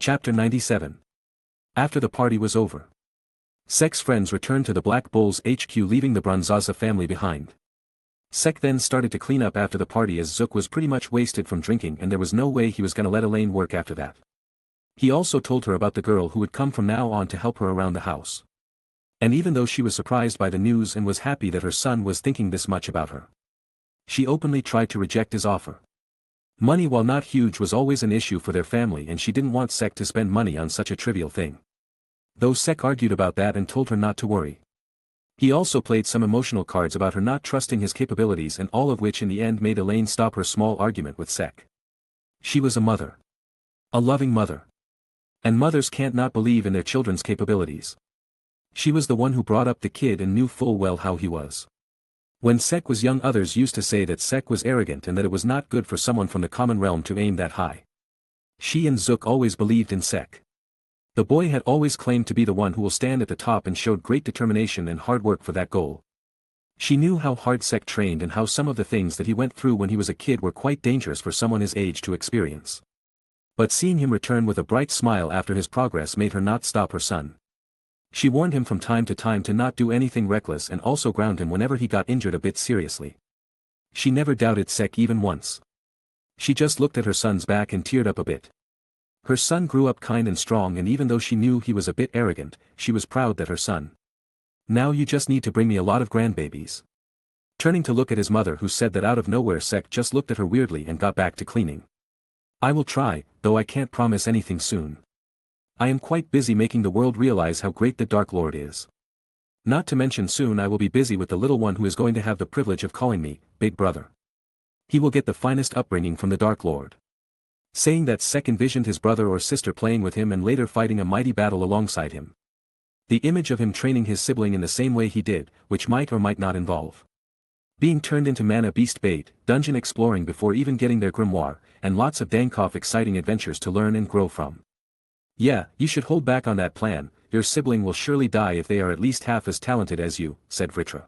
Chapter 97. After the party was over, Sek's friends returned to the Black Bull's HQ, leaving the Bronzaza family behind. Sek then started to clean up after the party, as Zook was pretty much wasted from drinking and there was no way he was gonna let Elaine work after that. He also told her about the girl who would come from now on to help her around the house. And even though she was surprised by the news and was happy that her son was thinking this much about her, she openly tried to reject his offer. Money, while not huge, was always an issue for their family, and she didn't want Sek to spend money on such a trivial thing. Though Sek argued about that and told her not to worry. He also played some emotional cards about her not trusting his capabilities, and all of which in the end made Elaine stop her small argument with Sek. She was a mother. A loving mother. And mothers can't not believe in their children's capabilities. She was the one who brought up the kid and knew full well how he was. When Sek was young, others used to say that Sek was arrogant and that it was not good for someone from the common realm to aim that high. She and Zook always believed in Sek. The boy had always claimed to be the one who will stand at the top and showed great determination and hard work for that goal. She knew how hard Sek trained and how some of the things that he went through when he was a kid were quite dangerous for someone his age to experience. But seeing him return with a bright smile after his progress made her not stop her son. She warned him from time to time to not do anything reckless and also ground him whenever he got injured a bit seriously. She never doubted Sek even once. She just looked at her son's back and teared up a bit. Her son grew up kind and strong, and even though she knew he was a bit arrogant, she was proud that her son. Now you just need to bring me a lot of grandbabies. Turning to look at his mother, who said that out of nowhere, Sek just looked at her weirdly and got back to cleaning. I will try, though I can't promise anything soon. I am quite busy making the world realize how great the Dark Lord is. Not to mention soon I will be busy with the little one who is going to have the privilege of calling me Big Brother. He will get the finest upbringing from the Dark Lord. Saying that, Sek envisioned his brother or sister playing with him and later fighting a mighty battle alongside him. The image of him training his sibling in the same way he did, which might or might not involve being turned into mana beast bait, dungeon exploring before even getting their grimoire, and lots of Dankoff exciting adventures to learn and grow from. Yeah, you should hold back on that plan. Your sibling will surely die if they are at least half as talented as you, said Vritra.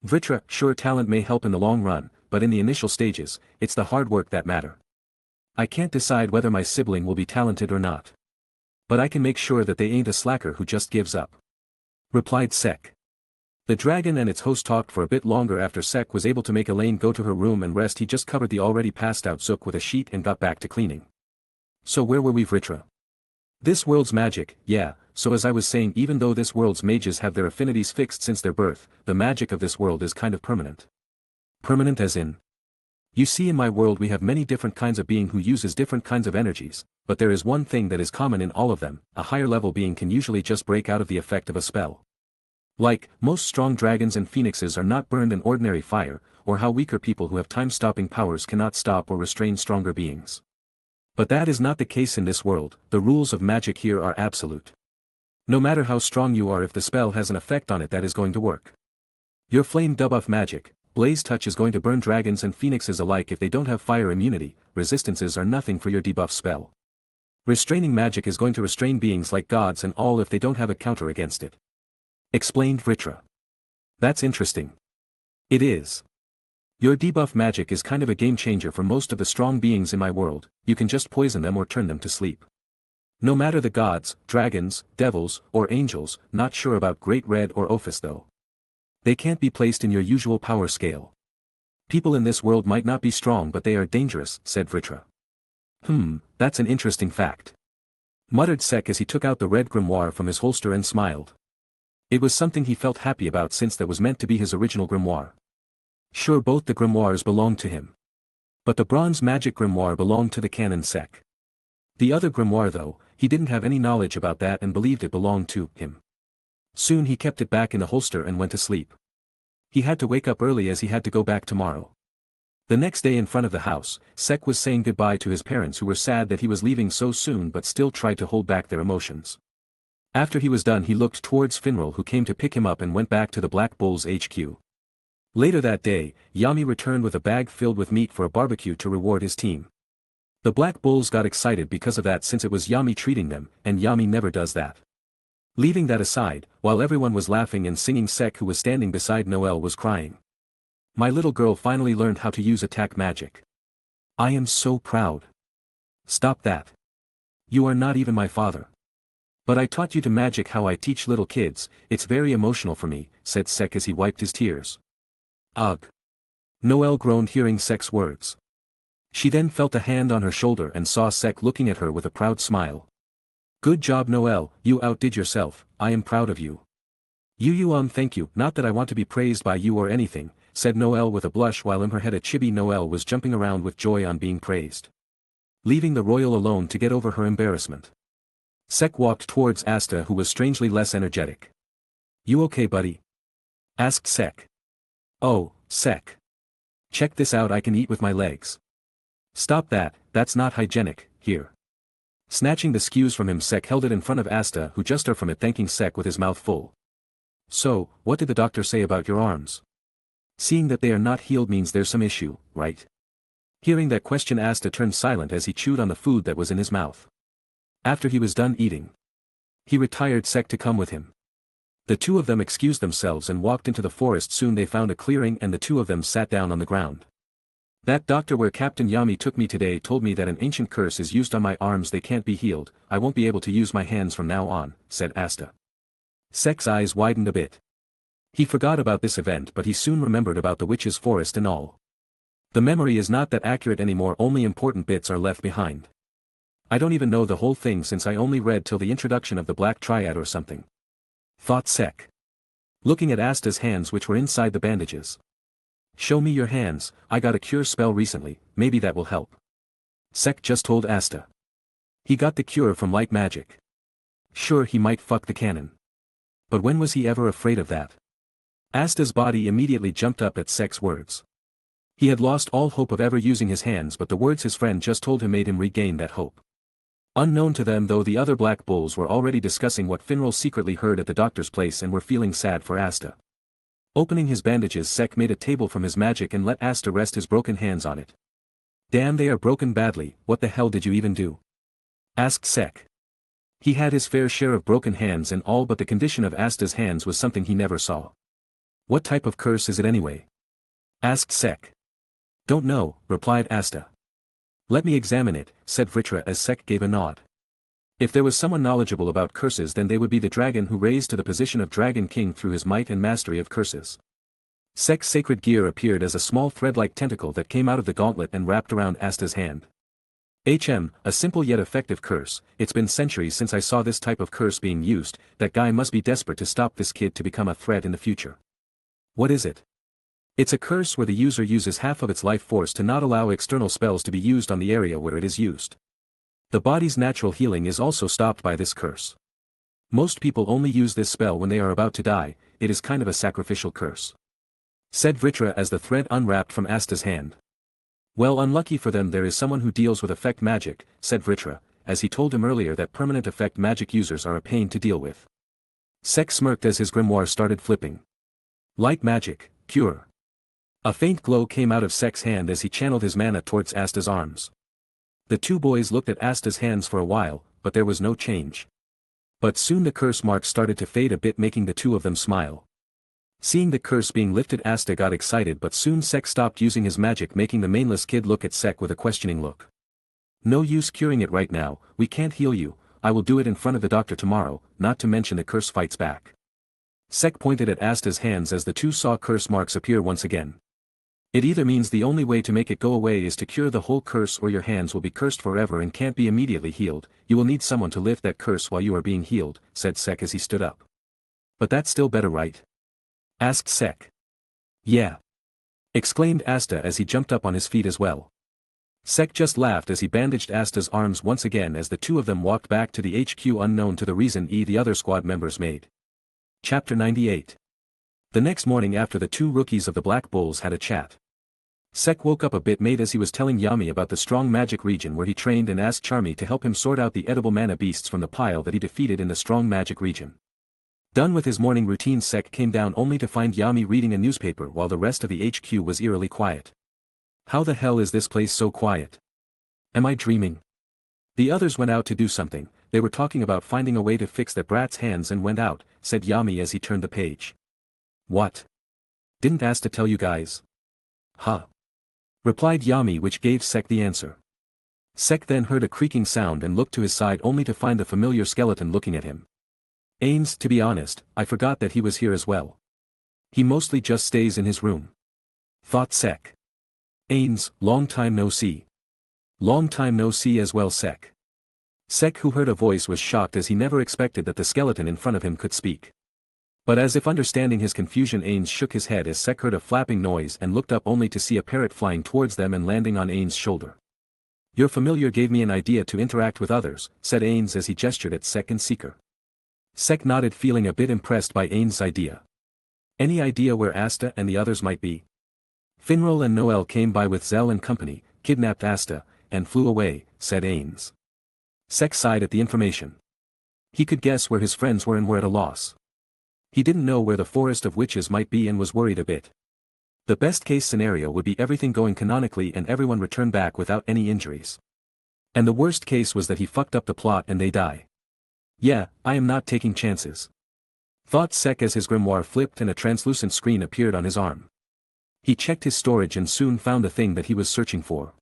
Vritra, sure, talent may help in the long run, but in the initial stages, it's the hard work that matter. I can't decide whether my sibling will be talented or not. But I can make sure that they ain't a slacker who just gives up, replied Sek. The dragon and its host talked for a bit longer after Sek was able to make Elaine go to her room and rest. He just covered the already passed out Zook with a sheet and got back to cleaning. So where were we, Vritra? This world's magic, yeah, so as I was saying, even though this world's mages have their affinities fixed since their birth, the magic of this world is kind of permanent. Permanent as in? You see, in my world we have many different kinds of being who uses different kinds of energies, but there is one thing that is common in all of them: a higher level being can usually just break out of the effect of a spell. Like, most strong dragons and phoenixes are not burned in ordinary fire, or how weaker people who have time-stopping powers cannot stop or restrain stronger beings. But that is not the case in this world. The rules of magic here are absolute. No matter how strong you are, if the spell has an effect on it, that is going to work. Your flame debuff magic, Blaze Touch, is going to burn dragons and phoenixes alike if they don't have fire immunity. Resistances are nothing for your debuff spell. Restraining magic is going to restrain beings like gods and all if they don't have a counter against it, explained Vritra. That's interesting. It is. Your debuff magic is kind of a game changer for most of the strong beings in my world. You can just poison them or turn them to sleep. No matter the gods, dragons, devils, or angels. Not sure about Great Red or Ophis though. They can't be placed in your usual power scale. People in this world might not be strong, but they are dangerous, said Vritra. That's an interesting fact, muttered Sek as he took out the red grimoire from his holster and smiled. It was something he felt happy about, since that was meant to be his original grimoire. Sure, both the grimoires belonged to him. But the bronze magic grimoire belonged to the canon Sek. The other grimoire though, he didn't have any knowledge about that and believed it belonged to him. Soon he kept it back in the holster and went to sleep. He had to wake up early as he had to go back tomorrow. The next day, in front of the house, Sek was saying goodbye to his parents, who were sad that he was leaving so soon but still tried to hold back their emotions. After he was done, he looked towards Finral, who came to pick him up, and went back to the Black Bull's HQ. Later that day, Yami returned with a bag filled with meat for a barbecue to reward his team. The Black Bulls got excited because of that, since it was Yami treating them, and Yami never does that. Leaving that aside, while everyone was laughing and singing, Sek, who was standing beside Noelle, was crying. My little girl finally learned how to use attack magic. I am so proud. Stop that. You are not even my father. But I taught you to magic how I teach little kids, it's very emotional for me, said Sek as he wiped his tears. Ugh. Noelle groaned hearing Sek's words. She then felt a hand on her shoulder and saw Sek looking at her with a proud smile. Good job Noelle, you outdid yourself, I am proud of you. Thank you, not that I want to be praised by you or anything, said Noelle with a blush while in her head a chibi Noelle was jumping around with joy on being praised. Leaving the royal alone to get over her embarrassment. Sek walked towards Asta who was strangely less energetic. You okay buddy? Asked Sek. Oh, Sek. Check this out, I can eat with my legs. Stop that, that's not hygienic, here. Snatching the skews from him Sek held it in front of Asta who just turned from it thanking Sek with his mouth full. So, what did the doctor say about your arms? Seeing that they are not healed means there's some issue, right? Hearing that question Asta turned silent as he chewed on the food that was in his mouth. After he was done eating, he retired Sek to come with him. The two of them excused themselves and walked into the forest. Soon they found a clearing and the two of them sat down on the ground. That doctor where Captain Yami took me today told me that an ancient curse is used on my arms, they can't be healed, I won't be able to use my hands from now on, said Asta. Sek's eyes widened a bit. He forgot about this event but he soon remembered about the witch's forest and all. The memory is not that accurate anymore, only important bits are left behind. I don't even know the whole thing since I only read till the introduction of the Black Triad or something. Thought Sek. Looking at Asta's hands which were inside the bandages. Show me your hands, I got a cure spell recently, maybe that will help. Sek just told Asta. He got the cure from light magic. Sure he might fuck the cannon. But when was he ever afraid of that? Asta's body immediately jumped up at Sek's words. He had lost all hope of ever using his hands but the words his friend just told him made him regain that hope. Unknown to them though, the other Black Bulls were already discussing what Finral secretly heard at the doctor's place and were feeling sad for Asta. Opening his bandages Sek made a table from his magic and let Asta rest his broken hands on it. Damn, they are broken badly, what the hell did you even do? Asked Sek. He had his fair share of broken hands and all, but the condition of Asta's hands was something he never saw. What type of curse is it anyway? Asked Sek. Don't know, replied Asta. Let me examine it, said Vritra as Sek gave a nod. If there was someone knowledgeable about curses then they would be the dragon who raised to the position of Dragon King through his might and mastery of curses. Sek's sacred gear appeared as a small thread-like tentacle that came out of the gauntlet and wrapped around Asta's hand. A simple yet effective curse, it's been centuries since I saw this type of curse being used, that guy must be desperate to stop this kid to become a threat in the future. What is it? It's a curse where the user uses half of its life force to not allow external spells to be used on the area where it is used. The body's natural healing is also stopped by this curse. Most people only use this spell when they are about to die, it is kind of a sacrificial curse. Said Vritra as the thread unwrapped from Asta's hand. Well, unlucky for them there is someone who deals with effect magic, said Vritra, as he told him earlier that permanent effect magic users are a pain to deal with. Sek smirked as his grimoire started flipping. Light magic, cure. A faint glow came out of Sek's hand as he channeled his mana towards Asta's arms. The two boys looked at Asta's hands for a while, but there was no change. But soon the curse marks started to fade a bit, making the two of them smile. Seeing the curse being lifted, Asta got excited, but soon Sek stopped using his magic, making the mainless kid look at Sek with a questioning look. No use curing it right now, we can't heal you, I will do it in front of the doctor tomorrow, not to mention the curse fights back. Sek pointed at Asta's hands as the two saw curse marks appear once again. It either means the only way to make it go away is to cure the whole curse, or your hands will be cursed forever and can't be immediately healed, you will need someone to lift that curse while you are being healed, said Sek as he stood up. But that's still better, right? Asked Sek. Yeah. Exclaimed Asta as he jumped up on his feet as well. Sek just laughed as he bandaged Asta's arms once again as the two of them walked back to the HQ unknown to the reason the other squad members made. Chapter 98. The next morning after the two rookies of the Black Bulls had a chat. Sek woke up a bit made as he was telling Yami about the strong magic region where he trained and asked Charmy to help him sort out the edible mana beasts from the pile that he defeated in the strong magic region. Done with his morning routine, Sek came down only to find Yami reading a newspaper while the rest of the HQ was eerily quiet. How the hell is this place so quiet? Am I dreaming? The others went out to do something, they were talking about finding a way to fix that brat's hands and went out, said Yami as he turned the page. What? Didn't Asta tell you guys? Huh. Replied Yami, which gave Sek the answer. Sek then heard a creaking sound and looked to his side only to find the familiar skeleton looking at him. Ains, to be honest, I forgot that he was here as well. He mostly just stays in his room. Thought Sek. Ains, long time no see. Long time no see as well Sek. Sek, who heard a voice, was shocked as he never expected that the skeleton in front of him could speak. But as if understanding his confusion, Ains shook his head as Sek heard a flapping noise and looked up only to see a parrot flying towards them and landing on Ains' shoulder. Your familiar gave me an idea to interact with others, said Ains as he gestured at Sek and Seeker. Sek nodded, feeling a bit impressed by Ains' idea. Any idea where Asta and the others might be? Finral and Noel came by with Zell and company, kidnapped Asta, and flew away, said Ains. Sek sighed at the information. He could guess where his friends were and were at a loss. He didn't know where the Forest of Witches might be and was worried a bit. The best-case scenario would be everything going canonically and everyone return back without any injuries. And the worst case was that he fucked up the plot and they die. Yeah, I am not taking chances. Thought Sek as his grimoire flipped and a translucent screen appeared on his arm. He checked his storage and soon found the thing that he was searching for.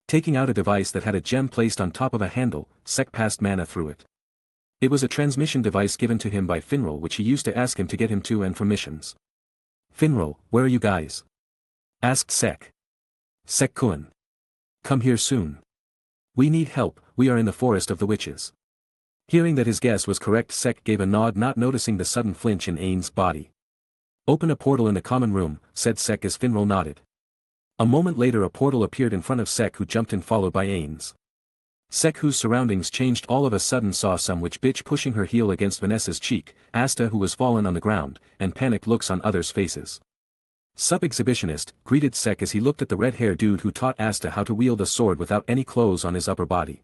Taking out a device that had a gem placed on top of a handle, Sek passed mana through it. It was a transmission device given to him by Finral, which he used to ask him to get him to and for missions. Finral, where are you guys? Asked Sek. Sek-kun. Come here soon. We need help, we are in the Forest of the Witches. Hearing that his guess was correct, Sek gave a nod, not noticing the sudden flinch in Ains' body. Open a portal in the common room, said Sek as Finral nodded. A moment later a portal appeared in front of Sek, who jumped in followed by Ains. Sek, whose surroundings changed all of a sudden, saw some witch bitch pushing her heel against Vanessa's cheek, Asta, who was fallen on the ground, and panicked looks on others' faces. Sub-exhibitionist, greeted Sek as he looked at the red-haired dude who taught Asta how to wield a sword without any clothes on his upper body.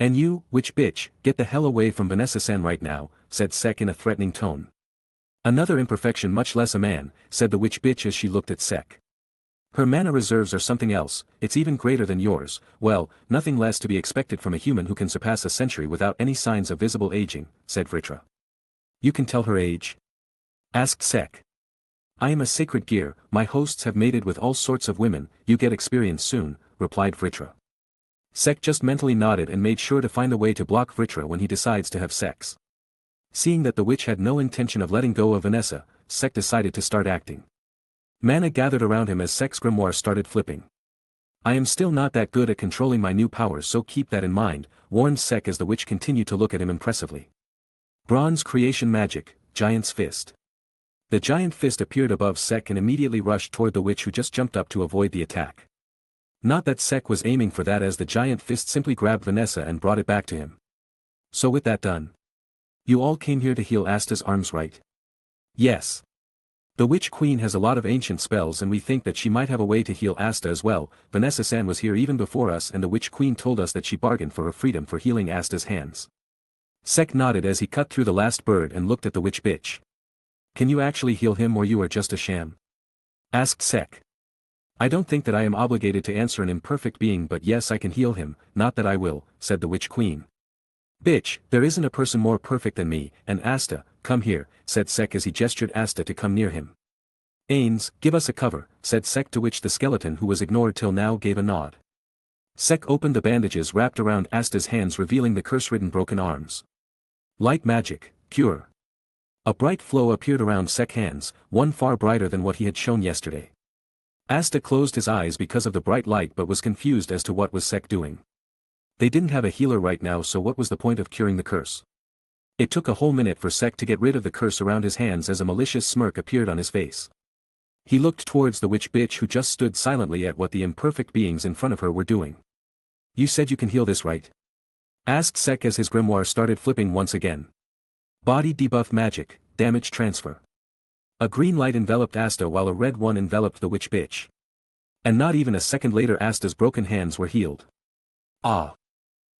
And you, witch bitch, get the hell away from Vanessa-san right now, said Sek in a threatening tone. Another imperfection, much less a man, said the witch bitch as she looked at Sek. Her mana reserves are something else, it's even greater than yours, well, nothing less to be expected from a human who can surpass a century without any signs of visible aging, said Vritra. You can tell her age? Asked Sek. I am a sacred gear, my hosts have mated with all sorts of women, you get experience soon, replied Vritra. Sek just mentally nodded and made sure to find a way to block Vritra when he decides to have sex. Seeing that the witch had no intention of letting go of Vanessa, Sek decided to start acting. Mana gathered around him as Sek's grimoire started flipping. I am still not that good at controlling my new powers, so keep that in mind, warned Sek as the witch continued to look at him impressively. Bronze creation magic, Giant's Fist. The giant fist appeared above Sek and immediately rushed toward the witch, who just jumped up to avoid the attack. Not that Sek was aiming for that, as the giant fist simply grabbed Vanessa and brought it back to him. So with that done. You all came here to heal Asta's arms, right? Yes. The Witch Queen has a lot of ancient spells and we think that she might have a way to heal Asta as well. Vanessa-san was here even before us and the Witch Queen told us that she bargained for her freedom for healing Asta's hands. Sek nodded as he cut through the last bird and looked at the witch bitch. Can you actually heal him or you are just a sham? Asked Sek. I don't think that I am obligated to answer an imperfect being, but yes, I can heal him, not that I will, said the Witch Queen. Bitch, there isn't a person more perfect than me, and Asta, come here, said Sek as he gestured Asta to come near him. Ains, give us a cover, said Sek, to which the skeleton, who was ignored till now, gave a nod. Sek opened the bandages wrapped around Asta's hands, revealing the curse-ridden broken arms. Like magic, pure. A bright flow appeared around Sek's hands, one far brighter than what he had shown yesterday. Asta closed his eyes because of the bright light but was confused as to what was Sek doing. They didn't have a healer right now, so what was the point of curing the curse? It took a whole minute for Sek to get rid of the curse around his hands as a malicious smirk appeared on his face. He looked towards the witch bitch, who just stood silently at what the imperfect beings in front of her were doing. You said you can heal this, right? Asked Sek as his grimoire started flipping once again. Body debuff magic, damage transfer. A green light enveloped Asta while a red one enveloped the witch bitch. And not even a second later Asta's broken hands were healed. Ah!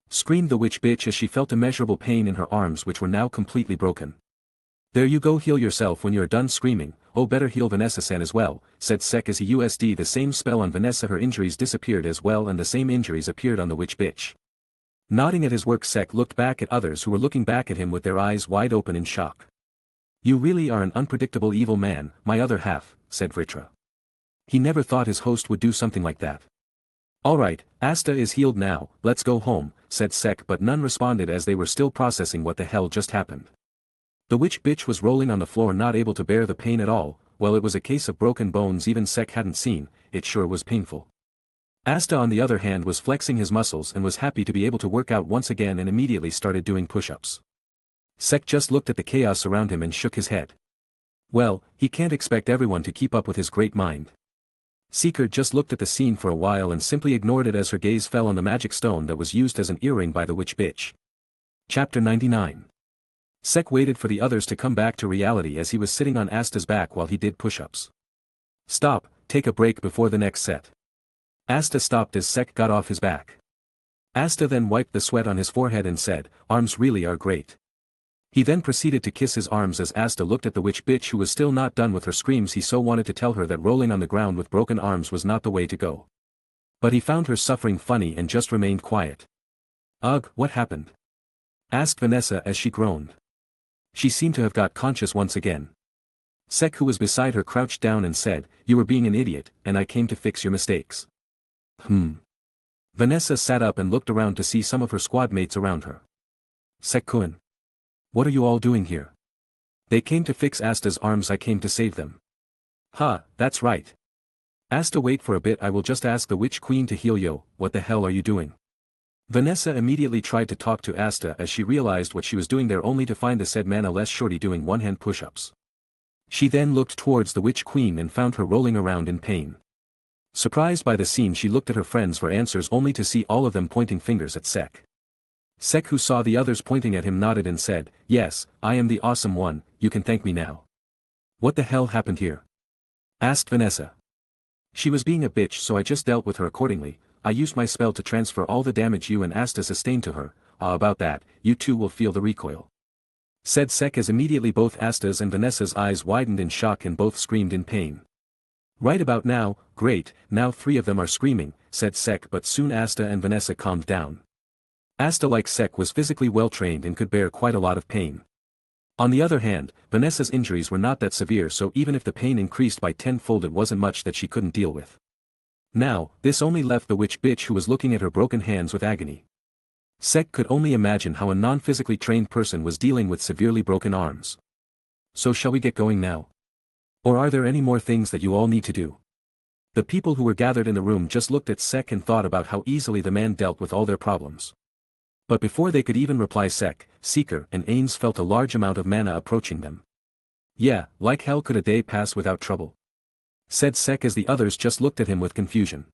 Screamed the witch bitch as she felt immeasurable pain in her arms, which were now completely broken. There you go, heal yourself when you're done screaming. Oh, better heal Vanessa-san as well, said Sek as he used the same spell on Vanessa. Her injuries disappeared as well and the same injuries appeared on the witch bitch. Nodding at his work, Sek looked back at others who were looking back at him with their eyes wide open in shock. You really are an unpredictable evil man, my other half, said Vritra. He never thought his host would do something like that. Alright, Asta is healed now, let's go home, said Sek, but none responded as they were still processing what the hell just happened. The witch bitch was rolling on the floor, not able to bear the pain at all. Well, it was a case of broken bones even Sek hadn't seen, it sure was painful. Asta on the other hand was flexing his muscles and was happy to be able to work out once again and immediately started doing push-ups. Sek just looked at the chaos around him and shook his head. Well, he can't expect everyone to keep up with his great mind. Seeker just looked at the scene for a while and simply ignored it as her gaze fell on the magic stone that was used as an earring by the witch bitch. Chapter 99. Sek waited for the others to come back to reality as he was sitting on Asta's back while he did push-ups. Stop, take a break before the next set. Asta stopped as Sek got off his back. Asta then wiped the sweat on his forehead and said, arms really are great. He then proceeded to kiss his arms as Asta looked at the witch bitch who was still not done with her screams. He so wanted to tell her that rolling on the ground with broken arms was not the way to go. But he found her suffering funny and just remained quiet. Ugh, what happened? Asked Vanessa as she groaned. She seemed to have got conscious once again. Sek, who was beside her, crouched down and said, you were being an idiot, and I came to fix your mistakes. Vanessa sat up and looked around to see some of her squad mates around her. Sek-kun. What are you all doing here? They came to fix Asta's arms, I came to save them. That's right. Asta, wait for a bit, I will just ask the witch queen to heal you. What the hell are you doing? Vanessa immediately tried to talk to Asta as she realized what she was doing there, only to find the said mana-less shorty doing one-hand push-ups. She then looked towards the witch queen and found her rolling around in pain. Surprised by the scene, she looked at her friends for answers only to see all of them pointing fingers at Sek. Sek, who saw the others pointing at him, nodded and said, yes, I am the awesome one, you can thank me now. What the hell happened here? Asked Vanessa. She was being a bitch, so I just dealt with her accordingly. I used my spell to transfer all the damage you and Asta sustained to her. About that, you two will feel the recoil. Said Sek as immediately both Asta's and Vanessa's eyes widened in shock and both screamed in pain. Right about now, great, now 3 of them are screaming, said Sek, but soon Asta and Vanessa calmed down. Asta, like Sek, was physically well trained and could bear quite a lot of pain. On the other hand, Vanessa's injuries were not that severe, so even if the pain increased by 10-fold it wasn't much that she couldn't deal with. Now, this only left the witch bitch, who was looking at her broken hands with agony. Sek could only imagine how a non-physically trained person was dealing with severely broken arms. So shall we get going now? Or are there any more things that you all need to do? The people who were gathered in the room just looked at Sek and thought about how easily the man dealt with all their problems. But before they could even reply, Sek, Seeker, and Ains felt a large amount of mana approaching them. Yeah, like hell could a day pass without trouble? Said Sek as the others just looked at him with confusion.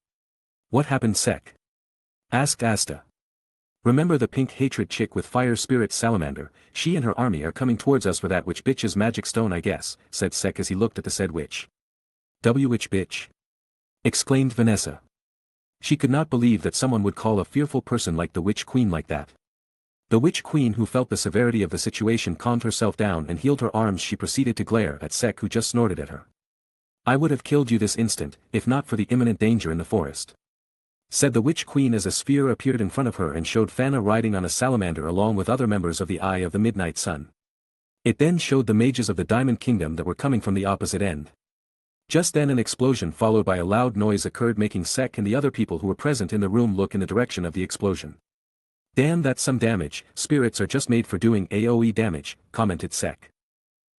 What happened, Sek? Asked Asta. Remember the pink hatred chick with fire spirit salamander? She and her army are coming towards us for that witch bitch's magic stone, I guess, said Sek as he looked at the said witch. Witch bitch? Exclaimed Vanessa. She could not believe that someone would call a fearful person like the witch queen like that. The witch queen, who felt the severity of the situation, calmed herself down and healed her arms. She proceeded to glare at Sek, who just snorted at her. I would have killed you this instant, if not for the imminent danger in the forest. Said the witch queen as a sphere appeared in front of her and showed Fana riding on a salamander along with other members of the Eye of the Midnight Sun. It then showed the mages of the Diamond Kingdom that were coming from the opposite end. Just then an explosion followed by a loud noise occurred, making Sek and the other people who were present in the room look in the direction of the explosion. Damn, that's some damage. Spirits are just made for doing AoE damage, commented Sek.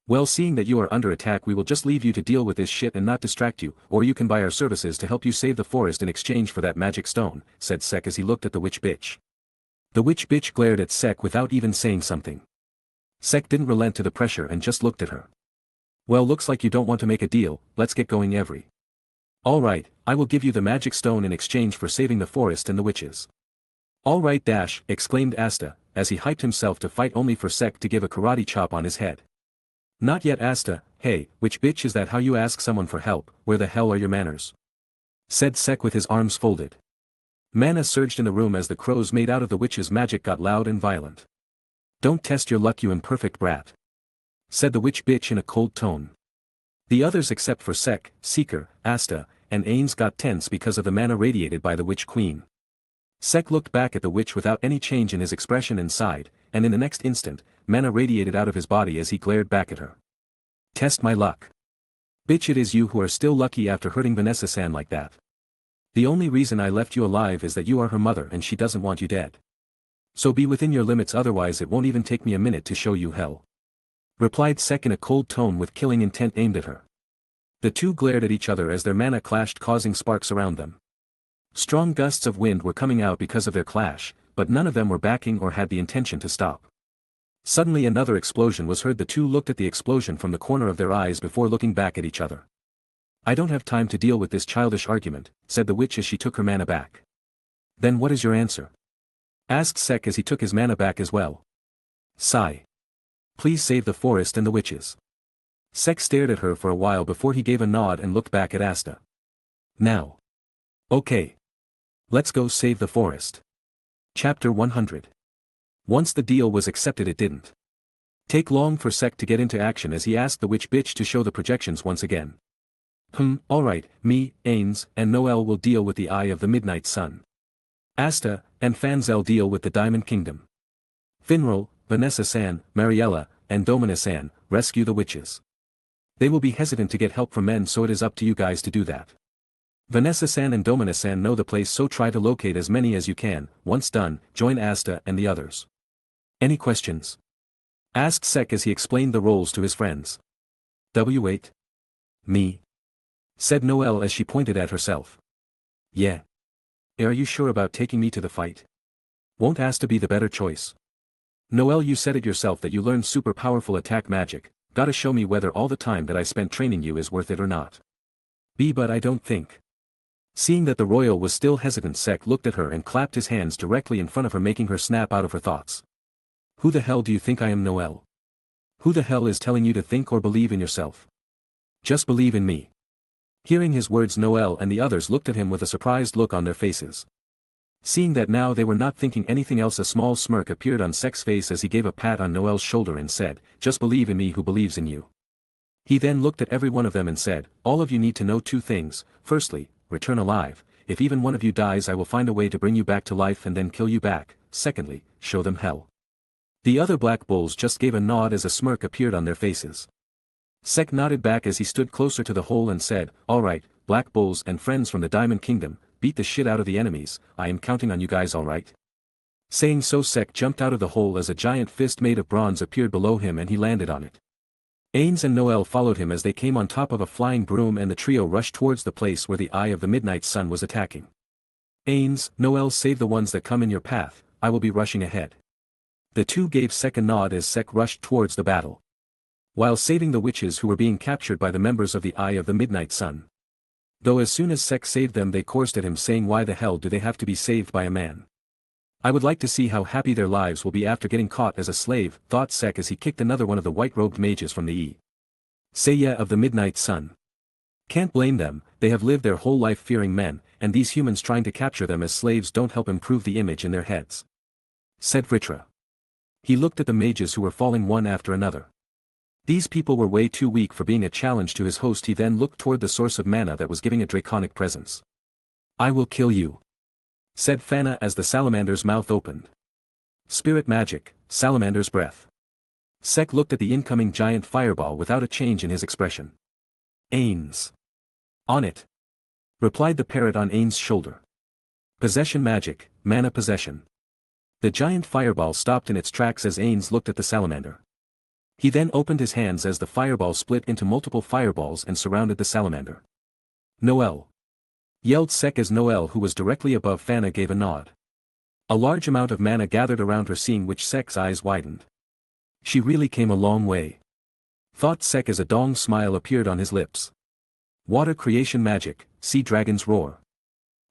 Well, seeing that you are under attack, we will just leave you to deal with this shit and not distract you, or you can buy our services to help you save the forest in exchange for that magic stone, said Sek as he looked at the witch bitch. The witch bitch glared at Sek without even saying something. Sek didn't relent to the pressure and just looked at her. Well, looks like you don't want to make a deal, let's get going. Alright, I will give you the magic stone in exchange for saving the forest and the witches. Alright dash, exclaimed Asta, as he hyped himself to fight, only for Sek to give a karate chop on his head. Not yet, Asta. Hey, which bitch is that how you ask someone for help? Where the hell are your manners? Said Sek with his arms folded. Mana surged in the room as the crows made out of the witch's magic got loud and violent. Don't test your luck, you imperfect brat. Said the witch bitch in a cold tone. The others except for Sek, Seeker, Asta, and Ains got tense because of the mana radiated by the witch queen. Sek looked back at the witch without any change in his expression and sighed, and in the next instant, mana radiated out of his body as he glared back at her. Test my luck. Bitch, it is you who are still lucky after hurting Vanessa-san like that. The only reason I left you alive is that you are her mother and she doesn't want you dead. So be within your limits, otherwise it won't even take me a minute to show you hell. Replied Sek in a cold tone with killing intent aimed at her. The two glared at each other as their mana clashed, causing sparks around them. Strong gusts of wind were coming out because of their clash, but none of them were backing or had the intention to stop. Suddenly another explosion was heard. The two looked at the explosion from the corner of their eyes before looking back at each other. I don't have time to deal with this childish argument, said the witch as she took her mana back. Then what is your answer? Asked Sek as he took his mana back as well. Sigh. Please save the forest and the witches. Sek stared at her for a while before he gave a nod and looked back at Asta. Now. Okay. Let's go save the forest. Chapter 100. Once the deal was accepted, it didn't take long for Sek to get into action as he asked the witch bitch to show the projections once again. Alright, me, Ains, and Noel will deal with the Eye of the Midnight Sun. Asta and Fanzel deal with the Diamond Kingdom. Finral, Vanessa-san, Mariella, and Domina-san rescue the witches. They will be hesitant to get help from men, so it is up to you guys to do that. Vanessa-san and Domina-san know the place, so try to locate as many as you can. Once done, join Asta and the others. Any questions? Asked Sek as he explained the roles to his friends. W8. Me. Said Noelle as she pointed at herself. Yeah. Are you sure about taking me to the fight? Won't Asta be the better choice? Noelle, you said it yourself that you learned super powerful attack magic. Gotta show me whether all the time that I spent training you is worth it or not. But I don't think. Seeing that the royal was still hesitant, Sek looked at her and clapped his hands directly in front of her, making her snap out of her thoughts. Who the hell do you think I am, Noelle? Who the hell is telling you to think or believe in yourself? Just believe in me. Hearing his words, Noelle and the others looked at him with a surprised look on their faces. Seeing that now they were not thinking anything else, a small smirk appeared on Sek's face as he gave a pat on Noelle's shoulder and said, just believe in me who believes in you. He then looked at every one of them and said, all of you need to know two things. Firstly, return alive. If even one of you dies, I will find a way to bring you back to life and then kill you back. Secondly, show them hell. The other Black Bulls just gave a nod as a smirk appeared on their faces. Sek nodded back as he stood closer to the hole and said, alright, Black Bulls and friends from the Diamond Kingdom, beat the shit out of the enemies. I am counting on you guys, alright? Saying so, Sek jumped out of the hole as a giant fist made of bronze appeared below him and he landed on it. Ains and Noelle followed him as they came on top of a flying broom, and the trio rushed towards the place where the Eye of the Midnight Sun was attacking. Ains, Noelle, save the ones that come in your path, I will be rushing ahead. The two gave Sek a nod as Sek rushed towards the battle, while saving the witches who were being captured by the members of the Eye of the Midnight Sun. Though as soon as Sek saved them, they coursed at him, saying, why the hell do they have to be saved by a man? I would like to see how happy their lives will be after getting caught as a slave, thought Sek as he kicked another one of the white-robed mages from the Seiya of the Midnight Sun. Can't blame them, they have lived their whole life fearing men, and these humans trying to capture them as slaves don't help improve the image in their heads. Said Vritra. He looked at the mages who were falling one after another. These people were way too weak for being a challenge to his host. He then looked toward the source of mana that was giving a draconic presence. I will kill you, said Fana as the salamander's mouth opened. Spirit magic, salamander's breath. Sek looked at the incoming giant fireball without a change in his expression. Ains. On it, replied the parrot on Ains' shoulder. Possession magic, mana possession. The giant fireball stopped in its tracks as Ains looked at the salamander. He then opened his hands as the fireball split into multiple fireballs and surrounded the salamander. Noelle, yelled Sek as Noelle, who was directly above Fana, gave a nod. A large amount of mana gathered around her, seeing which Sek's eyes widened. She really came a long way, thought Sek as a dong smile appeared on his lips. Water creation magic, sea dragon's roar.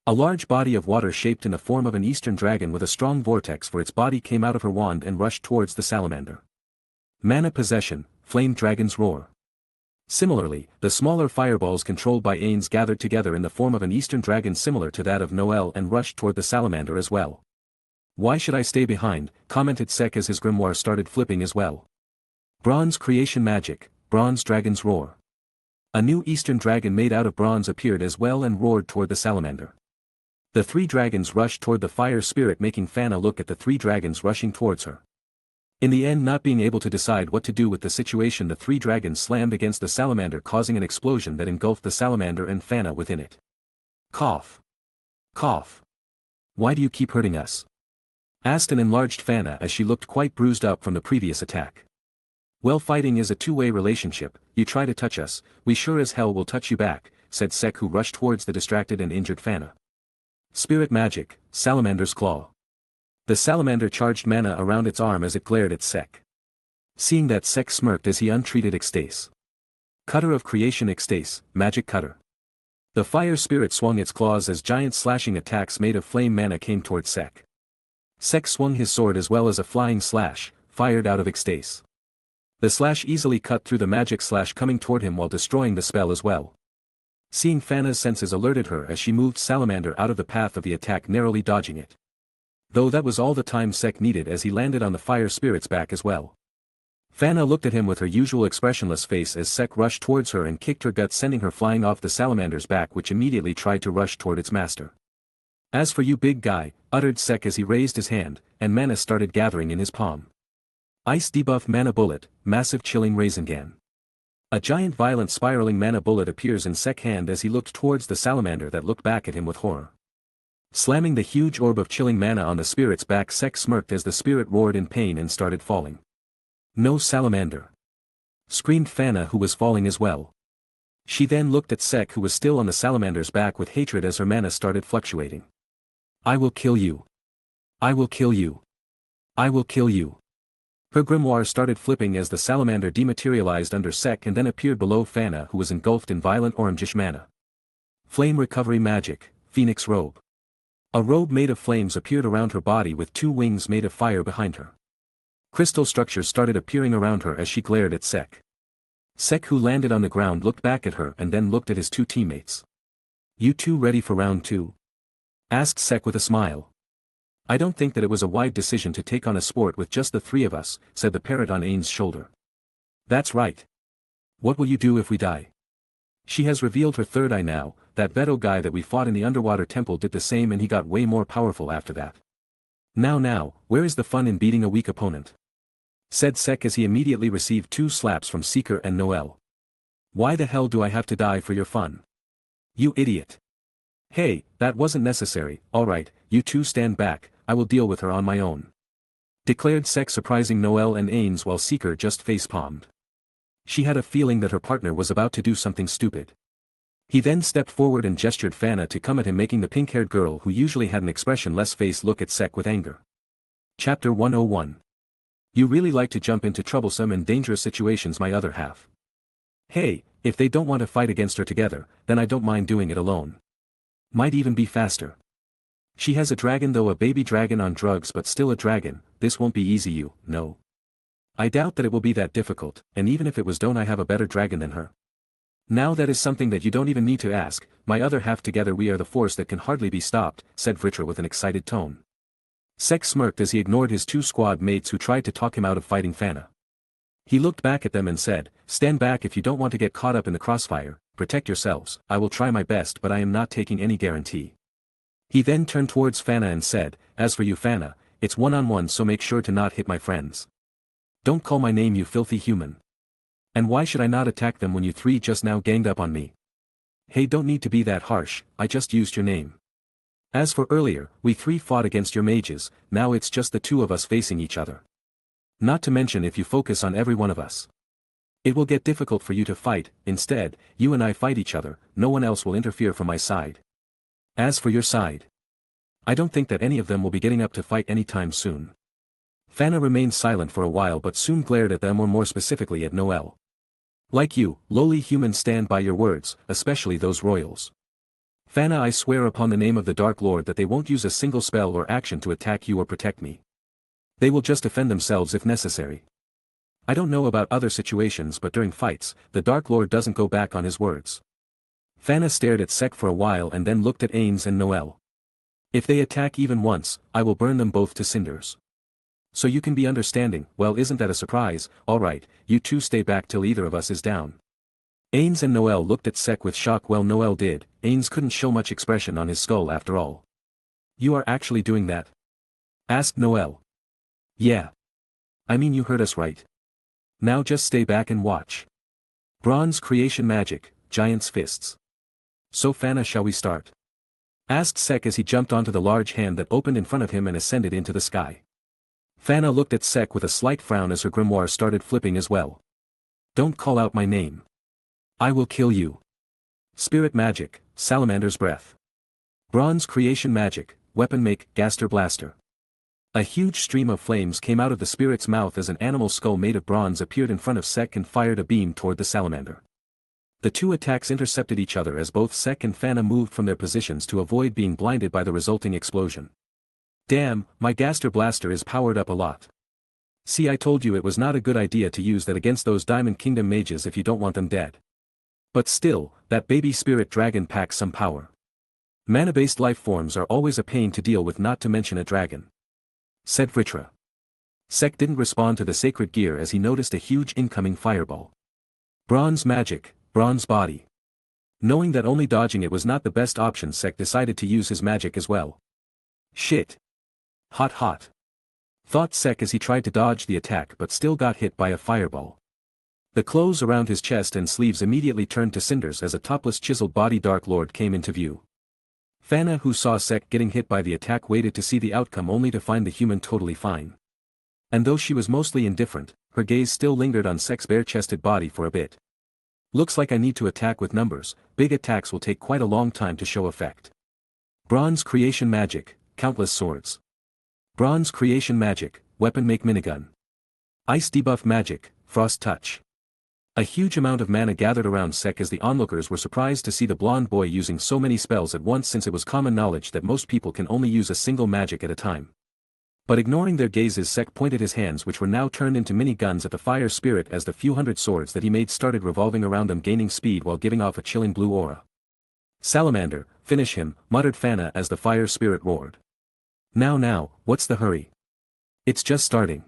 A large body of water shaped in the form of an eastern dragon with a strong vortex for its body came out of her wand and rushed towards the salamander. Mana possession, flame dragon's roar. Similarly, the smaller fireballs controlled by Ains gathered together in the form of an eastern dragon similar to that of Noelle and rushed toward the salamander as well. Why should I stay behind, commented Sek as his grimoire started flipping as well. Bronze creation magic, bronze dragon's roar. A new eastern dragon made out of bronze appeared as well and roared toward the salamander. The three dragons rushed toward the fire spirit, making Fana look at the three dragons rushing towards her. In the end, not being able to decide what to do with the situation, the three dragons slammed against the salamander, causing an explosion that engulfed the salamander and Fana within it. Cough. Cough. Why do you keep hurting us? Asked an enlarged Fana as she looked quite bruised up from the previous attack. Well, fighting is a two-way relationship. You try to touch us, we sure as hell will touch you back, said Sek, who rushed towards the distracted and injured Fana. Spirit magic, Salamander's Claw. The salamander charged mana around its arm as it glared at Sek. Seeing that, Sek smirked as he untreated Ecstase. Cutter of Creation Ecstase, Magic Cutter. The fire spirit swung its claws as giant slashing attacks made of flame mana came towards Sek. Sek swung his sword as well as a flying slash, fired out of Ecstase. The slash easily cut through the magic slash coming toward him while destroying the spell as well. Seeing Fana's senses alerted her as she moved Salamander out of the path of the attack, narrowly dodging it. Though that was all the time Sek needed, as he landed on the fire spirit's back as well. Fana looked at him with her usual expressionless face as Sek rushed towards her and kicked her gut, sending her flying off the salamander's back, which immediately tried to rush toward its master. As for you, big guy, uttered Sek as he raised his hand, and mana started gathering in his palm. Ice debuff mana bullet, massive chilling Rasengan. A giant violent spiraling mana bullet appears in Sek's hand as he looked towards the salamander that looked back at him with horror. Slamming the huge orb of chilling mana on the spirit's back, Sek smirked as the spirit roared in pain and started falling. No, salamander! Screamed Fana, who was falling as well. She then looked at Sek, who was still on the salamander's back, with hatred as her mana started fluctuating. I will kill you. I will kill you. I will kill you. Her grimoire started flipping as the salamander dematerialized under Sek and then appeared below Fana, who was engulfed in violent orangish mana. Flame recovery magic, Phoenix Robe. A robe made of flames appeared around her body with two wings made of fire behind her. Crystal structures started appearing around her as she glared at Sek. Sek, who landed on the ground, looked back at her and then looked at his two teammates. You two ready for round two? Asked Sek with a smile. I don't think that it was a wise decision to take on a sport with just the three of us, said the parrot on Ain's shoulder. That's right. What will you do if we die? She has revealed her third eye now. That Veto guy that we fought in the underwater temple did the same, and he got way more powerful after that. Now, where is the fun in beating a weak opponent? Said Sek as he immediately received two slaps from Seeker and Noel. Why the hell do I have to die for your fun? You idiot. Hey, that wasn't necessary. Alright, you two stand back, I will deal with her on my own. Declared Sek, surprising Noel and Ains while Seeker just face-palmed. She had a feeling that her partner was about to do something stupid. He then stepped forward and gestured Fana to come at him, making the pink-haired girl, who usually had an expressionless face, look at Sek with anger. Chapter 101. You really like to jump into troublesome and dangerous situations, my other half. Hey, if they don't want to fight against her together, then I don't mind doing it alone. Might even be faster. She has a dragon, though a baby dragon on drugs, but still a dragon. This won't be easy, you know. I doubt that it will be that difficult, and even if it was, don't I have a better dragon than her? Now that is something that you don't even need to ask. My other half, together we are the force that can hardly be stopped, said Vritra with an excited tone. Sek smirked as he ignored his two squad mates who tried to talk him out of fighting Fana. He looked back at them and said, stand back if you don't want to get caught up in the crossfire, protect yourselves. I will try my best, but I am not taking any guarantee. He then turned towards Fana and said, as for you, Fana, it's one-on-one, so make sure to not hit my friends. Don't call my name, you filthy human. And why should I not attack them when you three just now ganged up on me? Hey, don't need to be that harsh, I just used your name. As for earlier, we three fought against your mages, now it's just the two of us facing each other. Not to mention, if you focus on every one of us, it will get difficult for you to fight. Instead, you and I fight each other, no one else will interfere from my side. As for your side, I don't think that any of them will be getting up to fight anytime soon. Fana remained silent for a while, but soon glared at them, or more specifically at Noel. Like you, lowly humans, stand by your words, especially those royals. Fana, I swear upon the name of the Dark Lord that they won't use a single spell or action to attack you or protect me. They will just defend themselves if necessary. I don't know about other situations, but during fights, the Dark Lord doesn't go back on his words. Fana stared at Sek for a while and then looked at Ains and Noel. If they attack even once, I will burn them both to cinders. So you can be understanding. Well, isn't that a surprise? Alright, you two stay back till either of us is down. Ains and Noel looked at Sek with shock. Well, Noel did. Ains couldn't show much expression on his skull after all. You are actually doing that? Asked Noel. Yeah. I mean, you heard us right. Now just stay back and watch. Bronze creation magic, giant's fists. So Fana, shall we start? asked Sek as he jumped onto the large hand that opened in front of him and ascended into the sky. Fana looked at Sek with a slight frown as her grimoire started flipping as well. Don't call out my name. I will kill you. Spirit magic, Salamander's breath. Bronze creation magic, weapon make, Gaster blaster. A huge stream of flames came out of the spirit's mouth as an animal skull made of bronze appeared in front of Sek and fired a beam toward the salamander. The two attacks intercepted each other as both Sek and Fana moved from their positions to avoid being blinded by the resulting explosion. Damn, my Gaster blaster is powered up a lot. See, I told you it was not a good idea to use that against those Diamond Kingdom mages if you don't want them dead. But still, that baby spirit dragon packs some power. Mana-based life forms are always a pain to deal with, not to mention a dragon, said Vritra. Sek didn't respond to the sacred gear as he noticed a huge incoming fireball. Bronze magic, bronze body. Knowing that only dodging it was not the best option, Sek decided to use his magic as well. Shit. Hot hot. Thought Sek as he tried to dodge the attack but still got hit by a fireball. The clothes around his chest and sleeves immediately turned to cinders as a topless chiseled body Dark Lord came into view. Fana, who saw Sek getting hit by the attack, waited to see the outcome only to find the human totally fine. And though she was mostly indifferent, her gaze still lingered on Sek's bare-chested body for a bit. Looks like I need to attack with numbers. Big attacks will take quite a long time to show effect. Bronze creation magic, countless swords. Bronze creation magic, weapon make minigun. Ice debuff magic, frost touch. A huge amount of mana gathered around Sek as the onlookers were surprised to see the blonde boy using so many spells at once, since it was common knowledge that most people can only use a single magic at a time. But ignoring their gazes, Sek pointed his hands, which were now turned into mini guns, at the fire spirit as the few hundred swords that he made started revolving around them, gaining speed while giving off a chilling blue aura. Salamander, finish him, muttered Fana as the fire spirit roared. Now, what's the hurry? It's just starting.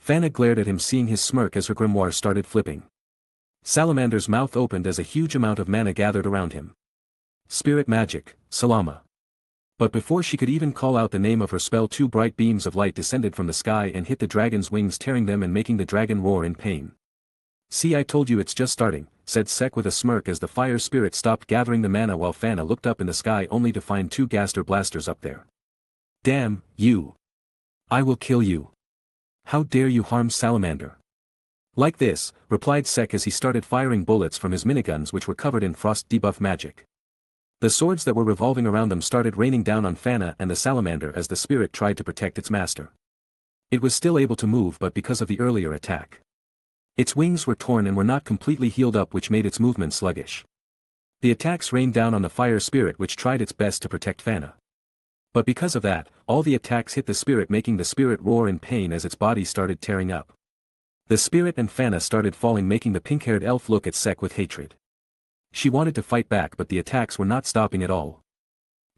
Fana glared at him, seeing his smirk as her grimoire started flipping. Salamander's mouth opened as a huge amount of mana gathered around him. Spirit magic, Salama. But before she could even call out the name of her spell, two bright beams of light descended from the sky and hit the dragon's wings, tearing them and making the dragon roar in pain. See, I told you it's just starting, said Sek with a smirk as the fire spirit stopped gathering the mana, while Fana looked up in the sky only to find two Gaster blasters up there. Damn, you. I will kill you. How dare you harm Salamander? Like this, replied Sek as he started firing bullets from his miniguns, which were covered in frost debuff magic. The swords that were revolving around them started raining down on Fana and the salamander as the spirit tried to protect its master. It was still able to move, but because of the earlier attack, its wings were torn and were not completely healed up, which made its movement sluggish. The attacks rained down on the fire spirit, which tried its best to protect Fana. But because of that, all the attacks hit the spirit, making the spirit roar in pain as its body started tearing up. The spirit and Fana started falling, making the pink-haired elf look at Sek with hatred. She wanted to fight back, but the attacks were not stopping at all.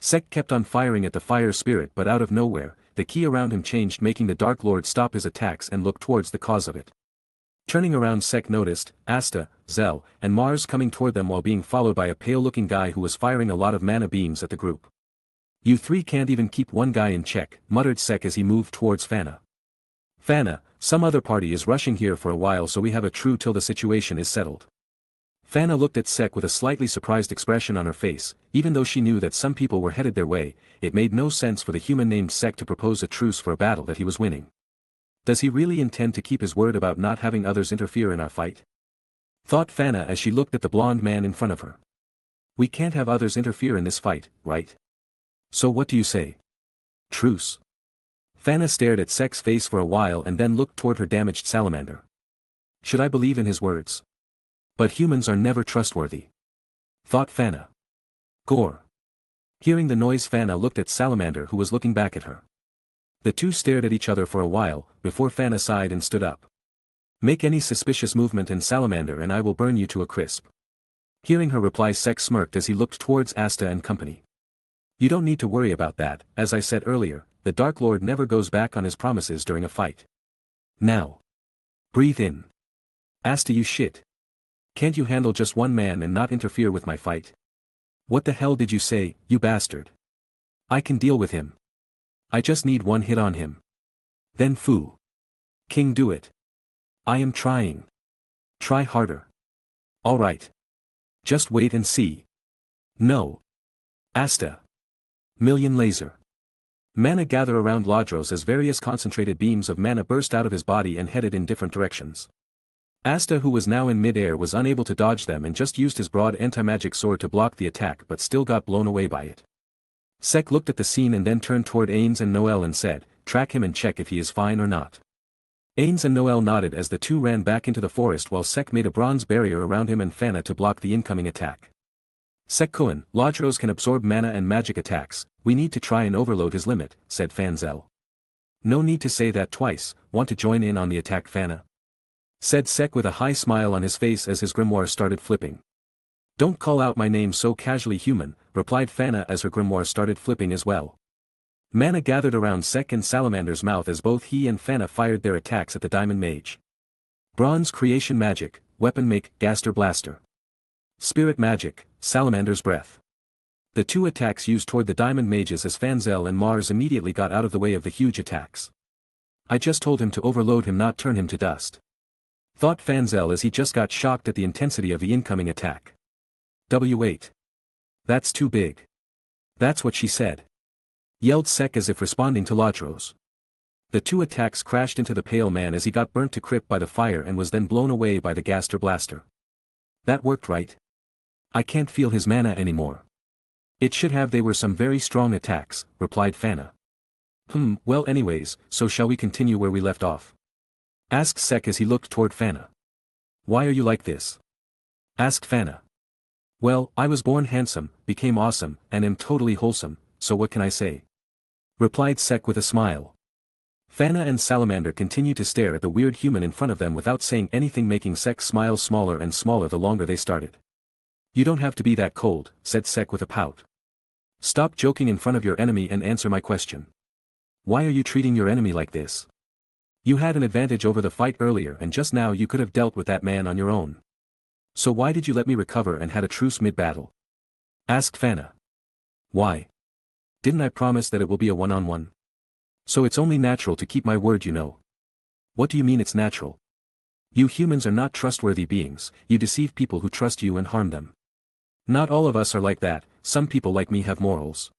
Sek kept on firing at the fire spirit, but out of nowhere, the key around him changed, making the Dark Lord stop his attacks and look towards the cause of it. Turning around, Sek noticed Asta, Zell, and Mars coming toward them while being followed by a pale-looking guy who was firing a lot of mana beams at the group. You three can't even keep one guy in check, muttered Sek as he moved towards Fana. Fana, some other party is rushing here for a while, so we have a true till the situation is settled. Fana looked at Sek with a slightly surprised expression on her face. Even though she knew that some people were headed their way, it made no sense for the human named Sek to propose a truce for a battle that he was winning. Does he really intend to keep his word about not having others interfere in our fight? Thought Fana as she looked at the blonde man in front of her. We can't have others interfere in this fight, right? So what do you say? Truce. Fana stared at Sek's face for a while and then looked toward her damaged salamander. Should I believe in his words? But humans are never trustworthy. Thought Fana. Gore. Hearing the noise, Fana looked at Salamander, who was looking back at her. The two stared at each other for a while, before Fana sighed and stood up. Make any suspicious movement in Salamander and I will burn you to a crisp. Hearing her reply, Sek smirked as he looked towards Asta and company. You don't need to worry about that. As I said earlier, the Dark Lord never goes back on his promises during a fight. Now. Breathe in. Asta, you shit. Can't you handle just one man and not interfere with my fight? What the hell did you say, you bastard? I can deal with him. I just need one hit on him. Then Fu King do it. I am trying. Try harder. Alright. Just wait and see. No. Asta. Million laser. Mana gather around Ladros as various concentrated beams of mana burst out of his body and headed in different directions. Asta, who was now in mid-air, was unable to dodge them and just used his broad anti-magic sword to block the attack but still got blown away by it. Sek looked at the scene and then turned toward Ains and Noel and said, "Track him and check if he is fine or not." Ains and Noel nodded as the two ran back into the forest while Sek made a bronze barrier around him and Fana to block the incoming attack. "Sek-kun, Ladros can absorb mana and magic attacks, we need to try and overload his limit," said Fanzel. "No need to say that twice, want to join in on the attack, Fana?" said Sek with a high smile on his face as his grimoire started flipping. "Don't call out my name so casually, human," replied Fana as her grimoire started flipping as well. Mana gathered around Sek and Salamander's mouth as both he and Fana fired their attacks at the Diamond Mage. Bronze Creation Magic, Weapon Make, Gaster Blaster. Spirit Magic, Salamander's Breath. The two attacks used toward the Diamond Mages as Fanzel and Mars immediately got out of the way of the huge attacks. "I just told him to overload him, not turn him to dust," thought Fanzel as he just got shocked at the intensity of the incoming attack. "W8. That's too big. That's what she said," yelled Sek as if responding to Ladros. The two attacks crashed into the Pale Man as he got burnt to crisp by the fire and was then blown away by the Gaster Blaster. "That worked right. I can't feel his mana anymore." "It should have, they were some very strong attacks," replied Fana. Well anyways, so shall we continue where we left off?" asked Sek as he looked toward Fana. "Why are you like this?" asked Fana. "Well, I was born handsome, became awesome, and am totally wholesome, so what can I say?" replied Sek with a smile. Fana and Salamander continued to stare at the weird human in front of them without saying anything, making Sek's smile smaller and smaller the longer they started. "You don't have to be that cold," said Sek with a pout. "Stop joking in front of your enemy and answer my question. Why are you treating your enemy like this? You had an advantage over the fight earlier and just now you could have dealt with that man on your own. So why did you let me recover and had a truce mid-battle?" asked Fana. "Why? Didn't I promise that it will be a one-on-one? So it's only natural to keep my word, you know." "What do you mean it's natural? You humans are not trustworthy beings, you deceive people who trust you and harm them." "Not all of us are like that, some people like me have morals.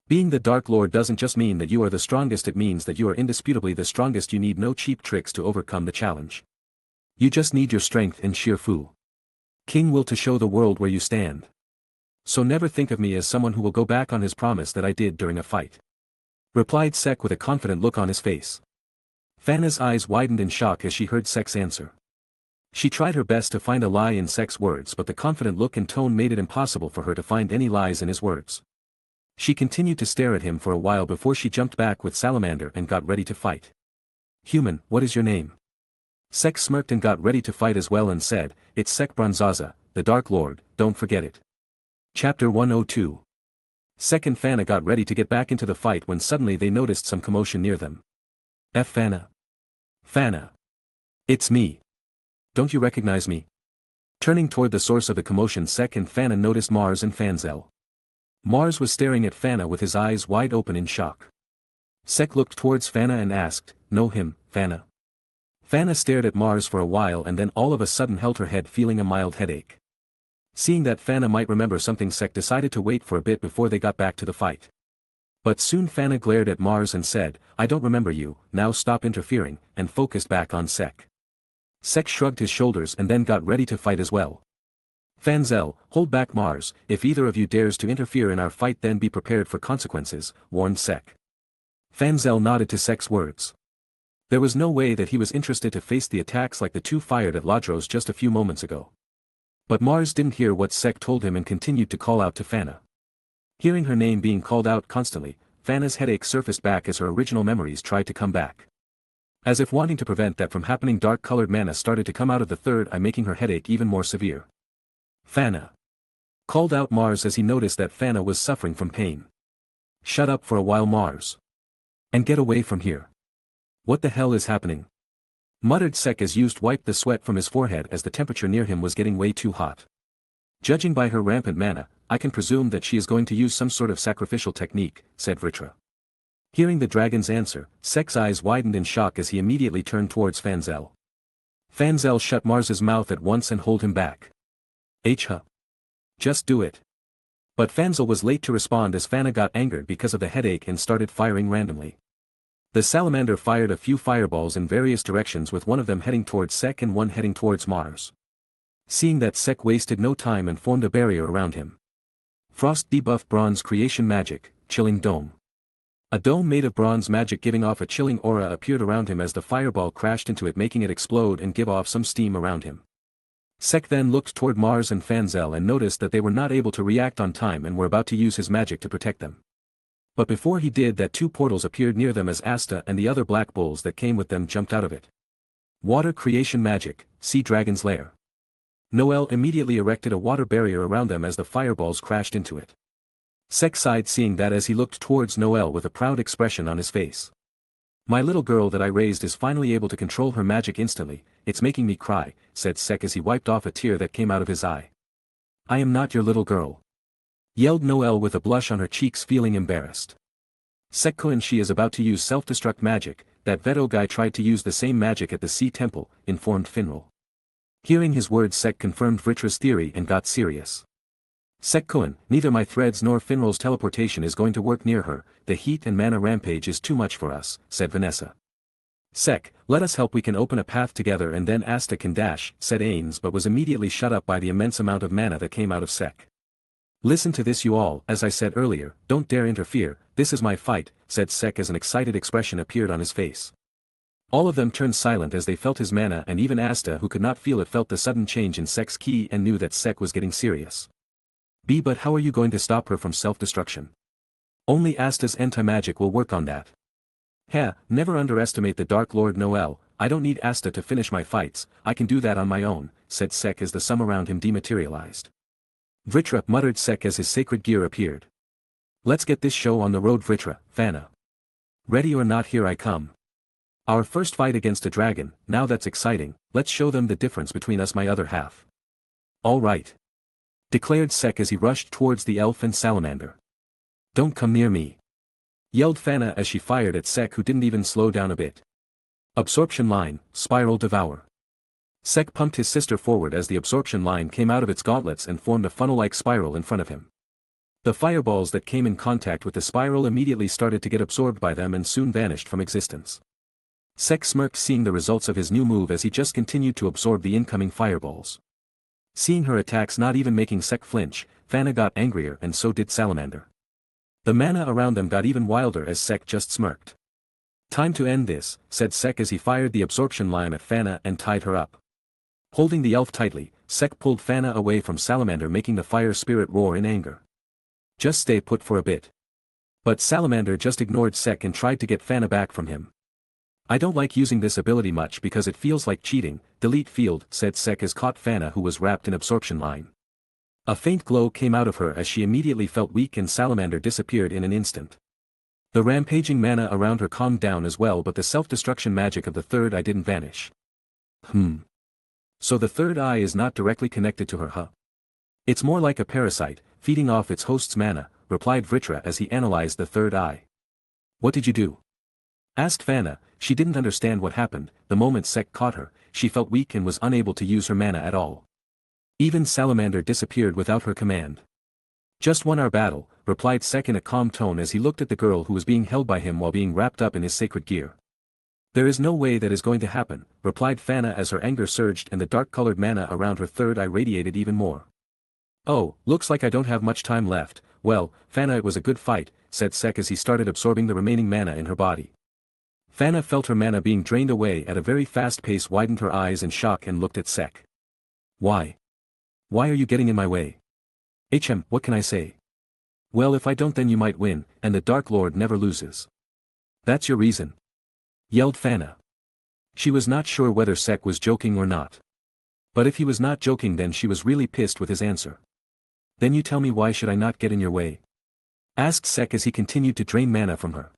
Being the Dark Lord doesn't just mean that you are the strongest, it means that you are indisputably the strongest. You need no cheap tricks to overcome the challenge. You just need your strength and sheer fu King will to show the world where you stand. So never think of me as someone who will go back on his promise that I did during a fight," replied Sek with a confident look on his face. Fana's eyes widened in shock as she heard Sek's answer. She tried her best to find a lie in Sek's words, but the confident look and tone made it impossible for her to find any lies in his words. She continued to stare at him for a while before she jumped back with Salamander and got ready to fight. "Human, what is your name?" Sek smirked and got ready to fight as well and said, "It's Sek Bronzaza, the Dark Lord, don't forget it." Chapter 102. Sek and Fana got ready to get back into the fight when suddenly they noticed some commotion near them. Fana. Fana. It's me. Don't you recognize me?" Turning toward the source of the commotion, Sek and Fana noticed Mars and Fanzel. Mars was staring at Fana with his eyes wide open in shock. Sek looked towards Fana and asked, "Know him, Fana?" Fana stared at Mars for a while and then all of a sudden held her head, feeling a mild headache. Seeing that Fana might remember something, Sek decided to wait for a bit before they got back to the fight. But soon Fana glared at Mars and said, "I don't remember you, now stop interfering," and focused back on Sek. Sek shrugged his shoulders and then got ready to fight as well. "Fanzel, hold back Mars, if either of you dares to interfere in our fight then be prepared for consequences," warned Sek. Fanzel nodded to Sek's words. There was no way that he was interested to face the attacks like the two fired at Ladros just a few moments ago. But Mars didn't hear what Sek told him and continued to call out to Fana. Hearing her name being called out constantly, Fana's headache surfaced back as her original memories tried to come back. As if wanting to prevent that from happening, dark-colored mana started to come out of the third eye, making her headache even more severe. "Fana!" called out Mars as he noticed that Fana was suffering from pain. "Shut up for a while, Mars. And get away from here. What the hell is happening?" muttered Sek as Used wiped the sweat from his forehead as the temperature near him was getting way too hot. "Judging by her rampant mana, I can presume that she is going to use some sort of sacrificial technique," said Vritra. Hearing the dragon's answer, Sek's eyes widened in shock as he immediately turned towards Fanzel. Fanzel shut Mars's mouth at once and hold him back. "Huh. Just do it. But Fanzel was late to respond as Fana got angered because of the headache and started firing randomly. The salamander fired a few fireballs in various directions, with one of them heading towards Sek and one heading towards Mars. Seeing that, Sek wasted no time and formed a barrier around him. Frost debuff bronze creation magic, chilling dome. A dome made of bronze magic giving off a chilling aura appeared around him as the fireball crashed into it, making it explode and give off some steam around him. Sek then looked toward Mars and Fanzel and noticed that they were not able to react on time and were about to use his magic to protect them. But before he did that, two portals appeared near them as Asta and the other black bulls that came with them jumped out of it. Water creation magic, sea dragon's lair. Noel immediately erected a water barrier around them as the fireballs crashed into it. Sek sighed seeing that as he looked towards Noel with a proud expression on his face. My little girl that I raised is finally able to control her magic instantly, it's making me cry, said Sek as he wiped off a tear that came out of his eye. I am not your little girl, yelled Noel with a blush on her cheeks, feeling embarrassed. Sekko, she is about to use self-destruct magic, that Veto guy tried to use the same magic at the sea temple, informed Finral. Hearing his words, Sek confirmed Vritra's theory and got serious. Sekko, neither my threads nor Finral's teleportation is going to work near her, the heat and mana rampage is too much for us, said Vanessa. Sek, let us help, we can open a path together and then Asta can dash, said Ains, but was immediately shut up by the immense amount of mana that came out of Sek. Listen to this, you all, as I said earlier, don't dare interfere, this is my fight, said Sek as an excited expression appeared on his face. All of them turned silent as they felt his mana, and even Asta, who could not feel it, felt the sudden change in Sek's ki and knew that Sek was getting serious. But how are you going to stop her from self-destruction? Only Asta's anti-magic will work on that. Never underestimate the Dark Lord Noel, I don't need Asta to finish my fights, I can do that on my own, said Sek as the sum around him dematerialized. Vritra, muttered Sek as his sacred gear appeared. Let's get this show on the road, Vritra, Fana. Ready or not, here I come. Our first fight against a dragon, now that's exciting, let's show them the difference between us, my other half. All right, declared Sek as he rushed towards the elf and salamander. Don't come near me, yelled Fana as she fired at Sek, who didn't even slow down a bit. Absorption line, spiral devour. Sek pumped his sister forward as the absorption line came out of its gauntlets and formed a funnel-like spiral in front of him. The fireballs that came in contact with the spiral immediately started to get absorbed by them and soon vanished from existence. Sek smirked seeing the results of his new move as he just continued to absorb the incoming fireballs. Seeing her attacks not even making Sek flinch, Fana got angrier and so did Salamander. The mana around them got even wilder as Sek just smirked. Time to end this, said Sek as he fired the absorption line at Fana and tied her up. Holding the elf tightly, Sek pulled Fana away from Salamander, making the fire spirit roar in anger. Just stay put for a bit. But Salamander just ignored Sek and tried to get Fana back from him. I don't like using this ability much because it feels like cheating, delete field, said Sek as caught Fana, who was wrapped in absorption line. A faint glow came out of her as she immediately felt weak and Salamander disappeared in an instant. The rampaging mana around her calmed down as well, but the self-destruction magic of the third eye didn't vanish. So the third eye is not directly connected to her, huh? It's more like a parasite, feeding off its host's mana, replied Vritra as he analyzed the third eye. What did you do? Asked Fana. She didn't understand what happened. The moment Sek caught her, she felt weak and was unable to use her mana at all. Even Salamander disappeared without her command. Just won our battle, replied Sek in a calm tone as he looked at the girl who was being held by him while being wrapped up in his sacred gear. There is no way that is going to happen, replied Fana as her anger surged and the dark-colored mana around her third eye radiated even more. Oh, looks like I don't have much time left. Well, Fana, it was a good fight, said Sek as he started absorbing the remaining mana in her body. Fana felt her mana being drained away at a very fast pace, widened her eyes in shock and looked at Sek. Why? Why are you getting in my way? What can I say? Well, if I don't then you might win, and the Dark Lord never loses. That's your reason? Yelled Fana. She was not sure whether Sek was joking or not. But if he was not joking then she was really pissed with his answer. Then you tell me, why should I not get in your way? Asked Sek as he continued to drain mana from her.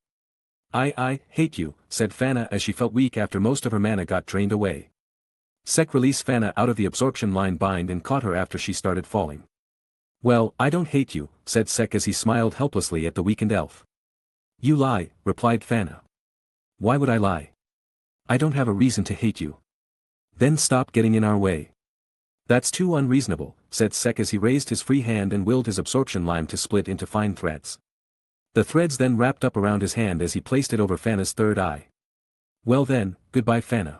I hate you, said Fana as she felt weak after most of her mana got drained away. Sek released Fana out of the absorption line bind and caught her after she started falling. Well, I don't hate you, said Sek as he smiled helplessly at the weakened elf. You lie, replied Fana. Why would I lie? I don't have a reason to hate you. Then stop getting in our way. That's too unreasonable, said Sek as he raised his free hand and willed his absorption lime to split into fine threads. The threads then wrapped up around his hand as he placed it over Fana's third eye. Well then, goodbye Fana.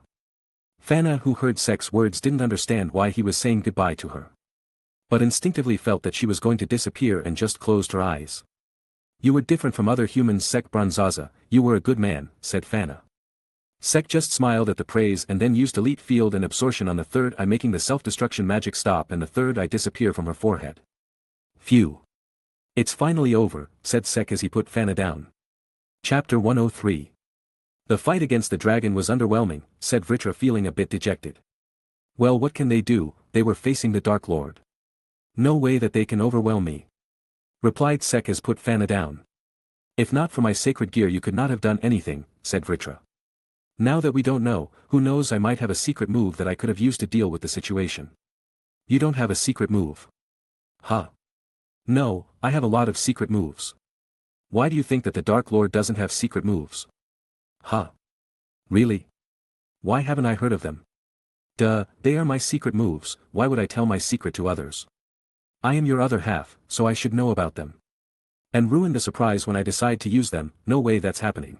Fana, who heard Sek's words, didn't understand why he was saying goodbye to her, but instinctively felt that she was going to disappear and just closed her eyes. You were different from other humans, Sek Bronzaza, you were a good man, said Fana. Sek just smiled at the praise and then used elite field and absorption on the third eye, making the self-destruction magic stop and the third eye disappear from her forehead. Phew. It's finally over, said Sek as he put Fana down. Chapter 103. The fight against the dragon was underwhelming, said Vritra, feeling a bit dejected. Well, what can they do? They were facing the Dark Lord. No way that they can overwhelm me, replied Sek as put Fana down. If not for my sacred gear you could not have done anything, said Vritra. Now that we don't know, who knows, I might have a secret move that I could have used to deal with the situation. You don't have a secret move? Huh? No, I have a lot of secret moves. Why do you think that the Dark Lord doesn't have secret moves? Huh? Really? Why haven't I heard of them? Duh, they are my secret moves, why would I tell my secret to others? I am your other half, so I should know about them. And ruin the surprise when I decide to use them, no way that's happening.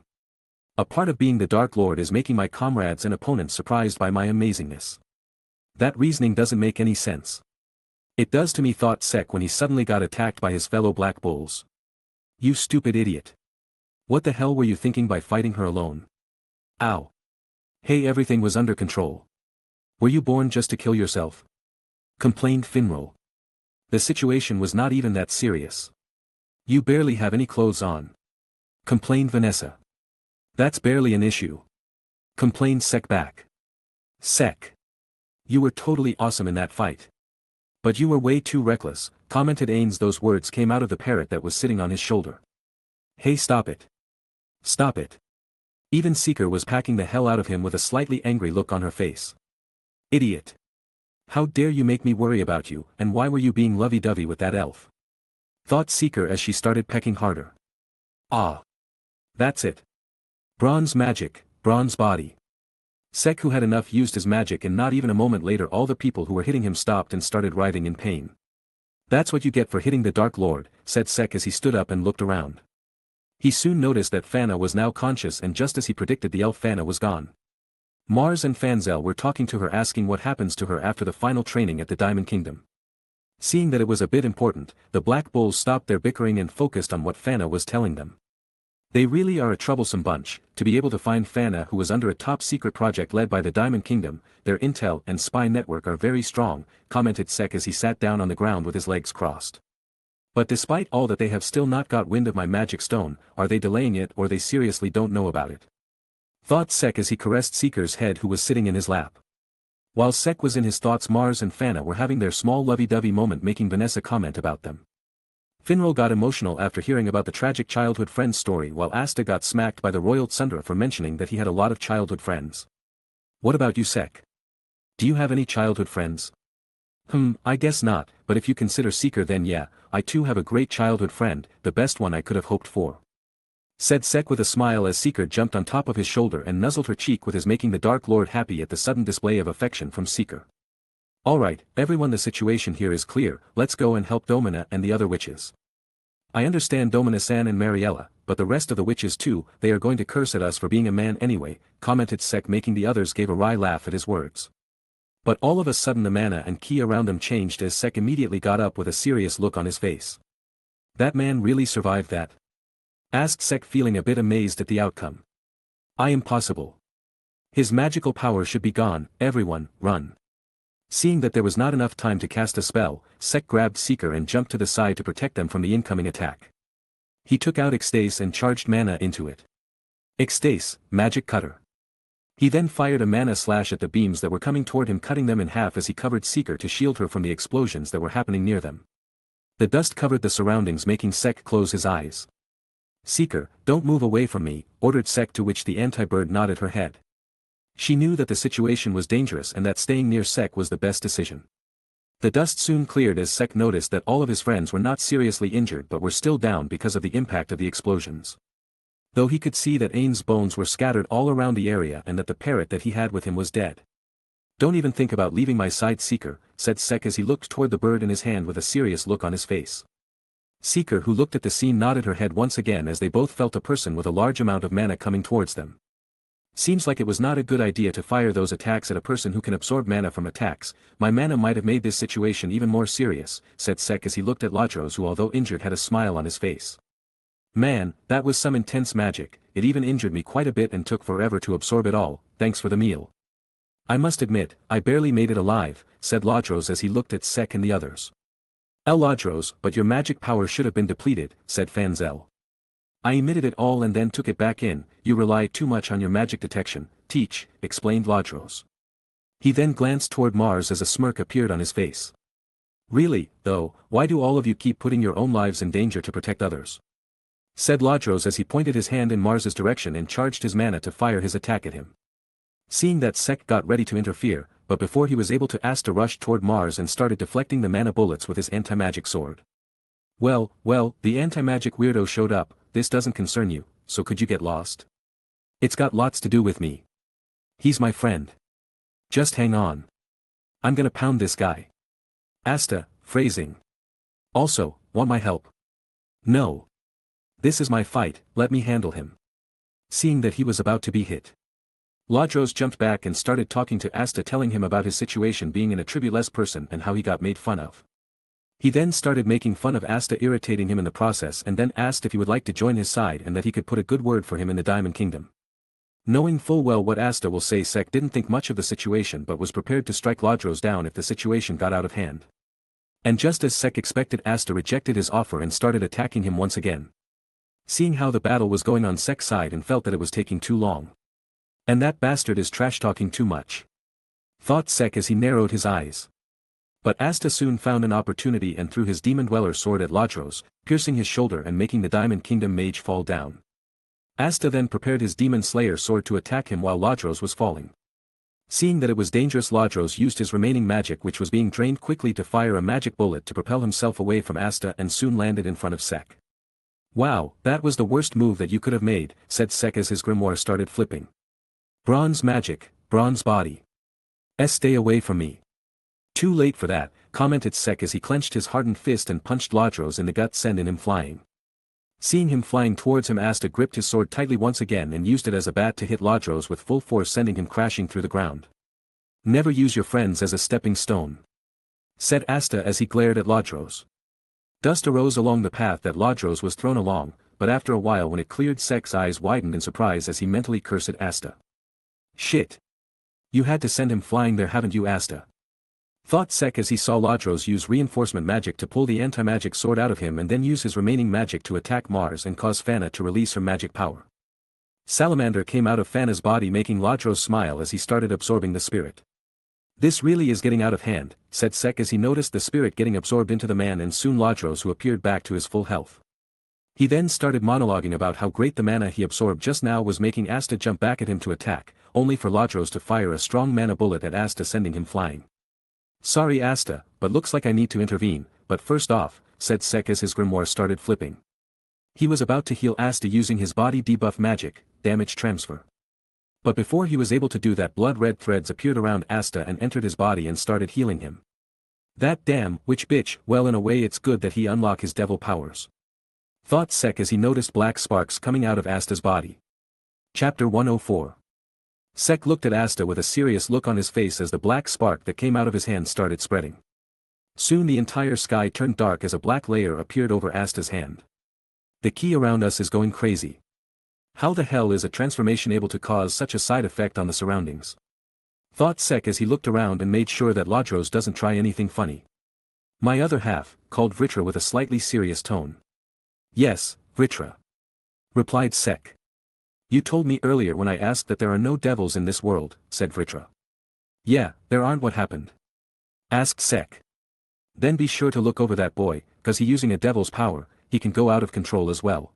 A part of being the Dark Lord is making my comrades and opponents surprised by my amazingness. That reasoning doesn't make any sense. It does to me, thought Sek when he suddenly got attacked by his fellow Black Bulls. You stupid idiot. What the hell were you thinking by fighting her alone? Ow. Hey, everything was under control. Were you born just to kill yourself? Complained Finral. The situation was not even that serious. You barely have any clothes on. Complained Vanessa. That's barely an issue. Complained Sek back. Sek. You were totally awesome in that fight. But you were way too reckless, commented Ains. Those words came out of the parrot that was sitting on his shoulder. Hey, stop it. Stop it. Even Seeker was packing the hell out of him with a slightly angry look on her face. Idiot. How dare you make me worry about you, and why were you being lovey-dovey with that elf? Thought Seeker as she started pecking harder. Ah. That's it. Bronze magic, bronze body. Sek, who had enough, used his magic, and not even a moment later all the people who were hitting him stopped and started writhing in pain. That's what you get for hitting the Dark Lord, said Sek as he stood up and looked around. He soon noticed that Fana was now conscious, and just as he predicted, the elf Fana was gone. Mars and Fanzel were talking to her, asking what happens to her after the final training at the Diamond Kingdom. Seeing that it was a bit important, the Black Bulls stopped their bickering and focused on what Fana was telling them. They really are a troublesome bunch. To be able to find Fana, who was under a top-secret project led by the Diamond Kingdom, their intel and spy network are very strong, commented Sek as he sat down on the ground with his legs crossed. But despite all that, they have still not got wind of my magic stone. Are they delaying it, or they seriously don't know about it? Thought Sek as he caressed Seeker's head, who was sitting in his lap. While Sek was in his thoughts, Mars and Fana were having their small lovey-dovey moment, making Vanessa comment about them. Finral got emotional after hearing about the tragic childhood friend's story, while Asta got smacked by the Royal Tsundra for mentioning that he had a lot of childhood friends. What about you, Sek? Do you have any childhood friends? I guess not, but if you consider Seeker, then yeah, I too have a great childhood friend, the best one I could have hoped for, said Sek with a smile as Seeker jumped on top of his shoulder and nuzzled her cheek with his, making the Dark Lord happy at the sudden display of affection from Seeker. Alright, everyone, the situation here is clear, let's go and help Domina and the other witches. I understand Domina-san and Mariella, but the rest of the witches too, they are going to curse at us for being a man anyway, commented Sek, making the others gave a wry laugh at his words. But all of a sudden the mana and ki around him changed as Sek immediately got up with a serious look on his face. That man really survived that? Asked Sek, feeling a bit amazed at the outcome. Impossible. His magical power should be gone, everyone, run. Seeing that there was not enough time to cast a spell, Sek grabbed Seeker and jumped to the side to protect them from the incoming attack. He took out Ecstase and charged mana into it. Ecstase, magic cutter. He then fired a mana slash at the beams that were coming toward him, cutting them in half as he covered Seeker to shield her from the explosions that were happening near them. The dust covered the surroundings, making Sek close his eyes. Seeker, don't move away from me, ordered Sek, to which the anti-bird nodded her head. She knew that the situation was dangerous and that staying near Sek was the best decision. The dust soon cleared as Sek noticed that all of his friends were not seriously injured but were still down because of the impact of the explosions. Though he could see that Ain's bones were scattered all around the area and that the parrot that he had with him was dead. Don't even think about leaving my side, Seeker, said Sek as he looked toward the bird in his hand with a serious look on his face. Seeker, who looked at the scene, nodded her head once again as they both felt a person with a large amount of mana coming towards them. Seems like it was not a good idea to fire those attacks at a person who can absorb mana from attacks. My mana might have made this situation even more serious, said Sek as he looked at Lajros, who although injured had a smile on his face. Man, that was some intense magic, it even injured me quite a bit and took forever to absorb it all, thanks for the meal. I must admit, I barely made it alive, said Lajros as he looked at Sek and the others. Lajros, but your magic power should have been depleted, said Fanzel. I emitted it all and then took it back in. You rely too much on your magic detection, Teach, explained Lajros. He then glanced toward Mars as a smirk appeared on his face. Really, though, why do all of you keep putting your own lives in danger to protect others? Said Lajros as he pointed his hand in Mars's direction and charged his mana to fire his attack at him. Seeing that, Sek got ready to interfere, but before he was able to, Asta rushed toward Mars and started deflecting the mana bullets with his anti-magic sword. Well, the anti-magic weirdo showed up. This doesn't concern you, so could you get lost? It's got lots to do with me. He's my friend. Just hang on. I'm gonna pound this guy. Asta, phrasing. Also, want my help? No. This is my fight, let me handle him. Seeing that he was about to be hit, Lajros jumped back and started talking to Asta, telling him about his situation being an attribute-less person and how he got made fun of. He then started making fun of Asta, irritating him in the process, and then asked if he would like to join his side and that he could put a good word for him in the Diamond Kingdom. Knowing full well what Asta will say, Sek didn't think much of the situation but was prepared to strike Lajros down if the situation got out of hand. And just as Sek expected, Asta rejected his offer and started attacking him once again. Seeing how the battle was going on Sek's side and felt that it was taking too long. And that bastard is trash-talking too much, thought Sek as he narrowed his eyes. But Asta soon found an opportunity and threw his Demon Dweller sword at Lajros, piercing his shoulder and making the Diamond Kingdom mage fall down. Asta then prepared his Demon Slayer sword to attack him while Lajros was falling. Seeing that it was dangerous, Lajros used his remaining magic, which was being drained, quickly to fire a magic bullet to propel himself away from Asta and soon landed in front of Sek. Wow, that was the worst move that you could have made, said Sek as his grimoire started flipping. Bronze magic, bronze body. Stay away from me. Too late for that, commented Sek as he clenched his hardened fist and punched Lajros in the gut, sending him flying. Seeing him flying towards him, Asta gripped his sword tightly once again and used it as a bat to hit Lajros with full force, sending him crashing through the ground. Never use your friends as a stepping stone, said Asta as he glared at Lajros. Dust arose along the path that Lajros was thrown along, but after a while when it cleared, Sek's eyes widened in surprise as he mentally cursed Asta. Shit. You had to send him flying there, haven't you, Asta? Thought Sek as he saw Lajros use reinforcement magic to pull the anti-magic sword out of him and then use his remaining magic to attack Mars and cause Fana to release her magic power. Salamander came out of Fana's body, making Lajros smile as he started absorbing the spirit. This really is getting out of hand, said Sek as he noticed the spirit getting absorbed into the man and soon Lajros, who appeared back to his full health. He then started monologuing about how great the mana he absorbed just now was, making Asta jump back at him to attack, only for Lajros to fire a strong mana bullet at Asta, sending him flying. Sorry Asta, but looks like I need to intervene, but first off, said Sek as his grimoire started flipping. He was about to heal Asta using his body debuff magic, damage transfer. But before he was able to do that, blood-red threads appeared around Asta and entered his body and started healing him. That damn witch bitch, well in a way it's good that he unlock his devil powers, thought Sek as he noticed black sparks coming out of Asta's body. Chapter 104. Sek looked at Asta with a serious look on his face as the black spark that came out of his hand started spreading. Soon the entire sky turned dark as a black layer appeared over Asta's hand. The key around us is going crazy. How the hell is a transformation able to cause such a side effect on the surroundings? Thought Sek as he looked around and made sure that Lajros doesn't try anything funny. My other half, called Vritra with a slightly serious tone. Yes, Vritra, replied Sek. You told me earlier when I asked that there are no devils in this world, said Vritra. Yeah, there aren't. What happened? Asked Sek. Then be sure to look over that boy, cause he using a devil's power, he can go out of control as well,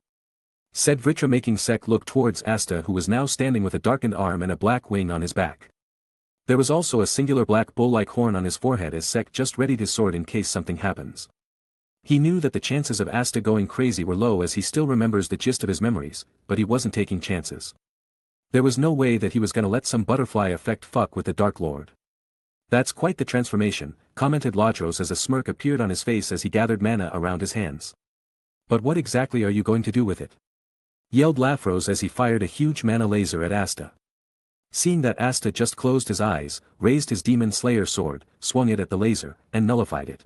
said Vritra, making Sek look towards Asta, who was now standing with a darkened arm and a black wing on his back. There was also a singular black bull-like horn on his forehead as Sek just readied his sword in case something happens. He knew that the chances of Asta going crazy were low as he still remembers the gist of his memories, but he wasn't taking chances. There was no way that he was gonna let some butterfly effect fuck with the Dark Lord. That's quite the transformation, commented Lodros as a smirk appeared on his face as he gathered mana around his hands. But what exactly are you going to do with it? Yelled Lafros as he fired a huge mana laser at Asta. Seeing that Asta just closed his eyes, raised his Demon Slayer sword, swung it at the laser, and nullified it.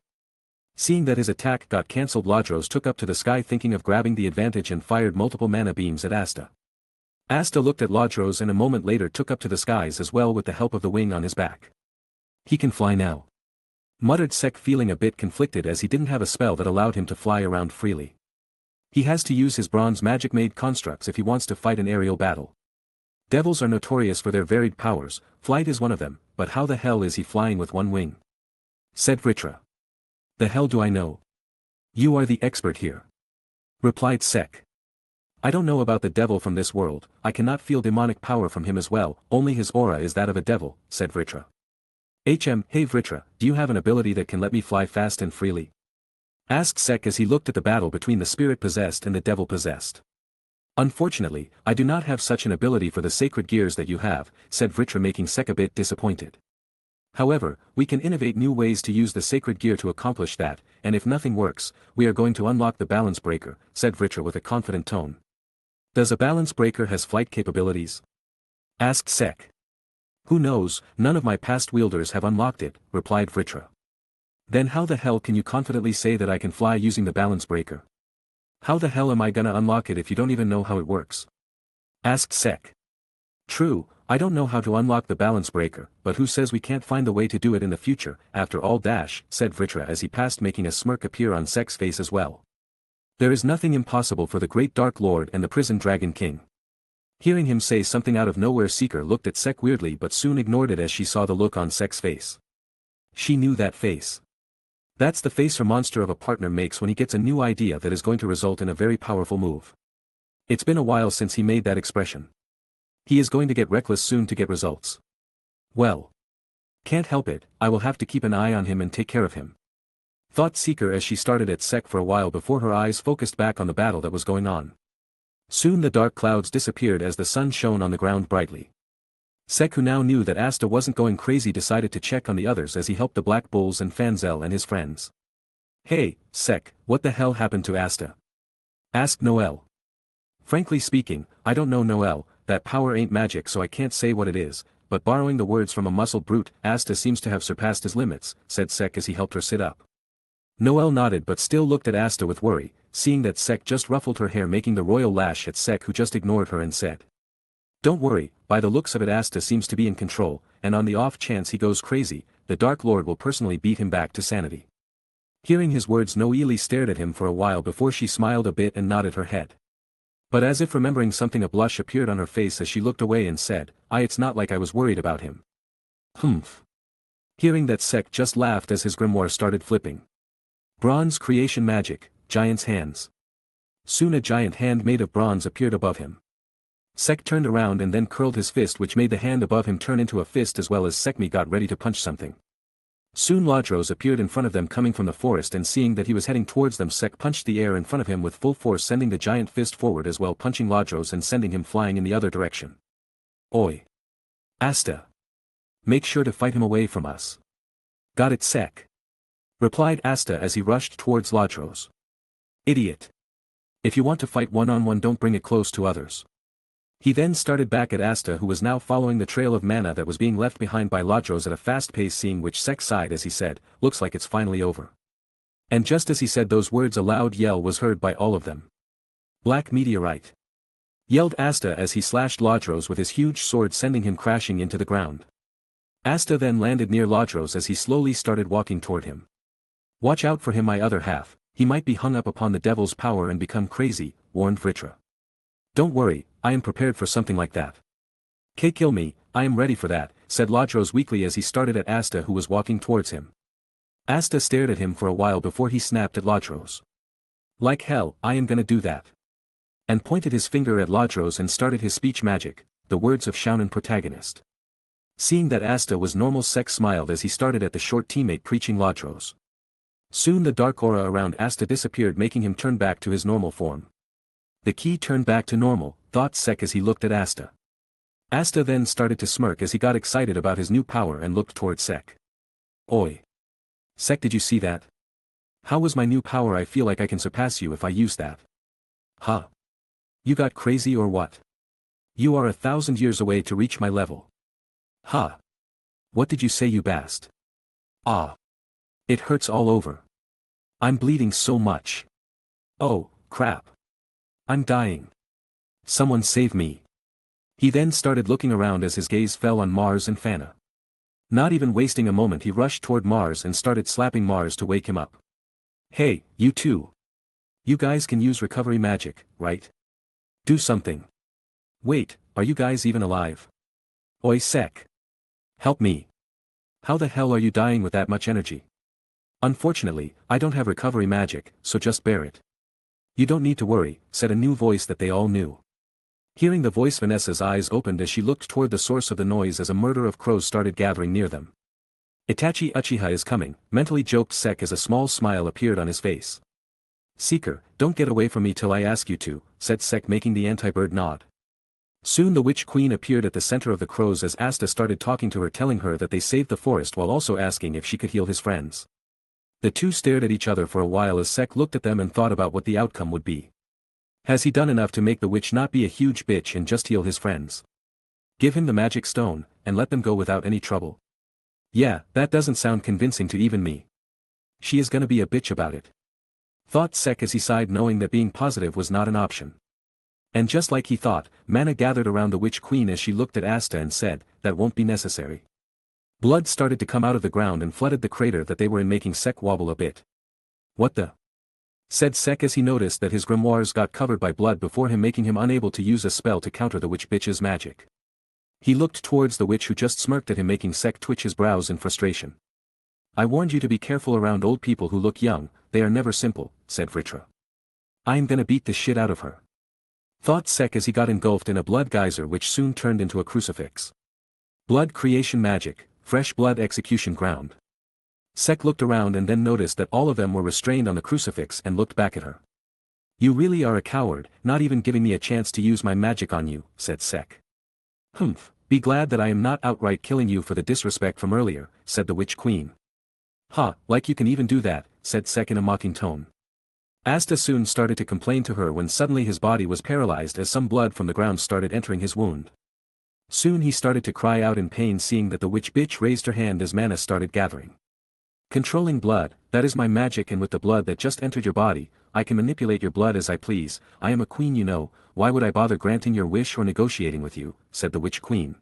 Seeing that his attack got cancelled, Lodros took up to the sky thinking of grabbing the advantage and fired multiple mana beams at Asta. Asta looked at Lodros and a moment later took up to the skies as well with the help of the wing on his back. He can fly now. Muttered Sek, feeling a bit conflicted as he didn't have a spell that allowed him to fly around freely. He has to use his bronze magic-made constructs if he wants to fight an aerial battle. Devils are notorious for their varied powers, flight is one of them, but how the hell is he flying with one wing? Said Vritra. The hell do I know? You are the expert here. Replied Sek. I don't know about the devil from this world, I cannot feel demonic power from him as well, only his aura is that of a devil, said Vritra. Hey Vritra, do you have an ability that can let me fly fast and freely? Asked Sek as he looked at the battle between the spirit-possessed and the devil-possessed. Unfortunately, I do not have such an ability for the sacred gears that you have, said Vritra, making Sek a bit disappointed. However, we can innovate new ways to use the sacred gear to accomplish that, and if nothing works, we are going to unlock the balance breaker, said Vritra with a confident tone. Does a balance breaker has flight capabilities? Asked Sek. Who knows, none of my past wielders have unlocked it, replied Vritra. Then how the hell can you confidently say that I can fly using the balance breaker? How the hell am I gonna unlock it if you don't even know how it works? Asked Sek. True, I don't know how to unlock the balance breaker, but who says we can't find the way to do it in the future, after all said Vritra as he passed, making a smirk appear on Sek's face as well. There is nothing impossible for the great Dark Lord and the Prison Dragon King. Hearing him say something out of nowhere, Seeker looked at Sek weirdly but soon ignored it as she saw the look on Sek's face. She knew that face. That's the face her monster of a partner makes when he gets a new idea that is going to result in a very powerful move. It's been a while since he made that expression. He is going to get reckless soon to get results. Well. Can't help it, I will have to keep an eye on him and take care of him. Thought Seeker as she started at Sek for a while before her eyes focused back on the battle that was going on. Soon the dark clouds disappeared as the sun shone on the ground brightly. Sek, who now knew that Asta wasn't going crazy, decided to check on the others as he helped the Black Bulls and Fanzel and his friends. Hey, Sek, what the hell happened to Asta? Asked Noel. Frankly speaking, I don't know Noel, that power ain't magic so I can't say what it is, but borrowing the words from a muscle brute, Asta seems to have surpassed his limits, said Sek as he helped her sit up. Noel nodded but still looked at Asta with worry, seeing that Sek just ruffled her hair, making the royal lash at Sek, who just ignored her and said. Don't worry, by the looks of it Asta seems to be in control, and on the off chance he goes crazy, the Dark Lord will personally beat him back to sanity. Hearing his words, Noelle stared at him for a while before she smiled a bit and nodded her head. But as if remembering something, a blush appeared on her face as she looked away and said, it's not like I was worried about him. Humph. Hearing that, Sek just laughed as his grimoire started flipping. Bronze creation magic, giant's hands. Soon a giant hand made of bronze appeared above him. Sek turned around and then curled his fist, which made the hand above him turn into a fist as well as Sekmi got ready to punch something. Soon Lodros appeared in front of them coming from the forest, and seeing that he was heading towards them, Sek punched the air in front of him with full force, sending the giant fist forward as well, punching Lodros and sending him flying in the other direction. Oi! Asta! Make sure to fight him away from us. Got it, Sek? Replied Asta as he rushed towards Lodros. Idiot! If you want to fight one-on-one, don't bring it close to others. He then started back at Asta, who was now following the trail of mana that was being left behind by Lodros at a fast pace, seeing which Sek sighed as he said, looks like it's finally over. And just as he said those words, a loud yell was heard by all of them. Black meteorite! Yelled Asta as he slashed Lodros with his huge sword, sending him crashing into the ground. Asta then landed near Lodros as he slowly started walking toward him. Watch out for him, my other half, he might be hung up upon the devil's power and become crazy, warned Vritra. Don't worry, I am prepared for something like that. Kill me, I am ready for that, said Lodros weakly as he started at Asta, who was walking towards him. Asta stared at him for a while before he snapped at Lodros. Like hell, I am gonna do that. And pointed his finger at Lodros and started his speech magic, the words of Shounen protagonist. Seeing that Asta was normal, Sek smiled as he started at the short teammate preaching Lodros. Soon the dark aura around Asta disappeared, making him turn back to his normal form. The key turned back to normal, thought Sek as he looked at Asta. Asta then started to smirk as he got excited about his new power and looked toward Sek. Oi. Sek, did you see that? How was my new power? I feel like I can surpass you if I use that. Huh? You got crazy or what? You are 1,000 years away to reach my level. Huh? What did you say, you bast? Ah. It hurts all over. I'm bleeding so much. Oh, crap. I'm dying. Someone save me. He then started looking around as his gaze fell on Mars and Fana. Not even wasting a moment, he rushed toward Mars and started slapping Mars to wake him up. Hey, you two. You guys can use recovery magic, right? Do something. Wait, are you guys even alive? Oi, Sek. Help me. How the hell are you dying with that much energy? Unfortunately, I don't have recovery magic, so just bear it. You don't need to worry, said a new voice that they all knew. Hearing the voice, Vanessa's eyes opened as she looked toward the source of the noise as a murder of crows started gathering near them. Itachi Uchiha is coming, mentally joked Sek as a small smile appeared on his face. Seeker, don't get away from me till I ask you to, said Sek, making the anti-bird nod. Soon the Witch Queen appeared at the center of the crows as Asta started talking to her, telling her that they saved the forest while also asking if she could heal his friends. The two stared at each other for a while as Sek looked at them and thought about what the outcome would be. Has he done enough to make the witch not be a huge bitch and just heal his friends? Give him the magic stone, and let them go without any trouble. Yeah, that doesn't sound convincing to even me. She is gonna be a bitch about it. Thought Sek as he sighed, knowing that being positive was not an option. And just like he thought, mana gathered around the Witch Queen as she looked at Asta and said, that won't be necessary. Blood started to come out of the ground and flooded the crater that they were in, making Sek wobble a bit. What the? Said Sek as he noticed that his grimoires got covered by blood before him, making him unable to use a spell to counter the witch bitch's magic. He looked towards the witch, who just smirked at him, making Sek twitch his brows in frustration. I warned you to be careful around old people who look young, they are never simple, said Vritra. I am gonna beat the shit out of her. Thought Sek as he got engulfed in a blood geyser which soon turned into a crucifix. Blood creation magic, fresh blood execution ground. Sek looked around and then noticed that all of them were restrained on the crucifix and looked back at her. You really are a coward, not even giving me a chance to use my magic on you, said Sek. Humph, be glad that I am not outright killing you for the disrespect from earlier, said the Witch Queen. Ha, like you can even do that, said Sek in a mocking tone. Asta soon started to complain to her when suddenly his body was paralyzed as some blood from the ground started entering his wound. Soon he started to cry out in pain, seeing that the witch bitch raised her hand as mana started gathering. Controlling blood, that is my magic, and with the blood that just entered your body, I can manipulate your blood as I please. I am a queen, you know, why would I bother granting your wish or negotiating with you, said the Witch Queen.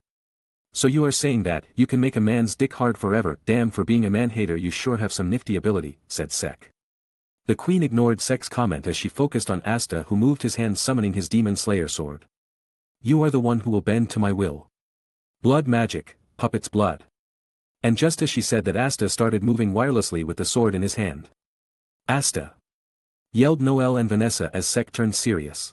So you are saying that you can make a man's dick hard forever? Damn, for being a man-hater you sure have some nifty ability, said Sek. The queen ignored Sek's comment as she focused on Asta, who moved his hand, summoning his demon slayer sword. You are the one who will bend to my will. Blood magic, puppet's blood. And just as she said that, Asta started moving wirelessly with the sword in his hand. Asta! Yelled Noelle and Vanessa as Sek turned serious.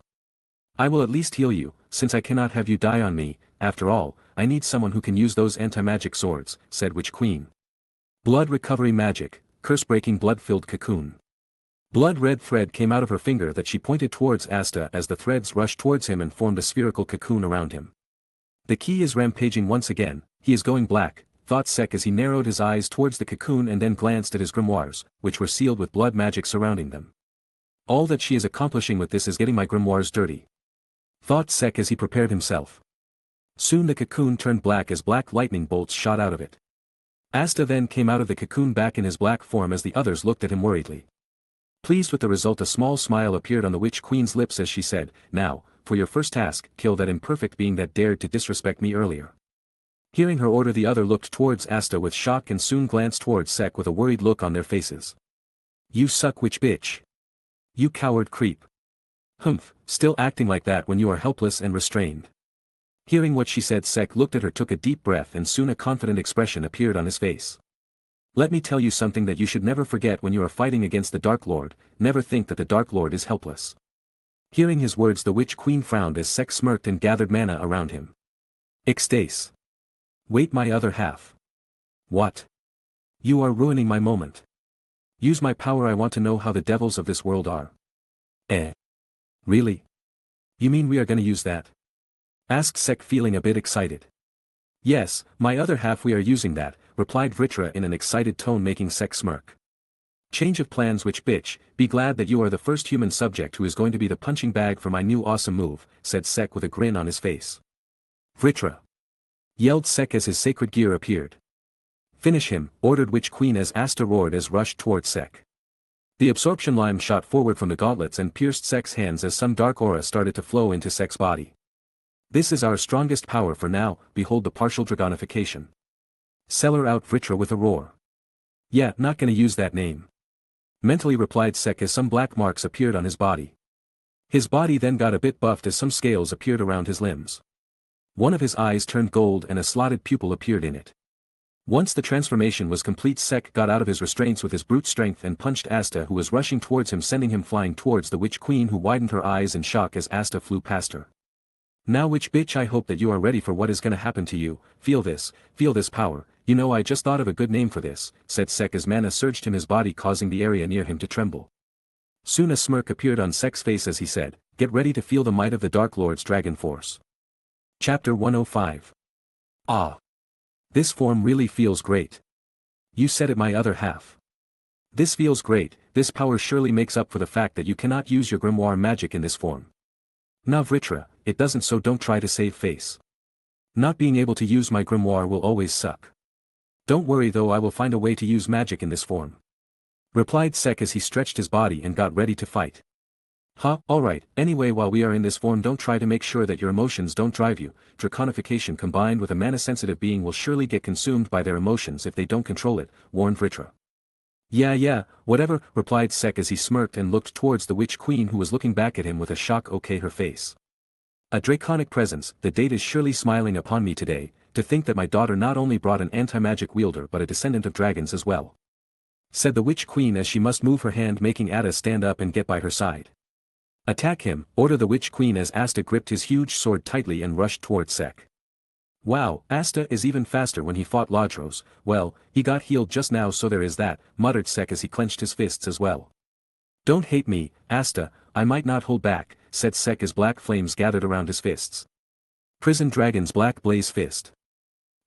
I will at least heal you, since I cannot have you die on me. After all, I need someone who can use those anti-magic swords, said Witch Queen. Blood recovery magic, curse-breaking blood-filled cocoon. Blood red thread came out of her finger that she pointed towards Asta as the threads rushed towards him and formed a spherical cocoon around him. The key is rampaging once again, he is going black, thought Sek as he narrowed his eyes towards the cocoon and then glanced at his grimoires, which were sealed with blood magic surrounding them. All that she is accomplishing with this is getting my grimoires dirty, thought Sek as he prepared himself. Soon the cocoon turned black as black lightning bolts shot out of it. Asta then came out of the cocoon back in his black form as the others looked at him worriedly. Pleased with the result, a small smile appeared on the Witch Queen's lips as she said, now, for your first task, kill that imperfect being that dared to disrespect me earlier. Hearing her order, the other looked towards Asta with shock and soon glanced towards Sek with a worried look on their faces. You suck, witch bitch. You coward creep. Humph, still acting like that when you are helpless and restrained. Hearing what she said, Sek looked at her, took a deep breath, and soon a confident expression appeared on his face. Let me tell you something that you should never forget when you are fighting against the Dark Lord, never think that the Dark Lord is helpless. Hearing his words, the Witch Queen frowned as Sek smirked and gathered mana around him. Ixtase. Wait, my other half. What? You are ruining my moment. Use my power, I want to know how the devils of this world are. Really? You mean we are gonna use that? Asked Sek, feeling a bit excited. Yes, my other half, we are using that. replied Vritra in an excited tone making Sek smirk. Change of plans witch bitch, be glad that you are the first human subject who is going to be the punching bag for my new awesome move, said Sek with a grin on his face. Vritra! Yelled Sek as his sacred gear appeared. Finish him, ordered Witch Queen as Asta roared as rushed towards Sek. The absorption lime shot forward from the gauntlets and pierced Sek's hands as some dark aura started to flow into Sek's body. This is our strongest power for now, behold the partial dragonification. Seller out Vritra with a roar. Yeah, not gonna use that name. Mentally replied Sek as some black marks appeared on his body. His body then got a bit buffed as some scales appeared around his limbs. One of his eyes turned gold and a slotted pupil appeared in it. Once the transformation was complete, Sek got out of his restraints with his brute strength and punched Asta, who was rushing towards him, sending him flying towards the Witch Queen, who widened her eyes in shock as Asta flew past her. Now witch bitch, I hope that you are ready for what is gonna happen to you. Feel this power. You know, I just thought of a good name for this, said Sek as mana surged in his body, causing the area near him to tremble. Soon a smirk appeared on Sek's face as he said, get ready to feel the might of the Dark Lord's Dragon Force. Chapter 105. Ah! This form really feels great. You said it, my other half. This feels great. This power surely makes up for the fact that you cannot use your grimoire magic in this form. Now Vritra, it doesn't, so don't try to save face. Not being able to use my grimoire will always suck. Don't worry though, I will find a way to use magic in this form. Replied Sek as he stretched his body and got ready to fight. Huh, alright, anyway, while we are in this form, don't try to make sure that your emotions don't drive you. Draconification combined with a mana-sensitive being will surely get consumed by their emotions if they don't control it, warned Vritra. Yeah, whatever, replied Sek as he smirked and looked towards the Witch Queen, who was looking back at him with a shock okay her face. A draconic presence, the date is surely smiling upon me today, to think that my daughter not only brought an anti-magic wielder but a descendant of dragons as well. Said the Witch Queen as she must move her hand, making Asta stand up and get by her side. Attack him, ordered the Witch Queen as Asta gripped his huge sword tightly and rushed towards Sek. Wow, Asta is even faster when he fought Lodros. Well, he got healed just now, so there is that, muttered Sek as he clenched his fists as well. Don't hate me, Asta, I might not hold back, said Sek as black flames gathered around his fists. Prison Dragon's Black Blaze Fist.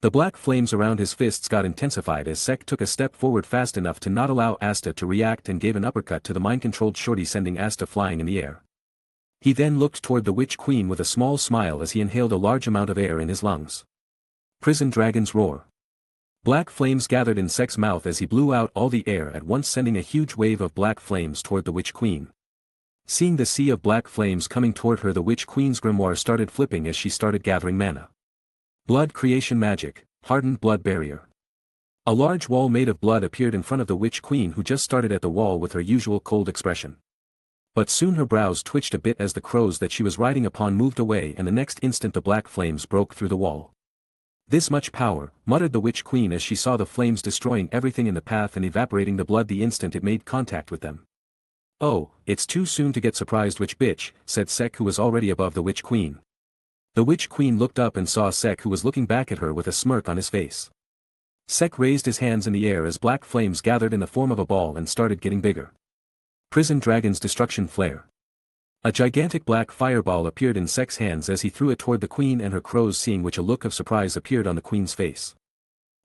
The black flames around his fists got intensified as Sek took a step forward fast enough to not allow Asta to react and gave an uppercut to the mind-controlled shorty, sending Asta flying in the air. He then looked toward the Witch Queen with a small smile as he inhaled a large amount of air in his lungs. Prison Dragon's Roar. Black flames gathered in Sek's mouth as he blew out all the air at once, sending a huge wave of black flames toward the Witch Queen. Seeing the sea of black flames coming toward her, the Witch Queen's grimoire started flipping as she started gathering mana. Blood Creation Magic, Hardened Blood Barrier. A large wall made of blood appeared in front of the Witch Queen, who just started at the wall with her usual cold expression. But soon her brows twitched a bit as the crows that she was riding upon moved away, and the next instant the black flames broke through the wall. This much power, muttered the Witch Queen as she saw the flames destroying everything in the path and evaporating the blood the instant it made contact with them. Oh, it's too soon to get surprised, witch bitch, said Sek, who was already above the Witch Queen. The Witch Queen looked up and saw Sek, who was looking back at her with a smirk on his face. Sek raised his hands in the air as black flames gathered in the form of a ball and started getting bigger. Prison Dragon's Destruction Flare. A gigantic black fireball appeared in Sek's hands as he threw it toward the Queen and her crows, seeing which a look of surprise appeared on the Queen's face.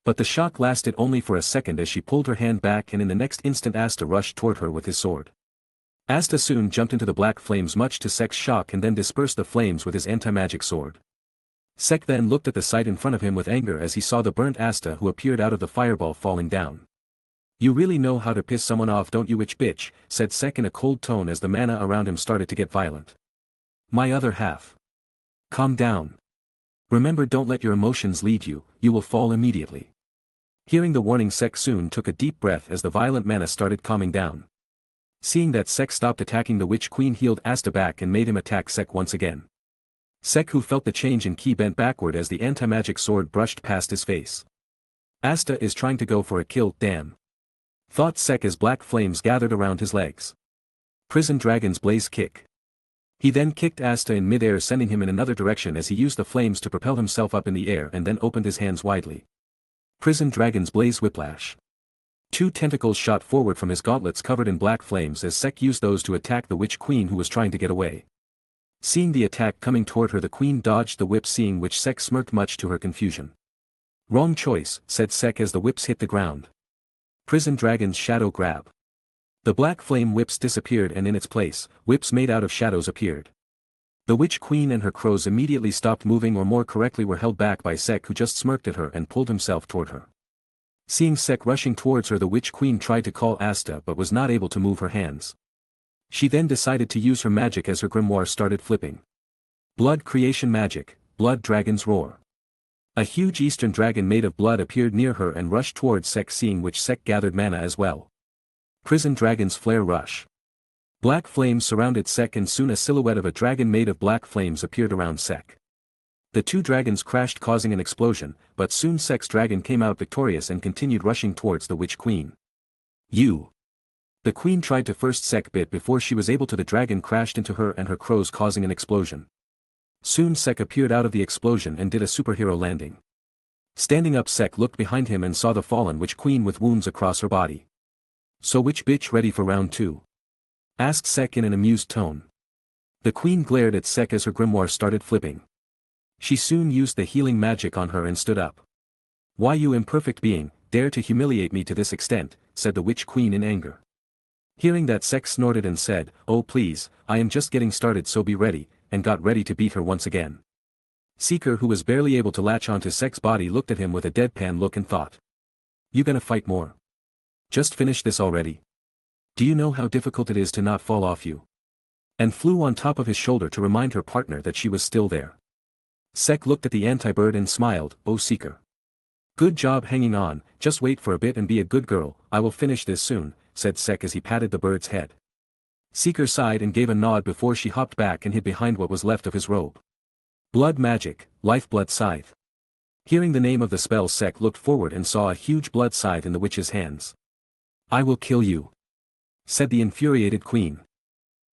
But the shock lasted only for a second as she pulled her hand back, and in the next instant Asta rushed toward her with his sword. Asta soon jumped into the black flames, much to Sek's shock, and then dispersed the flames with his anti-magic sword. Sek then looked at the sight in front of him with anger as he saw the burnt Asta, who appeared out of the fireball, falling down. You really know how to piss someone off, don't you, witch bitch, said Sek in a cold tone as the mana around him started to get violent. My other half. Calm down. Remember, don't let your emotions lead you, you will fall immediately. Hearing the warning, Sek soon took a deep breath as the violent mana started calming down. Seeing that Sek stopped attacking, the Witch Queen healed Asta back and made him attack Sek once again. Sek, who felt the change in ki, bent backward as the anti-magic sword brushed past his face. Asta is trying to go for a kill, damn. Thought Sek as black flames gathered around his legs. Prison Dragon's Blaze Kick. He then kicked Asta in midair, sending him in another direction as he used the flames to propel himself up in the air, and then opened his hands widely. Prison Dragon's Blaze Whiplash. Two tentacles shot forward from his gauntlets covered in black flames as Sek used those to attack the Witch Queen, who was trying to get away. Seeing the attack coming toward her, the Queen dodged the whip, seeing which Sek smirked much to her confusion. Wrong choice, said Sek as the whips hit the ground. Prison Dragon's Shadow Grab. The black flame whips disappeared and in its place, whips made out of shadows appeared. The Witch Queen and her crows immediately stopped moving, or more correctly were held back by Sek, who just smirked at her and pulled himself toward her. Seeing Sek rushing towards her, the Witch Queen tried to call Asta but was not able to move her hands. She then decided to use her magic as her grimoire started flipping. Blood creation magic, Blood Dragon's Roar. A huge eastern dragon made of blood appeared near her and rushed towards Sek, seeing which Sek gathered mana as well. Prison Dragon's Flare Rush. Black flames surrounded Sek and soon a silhouette of a dragon made of black flames appeared around Sek. The two dragons crashed, causing an explosion, but soon Sek's dragon came out victorious and continued rushing towards the Witch Queen. You! The queen tried to first Sek bit before she was able to. The dragon crashed into her and her crows, causing an explosion. Soon Sek appeared out of the explosion and did a superhero landing. Standing up, Sek looked behind him and saw the fallen Witch Queen with wounds across her body. So which bitch ready for round 2? Asked Sek in an amused tone. The queen glared at Sek as her grimoire started flipping. She soon used the healing magic on her and stood up. Why, you imperfect being, dare to humiliate me to this extent, said the Witch Queen in anger. Hearing that, Sek snorted and said, oh please, I am just getting started, so be ready, and got ready to beat her once again. Seeker, who was barely able to latch onto Sek's body, looked at him with a deadpan look and thought. You gonna fight more? Just finish this already. Do you know how difficult it is to not fall off you? And flew on top of his shoulder to remind her partner that she was still there. Sek looked at the anti-bird and smiled, oh Seeker. Good job hanging on, just wait for a bit and be a good girl, I will finish this soon, said Sek as he patted the bird's head. Seeker sighed and gave a nod before she hopped back and hid behind what was left of his robe. Blood Magic, Lifeblood Scythe. Hearing the name of the spell, Sek looked forward and saw a huge blood scythe in the witch's hands. I will kill you, said the infuriated queen.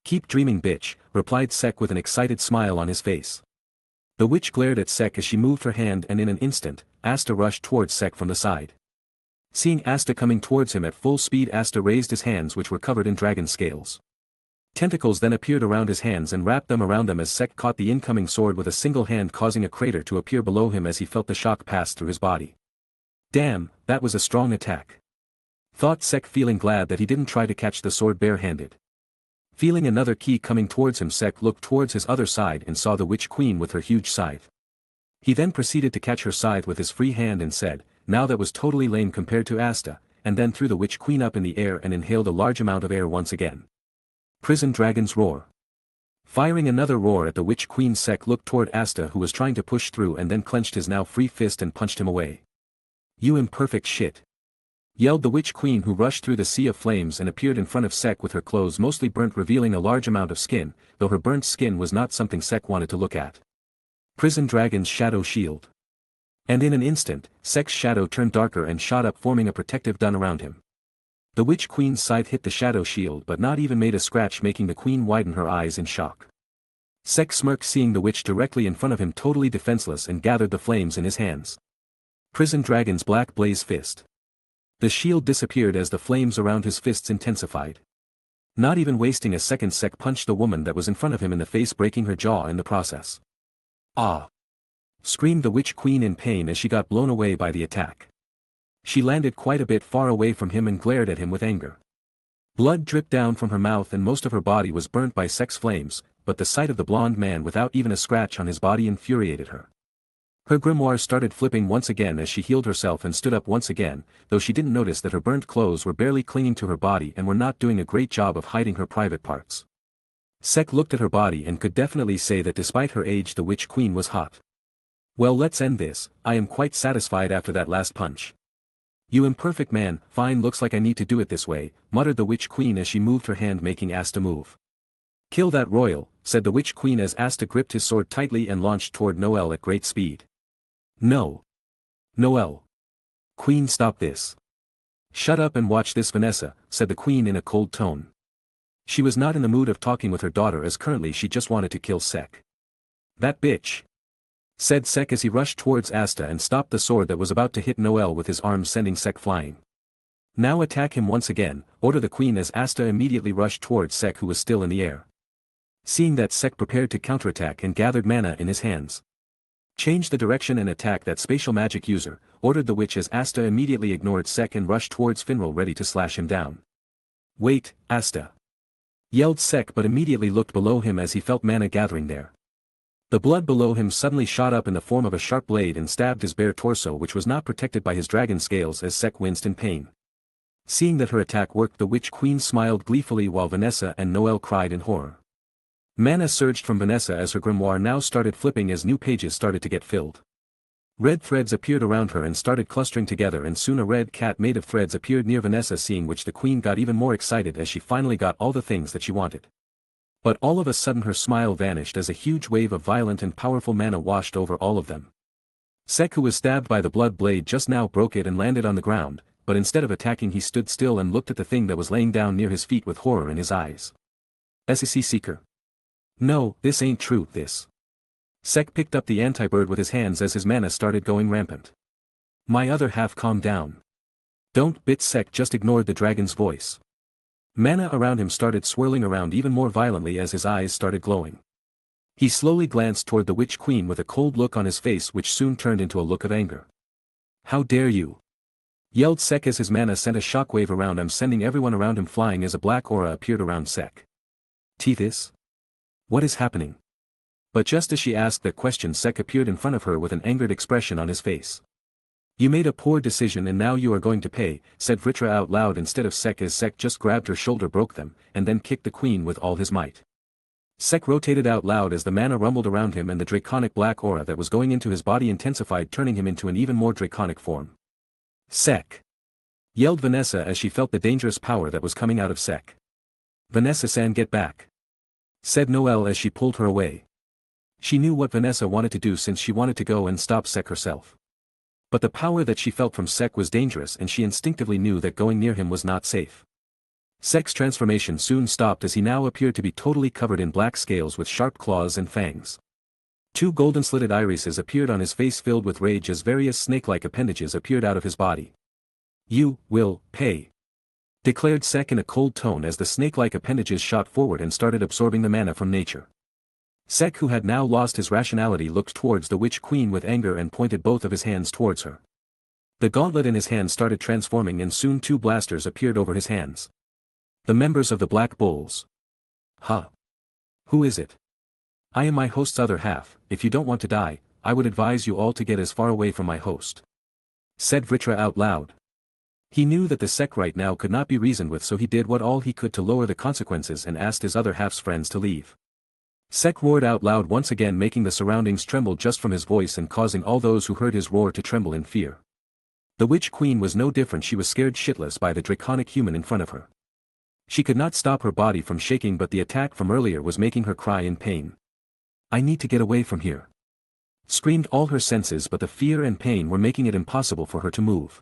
Keep dreaming, bitch, replied Sek with an excited smile on his face. The witch glared at Sek as she moved her hand, and in an instant, Asta rushed towards Sek from the side. Seeing Asta coming towards him at full speed, Asta raised his hands, which were covered in dragon scales. Tentacles then appeared around his hands and wrapped them around them as Sek caught the incoming sword with a single hand, causing a crater to appear below him as he felt the shock pass through his body. Damn, that was a strong attack, thought Sek, feeling glad that he didn't try to catch the sword barehanded. Feeling another key coming towards him, Sek looked towards his other side and saw the Witch Queen with her huge scythe. He then proceeded to catch her scythe with his free hand and said, now that was totally lame compared to Asta, and then threw the Witch Queen up in the air and inhaled a large amount of air once again. Prison Dragon's Roar. Firing another roar at the Witch Queen, Sek looked toward Asta, who was trying to push through, and then clenched his now free fist and punched him away. You imperfect shit, yelled the Witch Queen, who rushed through the sea of flames and appeared in front of Sek with her clothes mostly burnt, revealing a large amount of skin, though her burnt skin was not something Sek wanted to look at. Prison Dragon's Shadow Shield. And in an instant, Sek's shadow turned darker and shot up, forming a protective dun around him. The Witch Queen's scythe hit the shadow shield but not even made a scratch, making the queen widen her eyes in shock. Sek smirked, seeing the witch directly in front of him totally defenseless, and gathered the flames in his hands. Prison Dragon's Black Blaze Fist. The shield disappeared as the flames around his fists intensified. Not even wasting a second, Sek punched the woman that was in front of him in the face, breaking her jaw in the process. Ah! Screamed the Witch Queen in pain as she got blown away by the attack. She landed quite a bit far away from him and glared at him with anger. Blood dripped down from her mouth and most of her body was burnt by Sek's flames, but the sight of the blonde man without even a scratch on his body infuriated her. Her grimoire started flipping once again as she healed herself and stood up once again, though she didn't notice that her burnt clothes were barely clinging to her body and were not doing a great job of hiding her private parts. Sek looked at her body and could definitely say that despite her age, the Witch Queen was hot. Well, let's end this. I am quite satisfied after that last punch. You imperfect man, fine, looks like I need to do it this way, muttered the Witch Queen as she moved her hand, making Asta move. Kill that royal, said the Witch Queen as Asta gripped his sword tightly and launched toward Noelle at great speed. No. Noelle. Queen, stop this. Shut up and watch this, Vanessa, said the Queen in a cold tone. She was not in the mood of talking with her daughter, as currently she just wanted to kill Sek. That bitch, said Sek as he rushed towards Asta and stopped the sword that was about to hit Noelle with his arms, sending Sek flying. Now attack him once again, ordered the Queen as Asta immediately rushed towards Sek, who was still in the air. Seeing that, Sek prepared to counterattack and gathered mana in his hands. Change the direction and attack that spatial magic user, ordered the witch as Asta immediately ignored Sek and rushed towards Finral ready to slash him down. Wait, Asta! Yelled Sek but immediately looked below him as he felt mana gathering there. The blood below him suddenly shot up in the form of a sharp blade and stabbed his bare torso which was not protected by his dragon scales as Sek winced in pain. Seeing that her attack worked, the witch queen smiled gleefully while Vanessa and Noelle cried in horror. Mana surged from Vanessa as her grimoire now started flipping as new pages started to get filled. Red threads appeared around her and started clustering together, and soon a red cat made of threads appeared near Vanessa, seeing which the queen got even more excited as she finally got all the things that she wanted. But all of a sudden her smile vanished as a huge wave of violent and powerful mana washed over all of them. Sek, who was stabbed by the blood blade just now, broke it and landed on the ground, but instead of attacking he stood still and looked at the thing that was laying down near his feet with horror in his eyes. SEC Seeker. No, this ain't true, this. Sek picked up the anti-bird with his hands as his mana started going rampant. My other half, calm down. Don't, bit. Sek just ignored the dragon's voice. Mana around him started swirling around even more violently as his eyes started glowing. He slowly glanced toward the witch queen with a cold look on his face which soon turned into a look of anger. How dare you! Yelled Sek as his mana sent a shockwave around him, sending everyone around him flying as a black aura appeared around Sek. This? What is happening? But just as she asked that question, Sek appeared in front of her with an angered expression on his face. You made a poor decision and now you are going to pay, said Vritra out loud instead of Sek as Sek just grabbed her shoulder, broke them, and then kicked the queen with all his might. Sek rotated out loud as the mana rumbled around him and the draconic black aura that was going into his body intensified, turning him into an even more draconic form. Sek! Yelled Vanessa as she felt the dangerous power that was coming out of Sek. Vanessa-san, get back! Said Noelle as she pulled her away. She knew what Vanessa wanted to do since she wanted to go and stop Sek herself. But the power that she felt from Sek was dangerous and she instinctively knew that going near him was not safe. Sek's transformation soon stopped as he now appeared to be totally covered in black scales with sharp claws and fangs. Two golden-slitted irises appeared on his face filled with rage as various snake-like appendages appeared out of his body. You will pay, declared Sek in a cold tone as the snake-like appendages shot forward and started absorbing the mana from nature. Sek, who had now lost his rationality, looked towards the witch queen with anger and pointed both of his hands towards her. The gauntlet in his hand started transforming and soon two blasters appeared over his hands. The members of the Black Bulls. Huh? Who is it? I am my host's other half. If you don't want to die, I would advise you all to get as far away from my host, said Vritra out loud. He knew that the Sek right now could not be reasoned with, so he did what all he could to lower the consequences and asked his other half's friends to leave. Sek roared out loud once again, making the surroundings tremble just from his voice and causing all those who heard his roar to tremble in fear. The witch queen was no different. She was scared shitless by the draconic human in front of her. She could not stop her body from shaking, but the attack from earlier was making her cry in pain. I need to get away from here, screamed all her senses, but the fear and pain were making it impossible for her to move.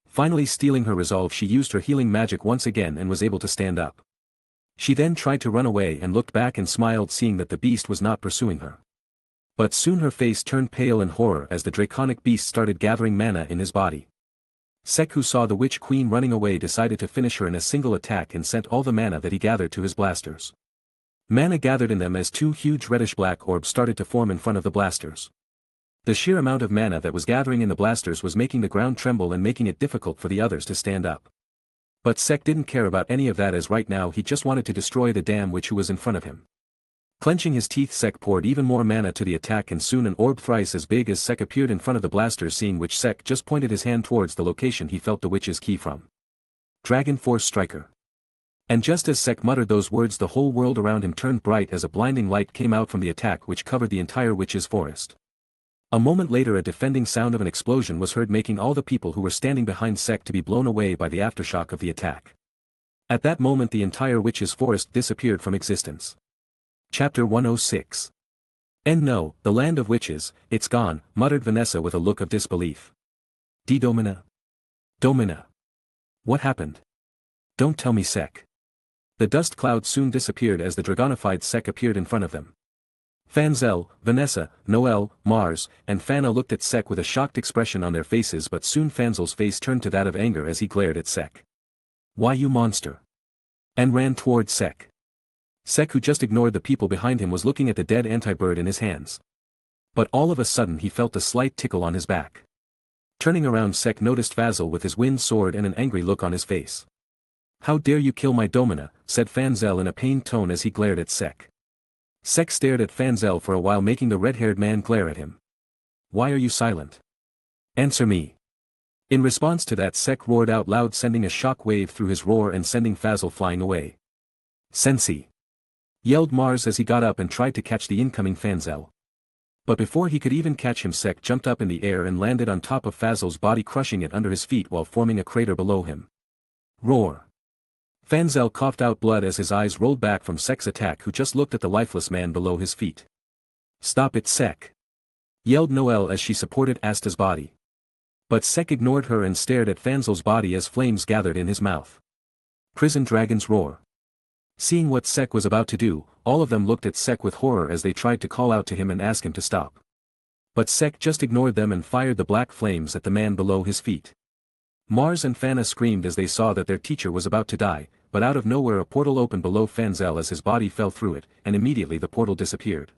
Finally stealing her resolve, she used her healing magic once again and was able to stand up. She then tried to run away and looked back and smiled, seeing that the beast was not pursuing her. But soon her face turned pale in horror as the draconic beast started gathering mana in his body. Sek, who saw the witch queen running away, decided to finish her in a single attack and sent all the mana that he gathered to his blasters. Mana gathered in them as two huge reddish-black orbs started to form in front of the blasters. The sheer amount of mana that was gathering in the blasters was making the ground tremble and making it difficult for the others to stand up. But Sek didn't care about any of that, as right now he just wanted to destroy the damn witch who was in front of him. Clenching his teeth, Sek poured even more mana to the attack, and soon an orb thrice as big as Sek appeared in front of the blasters, seeing which Sek just pointed his hand towards the location he felt the witch's key from. Dragon Force Striker. And just as Sek muttered those words, the whole world around him turned bright as a blinding light came out from the attack which covered the entire witch's forest. A moment later a defending sound of an explosion was heard, making all the people who were standing behind Sek to be blown away by the aftershock of the attack. At that moment the entire witch's forest disappeared from existence. Chapter 106. And no, the land of witches, it's gone, muttered Vanessa with a look of disbelief. Domina? Domina. What happened? Don't tell me, Sek. The dust cloud soon disappeared as the dragonified Sek appeared in front of them. Fanzel, Vanessa, Noelle, Mars, and Fana looked at Sek with a shocked expression on their faces, but soon Fanzel's face turned to that of anger as he glared at Sek. Why, you monster! And ran toward Sek. Sek, who just ignored the people behind him, was looking at the dead anti-bird in his hands. But all of a sudden he felt a slight tickle on his back. Turning around, Sek noticed Fazel with his wind sword and an angry look on his face. "How dare you kill my Domina," said Fanzel in a pained tone as he glared at Sek. Sek stared at Fanzel for a while, making the red-haired man glare at him. "Why are you silent? Answer me." In response to that, Sek roared out loud, sending a shock wave through his roar and sending Fazel flying away. "Sensi!" yelled Mars as he got up and tried to catch the incoming Fanzel. But before he could even catch him, Sek jumped up in the air and landed on top of Fazel's body, crushing it under his feet while forming a crater below him. Roar! Fanzel coughed out blood as his eyes rolled back from Sek's attack, who just looked at the lifeless man below his feet. "Stop it, Sek!" yelled Noelle as she supported Asta's body. But Sek ignored her and stared at Fanzel's body as flames gathered in his mouth. Prison Dragon's Roar. Seeing what Sek was about to do, all of them looked at Sek with horror as they tried to call out to him and ask him to stop. But Sek just ignored them and fired the black flames at the man below his feet. Mars and Fana screamed as they saw that their teacher was about to die, but out of nowhere a portal opened below Fanzel as his body fell through it, and immediately the portal disappeared.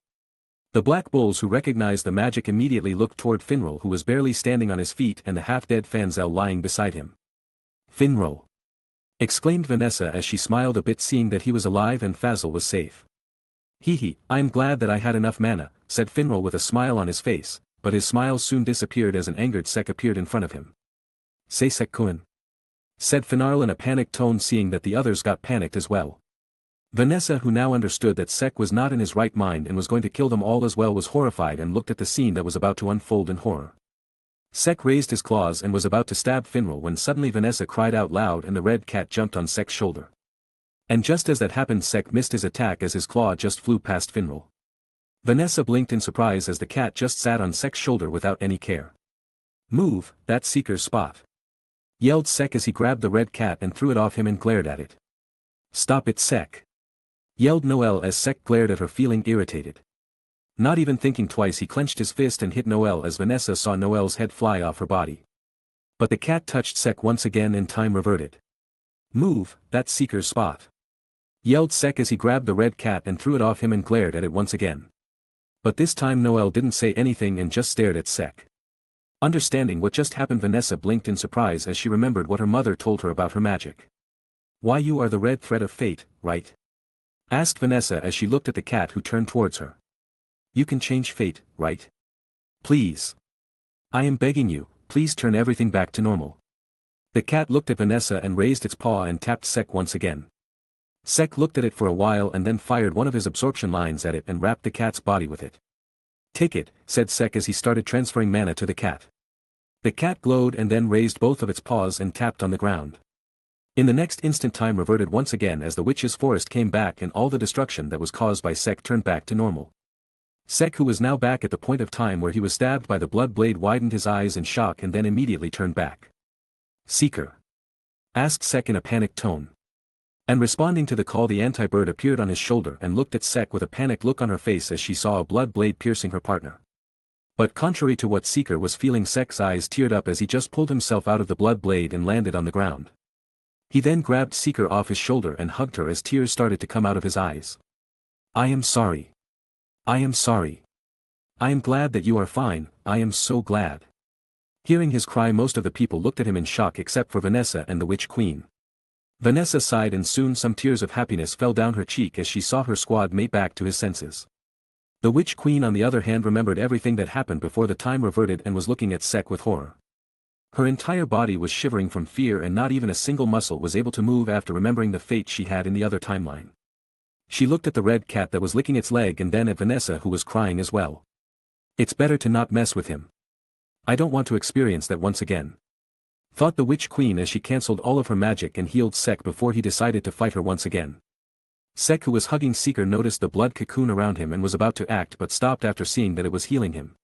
The Black Bulls, who recognized the magic, immediately looked toward Finral, who was barely standing on his feet, and the half-dead Fanzel lying beside him. "Finral!" exclaimed Vanessa as she smiled a bit, seeing that he was alive and Fazel was safe. "Hee, I am glad that I had enough mana," said Finral with a smile on his face, but his smile soon disappeared as an angered Sek appeared in front of him. "Say Sek-kun," said Finarl in a panicked tone, seeing that the others got panicked as well. Vanessa, who now understood that Sek was not in his right mind and was going to kill them all as well, was horrified and looked at the scene that was about to unfold in horror. Sek raised his claws and was about to stab Finral when suddenly Vanessa cried out loud and the red cat jumped on Sek's shoulder. And just as that happened, Sek missed his attack as his claw just flew past Finral. Vanessa blinked in surprise as the cat just sat on Sek's shoulder without any care. "Move, that's Seeker's spot," yelled Sek as he grabbed the red cat and threw it off him and glared at it. "Stop it, Sek!" yelled Noelle as Sek glared at her, feeling irritated. Not even thinking twice, he clenched his fist and hit Noelle as Vanessa saw Noelle's head fly off her body. But the cat touched Sek once again and time reverted. "Move, that's Seeker's spot," yelled Sek as he grabbed the red cat and threw it off him and glared at it once again. But this time Noelle didn't say anything and just stared at Sek. Understanding what just happened, Vanessa blinked in surprise as she remembered what her mother told her about her magic. "Why, you are the red thread of fate, right?" asked Vanessa as she looked at the cat, who turned towards her. "You can change fate, right? Please. I am begging you, please turn everything back to normal." The cat looked at Vanessa and raised its paw and tapped Sek once again. Sek looked at it for a while and then fired one of his absorption lines at it and wrapped the cat's body with it. "Take it," said Sek as he started transferring mana to the cat. The cat glowed and then raised both of its paws and tapped on the ground. In the next instant, time reverted once again as the witch's forest came back and all the destruction that was caused by Sek turned back to normal. Sek, who was now back at the point of time where he was stabbed by the blood blade, widened his eyes in shock and then immediately turned back. "Seeker?" asked Sek in a panicked tone. And responding to the call, the anti-bird appeared on his shoulder and looked at Sek with a panicked look on her face as she saw a blood blade piercing her partner. But contrary to what Seeker was feeling, Sek's eyes teared up as he just pulled himself out of the blood blade and landed on the ground. He then grabbed Seeker off his shoulder and hugged her as tears started to come out of his eyes. "I am sorry. I am sorry. I am glad that you are fine, I am so glad." Hearing his cry, most of the people looked at him in shock except for Vanessa and the Witch Queen. Vanessa sighed and soon some tears of happiness fell down her cheek as she saw her squad mate back to his senses. The Witch Queen, on the other hand, remembered everything that happened before the time reverted and was looking at Sek with horror. Her entire body was shivering from fear and not even a single muscle was able to move after remembering the fate she had in the other timeline. She looked at the red cat that was licking its leg and then at Vanessa, who was crying as well. "It's better to not mess with him. I don't want to experience that once again," thought the Witch Queen as she cancelled all of her magic and healed Sek before he decided to fight her once again. Sek, who was hugging Seeker, noticed the blood cocoon around him and was about to act but stopped after seeing that it was healing him.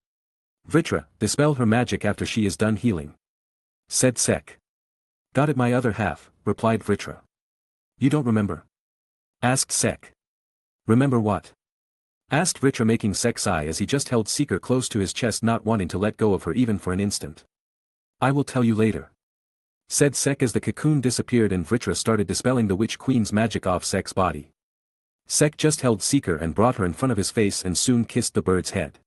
"Vritra, dispel her magic after she is done healing," said Sek. "Got it, my other half," replied Vritra. "You don't remember?" asked Sek. "Remember what?" asked Vritra, making Sek sigh as he just held Seeker close to his chest, not wanting to let go of her even for an instant. "I will tell you later," said Sek as the cocoon disappeared and Vritra started dispelling the Witch Queen's magic off Sek's body. Sek just held Seeker and brought her in front of his face and soon kissed the bird's head.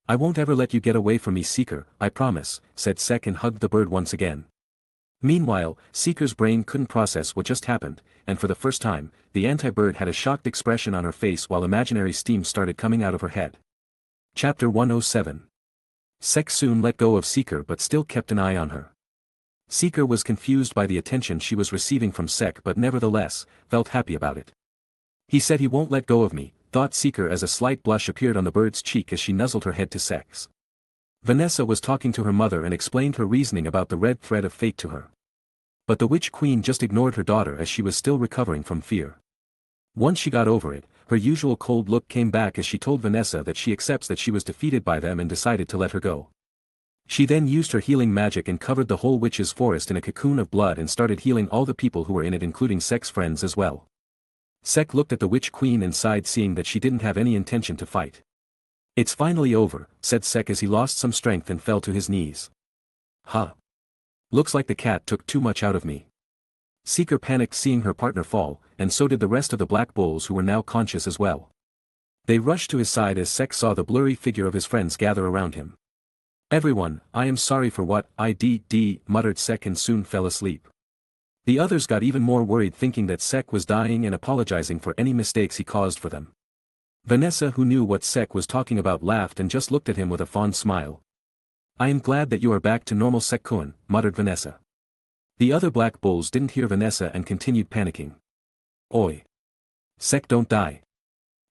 I won't ever let you get away from me, Seeker, I promise, said Sek and hugged the bird once again. Meanwhile, Seeker's brain couldn't process what just happened, and for the first time, the anti-bird had a shocked expression on her face while imaginary steam started coming out of her head. Chapter 107. Sek soon let go of Seeker but still kept an eye on her. Seeker was confused by the attention she was receiving from Sek but nevertheless, felt happy about it. He said he won't let go of me, thought Seeker as a slight blush appeared on the bird's cheek as she nuzzled her head to Sek's. Vanessa was talking to her mother and explained her reasoning about the red thread of fate to her. But the witch queen just ignored her daughter as she was still recovering from fear. Once she got over it, her usual cold look came back as she told Vanessa that she accepts that she was defeated by them and decided to let her go. She then used her healing magic and covered the whole witch's forest in a cocoon of blood and started healing all the people who were in it, including Sek's friends as well. Sek looked at the witch queen and sighed, seeing that she didn't have any intention to fight. It's finally over, said Sek as he lost some strength and fell to his knees. Huh. Looks like the cat took too much out of me. Seeker panicked seeing her partner fall, and so did the rest of the black bulls who were now conscious as well. They rushed to his side as Sek saw the blurry figure of his friends gather around him. Everyone, I am sorry for what I did, muttered Sek and soon fell asleep. The others got even more worried thinking that Sek was dying and apologizing for any mistakes he caused for them. Vanessa, who knew what Sek was talking about, laughed and just looked at him with a fond smile. I am glad that you are back to normal, Sek-kun, muttered Vanessa. The other black bulls didn't hear Vanessa and continued panicking. Oi! Sek, don't die.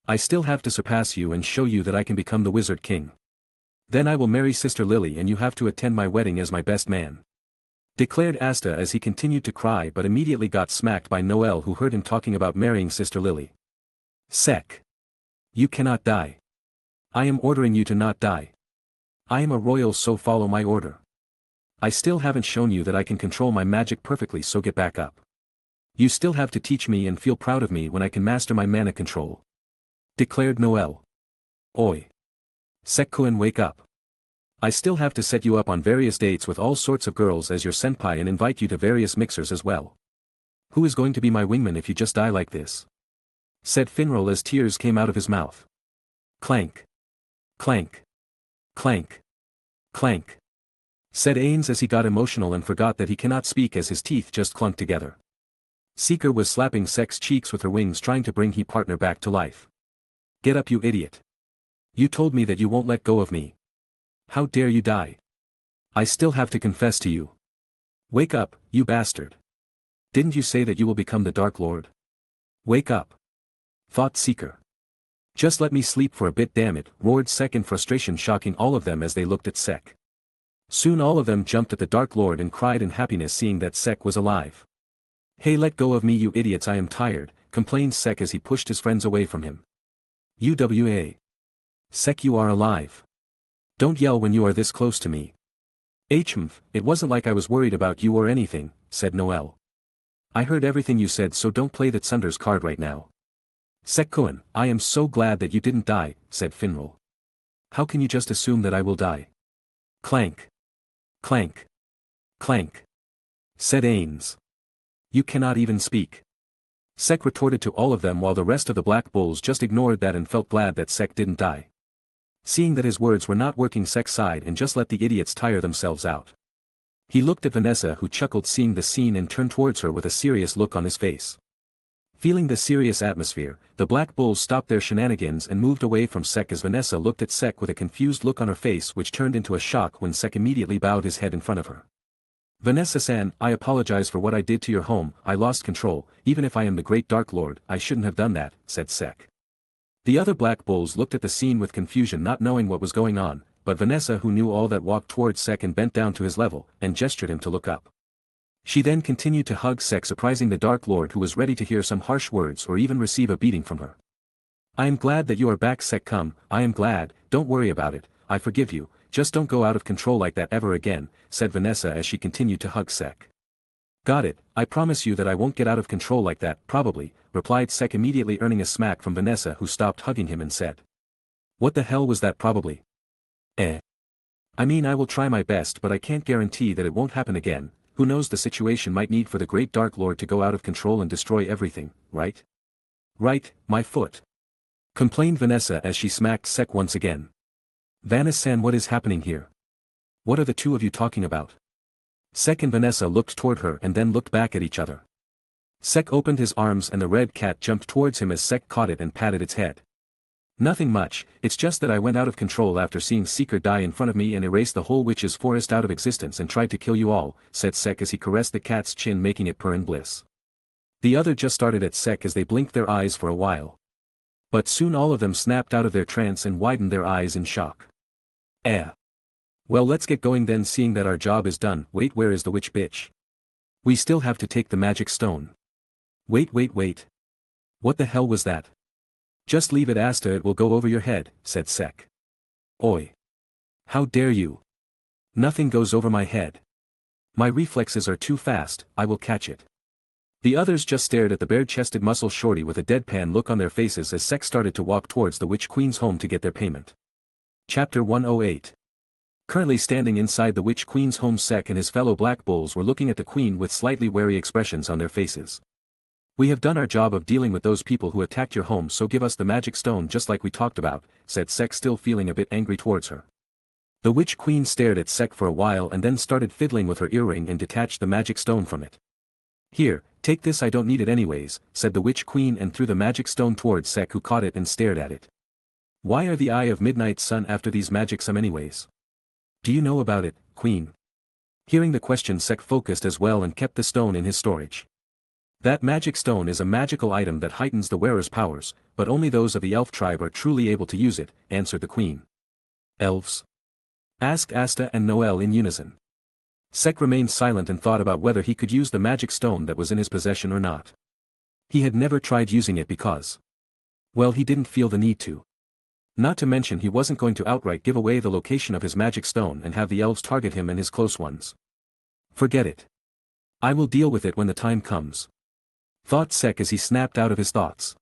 I still have to surpass you and show you that I can become the Wizard King. Then I will marry Sister Lily and you have to attend my wedding as my best man. Declared Asta as he continued to cry but immediately got smacked by Noel, who heard him talking about marrying Sister Lily. Sek! You cannot die. I am ordering you to not die. I am a royal, so follow my order. I still haven't shown you that I can control my magic perfectly, so get back up. You still have to teach me and feel proud of me when I can master my mana control. Declared Noel. Oi! Sek-kun, wake up. I still have to set you up on various dates with all sorts of girls as your senpai and invite you to various mixers as well. Who is going to be my wingman if you just die like this? Said Finral as tears came out of his mouth. Clank. Clank. Clank. Clank. Said Ains as he got emotional and forgot that he cannot speak as his teeth just clunked together. Seeker was slapping Sek's cheeks with her wings, trying to bring his partner back to life. Get up, you idiot. You told me that you won't let go of me. How dare you die? I still have to confess to you. Wake up, you bastard. Didn't you say that you will become the Dark Lord? Wake up. Thought Seeker. Just let me sleep for a bit, damn it, roared Sek in frustration, shocking all of them as they looked at Sek. Soon all of them jumped at the Dark Lord and cried in happiness seeing that Sek was alive. Hey, let go of me, you idiots, I am tired, complained Sek as he pushed his friends away from him. UWA. Sek, you are alive. Don't yell when you are this close to me. HMF, it wasn't like I was worried about you or anything, said Noel. I heard everything you said, so don't play the Tsunder's card right now. Sek-kun, I am so glad that you didn't die, said Finral. How can you just assume that I will die? Clank. Clank. Clank. Said Ains. You cannot even speak. Sek retorted to all of them while the rest of the black bulls just ignored that and felt glad that Sek didn't die. Seeing that his words were not working, Sek sighed and just let the idiots tire themselves out. He looked at Vanessa, who chuckled seeing the scene and turned towards her with a serious look on his face. Feeling the serious atmosphere, the black bulls stopped their shenanigans and moved away from Sek as Vanessa looked at Sek with a confused look on her face, which turned into a shock when Sek immediately bowed his head in front of her. Vanessa-san, I apologize for what I did to your home. I lost control. Even if I am the great Dark Lord, I shouldn't have done that, said Sek. The other black bulls looked at the scene with confusion, not knowing what was going on, but Vanessa, who knew all that, walked towards Sek and bent down to his level, and gestured him to look up. She then continued to hug Sek, surprising the Dark Lord, who was ready to hear some harsh words or even receive a beating from her. I am glad that you are back, Sek. Come, I am glad, don't worry about it, I forgive you, just don't go out of control like that ever again, said Vanessa as she continued to hug Sek. Got it, I promise you that I won't get out of control like that, probably, replied Sek, immediately earning a smack from Vanessa, who stopped hugging him and said. What the hell was that, probably? I mean, I will try my best, but I can't guarantee that it won't happen again. Who knows, the situation might need for the great Dark Lord to go out of control and destroy everything, right? Right, my foot. Complained Vanessa as she smacked Sek once again. Vanessa-san, what is happening here? What are the two of you talking about? Sek and Vanessa looked toward her and then looked back at each other. Sek opened his arms and the red cat jumped towards him as Sek caught it and patted its head. Nothing much, it's just that I went out of control after seeing Seeker die in front of me and erase the whole witch's forest out of existence and tried to kill you all, said Sek as he caressed the cat's chin, making it purr in bliss. The other just started at Sek as they blinked their eyes for a while. But soon all of them snapped out of their trance and widened their eyes in shock. Well, let's get going then, seeing that our job is done. Wait, where is the witch bitch? We still have to take the magic stone. Wait. What the hell was that? Just leave it, Asta, it will go over your head, said Sek. Oi. How dare you? Nothing goes over my head. My reflexes are too fast, I will catch it. The others just stared at the bare-chested muscle shorty with a deadpan look on their faces as Sek started to walk towards the Witch Queen's home to get their payment. Chapter 108. Currently standing inside the Witch Queen's home, Sek and his fellow Black Bulls were looking at the Queen with slightly wary expressions on their faces. We have done our job of dealing with those people who attacked your home, so give us the magic stone just like we talked about, said Sek, still feeling a bit angry towards her. The Witch Queen stared at Sek for a while and then started fiddling with her earring and detached the magic stone from it. Here, take this, I don't need it anyways, said the Witch Queen and threw the magic stone towards Sek, who caught it and stared at it. Why are the Eye of Midnight Sun after these magic some anyways? Do you know about it, Queen? Hearing the question, Sek focused as well and kept the stone in his storage. That magic stone is a magical item that heightens the wearer's powers, but only those of the elf tribe are truly able to use it, answered the Queen. Elves? Asked Asta and Noel in unison. Sek remained silent and thought about whether he could use the magic stone that was in his possession or not. He had never tried using it because, well, he didn't feel the need to. Not to mention he wasn't going to outright give away the location of his magic stone and have the elves target him and his close ones. Forget it. I will deal with it when the time comes, thought Sek as he snapped out of his thoughts.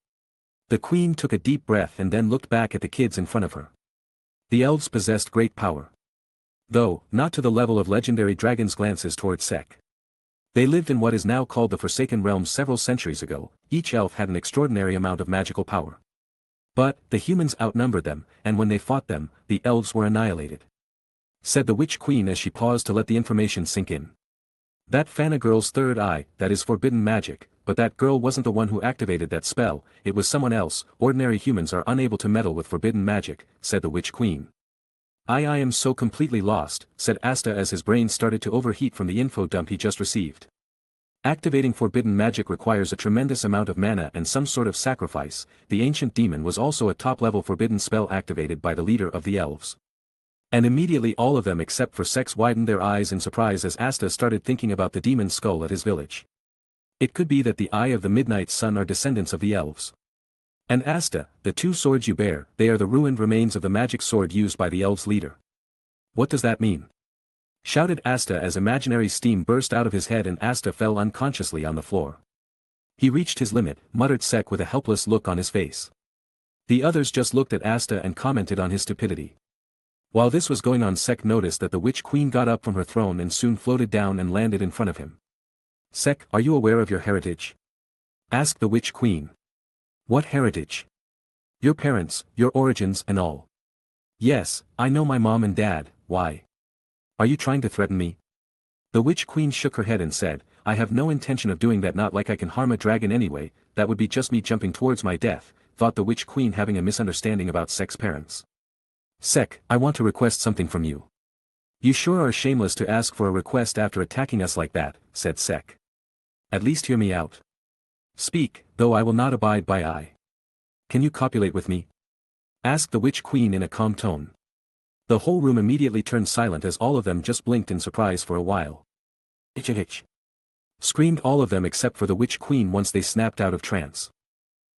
The Queen took a deep breath and then looked back at the kids in front of her. The elves possessed great power. Though, not to the level of legendary dragons' glances towards Sek. They lived in what is now called the Forsaken Realms several centuries ago. Each elf had an extraordinary amount of magical power. But, the humans outnumbered them, and when they fought them, the elves were annihilated, said the Witch Queen as she paused to let the information sink in. That Fana girl's third eye, that is forbidden magic, but that girl wasn't the one who activated that spell, it was someone else. Ordinary humans are unable to meddle with forbidden magic, said the Witch Queen. I am so completely lost, said Asta as his brain started to overheat from the info dump he just received. Activating forbidden magic requires a tremendous amount of mana and some sort of sacrifice. The ancient demon was also a top-level forbidden spell activated by the leader of the elves. And immediately all of them except for Sek widened their eyes in surprise as Asta started thinking about the demon's skull at his village. It could be that the Eye of the Midnight Sun are descendants of the elves. And Asta, the two swords you bear, they are the ruined remains of the magic sword used by the elves' leader. What does that mean? Shouted Asta as imaginary steam burst out of his head and Asta fell unconsciously on the floor. He reached his limit, muttered Sek with a helpless look on his face. The others just looked at Asta and commented on his stupidity. While this was going on, Sek noticed that the Witch Queen got up from her throne and soon floated down and landed in front of him. Sek, are you aware of your heritage? Asked the Witch Queen. What heritage? Your parents, your origins and all. Yes, I know my mom and dad. Why? Are you trying to threaten me? The Witch Queen shook her head and said, I have no intention of doing that, not like I can harm a dragon anyway, that would be just me jumping towards my death, thought the Witch Queen, having a misunderstanding about Sek's parents. Sek, I want to request something from you. You sure are shameless to ask for a request after attacking us like that, said Sek. At least hear me out. Speak, though I will not abide by I. Can you copulate with me? Asked the Witch Queen in a calm tone. The whole room immediately turned silent as all of them just blinked in surprise for a while. Itch. Screamed all of them except for the Witch Queen once they snapped out of trance.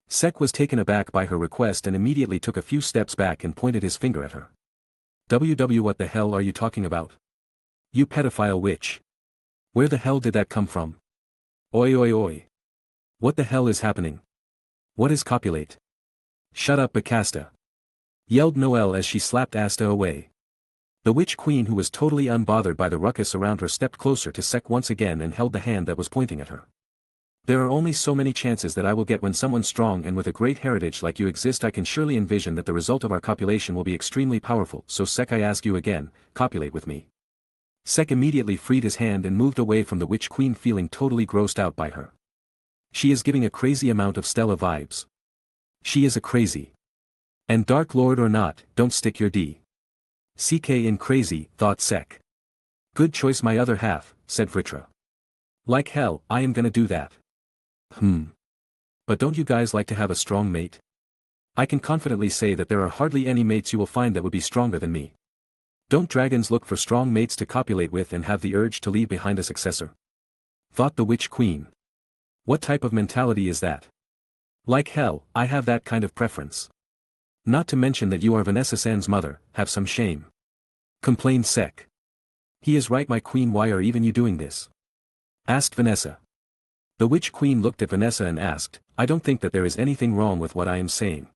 Sek was taken aback by her request and immediately took a few steps back and pointed his finger at her. What the hell are you talking about? You pedophile witch. Where the hell did that come from? Oi. What the hell is happening? What is copulate? Shut up, Bacasta. Yelled Noelle as she slapped Asta away. The Witch Queen, who was totally unbothered by the ruckus around her, stepped closer to Sek once again and held the hand that was pointing at her. There are only so many chances that I will get when someone strong and with a great heritage like you exist. I can surely envision that the result of our copulation will be extremely powerful, so Sek, I ask you again, copulate with me. Sek immediately freed his hand and moved away from the Witch Queen, feeling totally grossed out by her. She is giving a crazy amount of Stella vibes. She is a crazy. And Dark Lord or not, don't stick your CK in crazy, thought Sek. Good choice, my other half, said Vritra. Like hell, I am gonna do that. But don't you guys like to have a strong mate? I can confidently say that there are hardly any mates you will find that would be stronger than me. Don't dragons look for strong mates to copulate with and have the urge to leave behind a successor? Thought the Witch Queen. What type of mentality is that? Like hell, I have that kind of preference. Not to mention that you are Vanessa-san's mother, have some shame. Complained Sek. He is right, my queen, why are even you doing this? Asked Vanessa. The Witch Queen looked at Vanessa and asked, I don't think that there is anything wrong with what I am saying.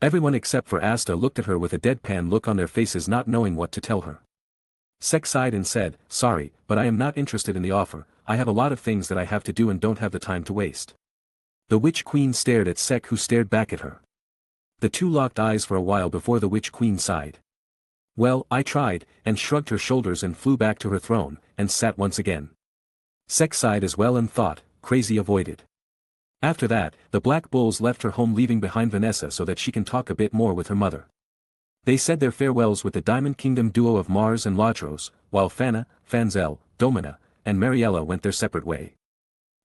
Everyone except for Asta looked at her with a deadpan look on their faces, not knowing what to tell her. Sek sighed and said, sorry, but I am not interested in the offer. I have a lot of things that I have to do and don't have the time to waste. The Witch Queen stared at Sek, who stared back at her. The two locked eyes for a while before the Witch Queen sighed. Well, I tried, and shrugged her shoulders and flew back to her throne, and sat once again. Sek sighed as well and thought, crazy avoided. After that, the Black Bulls left her home, leaving behind Vanessa so that she can talk a bit more with her mother. They said their farewells with the Diamond Kingdom duo of Mars and Latros, while Fana, Fanzel, Domina, and Mariella went their separate way.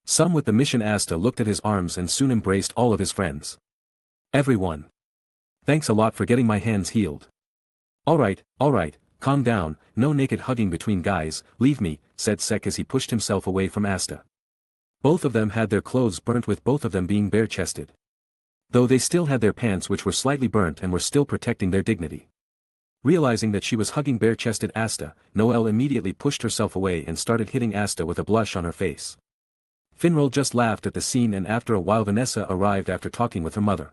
Some with the mission Asta looked at his arms and soon embraced all of his friends. Everyone. Thanks a lot for getting my hands healed. Alright, calm down, no naked hugging between guys, leave me, said Sek as he pushed himself away from Asta. Both of them had their clothes burnt, with both of them being bare-chested. Though they still had their pants which were slightly burnt and were still protecting their dignity. Realizing that she was hugging bare-chested Asta, Noelle immediately pushed herself away and started hitting Asta with a blush on her face. Finral just laughed at the scene, and after a while Vanessa arrived after talking with her mother.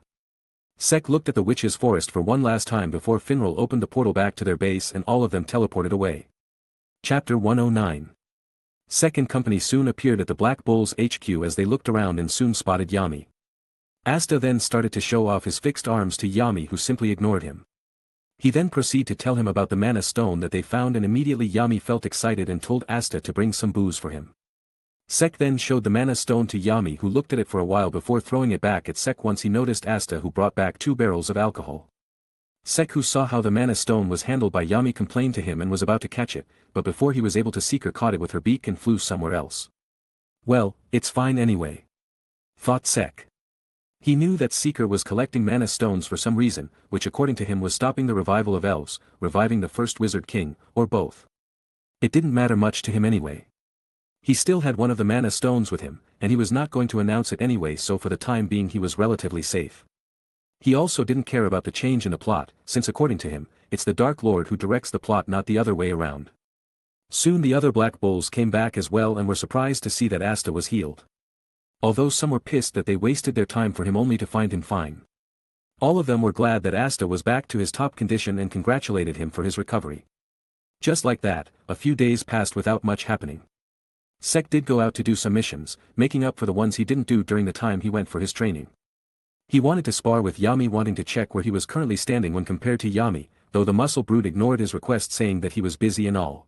Sek looked at the witch's forest for one last time before Finral opened the portal back to their base and all of them teleported away. Chapter 109. Sek and company soon appeared at the Black Bulls HQ as they looked around and soon spotted Yami. Asta then started to show off his fixed arms to Yami, who simply ignored him. He then proceeded to tell him about the mana stone that they found, and immediately Yami felt excited and told Asta to bring some booze for him. Sek then showed the mana stone to Yami, who looked at it for a while before throwing it back at Sek once he noticed Asta, who brought back 2 barrels of alcohol. Sek, who saw how the mana stone was handled by Yami, complained to him and was about to catch it, but before he was able to, Seeker caught it with her beak and flew somewhere else. Well, it's fine anyway. Thought Sek. He knew that Seeker was collecting mana stones for some reason, which according to him was stopping the revival of elves, reviving the first Wizard King, or both. It didn't matter much to him anyway. He still had one of the mana stones with him, and he was not going to announce it anyway, so for the time being he was relatively safe. He also didn't care about the change in the plot, since according to him, it's the Dark Lord who directs the plot, not the other way around. Soon the other Black Bulls came back as well and were surprised to see that Asta was healed. Although some were pissed that they wasted their time for him only to find him fine. All of them were glad that Asta was back to his top condition and congratulated him for his recovery. Just like that, a few days passed without much happening. Sek did go out to do some missions, making up for the ones he didn't do during the time he went for his training. He wanted to spar with Yami, wanting to check where he was currently standing when compared to Yami, though the muscle brute ignored his request, saying that he was busy and all.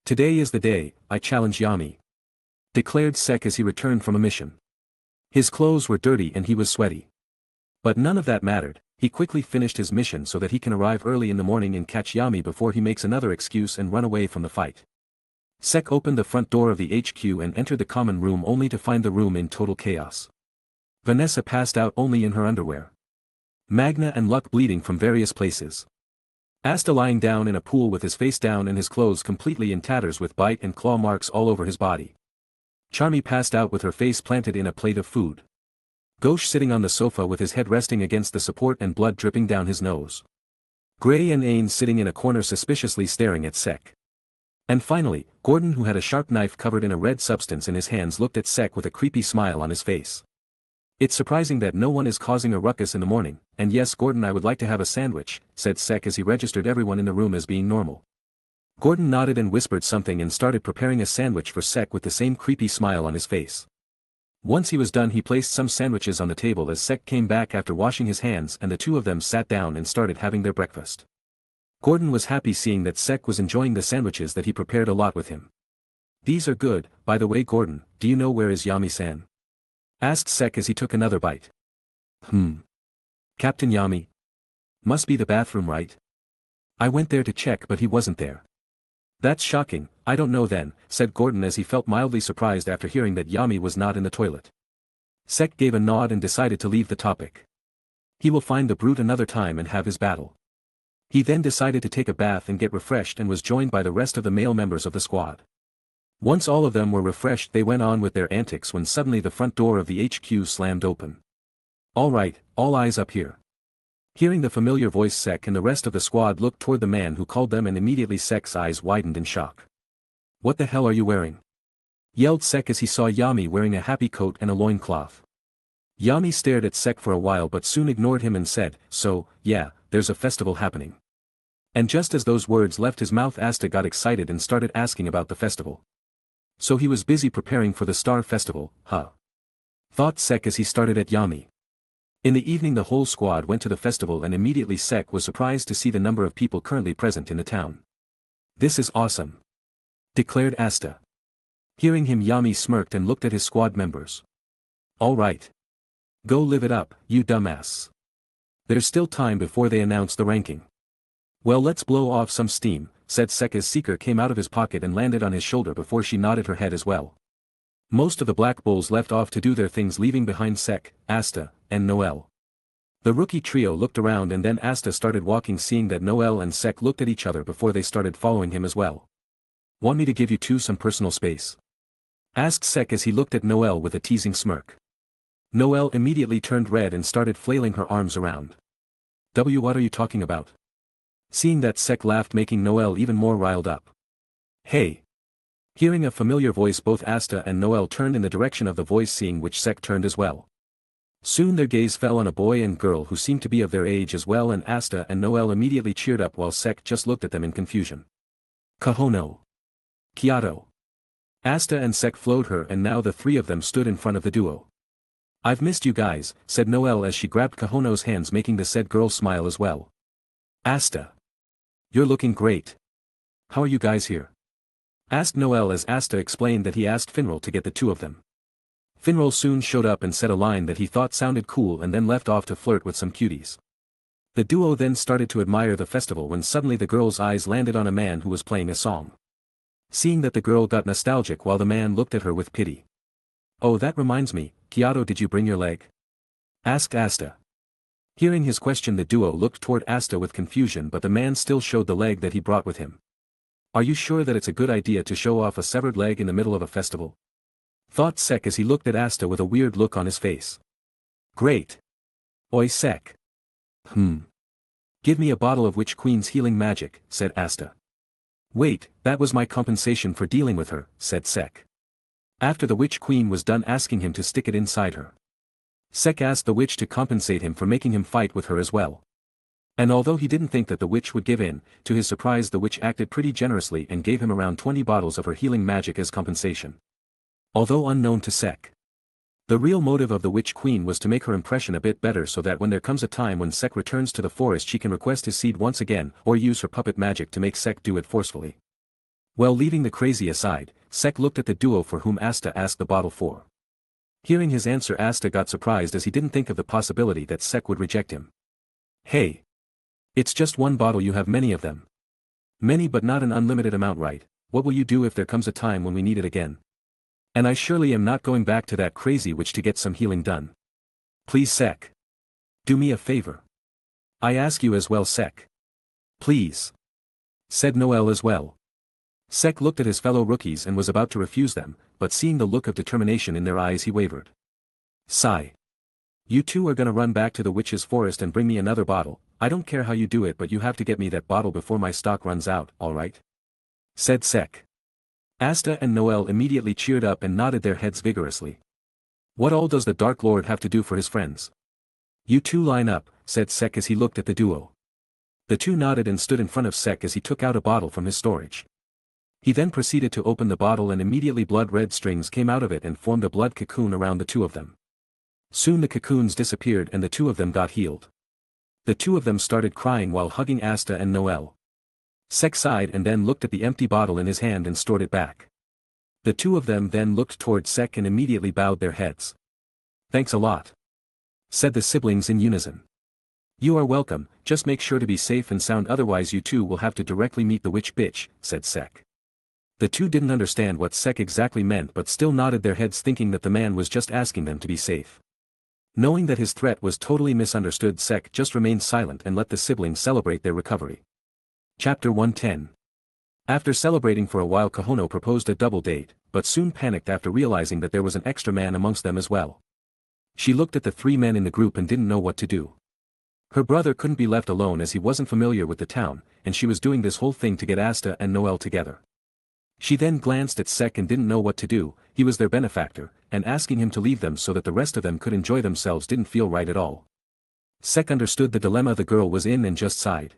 Today is the day, I challenge Yami. Declared Sek as he returned from a mission. His clothes were dirty and he was sweaty. But none of that mattered, he quickly finished his mission so that he can arrive early in the morning and catch Yami before he makes another excuse and run away from the fight. Sek opened the front door of the HQ and entered the common room only to find the room in total chaos. Vanessa passed out only in her underwear. Magna and Luck bleeding from various places. Asta lying down in a pool with his face down and his clothes completely in tatters with bite and claw marks all over his body. Charmy passed out with her face planted in a plate of food. Gauche sitting on the sofa with his head resting against the support and blood dripping down his nose. Gray and Ain sitting in a corner suspiciously staring at Sek. And finally, Gordon, who had a sharp knife covered in a red substance in his hands, looked at Sek with a creepy smile on his face. It's surprising that no one is causing a ruckus in the morning, and yes, Gordon, I would like to have a sandwich, said Sek as he registered everyone in the room as being normal. Gordon nodded and whispered something and started preparing a sandwich for Sek with the same creepy smile on his face. Once he was done, he placed some sandwiches on the table as Sek came back after washing his hands, and the two of them sat down and started having their breakfast. Gordon was happy seeing that Sek was enjoying the sandwiches that he prepared a lot with him. "These are good. By the way, Gordon, do you know where is Yami-san?" asked Sek as he took another bite. Captain Yami? Must be the bathroom, right? I went there to check, but he wasn't there." "That's shocking. I don't know then," said Gordon as he felt mildly surprised after hearing that Yami was not in the toilet. Sek gave a nod and decided to leave the topic. He will find the brute another time and have his battle. He then decided to take a bath and get refreshed and was joined by the rest of the male members of the squad. Once all of them were refreshed, they went on with their antics when suddenly the front door of the HQ slammed open. "All right, all eyes up here." Hearing the familiar voice, Sek and the rest of the squad looked toward the man who called them, and immediately Sek's eyes widened in shock. "What the hell are you wearing?" yelled Sek as he saw Yami wearing a happy coat and a loincloth. Yami stared at Sek for a while but soon ignored him and said, "So, yeah, there's a festival happening." And just as those words left his mouth, Asta got excited and started asking about the festival. So he was busy preparing for the Star Festival, huh? Thought Sek as he started at Yami. In the evening the whole squad went to the festival, and immediately Sek was surprised to see the number of people currently present in the town. "This is awesome," declared Asta. Hearing him, Yami smirked and looked at his squad members. "All right. Go live it up, you dumbass. There's still time before they announce the ranking." "Well, let's blow off some steam," said Sek as Seeker came out of his pocket and landed on his shoulder before she nodded her head as well. Most of the Black Bulls left off to do their things, leaving behind Sek, Asta, and Noel. The rookie trio looked around and then Asta started walking, seeing that Noel and Sek looked at each other before they started following him as well. "Want me to give you two some personal space?" asked Sek as he looked at Noel with a teasing smirk. Noel immediately turned red and started flailing her arms around. What are you talking about?" Seeing that, Sek laughed, making Noel even more riled up. "Hey!" Hearing a familiar voice, both Asta and Noel turned in the direction of the voice, seeing which Sek turned as well. Soon their gaze fell on a boy and girl who seemed to be of their age as well, and Asta and Noel immediately cheered up while Sek just looked at them in confusion. "Kahono! Kyoto!" Asta and Sek followed her, and now the three of them stood in front of the duo. "I've missed you guys," said Noel as she grabbed Kahono's hands, making the said girl smile as well. "Asta! You're looking great. How are you guys here?" asked Noel as Asta explained that he asked Finral to get the two of them. Finral soon showed up and said a line that he thought sounded cool and then left off to flirt with some cuties. The duo then started to admire the festival when suddenly the girl's eyes landed on a man who was playing a song. Seeing that, the girl got nostalgic while the man looked at her with pity. "Oh, that reminds me, Kyoto, did you bring your leg?" asked Asta. Hearing his question, the duo looked toward Asta with confusion, but the man still showed the leg that he brought with him. "Are you sure that it's a good idea to show off a severed leg in the middle of a festival?" thought Sek as he looked at Asta with a weird look on his face. "Great. Oi, Sek. Give me a bottle of Witch Queen's healing magic," said Asta. "Wait, that was my compensation for dealing with her," said Sek. After the Witch Queen was done asking him to stick it inside her, Sek asked the witch to compensate him for making him fight with her as well. And although he didn't think that the witch would give in, to his surprise the witch acted pretty generously and gave him around 20 bottles of her healing magic as compensation. Although unknown to Sek, the real motive of the Witch Queen was to make her impression a bit better, so that when there comes a time when Sek returns to the forest, she can request his seed once again, or use her puppet magic to make Sek do it forcefully. Well, leaving the crazy aside, Sek looked at the duo for whom Asta asked the bottle for. Hearing his answer, Asta got surprised as he didn't think of the possibility that Sek would reject him. "Hey! It's just one bottle, you have many of them." "Many, but not an unlimited amount, right? What will you do if there comes a time when we need it again?" "And I surely am not going back to that crazy witch to get some healing done. Please, Sek. Do me a favor. I ask you as well, Sek. Please," said Noel as well. Sek looked at his fellow rookies and was about to refuse them, but seeing the look of determination in their eyes, he wavered. "Sigh. You two are gonna run back to the witch's forest and bring me another bottle. I don't care how you do it, but you have to get me that bottle before my stock runs out, alright?" said Sek. Asta and Noel immediately cheered up and nodded their heads vigorously. "What all does the Dark Lord have to do for his friends?" "You two line up," said Sek as he looked at the duo. The two nodded and stood in front of Sek as he took out a bottle from his storage. He then proceeded to open the bottle and immediately blood-red strings came out of it and formed a blood cocoon around the two of them. Soon the cocoons disappeared and the two of them got healed. The two of them started crying while hugging Asta and Noel. Sek sighed and then looked at the empty bottle in his hand and stored it back. The two of them then looked toward Sek and immediately bowed their heads. "Thanks a lot," said the siblings in unison. "You are welcome, just make sure to be safe and sound, otherwise you two will have to directly meet the witch bitch," said Sek. The two didn't understand what Sek exactly meant but still nodded their heads thinking that the man was just asking them to be safe. Knowing that his threat was totally misunderstood, Sek just remained silent and let the siblings celebrate their recovery. Chapter 110. After celebrating for a while, Kahono proposed a double date, but soon panicked after realizing that there was an extra man amongst them as well. She looked at the three men in the group and didn't know what to do. Her brother couldn't be left alone as he wasn't familiar with the town, and she was doing this whole thing to get Asta and Noel together. She then glanced at Sek and didn't know what to do. He was their benefactor, and asking him to leave them so that the rest of them could enjoy themselves didn't feel right at all. Sek understood the dilemma the girl was in and just sighed.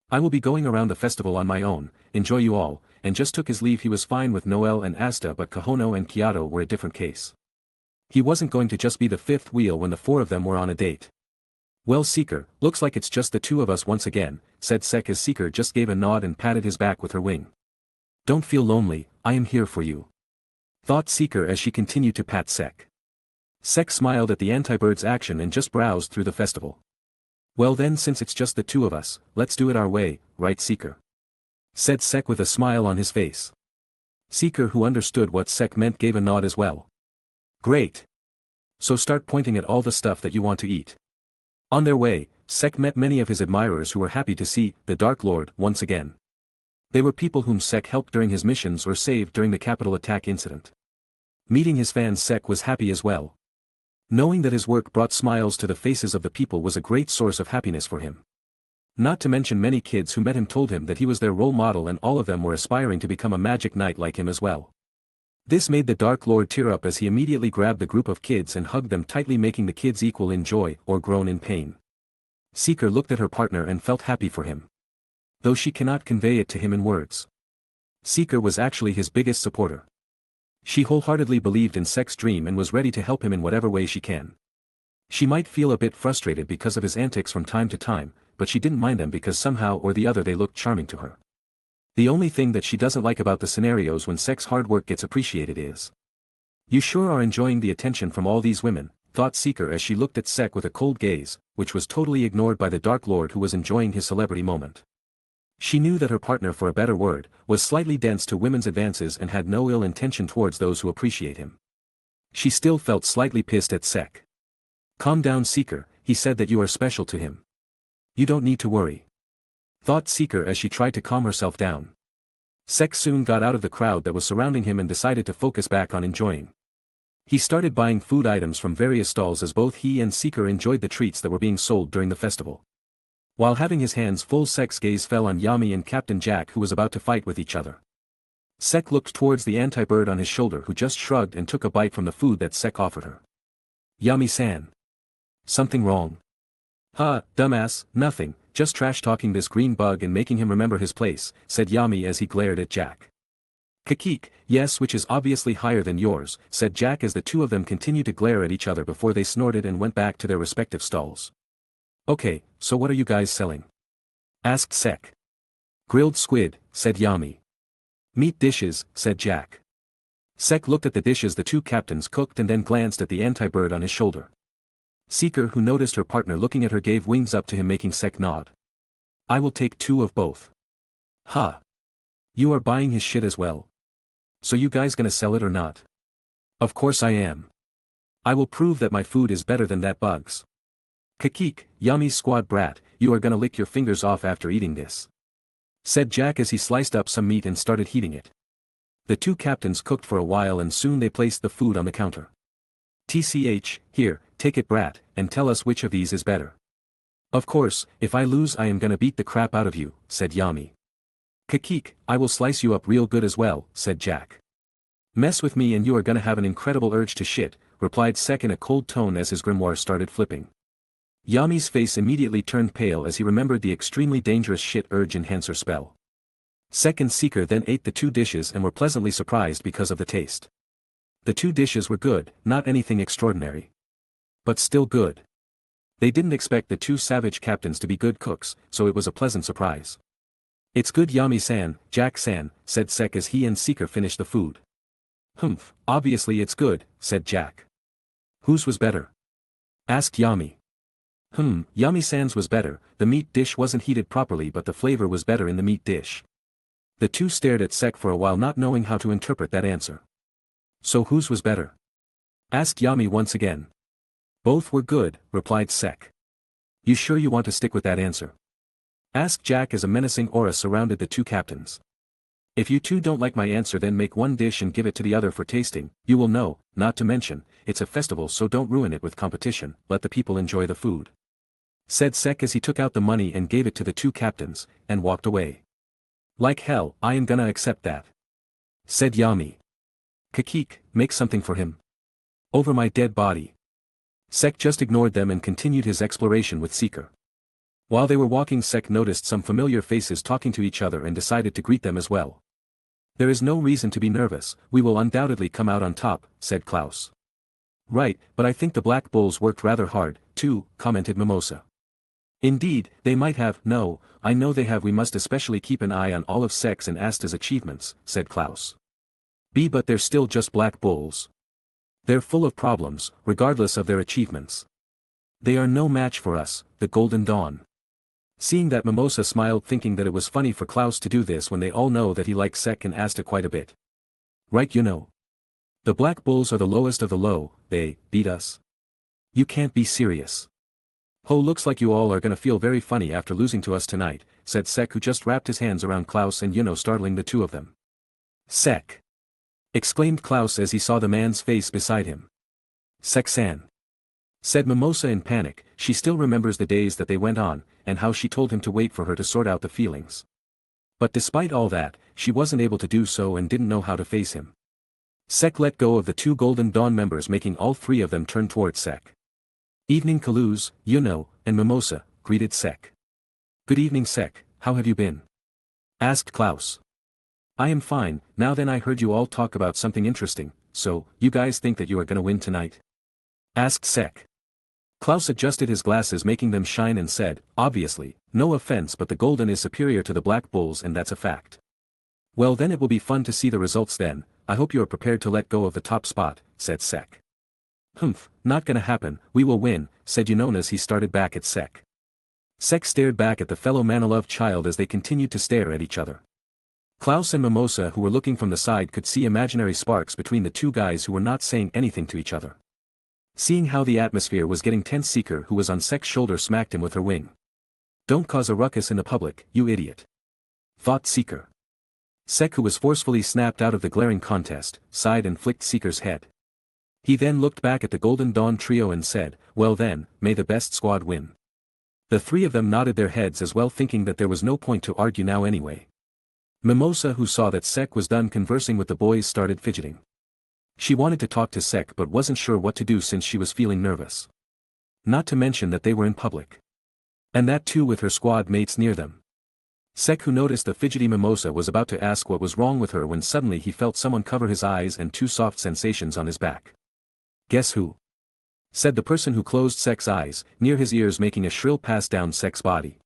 "I will be going around the festival on my own, enjoy you all," and just took his leave. He was fine with Noel and Asta, but Kahono and Kyoto were a different case. He wasn't going to just be the fifth wheel when the four of them were on a date. "Well, Seeker, looks like it's just the two of us once again," said Sek as Seeker just gave a nod and patted his back with her wing. "Don't feel lonely, I am here for you," thought Seeker as she continued to pat Sek. Sek smiled at the anti-bird's action and just browsed through the festival. "Well then, since it's just the two of us, let's do it our way, right Seeker?" said Sek with a smile on his face. Seeker, who understood what Sek meant, gave a nod as well. "Great. So start pointing at all the stuff that you want to eat." On their way, Sek met many of his admirers who were happy to see the Dark Lord once again. They were people whom Sek helped during his missions or saved during the capital attack incident. Meeting his fans, Sek was happy as well. Knowing that his work brought smiles to the faces of the people was a great source of happiness for him. Not to mention many kids who met him told him that he was their role model, and all of them were aspiring to become a magic knight like him as well. This made the Dark Lord tear up as he immediately grabbed the group of kids and hugged them tightly, making the kids equal in joy or groan in pain. Seeker looked at her partner and felt happy for him. Though she cannot convey it to him in words. Seeker was actually his biggest supporter. She wholeheartedly believed in Sek's dream and was ready to help him in whatever way she can. She might feel a bit frustrated because of his antics from time to time, but she didn't mind them because somehow or the other they looked charming to her. The only thing that she doesn't like about the scenarios when Sek's hard work gets appreciated is, "You sure are enjoying the attention from all these women," thought Seeker as she looked at Sek with a cold gaze, which was totally ignored by the Dark Lord, who was enjoying his celebrity moment. She knew that her partner, for a better word, was slightly dense to women's advances and had no ill intention towards those who appreciate him. She still felt slightly pissed at Sek. "Calm down, Seeker," he said, "that you are special to him. You don't need to worry," thought Seeker as she tried to calm herself down. Sek soon got out of the crowd that was surrounding him and decided to focus back on enjoying. He started buying food items from various stalls as both he and Seeker enjoyed the treats that were being sold during the festival. While having his hands full, Sek's gaze fell on Yami and Captain Jack, who was about to fight with each other. Sek looked towards the anti-bird on his shoulder, who just shrugged and took a bite from the food that Sek offered her. "Yami-san. Something wrong?" "Ha, dumbass, nothing, just trash-talking this green bug and making him remember his place," said Yami as he glared at Jack. "Kakik, yes, which is obviously higher than yours," said Jack as the two of them continued to glare at each other before they snorted and went back to their respective stalls. "Okay, so what are you guys selling?" asked Sek. "Grilled squid," said Yami. "Meat dishes," said Jack. Sek looked at the dishes the two captains cooked and then glanced at the anti-bird on his shoulder. Seeker, who noticed her partner looking at her, gave wings up to him, making Sek nod. "I will take two of both." "Ha! You are buying his shit as well? So you guys gonna sell it or not?" "Of course I am. I will prove that my food is better than that bug's." "Kakik, Yami's squad brat, you are gonna lick your fingers off after eating this," said Jack as he sliced up some meat and started heating it. The two captains cooked for a while and soon they placed the food on the counter. "TCH, here, take it brat, and tell us which of these is better." "Of course, if I lose I am gonna beat the crap out of you," said Yami. "Kakik, I will slice you up real good as well," said Jack. "Mess with me and you are gonna have an incredible urge to shit," replied Sek in a cold tone as his grimoire started flipping. Yami's face immediately turned pale as he remembered the extremely dangerous shit urge enhancer spell. Sek and Seeker then ate the 2 dishes and were pleasantly surprised because of the taste. The 2 dishes were good, not anything extraordinary. But still good. They didn't expect the 2 savage captains to be good cooks, so it was a pleasant surprise. "It's good Yami-san, Jack-san," said Sek as he and Seeker finished the food. "Humph, obviously it's good," said Jack. "Whose was better?" asked Yami. Yami-san's was better. The meat dish wasn't heated properly but the flavor was better in the meat dish." The 2 stared at Sek for a while not knowing how to interpret that answer. "So whose was better?" asked Yami once again. "Both were good," replied Sek. "You sure you want to stick with that answer?" asked Jack as a menacing aura surrounded the 2 captains. "If you 2 don't like my answer then make 1 dish and give it to the other for tasting, you will know, not to mention, it's a festival so don't ruin it with competition, let the people enjoy the food," said Sek as he took out the money and gave it to the 2 captains, and walked away. "Like hell, I am gonna accept that," said Yami. "Kakik, make something for him. Over my dead body." Sek just ignored them and continued his exploration with Seeker. While they were walking Sek noticed some familiar faces talking to each other and decided to greet them as well. "There is no reason to be nervous, we will undoubtedly come out on top," said Klaus. "Right, but I think the Black Bulls worked rather hard, too," commented Mimosa. "Indeed, they might have. No, I know they have. We must especially keep an eye on all of Sek's and Asta's achievements," said Klaus. But they're still just Black Bulls. They're full of problems, regardless of their achievements. They are no match for us, the Golden Dawn." Seeing that, Mimosa smiled thinking that it was funny for Klaus to do this when they all know that he likes Sek and Asta quite a bit. "Right, you know. The Black Bulls are the lowest of the low, they beat us. You can't be serious." "Ho, looks like you all are gonna feel very funny after losing to us tonight," said Sek who just wrapped his hands around Klaus and Yuno startling the 2 of them. "Sek!" exclaimed Klaus as he saw the man's face beside him. "Sek-san," said Mimosa in panic. She still remembers the days that they went on, and how she told him to wait for her to sort out the feelings. But despite all that, she wasn't able to do so and didn't know how to face him. Sek let go of the 2 Golden Dawn members making all 3 of them turn towards Sek. "Evening Kaluz, Yuno, and Mimosa," greeted Sek. "Good evening Sek, how have you been?" asked Klaus. "I am fine. Now then, I heard you all talk about something interesting, so, you guys think that you are gonna win tonight?" asked Sek. Klaus adjusted his glasses making them shine and said, "Obviously, no offense but the Golden is superior to the Black Bulls and that's a fact." "Well then it will be fun to see the results then, I hope you are prepared to let go of the top spot," said Sek. "Humph, not gonna happen, we will win," said Yunon as he started back at Sek. Sek stared back at the fellow Manilov child as they continued to stare at each other. Klaus and Mimosa who were looking from the side could see imaginary sparks between the 2 guys who were not saying anything to each other. Seeing how the atmosphere was getting tense, Seeker who was on Sek's shoulder smacked him with her wing. "Don't cause a ruckus in the public, you idiot," thought Seeker. Sek who was forcefully snapped out of the glaring contest, sighed and flicked Seeker's head. He then looked back at the Golden Dawn trio and said, "Well then, may the best squad win." The 3 of them nodded their heads as well thinking that there was no point to argue now anyway. Mimosa who saw that Sek was done conversing with the boys started fidgeting. She wanted to talk to Sek but wasn't sure what to do since she was feeling nervous. Not to mention that they were in public. And that too with her squad mates near them. Sek who noticed the fidgety Mimosa was about to ask what was wrong with her when suddenly he felt someone cover his eyes and 2 soft sensations on his back. "Guess who?" said the person who closed Sek's eyes, near his ears making a shrill pass down Sek's body.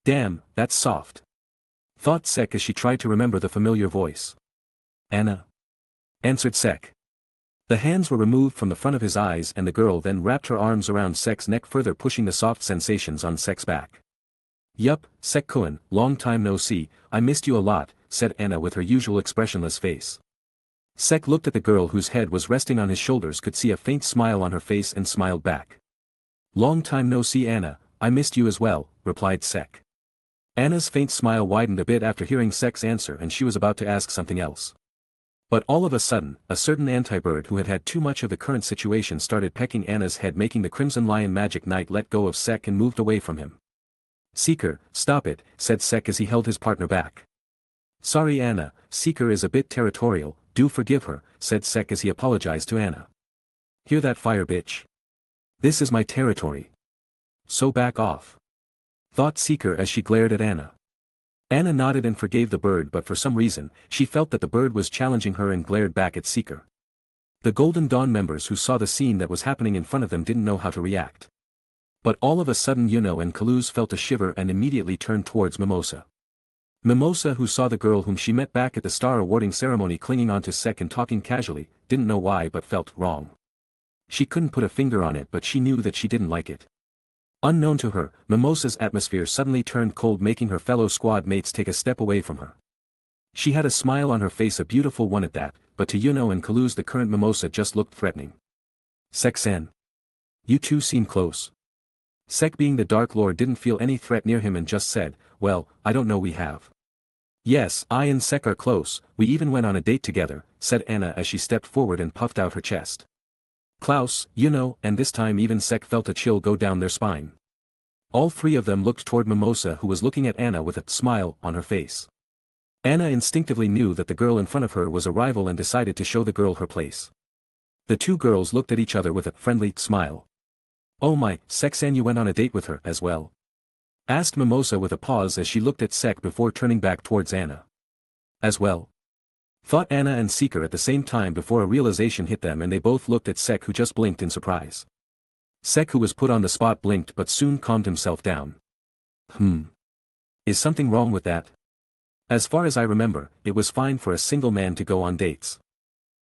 "Damn, that's soft," thought Sek as she tried to remember the familiar voice. "Anna," answered Sek. The hands were removed from the front of his eyes and the girl then wrapped her arms around Sek's neck further pushing the soft sensations on Sek's back. "Yup, Sek-kun, long time no see, I missed you a lot," said Anna with her usual expressionless face. Sek looked at the girl whose head was resting on his shoulders, could see a faint smile on her face and smiled back. "Long time no see Anna, I missed you as well," replied Sek. Anna's faint smile widened a bit after hearing Sek's answer and she was about to ask something else. But all of a sudden, a certain anti-bird who had had too much of the current situation started pecking Anna's head making the Crimson Lion Magic Knight let go of Sek and moved away from him. "Seeker, stop it," said Sek as he held his partner back. "Sorry Anna, Seeker is a bit territorial, do forgive her," said Sek as he apologized to Anna. "Hear that fire bitch? This is my territory. So back off," thought Seeker as she glared at Anna. Anna nodded and forgave the bird, but for some reason, she felt that the bird was challenging her and glared back at Seeker. The Golden Dawn members who saw the scene that was happening in front of them didn't know how to react. But all of a sudden Yuno and Kaluz felt a shiver and immediately turned towards Mimosa. Mimosa, who saw the girl whom she met back at the star awarding ceremony clinging onto Sek and talking casually, didn't know why but felt wrong. She couldn't put a finger on it, but she knew that she didn't like it. Unknown to her, Mimosa's atmosphere suddenly turned cold, making her fellow squad mates take a step away from her. She had a smile on her face, a beautiful one at that, but to Yuno and Kaluz the current Mimosa just looked threatening. Sek-san. You two seem close. Sek, being the Dark Lord, didn't feel any threat near him and just said, well, I don't know, we have. Yes, I and Sek are close, we even went on a date together, said Anna as she stepped forward and puffed out her chest. Klaus, Yuno, and this time even Sek felt a chill go down their spine. All three of them looked toward Mimosa, who was looking at Anna with a smile on her face. Anna instinctively knew that the girl in front of her was a rival and decided to show the girl her place. The two girls looked at each other with a friendly smile. Oh my, Sek-san, you went on a date with her as well? Asked Mimosa with a pause as she looked at Sek before turning back towards Anna. As well? Thought Anna and Seeker at the same time before a realization hit them, and they both looked at Sek, who just blinked in surprise. Sek, who was put on the spot, blinked but soon calmed himself down. Is something wrong with that? As far as I remember, it was fine for a single man to go on dates.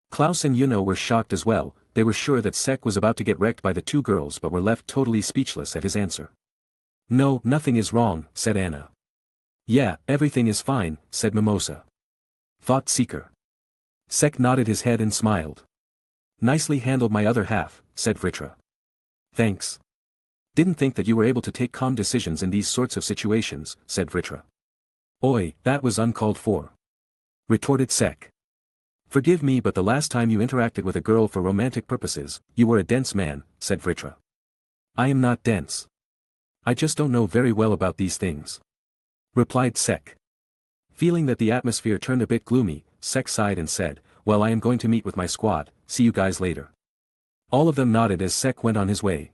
Klaus and Yuno were shocked as well. They were sure that Sek was about to get wrecked by the two girls but were left totally speechless at his answer. No, nothing is wrong, said Anna. Yeah, everything is fine, said Mimosa. Thought Seeker. Sek nodded his head and smiled. Nicely handled, my other half, said Vritra. Thanks. Didn't think that you were able to take calm decisions in these sorts of situations, said Vritra. Oi, that was uncalled for. Retorted Sek. Forgive me, but the last time you interacted with a girl for romantic purposes, you were a dense man, said Vritra. I am not dense. I just don't know very well about these things. Replied Sek. Feeling that the atmosphere turned a bit gloomy, Sek sighed and said, well, I am going to meet with my squad, see you guys later. All of them nodded as Sek went on his way.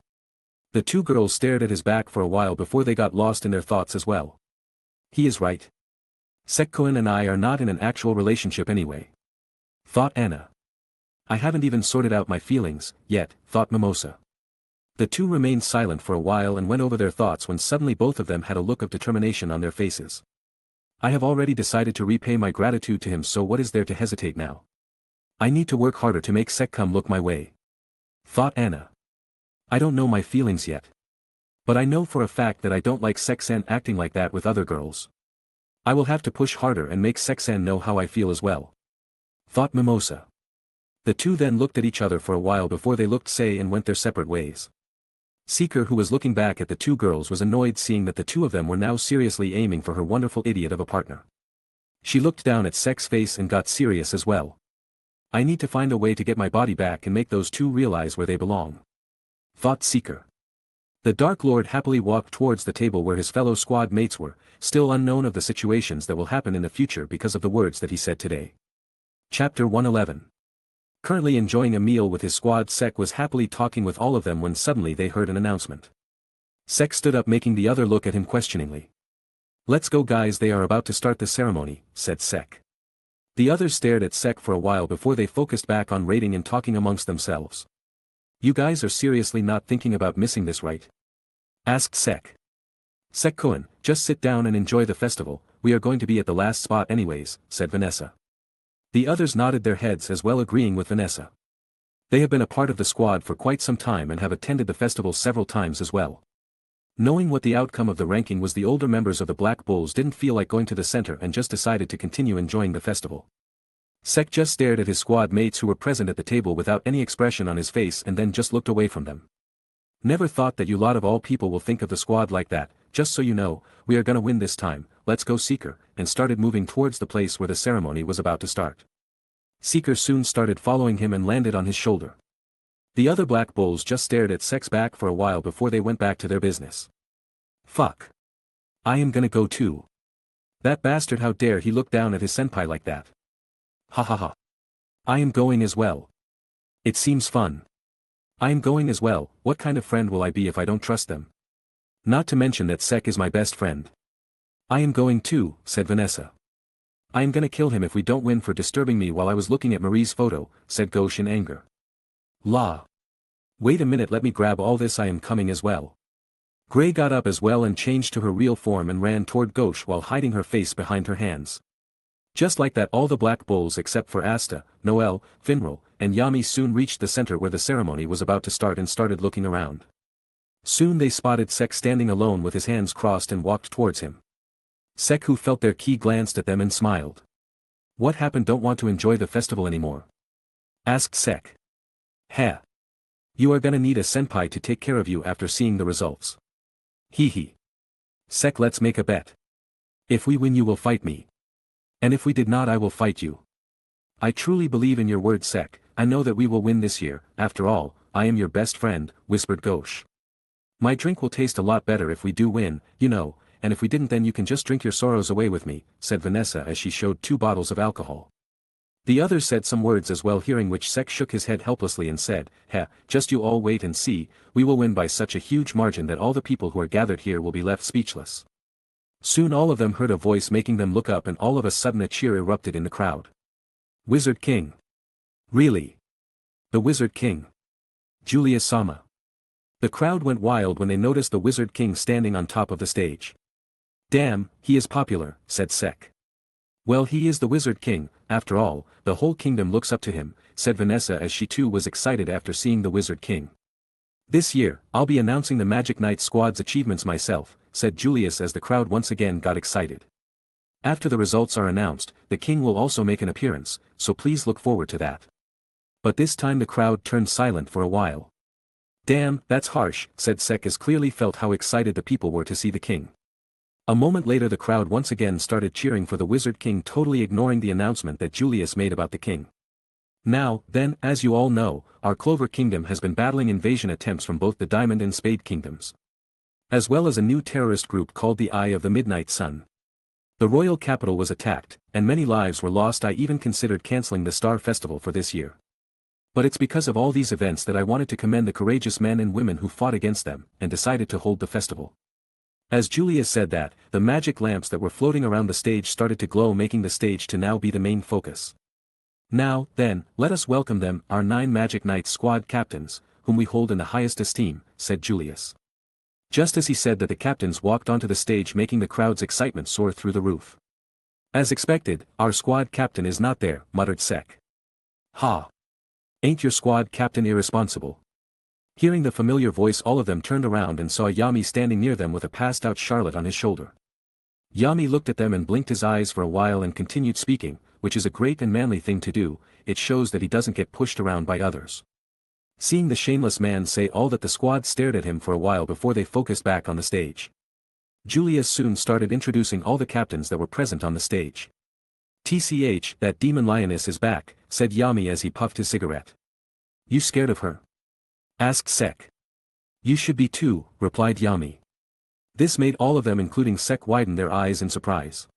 The two girls stared at his back for a while before they got lost in their thoughts as well. He is right. Sek-kun and I are not in an actual relationship anyway. Thought Anna. I haven't even sorted out my feelings, yet, thought Mimosa. The two remained silent for a while and went over their thoughts when suddenly both of them had a look of determination on their faces. I have already decided to repay my gratitude to him, so what is there to hesitate now? I need to work harder to make Sek-kun look my way. Thought Anna. I don't know my feelings yet. But I know for a fact that I don't like Sek-san acting like that with other girls. I will have to push harder and make Sek-san know how I feel as well. Thought Mimosa. The two then looked at each other for a while before they looked away and went their separate ways. Seeker, who was looking back at the two girls, was annoyed seeing that the two of them were now seriously aiming for her wonderful idiot of a partner. She looked down at Sek's face and got serious as well. I need to find a way to get my body back and make those two realize where they belong. Thought Seeker. The Dark Lord happily walked towards the table where his fellow squad mates were, still unknown of the situations that will happen in the future because of the words that he said today. Chapter 111. Currently enjoying a meal with his squad, Sek was happily talking with all of them when suddenly they heard an announcement. Sek stood up, making the other look at him questioningly. Let's go guys, they are about to start the ceremony, said Sek. The others stared at Sek for a while before they focused back on raiding and talking amongst themselves. You guys are seriously not thinking about missing this, right? Asked Sek. Sek-kun, just sit down and enjoy the festival, we are going to be at the last spot anyways, said Vanessa. The others nodded their heads as well, agreeing with Vanessa. They have been a part of the squad for quite some time and have attended the festival several times as well. Knowing what the outcome of the ranking was, the older members of the Black Bulls didn't feel like going to the center and just decided to continue enjoying the festival. Sek just stared at his squad mates who were present at the table without any expression on his face and then just looked away from them. Never thought that you lot of all people will think of the squad like that. Just so you know, we are gonna win this time, let's go, Seeker, and started moving towards the place where the ceremony was about to start. Seeker soon started following him and landed on his shoulder. The other Black Bulls just stared at Sek's back for a while before they went back to their business. Fuck. I am gonna go too. That bastard, how dare he look down at his senpai like that. Ha ha ha. I am going as well. It seems fun. I am going as well. What kind of friend will I be if I don't trust them? Not to mention that Sek is my best friend. I am going too, said Vanessa. I am gonna kill him if we don't win for disturbing me while I was looking at Marie's photo, said Gauche in anger. La. Wait a minute, let me grab all this, I am coming as well. Grey got up as well and changed to her real form and ran toward Gauche while hiding her face behind her hands. Just like that, all the black bulls except for Asta, Noel, Finral, and Yami soon reached the center where the ceremony was about to start and started looking around. Soon they spotted Sek standing alone with his hands crossed and walked towards him. Sek, who felt their key, glanced at them and smiled. What happened, don't want to enjoy the festival anymore? Asked Sek. Heh. You are gonna need a senpai to take care of you after seeing the results. Hee hee. Sek, let's make a bet. If we win you will fight me. And if we did not I will fight you. I truly believe in your word, Sek. I know that we will win this year, after all, I am your best friend, whispered Gauche. My drink will taste a lot better if we do win, you know, and if we didn't then you can just drink your sorrows away with me, said Vanessa as she showed 2 bottles of alcohol. The others said some words as well, hearing which Sek shook his head helplessly and said, Heh, just you all wait and see, we will win by such a huge margin that all the people who are gathered here will be left speechless. Soon all of them heard a voice making them look up, and all of a sudden a cheer erupted in the crowd. Wizard King. Really? The Wizard King. Julius Sama. The crowd went wild when they noticed the Wizard King standing on top of the stage. Damn, he is popular, said Sek. Well, he is the Wizard King, after all, the whole kingdom looks up to him, said Vanessa as she too was excited after seeing the Wizard King. This year, I'll be announcing the Magic Knight Squad's achievements myself, said Julius as the crowd once again got excited. After the results are announced, the king will also make an appearance, so please look forward to that. But this time the crowd turned silent for a while. Damn, that's harsh, said Sek as clearly felt how excited the people were to see the king. A moment later the crowd once again started cheering for the Wizard King, totally ignoring the announcement that Julius made about the king. Now, then, as you all know, our Clover Kingdom has been battling invasion attempts from both the Diamond and Spade Kingdoms, as well as a new terrorist group called the Eye of the Midnight Sun. The royal capital was attacked, and many lives were lost. I even considered canceling the Star Festival for this year. But it's because of all these events that I wanted to commend the courageous men and women who fought against them, and decided to hold the festival. As Julius said that, the magic lamps that were floating around the stage started to glow, making the stage to now be the main focus. Now, then, let us welcome them, our 9 Magic Knights squad captains, whom we hold in the highest esteem, said Julius. Just as he said that, the captains walked onto the stage, making the crowd's excitement soar through the roof. As expected, our squad captain is not there, muttered Sek. Ha! Ain't your squad captain irresponsible? Hearing the familiar voice, all of them turned around and saw Yami standing near them with a passed-out Charlotte on his shoulder. Yami looked at them and blinked his eyes for a while and continued speaking, which is a great and manly thing to do. It shows that he doesn't get pushed around by others. Seeing the shameless man say all that, the squad stared at him for a while before they focused back on the stage. Julius soon started introducing all the captains that were present on the stage. TCH, that demon lioness is back, said Yami as he puffed his cigarette. You scared of her? Asked Sek. You should be too, replied Yami. This made all of them including Sek widen their eyes in surprise.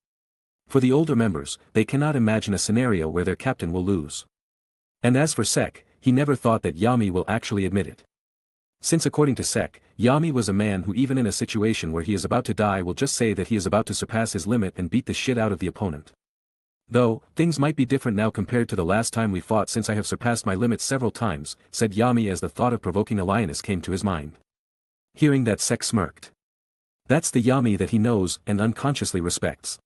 For the older members, they cannot imagine a scenario where their captain will lose. And as for Sek, he never thought that Yami will actually admit it. Since according to Sek, Yami was a man who even in a situation where he is about to die will just say that he is about to surpass his limit and beat the shit out of the opponent. Though, things might be different now compared to the last time we fought, since I have surpassed my limits several times, said Yami as the thought of provoking a lioness came to his mind. Hearing that, Sek smirked. That's the Yami that he knows and unconsciously respects.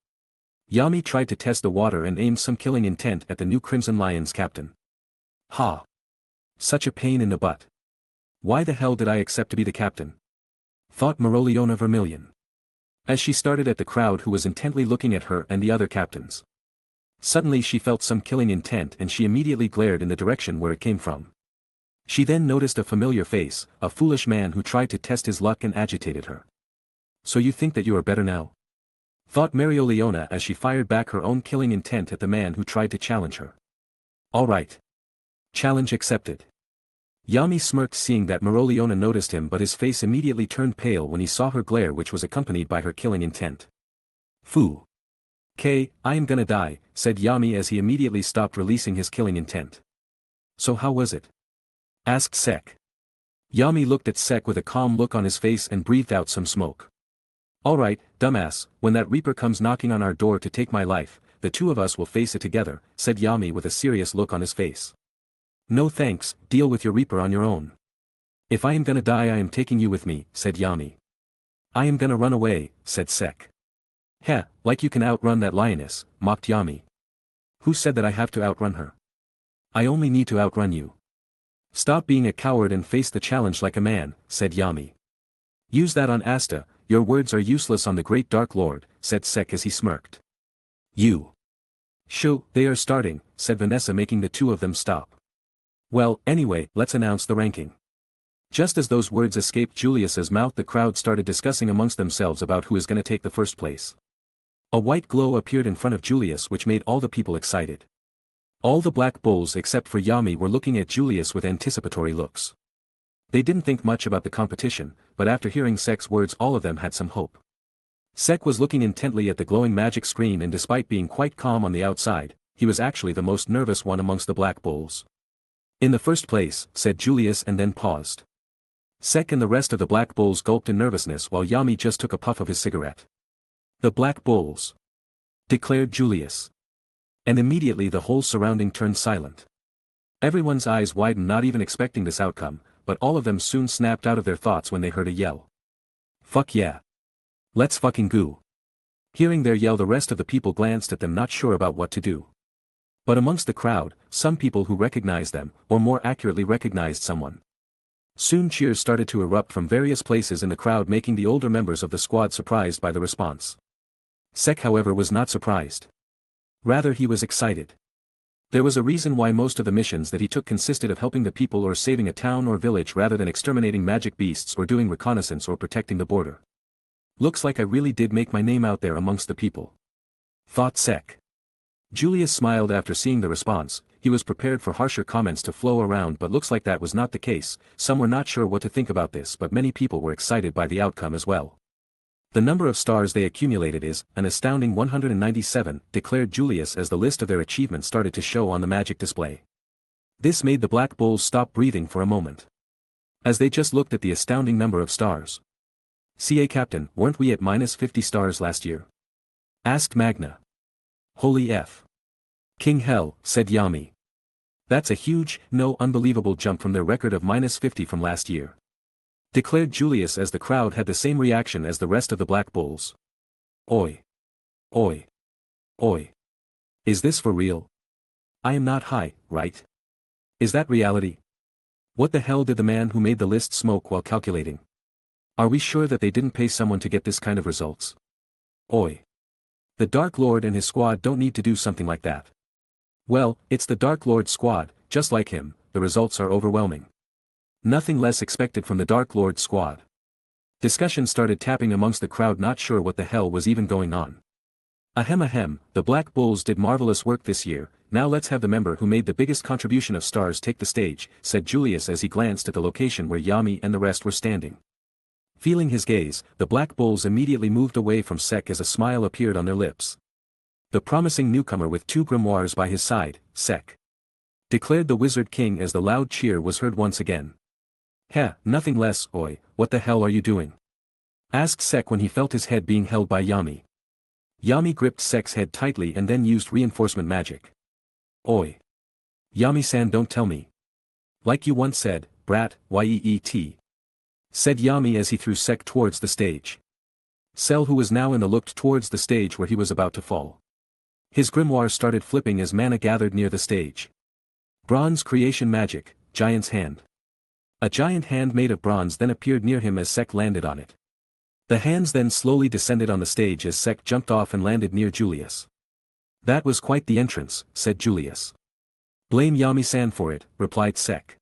Yami tried to test the water and aimed some killing intent at the new Crimson Lion's captain. Ha! Such a pain in the butt. Why the hell did I accept to be the captain? Thought Meroleona Vermilion, as she started at the crowd who was intently looking at her and the other captains. Suddenly she felt some killing intent and she immediately glared in the direction where it came from. She then noticed a familiar face, a foolish man who tried to test his luck and agitated her. So you think that you are better now? Thought Meroleona as she fired back her own killing intent at the man who tried to challenge her. Alright. Challenge accepted. Yami smirked seeing that Meroleona noticed him, but his face immediately turned pale when he saw her glare, which was accompanied by her killing intent. Foo. I am gonna die, said Yami as he immediately stopped releasing his killing intent. So how was it? Asked Sek. Yami looked at Sek with a calm look on his face and breathed out some smoke. Alright, dumbass, when that Reaper comes knocking on our door to take my life, the two of us will face it together, said Yami with a serious look on his face. No thanks, deal with your Reaper on your own. If I am gonna die I am taking you with me, said Yami. I am gonna run away, said Sek. Heh, like you can outrun that lioness, mocked Yami. Who said that I have to outrun her? I only need to outrun you. Stop being a coward and face the challenge like a man, said Yami. Use that on Asta, your words are useless on the great Dark Lord, said Sek as he smirked. You. Shoo, they are starting, said Vanessa making the two of them stop. Well, anyway, let's announce the ranking. Just as those words escaped Julius's mouth the crowd started discussing amongst themselves about who is gonna take the first place. A white glow appeared in front of Julius which made all the people excited. All the black bulls except for Yami were looking at Julius with anticipatory looks. They didn't think much about the competition, but after hearing Sek's words all of them had some hope. Sek was looking intently at the glowing magic screen and despite being quite calm on the outside, he was actually the most nervous one amongst the black bulls. In the first place, said Julius and then paused. Sek and the rest of the black bulls gulped in nervousness while Yami just took a puff of his cigarette. The black bulls, declared Julius. And immediately the whole surrounding turned silent. Everyone's eyes widened not even expecting this outcome, but all of them soon snapped out of their thoughts when they heard a yell. Fuck yeah. Let's fucking go. Hearing their yell the rest of the people glanced at them not sure about what to do. But amongst the crowd, some people who recognized them, or more accurately recognized someone. Soon cheers started to erupt from various places in the crowd making the older members of the squad surprised by the response. Sek however was not surprised. Rather he was excited. There was a reason why most of the missions that he took consisted of helping the people or saving a town or village rather than exterminating magic beasts or doing reconnaissance or protecting the border. Looks like I really did make my name out there amongst the people, thought Sek. Julius smiled after seeing the response. He was prepared for harsher comments to flow around but looks like that was not the case. Some were not sure what to think about this but many people were excited by the outcome as well. The number of stars they accumulated is an astounding 197, declared Julius as the list of their achievements started to show on the magic display. This made the black bulls stop breathing for a moment, as they just looked at the astounding number of stars. CA Captain, weren't we at -50 stars last year? Asked Magna. Holy F. King Hell, said Yami. That's a huge, no unbelievable jump from their record of -50 from last year, declared Julius as the crowd had the same reaction as the rest of the black bulls. Oi. Oi. Oi. Is this for real? I am not high, right? Is that reality? What the hell did the man who made the list smoke while calculating? Are we sure that they didn't pay someone to get this kind of results? Oi. The Dark Lord and his squad don't need to do something like that. Well, it's the Dark Lord's squad, just like him, the results are overwhelming. Nothing less expected from the Dark Lord's squad. Discussion started tapping amongst the crowd not sure what the hell was even going on. Ahem, the Black Bulls did marvelous work this year, now let's have the member who made the biggest contribution of stars take the stage, said Julius as he glanced at the location where Yami and the rest were standing. Feeling his gaze, the Black Bulls immediately moved away from Sek as a smile appeared on their lips. The promising newcomer with 2 grimoires by his side, Sek, declared the Wizard King as the loud cheer was heard once again. Heh, nothing less, oi, what the hell are you doing? Asked Sek when he felt his head being held by Yami. Yami gripped Sek's head tightly and then used reinforcement magic. Oi. Yami-san, don't tell me. Like you once said, brat, yeet. Said Yami as he threw Sek towards the stage. Cell who was now in the looked towards the stage where he was about to fall. His grimoire started flipping as mana gathered near the stage. Bronze creation magic, giant's hand. A giant hand made of bronze then appeared near him as Sek landed on it. The hands then slowly descended on the stage as Sek jumped off and landed near Julius. That was quite the entrance, said Julius. Blame Yami-san for it, replied Sek.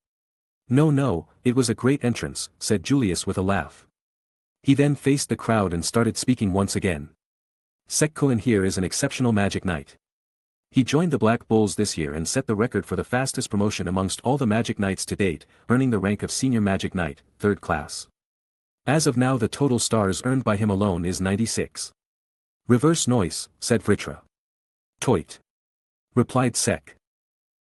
No, it was a great entrance, said Julius with a laugh. He then faced the crowd and started speaking once again. Sek-kun here is an exceptional magic knight. He joined the Black Bulls this year and set the record for the fastest promotion amongst all the magic knights to date, earning the rank of Senior Magic Knight, 3rd class. As of now the total stars earned by him alone is 96. Reverse noise, said Vritra. Toit. Replied Sek.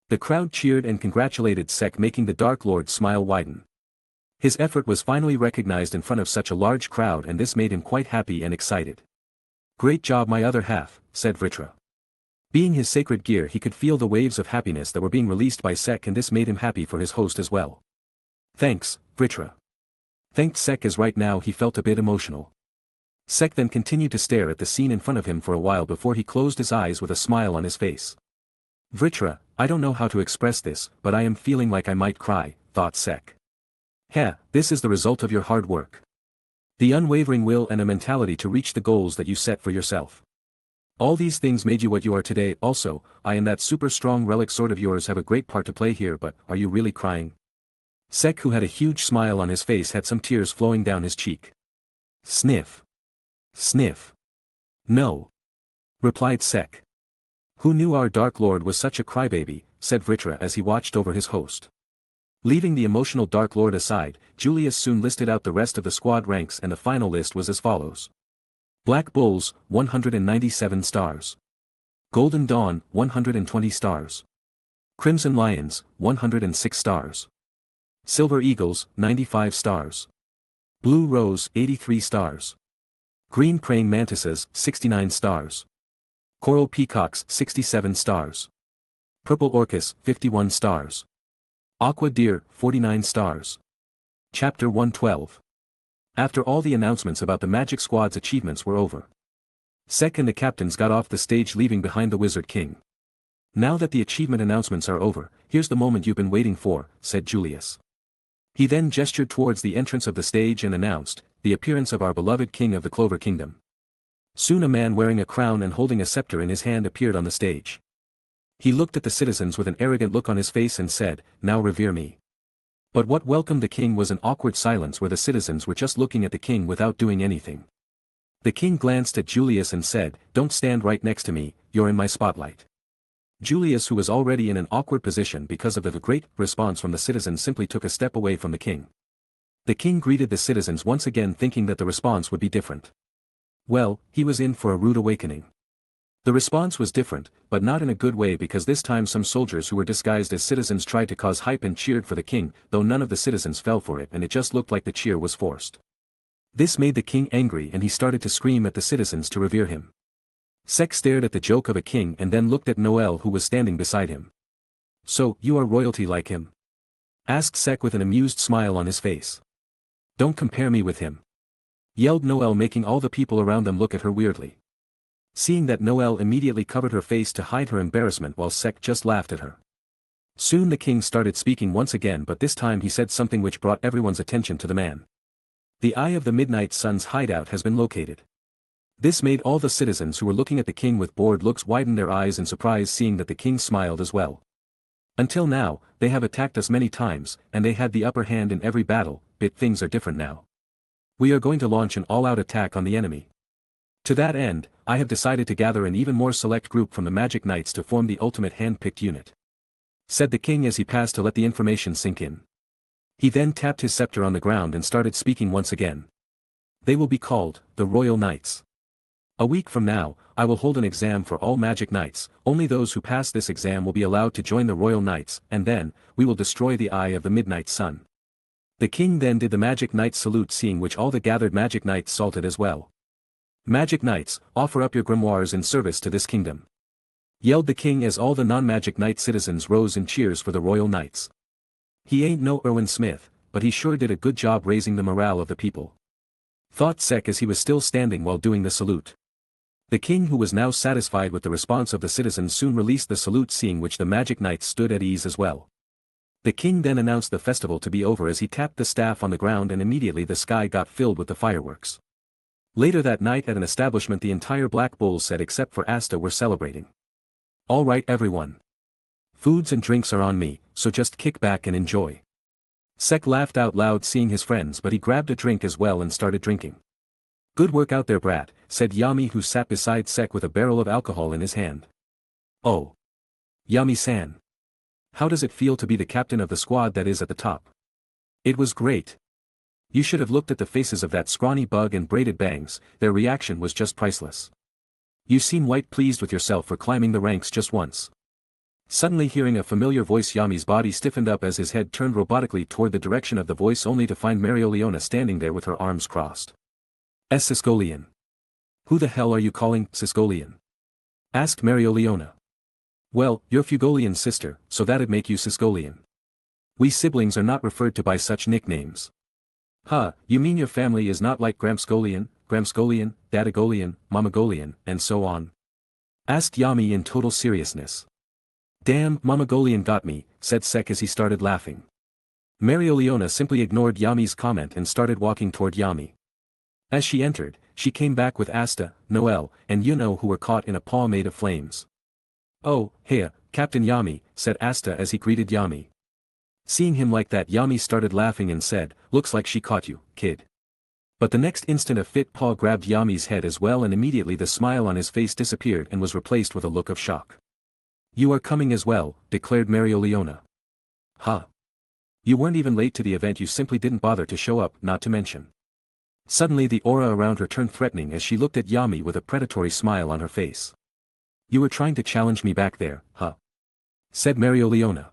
The crowd cheered and congratulated Sek, making the Dark Lord smile widen. His effort was finally recognized in front of such a large crowd, and this made him quite happy and excited. "Great job, my other half," said Vritra. Being his sacred gear, he could feel the waves of happiness that were being released by Sek, and this made him happy for his host as well. "Thanks, Vritra." Thanked Sek, as right now he felt a bit emotional. Sek then continued to stare at the scene in front of him for a while before he closed his eyes with a smile on his face. "Vritra, I don't know how to express this, but I am feeling like I might cry," thought Sek. "Heh, this is the result of your hard work. The unwavering will and a mentality to reach the goals that you set for yourself. All these things made you what you are today. Also, I and that super strong relic sword of yours have a great part to play here, but are you really crying?" Sek, who had a huge smile on his face, had some tears flowing down his cheek. "Sniff. Sniff. No," replied Sek. "Who knew our Dark Lord was such a crybaby," said Vritra as he watched over his host. Leaving the emotional Dark Lord aside, Julius soon listed out the rest of the squad ranks, and the final list was as follows. Black Bulls, 197 stars. Golden Dawn, 120 stars. Crimson Lions, 106 stars. Silver Eagles, 95 stars. Blue Rose, 83 stars. Green Praying Mantises, 69 stars. Coral Peacocks, 67 stars. Purple Orcus, 51 stars. Aqua Deer, 49 stars. Chapter 112. After all the announcements about the Magic Squad's achievements were over, Sek and the captains got off the stage, leaving behind the Wizard King. "Now that the achievement announcements are over, here's the moment you've been waiting for," said Julius. He then gestured towards the entrance of the stage and announced, "The appearance of our beloved king of the Clover Kingdom." Soon a man wearing a crown and holding a scepter in his hand appeared on the stage. He looked at the citizens with an arrogant look on his face and said, "Now revere me." But what welcomed the king was an awkward silence, where the citizens were just looking at the king without doing anything. The king glanced at Julius and said, "Don't stand right next to me, you're in my spotlight." Julius, who was already in an awkward position because of the great response from the citizens, simply took a step away from the king. The king greeted the citizens once again, thinking that the response would be different. Well, he was in for a rude awakening. The response was different, but not in a good way, because this time some soldiers who were disguised as citizens tried to cause hype and cheered for the king, though none of the citizens fell for it, and it just looked like the cheer was forced. This made the king angry, and he started to scream at the citizens to revere him. Sek stared at the joke of a king and then looked at Noel, who was standing beside him. "So, you are royalty like him?" asked Sek with an amused smile on his face. "Don't compare me with him," yelled Noel, making all the people around them look at her weirdly. Seeing that, Noel immediately covered her face to hide her embarrassment, while Sek just laughed at her. Soon the king started speaking once again, but this time he said something which brought everyone's attention to the man. "The Eye of the Midnight Sun's hideout has been located." This made all the citizens who were looking at the king with bored looks widen their eyes in surprise, seeing that the king smiled as well. "Until now, they have attacked us many times, and they had the upper hand in every battle, but things are different now. We are going to launch an all-out attack on the enemy. To that end, I have decided to gather an even more select group from the Magic Knights to form the ultimate hand-picked unit," said the king as he paused to let the information sink in. He then tapped his scepter on the ground and started speaking once again. "They will be called the Royal Knights. A week from now, I will hold an exam for all Magic Knights. Only those who pass this exam will be allowed to join the Royal Knights, and then, we will destroy the Eye of the Midnight Sun." The king then did the Magic Knight salute, seeing which all the gathered Magic Knights saluted as well. "Magic Knights, offer up your grimoires in service to this kingdom," yelled the king as all the non-Magic Knight citizens rose in cheers for the Royal Knights. "He ain't no Erwin Smith, but he sure did a good job raising the morale of the people," thought Sek as he was still standing while doing the salute. The king, who was now satisfied with the response of the citizens, soon released the salute, seeing which the Magic Knights stood at ease as well. The king then announced the festival to be over as he tapped the staff on the ground, and immediately the sky got filled with the fireworks. Later that night at an establishment, the entire Black Bull set except for Asta were celebrating. "All right everyone. Foods and drinks are on me, so just kick back and enjoy." Sek laughed out loud seeing his friends, but he grabbed a drink as well and started drinking. "Good work out there, brat," said Yami, who sat beside Sek with a barrel of alcohol in his hand. "Oh. Yami-san. How does it feel to be the captain of the squad that is at the top?" "It was great. You should have looked at the faces of that scrawny bug and braided bangs, their reaction was just priceless. You seem quite pleased with yourself for climbing the ranks just once." Suddenly hearing a familiar voice, Yami's body stiffened up as his head turned robotically toward the direction of the voice, only to find Marioliona standing there with her arms crossed. Siscolian. Who the hell are you calling Siscolian? Asked Marioliona. Well, you're Fugolian's sister, so that'd make you Siscolian. We siblings are not referred to by such nicknames. Huh, you mean your family is not like Gramscolian, Dadagolian, Mamagolian, and so on? Asked Yami in total seriousness. Damn, Mamagolian got me, said Sek as he started laughing. Marioliona simply ignored Yami's comment and started walking toward Yami. As she entered, she came back with Asta, Noel, and Yuno, who were caught in a paw made of flames. Oh, hey, Captain Yami, said Asta as he greeted Yami. Seeing him like that, Yami started laughing and said, looks like she caught you, kid. But the next instant a fit paw grabbed Yami's head as well, and immediately the smile on his face disappeared and was replaced with a look of shock. You are coming as well, declared Marioliona. Huh. You weren't even late to the event, you simply didn't bother to show up, not to mention. Suddenly the aura around her turned threatening as she looked at Yami with a predatory smile on her face. You were trying to challenge me back there, huh? Said Marioliona.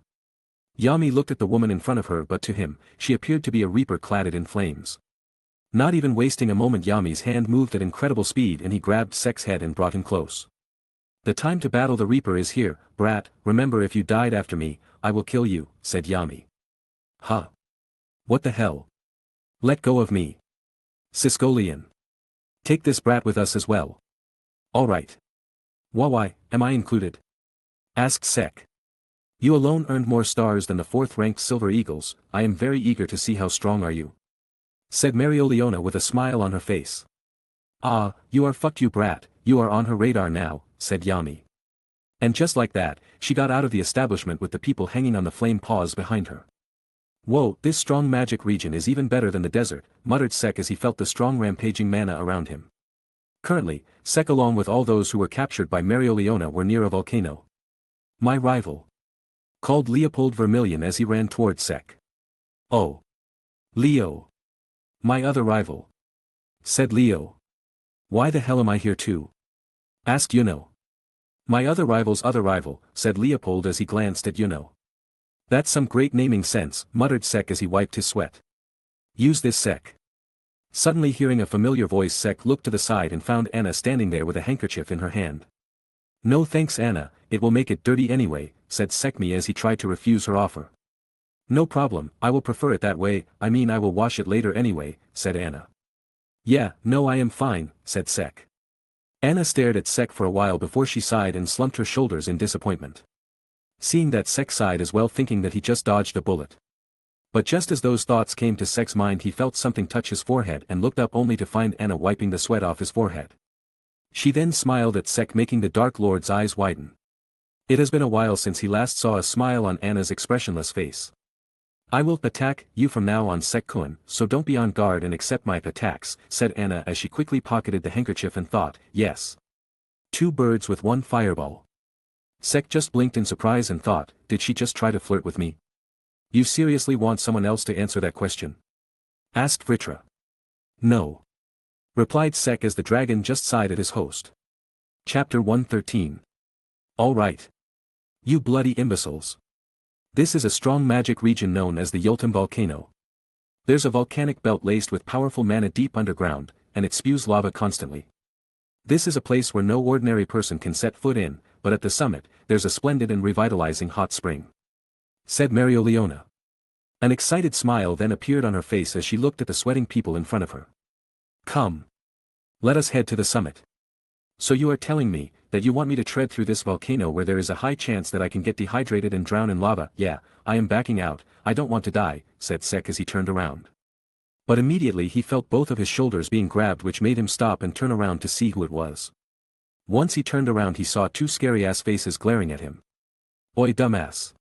Yami looked at the woman in front of her, but to him, she appeared to be a reaper cladded in flames. Not even wasting a moment, Yami's hand moved at incredible speed and he grabbed Sek's head and brought him close. The time to battle the reaper is here, brat, remember if you died after me, I will kill you, said Yami. Huh? What the hell? Let go of me. Siscolian. Take this brat with us as well. Alright. Why, am I included? Asked Sek. You alone earned more stars than the 4th-ranked Silver Eagles, I am very eager to see how strong are you. Said Marioliona with a smile on her face. Ah, you are fucked, you brat, you are on her radar now, said Yami. And just like that, she got out of the establishment with the people hanging on the flame paws behind her. Whoa, this strong magic region is even better than the desert, muttered Sek as he felt the strong rampaging mana around him. Currently, Sek along with all those who were captured by Marioliona were near a volcano. My rival. Called Leopold Vermilion as he ran towards Sek. Oh. Leo. My other rival. Said Leo. Why the hell am I here too? Asked Yuno. My other rival, said Leopold as he glanced at Yuno. That's some great naming sense, muttered Sek as he wiped his sweat. Use this, Sek. Suddenly hearing a familiar voice, Sek looked to the side and found Anna standing there with a handkerchief in her hand. No thanks, Anna, it will make it dirty anyway, said Sekmi as he tried to refuse her offer. No problem, I will prefer it that way, I mean I will wash it later anyway, said Anna. Yeah, no, I am fine, said Sek. Anna stared at Sek for a while before she sighed and slumped her shoulders in disappointment. Seeing that, Sek sighed as well, thinking that he just dodged a bullet. But just as those thoughts came to Sek's mind, he felt something touch his forehead and looked up only to find Anna wiping the sweat off his forehead. She then smiled at Sek, making the Dark Lord's eyes widen. It has been a while since he last saw a smile on Anna's expressionless face. I will attack you from now on, Sek-kun, so don't be on guard and accept my attacks, said Anna as she quickly pocketed the handkerchief and thought, yes. 2 birds with 1 fireball. Sek just blinked in surprise and thought, did she just try to flirt with me? You seriously want someone else to answer that question? Asked Vritra. No. Replied Sek as the dragon just sighed at his host. Chapter 113. All right. You bloody imbeciles. This is a strong magic region known as the Yultim Volcano. There's a volcanic belt laced with powerful mana deep underground, and it spews lava constantly. This is a place where no ordinary person can set foot in, but at the summit, there's a splendid and revitalizing hot spring. Said Marioliona. An excited smile then appeared on her face as she looked at the sweating people in front of her. Come. Let us head to the summit. So you are telling me, that you want me to tread through this volcano where there is a high chance that I can get dehydrated and drown in lava? Yeah, I am backing out, I don't want to die, said Sek as he turned around. But immediately he felt both of his shoulders being grabbed, which made him stop and turn around to see who it was. Once he turned around, he saw 2 scary-ass faces glaring at him. Oi, dumbass.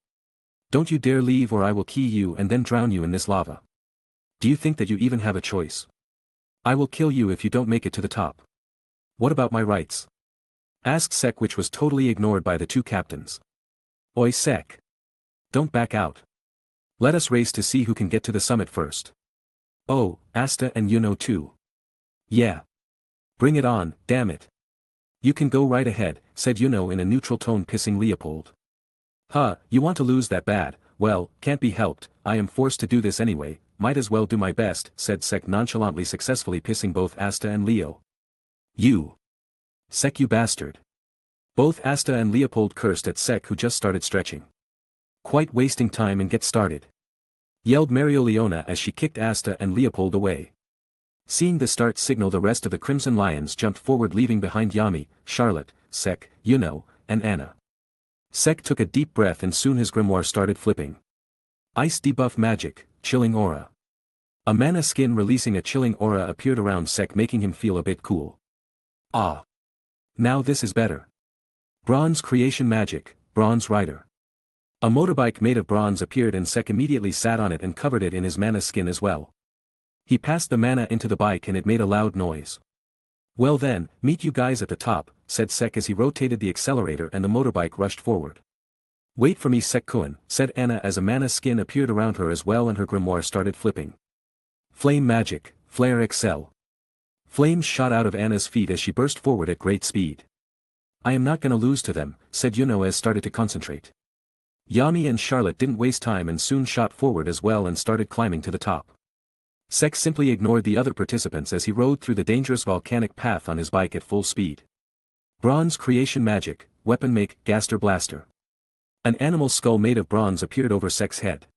Don't you dare leave or I will key you and then drown you in this lava. Do you think that you even have a choice? I will kill you if you don't make it to the top. What about my rights? Asked Sek, which was totally ignored by the 2 captains. Oi, Sek. Don't back out. Let us race to see who can get to the summit first. Oh, Asta and Yuno too. Yeah. Bring it on, damn it. You can go right ahead, said Yuno in a neutral tone, pissing Leopold. Huh, you want to lose that bad? Well, can't be helped, I am forced to do this anyway, might as well do my best, said Sek nonchalantly, successfully pissing both Asta and Leo. You! Sek, you bastard! Both Asta and Leopold cursed at Sek, who just started stretching. Quite wasting time, and get started! Yelled Marioliona as she kicked Asta and Leopold away. Seeing the start signal, the rest of the Crimson Lions jumped forward, leaving behind Yami, Charlotte, Sek, Yuno, and Anna. Sek took a deep breath and soon his grimoire started flipping. Ice debuff magic, chilling aura. A mana skin releasing a chilling aura appeared around Sek, making him feel a bit cool. Ah! Now this is better. Bronze creation magic, bronze rider. A motorbike made of bronze appeared and Sek immediately sat on it and covered it in his mana skin as well. He passed the mana into the bike and it made a loud noise. Well then, meet you guys at the top, said Sek as he rotated the accelerator and the motorbike rushed forward. Wait for me, Sek-kun, said Anna as a mana skin appeared around her as well and her grimoire started flipping. Flame magic, flare excel. Flames shot out of Anna's feet as she burst forward at great speed. I am not gonna lose to them, said Yuno as started to concentrate. Yami and Charlotte didn't waste time and soon shot forward as well and started climbing to the top. Sek simply ignored the other participants as he rode through the dangerous volcanic path on his bike at full speed. Bronze creation magic, weapon make, Gaster Blaster. An animal skull made of bronze appeared over Sek's head.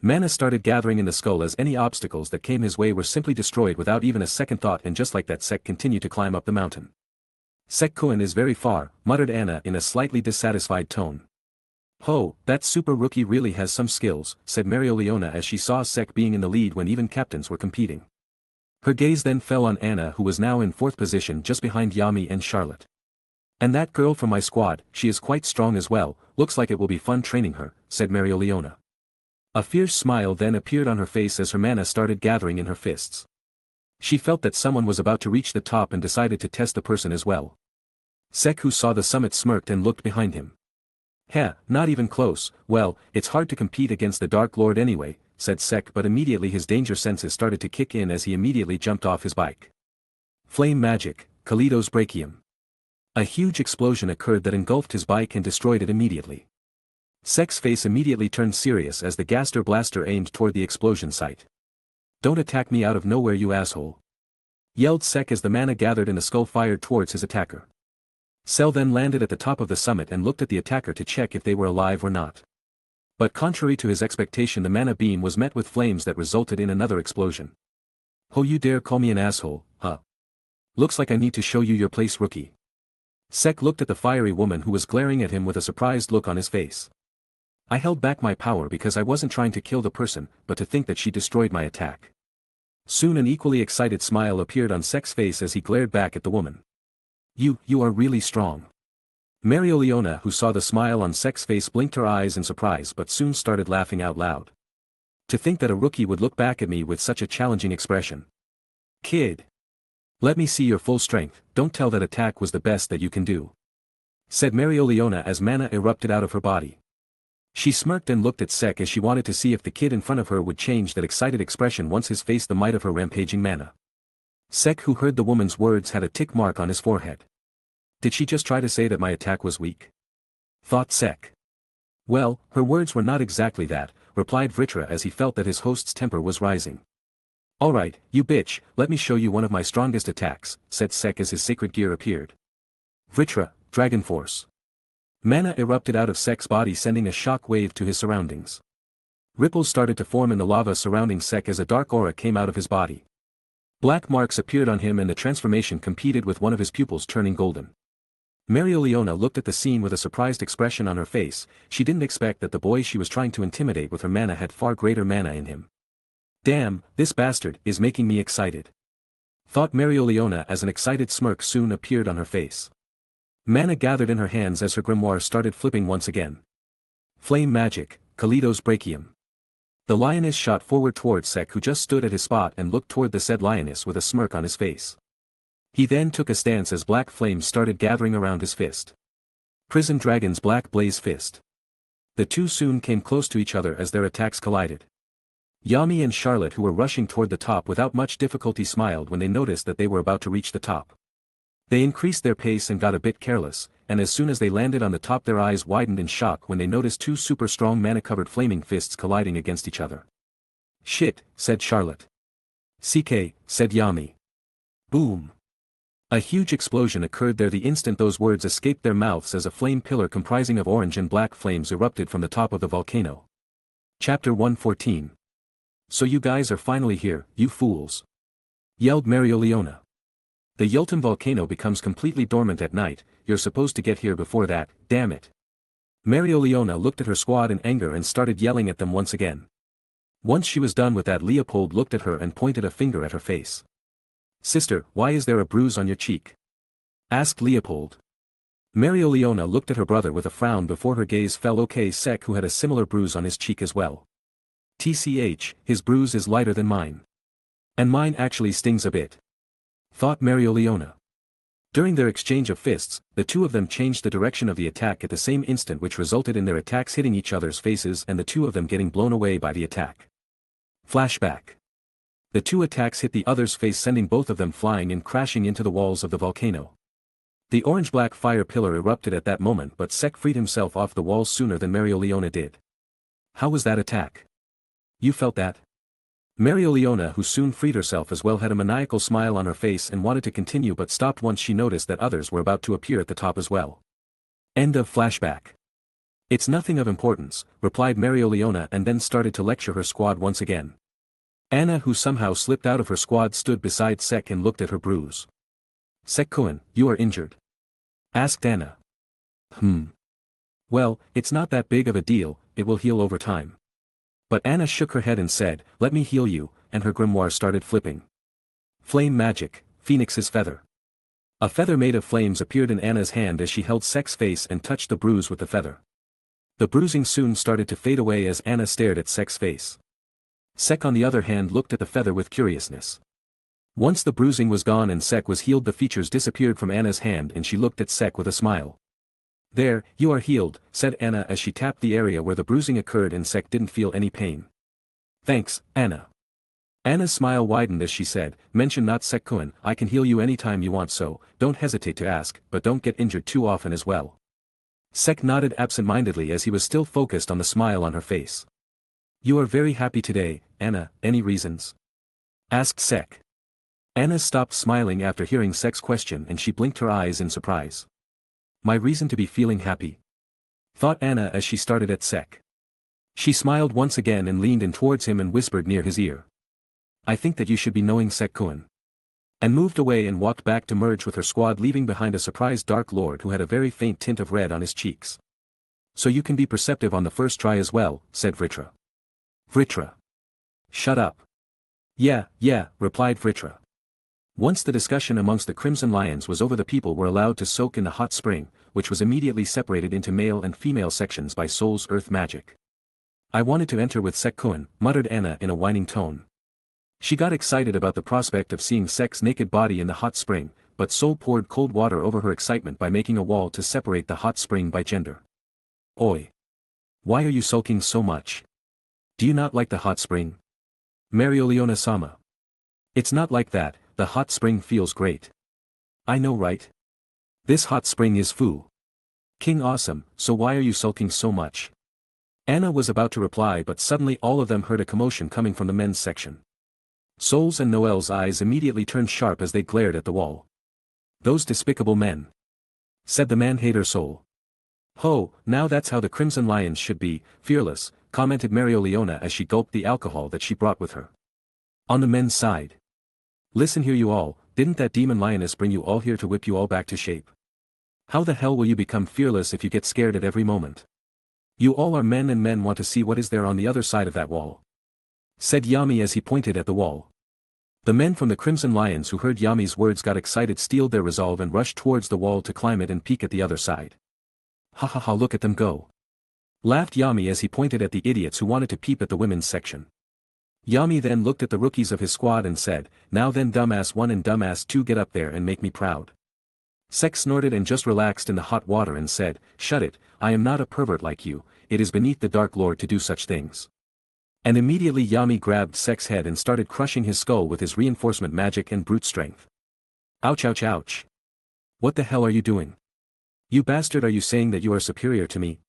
Mana started gathering in the skull as any obstacles that came his way were simply destroyed without even a second thought, and just like that Sek continued to climb up the mountain. Sek-kun is very far, muttered Anna in a slightly dissatisfied tone. Ho, that super rookie really has some skills, said Marioliona as she saw Sek being in the lead when even captains were competing. Her gaze then fell on Anna, who was now in fourth position just behind Yami and Charlotte. And that girl from my squad, she is quite strong as well, looks like it will be fun training her, said Marioliona. A fierce smile then appeared on her face as her mana started gathering in her fists. She felt that someone was about to reach the top and decided to test the person as well. Sek, who saw the summit, smirked and looked behind him. Heh, not even close, well, it's hard to compete against the Dark Lord anyway, said Sek, but immediately his danger senses started to kick in as he immediately jumped off his bike. Flame magic, Kaleidos Brachium. A huge explosion occurred that engulfed his bike and destroyed it immediately. Sek's face immediately turned serious as the Gaster Blaster aimed toward the explosion site. Don't attack me out of nowhere, you asshole! Yelled Sek as the mana gathered in the skull fired towards his attacker. Cell then landed at the top of the summit and looked at the attacker to check if they were alive or not. But contrary to his expectation, the mana beam was met with flames that resulted in another explosion. Ho, you dare call me an asshole, huh? Looks like I need to show you your place, rookie. Sek looked at the fiery woman who was glaring at him with a surprised look on his face. I held back my power because I wasn't trying to kill the person, but to think that she destroyed my attack. Soon an equally excited smile appeared on Sek's face as he glared back at the woman. You are really strong. Marioliona, who saw the smile on Sek's face, blinked her eyes in surprise but soon started laughing out loud. To think that a rookie would look back at me with such a challenging expression. Kid! Let me see your full strength, don't tell that attack was the best that you can do. Said Marioliona as mana erupted out of her body. She smirked and looked at Sek as she wanted to see if the kid in front of her would change that excited expression once he faced the might of her rampaging mana. Sek, who heard the woman's words, had a tick mark on his forehead. Did she just try to say that my attack was weak? Thought Sek. Well, her words were not exactly that, replied Vritra as he felt that his host's temper was rising. Alright, you bitch, let me show you one of my strongest attacks, said Sek as his sacred gear appeared. Vritra, Dragon Force. Mana erupted out of Sek's body, sending a shock wave to his surroundings. Ripples started to form in the lava surrounding Sek as a dark aura came out of his body. Black marks appeared on him and the transformation competed with one of his pupils turning golden. Marioliona looked at the scene with a surprised expression on her face. She didn't expect that the boy she was trying to intimidate with her mana had far greater mana in him. Damn, this bastard is making me excited. Thought Marioliona as an excited smirk soon appeared on her face. Mana gathered in her hands as her grimoire started flipping once again. Flame magic, Kaleidos Brachium. The lioness shot forward towards Sek, who just stood at his spot and looked toward the said lioness with a smirk on his face. He then took a stance as black flames started gathering around his fist. Prison Dragon's Black Blaze Fist. The two soon came close to each other as their attacks collided. Yami and Charlotte, who were rushing toward the top without much difficulty, smiled when they noticed that they were about to reach the top. They increased their pace and got a bit careless, and as soon as they landed on the top their eyes widened in shock when they noticed two super strong mana-covered flaming fists colliding against each other. "Shit," said Charlotte. "CK," said Yami. Boom. A huge explosion occurred there the instant those words escaped their mouths as a flame pillar comprising of orange and black flames erupted from the top of the volcano. Chapter 114. "So you guys are finally here, you fools!" yelled Marioliona. "The Yulton volcano becomes completely dormant at night, you're supposed to get here before that, damn it." Marioliona looked at her squad in anger and started yelling at them once again. Once she was done with that, Leopold looked at her and pointed a finger at her face. "Sister, why is there a bruise on your cheek?" asked Leopold. Marioliona looked at her brother with a frown before her gaze fell on Sek, who had a similar bruise on his cheek as well. "TCH, his bruise is lighter than mine. And mine actually stings a bit," thought Marioliona. During their exchange of fists, the two of them changed the direction of the attack at the same instant, which resulted in their attacks hitting each other's faces and the two of them getting blown away by the attack. Flashback. The two attacks hit the other's face, sending both of them flying and crashing into the walls of the volcano. The orange-black fire pillar erupted at that moment, but Sek freed himself off the walls sooner than Marioliona did. "How was that attack? You felt that?" Marioliona, who soon freed herself as well, had a maniacal smile on her face and wanted to continue but stopped once she noticed that others were about to appear at the top as well. End of flashback. "It's nothing of importance," replied Marioliona, and then started to lecture her squad once again. Anna, who somehow slipped out of her squad, stood beside Sek and looked at her bruise. "Sek-kun, you are injured?" asked Anna. Well, it's not that big of a deal, it will heal over time." But Anna shook her head and said, "Let me heal you," and her grimoire started flipping. Flame magic, Phoenix's feather. A feather made of flames appeared in Anna's hand as she held Sek's face and touched the bruise with the feather. The bruising soon started to fade away as Anna stared at Sek's face. Sek, on the other hand, looked at the feather with curiousness. Once the bruising was gone and Sek was healed, the features disappeared from Anna's hand and she looked at Sek with a smile. "There, you are healed," said Anna as she tapped the area where the bruising occurred and Sek didn't feel any pain. "Thanks, Anna." Anna's smile widened as she said, "Mention not, Sek-kun, I can heal you anytime you want, so don't hesitate to ask, but don't get injured too often as well." Sek nodded absent-mindedly as he was still focused on the smile on her face. "You are very happy today, Anna, any reasons?" asked Sek. Anna stopped smiling after hearing Sek's question and she blinked her eyes in surprise. "My reason to be feeling happy?" thought Anna as she started at Sek. She smiled once again and leaned in towards him and whispered near his ear. "I think that you should be knowing, Sek-kun." And moved away and walked back to merge with her squad, leaving behind a surprised Dark Lord who had a very faint tint of red on his cheeks. "So you can be perceptive on the first try as well," said Vritra. "Vritra. Shut up." Yeah, replied Vritra. Once the discussion amongst the Crimson Lions was over, the people were allowed to soak in the hot spring, which was immediately separated into male and female sections by Soul's Earth magic. "I wanted to enter with Sek-kun," muttered Anna in a whining tone. She got excited about the prospect of seeing Sek's naked body in the hot spring, but Soul poured cold water over her excitement by making a wall to separate the hot spring by gender. "Oi! Why are you sulking so much? Do you not like the hot spring? Marioliona-sama. It's not like that, the hot spring feels great. I know, right? This hot spring is King awesome, so why are you sulking so much?" Anna was about to reply, but suddenly all of them heard a commotion coming from the men's section. Soul's and Noel's eyes immediately turned sharp as they glared at the wall. "Those despicable men," said the man-hater Soul. "Ho, now that's how the Crimson Lions should be, fearless," commented Marioliona as she gulped the alcohol that she brought with her. On the men's side. "Listen here, you all, didn't that demon lioness bring you all here to whip you all back to shape? How the hell will you become fearless if you get scared at every moment? You all are men, and men want to see what is there on the other side of that wall," said Yami as he pointed at the wall. The men from the Crimson Lions who heard Yami's words got excited, steeled their resolve and rushed towards the wall to climb it and peek at the other side. "Ha ha ha, look at them go!" laughed Yami as he pointed at the idiots who wanted to peep at the women's section. Yami then looked at the rookies of his squad and said, "Now then, dumbass 1 and dumbass 2, get up there and make me proud." Sek snorted and just relaxed in the hot water and said, "Shut it, I am not a pervert like you, it is beneath the Dark Lord to do such things." And immediately Yami grabbed Sek's head and started crushing his skull with his reinforcement magic and brute strength. "Ouch ouch ouch. What the hell are you doing?" You bastard, are you saying that you are superior to me?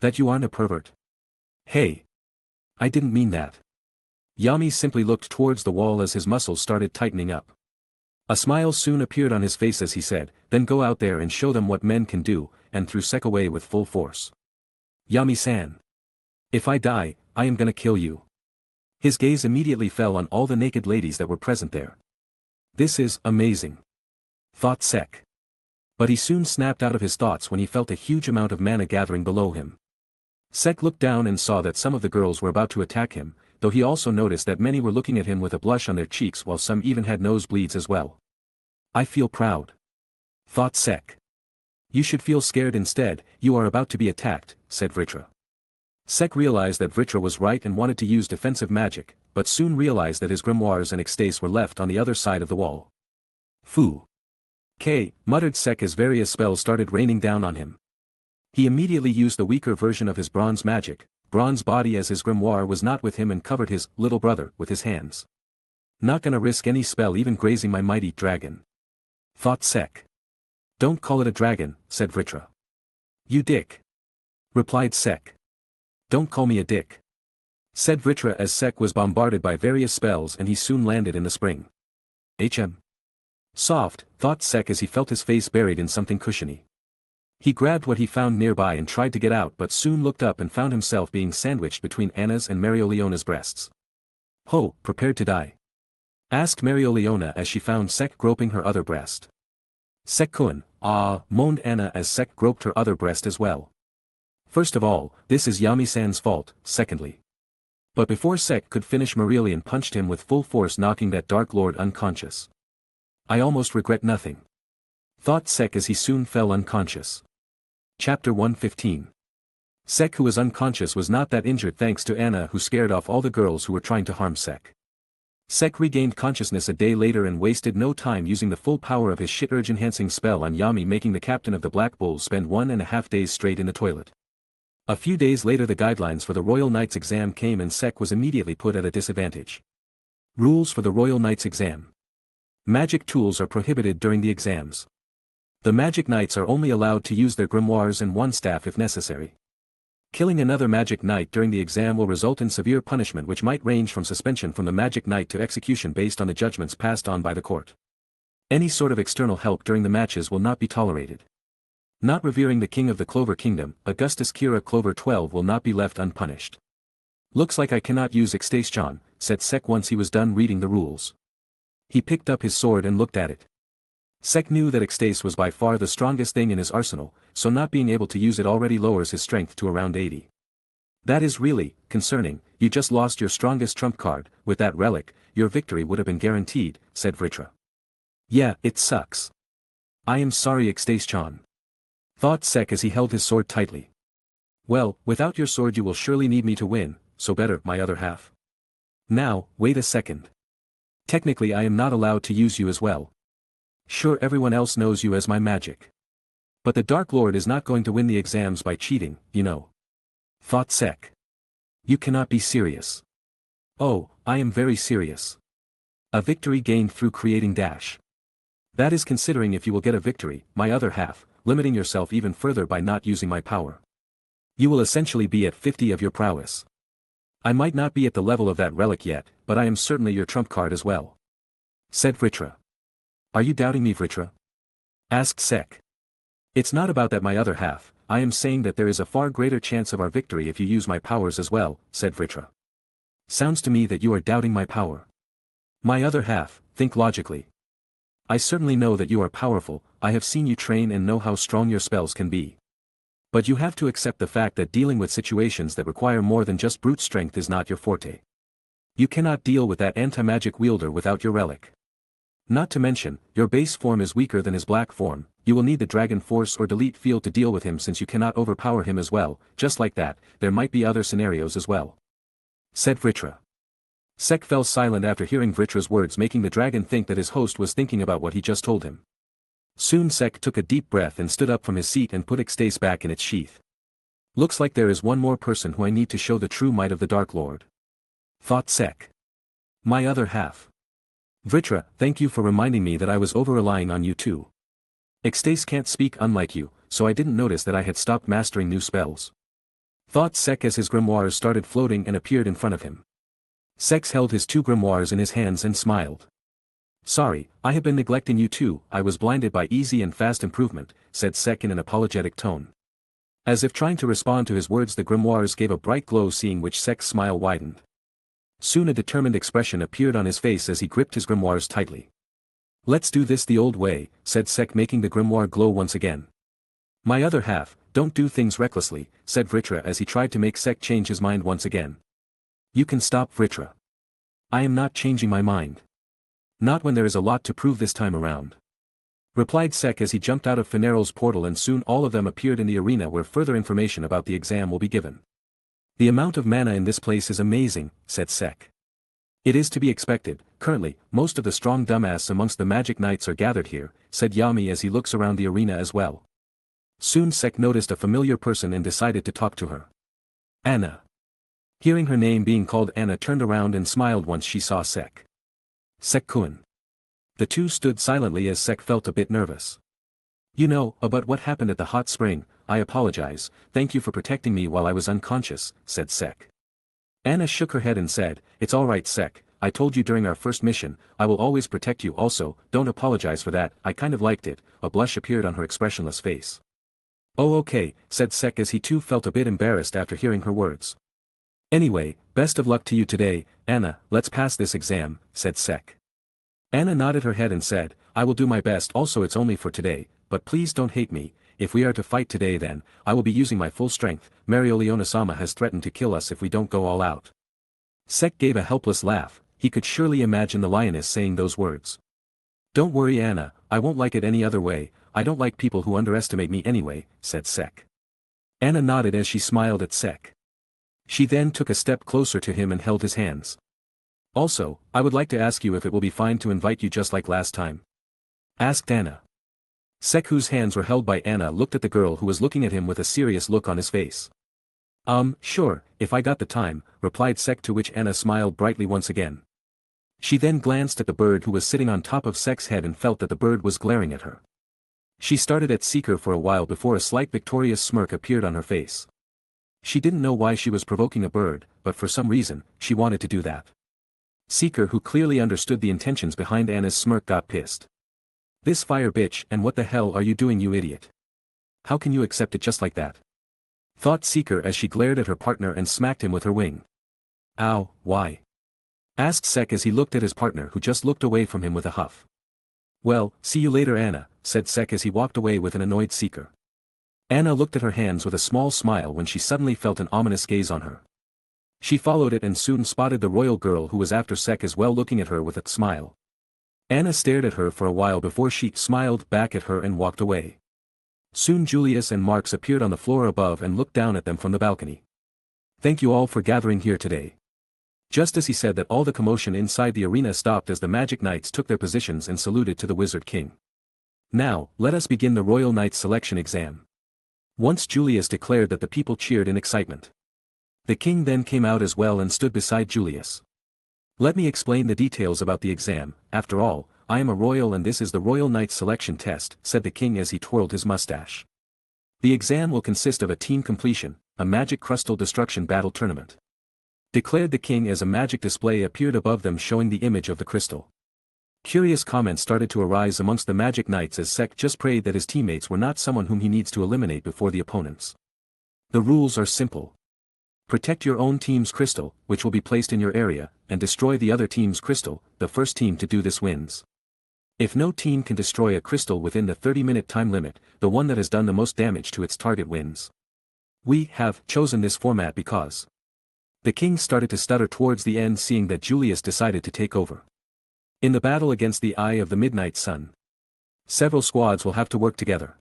That you aren't a pervert? Hey! I didn't mean that. Yami simply looked towards the wall as his muscles started tightening up. A smile soon appeared on his face as he said, then go out there and show them what men can do, and threw Sek away with full force. Yami-san. If I die, I am gonna kill you. His gaze immediately fell on all the naked ladies that were present there. This is amazing, thought Sek. But he soon snapped out of his thoughts when he felt a huge amount of mana gathering below him. Sek looked down and saw that some of the girls were about to attack him, though he also noticed that many were looking at him with a blush on their cheeks while some even had nosebleeds as well. I feel proud, thought Sek. You should feel scared instead, you are about to be attacked, said Vritra. Sek realized that Vritra was right and wanted to use defensive magic, but soon realized that his grimoires and ecstase were left on the other side of the wall. Fu. K, muttered Sek as various spells started raining down on him. He immediately used the weaker version of his bronze magic, bronze body, as his grimoire was not with him, and covered his little brother with his hands. Not gonna risk any spell even grazing my mighty dragon, thought Sek. Don't call it a dragon, said Vritra. You dick, replied Sek. Don't call me a dick, said Vritra as Sek was bombarded by various spells and he soon landed in the spring. Soft, thought Sek as he felt his face buried in something cushiony. He grabbed what he found nearby and tried to get out, but soon looked up and found himself being sandwiched between Anna's and Marioleona's breasts. Ho, prepared to die? Asked Marioleona as she found Sek groping her other breast. Sek-kun, moaned Anna as Sek groped her other breast as well. First of all, this is Yami-san's fault, secondly. But before Sek could finish, Marilian punched him with full force, knocking that Dark Lord unconscious. I almost regret nothing, thought Sek as he soon fell unconscious. Chapter 115. Sek, who was unconscious, was not that injured thanks to Anna, who scared off all the girls who were trying to harm Sek. Sek regained consciousness a day later and wasted no time using the full power of his shit urge enhancing spell on Yami, making the captain of the Black Bulls spend 1.5 days straight in the toilet. A few days later the guidelines for the Royal Knights exam came and Sek was immediately put at a disadvantage. Rules for the Royal Knights exam. Magic tools are prohibited during the exams. The Magic Knights are only allowed to use their grimoires and one staff if necessary. Killing another Magic Knight during the exam will result in severe punishment, which might range from suspension from the Magic Knight to execution based on the judgments passed on by the court. Any sort of external help during the matches will not be tolerated. Not revering the king of the Clover Kingdom, Augustus Kira Clover 12 will not be left unpunished. Looks like I cannot use Ecstase-chan, said Sek once he was done reading the rules. He picked up his sword and looked at it. Sek knew that Ecstase was by far the strongest thing in his arsenal, so not being able to use it already lowers his strength to around 80. That is really concerning. You just lost your strongest trump card. With that relic, your victory would have been guaranteed, said Vritra. Yeah, it sucks. I am sorry, Ecstase-chan, thought Sek as he held his sword tightly. Well, without your sword you will surely need me to win, so better, my other half. Now, wait a second. Technically I am not allowed to use you as well. Sure, everyone else knows you as my magic. But the Dark Lord is not going to win the exams by cheating, you know, thought Sek. You cannot be serious. Oh, I am very serious. A victory gained through creating dash. That is considering if you will get a victory, my other half, limiting yourself even further by not using my power. You will essentially be at 50 of your prowess. I might not be at the level of that relic yet, but I am certainly your trump card as well, said Vritra. Are you doubting me, Vritra? Asked Sek. It's not about that, my other half, I am saying that there is a far greater chance of our victory if you use my powers as well, said Vritra. Sounds to me that you are doubting my power. My other half, think logically. I certainly know that you are powerful, I have seen you train and know how strong your spells can be. But you have to accept the fact that dealing with situations that require more than just brute strength is not your forte. You cannot deal with that anti-magic wielder without your relic. Not to mention, your base form is weaker than his black form, you will need the Dragon Force or Delete Field to deal with him since you cannot overpower him as well. Just like that, there might be other scenarios as well, said Vritra. Sek fell silent after hearing Vritra's words, making the dragon think that his host was thinking about what he just told him. Soon Sek took a deep breath and stood up from his seat and put Ecstase back in its sheath. Looks like there is one more person who I need to show the true might of the Dark Lord, thought Sek. My other half. Vritra, thank you for reminding me that I was over-relying on you too. Ecstase can't speak unlike you, so I didn't notice that I had stopped mastering new spells. Thought Sek as his grimoires started floating and appeared in front of him. Sek held his 2 grimoires in his hands and smiled. Sorry, I have been neglecting you too. I was blinded by easy and fast improvement, said Sek in an apologetic tone. As if trying to respond to his words, the grimoires gave a bright glow, seeing which Sek's smile widened. Soon a determined expression appeared on his face as he gripped his grimoires tightly. Let's do this the old way, said Sek, making the grimoire glow once again. My other half, don't do things recklessly, said Vritra as he tried to make Sek change his mind once again. You can stop, Vritra. I am not changing my mind. Not when there is a lot to prove this time around, replied Sek as he jumped out of Fineral's portal, and soon all of them appeared in the arena where further information about the exam will be given. The amount of mana in this place is amazing, said Sek. It is to be expected. Currently, most of the strong dumbass amongst the magic knights are gathered here, said Yami as he looks around the arena as well. Soon Sek noticed a familiar person and decided to talk to her. Anna. Hearing her name being called, Anna turned around and smiled once she saw Sek. Sek-kun. The two stood silently as Sek felt a bit nervous. You know, about what happened at the hot spring, I apologize, thank you for protecting me while I was unconscious, said Sek. Anna shook her head and said, It's alright Sek, I told you during our first mission, I will always protect you. Also, don't apologize for that, I kind of liked it. A blush appeared on her expressionless face. Oh okay, said Sek as he too felt a bit embarrassed after hearing her words. Anyway, best of luck to you today, Anna, let's pass this exam, said Sek. Anna nodded her head and said, I will do my best. Also, it's only for today, but please don't hate me. If we are to fight today, then I will be using my full strength. Marioliona-sama has threatened to kill us if we don't go all out. Sek gave a helpless laugh. He could surely imagine the lioness saying those words. Don't worry Anna, I won't like it any other way. I don't like people who underestimate me anyway, said Sek. Anna nodded as she smiled at Sek. She then took a step closer to him and held his hands. Also, I would like to ask you if it will be fine to invite you just like last time, asked Anna. Sek, whose hands were held by Anna, looked at the girl who was looking at him with a serious look on his face. Sure, if I got the time, replied Sek, to which Anna smiled brightly once again. She then glanced at the bird who was sitting on top of Sek's head and felt that the bird was glaring at her. She started at Seeker for a while before a slight victorious smirk appeared on her face. She didn't know why she was provoking a bird, but for some reason, she wanted to do that. Seeker, who clearly understood the intentions behind Anna's smirk, got pissed. This fire bitch, and what the hell are you doing, you idiot? How can you accept it just like that? Thought Seeker as she glared at her partner and smacked him with her wing. Ow, why? Asked Sek as he looked at his partner, who just looked away from him with a huff. Well, see you later Anna, said Sek as he walked away with an annoyed Seeker. Anna looked at her hands with a small smile when she suddenly felt an ominous gaze on her. She followed it and soon spotted the royal girl who was after Sek as well, looking at her with a smile. Anna stared at her for a while before she smiled back at her and walked away. Soon Julius and Marx appeared on the floor above and looked down at them from the balcony. Thank you all for gathering here today. Just as he said that, all the commotion inside the arena stopped as the Magic Knights took their positions and saluted to the Wizard King. Now, let us begin the Royal Knights selection exam. Once Julius declared that, the people cheered in excitement. The king then came out as well and stood beside Julius. Let me explain the details about the exam. After all, I am a royal and this is the Royal Knights selection test, said the king as he twirled his mustache. The exam will consist of a team completion, a magic crystal destruction battle tournament, declared the king as a magic display appeared above them showing the image of the crystal. Curious comments started to arise amongst the Magic Knights as Sek just prayed that his teammates were not someone whom he needs to eliminate before the opponents. The rules are simple. Protect your own team's crystal, which will be placed in your area, and destroy the other team's crystal. The first team to do this wins. If no team can destroy a crystal within the 30-minute time limit, the one that has done the most damage to its target wins. We have chosen this format because... The king started to stutter towards the end, seeing that Julius decided to take over. In the battle against the Eye of the Midnight Sun, several squads will have to work together.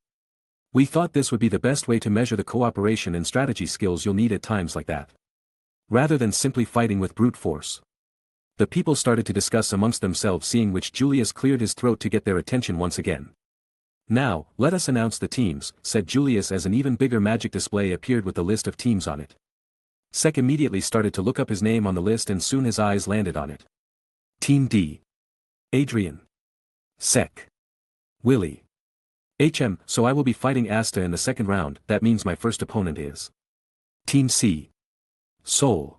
We thought this would be the best way to measure the cooperation and strategy skills you'll need at times like that, rather than simply fighting with brute force. The people started to discuss amongst themselves, seeing which Julius cleared his throat to get their attention once again. Now, let us announce the teams, said Julius as an even bigger magic display appeared with the list of teams on it. Sek immediately started to look up his name on the list and soon his eyes landed on it. Team D. Adrian. Sek. Willie. So I will be fighting Asta in the second round. That means my first opponent is Team C. Sol.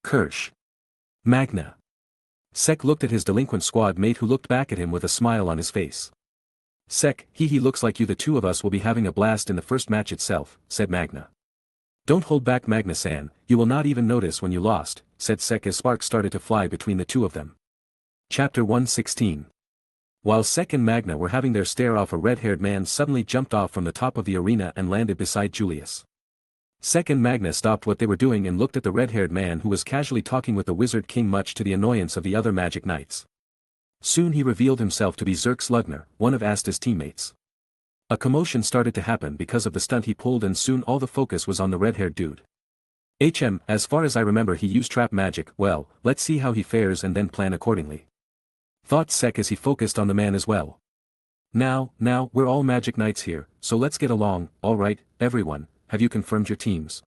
Kirsch. Magna. Sek looked at his delinquent squad mate who looked back at him with a smile on his face. Sek, he looks like you the two of us will be having a blast in the first match itself, said Magna. Don't hold back Magna-san, you will not even notice when you lost, said Sek as sparks started to fly between the two of them. Chapter 116. While Sek and Magna were having their stare off, a red-haired man suddenly jumped off from the top of the arena and landed beside Julius. Sek and Magna stopped what they were doing and looked at the red-haired man who was casually talking with the Wizard King, much to the annoyance of the other Magic Knights. Soon he revealed himself to be Zerk Slugner, one of Asta's teammates. A commotion started to happen because of the stunt he pulled, and soon all the focus was on the red-haired dude. As far as I remember he used trap magic. Well, let's see how he fares and then plan accordingly. Thought Sek as he focused on the man as well. Now, we're all Magic Knights here, so let's get along. Alright, everyone, have you confirmed your teams?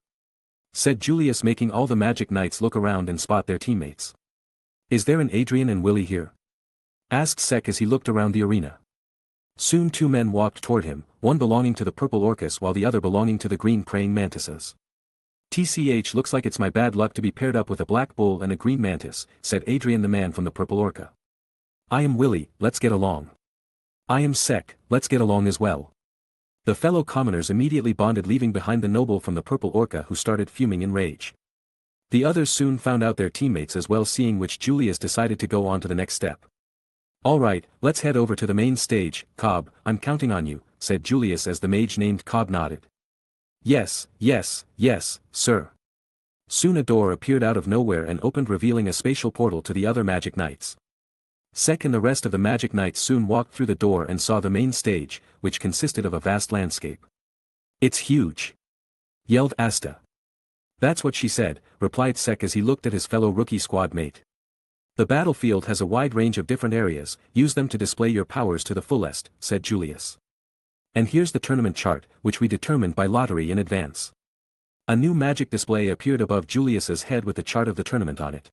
Said Julius, making all the Magic Knights look around and spot their teammates. Is there an Adrian and Willie here? Asked Sek as he looked around the arena. Soon two men walked toward him, one belonging to the purple orcas while the other belonging to the green praying mantises. Looks like it's my bad luck to be paired up with a black bull and a green mantis, said Adrian, the man from the purple orca. I am Willie, let's get along. I am Sek, let's get along as well. The fellow commoners immediately bonded, leaving behind the noble from the purple orca who started fuming in rage. The others soon found out their teammates as well, seeing which Julius decided to go on to the next step. Alright, let's head over to the main stage. Cobb, I'm counting on you, said Julius as the mage named Cobb nodded. Yes, sir. Soon a door appeared out of nowhere and opened, revealing a spatial portal to the other Magic Knights. Sek and the rest of the Magic Knights soon walked through the door and saw the main stage, which consisted of a vast landscape. It's huge! Yelled Asta. That's what she said, replied Sek as he looked at his fellow rookie squad mate. The battlefield has a wide range of different areas, use them to display your powers to the fullest, said Julius. And here's the tournament chart, which we determined by lottery in advance. A new magic display appeared above Julius's head with the chart of the tournament on it.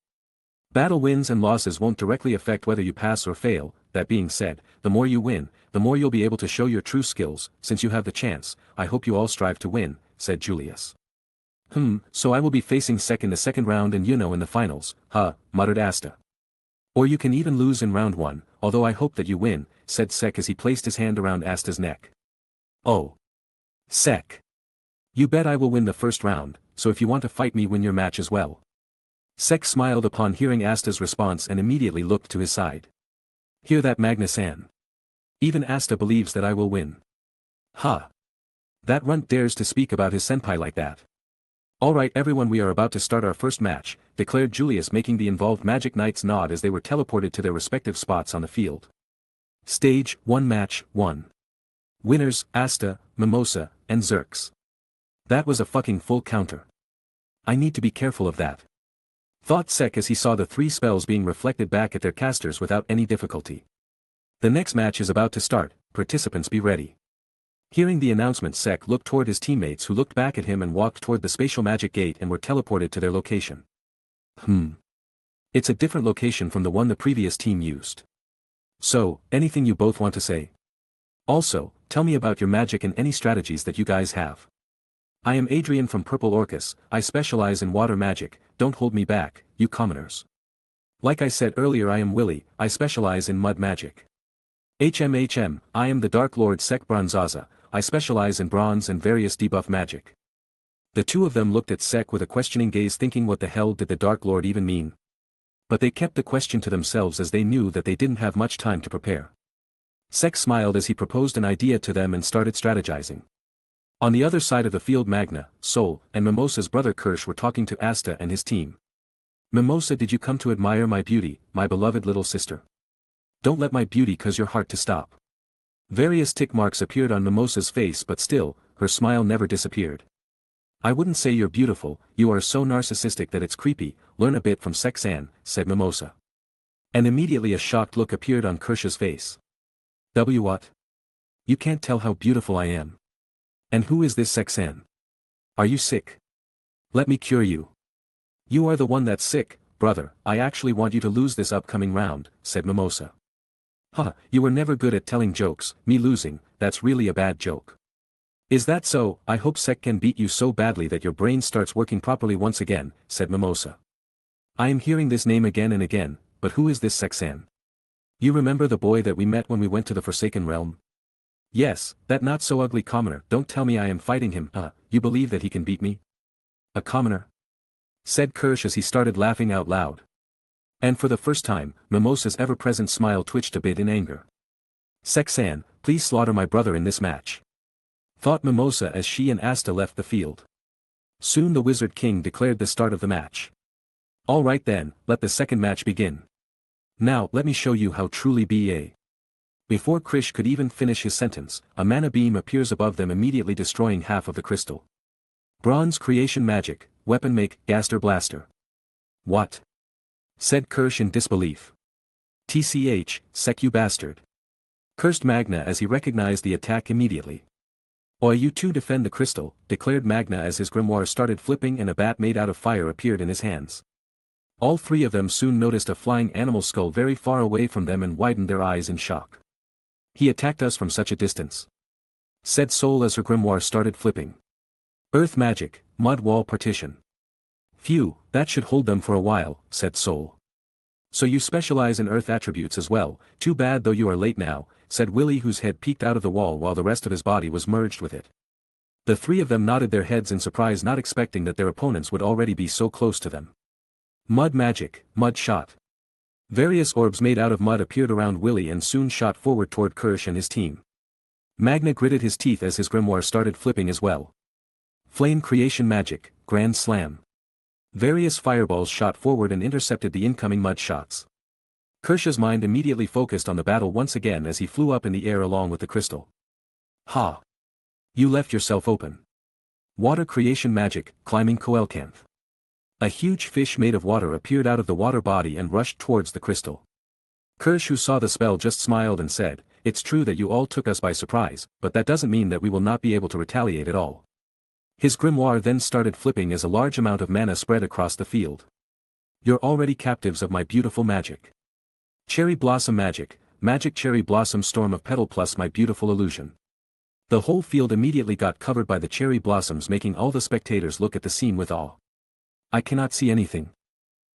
Battle wins and losses won't directly affect whether you pass or fail. That being said, the more you win, the more you'll be able to show your true skills. Since you have the chance, I hope you all strive to win, said Julius. So I will be facing Sek in the second round and in the finals, muttered Asta. Or you can even lose in round 1, although I hope that you win, said Sek as he placed his hand around Asta's neck. Oh. Sek. You bet I will win the first round, so if you want to fight me, win your match as well. Sek smiled upon hearing Asta's response and immediately looked to his side. Hear that, Magna-san? Even Asta believes that I will win. That runt dares to speak about his senpai like that. Alright everyone, we are about to start our first match, declared Julius, making the involved Magic Knights nod as they were teleported to their respective spots on the field. Stage 1, Match 1. Winners, Asta, Mimosa, and Zerks. That was a fucking full counter. I need to be careful of that. Thought Sek as he saw the 3 spells being reflected back at their casters without any difficulty. The next match is about to start, participants be ready. Hearing the announcement, Sek looked toward his teammates, who looked back at him and walked toward the spatial magic gate and were teleported to their location. It's a different location from the one the previous team used. So, anything you both want to say? Also, tell me about your magic and any strategies that you guys have. I am Adrian from Purple Orcus, I specialize in water magic, don't hold me back, you commoners. Like I said earlier, I am Willie, I specialize in mud magic. I am the Dark Lord Sek Bronzaza, I specialize in bronze and various debuff magic. The two of them looked at Sek with a questioning gaze, thinking what the hell did the Dark Lord even mean? But they kept the question to themselves as they knew that they didn't have much time to prepare. Sek smiled as he proposed an idea to them and started strategizing. On the other side of the field, Magna, Sol, and Mimosa's brother Kirsch were talking to Asta and his team. Mimosa, did you come to admire my beauty, my beloved little sister? Don't let my beauty cause your heart to stop. Various tick marks appeared on Mimosa's face, but still, her smile never disappeared. I wouldn't say you're beautiful, you are so narcissistic that it's creepy, learn a bit from Sek-san, said Mimosa. And immediately a shocked look appeared on Kirsch's face. What? You can't tell how beautiful I am. And who is this Sek-san? Are you sick? Let me cure you. You are the one that's sick, brother, I actually want you to lose this upcoming round, said Mimosa. You were never good at telling jokes, me losing, that's really a bad joke. Is that so? I hope Sek can beat you so badly that your brain starts working properly once again, said Mimosa. I am hearing this name again and again, but who is this Sek-san? You remember the boy that we met when we went to the Forsaken Realm? Yes, that not-so-ugly commoner. Don't tell me I am fighting him. You believe that he can beat me? A commoner? Said Kirsch as he started laughing out loud. And for the first time, Mimosa's ever-present smile twitched a bit in anger. Sek-san, please slaughter my brother in this match, thought Mimosa as she and Asta left the field. Soon the Wizard King declared the start of the match. All right then, let the second match begin. Now let me show you how truly BA. Before Krish could even finish his sentence, a mana beam appears above them, immediately destroying half of the crystal. Bronze creation magic, weapon make, Gaster Blaster. What? Said Kirsch in disbelief. TCH, Sek, you bastard. Cursed Magna as he recognized the attack immediately. Oi, you two defend the crystal, declared Magna as his grimoire started flipping and a bat made out of fire appeared in his hands. All three of them soon noticed a flying animal skull very far away from them and widened their eyes in shock. He attacked us from such a distance, said Soul as her grimoire started flipping. Earth magic, mud wall partition. Phew, that should hold them for a while, said Soul. So you specialize in earth attributes as well, too bad though you are late now, said Willy, whose head peeked out of the wall while the rest of his body was merged with it. The three of them nodded their heads in surprise, not expecting that their opponents would already be so close to them. Mud magic, mud shot. Various orbs made out of mud appeared around Willy and soon shot forward toward Kirsch and his team. Magna gritted his teeth as his grimoire started flipping as well. Flame creation magic, Grand Slam. Various fireballs shot forward and intercepted the incoming mud shots. Kirsch's mind immediately focused on the battle once again as he flew up in the air along with the crystal. Ha! You left yourself open. Water creation magic, climbing Coelcanth. A huge fish made of water appeared out of the water body and rushed towards the crystal. Kirsch, who saw the spell, just smiled and said, "It's true that you all took us by surprise, but that doesn't mean that we will not be able to retaliate at all." His grimoire then started flipping as a large amount of mana spread across the field. You're already captives of my beautiful magic. Cherry Blossom magic, magic Cherry Blossom Storm of Petal plus my beautiful illusion. The whole field immediately got covered by the cherry blossoms, making all the spectators look at the scene with awe. I cannot see anything,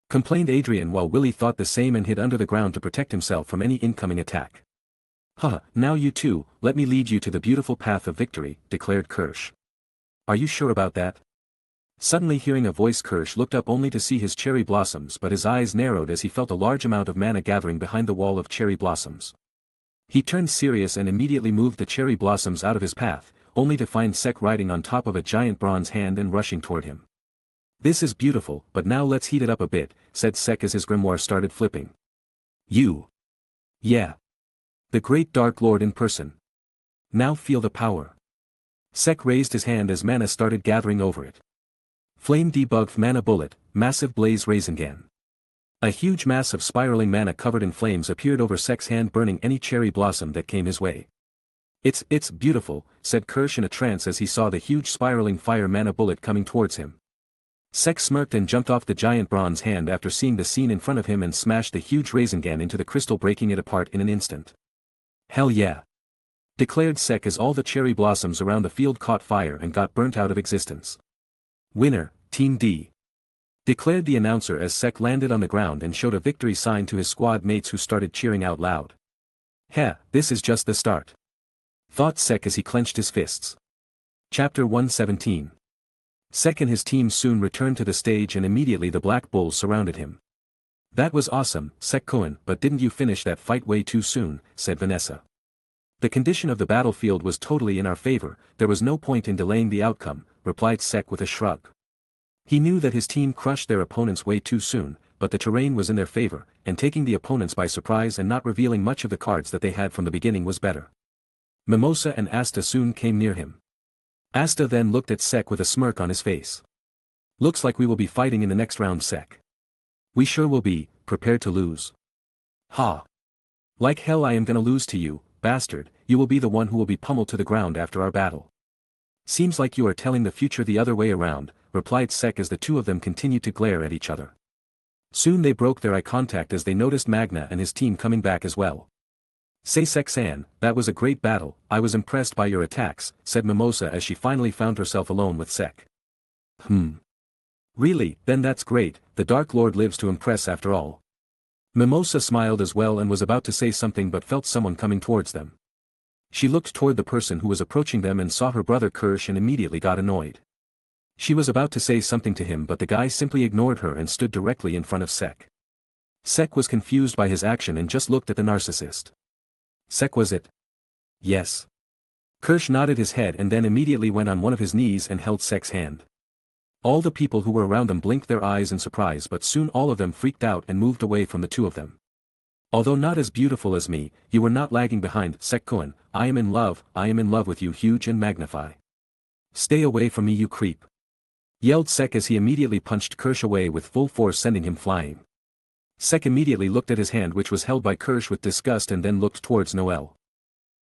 complained Adrian, while Willy thought the same and hid under the ground to protect himself from any incoming attack. Haha, now you two, let me lead you to the beautiful path of victory, declared Kirsch. Are you sure about that? Suddenly hearing a voice, Kirsch looked up only to see his cherry blossoms, but his eyes narrowed as he felt a large amount of mana gathering behind the wall of cherry blossoms. He turned serious and immediately moved the cherry blossoms out of his path, only to find Sek riding on top of a giant bronze hand and rushing toward him. This is beautiful, but now let's heat it up a bit, said Sek as his grimoire started flipping. You. Yeah. The great Dark Lord in person. Now feel the power. Sek raised his hand as mana started gathering over it. Flame Debug Mana Bullet, Massive Blaze Rasengan. A huge mass of spiraling mana covered in flames appeared over Sek's hand, burning any cherry blossom that came his way. It's beautiful, said Kirsch in a trance as he saw the huge spiraling fire mana bullet coming towards him. Sek smirked and jumped off the giant bronze hand after seeing the scene in front of him and smashed the huge Rasengan into the crystal, breaking it apart in an instant. Hell yeah! Declared Sek as all the cherry blossoms around the field caught fire and got burnt out of existence. Winner, Team D. Declared the announcer as Sek landed on the ground and showed a victory sign to his squad mates, who started cheering out loud. Heh, this is just the start, thought Sek as he clenched his fists. Chapter 117. Sek and his team soon returned to the stage and immediately the Black Bulls surrounded him. That was awesome, Sek Cohen, but didn't you finish that fight way too soon, said Vanessa. The condition of the battlefield was totally in our favor, there was no point in delaying the outcome, replied Sek with a shrug. He knew that his team crushed their opponents way too soon, but the terrain was in their favor, and taking the opponents by surprise and not revealing much of the cards that they had from the beginning was better. Mimosa and Asta soon came near him. Asta then looked at Sek with a smirk on his face. Looks like we will be fighting in the next round, Sek. We sure will be, prepared to lose. Ha! Like hell I am gonna lose to you, bastard, you will be the one who will be pummeled to the ground after our battle. Seems like you are telling the future the other way around, replied Sek as the two of them continued to glare at each other. Soon they broke their eye contact as they noticed Magna and his team coming back as well. Say Sek-san, that was a great battle, I was impressed by your attacks, said Mimosa as she finally found herself alone with Sek. Really, then that's great, the Dark Lord lives to impress after all. Mimosa smiled as well and was about to say something but felt someone coming towards them. She looked toward the person who was approaching them and saw her brother Kirsch and immediately got annoyed. She was about to say something to him but the guy simply ignored her and stood directly in front of Sek. Sek was confused by his action and just looked at the narcissist. Sek, was it? Yes. Kirsch nodded his head and then immediately went on one of his knees and held Sek's hand. All the people who were around them blinked their eyes in surprise but soon all of them freaked out and moved away from the two of them. Although not as beautiful as me, you were not lagging behind, Sek-kun, I am in love with you, huge and magnify. Stay away from me, you creep. Yelled Sek as he immediately punched Kirsch away with full force, sending him flying. Sek immediately looked at his hand which was held by Kirsch with disgust and then looked towards Noel.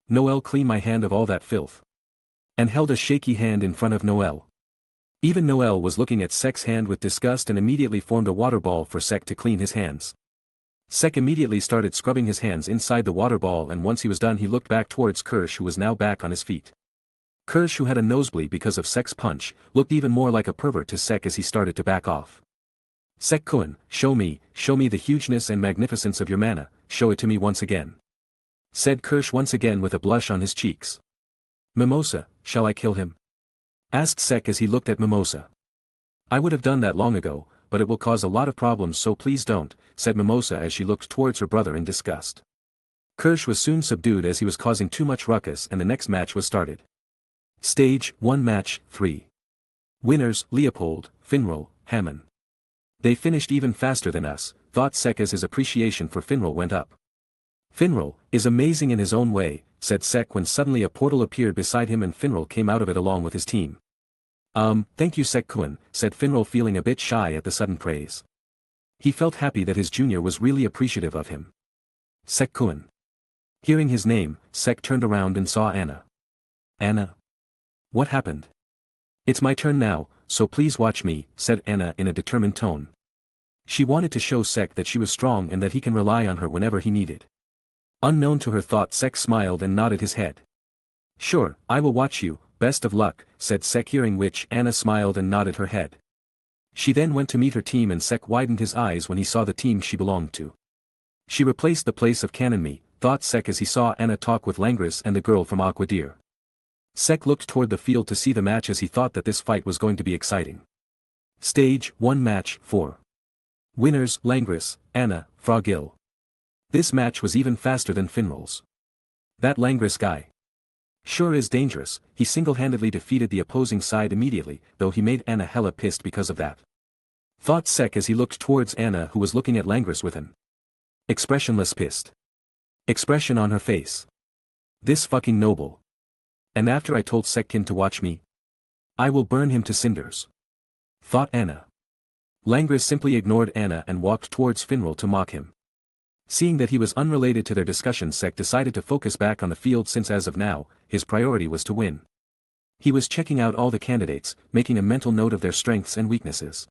Noel, clean my hand of all that filth. And held a shaky hand in front of Noel. Even Noel was looking at Sek's hand with disgust and immediately formed a water ball for Sek to clean his hands. Sek immediately started scrubbing his hands inside the water ball and once he was done he looked back towards Kirsch who was now back on his feet. Kirsch, who had a nosebleed because of Sek's punch, looked even more like a pervert to Sek as he started to back off. Sek-kun, show me the hugeness and magnificence of your mana, show it to me once again. Said Kirsch once again with a blush on his cheeks. Mimosa, shall I kill him? Asked Sek as he looked at Mimosa. I would have done that long ago, but it will cause a lot of problems so please don't, said Mimosa as she looked towards her brother in disgust. Kirsch was soon subdued as he was causing too much ruckus and the next match was started. Stage 1 Match 3. Winners, Leopold, Finral, Hammond. They finished even faster than us, thought Sek as his appreciation for Finral went up. Finral is amazing in his own way, said Sek when suddenly a portal appeared beside him and Finral came out of it along with his team. Thank you Sek-kun, said Finral feeling a bit shy at the sudden praise. He felt happy that his junior was really appreciative of him. Sek-kun. Hearing his name, Sek turned around and saw Anna. Anna? What happened? It's my turn now, so please watch me, said Anna in a determined tone. She wanted to show Sek that she was strong and that he can rely on her whenever he needed. Unknown to her thought, Sek smiled and nodded his head. Sure, I will watch you, best of luck, said Sek, hearing which Anna smiled and nodded her head. She then went to meet her team and Sek widened his eyes when he saw the team she belonged to. She replaced the place of Kanonmi, thought Sek as he saw Anna talk with Langris and the girl from Aqua Deer. Sek looked toward the field to see the match as he thought that this fight was going to be exciting. Stage 1 Match 4. Winners, Langris, Anna, Frogil. This match was even faster than Finral's. That Langris guy sure is dangerous, he single-handedly defeated the opposing side immediately, though he made Anna hella pissed because of that. Thought Sek as he looked towards Anna who was looking at Langris with an expressionless pissed expression on her face. This fucking noble. And after I told Sekkin to watch me, I will burn him to cinders. Thought Anna. Langris simply ignored Anna and walked towards Finral to mock him. Seeing that he was unrelated to their discussion, Sek decided to focus back on the field since as of now, his priority was to win. He was checking out all the candidates, making a mental note of their strengths and weaknesses.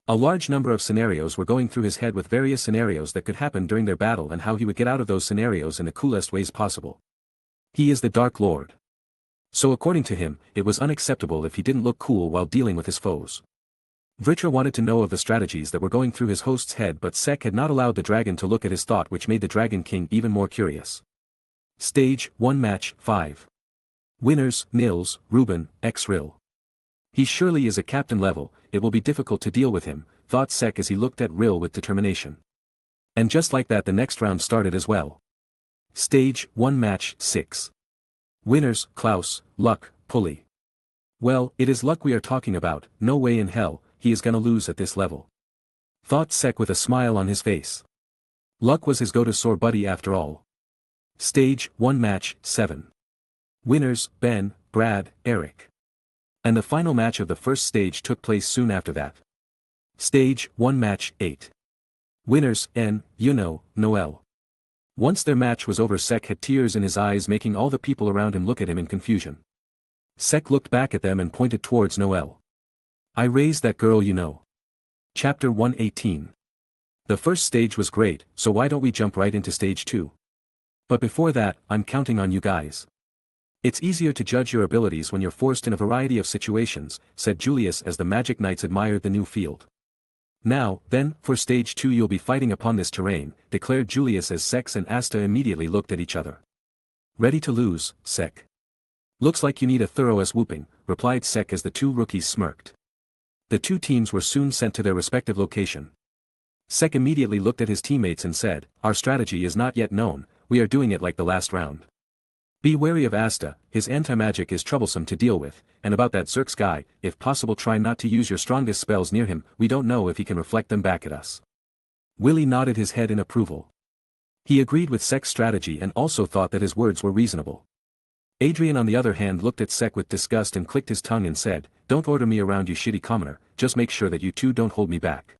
A large number of scenarios were going through his head with various scenarios that could happen during their battle and how he would get out of those scenarios in the coolest ways possible. He is the Dark Lord. So according to him, it was unacceptable if he didn't look cool while dealing with his foes. Vritra wanted to know of the strategies that were going through his host's head, but Sek had not allowed the dragon to look at his thought, which made the Dragon King even more curious. Stage 1 Match 5. Winners, Nils, Ruben, X-Ril. He surely is a captain level, it will be difficult to deal with him, thought Sek as he looked at Ril with determination. And just like that the next round started as well. Stage 1 Match 6. Winners, Klaus, Luck, Pulley. Well, it is Luck we are talking about, no way in hell, he is gonna lose at this level. Thought Sek with a smile on his face. Luck was his go-to sore buddy after all. Stage 1 Match 7. Winners, Ben, Brad, Eric. And the final match of the first stage took place soon after that. Stage 1 Match 8. Winners, N, Noel. Once their match was over, Sek had tears in his eyes, making all the people around him look at him in confusion. Sek looked back at them and pointed towards Noel. I raised that girl, you know. Chapter 118. The first stage was great, so why don't we jump right into stage 2? But before that, I'm counting on you guys. It's easier to judge your abilities when you're forced in a variety of situations, said Julius as the Magic Knights admired the new field. Now, then, for stage 2 you'll be fighting upon this terrain, declared Julius as Sex and Asta immediately looked at each other. Ready to lose, Sek? Looks like you need a thorough whooping, replied Sek as the two rookies smirked. The two teams were soon sent to their respective location. Sek immediately looked at his teammates and said, our strategy is not yet known, we are doing it like the last round. Be wary of Asta, his anti-magic is troublesome to deal with, and about that Zerx guy, if possible try not to use your strongest spells near him, we don't know if he can reflect them back at us. Willie nodded his head in approval. He agreed with Sek's strategy and also thought that his words were reasonable. Adrian on the other hand looked at Sek with disgust and clicked his tongue and said, don't order me around you shitty commoner, just make sure that you two don't hold me back.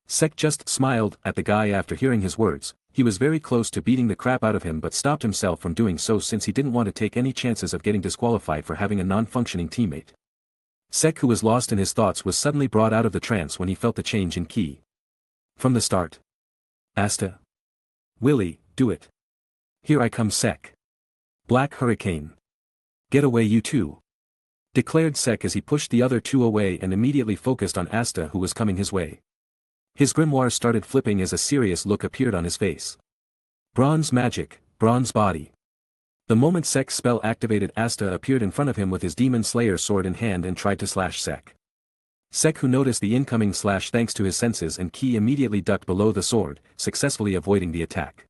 Sek just smiled at the guy after hearing his words. He was very close to beating the crap out of him but stopped himself from doing so since he didn't want to take any chances of getting disqualified for having a non-functioning teammate. Sek, who was lost in his thoughts, was suddenly brought out of the trance when he felt the change in key. From the start. Asta. Willie, do it. Here I come Sek. Black Hurricane. Get away you two. Declared Sek as he pushed the other two away and immediately focused on Asta who was coming his way. His grimoire started flipping as a serious look appeared on his face. Bronze magic, bronze body. The moment Sek's spell activated, Asta appeared in front of him with his Demon Slayer sword in hand and tried to slash Sek. Sek, who noticed the incoming slash thanks to his senses and ki, immediately ducked below the sword, successfully avoiding the attack.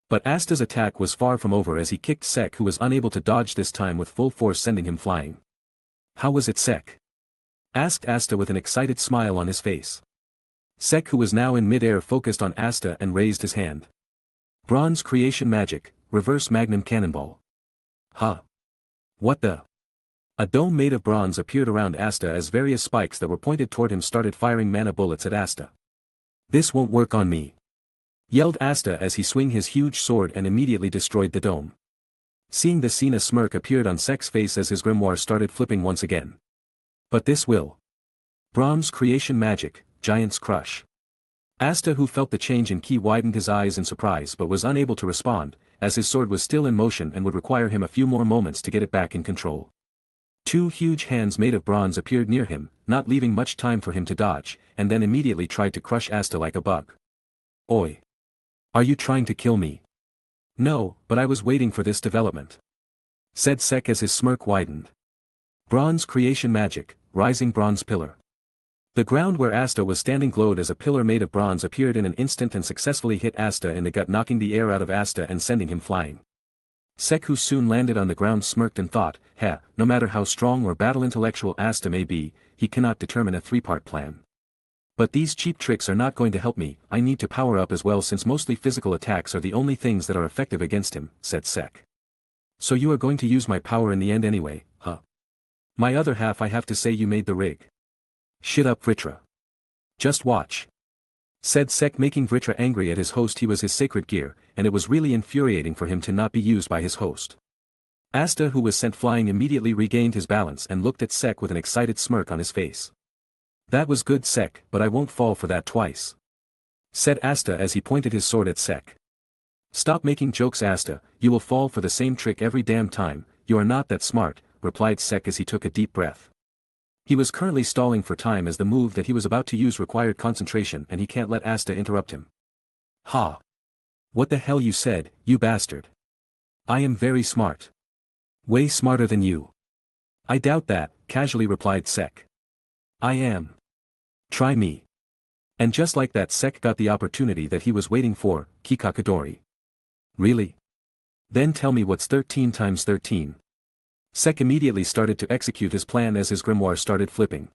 But Asta's attack was far from over as he kicked Sek, who was unable to dodge this time with full force, sending him flying. How was it, Sek? Asked Asta with an excited smile on his face. Sek, who was now in mid-air, focused on Asta and raised his hand. Bronze creation magic, reverse magnum cannonball. Huh? What the? A dome made of bronze appeared around Asta as various spikes that were pointed toward him started firing mana bullets at Asta. This won't work on me, yelled Asta as he swung his huge sword and immediately destroyed the dome. Seeing the scene, a smirk appeared on Sek's face as his grimoire started flipping once again. But this will. Bronze creation magic, Giant's Crush. Asta, who felt the change in ki, widened his eyes in surprise but was unable to respond, as his sword was still in motion and would require him a few more moments to get it back in control. Two huge hands made of bronze appeared near him, not leaving much time for him to dodge, and then immediately tried to crush Asta like a bug. Oi! Are you trying to kill me? No, but I was waiting for this development, said Sek as his smirk widened. Bronze creation magic, rising bronze pillar. The ground where Asta was standing glowed as a pillar made of bronze appeared in an instant and successfully hit Asta in the gut, knocking the air out of Asta and sending him flying. Sek, who soon landed on the ground, smirked and thought, no matter how strong or battle-intellectual Asta may be, he cannot determine a three-part plan. But these cheap tricks are not going to help me, I need to power up as well since mostly physical attacks are the only things that are effective against him, said Sek. So you are going to use my power in the end anyway, huh? My other half, I have to say you made the rig. Shit up Vritra. Just watch, said Sek, making Vritra angry at his host. He was his sacred gear, and it was really infuriating for him to not be used by his host. Asta, who was sent flying, immediately regained his balance and looked at Sek with an excited smirk on his face. That was good, Sek, but I won't fall for that twice, said Asta as he pointed his sword at Sek. Stop making jokes, Asta, you will fall for the same trick every damn time, you are not that smart, replied Sek as he took a deep breath. He was currently stalling for time as the move that he was about to use required concentration and he can't let Asta interrupt him. Ha! What the hell you said, you bastard? I am very smart. Way smarter than you. I doubt that, casually replied Sek. I am. Try me. And just like that, Sek got the opportunity that he was waiting for, Kikakadori. Really? Then tell me what's 13 times 13. Sek immediately started to execute his plan as his grimoire started flipping.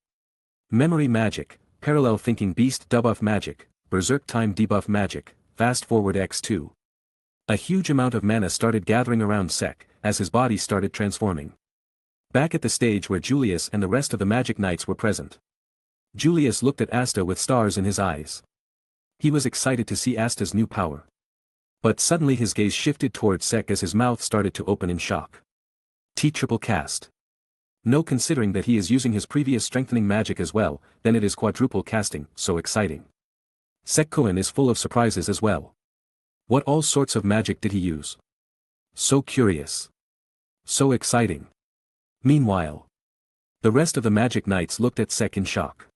Memory magic, parallel thinking beast debuff magic, berserk time debuff magic, fast forward x2. A huge amount of mana started gathering around Sek, as his body started transforming. Back at the stage where Julius and the rest of the Magic Knights were present. Julius looked at Asta with stars in his eyes. He was excited to see Asta's new power. But suddenly his gaze shifted towards Sek as his mouth started to open in shock. Triple cast. No, considering that he is using his previous strengthening magic as well, then it is quadruple casting, so exciting. Sek Koen is full of surprises as well. What all sorts of magic did he use? So curious. So exciting. Meanwhile, the rest of the Magic Knights looked at Sek in shock.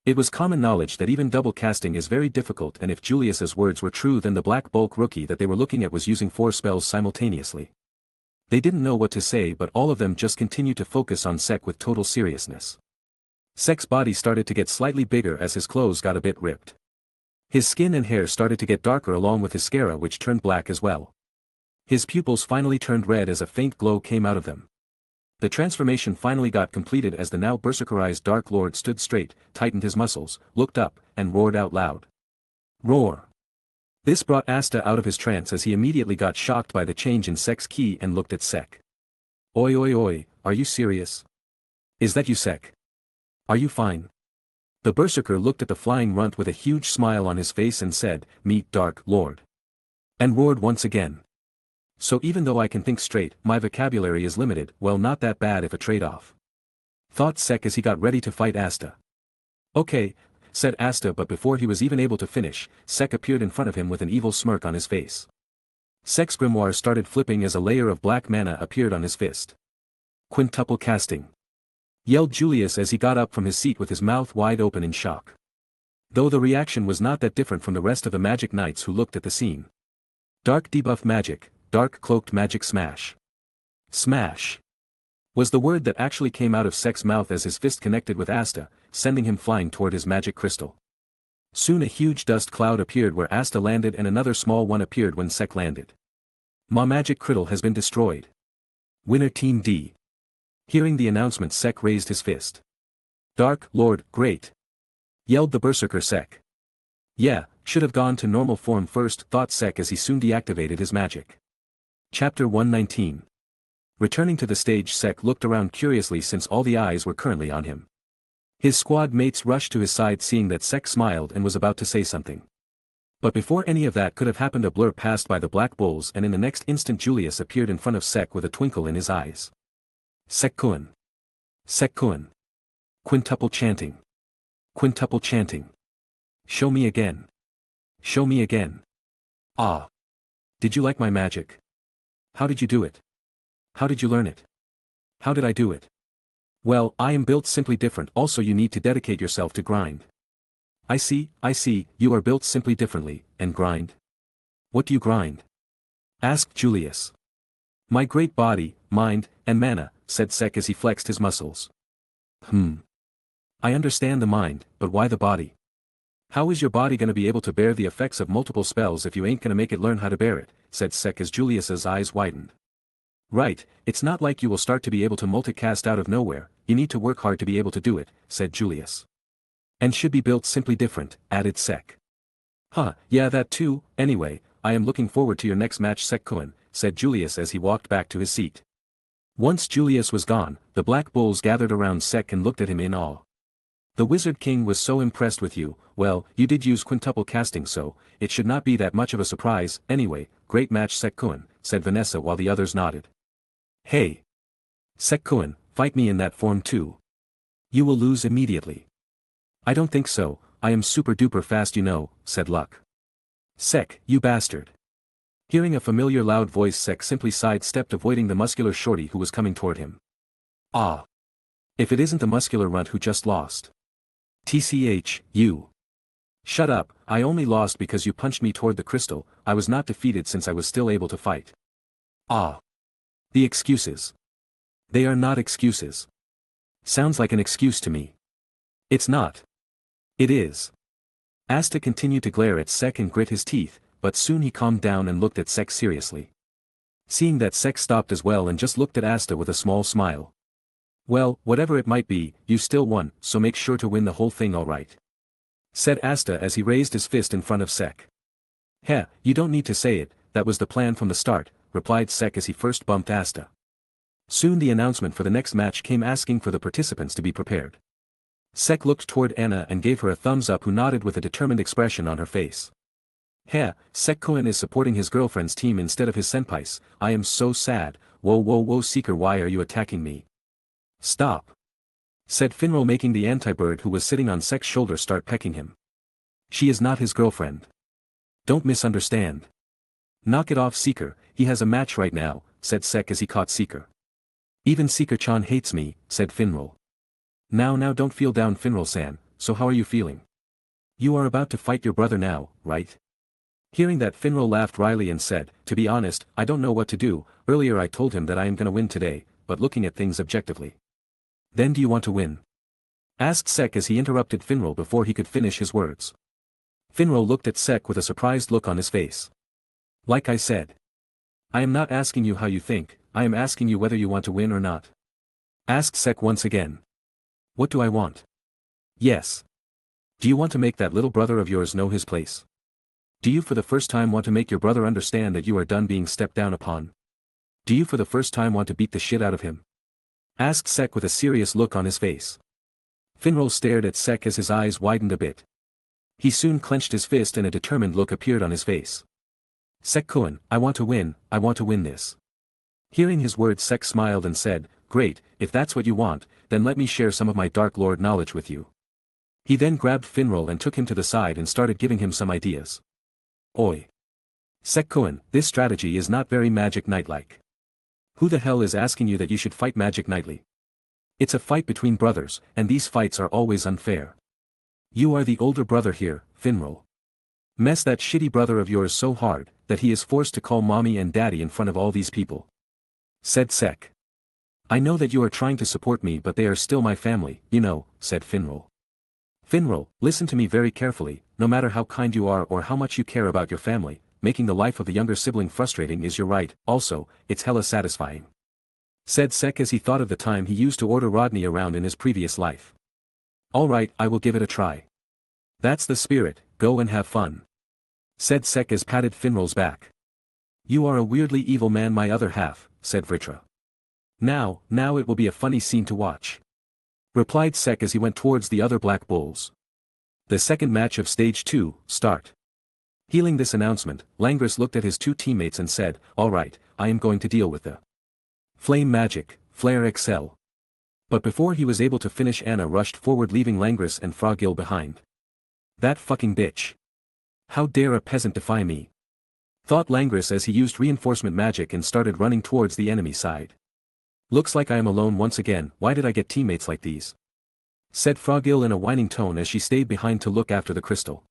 It was common knowledge that even double casting is very difficult, and if Julius's words were true, then the Black Bulk rookie that they were looking at was using 4 spells simultaneously. They didn't know what to say, but all of them just continued to focus on Sek with total seriousness. Sek's body started to get slightly bigger as his clothes got a bit ripped. His skin and hair started to get darker along with his scara, which turned black as well. His pupils finally turned red as a faint glow came out of them. The transformation finally got completed as the now berserkerized Dark Lord stood straight, tightened his muscles, looked up, and roared out loud. Roar! This brought Asta out of his trance as he immediately got shocked by the change in Sek's ki and looked at Sek. Oi oi oi, are you serious? Is that you, Sek? Are you fine? The berserker looked at the flying runt with a huge smile on his face and said, "Meet Dark Lord." And roared once again. So even though I can think straight, my vocabulary is limited. Well, not that bad if a trade-off. Thought Sek as he got ready to fight Asta. Okay, said Asta, but before he was even able to finish, Sek appeared in front of him with an evil smirk on his face. Sek's grimoire started flipping as a layer of black mana appeared on his fist. Quintuple casting! Yelled Julius as he got up from his seat with his mouth wide open in shock. Though the reaction was not that different from the rest of the Magic Knights who looked at the scene. Dark debuff magic, dark cloaked magic smash. Smash! Was the word that actually came out of Sek's mouth as his fist connected with Asta, sending him flying toward his magic crystal. Soon a huge dust cloud appeared where Asta landed and another small one appeared when Sek landed. My magic crystal has been destroyed. Winner Team D. Hearing the announcement, Sek raised his fist. Dark Lord, great! Yelled the berserker Sek. Yeah, should have gone to normal form first, thought Sek as he soon deactivated his magic. Chapter 119. Returning to the stage, Sek looked around curiously since all the eyes were currently on him. His squad mates rushed to his side seeing that Sek smiled and was about to say something. But before any of that could have happened, a blur passed by the Black Bulls and in the next instant Julius appeared in front of Sek with a twinkle in his eyes. Sek-kun. Sek-kun. Quintuple chanting. Quintuple chanting. Show me again. Show me again. Ah. Did you like my magic? How did you do it? How did you learn it? How did I do it? Well, I am built simply different. Also, you need to dedicate yourself to grind. I see, you are built simply differently, and grind? What do you grind? Asked Julius. My great body, mind, and mana, said Sek as he flexed his muscles. I understand the mind, but why the body? How is your body gonna be able to bear the effects of multiple spells if you ain't gonna make it learn how to bear it, said Sek as Julius's eyes widened. Right, it's not like you will start to be able to multicast out of nowhere, you need to work hard to be able to do it, said Julius. And should be built simply different, added Sek. Huh, yeah, that too. Anyway, I am looking forward to your next match, Sek-kun, said Julius as he walked back to his seat. Once Julius was gone, the Black Bulls gathered around Sek and looked at him in awe. The Wizard King was so impressed with you. Well, you did use quintuple casting, so it should not be that much of a surprise. Anyway, great match, Sek-kun, said Vanessa while the others nodded. Hey! Sek-kun, fight me in that form too. You will lose immediately. I don't think so, I am super duper fast, you know, said Luck. Sek, you bastard. Hearing a familiar loud voice, Sek simply sidestepped, avoiding the muscular shorty who was coming toward him. Ah! If it isn't the muscular runt who just lost. TCH, you. Shut up, I only lost because you punched me toward the crystal. I was not defeated since I was still able to fight. Ah. The excuses. They are not excuses. Sounds like an excuse to me. It's not. It is. Asta continued to glare at Sek and grit his teeth, but soon he calmed down and looked at Sek seriously. Seeing that, Sek stopped as well and just looked at Asta with a small smile. Well, whatever it might be, you still won, so make sure to win the whole thing, alright? Said Asta as he raised his fist in front of Sek. Heh, you don't need to say it, that was the plan from the start, replied Sek as he first bumped Asta. Soon the announcement for the next match came, asking for the participants to be prepared. Sek looked toward Anna and gave her a thumbs up, who nodded with a determined expression on her face. Heh, Sek-kun is supporting his girlfriend's team instead of his senpai's. I am so sad. Whoa, Seeker, why are you attacking me? Stop. Said Finro, making the anti-bird who was sitting on Sek's shoulder start pecking him. She is not his girlfriend. Don't misunderstand. Knock it off Seeker, he has a match right now, said Sek as he caught Seeker. Even Seeker-chan hates me, said Finral. Now don't feel down Finral-san, so how are you feeling? You are about to fight your brother now, right? Hearing that Finral laughed wryly and said, to be honest, I don't know what to do, earlier I told him that I am gonna win today, but looking at things objectively. Then do you want to win? Asked Sek as he interrupted Finral before he could finish his words. Finral looked at Sek with a surprised look on his face. Like I said. I am not asking you how you think, I am asking you whether you want to win or not. Asked Sek once again. What do I want? Yes. Do you want to make that little brother of yours know his place? Do you for the first time want to make your brother understand that you are done being stepped down upon? Do you for the first time want to beat the shit out of him? Asked Sek with a serious look on his face. Finral stared at Sek as his eyes widened a bit. He soon clenched his fist and a determined look appeared on his face. Sek-kun, I want to win this. Hearing his words Sek smiled and said, great, if that's what you want, then let me share some of my Dark Lord knowledge with you. He then grabbed Finral and took him to the side and started giving him some ideas. Oi. Sek-kun, this strategy is not very Magic Knight-like. Who the hell is asking you that you should fight Magic Knightly? It's a fight between brothers, and these fights are always unfair. You are the older brother here, Finral. Mess that shitty brother of yours so hard, that he is forced to call mommy and daddy in front of all these people. Said Sek. I know that you are trying to support me but they are still my family, you know, said Finral. Finral, listen to me very carefully, no matter how kind you are or how much you care about your family, making the life of the younger sibling frustrating is your right, also, it's hella satisfying. Said Sek as he thought of the time he used to order Rodney around in his previous life. Alright, I will give it a try. That's the spirit, go and have fun. Said Sek as patted Finral's back. You are a weirdly evil man my other half, said Vritra. Now it will be a funny scene to watch. Replied Sek as he went towards the other Black Bulls. The second match of Stage 2, start. Hearing this announcement, Langris looked at his two teammates and said, alright, I am going to deal with the Flame Magic, Flare XL. But before he was able to finish Anna rushed forward leaving Langris and Frogil behind. That fucking bitch. How dare a peasant defy me? Thought Langris as he used reinforcement magic and started running towards the enemy side. Looks like I am alone once again, why did I get teammates like these? Said Frogil in a whining tone as she stayed behind to look after the crystal.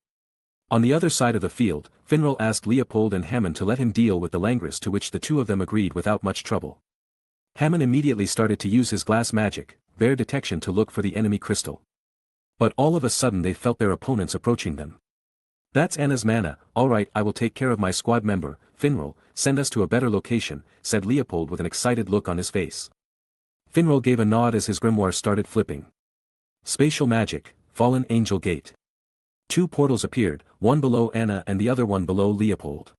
On the other side of the field, Finral asked Leopold and Hammond to let him deal with the Langris, to which the two of them agreed without much trouble. Hammond immediately started to use his glass magic, bear detection, to look for the enemy crystal. But all of a sudden they felt their opponents approaching them. That's Anna's mana, alright, I will take care of my squad member, Finral, send us to a better location, said Leopold with an excited look on his face. Finral gave a nod as his grimoire started flipping. Spatial magic, Fallen Angel Gate. Two portals appeared, one below Anna and the other one below Leopold.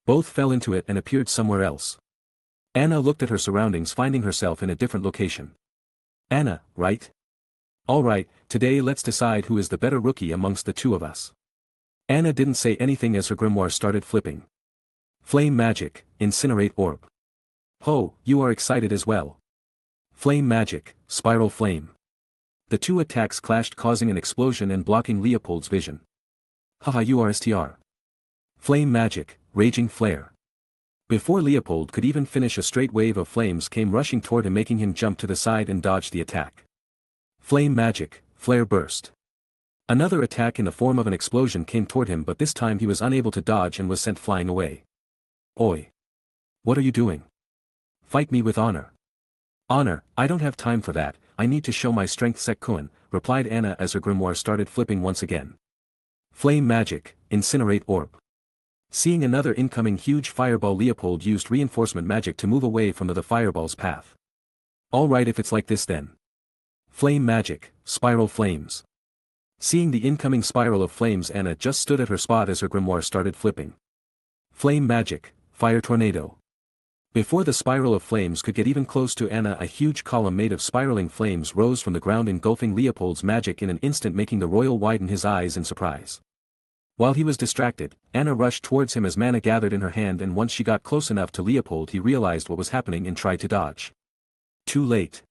Both fell into it and appeared somewhere else. Anna looked at her surroundings, finding herself in a different location. Anna, right? Alright, today let's decide who is the better rookie amongst the two of us. Anna didn't say anything as her grimoire started flipping. Flame Magic, Incinerate Orb. Ho, you are excited as well. Flame Magic, Spiral Flame. The two attacks clashed, causing an explosion and blocking Leopold's vision. Haha, you are STR. Flame Magic, Raging Flare. Before Leopold could even finish, a straight wave of flames came rushing toward him, making him jump to the side and dodge the attack. Flame Magic, Flare Burst. Another attack in the form of an explosion came toward him, but this time he was unable to dodge and was sent flying away. Oi! What are you doing? Fight me with honor. Honor, I don't have time for that, I need to show my strength, Sek-kun, replied Anna as her grimoire started flipping once again. Flame Magic, Incinerate Orb. Seeing another incoming huge fireball, Leopold used reinforcement magic to move away from the fireball's path. Alright, if it's like this then. Flame Magic, Spiral Flames. Seeing the incoming spiral of flames, Anna just stood at her spot as her grimoire started flipping. Flame Magic, Fire Tornado. Before the spiral of flames could get even close to Anna, a huge column made of spiraling flames rose from the ground, engulfing Leopold's magic in an instant, making the royal widen his eyes in surprise. While he was distracted, Anna rushed towards him as mana gathered in her hand, and once she got close enough to Leopold, he realized what was happening and tried to dodge. Too late.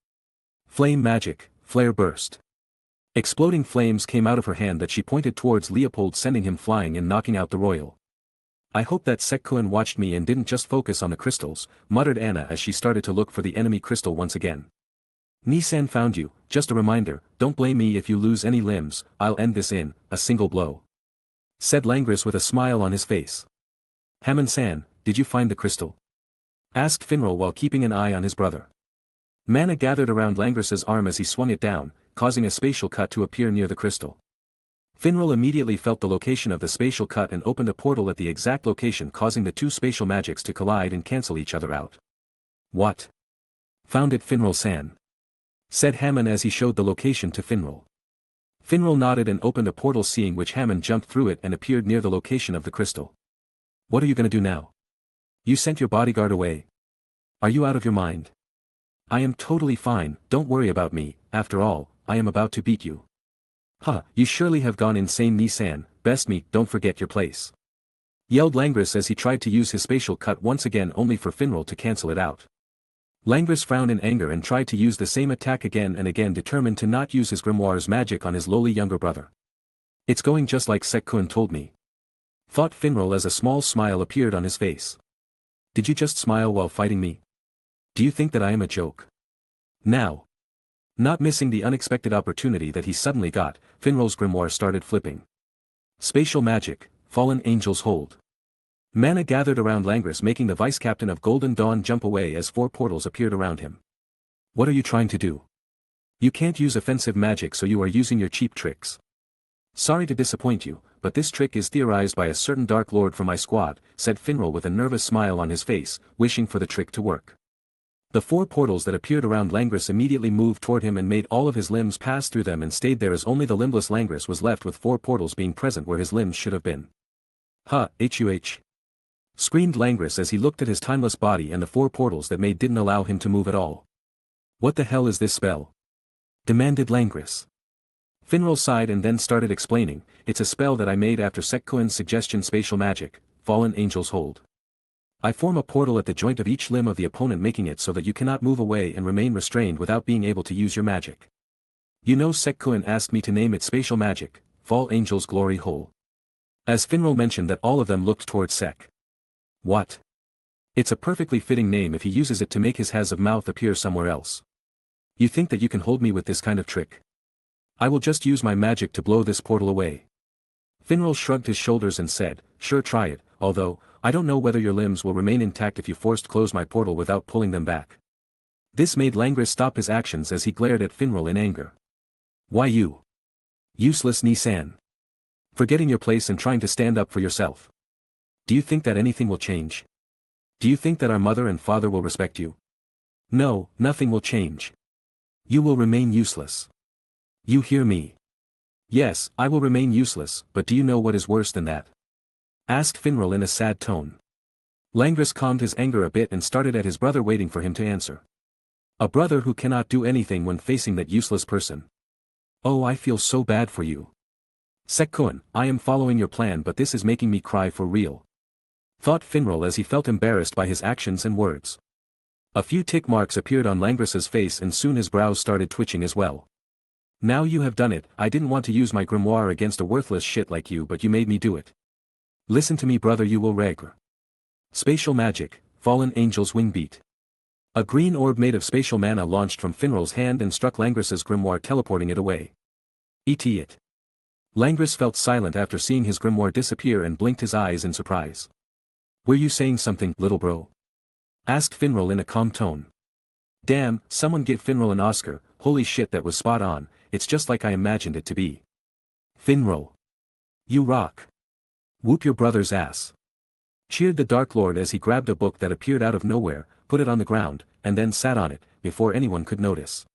Flame Magic, Flare Burst. Exploding flames came out of her hand that she pointed towards Leopold, sending him flying and knocking out the royal. I hope that Sekkuin watched me and didn't just focus on the crystals, muttered Anna as she started to look for the enemy crystal once again. Nisan found you, just a reminder, don't blame me if you lose any limbs, I'll end this in a single blow, said Langris with a smile on his face. Hamon-san, did you find the crystal? Asked Finral while keeping an eye on his brother. Mana gathered around Langris's arm as he swung it down, causing a spatial cut to appear near the crystal. Finral immediately felt the location of the spatial cut and opened a portal at the exact location, causing the two spatial magics to collide and cancel each other out. What? Found it, Finral-san, said Hamon as he showed the location to Finral. Finral nodded and opened a portal, seeing which Hamon jumped through it and appeared near the location of the crystal. What are you gonna do now? You sent your bodyguard away. Are you out of your mind? I am totally fine, don't worry about me, after all, I am about to beat you. Huh, you surely have gone insane, Nisan, best me, don't forget your place, yelled Langris as he tried to use his spatial cut once again, only for Finral to cancel it out. Langris frowned in anger and tried to use the same attack again and again, determined to not use his grimoire's magic on his lowly younger brother. It's going just like Sekkuin told me, thought Finral as a small smile appeared on his face. Did you just smile while fighting me? Do you think that I am a joke? Now, not missing the unexpected opportunity that he suddenly got, Finral's grimoire started flipping. Spatial magic, Fallen Angel's Hold. Mana gathered around Langris, making the vice-captain of Golden Dawn jump away as 4 portals appeared around him. What are you trying to do? You can't use offensive magic, so you are using your cheap tricks. Sorry to disappoint you, but this trick is theorized by a certain Dark Lord from my squad, said Finral with a nervous smile on his face, wishing for the trick to work. The 4 portals that appeared around Langris immediately moved toward him and made all of his limbs pass through them and stayed there, as only the limbless Langris was left with 4 portals being present where his limbs should have been. Hush! Screamed Langris as he looked at his timeless body and the 4 portals that didn't allow him to move at all. What the hell is this spell? Demanded Langris. Finral sighed and then started explaining, it's a spell that I made after Sekkuin's suggestion. Spatial magic, Fallen Angel's Hold. I form a portal at the joint of each limb of the opponent, making it so that you cannot move away and remain restrained without being able to use your magic. You know, Sekkuin asked me to name it spatial magic, Fall Angel's Glory Hole. As Finral mentioned that, all of them looked towards Sek. What? It's a perfectly fitting name if he uses it to make his has of mouth appear somewhere else. You think that you can hold me with this kind of trick? I will just use my magic to blow this portal away. Finral shrugged his shoulders and said, sure, try it, although, I don't know whether your limbs will remain intact if you forced close my portal without pulling them back. This made Langris stop his actions as he glared at Finral in anger. Why you? Useless Nisan. Forgetting your place and trying to stand up for yourself. Do you think that anything will change? Do you think that our mother and father will respect you? No, nothing will change. You will remain useless. You hear me? Yes, I will remain useless, but do you know what is worse than that? Asked Finral in a sad tone. Langris calmed his anger a bit and started at his brother, waiting for him to answer. A brother who cannot do anything when facing that useless person. Oh, I feel so bad for you. Sekkuin, I am following your plan, but this is making me cry for real, thought Finral as he felt embarrassed by his actions and words. A few tick marks appeared on Langris's face and soon his brows started twitching as well. Now you have done it. I didn't want to use my grimoire against a worthless shit like you, but you made me do it. Listen to me, brother, you will regret. Spatial magic, Fallen Angel's Wing Beat. A green orb made of spatial mana launched from Finral's hand and struck Langris's grimoire, teleporting it away. It. Langris felt silent after seeing his grimoire disappear and blinked his eyes in surprise. Were you saying something, little bro? Asked Finral in a calm tone. Damn, someone get Finral an Oscar, holy shit, that was spot on, it's just like I imagined it to be. Finral. You rock. Whoop your brother's ass. Cheered the Dark Lord as he grabbed a book that appeared out of nowhere, put it on the ground, and then sat on it, before anyone could notice.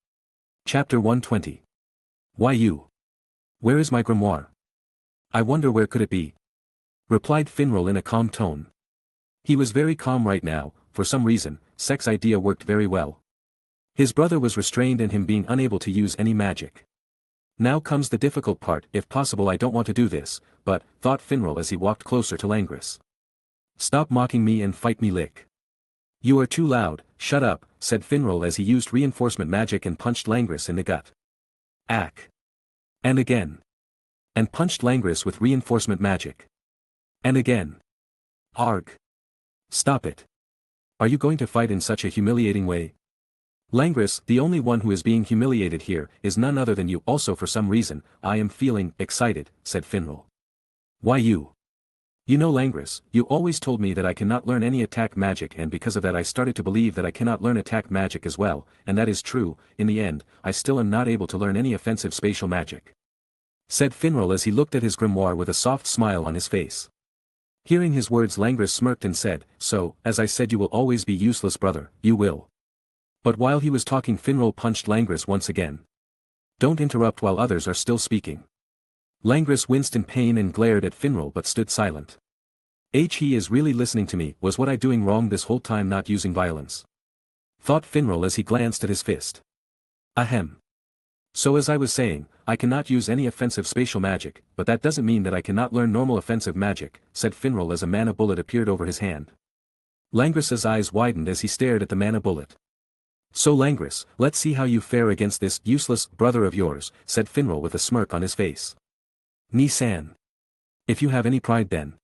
Chapter 120. Why you? Where is my grimoire? I wonder where could it be? Replied Finral in a calm tone. He was very calm right now. For some reason, Sek's idea worked very well. His brother was restrained and him being unable to use any magic. Now comes the difficult part. If possible, I don't want to do this, but, thought Finral as he walked closer to Langris. Stop mocking me and fight me, lick. You are too loud, shut up, said Finral as he used reinforcement magic and punched Langris in the gut. Ack. And again. And punched Langris with reinforcement magic. And again. Arg. Stop it. Are you going to fight in such a humiliating way? Langris, the only one who is being humiliated here, is none other than you. Also for some reason, I am feeling excited, said Finral. Why you? You know Langris, you always told me that I cannot learn any attack magic, and because of that I started to believe that I cannot learn attack magic as well, and that is true. In the end, I still am not able to learn any offensive spatial magic, said Finral as he looked at his grimoire with a soft smile on his face. Hearing his words, Langris smirked and said, so, as I said, you will always be useless, brother, you will. But while he was talking, Finral punched Langris once again. Don't interrupt while others are still speaking. Langris winced in pain and glared at Finral but stood silent. He is really listening to me. Was what I doing wrong this whole time, not using violence? Thought Finral as he glanced at his fist. Ahem. So as I was saying, I cannot use any offensive spatial magic, but that doesn't mean that I cannot learn normal offensive magic, said Finral as a mana bullet appeared over his hand. Langris's eyes widened as he stared at the mana bullet. So Langris, let's see how you fare against this useless brother of yours, said Finral with a smirk on his face. Ni-san. If you have any pride then.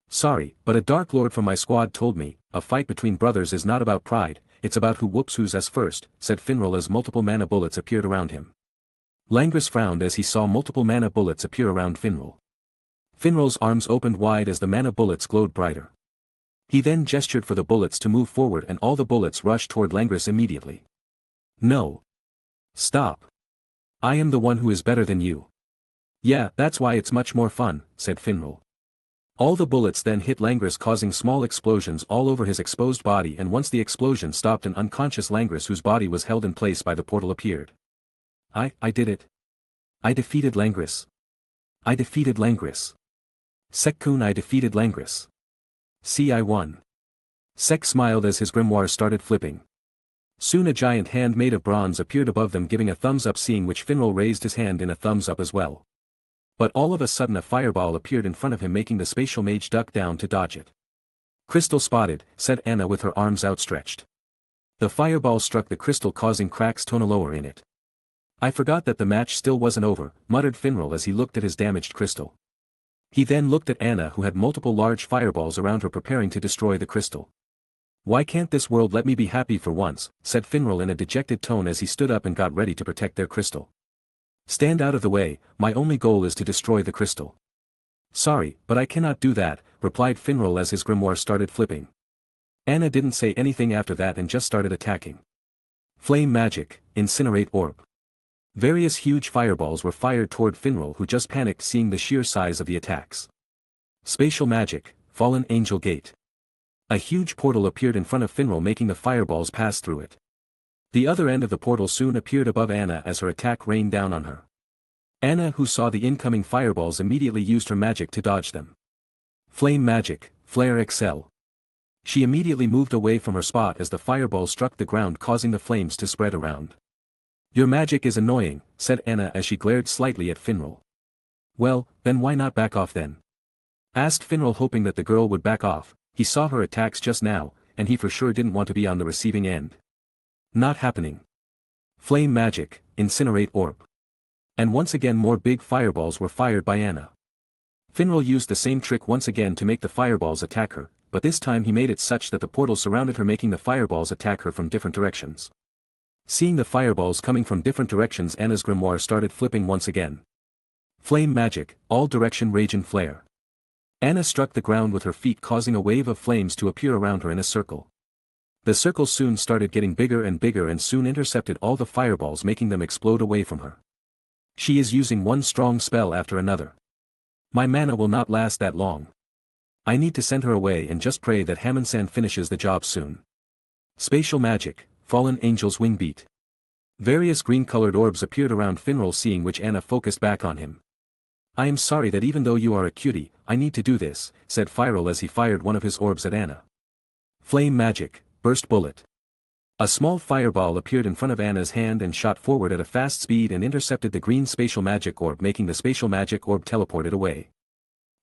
Sorry, but a Dark Lord from my squad told me, a fight between brothers is not about pride, it's about who whoops who's as first, said Finral as multiple mana bullets appeared around him. Langris frowned as he saw multiple mana bullets appear around Finral. Finral's arms opened wide as the mana bullets glowed brighter. He then gestured for the bullets to move forward and all the bullets rushed toward Langris immediately. No. Stop. I am the one who is better than you. Yeah, that's why it's much more fun, said Finral. All the bullets then hit Langris, causing small explosions all over his exposed body, and once the explosion stopped, an unconscious Langris whose body was held in place by the portal appeared. I did it. I defeated Langris. I defeated Langris. Sek-kun, I defeated Langris. See, I won. Sek smiled as his grimoire started flipping. Soon a giant hand made of bronze appeared above them, giving a thumbs up, seeing which Finral raised his hand in a thumbs up as well. But all of a sudden a fireball appeared in front of him, making the spatial mage duck down to dodge it. Crystal spotted, said Anna with her arms outstretched. The fireball struck the crystal, causing cracks to lower in it. I forgot that the match still wasn't over, muttered Finral as he looked at his damaged crystal. He then looked at Anna, who had multiple large fireballs around her preparing to destroy the crystal. Why can't this world let me be happy for once, said Finral in a dejected tone as he stood up and got ready to protect their crystal. Stand out of the way, my only goal is to destroy the crystal. Sorry, but I cannot do that, replied Finral as his grimoire started flipping. Anna didn't say anything after that and just started attacking. Flame magic, incinerate orb. Various huge fireballs were fired toward Finral, who just panicked seeing the sheer size of the attacks. Spatial magic, fallen angel gate. A huge portal appeared in front of Finral, making the fireballs pass through it. The other end of the portal soon appeared above Anna as her attack rained down on her. Anna, who saw the incoming fireballs, immediately used her magic to dodge them. Flame magic, flare excel. She immediately moved away from her spot as the fireballs struck the ground, causing the flames to spread around. Your magic is annoying, said Anna as she glared slightly at Finral. Well, then why not back off then? Asked Finral, hoping that the girl would back off. He saw her attacks just now, and he for sure didn't want to be on the receiving end. Not happening. Flame magic, incinerate orb. And once again more big fireballs were fired by Anna. Finral used the same trick once again to make the fireballs attack her, but this time he made it such that the portal surrounded her, making the fireballs attack her from different directions. Seeing the fireballs coming from different directions, Anna's grimoire started flipping once again. Flame magic, all direction rage and flare. Anna struck the ground with her feet, causing a wave of flames to appear around her in a circle. The circle soon started getting bigger and bigger and soon intercepted all the fireballs, making them explode away from her. She is using one strong spell after another. My mana will not last that long. I need to send her away and just pray that Hammond-san finishes the job soon. Spatial magic, fallen angel's wing beat. Various green-colored orbs appeared around Finral, seeing which Anna focused back on him. I am sorry that even though you are a cutie, I need to do this, said Finral as he fired one of his orbs at Anna. Flame magic, burst bullet. A small fireball appeared in front of Anna's hand and shot forward at a fast speed and intercepted the green spatial magic orb, making the spatial magic orb teleported away.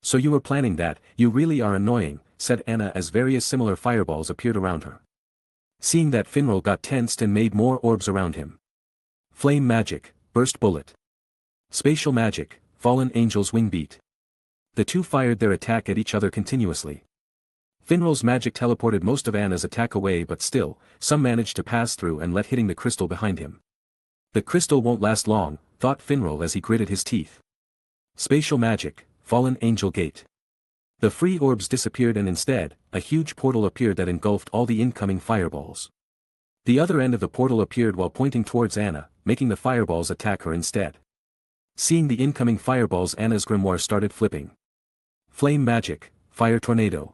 So you were planning that, you really are annoying, said Anna as various similar fireballs appeared around her. Seeing that, Finral got tensed and made more orbs around him. Flame magic, burst bullet. Spatial magic, fallen angel's wing beat. The two fired their attack at each other continuously. Finral's magic teleported most of Anna's attack away, but still, some managed to pass through and let hitting the crystal behind him. The crystal won't last long, thought Finral as he gritted his teeth. Spatial magic, fallen angel gate. The free orbs disappeared and instead, a huge portal appeared that engulfed all the incoming fireballs. The other end of the portal appeared while pointing towards Anna, making the fireballs attack her instead. Seeing the incoming fireballs, Anna's grimoire started flipping. Flame magic, fire tornado.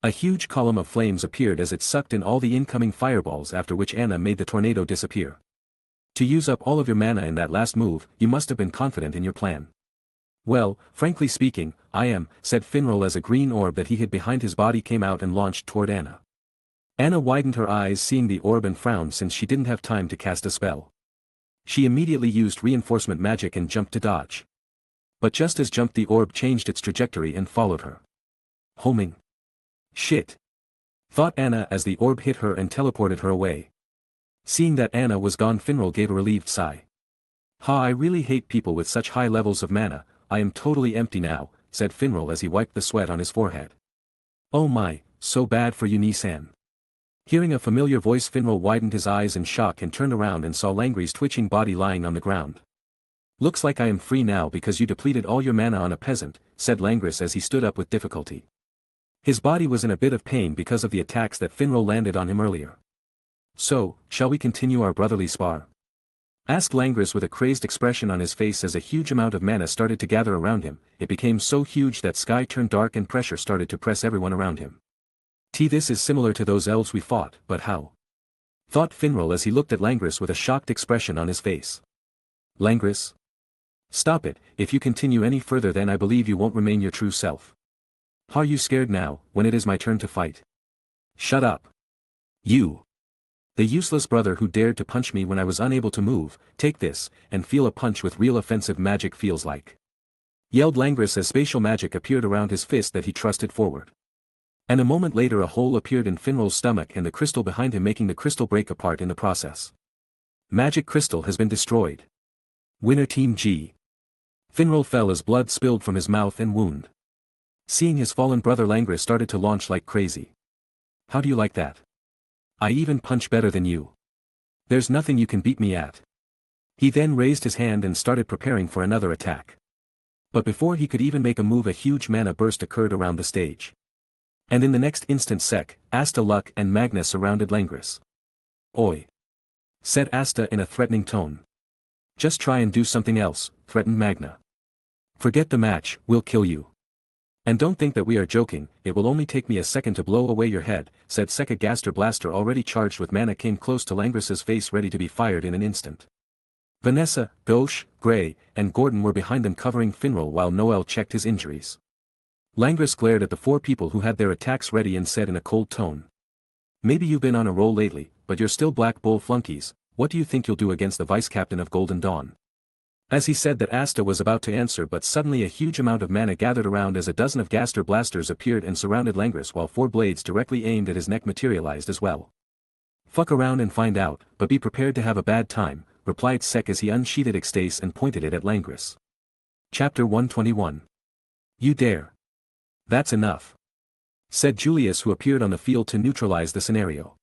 A huge column of flames appeared as it sucked in all the incoming fireballs, after which Anna made the tornado disappear. To use up all of your mana in that last move, you must have been confident in your plan. Well, frankly speaking, I am, said Finral as a green orb that he hid behind his body came out and launched toward Anna. Anna widened her eyes seeing the orb and frowned since she didn't have time to cast a spell. She immediately used reinforcement magic and jumped to dodge. But just as jumped, the orb changed its trajectory and followed her. Homing. Shit. Thought Anna as the orb hit her and teleported her away. Seeing that Anna was gone, Finral gave a relieved sigh. I really hate people with such high levels of mana. I am totally empty now, said Finral as he wiped the sweat on his forehead. Oh my, so bad for you, Nisan. Hearing a familiar voice, Finral widened his eyes in shock and turned around and saw Langry's twitching body lying on the ground. Looks like I am free now because you depleted all your mana on a peasant, said Langrys as he stood up with difficulty. His body was in a bit of pain because of the attacks that Finral landed on him earlier. So, shall we continue our brotherly spar? Asked Langrys with a crazed expression on his face as a huge amount of mana started to gather around him. It became so huge that sky turned dark and pressure started to press everyone around him. This is similar to those elves we fought, but how? Thought Finral as he looked at Langrys with a shocked expression on his face. Langrys? Stop it, if you continue any further then I believe you won't remain your true self. Are you scared now, when it is my turn to fight? Shut up. You. The useless brother who dared to punch me when I was unable to move, take this, and feel a punch with real offensive magic feels like. Yelled Langrys as spatial magic appeared around his fist that he thrusted forward. And a moment later a hole appeared in Finral's stomach and the crystal behind him, making the crystal break apart in the process. Magic crystal has been destroyed. Winner Team G. Finral fell as blood spilled from his mouth and wound. Seeing his fallen brother, Langrys started to launch like crazy. How do you like that? I even punch better than you. There's nothing you can beat me at. He then raised his hand and started preparing for another attack. But before he could even make a move, a huge mana burst occurred around the stage. And in the next instant Sek, Asta, Luck and Magna surrounded Langrys. Oi! Said Asta in a threatening tone. Just try and do something else, threatened Magna. Forget the match, we'll kill you. And don't think that we are joking, it will only take me a second to blow away your head, said Sek. A Gaster blaster already charged with mana came close to Langrys's face, ready to be fired in an instant. Vanessa, Gauche, Gray, and Gordon were behind them covering Finral while Noel checked his injuries. Langrys glared at the four people who had their attacks ready and said in a cold tone. Maybe you've been on a roll lately, but you're still Black Bull flunkies. What do you think you'll do against the vice-captain of Golden Dawn? As he said that, Asta was about to answer, but suddenly a huge amount of mana gathered around as a dozen of Gaster blasters appeared and surrounded Langrys while four blades directly aimed at his neck materialized as well. Fuck around and find out, but be prepared to have a bad time, replied Sek as he unsheathed Ixtace and pointed it at Langrys. Chapter 121. You dare. That's enough. Said Julius, who appeared on the field to neutralize the scenario.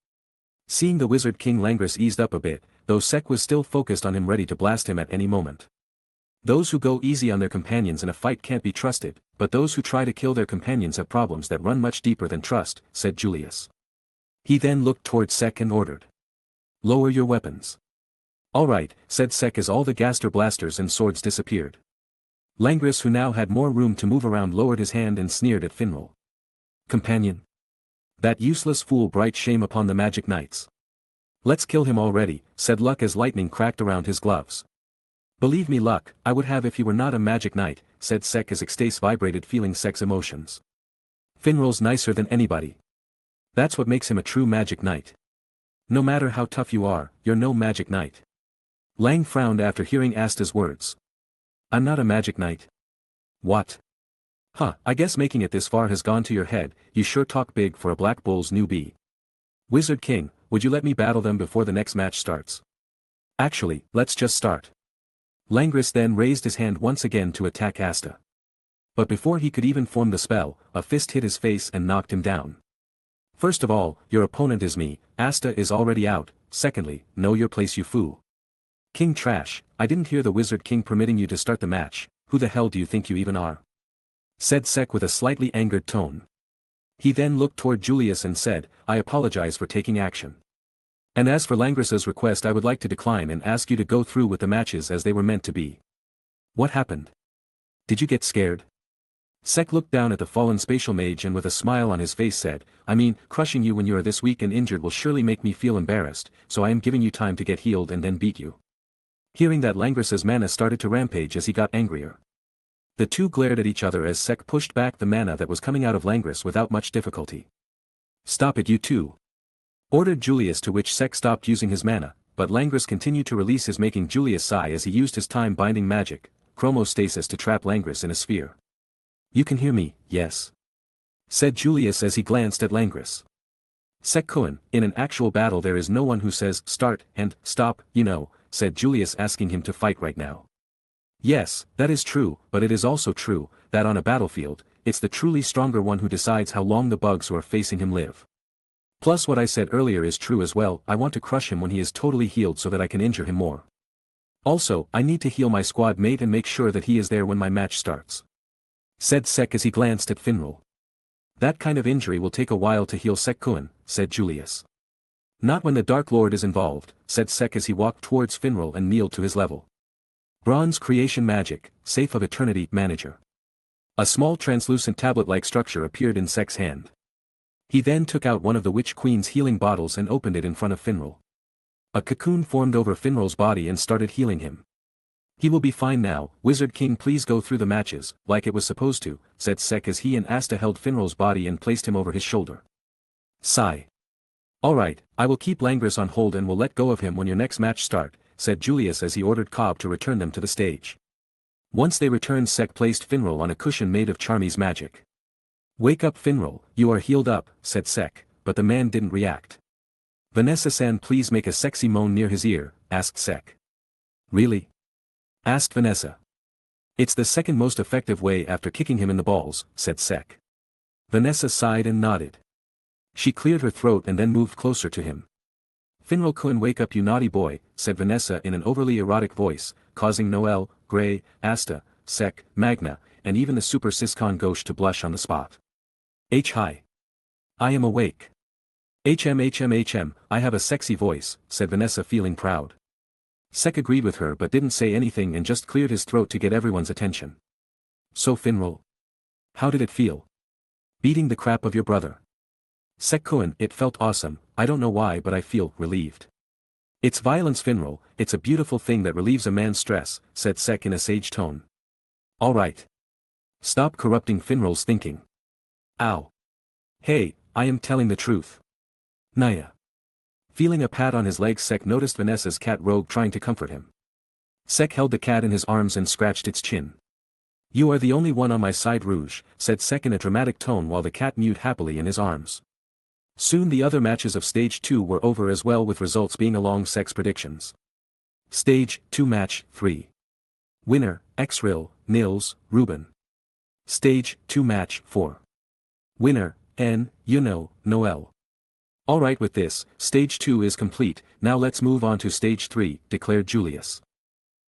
Seeing the Wizard King, Langrys eased up a bit, though Sek was still focused on him, ready to blast him at any moment. Those who go easy on their companions in a fight can't be trusted, but those who try to kill their companions have problems that run much deeper than trust, said Julius. He then looked towards Sek and ordered. Lower your weapons. All right, said Sek as all the Gaster blasters and swords disappeared. Langrys, who now had more room to move around, lowered his hand and sneered at Finral. Companion. That useless fool, bright shame upon the Magic Knights. Let's kill him already, said Luck as lightning cracked around his gloves. Believe me, Luck, I would have if you were not a Magic Knight, said Sek as Ixtace vibrated, feeling Sek's emotions. Finral's nicer than anybody. That's what makes him a true Magic Knight. No matter how tough you are, you're no Magic Knight. Lang frowned after hearing Asta's words. I'm not a Magic Knight. What? I guess making it this far has gone to your head. You sure talk big for a Black Bull's newbie. Wizard King, would you let me battle them before the next match starts? Actually, let's just start. Langrys then raised his hand once again to attack Asta. But before he could even form the spell, a fist hit his face and knocked him down. First of all, your opponent is me, Asta is already out, secondly, know your place you fool. King Trash, I didn't hear the Wizard King permitting you to start the match, who the hell do you think you even are? Said Sek with a slightly angered tone. He then looked toward Julius and said, I apologize for taking action. And as for Langrissa's request, I would like to decline and ask you to go through with the matches as they were meant to be. What happened? Did you get scared? Sek looked down at the fallen spatial mage and with a smile on his face said, I mean, crushing you when you are this weak and injured will surely make me feel embarrassed, so I am giving you time to get healed and then beat you. Hearing that, Langrissa's mana started to rampage as he got angrier. The two glared at each other as Sek pushed back the mana that was coming out of Langris without much difficulty. Stop it, you two! Ordered Julius, to which Sek stopped using his mana, but Langris continued to release his, making Julius sigh as he used his time-binding magic, chromostasis, to trap Langris in a sphere. You can hear me, yes? Said Julius as he glanced at Langris. Sek-kun, in an actual battle there is no one who says start and stop, you know, said Julius, asking him to fight right now. Yes, that is true, but it is also true, that on a battlefield, it's the truly stronger one who decides how long the bugs who are facing him live. Plus what I said earlier is true as well, I want to crush him when he is totally healed so that I can injure him more. Also, I need to heal my squad mate and make sure that he is there when my match starts. Said Sek as he glanced at Finral. That kind of injury will take a while to heal, Sek-kun, said Julius. Not when the Dark Lord is involved, said Sek as he walked towards Finral and kneeled to his level. Bronze Creation Magic, Safe of Eternity, Manager. A small translucent tablet-like structure appeared in Sek's hand. He then took out one of the Witch Queen's healing bottles and opened it in front of Finral. A cocoon formed over Finral's body and started healing him. He will be fine now, Wizard King, please go through the matches, like it was supposed to, said Sek as he and Asta held Finral's body and placed him over his shoulder. Sigh. Alright, I will keep Langris on hold and will let go of him when your next match start, said Julius as he ordered Cobb to return them to the stage. Once they returned, Sek placed Finral on a cushion made of Charmy's magic. Wake up, Finral, you are healed up, said Sek, but the man didn't react. Vanessa-san, please make a sexy moan near his ear, asked Sek. Really? Asked Vanessa. It's the second most effective way after kicking him in the balls, said Sek. Vanessa sighed and nodded. She cleared her throat and then moved closer to him. Finral-kun, wake up, you naughty boy, said Vanessa in an overly erotic voice, causing Noel, Gray, Asta, Sek, Magna, and even the Super Siscon Ghosh to blush on the spot. Hi. I am awake. HM, I have a sexy voice, said Vanessa, feeling proud. Sek agreed with her but didn't say anything and just cleared his throat to get everyone's attention. So Finral, how did it feel? Beating the crap of your brother. Sek-kun, it felt awesome, I don't know why but I feel relieved. It's violence, Finral, it's a beautiful thing that relieves a man's stress, said Sek in a sage tone. Alright. Stop corrupting Finral's thinking. Ow. Hey, I am telling the truth. Naya. Feeling a pat on his leg, Sek noticed Vanessa's cat Rogue trying to comfort him. Sek held the cat in his arms and scratched its chin. You are the only one on my side, Rouge, said Sek in a dramatic tone while the cat mewed happily in his arms. Soon the other matches of Stage 2 were over as well, with results being along Sek's predictions. Stage 2 Match 3. Winner, Xril, Nils, Ruben. Stage 2 Match 4. Winner, Noel. Alright, with this, Stage 2 is complete, now let's move on to Stage 3, declared Julius.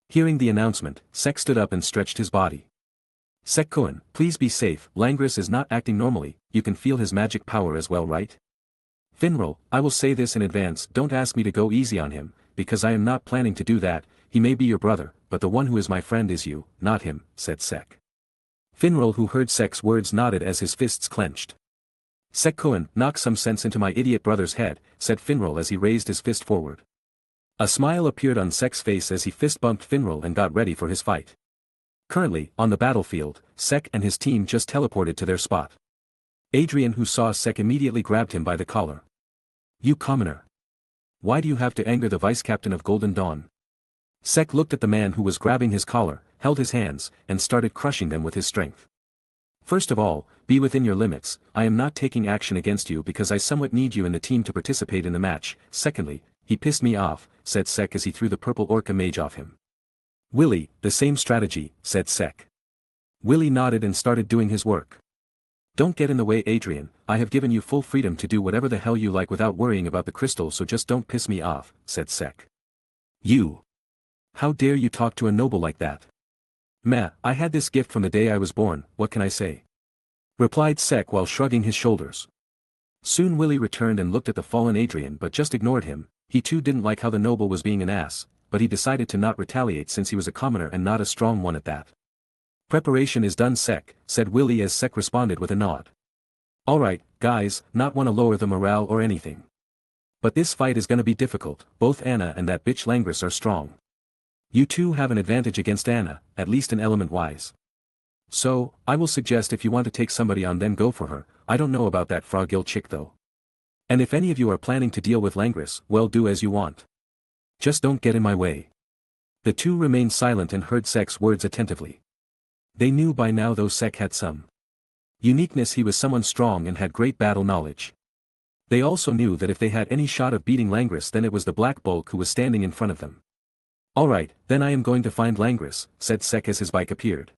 Hearing the announcement, Sek stood up and stretched his body. Sek-kun, please be safe, Langris is not acting normally, you can feel his magic power as well, right? Finral, I will say this in advance, don't ask me to go easy on him, because I am not planning to do that, he may be your brother, but the one who is my friend is you, not him, said Sek. Finral, who heard Sek's words, nodded as his fists clenched. Sek-kun, knock some sense into my idiot brother's head, said Finral as he raised his fist forward. A smile appeared on Sek's face as he fist bumped Finral and got ready for his fight. Currently, on the battlefield, Sek and his team just teleported to their spot. Adrian, who saw Sek, immediately grabbed him by the collar. You commoner. Why do you have to anger the vice-captain of Golden Dawn? Sek looked at the man who was grabbing his collar, held his hands, and started crushing them with his strength. First of all, be within your limits, I am not taking action against you because I somewhat need you in the team to participate in the match. Secondly, he pissed me off, said Sek as he threw the purple Orca mage off him. Willie, the same strategy, said Sek. Willie nodded and started doing his work. Don't get in the way, Adrian. I have given you full freedom to do whatever the hell you like without worrying about the crystal, so just don't piss me off, said Sek. You. How dare you talk to a noble like that? Meh, I had this gift from the day I was born, what can I say? Replied Sek while shrugging his shoulders. Soon Willie returned and looked at the fallen Adrian but just ignored him. He too didn't like how the noble was being an ass, but he decided to not retaliate since he was a commoner and not a strong one at that. Preparation is done, Sek, said Willie as Sek responded with a nod. Alright, guys, not wanna lower the morale or anything. But this fight is gonna be difficult, both Anna and that bitch Langris are strong. You two have an advantage against Anna, at least in element-wise. So, I will suggest if you want to take somebody on then go for her. I don't know about that Froggill chick though. And if any of you are planning to deal with Langris, well, do as you want. Just don't get in my way. The two remained silent and heard Sek's words attentively. They knew by now though Sek had some uniqueness, he was someone strong and had great battle knowledge. They also knew that if they had any shot of beating Langris then it was the black bulk who was standing in front of them. Alright, then I am going to find Langris, said Sek as his bike appeared.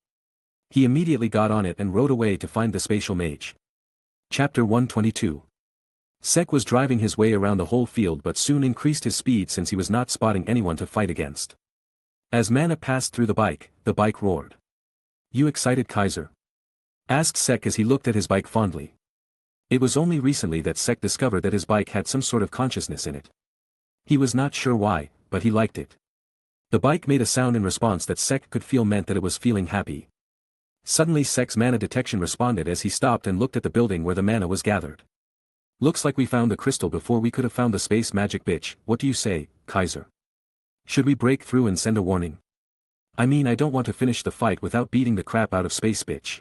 He immediately got on it and rode away to find the spatial mage. Chapter 122. Sek was driving his way around the whole field but soon increased his speed since he was not spotting anyone to fight against. As Mana passed through the bike roared. You excited, Kaiser? Asked Sek as he looked at his bike fondly. It was only recently that Sek discovered that his bike had some sort of consciousness in it. He was not sure why, but he liked it. The bike made a sound in response that Sek could feel meant that it was feeling happy. Suddenly Sek's mana detection responded as he stopped and looked at the building where the mana was gathered. Looks like we found the crystal before we could have found the space magic bitch. What do you say, Kaiser? Should we break through and send a warning? I mean, I don't want to finish the fight without beating the crap out of space bitch.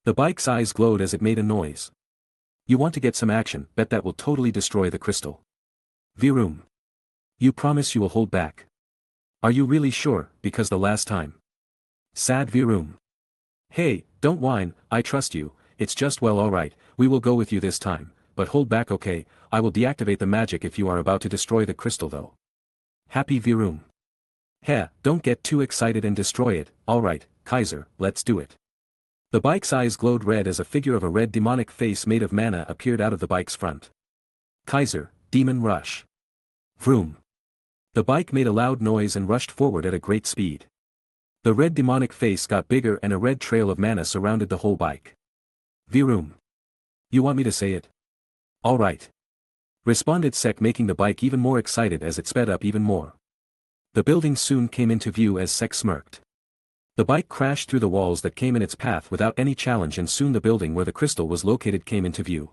The bike's eyes glowed as it made a noise. You want to get some action, bet that will totally destroy the crystal. Virum. You promise you will hold back? Are you really sure, because the last time? Sad Virum. Hey, don't whine, I trust you, it's just well alright, we will go with you this time, but hold back, okay? I will deactivate the magic if you are about to destroy the crystal though. Happy Virum. Heh, don't get too excited and destroy it. Alright, Kaiser, let's do it. The bike's eyes glowed red as a figure of a red demonic face made of mana appeared out of the bike's front. Kaiser, Demon Rush. Vroom. The bike made a loud noise and rushed forward at a great speed. The red demonic face got bigger and a red trail of mana surrounded the whole bike. Virum. You want me to say it? Alright. Responded Sek, making the bike even more excited as it sped up even more. The building soon came into view as Sek smirked. The bike crashed through the walls that came in its path without any challenge, and soon the building where the crystal was located came into view.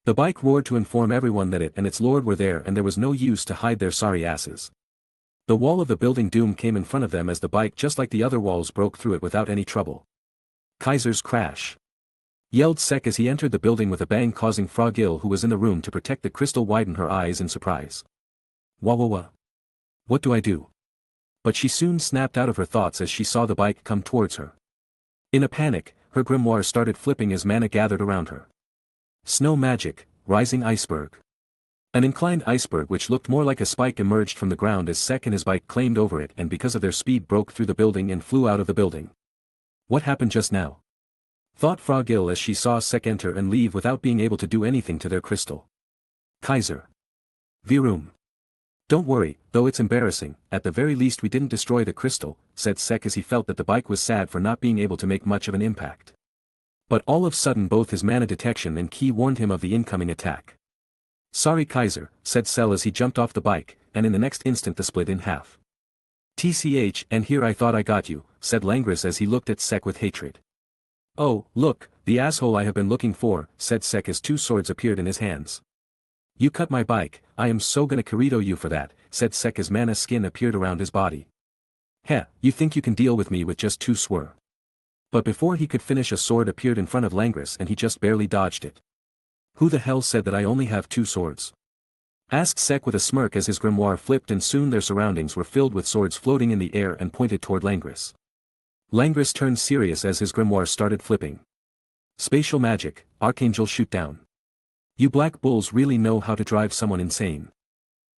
The bike roared to inform everyone that it and its lord were there and there was no use to hide their sorry asses. The wall of the building doom came in front of them as the bike, just like the other walls, broke through it without any trouble. Kaiser's crash. Yelled Sek as he entered the building with a bang, causing Froggill, who was in the room to protect the crystal, widen her eyes in surprise. Wah. What do I do? But she soon snapped out of her thoughts as she saw the bike come towards her. In a panic, her grimoire started flipping as mana gathered around her. Snow magic, rising iceberg. An inclined iceberg which looked more like a spike emerged from the ground as Sek and his bike claimed over it, and because of their speed broke through the building and flew out of the building. What happened just now? Thought Froggill as she saw Sek enter and leave without being able to do anything to their crystal. Kaiser. Virum. Don't worry, though it's embarrassing, at the very least we didn't destroy the crystal, said Sek as he felt that the bike was sad for not being able to make much of an impact. But all of a sudden both his mana detection and ki warned him of the incoming attack. Sorry Kaiser, said Sel as he jumped off the bike, and in the next instant the split in half. TCH, and here I thought I got you, said Langris as he looked at Sek with hatred. Oh, look, the asshole I have been looking for, said Sek as two swords appeared in his hands. You cut my bike, I am so gonna Kirito you for that, said Sek as mana skin appeared around his body. Heh, you think you can deal with me with just two sword? But before he could finish, a sword appeared in front of Langris and he just barely dodged it. Who the hell said that I only have two swords? Asked Sek with a smirk as his grimoire flipped, and soon their surroundings were filled with swords floating in the air and pointed toward Langris. Langris turned serious as his grimoire started flipping. Spatial magic, Archangel Shootdown. You black bulls really know how to drive someone insane.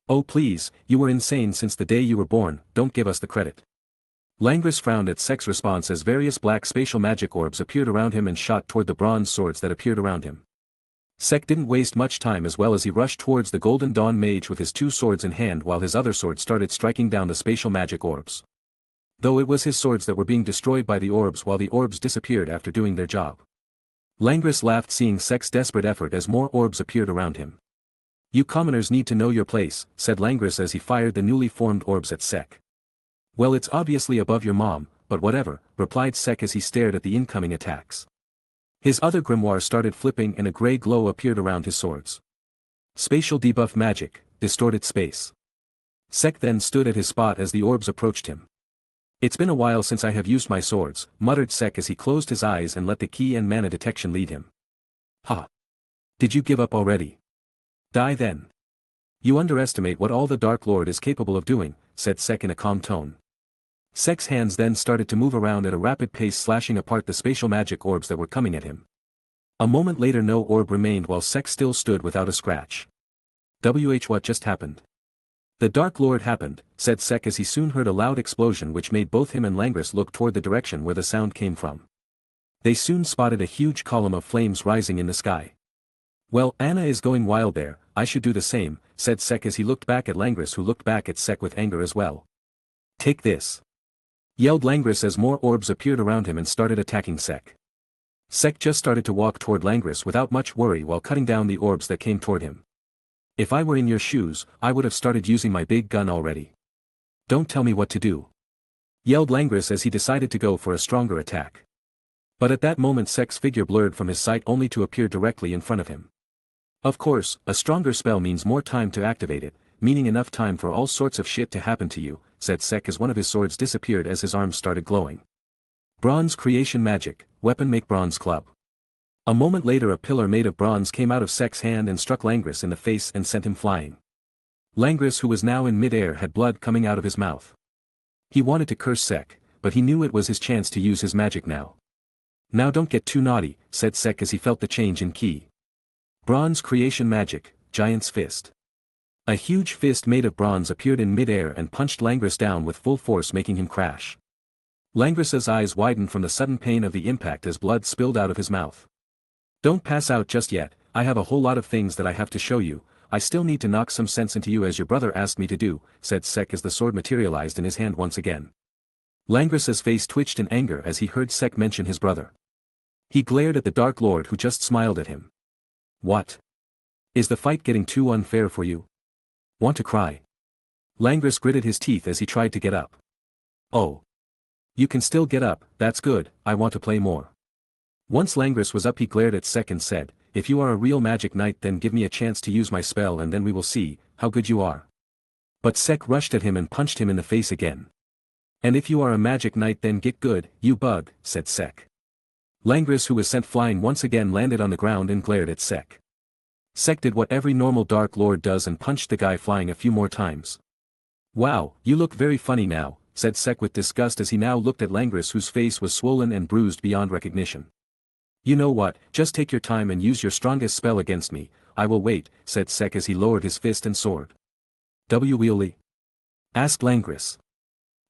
Oh please, you were insane since the day you were born, don't give us the credit. Langris frowned at Sek's response as various black spatial magic orbs appeared around him and shot toward the bronze swords that appeared around him. Sek didn't waste much time as well as he rushed towards the Golden Dawn mage with his two swords in hand while his other sword started striking down the spatial magic orbs. Though it was his swords that were being destroyed by the orbs while the orbs disappeared after doing their job. Langris laughed seeing Sek's desperate effort as more orbs appeared around him. "You commoners need to know your place," said Langris as he fired the newly formed orbs at Sek. "Well, it's obviously above your mom, but whatever," replied Sek as he stared at the incoming attacks. His other grimoire started flipping and a grey glow appeared around his swords. Spatial debuff magic, distorted space. Sek then stood at his spot as the orbs approached him. "It's been a while since I have used my swords," muttered Sek as he closed his eyes and let the key and mana detection lead him. "Ha! Did you give up already? Die then. You underestimate what all the Dark Lord is capable of doing," said Sek in a calm tone. Sek's hands then started to move around at a rapid pace slashing apart the spatial magic orbs that were coming at him. A moment later no orb remained while Sek still stood without a scratch. What just happened? "The Dark Lord happened," said Sek as he soon heard a loud explosion which made both him and Langris look toward the direction where the sound came from. They soon spotted a huge column of flames rising in the sky. "Well, Anna is going wild there, I should do the same," said Sek as he looked back at Langris who looked back at Sek with anger as well. "Take this!" yelled Langris as more orbs appeared around him and started attacking Sek. Sek just started to walk toward Langris without much worry while cutting down the orbs that came toward him. "If I were in your shoes, I would have started using my big gun already. Don't tell me what to do," yelled Langris as he decided to go for a stronger attack. But at that moment Sek's figure blurred from his sight only to appear directly in front of him. Of course, a stronger spell means more time to activate it, meaning enough time for all sorts of shit to happen to you, said Sek as one of his swords disappeared as his arms started glowing. Bronze creation magic, weapon make bronze club. A moment later a pillar made of bronze came out of Sek's hand and struck Langris in the face and sent him flying. Langris who was now in mid-air had blood coming out of his mouth. He wanted to curse Sek, but he knew it was his chance to use his magic now. "Now don't get too naughty," said Sek as he felt the change in ki. Bronze creation magic, giant's fist. A huge fist made of bronze appeared in mid-air and punched Langris down with full force making him crash. Langris's eyes widened from the sudden pain of the impact as blood spilled out of his mouth. "Don't pass out just yet, I have a whole lot of things that I have to show you, I still need to knock some sense into you as your brother asked me to do," said Sek as the sword materialized in his hand once again. Langris's face twitched in anger as he heard Sek mention his brother. He glared at the Dark Lord who just smiled at him. "What? Is the fight getting too unfair for you? Want to cry?" Langris gritted his teeth as he tried to get up. "Oh. You can still get up, that's good, I want to play more." Once Langris was up he glared at Sek and said, "If you are a real magic knight then give me a chance to use my spell and then we will see how good you are." But Sek rushed at him and punched him in the face again. "And if you are a magic knight then get good, you bug," said Sek. Langris who was sent flying once again landed on the ground and glared at Sek. Sek did what every normal Dark Lord does and punched the guy flying a few more times. "Wow, you look very funny now," said Sek with disgust as he now looked at Langris whose face was swollen and bruised beyond recognition. "You know what, just take your time and use your strongest spell against me, I will wait," said Sek as he lowered his fist and sword. "Really?" asked Langris.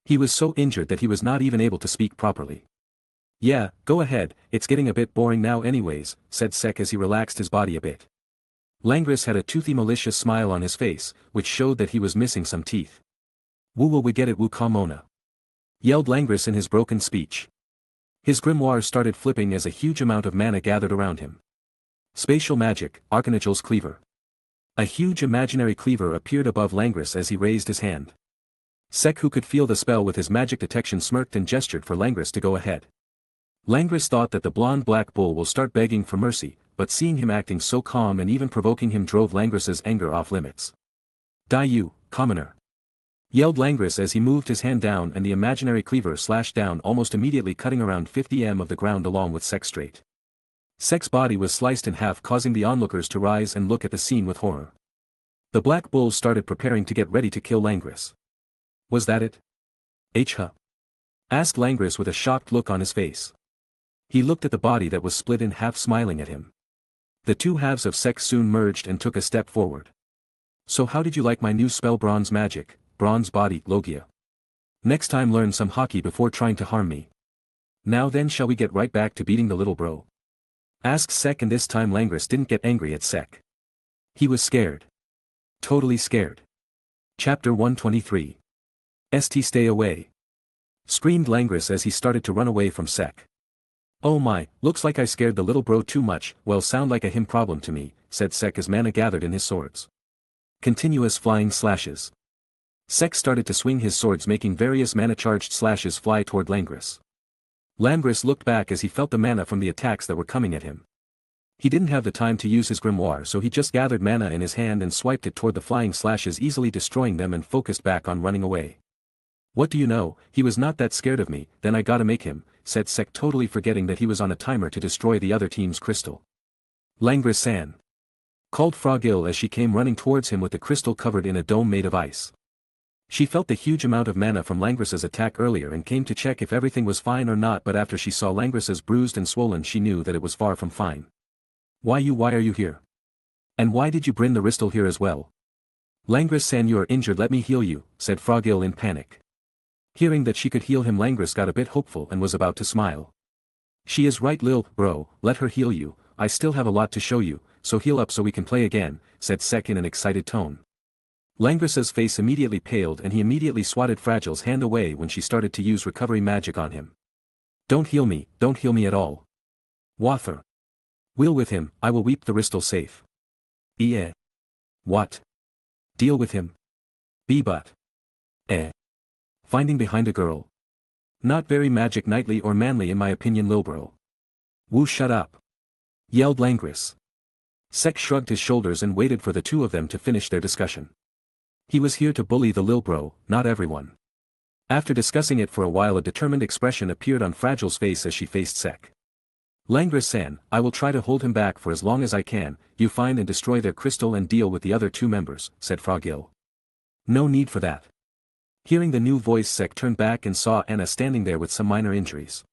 He was so injured that he was not even able to speak properly. "Yeah, go ahead, it's getting a bit boring now anyways," said Sek as he relaxed his body a bit. Langris had a toothy malicious smile on his face, which showed that he was missing some teeth. "Woo will we get it woo kamona," yelled Langris in his broken speech. His grimoire started flipping as a huge amount of mana gathered around him. Spatial magic, Archangel's cleaver. A huge imaginary cleaver appeared above Langris as he raised his hand. Sek who could feel the spell with his magic detection smirked and gestured for Langris to go ahead. Langris thought that the blonde black bull will start begging for mercy, but seeing him acting so calm and even provoking him drove Langris's anger off limits. "Die you, commoner!" yelled Langris as he moved his hand down and the imaginary cleaver slashed down almost immediately cutting around 50 m of the ground along with Sek straight. Sek's body was sliced in half causing the onlookers to rise and look at the scene with horror. The black bulls started preparing to get ready to kill Langris. "Was that it? Huh?" asked Langris with a shocked look on his face. He looked at the body that was split in half smiling at him. The two halves of Sek soon merged and took a step forward. "So how did you like my new spell Bronze Magic, Bronze Body, Logia?" Next time learn some hockey before trying to harm me. Now then shall we get right back to beating the little bro? Asked Sek, and this time Langris didn't get angry at Sek. He was scared. Totally scared. Chapter 123. St stay away. Screamed Langris as he started to run away from Sek. Oh my, looks like I scared the little bro too much. Well, sound like a him problem to me, said Sek as mana gathered in his swords. Continuous flying slashes. Sek started to swing his swords, making various mana-charged slashes fly toward Langris. Langris looked back as he felt the mana from the attacks that were coming at him. He didn't have the time to use his grimoire, so he just gathered mana in his hand and swiped it toward the flying slashes, easily destroying them, and focused back on running away. What do you know, he was not that scared of me, then I gotta make him, said Sek, totally forgetting that he was on a timer to destroy the other team's crystal. Langris-san, called Frogil as she came running towards him with the crystal covered in a dome made of ice. She felt the huge amount of mana from Langris's attack earlier and came to check if everything was fine or not, but after she saw Langris's bruised and swollen, she knew that it was far from fine. Why are you here? And why did you bring the crystal here as well? Langris-san, you are injured, let me heal you, said Frogil in panic. Hearing that she could heal him, Langris got a bit hopeful and was about to smile. She is right, lil bro, let her heal you, I still have a lot to show you, so heal up so we can play again, said Sek in an excited tone. Langris's face immediately paled and he immediately swatted Fragil's hand away when she started to use recovery magic on him. Don't heal me at all. Wather. We'll with him, I will weep the crystal safe. Eh. What? Deal with him? Be but. Eh. Finding behind a girl. Not very magic knightly or manly in my opinion, Lilbro. Woo, shut up. Yelled Langris. Sek shrugged his shoulders and waited for the two of them to finish their discussion. He was here to bully the Lilbro, not everyone. After discussing it for a while, a determined expression appeared on Fragil's face as she faced Sek. Langris-san, I will try to hold him back for as long as I can, you find and destroy their crystal and deal with the other two members, said Frogil. No need for that. Hearing the new voice, Sek turned back and saw Anna standing there with some minor injuries.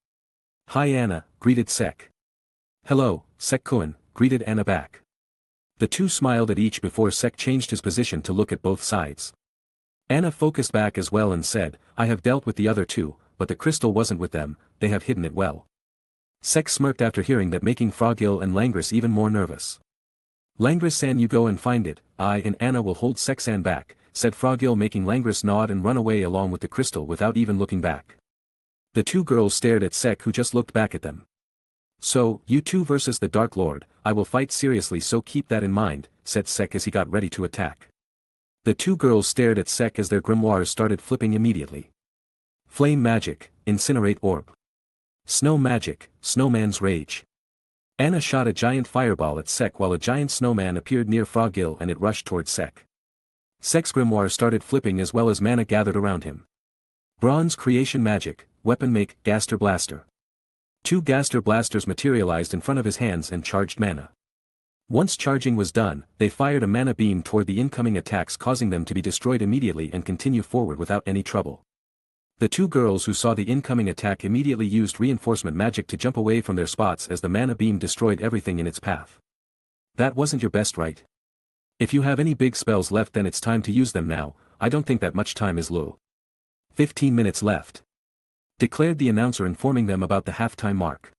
Hi Anna, greeted Sek. Hello, Sek-kun, greeted Anna back. The two smiled at each before Sek changed his position to look at both sides. Anna focused back as well and said, I have dealt with the other two, but the crystal wasn't with them, they have hidden it well. Sek smirked after hearing that, making Frogil and Langris even more nervous. Langris-san, you go and find it, I and Anna will hold Sek-san back, said Frogil, making Langris nod and run away along with the crystal without even looking back. The two girls stared at Sek, who just looked back at them. So, you two versus the Dark Lord, I will fight seriously, so keep that in mind, said Sek as he got ready to attack. The two girls stared at Sek as their grimoires started flipping immediately. Flame magic, incinerate orb. Snow magic, snowman's rage. Anna shot a giant fireball at Sek while a giant snowman appeared near Frogil and it rushed towards Sek. Sek's grimoire started flipping as well as mana gathered around him. Bronze creation magic, weapon make, Gaster Blaster. Two Gaster Blasters materialized in front of his hands and charged mana. Once charging was done, they fired a mana beam toward the incoming attacks, causing them to be destroyed immediately and continue forward without any trouble. The two girls who saw the incoming attack immediately used reinforcement magic to jump away from their spots as the mana beam destroyed everything in its path. That wasn't your best, right? If you have any big spells left, then it's time to use them now, I don't think that much time is low. 15 minutes left. Declared the announcer, informing them about the halftime mark.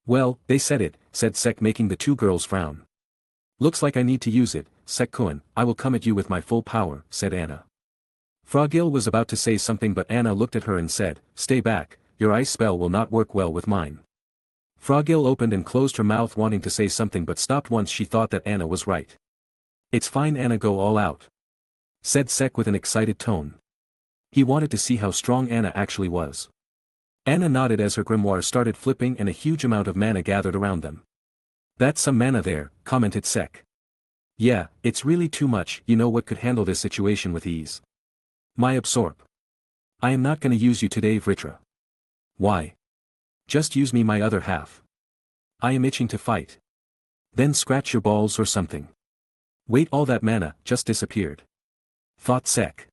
Well, they said it, said Sek, making the two girls frown. Looks like I need to use it, Sek-kun, I will come at you with my full power, said Anna. Frogil was about to say something, but Anna looked at her and said, stay back, your ice spell will not work well with mine. Frogil opened and closed her mouth wanting to say something but stopped once she thought that Anna was right. It's fine Anna, go all out, said Sek with an excited tone. He wanted to see how strong Anna actually was. Anna nodded as her grimoire started flipping and a huge amount of mana gathered around them. That's some mana there, commented Sek. Yeah, it's really too much, you know what could handle this situation with ease? My absorb. I am not gonna use you today, Vritra. Why? Just use me my other half. I am itching to fight. Then scratch your balls or something. Wait, all that mana just disappeared. Thought Sek.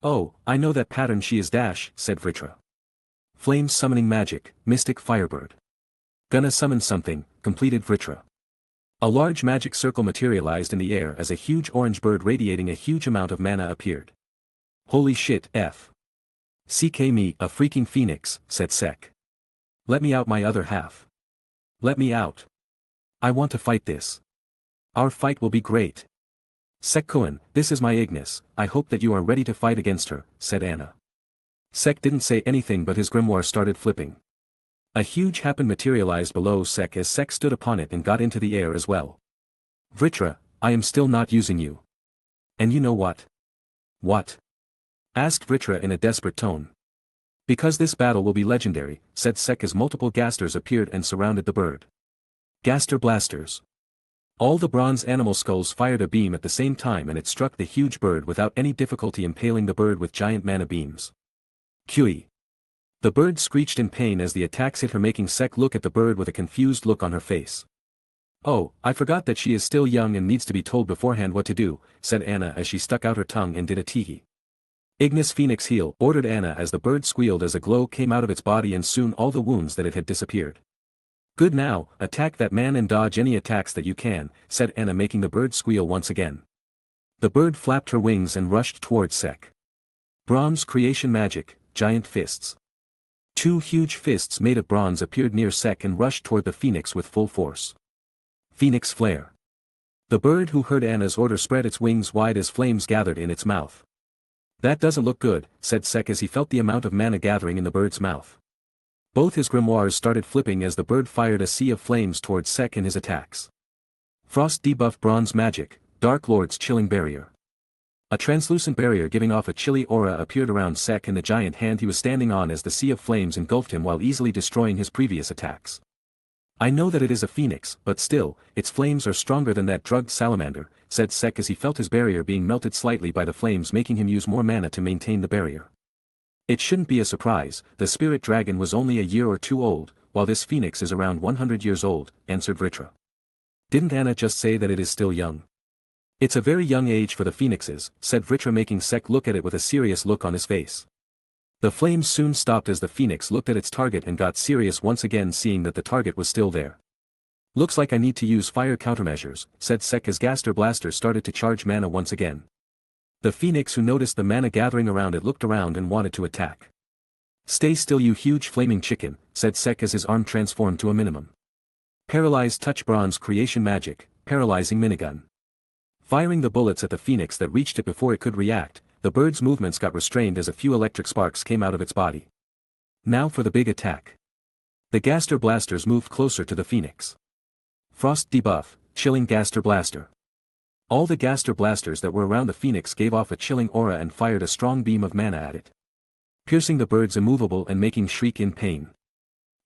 Oh, I know that pattern, she is dash, said Vritra. Flame summoning magic, mystic firebird. Gonna summon something, completed Vritra. A large magic circle materialized in the air as a huge orange bird radiating a huge amount of mana appeared. Holy shit, F. "CK me, a freaking phoenix," said Sek. "Let me out my other half. Let me out. I want to fight this. Our fight will be great." "Sek-kun, this is my Ignis, I hope that you are ready to fight against her," said Anna. Sek didn't say anything but his grimoire started flipping. A huge happen materialized below Sek as Sek stood upon it and got into the air as well. "Vritra, I am still not using you. And you know what?" "What?" asked Vritra in a desperate tone. "Because this battle will be legendary," said Sek as multiple gasters appeared and surrounded the bird. Gaster blasters. All the bronze animal skulls fired a beam at the same time and it struck the huge bird without any difficulty, impaling the bird with giant mana beams. "Kui." The bird screeched in pain as the attacks hit her, making Sek look at the bird with a confused look on her face. "Oh, I forgot that she is still young and needs to be told beforehand what to do," said Anna as she stuck out her tongue and did a teehee. "Ignis Phoenix heal," ordered Anna as the bird squealed as a glow came out of its body and soon all the wounds that it had disappeared. "Good, now, attack that man and dodge any attacks that you can," said Anna, making the bird squeal once again. The bird flapped her wings and rushed towards Sek. Bronze creation magic, giant fists. Two huge fists made of bronze appeared near Sek and rushed toward the phoenix with full force. Phoenix flare. The bird who heard Anna's order spread its wings wide as flames gathered in its mouth. "That doesn't look good," said Sek as he felt the amount of mana gathering in the bird's mouth. Both his grimoires started flipping as the bird fired a sea of flames towards Sek in his attacks. Frost debuff bronze magic, Dark Lord's chilling barrier. A translucent barrier giving off a chilly aura appeared around Sek and the giant hand he was standing on as the sea of flames engulfed him while easily destroying his previous attacks. "I know that it is a phoenix, but still, its flames are stronger than that drugged salamander," said Sek as he felt his barrier being melted slightly by the flames, making him use more mana to maintain the barrier. "It shouldn't be a surprise, the spirit dragon was only a year or two old, while this phoenix is around 100 years old," answered Vritra. "Didn't Anna just say that it is still young?" "It's a very young age for the phoenixes," said Vritra, making Sek look at it with a serious look on his face. The flames soon stopped as the phoenix looked at its target and got serious once again, seeing that the target was still there. "Looks like I need to use fire countermeasures," said Sek as Gaster blasters started to charge mana once again. The phoenix, who noticed the mana gathering around it, looked around and wanted to attack. "Stay still, you huge flaming chicken," said Sek as his arm transformed to a minimum. Paralyze touch bronze creation magic, paralyzing minigun. Firing the bullets at the phoenix that reached it before it could react, the bird's movements got restrained as a few electric sparks came out of its body. Now for the big attack. The Gaster blasters moved closer to the phoenix. Frost debuff, chilling Gaster blaster. All the Gaster blasters that were around the phoenix gave off a chilling aura and fired a strong beam of mana at it, piercing the bird's immovable and making shriek in pain.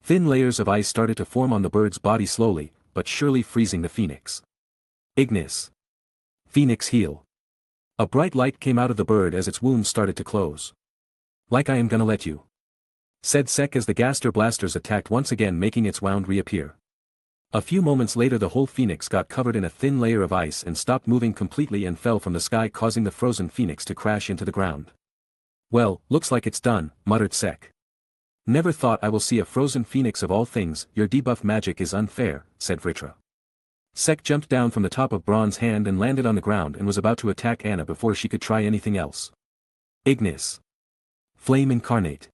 Thin layers of ice started to form on the bird's body, slowly, but surely freezing the phoenix. Ignis. Phoenix heal. A bright light came out of the bird as its wounds started to close. "Like I am gonna let you," said Sek as the Gaster blasters attacked once again, making its wound reappear. A few moments later the whole phoenix got covered in a thin layer of ice and stopped moving completely and fell from the sky, causing the frozen phoenix to crash into the ground. "Well, looks like it's done," muttered Sek. "Never thought I will see a frozen phoenix of all things. Your debuff magic is unfair," said Vritra. Sek jumped down from the top of Bronze Hand and landed on the ground and was about to attack Anna before she could try anything else. Ignis. Flame incarnate.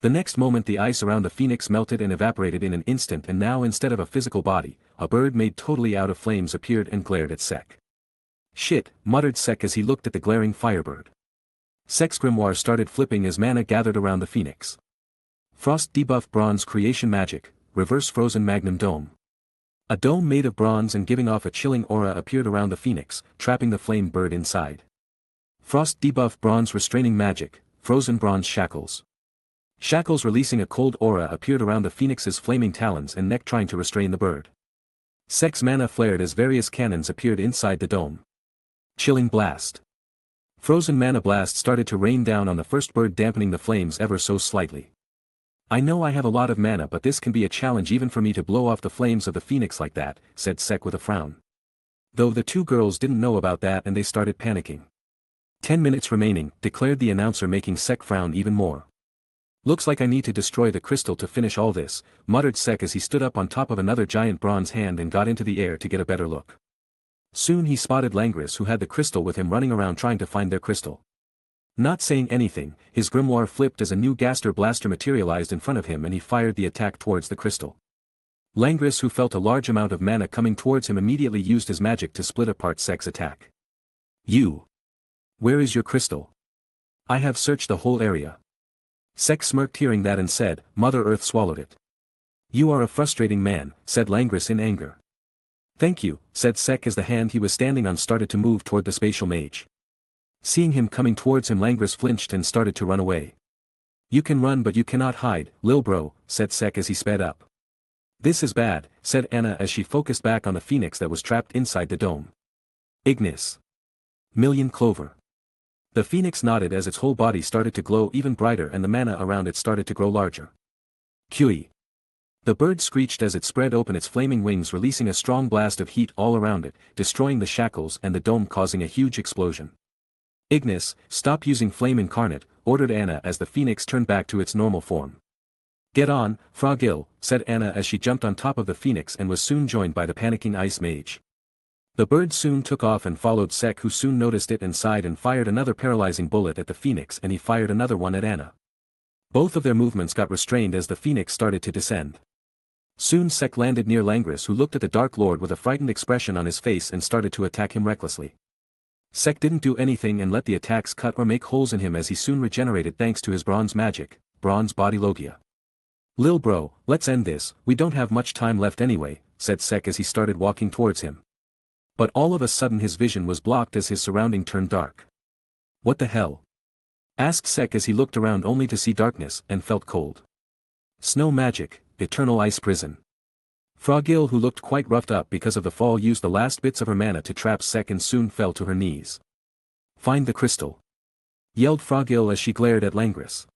The next moment the ice around the phoenix melted and evaporated in an instant, and now instead of a physical body, a bird made totally out of flames appeared and glared at Sek. "Shit," muttered Sek as he looked at the glaring firebird. Sek's grimoire started flipping as mana gathered around the phoenix. Frost debuff bronze creation magic, reverse frozen magnum dome. A dome made of bronze and giving off a chilling aura appeared around the phoenix, trapping the flame bird inside. Frost debuff bronze restraining magic, frozen bronze shackles. Shackles releasing a cold aura appeared around the phoenix's flaming talons and neck, trying to restrain the bird. Sek's mana flared as various cannons appeared inside the dome. Chilling blast. Frozen mana blast started to rain down on the first bird, dampening the flames ever so slightly. "I know I have a lot of mana, but this can be a challenge even for me to blow off the flames of the phoenix like that," said Sek with a frown. Though the two girls didn't know about that and they started panicking. 10 minutes remaining, declared the announcer, making Sek frown even more. "Looks like I need to destroy the crystal to finish all this," muttered Sek as he stood up on top of another giant bronze hand and got into the air to get a better look. Soon he spotted Langris, who had the crystal with him, running around trying to find their crystal. Not saying anything, his grimoire flipped as a new Gaster blaster materialized in front of him and he fired the attack towards the crystal. Langris, who felt a large amount of mana coming towards him, immediately used his magic to split apart Sek's attack. You! Where is your crystal? I have searched the whole area. Sek smirked hearing that and said, Mother Earth swallowed it. You are a frustrating man, said Langris in anger. Thank you, said Sek as the hand he was standing on started to move toward the spatial mage. Seeing him coming towards him, Langris flinched and started to run away. You can run but you cannot hide, lil bro, said Sek as he sped up. This is bad, said Anna as she focused back on the phoenix that was trapped inside the dome. Ignis. Million Clover. The phoenix nodded as its whole body started to glow even brighter and the mana around it started to grow larger. Kui. The bird screeched as it spread open its flaming wings, releasing a strong blast of heat all around it, destroying the shackles and the dome, causing a huge explosion. Ignis, stop using flame incarnate, ordered Anna as the phoenix turned back to its normal form. Get on, Frogil, said Anna as she jumped on top of the phoenix and was soon joined by the panicking ice mage. The bird soon took off and followed Sek, who soon noticed it and sighed and fired another paralyzing bullet at the phoenix, and he fired another one at Anna. Both of their movements got restrained as the phoenix started to descend. Soon Sek landed near Langris, who looked at the Dark Lord with a frightened expression on his face and started to attack him recklessly. Sek didn't do anything and let the attacks cut or make holes in him as he soon regenerated thanks to his bronze magic, bronze body logia. Lil bro, let's end this, we don't have much time left anyway, said Sek as he started walking towards him. But all of a sudden his vision was blocked as his surrounding turned dark. What the hell? Asked Sek as he looked around only to see darkness and felt cold. Snow magic, eternal ice prison. Frogil, who looked quite roughed up because of the fall, used the last bits of her mana to trap Sek and soon fell to her knees. Find the crystal. Yelled Frogil as she glared at Langris.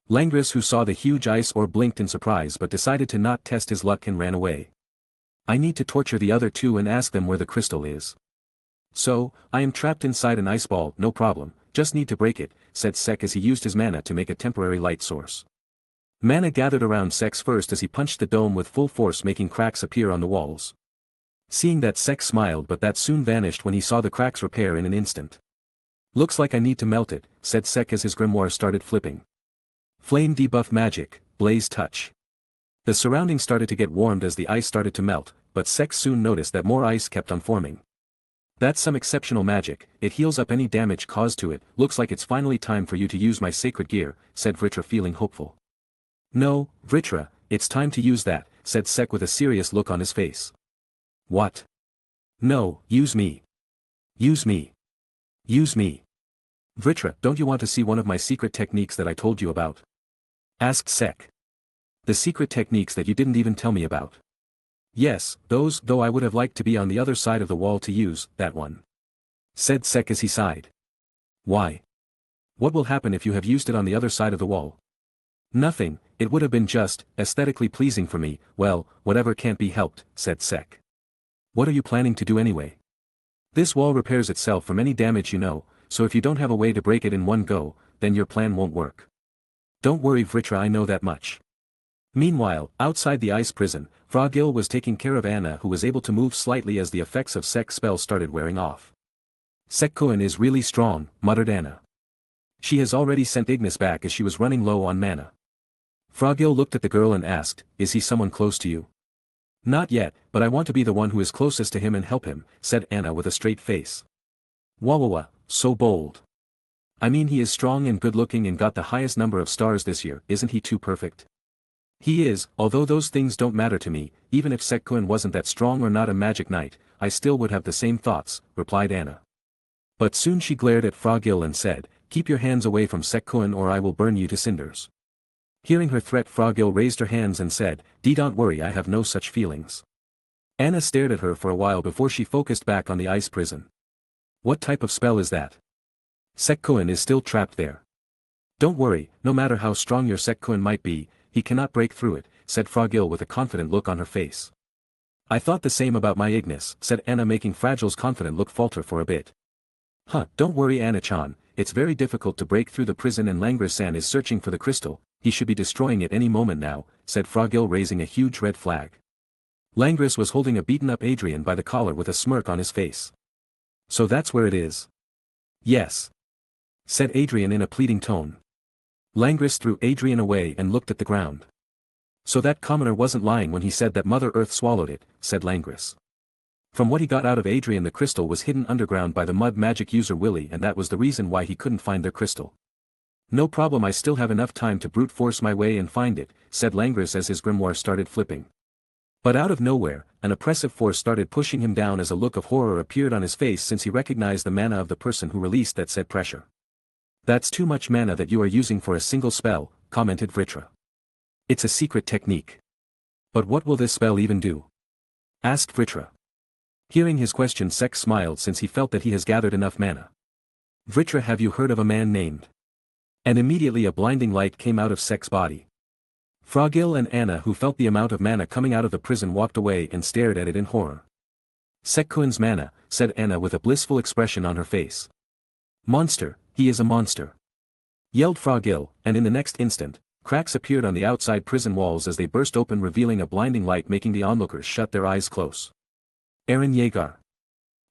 Langris, who saw the huge ice orb, blinked in surprise but decided to not test his luck and ran away. I need to torture the other two and ask them where the crystal is. So, I am trapped inside an ice ball, no problem, just need to break it, said Sek as he used his mana to make a temporary light source. Mana gathered around Sek's first as he punched the dome with full force, making cracks appear on the walls. Seeing that, Sek smiled, but that soon vanished when he saw the cracks repair in an instant. Looks like I need to melt it, said Sek as his grimoire started flipping. Flame debuff magic, blaze touch. The surroundings started to get warmed as the ice started to melt, but Sek soon noticed that more ice kept on forming. That's some exceptional magic, it heals up any damage caused to it. Looks like it's finally time for you to use my sacred gear, said Vritra, feeling hopeful. No, Vritra, it's time to use that, said Sek with a serious look on his face. What? No, use me. Use me. Use me. Vritra, don't you want to see one of my secret techniques that I told you about? Asked Sek. The secret techniques that you didn't even tell me about. Yes, those, though I would have liked to be on the other side of the wall to use that one. Said Sek as he sighed. Why? What will happen if you have used it on the other side of the wall? Nothing, it would have been just aesthetically pleasing for me. Well, whatever, can't be helped, said Sek. What are you planning to do anyway? This wall repairs itself from any damage, you know, so if you don't have a way to break it in one go, then your plan won't work. Don't worry Vritra, I know that much. Meanwhile, outside the ice prison, Frogil was taking care of Anna, who was able to move slightly as the effects of Sek's spell started wearing off. Sekkoin is really strong, muttered Anna. She has already sent Ignis back as she was running low on mana. Frogil looked at the girl and asked, is he someone close to you? Not yet, but I want to be the one who is closest to him and help him, said Anna with a straight face. Wawawa, so bold. I mean, he is strong and good looking and got the highest number of stars this year, isn't he too perfect? He is, although those things don't matter to me, even if Sekkoin wasn't that strong or not a magic knight, I still would have the same thoughts, replied Anna. But soon she glared at Frogil and said, keep your hands away from Sekkoin or I will burn you to cinders. Hearing her threat, Frogil raised her hands and said, don't worry, I have no such feelings. Anna stared at her for a while before she focused back on the ice prison. What type of spell is that? Sekkoin is still trapped there. Don't worry, no matter how strong your Sekkoin might be, he cannot break through it, said Frogil with a confident look on her face. I thought the same about my Ignis, said Anna, making Fragil's confident look falter for a bit. Don't worry Anna-chan, it's very difficult to break through the prison and Langris-san is searching for the crystal, he should be destroying it any moment now, said Frogil, raising a huge red flag. Langris was holding a beaten-up Adrian by the collar with a smirk on his face. So that's where it is. Yes. said Adrian in a pleading tone. Langris threw Adrian away and looked at the ground. So that commoner wasn't lying when he said that Mother Earth swallowed it, said Langris. From what he got out of Adrian, the crystal was hidden underground by the mud magic user Willy, and that was the reason why he couldn't find their crystal. No problem, I still have enough time to brute force my way and find it, said Langris as his grimoire started flipping. But out of nowhere, an oppressive force started pushing him down as a look of horror appeared on his face since he recognized the mana of the person who released that said pressure. That's too much mana that you are using for a single spell, commented Vritra. It's a secret technique. But what will this spell even do? Asked Vritra. Hearing his question, Sek smiled since he felt that he has gathered enough mana. Vritra, have you heard of a man named? And immediately a blinding light came out of Sek's body. Frogil and Anna, who felt the amount of mana coming out of the prison, walked away and stared at it in horror. Sekkuin's mana, said Anna with a blissful expression on her face. Monster, he is a monster. Yelled Frogil, and in the next instant, cracks appeared on the outside prison walls as they burst open, revealing a blinding light, making the onlookers shut their eyes close. Eren Yeager.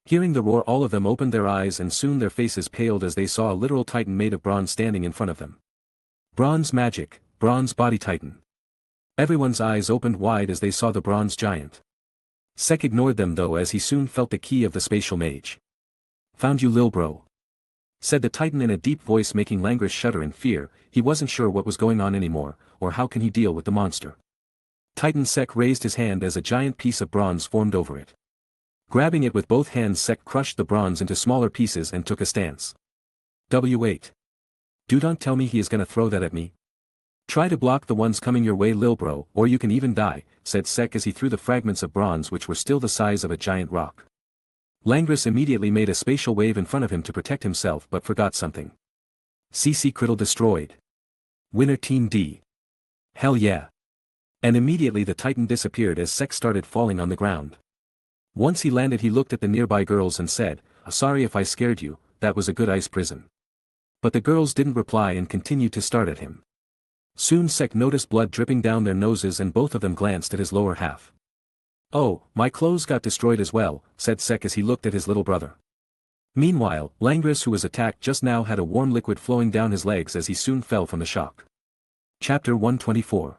Hearing the roar, all of them opened their eyes and soon their faces paled as they saw a literal titan made of bronze standing in front of them. Bronze magic, bronze body titan. Everyone's eyes opened wide as they saw the bronze giant. Sek ignored them though, as he soon felt the key of the spatial mage. Found you, lil bro, said the titan in a deep voice, making Langris shudder in fear. He wasn't sure what was going on anymore, or how can he deal with the monster. Titan Sek raised his hand as a giant piece of bronze formed over it. Grabbing it with both hands, Sek crushed the bronze into smaller pieces and took a stance. W8. Don't tell me he is gonna throw that at me. Try to block the ones coming your way, lil bro, or you can even die, said Sek as he threw the fragments of bronze which were still the size of a giant rock. Langris immediately made a spatial wave in front of him to protect himself but forgot something. CC Criddle destroyed. Winner Team D. Hell yeah. And immediately the titan disappeared as Sek started falling on the ground. Once he landed, he looked at the nearby girls and said, sorry if I scared you, that was a good ice prison. But the girls didn't reply and continued to stare at him. Soon Sek noticed blood dripping down their noses and both of them glanced at his lower half. Oh, my clothes got destroyed as well, said Sek as he looked at his little brother. Meanwhile, Langris, who was attacked just now, had a warm liquid flowing down his legs as he soon fell from the shock. Chapter 124.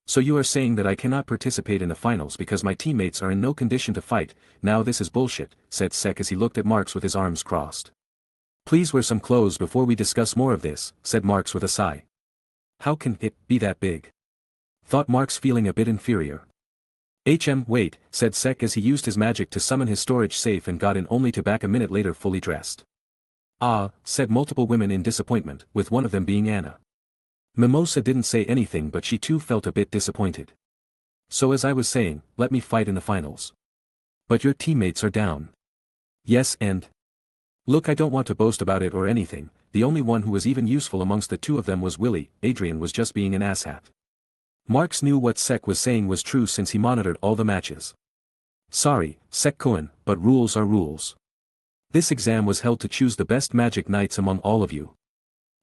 So you are saying that I cannot participate in the finals because my teammates are in no condition to fight? Now this is bullshit, said Sek as he looked at Marks with his arms crossed. Please wear some clothes before we discuss more of this, said Marks with a sigh. How can it be that big? Thought Marks, feeling a bit inferior. Wait, said Sek as he used his magic to summon his storage safe and got in only to back a minute later fully dressed. Ah, said multiple women in disappointment, with one of them being Anna. Mimosa didn't say anything but she too felt a bit disappointed. So as I was saying, let me fight in the finals. But your teammates are down. Yes, and? Look, I don't want to boast about it or anything, the only one who was even useful amongst the two of them was Willy. Adrian was just being an asshat. Marks knew what Sek was saying was true since he monitored all the matches. Sorry, Sek-kun, but rules are rules. This exam was held to choose the best magic knights among all of you.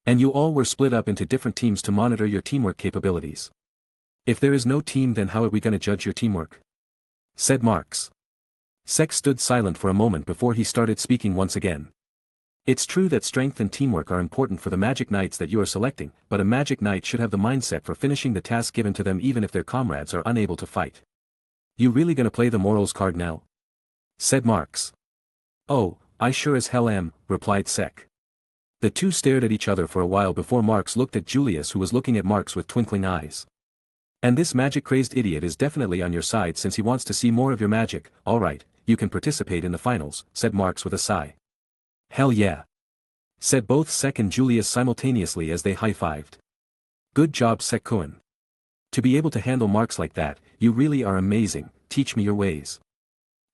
And you all were split up into different teams to monitor your teamwork capabilities. If there is no team, then how are we gonna judge your teamwork? Said Marks. Sek stood silent for a moment before he started speaking once again. It's true that strength and teamwork are important for the magic knights that you are selecting, but a magic knight should have the mindset for finishing the task given to them even if their comrades are unable to fight. You really gonna play the morals card now? Said Marks. Oh, I sure as hell am, replied Sek. The two stared at each other for a while before Marks looked at Julius, who was looking at Marks with twinkling eyes. And this magic-crazed idiot is definitely on your side since he wants to see more of your magic. Alright, you can participate in the finals, said Marks with a sigh. Hell yeah, said both Sek and Julius simultaneously as they high-fived. Good job, Sek-kun. To be able to handle Marks like that, you really are amazing. Teach me your ways.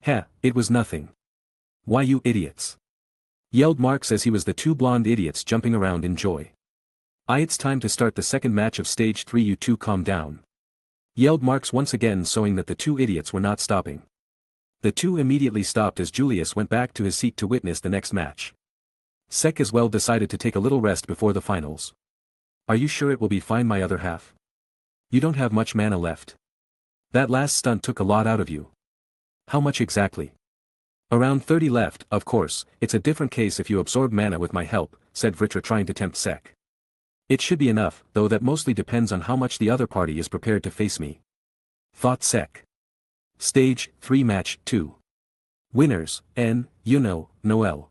Heh, it was nothing. Why, you idiots, yelled Marks as he was the two blonde idiots jumping around in joy. It's time to start the second match of stage 3. You two calm down, yelled Marks once again, showing that the two idiots were not stopping. The two immediately stopped as Julius went back to his seat to witness the next match. Sek as well decided to take a little rest before the finals. Are you sure it will be fine, my other half? You don't have much mana left. That last stunt took a lot out of you. How much exactly? Around 30 left. Of course, it's a different case if you absorb mana with my help, said Vritra trying to tempt Sek. It should be enough, though that mostly depends on how much the other party is prepared to face me. Thought Sek. Stage 3 Match 2. Winners, Noel.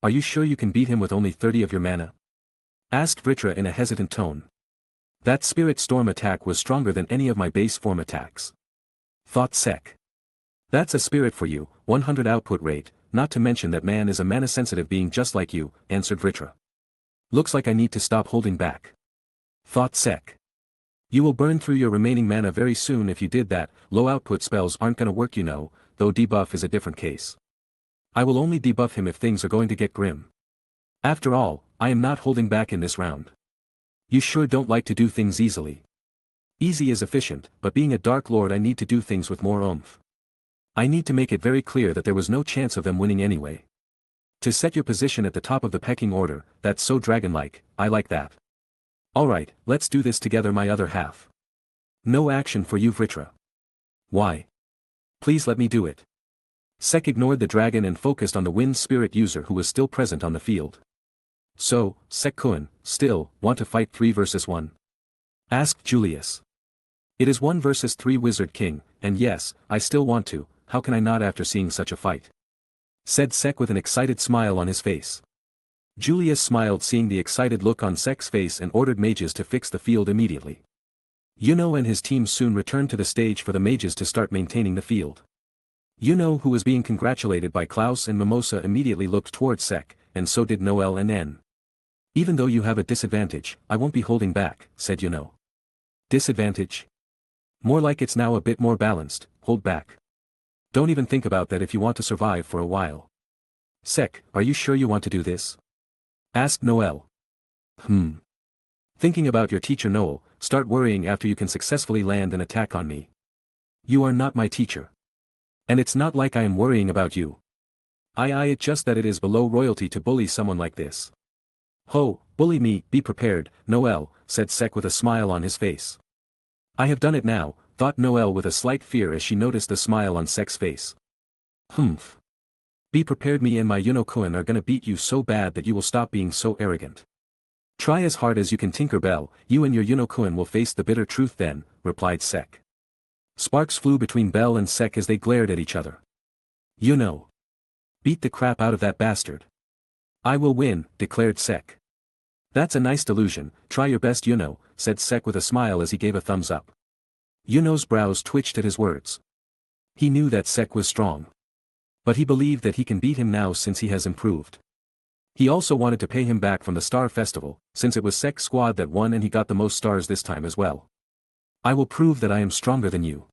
Are you sure you can beat him with only 30 of your mana? Asked Vritra in a hesitant tone. That Spirit Storm attack was stronger than any of my base form attacks. Thought Sek. That's a spirit for you, 100 output rate, not to mention that man is a mana-sensitive being just like you, answered Vritra. Looks like I need to stop holding back. Thought Sek. You will burn through your remaining mana very soon if you did that. Low output spells aren't gonna work, though debuff is a different case. I will only debuff him if things are going to get grim. After all, I am not holding back in this round. You sure don't like to do things easily. Easy is efficient, but being a Dark Lord I need to do things with more oomph. I need to make it very clear that there was no chance of them winning anyway. To set your position at the top of the pecking order, that's so dragon-like, I like that. Alright, let's do this together, my other half. No action for you, Vritra. Why? Please let me do it. Sek ignored the dragon and focused on the wind spirit user who was still present on the field. So, Sek-kun, still, want to fight 3 versus 1? Asked Julius. It is 1 versus 3, Wizard King, and yes, I still want to, how can I not after seeing such a fight? Said Sek with an excited smile on his face. Julius smiled seeing the excited look on Sek's face and ordered mages to fix the field immediately. Yuno and his team soon returned to the stage for the mages to start maintaining the field. Yuno, who was being congratulated by Klaus and Mimosa, immediately looked towards Sek, and so did Noel and N. Even though you have a disadvantage, I won't be holding back, said Yuno. Disadvantage? More like it's now a bit more balanced, hold back. Don't even think about that if you want to survive for a while. Sek, are you sure you want to do this? Asked Noel. Thinking about your teacher Noel, start worrying after you can successfully land an attack on me. You are not my teacher. And it's not like I am worrying about you. It's just that it is below royalty to bully someone like this. Ho, bully me, be prepared, Noel, said Sek with a smile on his face. I have done it now, thought Noel with a slight fear as she noticed the smile on Sek's face. Be prepared, me and my Yuno-kun are gonna beat you so bad that you will stop being so arrogant. Try as hard as you can, Tinkerbell, you and your Yuno-kun will face the bitter truth then, replied Sek. Sparks flew between Bell and Sek as they glared at each other. Yuno. Beat the crap out of that bastard. I will win, declared Sek. That's a nice delusion, try your best Yuno, said Sek with a smile as he gave a thumbs up. Yuno's brows twitched at his words. He knew that Sek was strong. But he believed that he can beat him now since he has improved. He also wanted to pay him back from the Star Festival, since it was Sek's squad that won and he got the most stars this time as well. I will prove that I am stronger than you.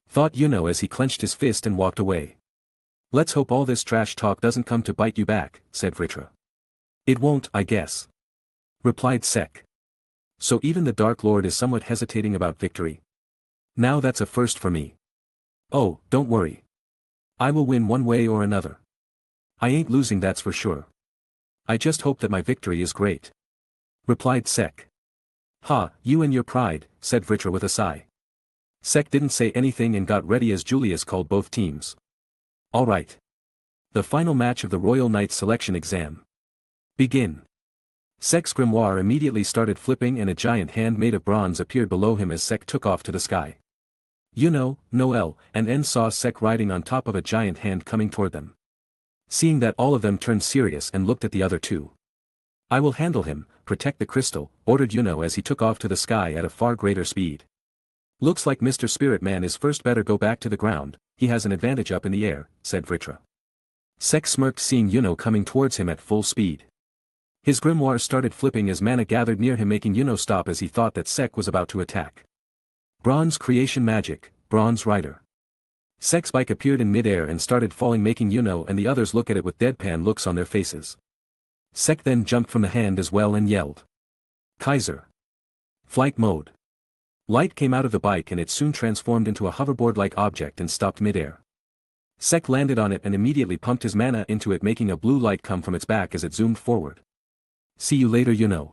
Thought Yuno as he clenched his fist and walked away. Let's hope all this trash talk doesn't come to bite you back, said Vritra. It won't, I guess. Replied Sek. So even the Dark Lord is somewhat hesitating about victory. Now that's a first for me. Oh, don't worry. I will win one way or another. I ain't losing, that's for sure. I just hope that my victory is great. Replied Sek. Ha, you and your pride, said Vritra with a sigh. Sek didn't say anything and got ready as Julius called both teams. Alright. The final match of the Royal Knights selection exam. Begin. Sek's grimoire immediately started flipping and a giant hand made of bronze appeared below him as Sek took off to the sky. Yuno, Noel, and N saw Sek riding on top of a giant hand coming toward them. Seeing that, all of them turned serious and looked at the other two. I will handle him, protect the crystal, ordered Yuno as he took off to the sky at a far greater speed. Looks like Mr. Spirit Man is first, better go back to the ground, he has an advantage up in the air, said Vritra. Sek smirked seeing Yuno coming towards him at full speed. His grimoire started flipping as mana gathered near him, making Yuno stop as he thought that Sek was about to attack. Bronze creation magic, Bronze Rider. Sek's bike appeared in midair and started falling, making Yuno and the others look at it with deadpan looks on their faces. Sek then jumped from the hand as well and yelled. Kaiser. Flight mode. Light came out of the bike and it soon transformed into a hoverboard-like object and stopped midair. Sek landed on it and immediately pumped his mana into it, making a blue light come from its back as it zoomed forward. See you later, Yuno.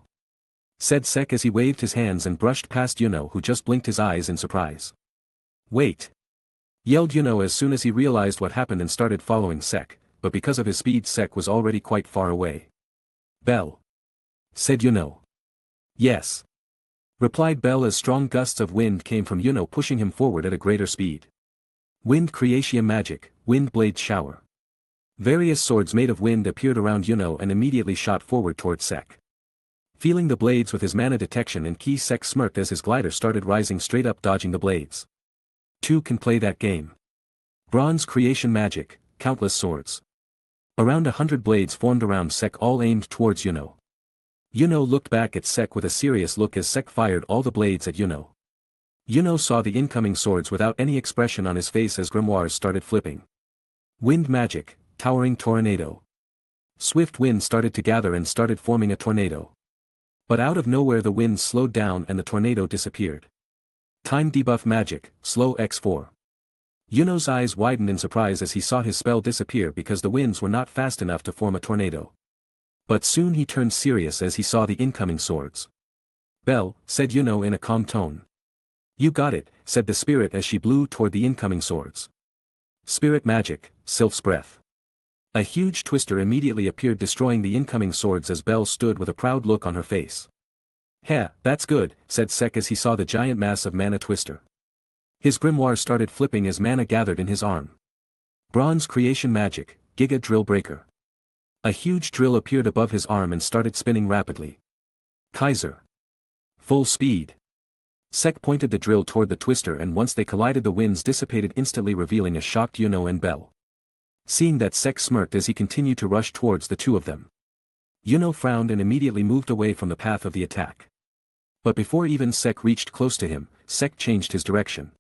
Said Sek as he waved his hands and brushed past Yuno, who just blinked his eyes in surprise. Wait! Yelled Yuno as soon as he realized what happened and started following Sek, but because of his speed Sek was already quite far away. Bell. Said Yuno. Yes. Replied Bell as strong gusts of wind came from Yuno pushing him forward at a greater speed. Wind creation magic, wind blade shower. Various swords made of wind appeared around Yuno and immediately shot forward towards Sek. Feeling the blades with his mana detection and key, Sek smirked as his glider started rising straight up, dodging the blades. Two can play that game. Bronze creation magic, countless swords. Around 100 blades formed around Sek, all aimed towards Yuno. Yuno looked back at Sek with a serious look as Sek fired all the blades at Yuno. Yuno saw the incoming swords without any expression on his face as grimoires started flipping. Wind magic, towering tornado. Swift wind started to gather and started forming a tornado. But out of nowhere the wind slowed down and the tornado disappeared. Time debuff magic, slow x4. Yuno's eyes widened in surprise as he saw his spell disappear because the winds were not fast enough to form a tornado. But soon he turned serious as he saw the incoming swords. Bell, said Yuno in a calm tone. You got it, said the spirit as she blew toward the incoming swords. Spirit magic, Sylph's breath. A huge twister immediately appeared, destroying the incoming swords as Bell stood with a proud look on her face. Heh, that's good, said Sek as he saw the giant mass of mana twister. His grimoire started flipping as mana gathered in his arm. Bronze creation magic, Giga drill breaker. A huge drill appeared above his arm and started spinning rapidly. Kaiser. Full speed. Sek pointed the drill toward the twister and once they collided the winds dissipated instantly, revealing a shocked Yuno and Bell. Seeing that, Sek smirked as he continued to rush towards the two of them. Yuno frowned and immediately moved away from the path of the attack. But before even Sek reached close to him, Sek changed his direction.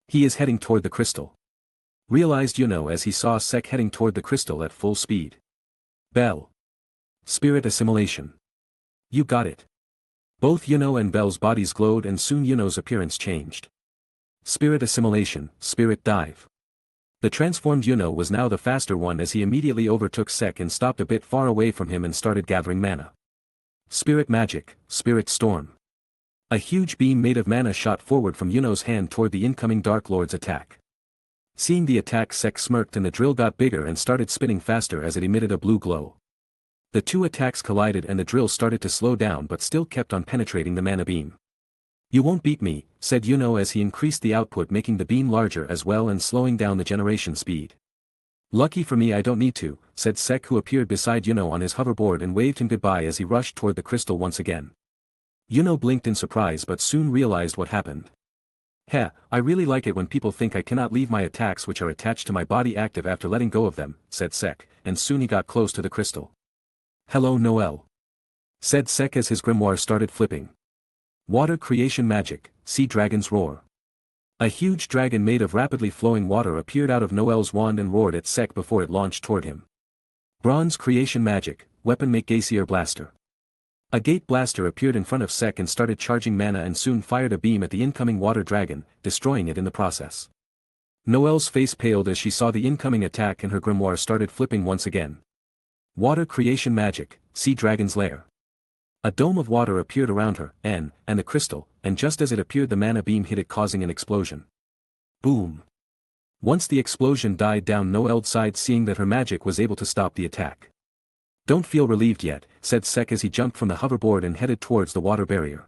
He is heading toward the crystal. Realized Yuno as he saw Sek heading toward the crystal at full speed. Bell. Spirit assimilation. You got it. Both Yuno and Bell's bodies glowed and soon Yuno's appearance changed. Spirit assimilation, spirit dive. The transformed Yuno was now the faster one as he immediately overtook Sek and stopped a bit far away from him and started gathering mana. Spirit magic, spirit storm. A huge beam made of mana shot forward from Yuno's hand toward the incoming Dark Lord's attack. Seeing the attack, Sek smirked and the drill got bigger and started spinning faster as it emitted a blue glow. The two attacks collided and the drill started to slow down but still kept on penetrating the mana beam. You won't beat me, said Yuno as he increased the output, making the beam larger as well and slowing down the generation speed. Lucky for me I don't need to, said Sek, who appeared beside Yuno on his hoverboard and waved him goodbye as he rushed toward the crystal once again. Yuno blinked in surprise but soon realized what happened. Heh, I really like it when people think I cannot leave my attacks which are attached to my body active after letting go of them, said Sek, and soon he got close to the crystal. Hello Noel. Said Sek as his grimoire started flipping. Water creation magic, sea dragon's roar. A huge dragon made of rapidly flowing water appeared out of Noel's wand and roared at Sek before it launched toward him. Bronze creation magic, weapon make Gaseer blaster. A gate blaster appeared in front of Sek and started charging mana and soon fired a beam at the incoming water dragon, destroying it in the process. Noel's face paled as she saw the incoming attack and her grimoire started flipping once again. Water creation magic, sea dragon's lair. A dome of water appeared around her, and the crystal, and just as it appeared the mana beam hit it, causing an explosion. Boom. Once the explosion died down, Noel sighed, seeing that her magic was able to stop the attack. Don't feel relieved yet, said Sek as he jumped from the hoverboard and headed towards the water barrier.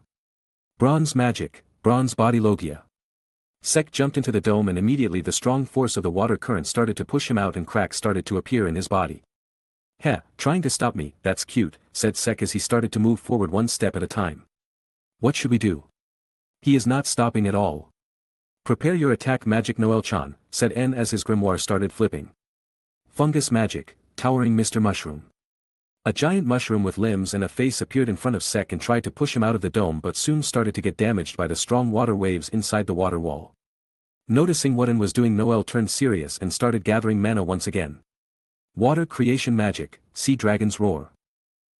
Bronze magic, bronze body logia. Sek jumped into the dome and immediately the strong force of the water current started to push him out and cracks started to appear in his body. Heh, trying to stop me, that's cute, said Sek as he started to move forward one step at a time. What should we do? He is not stopping at all. Prepare your attack magic Noel-chan, said N as his grimoire started flipping. Fungus magic, towering Mr. Mushroom. A giant mushroom with limbs and a face appeared in front of Sek and tried to push him out of the dome but soon started to get damaged by the strong water waves inside the water wall. Noticing what N was doing, Noel turned serious and started gathering mana once again. Water creation magic, sea dragon's roar.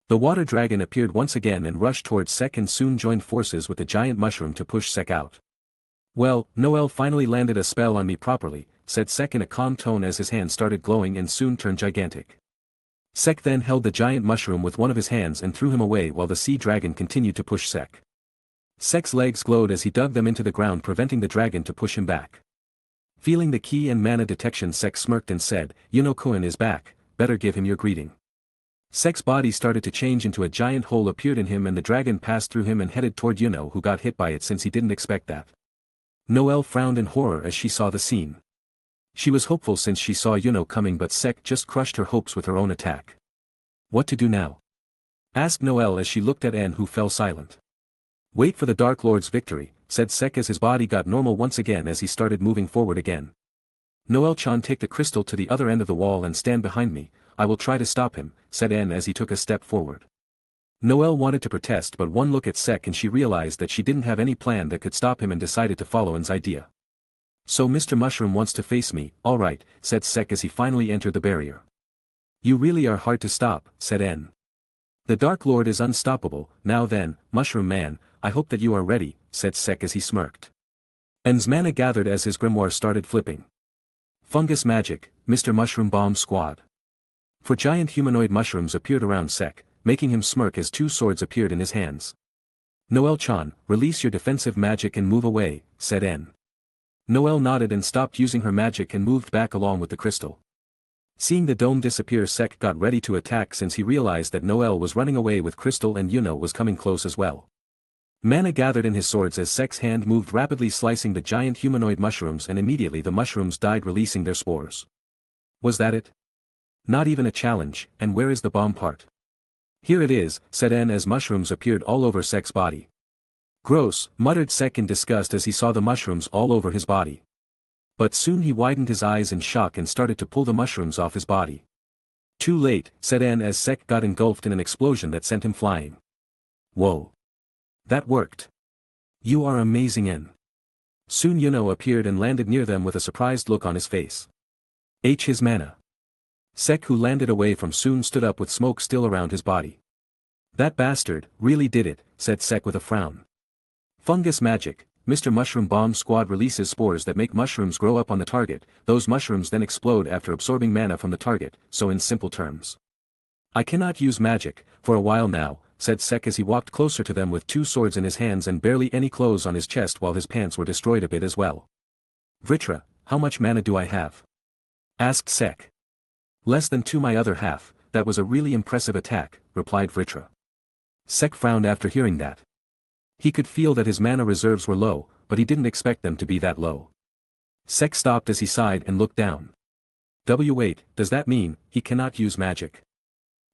The water dragon appeared once again and rushed towards Sek and soon joined forces with the giant mushroom to push Sek out. Well, Noel finally landed a spell on me properly, said Sek in a calm tone as his hand started glowing and soon turned gigantic. Sek then held the giant mushroom with one of his hands and threw him away while the sea dragon continued to push Sek. Sek's legs glowed as he dug them into the ground, preventing the dragon to push him back. Feeling the key and mana detection, Sek smirked and said, Yuno-kun is back, better give him your greeting. Sek's body started to change into a giant hole appeared in him and the dragon passed through him and headed toward Yuno who got hit by it since he didn't expect that. Noelle frowned in horror as she saw the scene. She was hopeful since she saw Yuno coming but Sek just crushed her hopes with her own attack. What to do now? Asked Noelle as she looked at N who fell silent. Wait for the Dark Lord's victory, said Sek as his body got normal once again as he started moving forward again. Noelle-chan, take the crystal to the other end of the wall and stand behind me, I will try to stop him, said N as he took a step forward. Noelle wanted to protest but one look at Sek and she realized that she didn't have any plan that could stop him and decided to follow N's idea. So Mr. Mushroom wants to face me, alright, said Sek as he finally entered the barrier. You really are hard to stop, said N. The Dark Lord is unstoppable, now then, Mushroom Man, I hope that you are ready, said Sek as he smirked. N's mana gathered as his grimoire started flipping. Fungus magic, Mr. Mushroom Bomb Squad. 4 giant humanoid mushrooms appeared around Sek, making him smirk as 2 swords appeared in his hands. Noelle-chan, release your defensive magic and move away, said N. Noelle nodded and stopped using her magic and moved back along with the crystal. Seeing the dome disappear, Sek got ready to attack since he realized that Noelle was running away with crystal and Yuno was coming close as well. Mana gathered in his swords as Sek's hand moved rapidly slicing the giant humanoid mushrooms and immediately the mushrooms died releasing their spores. Was that it? Not even a challenge, and where is the bomb part? Here it is, said N as mushrooms appeared all over Sek's body. Gross, muttered Sek in disgust as he saw the mushrooms all over his body. But soon he widened his eyes in shock and started to pull the mushrooms off his body. Too late, said N as Sek got engulfed in an explosion that sent him flying. Whoa. That worked. You are amazing, N. Soon Yuno appeared and landed near them with a surprised look on his face. His mana. Sek, who landed away from Soon, stood up with smoke still around his body. That bastard really did it, said Sek with a frown. Fungus magic, Mr. Mushroom Bomb Squad releases spores that make mushrooms grow up on the target, those mushrooms then explode after absorbing mana from the target, so in simple terms. I cannot use magic, for a while now, said Sek as he walked closer to them with 2 swords in his hands and barely any clothes on his chest while his pants were destroyed a bit as well. Vritra, how much mana do I have? Asked Sek. Less than 2 my other half, that was a really impressive attack, replied Vritra. Sek frowned after hearing that. He could feel that his mana reserves were low, but he didn't expect them to be that low. Sek stopped as he sighed and looked down. Wait, does that mean he cannot use magic?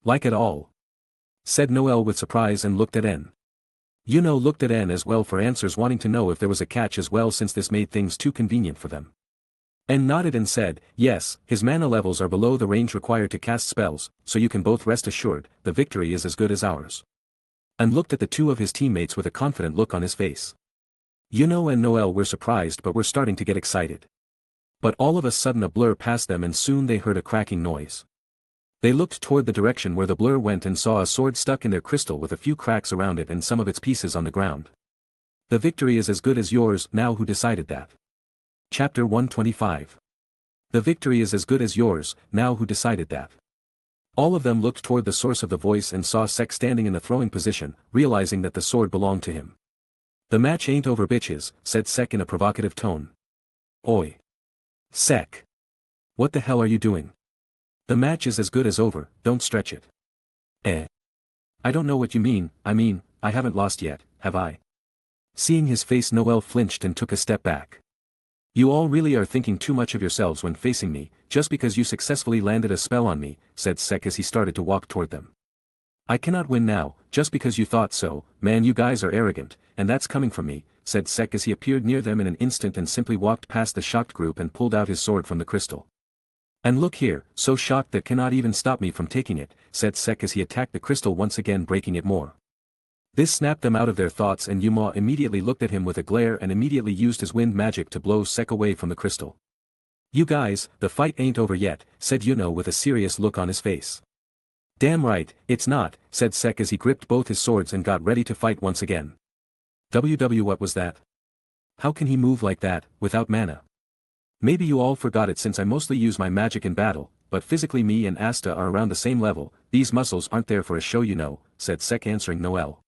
Like at all? Said Noelle with surprise and looked at N. Yuno looked at N as well for answers, wanting to know if there was a catch as well since this made things too convenient for them. N nodded and said, yes, his mana levels are below the range required to cast spells, so you can both rest assured, the victory is as good as ours. And looked at the 2 of his teammates with a confident look on his face. Yuno and Noelle were surprised but were starting to get excited. But all of a sudden a blur passed them and soon they heard a cracking noise. They looked toward the direction where the blur went and saw a sword stuck in their crystal with a few cracks around it and some of its pieces on the ground. The victory is as good as yours, now who decided that? Chapter 125. The victory is as good as yours, now who decided that? All of them looked toward the source of the voice and saw Sek standing in the throwing position, realizing that the sword belonged to him. The match ain't over, bitches, said Sek in a provocative tone. Oi. Sek. What the hell are you doing? The match is as good as over, don't stretch it. I don't know what you mean, I haven't lost yet, have I? Seeing his face, Noelle flinched and took a step back. You all really are thinking too much of yourselves when facing me, just because you successfully landed a spell on me, said Sek as he started to walk toward them. I cannot win now, just because you thought so, man, you guys are arrogant, and that's coming from me, said Sek as he appeared near them in an instant and simply walked past the shocked group and pulled out his sword from the crystal. And look here, so shocked that cannot even stop me from taking it, said Sek as he attacked the crystal once again, breaking it more. This snapped them out of their thoughts and Yuma immediately looked at him with a glare and immediately used his wind magic to blow Sek away from the crystal. You guys, the fight ain't over yet, said Yuno with a serious look on his face. Damn right, it's not, said Sek as he gripped both his swords and got ready to fight once again. What was that? How can he move like that, without mana? Maybe you all forgot it since I mostly use my magic in battle, but physically me and Asta are around the same level, these muscles aren't there for a show, you know, said Sek answering Noelle.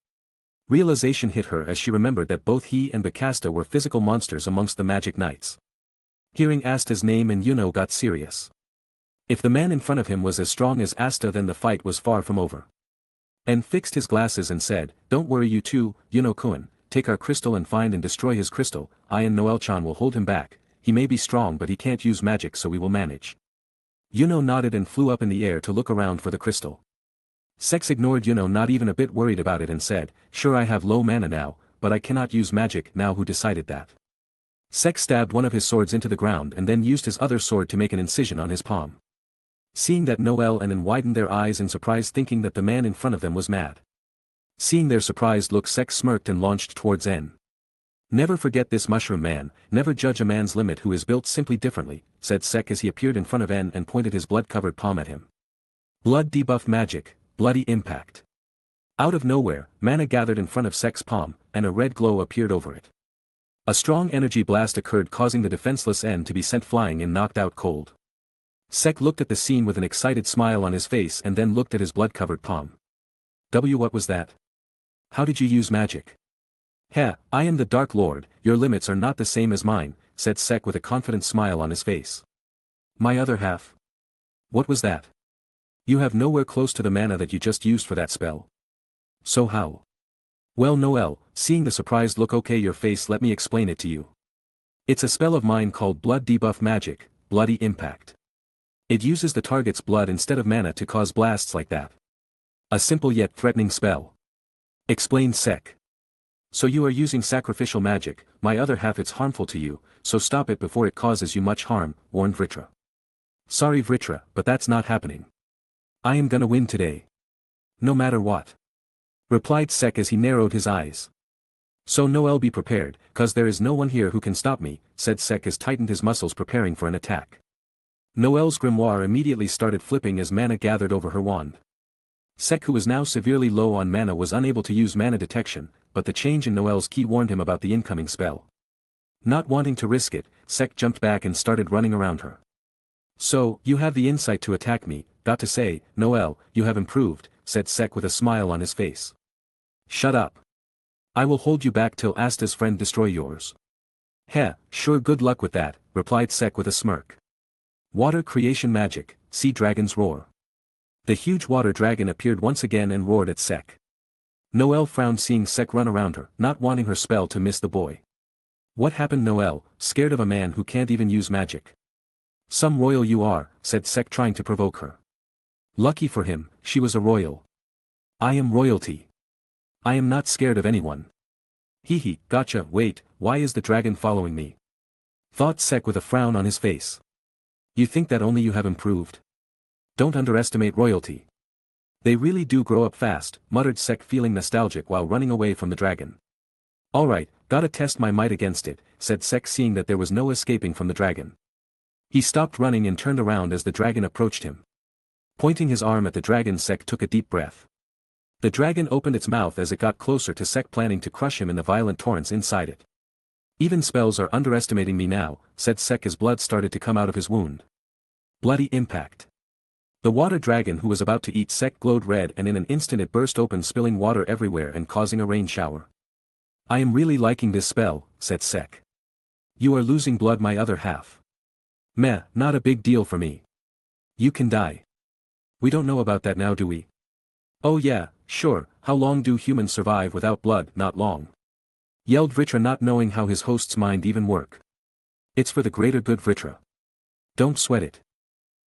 Realization hit her as she remembered that both he and Bakasta were physical monsters amongst the magic knights. Hearing Asta's name and Yuno got serious. If the man in front of him was as strong as Asta, then the fight was far from over. And fixed his glasses and said, "Don't worry you two, Kun, take our crystal and find and destroy his crystal. I and Noel-chan will hold him back. He may be strong but he can't use magic, so we will manage." Yuno nodded and flew up in the air to look around for the crystal. Sex ignored Yuno, not even a bit worried about it, and said, "Sure, I have low mana now, but I cannot use magic now." Who decided that? Sex stabbed one of his swords into the ground and then used his other sword to make an incision on his palm. Seeing that, Noel and N widened their eyes in surprise, thinking that the man in front of them was mad. Seeing their surprised look, Sex smirked and launched towards N. "Never forget this, mushroom man, never judge a man's limit who is built simply differently," said Sek as he appeared in front of N and pointed his blood-covered palm at him. Blood debuff magic, bloody impact. Out of nowhere, mana gathered in front of Sek's palm, and a red glow appeared over it. A strong energy blast occurred, causing the defenseless N to be sent flying and knocked out cold. Sek looked at the scene with an excited smile on his face and then looked at his blood-covered palm. What was that? How did you use magic? "Heh, I am the Dark Lord, your limits are not the same as mine," said Sek with a confident smile on his face. "My other half? What was that? You have nowhere close to the mana that you just used for that spell. So how?" "Well, Noel, seeing the surprised look okay your face, let me explain it to you. It's a spell of mine called Blood Debuff Magic, Bloody Impact. It uses the target's blood instead of mana to cause blasts like that. A simple yet threatening spell," explained Sek. "So you are using sacrificial magic, my other half. It's harmful to you, so stop it before it causes you much harm," warned Vritra. "Sorry Vritra, but that's not happening. I am gonna win today. No matter what," replied Sek as he narrowed his eyes. "So Noel, be prepared, cause there is no one here who can stop me," said Sek as tightened his muscles preparing for an attack. Noel's grimoire immediately started flipping as mana gathered over her wand. Sek, who was now severely low on mana, was unable to use mana detection, but the change in Noel's ki warned him about the incoming spell. Not wanting to risk it, Sek jumped back and started running around her. "So, you have the insight to attack me, got to say, Noel, you have improved," said Sek with a smile on his face. "Shut up. I will hold you back till Asta's friend destroy yours." "Heh, sure, good luck with that," replied Sek with a smirk. Water creation magic, Sea Dragon's Roar. The huge water dragon appeared once again and roared at Sek. Noel frowned seeing Sek run around her, not wanting her spell to miss the boy. "What happened, Noel, scared of a man who can't even use magic?" "Some royal you are," said Sek, trying to provoke her. Lucky for him, she was a royal. "I am royalty. I am not scared of anyone." "Hee, gotcha. Wait, why is the dragon following me?" thought Sek with a frown on his face. "You think that only you have improved? Don't underestimate royalty. They really do grow up fast," muttered Sek, feeling nostalgic while running away from the dragon. "Alright, gotta test my might against it," said Sek, seeing that there was no escaping from the dragon. He stopped running and turned around as the dragon approached him. Pointing his arm at the dragon, Sek took a deep breath. The dragon opened its mouth as it got closer to Sek, planning to crush him in the violent torrents inside it. "Even spells are underestimating me now," said Sek as blood started to come out of his wound. Bloody impact. The water dragon, who was about to eat Sek, glowed red, and in an instant it burst open, spilling water everywhere and causing a rain shower. "I am really liking this spell," said Sek. "You are losing blood, my other half." "Meh, not a big deal for me. You can die." "We don't know about that now, do we?" "Oh yeah, sure, how long do humans survive without blood?" "Not long," yelled Vritra, not knowing how his host's mind even work. "It's for the greater good, Vritra. Don't sweat it,"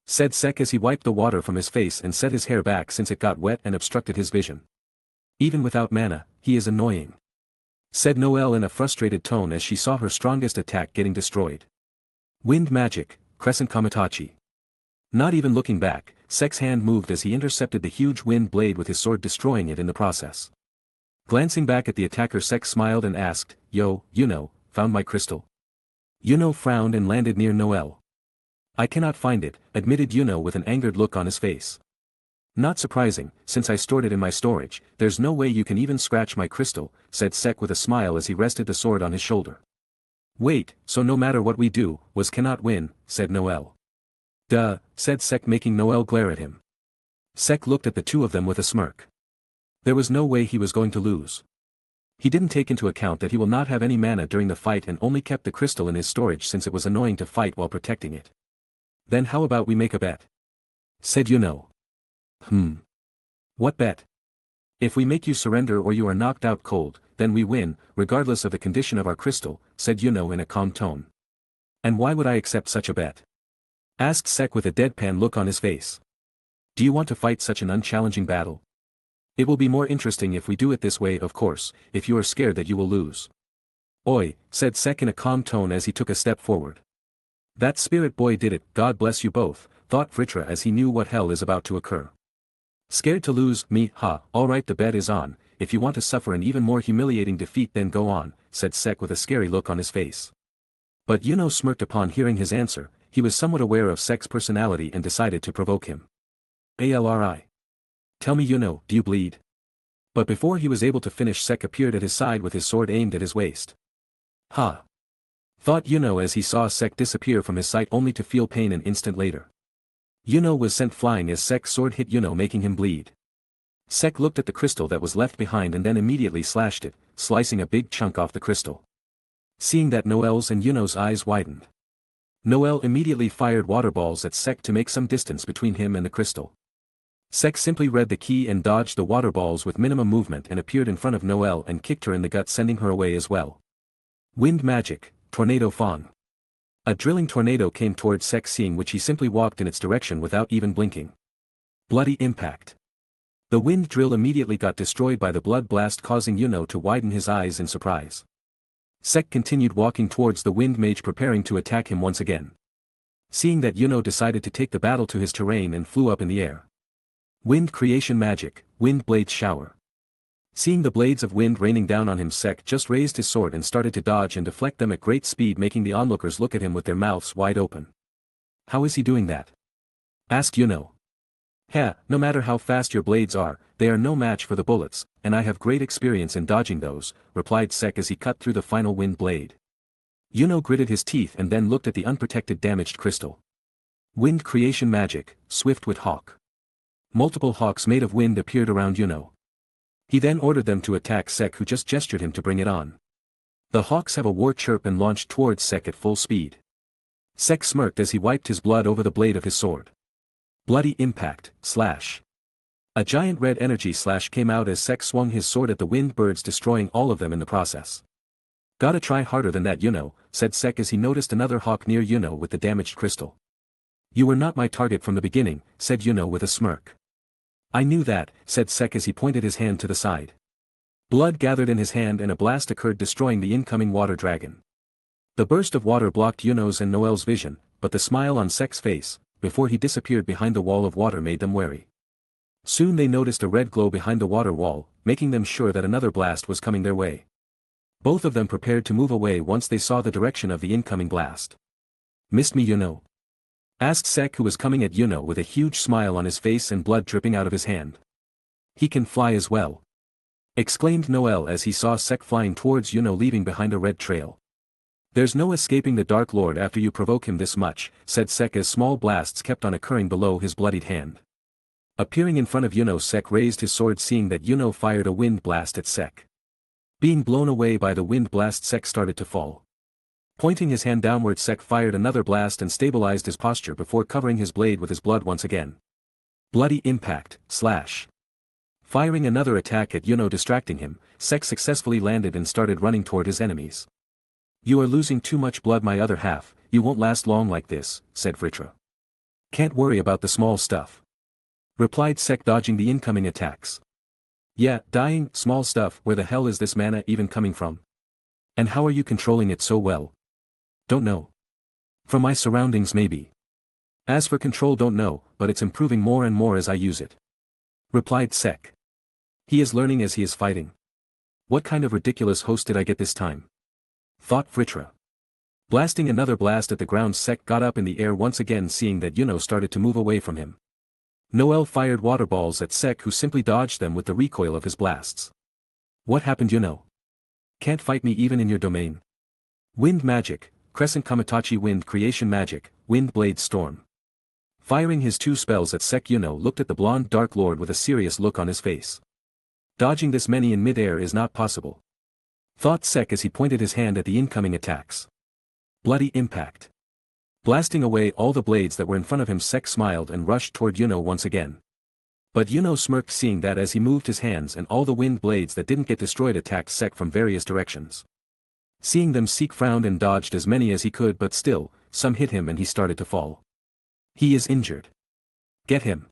said Sek as he wiped the water from his face and set his hair back since it got wet and obstructed his vision. "Even without mana, he is annoying," said Noel in a frustrated tone as she saw her strongest attack getting destroyed. Wind magic, Crescent Kamitachi. Not even looking back, Sek's hand moved as he intercepted the huge wind blade with his sword, destroying it in the process. Glancing back at the attacker, Sek smiled and asked, "Yo, found my crystal?" Yuno frowned and landed near Noel. "I cannot find it," admitted Yuno with an angered look on his face. "Not surprising, since I stored it in my storage. There's no way you can even scratch my crystal," said Sek with a smile as he rested the sword on his shoulder. "Wait, so no matter what we do, we cannot win," said Noel. "Duh," said Sek, making Noel glare at him. Sek looked at the two of them with a smirk. There was no way he was going to lose. He didn't take into account that he will not have any mana during the fight and only kept the crystal in his storage since it was annoying to fight while protecting it. "Then how about we make a bet? said Yuno. What bet? If we make you surrender or you are knocked out cold, then we win, regardless of the condition of our crystal, said Yuno in a calm tone. And why would I accept such a bet? Asked Sek with a deadpan look on his face. Do you want to fight such an unchallenging battle? It will be more interesting if we do it this way, of course, if you are scared that you will lose. Oi, said Sek in a calm tone as he took a step forward. That spirit boy did it, God bless you both, thought Vritra as he knew what hell is about to occur. Scared to lose, me, ha, alright, the bet is on, if you want to suffer an even more humiliating defeat then go on, said Sek with a scary look on his face. But Yuno smirked upon hearing his answer. He was somewhat aware of Sek's personality and decided to provoke him. ALRI. Tell me Yuno, do you bleed? But before he was able to finish, Sek appeared at his side with his sword aimed at his waist. Ha! Thought Yuno as he saw Sek disappear from his sight only to feel pain an instant later. Yuno was sent flying as Sek's sword hit Yuno, making him bleed. Sek looked at the crystal that was left behind and then immediately slashed it, slicing a big chunk off the crystal. Seeing that, Noel's and Yuno's eyes widened. Noel immediately fired water balls at Sek to make some distance between him and the crystal. Sek simply read the key and dodged the water balls with minimum movement and appeared in front of Noel and kicked her in the gut, sending her away as well. Wind magic, tornado Fong. A drilling tornado came towards Sek, seeing which he simply walked in its direction without even blinking. Bloody impact. The wind drill immediately got destroyed by the blood blast, causing Yuno to widen his eyes in surprise. Sek continued walking towards the wind mage, preparing to attack him once again. Seeing that, Yuno decided to take the battle to his terrain and flew up in the air. Wind creation magic, wind blade shower. Seeing the blades of wind raining down on him, Sek just raised his sword and started to dodge and deflect them at great speed, making the onlookers look at him with their mouths wide open. How is he doing that? Asked Yuno. No matter how fast your blades are, they are no match for the bullets, and I have great experience in dodging those, replied Sek as he cut through the final wind blade. Yuno gritted his teeth and then looked at the unprotected damaged crystal. Wind creation magic, swift-wit hawk. Multiple hawks made of wind appeared around Yuno. He then ordered them to attack Sek, who just gestured him to bring it on. The hawks have a war chirp and launched towards Sek at full speed. Sek smirked as he wiped his blood over the blade of his sword. Bloody impact, slash. A giant red energy slash came out as Sek swung his sword at the wind birds, destroying all of them in the process. Gotta try harder than that, Yuno, said Sek as he noticed another hawk near Yuno with the damaged crystal. You were not my target from the beginning, said Yuno with a smirk. I knew that, said Sek as he pointed his hand to the side. Blood gathered in his hand and a blast occurred, destroying the incoming water dragon. The burst of water blocked Yuno's and Noel's vision, but the smile on Sek's face, before he disappeared behind the wall of water, made them wary. Soon they noticed a red glow behind the water wall, making them sure that another blast was coming their way. Both of them prepared to move away once they saw the direction of the incoming blast. Missed me, Yuno? Asked Sek, who was coming at Yuno with a huge smile on his face and blood dripping out of his hand. He can fly as well, exclaimed Noel as he saw Sek flying towards Yuno, leaving behind a red trail. There's no escaping the Dark Lord after you provoke him this much, said Sek as small blasts kept on occurring below his bloodied hand. Appearing in front of Yuno, Sek raised his sword, seeing that Yuno fired a wind blast at Sek. Being blown away by the wind blast, Sek started to fall. Pointing his hand downward, Sek fired another blast and stabilized his posture before covering his blade with his blood once again. Bloody impact, slash. Firing another attack at Yuno, distracting him, Sek successfully landed and started running toward his enemies. You are losing too much blood, my other half, you won't last long like this, said Vritra. Can't worry about the small stuff, replied Sek, dodging the incoming attacks. Yeah, dying, small stuff, where the hell is this mana even coming from? And how are you controlling it so well? Don't know. From my surroundings maybe. As for control, don't know, but it's improving more and more as I use it, replied Sek. He is learning as he is fighting. What kind of ridiculous host did I get this time? Thought Vritra. Blasting another blast at the ground, Sek got up in the air once again, seeing that Yuno started to move away from him. Noel fired water balls at Sek, who simply dodged them with the recoil of his blasts. What happened, Yuno? Can't fight me even in your domain? Wind magic, Crescent Kamitachi, wind creation magic, wind blade storm. Firing his two spells at Sek, Yuno looked at the blonde Dark Lord with a serious look on his face. Dodging this many in mid-air is not possible, thought Sek as he pointed his hand at the incoming attacks. Bloody impact. Blasting away all the blades that were in front of him, Sek smiled and rushed toward Yuno once again. But Yuno smirked, seeing that as he moved his hands and all the wind blades that didn't get destroyed attacked Sek from various directions. Seeing them, Sek frowned and dodged as many as he could, but still, some hit him and he started to fall. He is injured. Get him.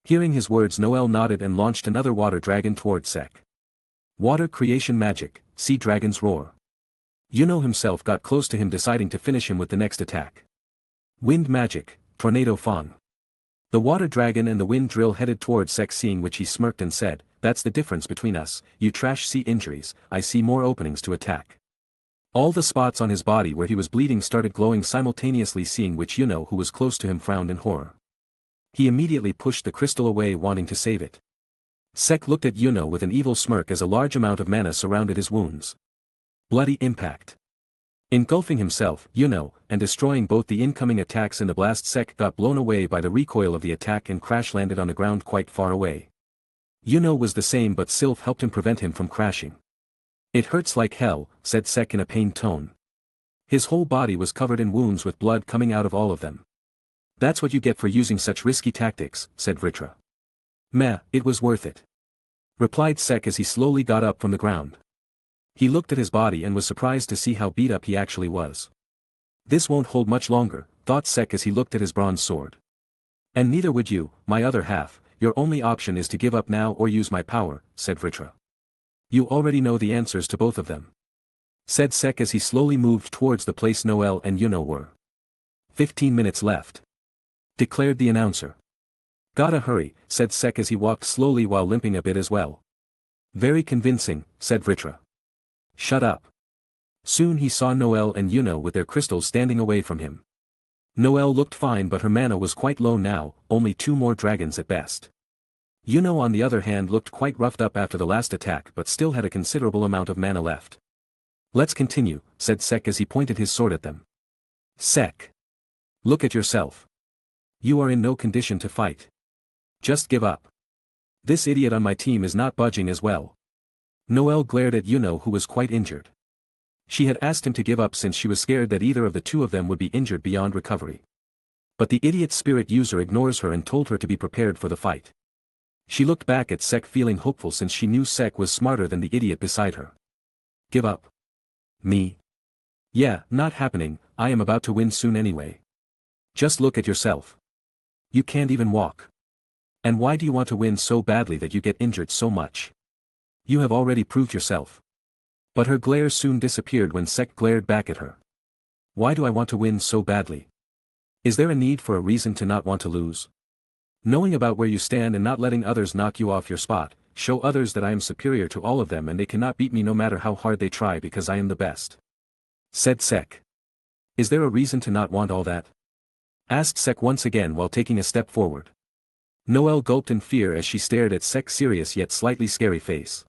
Hearing his words, Noel nodded and launched another water dragon toward Sek. Water creation magic, sea dragon's roar. Yuno himself got close to him, deciding to finish him with the next attack. Wind magic, tornado fang. The water dragon and the wind drill headed towards Sek, seeing which he smirked and said, "That's the difference between us, you trash see injuries, I see more openings to attack." All the spots on his body where he was bleeding started glowing simultaneously, seeing which Yuno, who was close to him, frowned in horror. He immediately pushed the crystal away, wanting to save it. Sek looked at Yuno with an evil smirk as a large amount of mana surrounded his wounds. Bloody impact. Engulfing himself, Yuno, and destroying both the incoming attacks and the blast, Sek got blown away by the recoil of the attack and crash-landed on the ground quite far away. Yuno was the same, but Sylph helped him prevent him from crashing. "It hurts like hell," said Sek in a pained tone. His whole body was covered in wounds with blood coming out of all of them. "That's what you get for using such risky tactics," said Vritra. "Meh, it was worth it," replied Sek as he slowly got up from the ground. He looked at his body and was surprised to see how beat up he actually was. "This won't hold much longer," thought Sek as he looked at his bronze sword. "And neither would you, my other half, your only option is to give up now or use my power," said Vritra. "You already know the answers to both of them," said Sek as he slowly moved towards the place Noel and Yuno were. 15 minutes left, declared the announcer. "Gotta hurry," said Sek as he walked slowly while limping a bit as well. "Very convincing," said Vritra. "Shut up." Soon he saw Noel and Yuno with their crystals standing away from him. Noel looked fine, but her mana was quite low now, only 2 more dragons at best. Yuno on the other hand looked quite roughed up after the last attack, but still had a considerable amount of mana left. "Let's continue," said Sek as he pointed his sword at them. "Sek. Look at yourself. You are in no condition to fight. Just give up. This idiot on my team is not budging as well." Noel glared at Yuno, who was quite injured. She had asked him to give up since she was scared that either of the two of them would be injured beyond recovery. But the idiot spirit user ignores her and told her to be prepared for the fight. She looked back at Sek feeling hopeful since she knew Sek was smarter than the idiot beside her. "Give up? Me? Yeah, not happening, I am about to win soon anyway. Just look at yourself. You can't even walk. And why do you want to win so badly that you get injured so much? You have already proved yourself." But her glare soon disappeared when Sek glared back at her. "Why do I want to win so badly? Is there a need for a reason to not want to lose? Knowing about where you stand and not letting others knock you off your spot, show others that I am superior to all of them and they cannot beat me no matter how hard they try because I am the best," said Sek. "Is there a reason to not want all that?" asked Sek once again while taking a step forward. Noel gulped in fear as she stared at Sek's serious yet slightly scary face.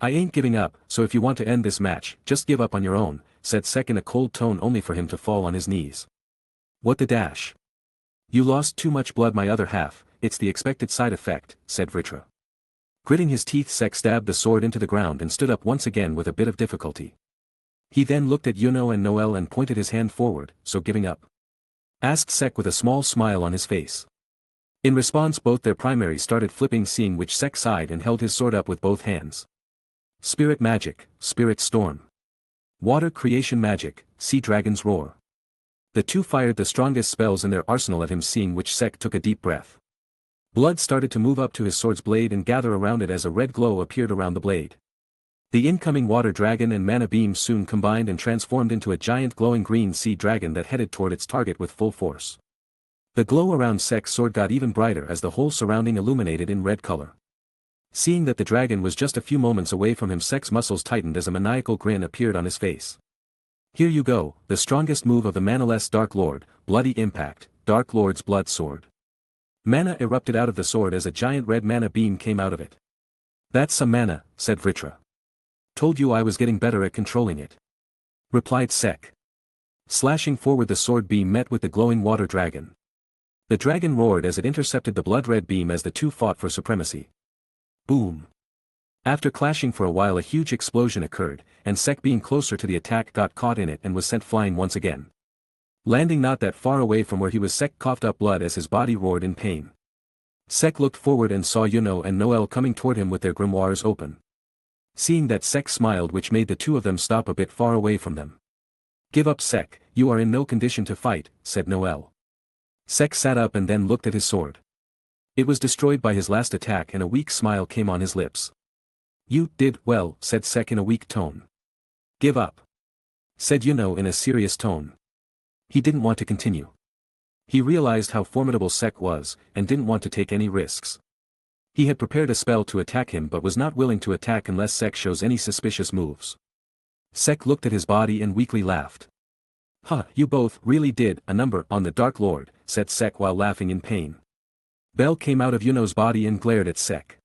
"I ain't giving up, so if you want to end this match, just give up on your own," said Sek in a cold tone, only for him to fall on his knees. "What the dash? You lost too much blood, my other half, it's the expected side effect," said Vritra. Gritting his teeth, Sek stabbed the sword into the ground and stood up once again with a bit of difficulty. He then looked at Yuno and Noel and pointed his hand forward. "So giving up?" asked Sek with a small smile on his face. In response, both their primaries started flipping, seeing which Sek sighed and held his sword up with both hands. Spirit magic, spirit storm. Water creation magic, sea dragon's roar. The two fired the strongest spells in their arsenal at him, seeing which Sek took a deep breath. Blood started to move up to his sword's blade and gather around it as a red glow appeared around the blade. The incoming water dragon and mana beam soon combined and transformed into a giant glowing green sea dragon that headed toward its target with full force. The glow around Sek's sword got even brighter as the whole surrounding illuminated in red color. Seeing that the dragon was just a few moments away from him, Sek's muscles tightened as a maniacal grin appeared on his face. "Here you go, the strongest move of the manaless Dark Lord, Bloody Impact, Dark Lord's Blood Sword." Mana erupted out of the sword as a giant red mana beam came out of it. "That's some mana," said Vritra. "Told you I was getting better at controlling it," replied Sek. Slashing forward, the sword beam met with the glowing water dragon. The dragon roared as it intercepted the blood-red beam as the two fought for supremacy. Boom. After clashing for a while, a huge explosion occurred, and Sek, being closer to the attack, got caught in it and was sent flying once again. Landing not that far away from where he was, Sek coughed up blood as his body roared in pain. Sek looked forward and saw Yuno and Noel coming toward him with their grimoires open. Seeing that, Sek smiled, which made the two of them stop a bit far away from them. "Give up, Sek, you are in no condition to fight," said Noel. Sek sat up and then looked at his sword. It was destroyed by his last attack and a weak smile came on his lips. "You did well," said Sek in a weak tone. "Give up," said Yuno in a serious tone. He didn't want to continue. He realized how formidable Sek was, and didn't want to take any risks. He had prepared a spell to attack him but was not willing to attack unless Sek shows any suspicious moves. Sek looked at his body and weakly laughed. "Huh, you both really did a number on the Dark Lord," said Sek while laughing in pain. Bell came out of Yuno's body and glared at Sek.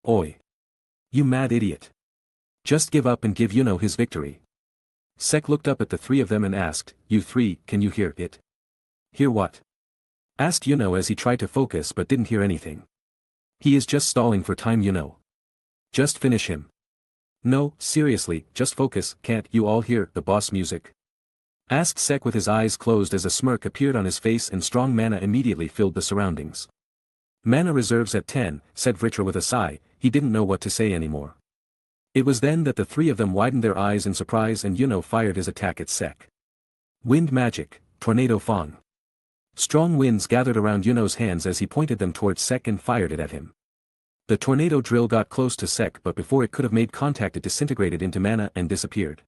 "Oi! You mad idiot! Just give up and give Yuno his victory." Sek looked up at the three of them and asked, "You three, can you hear it?" "Hear what?" asked Yuno as he tried to focus but didn't hear anything. "He is just stalling for time, Yuno. Just finish him." "No, seriously, just focus. Can't you all hear the boss music?" asked Sek with his eyes closed as a smirk appeared on his face and strong mana immediately filled the surroundings. "Mana reserves at 10, said Vritra with a sigh. He didn't know what to say anymore. It was then that the three of them widened their eyes in surprise and Yuno fired his attack at Sek. Wind magic, Tornado Fang. Strong winds gathered around Yuno's hands as he pointed them towards Sek and fired it at him. The tornado drill got close to Sek but before it could have made contact it disintegrated into mana and disappeared.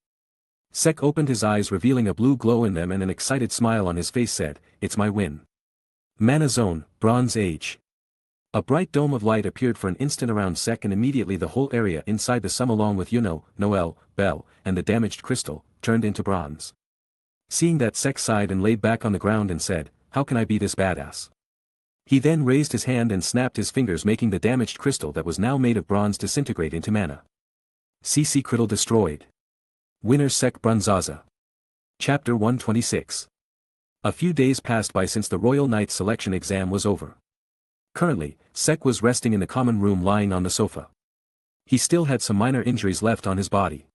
Sek opened his eyes revealing a blue glow in them and an excited smile on his face said, "It's my win." Mana Zone, Bronze Age. A bright dome of light appeared for an instant around Sek and immediately the whole area inside the sum along with Yuno, Noel, Bell, and the damaged crystal, turned into bronze. Seeing that, Sek sighed and laid back on the ground and said, "How can I be this badass?" He then raised his hand and snapped his fingers making the damaged crystal that was now made of bronze disintegrate into mana. CC Crystal destroyed. Winner Sek Brunzaza. Chapter 126. A few days passed by since the Royal Knight selection exam was over. Currently, Sek was resting in the common room lying on the sofa. He still had some minor injuries left on his body.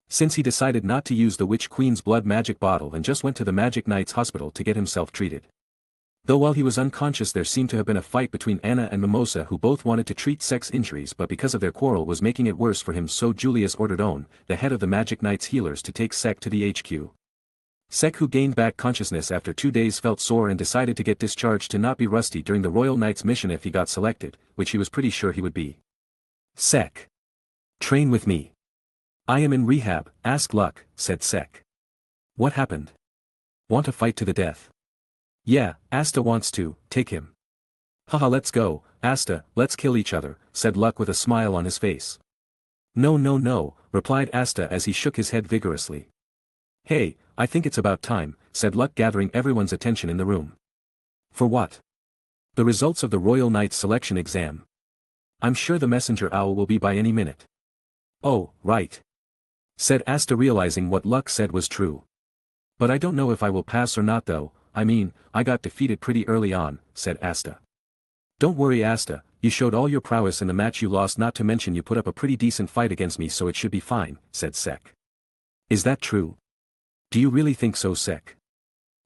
Since he decided not to use the Witch Queen's blood magic bottle and just went to the Magic Knight's hospital to get himself treated. Though while he was unconscious there seemed to have been a fight between Anna and Mimosa who both wanted to treat Sek's injuries but because of their quarrel was making it worse for him, so Julius ordered On, the head of the Magic Knight's healers, to take Sek to the HQ. Sek, who gained back consciousness after 2 days, felt sore and decided to get discharged to not be rusty during the Royal Knight's mission if he got selected, which he was pretty sure he would be. "Sek. Train with me. I am in rehab, ask luck," said Sek. "What happened? Want to fight to the death?" "Yeah, Asta wants to, take him." "Haha, let's go, Asta, let's kill each other," said Luck with a smile on his face. "No no no," replied Asta as he shook his head vigorously. "Hey, I think it's about time," said Luck gathering everyone's attention in the room. "For what?" "The results of the Royal Knight selection exam. I'm sure the messenger owl will be by any minute." "Oh, right," said Asta realizing what Luck said was true. "But I don't know if I will pass or not though, I mean, I got defeated pretty early on," said Asta. "Don't worry Asta, you showed all your prowess in the match you lost, not to mention you put up a pretty decent fight against me, so it should be fine," said Sek. "Is that true? Do you really think so, Sek?"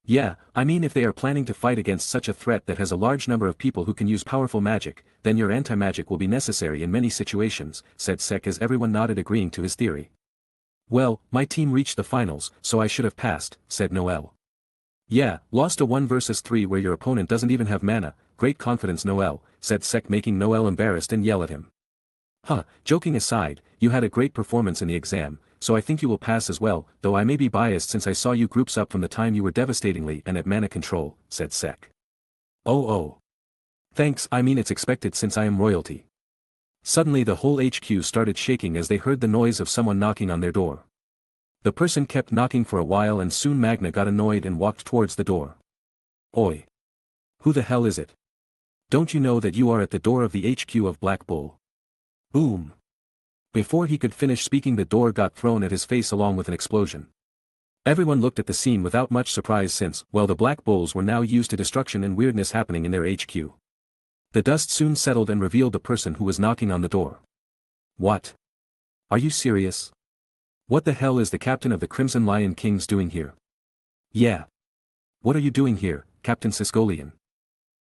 "Yeah, I mean if they are planning to fight against such a threat that has a large number of people who can use powerful magic, then your anti-magic will be necessary in many situations," said Sek as everyone nodded agreeing to his theory. "Well, my team reached the finals, so I should have passed," said Noel. "Yeah, lost a 1 versus 3 where your opponent doesn't even have mana, great confidence Noel," said Sek making Noel embarrassed and yell at him. "Huh, joking aside, you had a great performance in the exam, so I think you will pass as well, though I may be biased since I saw you groups up from the time you were devastatingly and at mana control," said Sek. Oh. Thanks, I mean it's expected since I am royalty." Suddenly the whole HQ started shaking as they heard the noise of someone knocking on their door. The person kept knocking for a while and soon Magna got annoyed and walked towards the door. "Oi! Who the hell is it? Don't you know that you are at the door of the HQ of Black Bull?" Boom! Before he could finish speaking the door got thrown at his face along with an explosion. Everyone looked at the scene without much surprise since, well, the Black Bulls were now used to destruction and weirdness happening in their HQ. The dust soon settled and revealed the person who was knocking on the door. "What? Are you serious? What the hell is the captain of the Crimson Lion Kings doing here?" "Yeah. What are you doing here, Captain Sisgolian?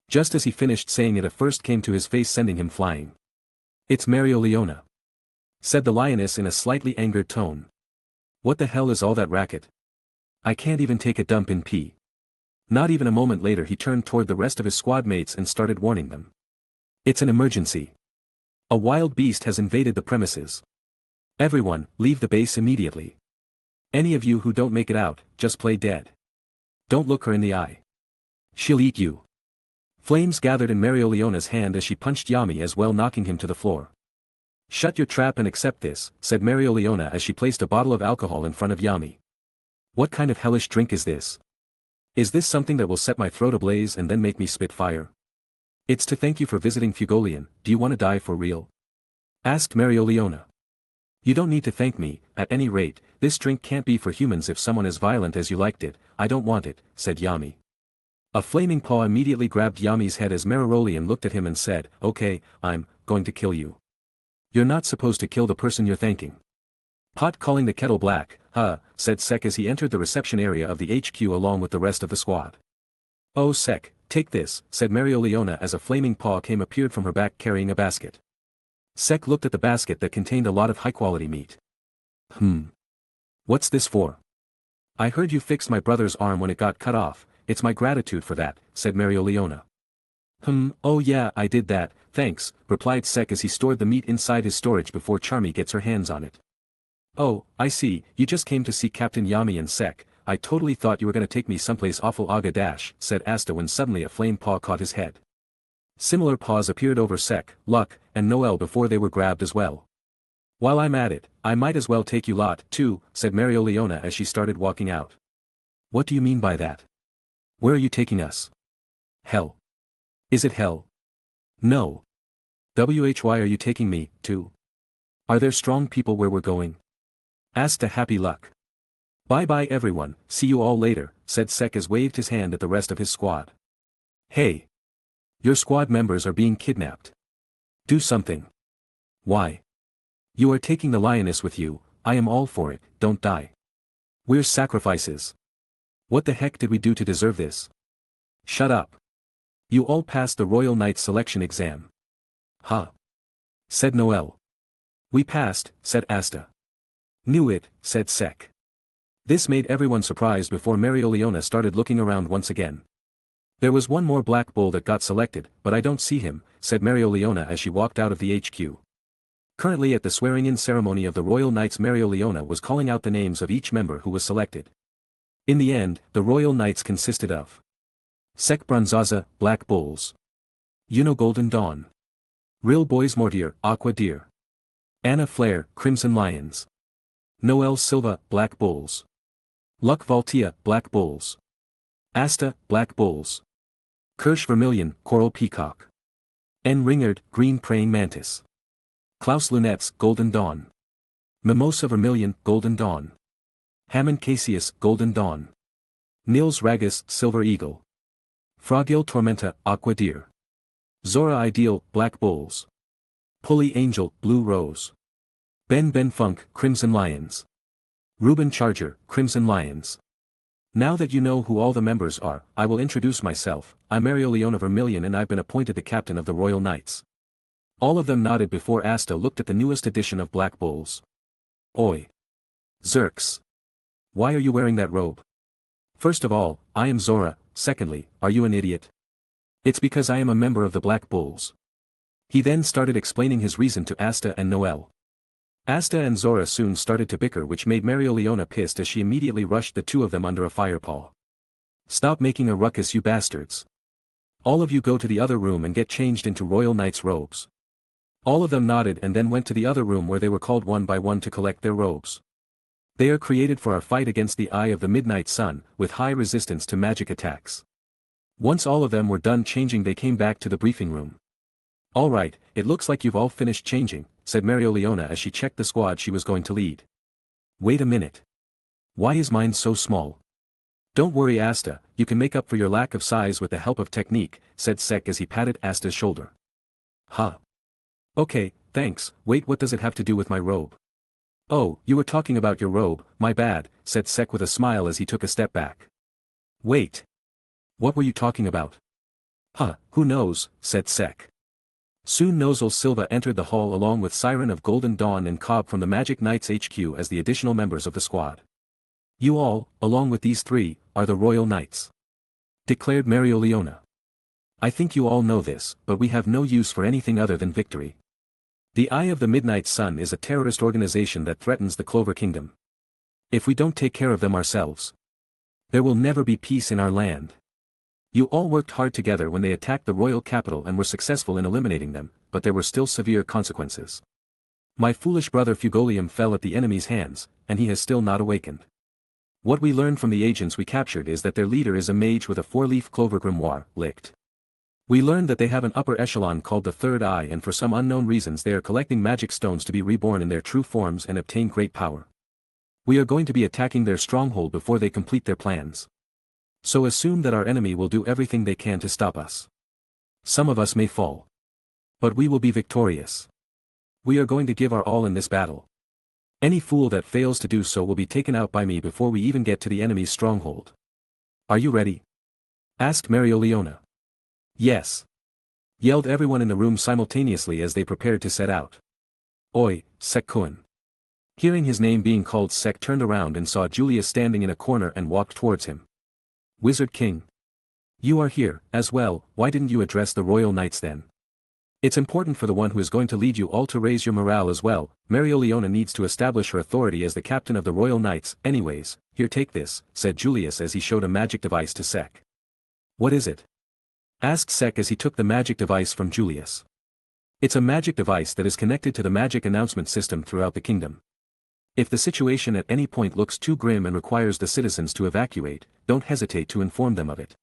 Just as he finished saying it, a first came to his face, sending him flying. It's Mereoleona, said the lioness in a slightly angered tone. What the hell is all that racket? I can't even take a dump in pee. Not even a moment later he turned toward the rest of his squad mates and started warning them. It's an emergency. A wild beast has invaded the premises. Everyone, leave the base immediately. Any of you who don't make it out, just play dead. Don't look her in the eye. She'll eat you. Flames gathered in Mereoleona's hand as she punched Yami as well, knocking him to the floor. Shut your trap and accept this, said Mereoleona as she placed a bottle of alcohol in front of Yami. What kind of hellish drink is this? Is this something that will set my throat ablaze and then make me spit fire? It's to thank you for visiting Fugolian. Do you want to die for real? Asked Mereoleona. You don't need to thank me. At any rate, this drink can't be for humans. If someone as violent as you liked it, I don't want it, said Yami. A flaming paw immediately grabbed Yami's head as Mereoleon looked at him and said, okay, I'm going to kill you. You're not supposed to kill the person you're thanking. Pot calling the kettle black, huh, said Sek as he entered the reception area of the HQ along with the rest of the squad. Oh Sek, take this, said Mereoleona as a flaming paw appeared from her back carrying a basket. Sek looked at the basket that contained a lot of high-quality meat. What's this for? I heard you fixed my brother's arm when it got cut off. It's my gratitude for that, said Mereoleona. Oh yeah, I did that, thanks, replied Sek as he stored the meat inside his storage before Charmy gets her hands on it. Oh, I see, you just came to see Captain Yami and Sek. I totally thought you were gonna take me someplace awful, Aga dash, said Asta when suddenly a flame paw caught his head. Similar paws appeared over Sek, Luck, and Noel before they were grabbed as well. While I'm at it, I might as well take you lot, too, said Mereoleona as she started walking out. What do you mean by that? Where are you taking us? Hell. Is it hell? No. Why are you taking me, to? Are there strong people where we're going? Asked a happy Luck. Bye-bye everyone, see you all later, said Sek as waved his hand at the rest of his squad. Hey. Your squad members are being kidnapped. Do something. Why? You are taking the lioness with you. I am all for it, don't die. We're sacrifices. What the heck did we do to deserve this? Shut up. You all passed the Royal Knight selection exam. Huh? Said Noel. We passed, said Asta. Knew it, said Sek. This made everyone surprised before Mereoleona started looking around once again. There was one more black bull that got selected, but I don't see him, said Mereoleona as she walked out of the HQ. Currently at the swearing-in ceremony of the Royal Knights, Mereoleona was calling out the names of each member who was selected. In the end, the Royal Knights consisted of Sek Bronzaza, Black Bulls. Yuno Golden Dawn. Real Boys Mortier, Aqua Deer. Anna Flare, Crimson Lions. Noel Silva, Black Bulls. Luck Valtia, Black Bulls. Asta, Black Bulls. Kirsch Vermilion, Coral Peacock. N. Ringard, Green Praying Mantis. Klaus Lunettes, Golden Dawn. Mimosa Vermilion, Golden Dawn. Hammond Cassius, Golden Dawn. Nils Ragus, Silver Eagle. Fragile Tormenta, Aqua Deer. Zora Ideal, Black Bulls. Pulley Angel, Blue Rose. Ben Funk, Crimson Lions. Reuben Charger, Crimson Lions. Now that you know who all the members are, I will introduce myself. I'm Mereoleona Vermilion and I've been appointed the captain of the Royal Knights. All of them nodded before Asta looked at the newest edition of Black Bulls. Oi. Zerks. Why are you wearing that robe? First of all, I am Zora. Secondly, are you an idiot? It's because I am a member of the Black Bulls. He then started explaining his reason to Asta and Noel. Asta and Zora soon started to bicker, which made Mereoleona pissed as she immediately rushed the two of them under a firepaw. Stop making a ruckus, you bastards. All of you go to the other room and get changed into Royal Knights robes. All of them nodded and then went to the other room where they were called one by one to collect their robes. They are created for our fight against the Eye of the Midnight Sun, with high resistance to magic attacks. Once all of them were done changing, they came back to the briefing room. Alright, it looks like you've all finished changing, said Mereoleona as she checked the squad she was going to lead. Wait a minute. Why is mine so small? Don't worry Asta, you can make up for your lack of size with the help of technique, said Sek as he patted Asta's shoulder. Huh. Okay, thanks. Wait, what does it have to do with my robe? Oh, you were talking about your robe, my bad, said Sek with a smile as he took a step back. Wait. What were you talking about? Huh, who knows, said Sek. Soon Nozel Silva entered the hall along with Siren of Golden Dawn and Cobb from the Magic Knights HQ as the additional members of the squad. You all, along with these three, are the Royal Knights, declared Marioliona. I think you all know this, but we have no use for anything other than victory. The Eye of the Midnight Sun is a terrorist organization that threatens the Clover Kingdom. If we don't take care of them ourselves, there will never be peace in our land. You all worked hard together when they attacked the royal capital and were successful in eliminating them, but there were still severe consequences. My foolish brother Fugolium fell at the enemy's hands, and he has still not awakened. What we learned from the agents we captured is that their leader is a mage with a 4-leaf clover grimoire, licked. We learned that they have an upper echelon called the Third Eye, and for some unknown reasons they are collecting magic stones to be reborn in their true forms and obtain great power. We are going to be attacking their stronghold before they complete their plans. So assume that our enemy will do everything they can to stop us. Some of us may fall, but we will be victorious. We are going to give our all in this battle. Any fool that fails to do so will be taken out by me before we even get to the enemy's stronghold. Are you ready? Asked Marioliona. Yes, yelled everyone in the room simultaneously as they prepared to set out. Oi, Sek-kun. Hearing his name being called, Sek turned around and saw Julius standing in a corner and walked towards him. Wizard King. You are here, as well. Why didn't you address the Royal Knights then? It's important for the one who is going to lead you all to raise your morale as well. Marioliona needs to establish her authority as the captain of the Royal Knights. Anyways, here, take this, said Julius as he showed a magic device to Sek. What is it? Asked Sek as he took the magic device from Julius. It's a magic device that is connected to the magic announcement system throughout the kingdom. If the situation at any point looks too grim and requires the citizens to evacuate, don't hesitate to inform them of it.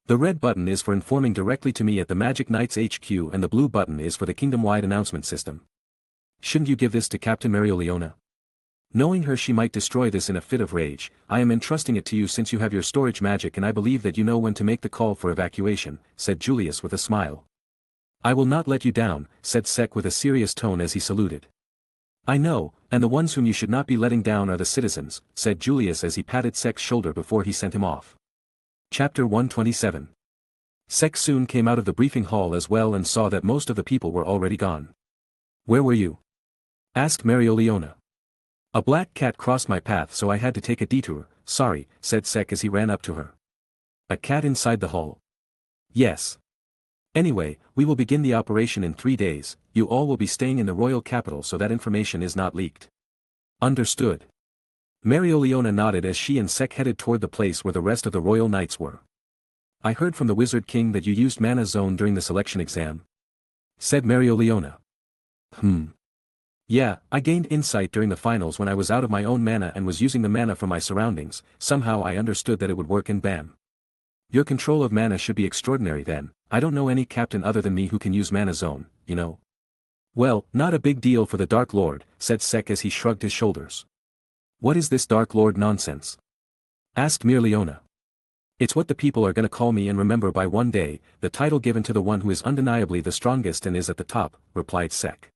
The red button is for informing directly to me at the Magic Knights HQ, and the blue button is for the kingdom-wide announcement system. Shouldn't you give this to Captain Marioliona? Knowing her, she might destroy this in a fit of rage. I am entrusting it to you since you have your storage magic, and I believe that you know when to make the call for evacuation, said Julius with a smile. I will not let you down, said Sek with a serious tone as he saluted. I know, and the ones whom you should not be letting down are the citizens, said Julius as he patted Sek's shoulder before he sent him off. Chapter 127. Sek soon came out of the briefing hall as well and saw that most of the people were already gone. Where were you? Asked Marioliona. A black cat crossed my path, so I had to take a detour. Sorry, said Sek as he ran up to her. A cat inside the hall? Yes. Anyway, we will begin the operation in 3 days. You all will be staying in the royal capital so that information is not leaked. Understood. Marioliona nodded as she and Sek headed toward the place where the rest of the royal knights were. I heard from the Wizard King that you used Mana Zone during the selection exam, said Marioliona. Yeah, I gained insight during the finals when I was out of my own mana and was using the mana from my surroundings. Somehow I understood that it would work in BAM. Your control of mana should be extraordinary then. I don't know any captain other than me who can use Mana Zone, you know. Well, not a big deal for the Dark Lord, said Sek as he shrugged his shoulders. What is this Dark Lord nonsense? Asked Marioliona. It's what the people are gonna call me and remember by one day, the title given to the one who is undeniably the strongest and is at the top, replied Sek.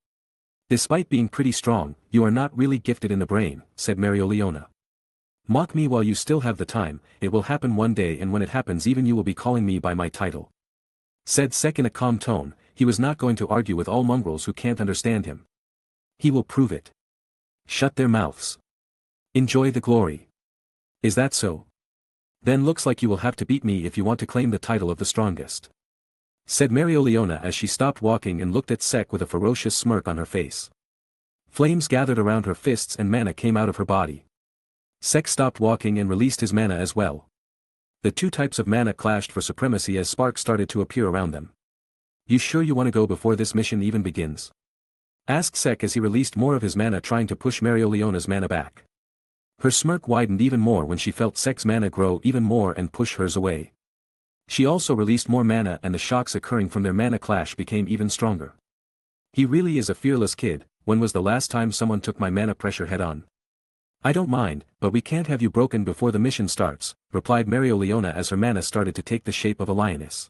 Despite being pretty strong, you are not really gifted in the brain, said Marioliona. Mock me while you still have the time, it will happen one day, and when it happens even you will be calling me by my title. Said Sek in a calm tone. He was not going to argue with all mongrels who can't understand him. He will prove it. Shut their mouths. Enjoy the glory. Is that so? Then looks like you will have to beat me if you want to claim the title of the strongest, said Marioliona as she stopped walking and looked at Sek with a ferocious smirk on her face. Flames gathered around her fists and mana came out of her body. Sek stopped walking and released his mana as well. The two types of mana clashed for supremacy as sparks started to appear around them. You sure you want to go before this mission even begins? Asked Sek as he released more of his mana, trying to push Marioliona's mana back. Her smirk widened even more when she felt Sek's mana grow even more and push hers away. She also released more mana and the shocks occurring from their mana clash became even stronger. He really is a fearless kid. When was the last time someone took my mana pressure head on? I don't mind, but we can't have you broken before the mission starts, replied Marioliona as her mana started to take the shape of a lioness.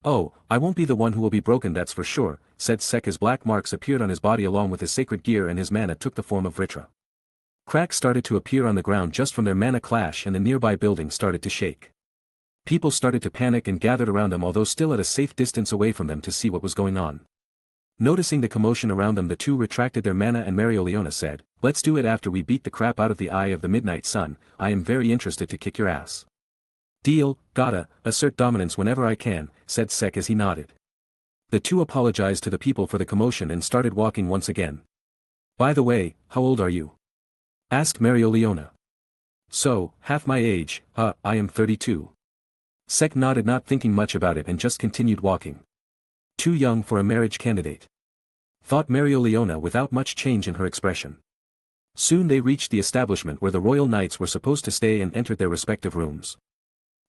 Oh, I won't be the one who will be broken, that's for sure, said Sek as black marks appeared on his body along with his sacred gear and his mana took the form of Vritra. Cracks started to appear on the ground just from their mana clash and the nearby building started to shake. People started to panic and gathered around them, although still at a safe distance away from them, to see what was going on. Noticing the commotion around them, the two retracted their mana and Mereoleona said, "Let's do it after we beat the crap out of the Eye of the Midnight Sun. I am very interested to kick your ass." "Deal, gotta assert dominance whenever I can," said Sek as he nodded. The two apologized to the people for the commotion and started walking once again. "By the way, how old are you?" asked Mereoleona. "So, half my age, I am 32. Sek nodded, not thinking much about it, and just continued walking. "Too young for a marriage candidate," thought Mereoleona without much change in her expression. Soon they reached the establishment where the royal knights were supposed to stay and entered their respective rooms.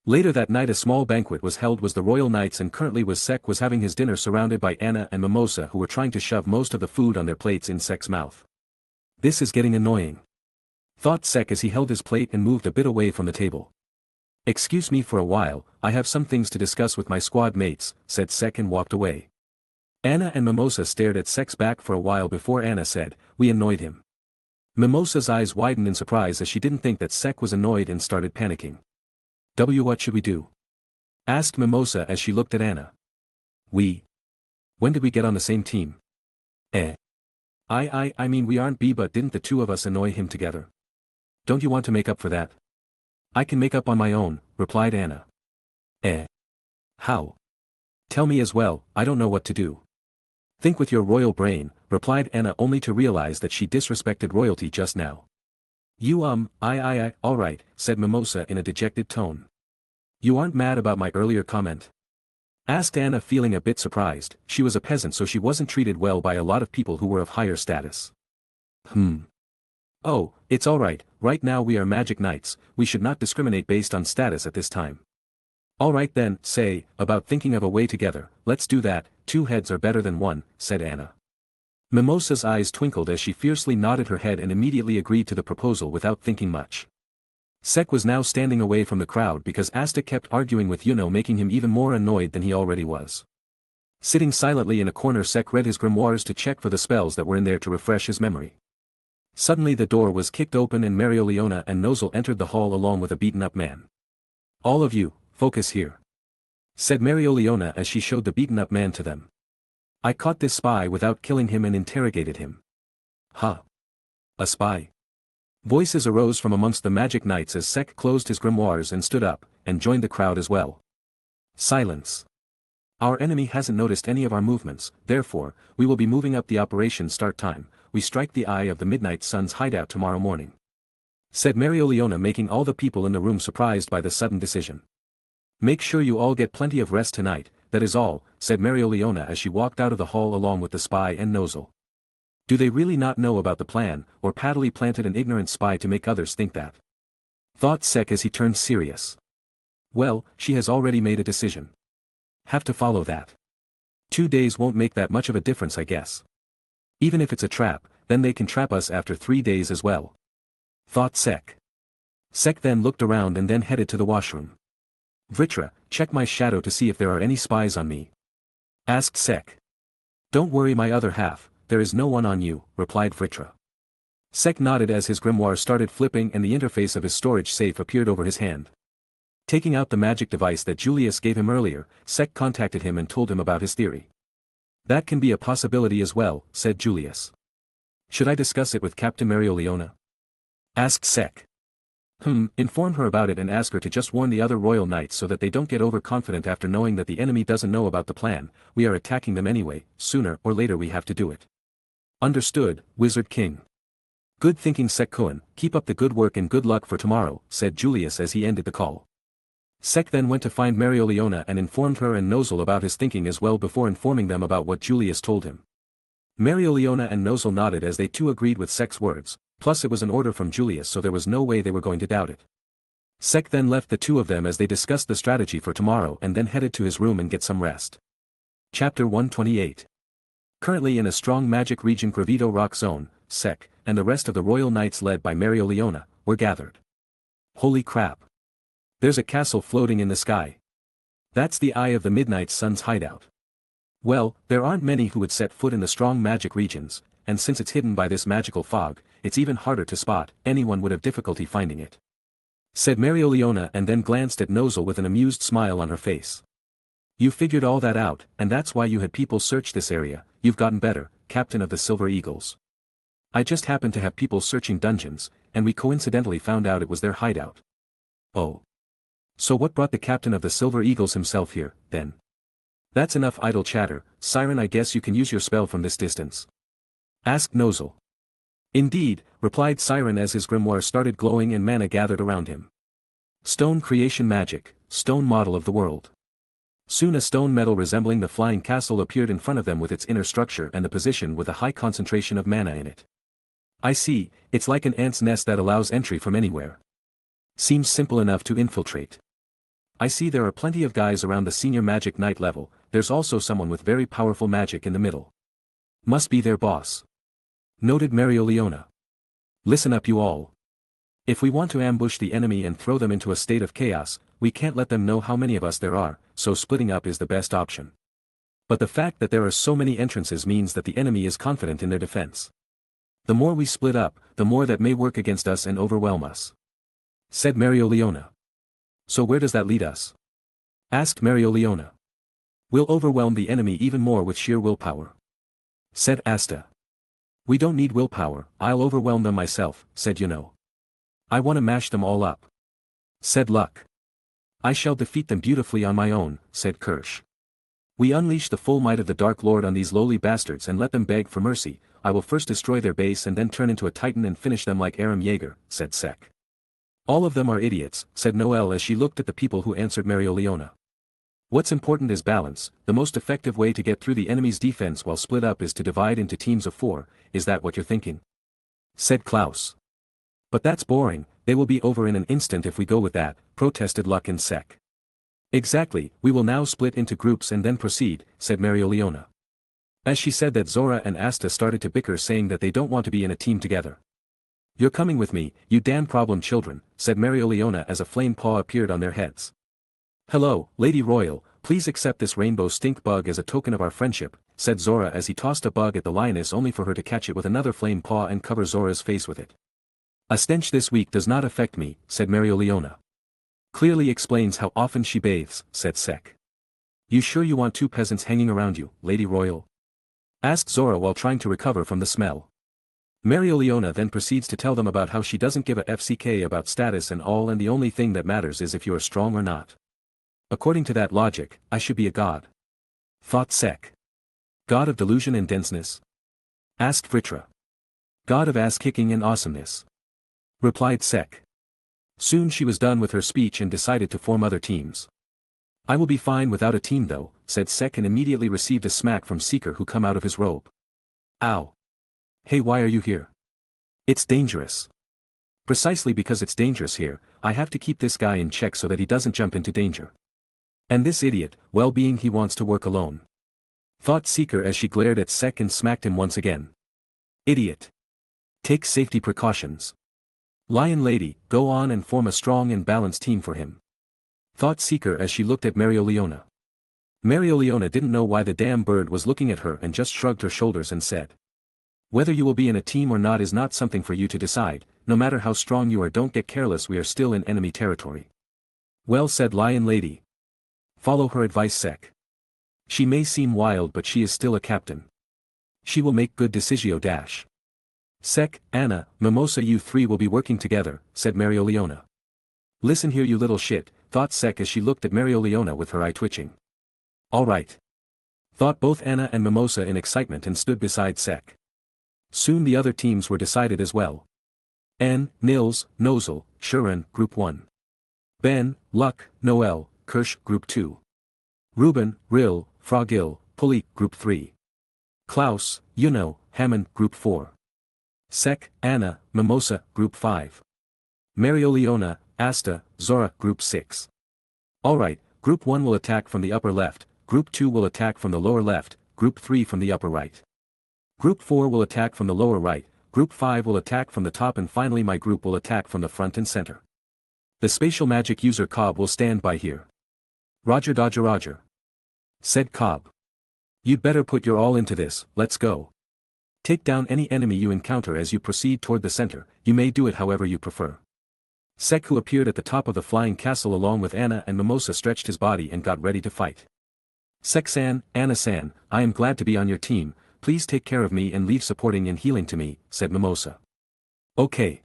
Later that night a small banquet was held with the royal knights, and currently Sek was having his dinner surrounded by Anna and Mimosa, who were trying to shove most of the food on their plates in Sek's mouth. "This is getting annoying," thought Sek as he held his plate and moved a bit away from the table. "Excuse me for a while, I have some things to discuss with my squad mates," said Sek and walked away. Anna and Mimosa stared at Sek's back for a while before Anna said, "We annoyed him." Mimosa's eyes widened in surprise as she didn't think that Sek was annoyed and started panicking. What should we do?" asked Mimosa as she looked at Anna. When did we get on the same team?" I mean we aren't but didn't the two of us annoy him together? Don't you want to make up for that?" "I can make up on my own," replied Anna. How? Tell me as well, I don't know what to do." "Think with your royal brain," replied Anna, only to realize that she disrespected royalty just now. Alright," said Mimosa in a dejected tone. "You aren't mad about my earlier comment?" asked Anna, feeling a bit surprised. She was a peasant, so she wasn't treated well by a lot of people who were of higher status. "Oh, it's alright, right now we are magic knights, we should not discriminate based on status at this time." "Alright then, say, about thinking of a way together, let's do that, 2 heads are better than 1, said Anna. Mimosa's eyes twinkled as she fiercely nodded her head and immediately agreed to the proposal without thinking much. Sek was now standing away from the crowd because Asta kept arguing with Yuno, making him even more annoyed than he already was. Sitting silently in a corner, Sek read his grimoires to check for the spells that were in there to refresh his memory. Suddenly the door was kicked open and Mereoleona and Nozel entered the hall along with a beaten-up man. "All of you, focus here," said Mereoleona as she showed the beaten-up man to them. "I caught this spy without killing him and interrogated him." "Huh? A spy?" Voices arose from amongst the magic knights as Sek closed his grimoires and stood up, and joined the crowd as well. "Silence. Our enemy hasn't noticed any of our movements, therefore, we will be moving up the operation start time. We strike the Eye of the Midnight Sun's hideout tomorrow morning," said Mereoleona, making all the people in the room surprised by the sudden decision. "Make sure you all get plenty of rest tonight, that is all," said Mereoleona as she walked out of the hall along with the spy and Nozel. Do they really not know about the plan, or Padley planted an ignorant spy to make others think that? Thought Sek as he turned serious. Well, she has already made a decision. Have to follow that. 2 days won't make that much of a difference, I guess. Even if it's a trap, then they can trap us after 3 days as well. Thought Sek. Sek then looked around and then headed to the washroom. "Vritra, check my shadow to see if there are any spies on me," asked Sek. "Don't worry, my other half, there is no one on you," replied Vritra. Sek nodded as his grimoire started flipping and the interface of his storage safe appeared over his hand. Taking out the magic device that Julius gave him earlier, Sek contacted him and told him about his theory. "That can be a possibility as well," said Julius. "Should I discuss it with Captain Mereoleona?" asked Sek. Inform her about it and ask her to just warn the other royal knights so that they don't get overconfident after knowing that the enemy doesn't know about the plan. We are attacking them anyway, sooner or later we have to do it." "Understood, Wizard King." "Good thinking, Sek-kun, keep up the good work and good luck for tomorrow," said Julius as he ended the call. Sek then went to find Mereoleona and informed her and Nozel about his thinking as well before informing them about what Julius told him. Mereoleona and Nozel nodded as they too agreed with Sek's words, plus it was an order from Julius, so there was no way they were going to doubt it. Sek then left the two of them as they discussed the strategy for tomorrow and then headed to his room and get some rest. Chapter 128. Currently in a strong magic region Gravito Rock Zone, Sek, and the rest of the royal knights led by Mereoleona, were gathered. Holy crap! There's a castle floating in the sky. That's the Eye of the Midnight Sun's hideout. Well, there aren't many who would set foot in the strong magic regions, and since it's hidden by this magical fog, it's even harder to spot. Anyone would have difficulty finding it. said Marioliona and then glanced at Nozel with an amused smile on her face. You figured all that out, and that's why you had people search this area. You've gotten better, Captain of the Silver Eagles. I just happened to have people searching dungeons, and we coincidentally found out it was their hideout. Oh. So what brought the Captain of the Silver Eagles himself here, then? That's enough idle chatter, Siren. I guess you can use your spell from this distance. Asked Nozel. Indeed, replied Siren as his grimoire started glowing and mana gathered around him. Stone creation magic, stone model of the world. Soon a stone medal resembling the flying castle appeared in front of them with its inner structure and the position with a high concentration of mana in it. I see, it's like an ant's nest that allows entry from anywhere. Seems simple enough to infiltrate. I see there are plenty of guys around the senior magic knight level. There's also someone with very powerful magic in the middle. Must be their boss. Noted Marioliona. Listen up you all. If we want to ambush the enemy and throw them into a state of chaos, we can't let them know how many of us there are, so splitting up is the best option. But the fact that there are so many entrances means that the enemy is confident in their defense. The more we split up, the more that may work against us and overwhelm us. Said Marioliona. So where does that lead us? Asked Marioliona. We'll overwhelm the enemy even more with sheer willpower. Said Asta. We don't need willpower, I'll overwhelm them myself, said Yuno. I want to mash them all up. Said Luck. I shall defeat them beautifully on my own, said Kirsch. We unleash the full might of the Dark Lord on these lowly bastards and let them beg for mercy. I will first destroy their base and then turn into a titan and finish them like Aram Yeager, said Sek. All of them are idiots, said Noelle as she looked at the people who answered Marioliona. What's important is balance. The most effective way to get through the enemy's defense while split up is to divide into teams of 4, is that what you're thinking? Said Klaus. But that's boring, they will be over in an instant if we go with that, protested Luck and Sek. Exactly, we will now split into groups and then proceed, said Marioliona. As she said that, Zora and Asta started to bicker, saying that they don't want to be in a team together. You're coming with me, you damn problem children, said Marioliona as a flame paw appeared on their heads. Hello, Lady Royal, please accept this rainbow stink bug as a token of our friendship, said Zora as he tossed a bug at the lioness only for her to catch it with another flame paw and cover Zora's face with it. A stench this week does not affect me, said Marioliona. Clearly explains how often she bathes, said Sek. You sure you want 2 peasants hanging around you, Lady Royal? Asked Zora while trying to recover from the smell. Marioliona then proceeds to tell them about how she doesn't give a FCK about status and all, and the only thing that matters is if you are strong or not. According to that logic, I should be a god. Thought Sek. God of delusion and denseness? Asked Vritra. God of ass-kicking and awesomeness. Replied Sek. Soon she was done with her speech and decided to form other teams. I will be fine without a team though, said Sek, and immediately received a smack from Seeker who come out of his robe. Ow. Hey, why are you here? It's dangerous. Precisely because it's dangerous here, I have to keep this guy in check so that he doesn't jump into danger. And this idiot, well being he wants to work alone. Thought Seeker as she glared at Sek and smacked him once again. Idiot. Take safety precautions. Lion Lady, go on and form a strong and balanced team for him. Thought Seeker as she looked at Marioliona. Marioliona didn't know why the damn bird was looking at her and just shrugged her shoulders and said. Whether you will be in a team or not is not something for you to decide, no matter how strong you are, don't get careless, we are still in enemy territory. Well said, Lion Lady. Follow her advice, Sek. She may seem wild but she is still a captain. She will make good decisio dash. Sek, Anna, Mimosa, you 3 will be working together, said Marioliona. Listen here you little shit, thought Sek as she looked at Marioliona with her eye twitching. Alright. Thought both Anna and Mimosa in excitement and stood beside Sek. Soon the other teams were decided as well. N, Nils, Nozel, Shuren, Group 1. Ben, Luck, Noel, Kirsch, Group 2. Ruben, Rill, Frogil, Pulley, Group 3. Klaus, Yuno, Hammond, Group 4. Sek, Anna, Mimosa, Group 5. Marioliona, Asta, Zora, Group 6. Alright, Group 1 will attack from the upper left, Group 2 will attack from the lower left, Group 3 from the upper right. Group 4 will attack from the lower right, Group 5 will attack from the top, and finally my group will attack from the front and center. The spatial magic user Cobb will stand by here. Roger Dodger Roger. Said Cobb. You'd better put your all into this, let's go. Take down any enemy you encounter as you proceed toward the center, you may do it however you prefer. Sek, who appeared at the top of the flying castle along with Anna and Mimosa, stretched his body and got ready to fight. Sek-san, Anna-san, I am glad to be on your team, please take care of me and leave supporting and healing to me, said Mimosa. Okay.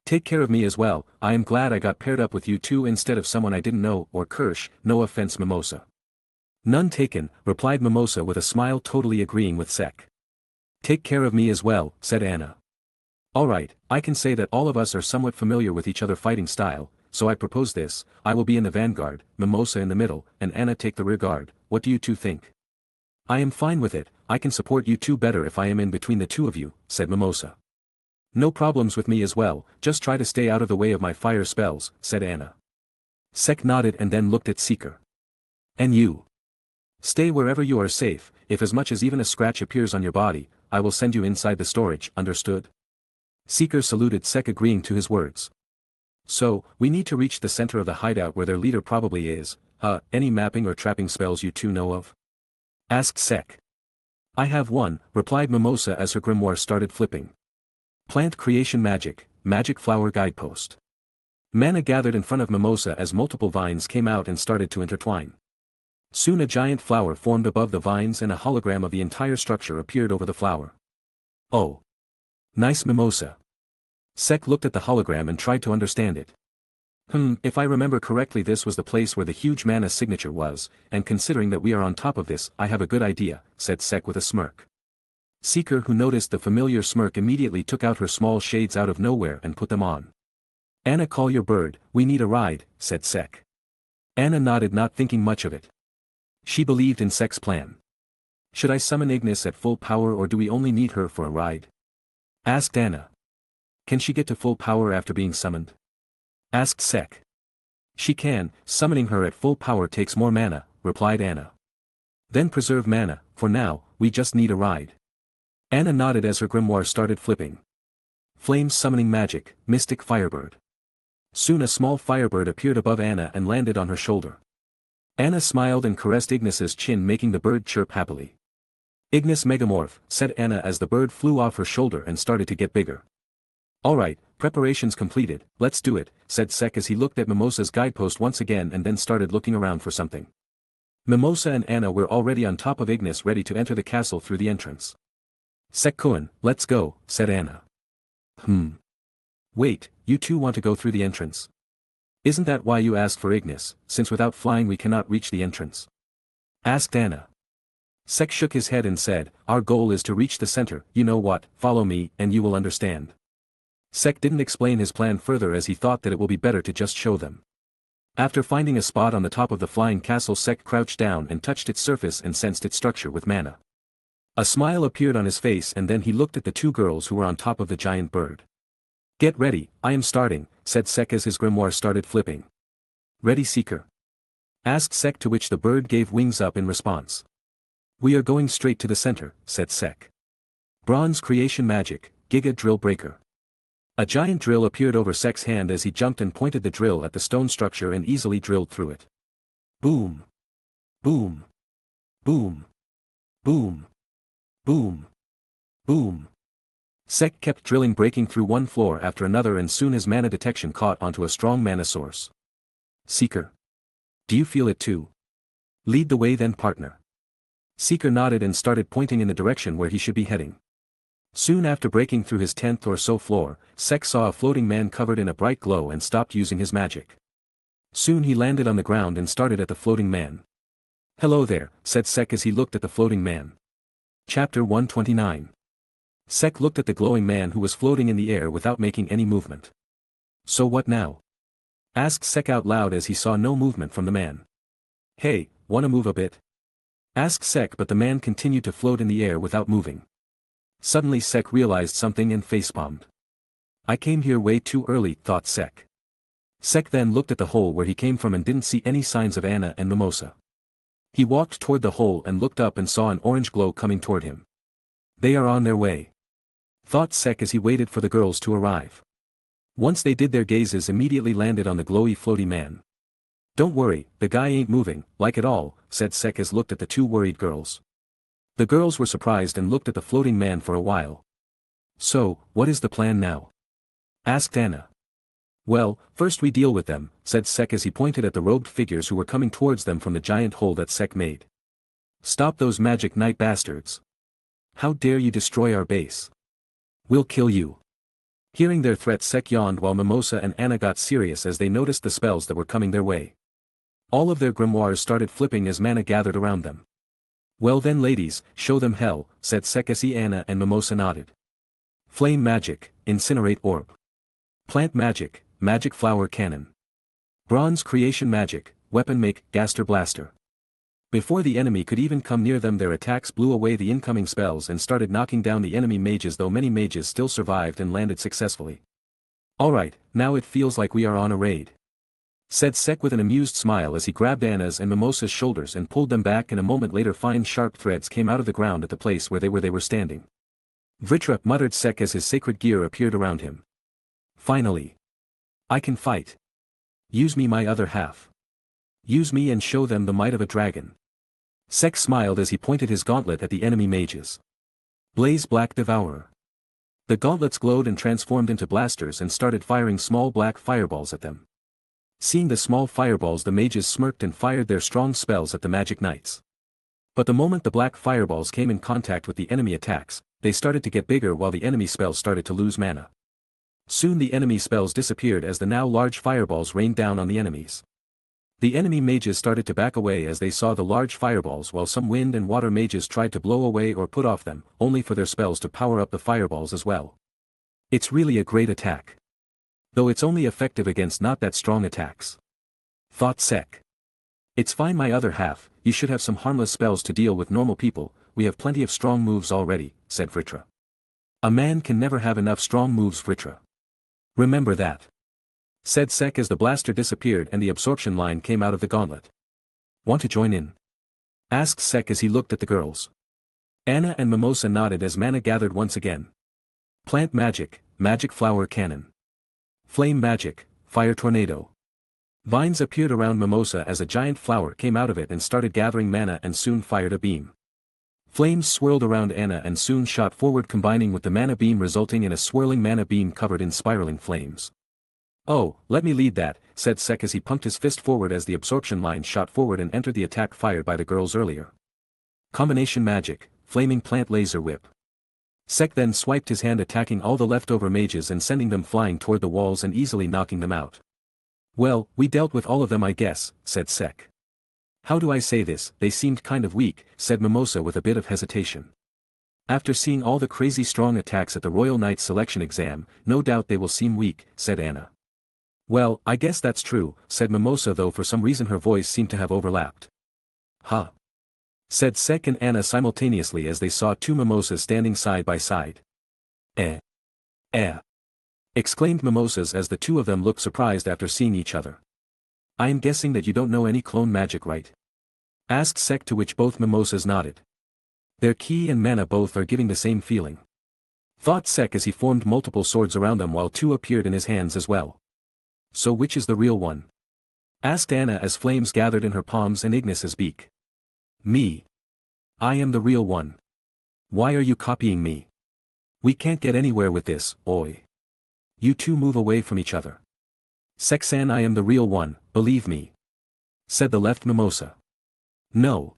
Take care of me as well, I am glad I got paired up with you two instead of someone I didn't know, or Kirsch, no offense Mimosa. None taken, replied Mimosa with a smile, totally agreeing with Sek. Take care of me as well, said Anna. Alright, I can say that all of us are somewhat familiar with each other fighting style, so I propose this, I will be in the vanguard, Mimosa in the middle, and Anna take the rear guard, what do you two think? I am fine with it, I can support you two better if I am in between the two of you, said Mimosa. No problems with me as well, just try to stay out of the way of my fire spells, said Anna. Sek nodded and then looked at Seeker. And you? Stay wherever you are safe, if as much as even a scratch appears on your body, I will send you inside the storage, understood? Seeker saluted Sek, agreeing to his words. So, we need to reach the center of the hideout where their leader probably is, any mapping or trapping spells you two know of? Asked Sek. I have one, replied Mimosa as her grimoire started flipping. Plant creation magic, magic flower guidepost. Mana gathered in front of Mimosa as multiple vines came out and started to intertwine. Soon a giant flower formed above the vines and a hologram of the entire structure appeared over the flower. Oh. Nice Mimosa. Sek looked at the hologram and tried to understand it. If I remember correctly, this was the place where the huge mana signature was, and considering that we are on top of this, I have a good idea, said Sek with a smirk. Seeker, who noticed the familiar smirk, immediately took out her small shades out of nowhere and put them on. Anna, call your bird, we need a ride, said Sek. Anna nodded, not thinking much of it. She believed in Sek's plan. Should I summon Ignis at full power, or do we only need her for a ride? Asked Anna. Can she get to full power after being summoned? Asked Sek. She can, summoning her at full power takes more mana, replied Anna. Then preserve mana, for now, we just need a ride. Anna nodded as her grimoire started flipping. Flames summoning magic, mystic firebird. Soon a small firebird appeared above Anna and landed on her shoulder. Anna smiled and caressed Ignis's chin, making the bird chirp happily. Ignis megamorph, said Anna as the bird flew off her shoulder and started to get bigger. Alright, preparations completed, let's do it, said Sek as he looked at Mimosa's guidepost once again and then started looking around for something. Mimosa and Anna were already on top of Ignis, ready to enter the castle through the entrance. Sek-kun, let's go, said Anna. Wait, you two want to go through the entrance? Isn't that why you asked for Ignis, since without flying we cannot reach the entrance? Asked Anna. Sek shook his head and said, our goal is to reach the center, you know what, follow me, and you will understand. Sek didn't explain his plan further as he thought that it will be better to just show them. After finding a spot on the top of the flying castle, Sek crouched down and touched its surface and sensed its structure with mana. A smile appeared on his face and then he looked at the two girls who were on top of the giant bird. Get ready, I am starting, said Sek as his grimoire started flipping. Ready, Seeker? Asked Sek, to which the bird gave wings up in response. We are going straight to the center, said Sek. Bronze creation magic, Giga Drill Breaker. A giant drill appeared over Sek's hand as he jumped and pointed the drill at the stone structure and easily drilled through it. Boom. Boom. Boom. Boom. Boom. Boom. Sek kept drilling, breaking through one floor after another, and soon his mana detection caught onto a strong mana source. Seeker. Do you feel it too? Lead the way then, partner. Seeker nodded and started pointing in the direction where he should be heading. Soon after breaking through his 10th or so floor, Sek saw a floating man covered in a bright glow and stopped using his magic. Soon he landed on the ground and started at the floating man. Hello there, said Sek as he looked at the floating man. Chapter 129. Sek looked at the glowing man who was floating in the air without making any movement. So what now? Asked Sek out loud as he saw no movement from the man. Hey, wanna move a bit? Asked Sek, but the man continued to float in the air without moving. Suddenly Sek realized something and facepalmed. I came here way too early, thought Sek. Sek then looked at the hole where he came from and didn't see any signs of Anna and Mimosa. He walked toward the hole and looked up and saw an orange glow coming toward him. They are on their way, thought Sek as he waited for the girls to arrive. Once they did, their gazes immediately landed on the glowy floaty man. Don't worry, the guy ain't moving, like at all, said Sek as looked at the two worried girls. The girls were surprised and looked at the floating man for a while. So, what is the plan now? Asked Anna. Well, first we deal with them, said Sek as he pointed at the robed figures who were coming towards them from the giant hole that Sek made. Stop those magic night bastards. How dare you destroy our base? We'll kill you. Hearing their threats, Sek yawned while Mimosa and Anna got serious as they noticed the spells that were coming their way. All of their grimoires started flipping as mana gathered around them. Well then ladies, show them hell, said Sek as Anna and Mimosa nodded. Flame magic, incinerate orb. Plant magic, magic flower cannon. Bronze creation magic, weapon make, gaster blaster. Before the enemy could even come near them, their attacks blew away the incoming spells and started knocking down the enemy mages, though many mages still survived and landed successfully. Alright, now it feels like we are on a raid, said Sek with an amused smile as he grabbed Anna's and Mimosa's shoulders and pulled them back, and a moment later fine sharp threads came out of the ground at the place where they were standing. Vritra, muttered Sek as his sacred gear appeared around him. Finally. I can fight. Use me, my other half. Use me and show them the might of a dragon. Sek smiled as he pointed his gauntlet at the enemy mages. Blaze Black Devourer. The gauntlets glowed and transformed into blasters and started firing small black fireballs at them. Seeing the small fireballs, the mages smirked and fired their strong spells at the magic knights. But the moment the black fireballs came in contact with the enemy attacks, they started to get bigger while the enemy spells started to lose mana. Soon the enemy spells disappeared as the now large fireballs rained down on the enemies. The enemy mages started to back away as they saw the large fireballs, while some wind and water mages tried to blow away or put off them, only for their spells to power up the fireballs as well. It's really a great attack. Though it's only effective against not that strong attacks, thought Sek. It's fine, my other half, you should have some harmless spells to deal with normal people, we have plenty of strong moves already, said Vritra. A man can never have enough strong moves, Vritra. Remember that, said Sek as the blaster disappeared and the absorption line came out of the gauntlet. Want to join in? Asked Sek as he looked at the girls. Anna and Mimosa nodded as mana gathered once again. Plant magic, magic flower cannon. Flame magic, fire tornado. Vines appeared around Mimosa as a giant flower came out of it and started gathering mana and soon fired a beam. Flames swirled around Anna and soon shot forward, combining with the mana beam, resulting in a swirling mana beam covered in spiraling flames. Oh, let me lead that, said Sek as he pumped his fist forward as the absorption line shot forward and entered the attack fired by the girls earlier. Combination magic, flaming plant laser whip. Sek then swiped his hand, attacking all the leftover mages and sending them flying toward the walls and easily knocking them out. Well, we dealt with all of them, I guess, said Sek. How do I say this, they seemed kind of weak, said Mimosa with a bit of hesitation. After seeing all the crazy strong attacks at the Royal Knight selection exam, no doubt they will seem weak, said Anna. Well, I guess that's true, said Mimosa, though for some reason her voice seemed to have overlapped. Huh, said Sek and Anna simultaneously as they saw two Mimosas standing side by side. Eh. Exclaimed Mimosas as the two of them looked surprised after seeing each other. I am guessing that you don't know any clone magic, right? Asked Sek, to which both Mimosas nodded. Their ki and mana both are giving the same feeling, thought Sek as he formed multiple swords around them while two appeared in his hands as well. So which is the real one? Asked Anna as flames gathered in her palms and Ignis's beak. Me. I am the real one. Why are you copying me? We can't get anywhere with this, oi. You two move away from each other. Sek-san, I am the real one, believe me, said the left Mimosa. No.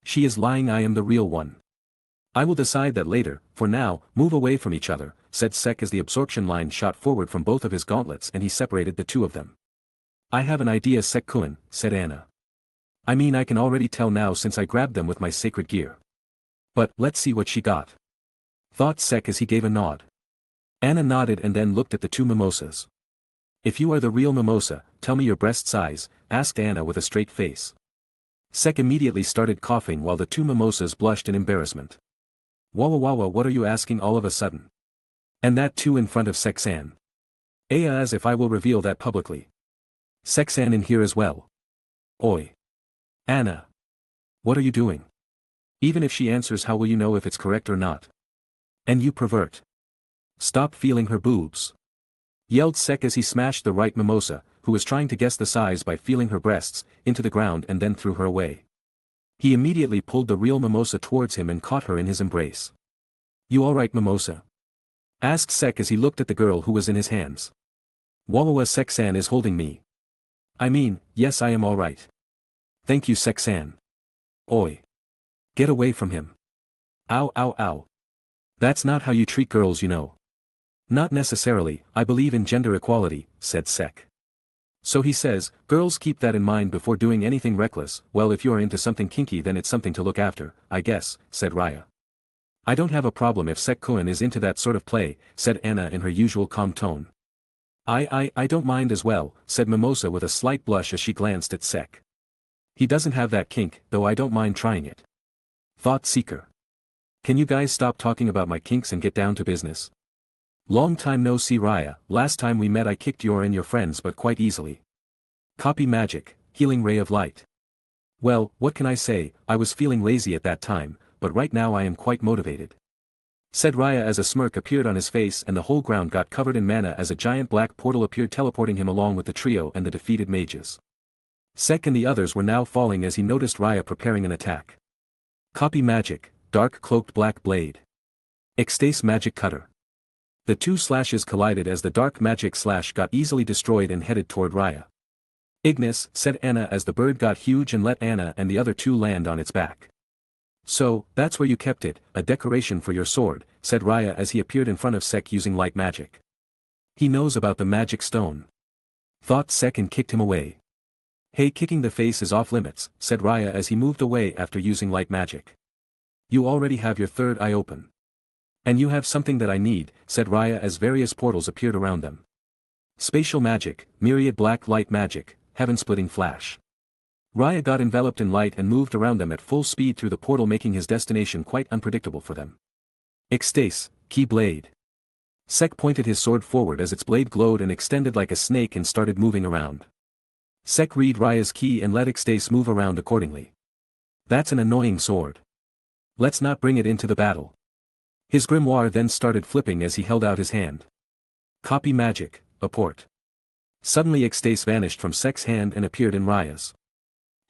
She is lying, I am the real one. I will decide that later, for now, move away from each other, said Sek as the absorption line shot forward from both of his gauntlets and he separated the two of them. I have an idea, Sek-kun, said Anna. I mean, I can already tell now since I grabbed them with my sacred gear. But, let's see what she got, thought Sek as he gave a nod. Anna nodded and then looked at the two Mimosas. If you are the real Mimosa, tell me your breast size, asked Anna with a straight face. Sek immediately started coughing while the two Mimosas blushed in embarrassment. Wawa, what are you asking all of a sudden? And that too in front of Sek-san. As if I will reveal that publicly. Sek-san in here as well. Oi. Anna. What are you doing? Even if she answers, how will you know if it's correct or not? And you pervert. Stop feeling her boobs, yelled Sek as he smashed the right Mimosa, who was trying to guess the size by feeling her breasts, into the ground and then threw her away. He immediately pulled the real Mimosa towards him and caught her in his embrace. You alright, Mimosa? Asked Sek as he looked at the girl who was in his hands. Wallowa Sek-san is holding me. I mean, yes, I am alright. Thank you, Sek-san. Oi. Get away from him. Ow, ow, ow. That's not how you treat girls, you know. Not necessarily, I believe in gender equality, said Sek. So he says, girls keep that in mind before doing anything reckless. Well, if you're into something kinky then it's something to look after, I guess, said Raya. I don't have a problem if Sek-kun is into that sort of play, said Anna in her usual calm tone. I don't mind as well, said Mimosa with a slight blush as she glanced at Sek. He doesn't have that kink, though I don't mind trying it. Thought Seeker. Can you guys stop talking about my kinks and get down to business? Long time no see, Raya. Last time we met I kicked your and your friends but quite easily. Copy magic, healing ray of light. Well, what can I say, I was feeling lazy at that time, but right now I am quite motivated. Said Raya as a smirk appeared on his face and the whole ground got covered in mana as a giant black portal appeared teleporting him along with the trio and the defeated mages. Sek and the others were now falling as he noticed Raya preparing an attack. Copy magic, dark cloaked black blade. Ecstase magic cutter. The two slashes collided as the dark magic slash got easily destroyed and headed toward Raya. Ignis, said Anna as the bird got huge and let Anna and the other two land on its back. So, that's where you kept it, a decoration for your sword, said Raya as he appeared in front of Sek using light magic. He knows about the magic stone. Thought Sek and kicked him away. Hey, kicking the face is off limits, said Raya as he moved away after using light magic. You already have your third eye open. And you have something that I need, said Raya as various portals appeared around them. Spatial magic, myriad black light magic, heaven-splitting flash. Raya got enveloped in light and moved around them at full speed through the portal, making his destination quite unpredictable for them. Ecstase, key blade. Sek pointed his sword forward as its blade glowed and extended like a snake and started moving around. Sek read Raya's key and let Ecstase move around accordingly. That's an annoying sword. Let's not bring it into the battle. His grimoire then started flipping as he held out his hand. Copy magic, apport. Suddenly Ecstase vanished from Sek's hand and appeared in Raya's.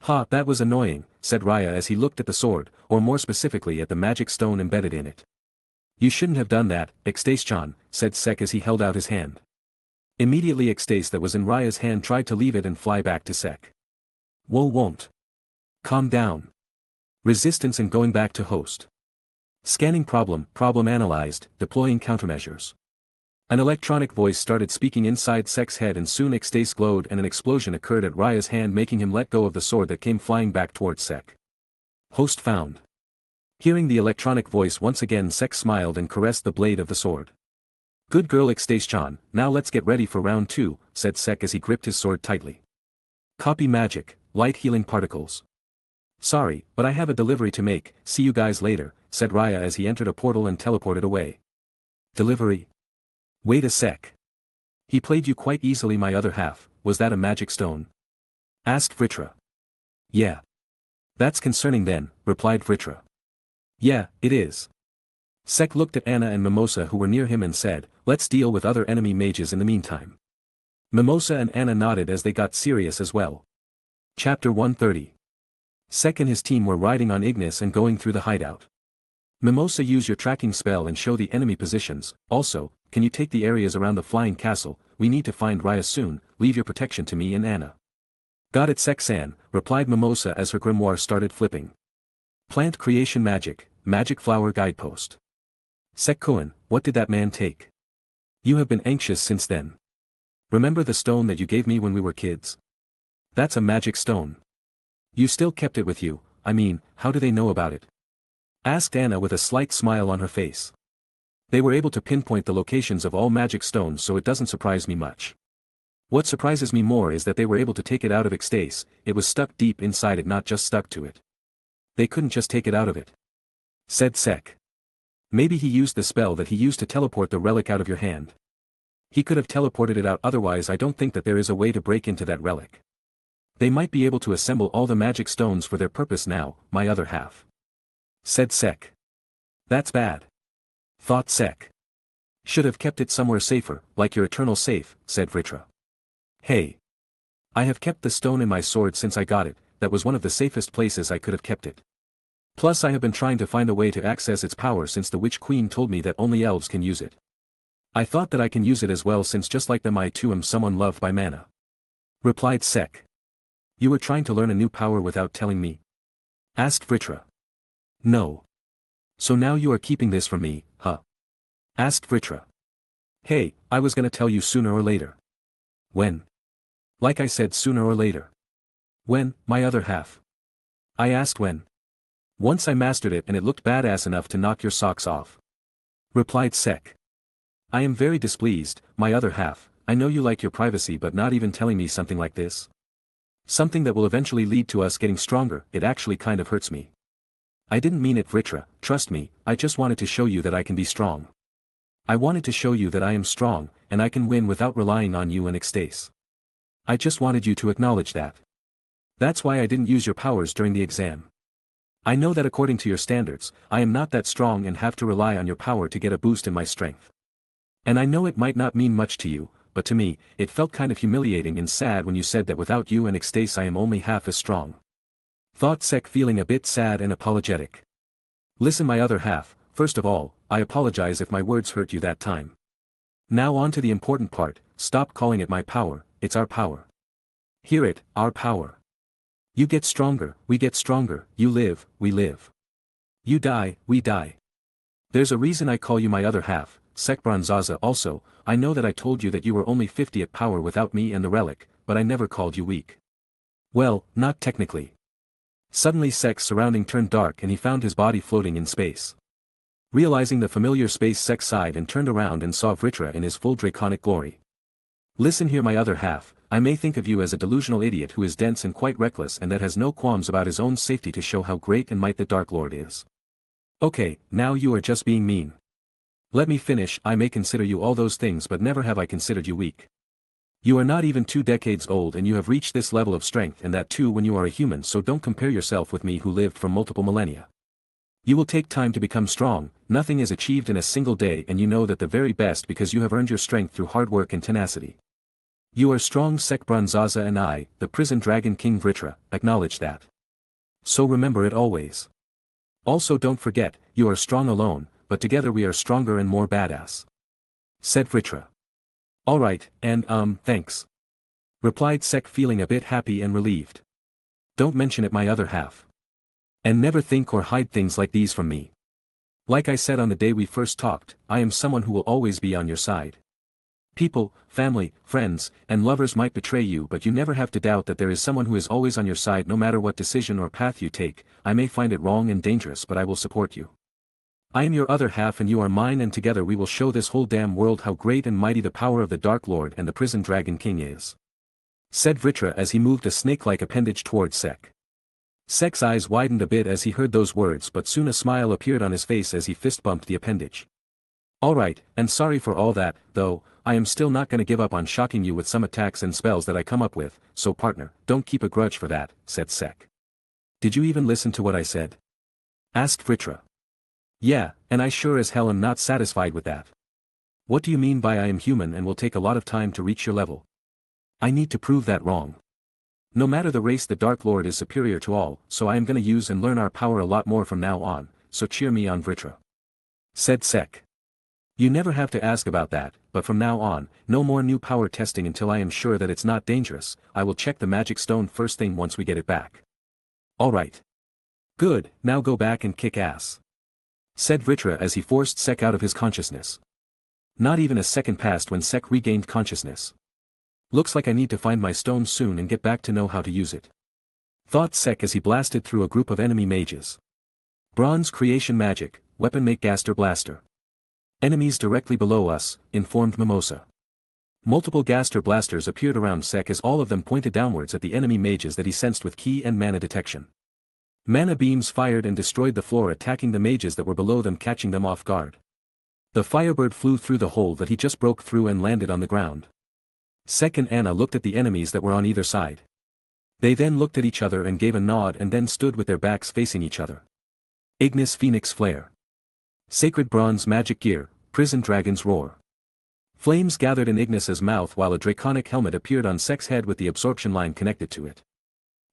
Ha, that was annoying, said Raya as he looked at the sword, or more specifically at the magic stone embedded in it. You shouldn't have done that, Ecstase-chan, said Sek as he held out his hand. Immediately Ecstase that was in Raya's hand tried to leave it and fly back to Sek. Whoa, won't. Calm down. Resistance and going back to host. Scanning problem analyzed, deploying countermeasures. An electronic voice started speaking inside Sek's head and soon Ecstase glowed and an explosion occurred at Raya's hand, making him let go of the sword that came flying back towards Sek. Host found. Hearing the electronic voice once again, Sek smiled and caressed the blade of the sword. Good girl Ecstase-chan, now let's get ready for round 2, said Sek as he gripped his sword tightly. Copy magic, light healing particles. Sorry, but I have a delivery to make, see you guys later, said Raya as he entered a portal and teleported away. Delivery? Wait a sec. He played you quite easily. My other half, was that a magic stone? Asked Vritra. Yeah. That's concerning then, replied Vritra. Yeah, it is. Sek looked at Anna and Mimosa who were near him and said, let's deal with other enemy mages in the meantime. Mimosa and Anna nodded as they got serious as well. Chapter 130. Sek and his team were riding on Ignis and going through the hideout. Mimosa, use your tracking spell and show the enemy positions. Also, can you take the areas around the flying castle? We need to find Raya soon. Leave your protection to me and Anna. Got it, Sek-san, replied Mimosa as her grimoire started flipping. Plant creation magic, magic flower guidepost. Sek-kun, what did that man take? You have been anxious since then. Remember the stone that you gave me when we were kids? That's a magic stone. You still kept it with you. I mean, how do they know about it? Asked Anna with a slight smile on her face. They were able to pinpoint the locations of all magic stones, so it doesn't surprise me much. What surprises me more is that they were able to take it out of Ecstase. It was stuck deep inside it, not just stuck to it. They couldn't just take it out of it. Said Sek. Maybe he used the spell that he used to teleport the relic out of your hand. He could have teleported it out, otherwise I don't think that there is a way to break into that relic. They might be able to assemble all the magic stones for their purpose now, my other half. Said Sek. That's bad. Thought Sek. Should have kept it somewhere safer, like your eternal safe, said Vritra. Hey. I have kept the stone in my sword since I got it. That was one of the safest places I could have kept it. Plus I have been trying to find a way to access its power since the Witch Queen told me that only elves can use it. I thought that I can use it as well since just like them I too am someone loved by mana. Replied Sek. You were trying to learn a new power without telling me? Asked Vritra. No. So now you are keeping this from me, huh? Asked Vritra. Hey, I was gonna tell you sooner or later. When? Like I said, sooner or later. When, my other half? I asked when. Once I mastered it and it looked badass enough to knock your socks off. Replied Sek. I am very displeased, my other half. I know you like your privacy but not even telling me something like this. Something that will eventually lead to us getting stronger, it actually kind of hurts me. I didn't mean it, Vritra, trust me, I just wanted to show you that I can be strong. I wanted to show you that I am strong, and I can win without relying on you and Ixtase. I just wanted you to acknowledge that. That's why I didn't use your powers during the exam. I know that according to your standards, I am not that strong and have to rely on your power to get a boost in my strength. And I know it might not mean much to you, but to me, it felt kind of humiliating and sad when you said that without you and Ixtase I am only half as strong. Thought Sek, feeling a bit sad and apologetic. Listen, my other half, first of all, I apologize if my words hurt you that time. Now on to the important part, stop calling it my power, it's our power. Hear it, our power. You get stronger, we get stronger, you live, we live. You die, we die. There's a reason I call you my other half, Sek Bronzaza. Also, I know that I told you that you were only 50 at power without me and the relic, but I never called you weak. Well, not technically. Suddenly Sek's surrounding turned dark and he found his body floating in space. Realizing the familiar space, Sek sighed and turned around and saw Vritra in his full draconic glory. Listen here, my other half, I may think of you as a delusional idiot who is dense and quite reckless and that has no qualms about his own safety to show how great and might the Dark Lord is. Okay, now you are just being mean. Let me finish. I may consider you all those things but never have I considered you weak. You are not even 2 decades old and you have reached this level of strength, and that too when you are a human, so don't compare yourself with me who lived for multiple millennia. You will take time to become strong, nothing is achieved in a single day, and you know that the very best because you have earned your strength through hard work and tenacity. You are strong, Sek Bronzaza, and I, the prison dragon king Vritra, acknowledge that. So remember it always. Also don't forget, you are strong alone, but together we are stronger and more badass. Said Vritra. Alright, and thanks. Replied Sek, feeling a bit happy and relieved. Don't mention it, my other half. And never think or hide things like these from me. Like I said on the day we first talked, I am someone who will always be on your side. People, family, friends, and lovers might betray you, but you never have to doubt that there is someone who is always on your side no matter what decision or path you take. I may find it wrong and dangerous, but I will support you. I am your other half and you are mine, and together we will show this whole damn world how great and mighty the power of the Dark Lord and the Prison Dragon King is. Said Vritra as he moved a snake-like appendage towards Sek. Sek's eyes widened a bit as he heard those words, but soon a smile appeared on his face as he fist-bumped the appendage. Alright, and sorry for all that, though, I am still not gonna give up on shocking you with some attacks and spells that I come up with, so partner, don't keep a grudge for that, said Sek. Did you even listen to what I said? Asked Vritra. Yeah, and I sure as hell am not satisfied with that. What do you mean by I am human and will take a lot of time to reach your level? I need to prove that wrong. No matter the race, the Dark Lord is superior to all, so I am gonna use and learn our power a lot more from now on, so cheer me on, Vritra. Said Sek. You never have to ask about that, but from now on, no more new power testing until I am sure that it's not dangerous. I will check the magic stone first thing once we get it back. Alright. Good, now go back and kick ass. Said Vritra as he forced Sek out of his consciousness. Not even a second passed when Sek regained consciousness. Looks like I need to find my stone soon and get back to know how to use it. Thought Sek as he blasted through a group of enemy mages. Bronze creation magic, weapon make Gaster Blaster. Enemies directly below us, informed Mimosa. Multiple Gaster Blasters appeared around Sek as all of them pointed downwards at the enemy mages that he sensed with ki and mana detection. Mana beams fired and destroyed the floor, attacking the mages that were below them, catching them off guard. The Firebird flew through the hole that he just broke through and landed on the ground. Sek and Anna looked at the enemies that were on either side. They then looked at each other and gave a nod and then stood with their backs facing each other. Ignis Phoenix Flare. Sacred Bronze Magic Gear, Prison Dragon's Roar. Flames gathered in Ignis's mouth while a draconic helmet appeared on Sek's head with the absorption line connected to it.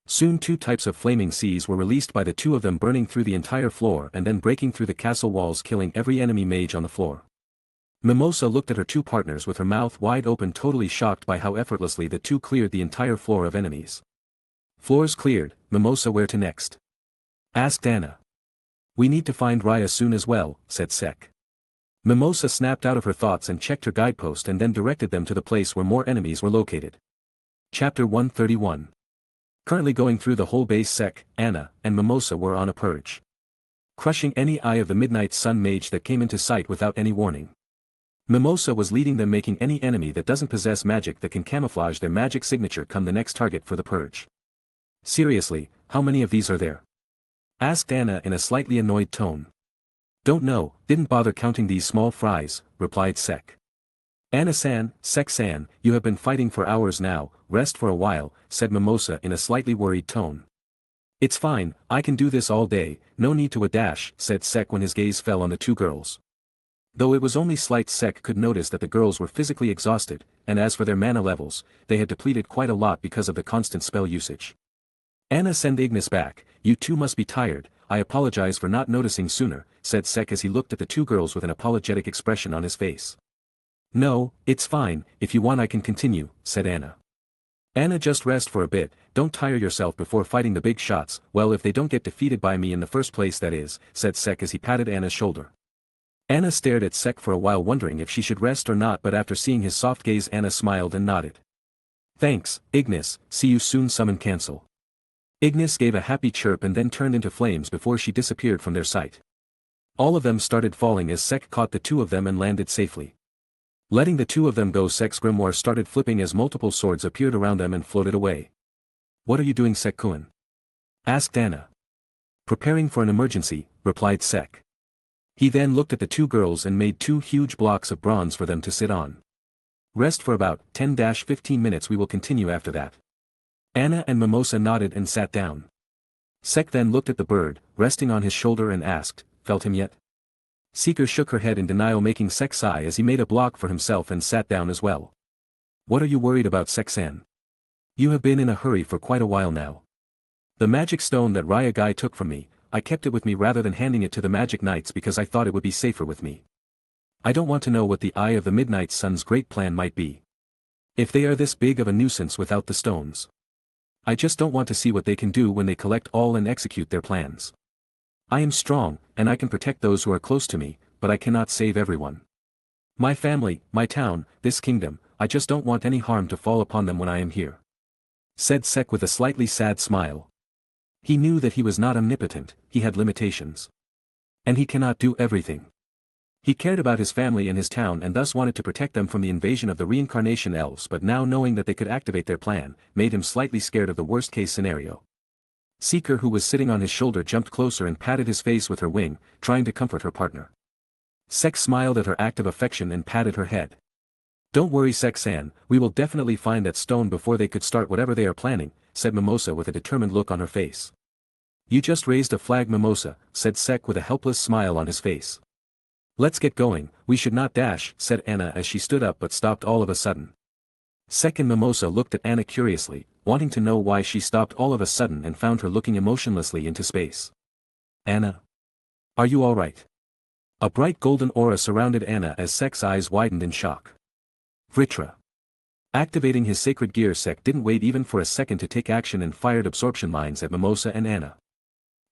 Soon 2 types of flaming seas were released by the 2 of them, burning through the entire floor and then breaking through the castle walls, killing every enemy mage on the floor. Mimosa looked at her two partners with her mouth wide open, totally shocked by how effortlessly the two cleared the entire floor of enemies. Floors cleared, Mimosa, where to next? Asked Anna. We need to find Raya soon as well, said Sek. Mimosa snapped out of her thoughts and checked her guidepost and then directed them to the place where more enemies were located. Chapter 131. Currently going through the whole base, Sek, Anna, and Mimosa were on a purge. Crushing any Eye of the Midnight Sun mage that came into sight without any warning. Mimosa was leading them, making any enemy that doesn't possess magic that can camouflage their magic signature come the next target for the purge. Seriously, how many of these are there? Asked Anna in a slightly annoyed tone. Don't know, didn't bother counting these small fries, replied Sek. Anna-san, Sek-san, you have been fighting for hours now, rest for a while, said Mimosa in a slightly worried tone. It's fine, I can do this all day, no need to a dash, said Sek when his gaze fell on the two girls. Though it was only slight, Sek could notice that the girls were physically exhausted, and as for their mana levels, they had depleted quite a lot because of the constant spell usage. Anna, send Ignis back, you two must be tired, I apologize for not noticing sooner, said Sek as he looked at the two girls with an apologetic expression on his face. No, it's fine, if you want I can continue, said Anna. Anna, just rest for a bit, don't tire yourself before fighting the big shots, well if they don't get defeated by me in the first place that is, said Sek as he patted Anna's shoulder. Anna stared at Sek for a while wondering if she should rest or not, but after seeing his soft gaze Anna smiled and nodded. Thanks, Ignis, see you soon, summon cancel. Ignis gave a happy chirp and then turned into flames before she disappeared from their sight. All of them started falling as Sek caught the two of them and landed safely. Letting the two of them go, Sek's grimoire started flipping as multiple swords appeared around them and floated away. What are you doing, Sek-kun? Asked Anna. Preparing for an emergency, replied Sek. He then looked at the two girls and made two huge blocks of bronze for them to sit on. Rest for about 10-15 minutes, we will continue after that. Anna and Mimosa nodded and sat down. Sek then looked at the bird, resting on his shoulder and asked, felt him yet? Seeker shook her head in denial, making Sek sigh as he made a block for himself and sat down as well. What are you worried about, Sek-san? You have been in a hurry for quite a while now. The magic stone that Raya guy took from me, I kept it with me rather than handing it to the magic knights because I thought it would be safer with me. I don't want to know what the Eye of the Midnight Sun's great plan might be. If they are this big of a nuisance without the stones. I just don't want to see what they can do when they collect all and execute their plans. I am strong, and I can protect those who are close to me, but I cannot save everyone. My family, my town, this kingdom, I just don't want any harm to fall upon them when I am here. Said Sek with a slightly sad smile. He knew that he was not omnipotent, he had limitations. And he cannot do everything. He cared about his family and his town and thus wanted to protect them from the invasion of the reincarnation elves, but now knowing that they could activate their plan, made him slightly scared of the worst-case scenario. Seeker, who was sitting on his shoulder, jumped closer and patted his face with her wing, trying to comfort her partner. Sek smiled at her act of affection and patted her head. Don't worry, Sek-san, we will definitely find that stone before they could start whatever they are planning, said Mimosa with a determined look on her face. You just raised a flag, Mimosa, said Sek with a helpless smile on his face. Let's get going, we should not dash, said Anna as she stood up but stopped all of a sudden. Sek and Mimosa looked at Anna curiously, wanting to know why she stopped all of a sudden and found her looking emotionlessly into space. Anna? Are you alright? A bright golden aura surrounded Anna as Sek's eyes widened in shock. Vritra. Activating his sacred gear, Sek didn't wait even for a second to take action and fired absorption mines at Mimosa and Anna.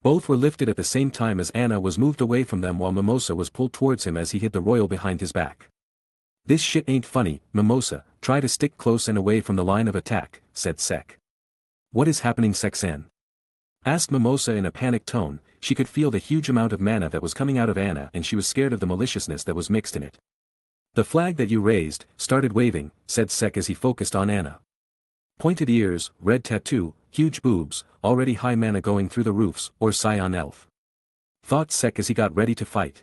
Both were lifted at the same time as Anna was moved away from them while Mimosa was pulled towards him as he hid the royal behind his back. This shit ain't funny, Mimosa, try to stick close and away from the line of attack, said Sek. What is happening, Sek-san? Asked Mimosa in a panicked tone. She could feel the huge amount of mana that was coming out of Anna and she was scared of the maliciousness that was mixed in it. The flag that you raised started waving, said Sek as he focused on Anna. Pointed ears, red tattoo, huge boobs, already high mana going through the roofs, or Scion elf. Thought Sek as he got ready to fight.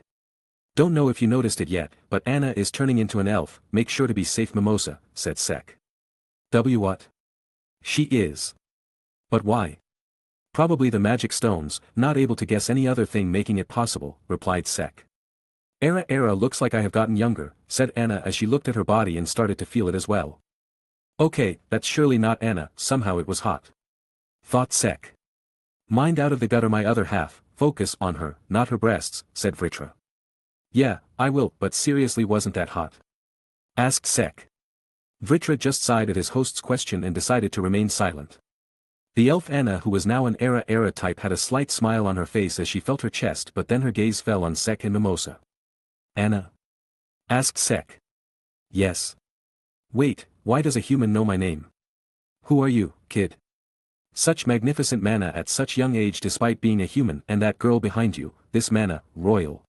Don't know if you noticed it yet, but Anna is turning into an elf, make sure to be safe, Mimosa, said Sek. What? She is. But why? Probably the magic stones, not able to guess any other thing making it possible, replied Sek. Era looks like I have gotten younger, said Anna as she looked at her body and started to feel it as well. Okay, that's surely not Anna, somehow it was hot. Thought Sek. Mind out of the gutter, my other half, focus on her, not her breasts, said Vritra. Yeah, I will, but seriously wasn't that hot? Asked Sek. Vritra just sighed at his host's question and decided to remain silent. The elf Anna, who was now an era type, had a slight smile on her face as she felt her chest, but then her gaze fell on Sek and Mimosa. Anna? Asked Sek. Yes. Wait, why does a human know my name? Who are you, kid? Such magnificent mana at such young age despite being a human, and that girl behind you, this mana, royal.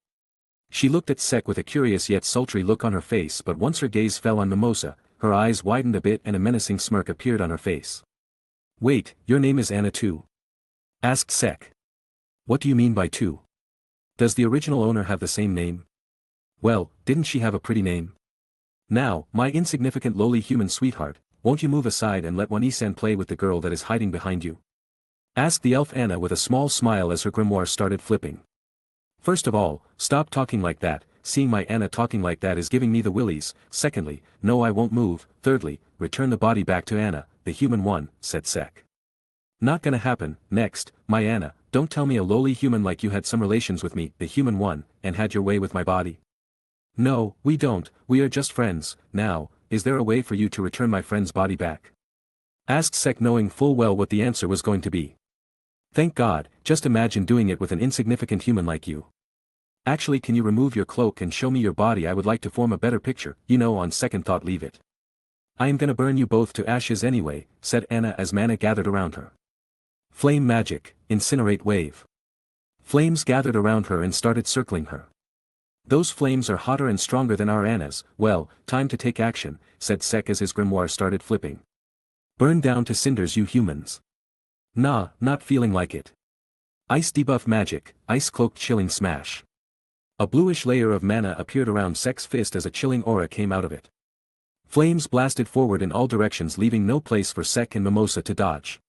She looked at Sek with a curious yet sultry look on her face, but once her gaze fell on Mimosa, her eyes widened a bit and a menacing smirk appeared on her face. Wait, your name is Anna too? Asked Sek. What do you mean by too? Does the original owner have the same name? Well, didn't she have a pretty name? Now, my insignificant lowly human sweetheart, won't you move aside and let Wani-san play with the girl that is hiding behind you? Asked the elf Anna with a small smile as her grimoire started flipping. First of all, stop talking like that. Seeing my Anna talking like that is giving me the willies. Secondly, no, I won't move. Thirdly, return the body back to Anna, the human one, said Sek. Not gonna happen. Next, my Anna, don't tell me a lowly human like you had some relations with me, the human one, and had your way with my body. No, we don't, we are just friends. Now, is there a way for you to return my friend's body back? Asked Sek, knowing full well what the answer was going to be. Thank God, just imagine doing it with an insignificant human like you. Actually, can you remove your cloak and show me your body? I would like to form a better picture. On second thought, leave it. I am gonna burn you both to ashes anyway, said Anna as mana gathered around her. Flame magic, incinerate wave. Flames gathered around her and started circling her. Those flames are hotter and stronger than our Anna's. Well, time to take action, said Sek as his grimoire started flipping. Burn down to cinders, you humans. Nah, not feeling like it. Ice debuff magic, ice cloaked chilling smash. A bluish layer of mana appeared around Sek's fist as a chilling aura came out of it. Flames blasted forward in all directions, leaving no place for Sek and Mimosa to dodge.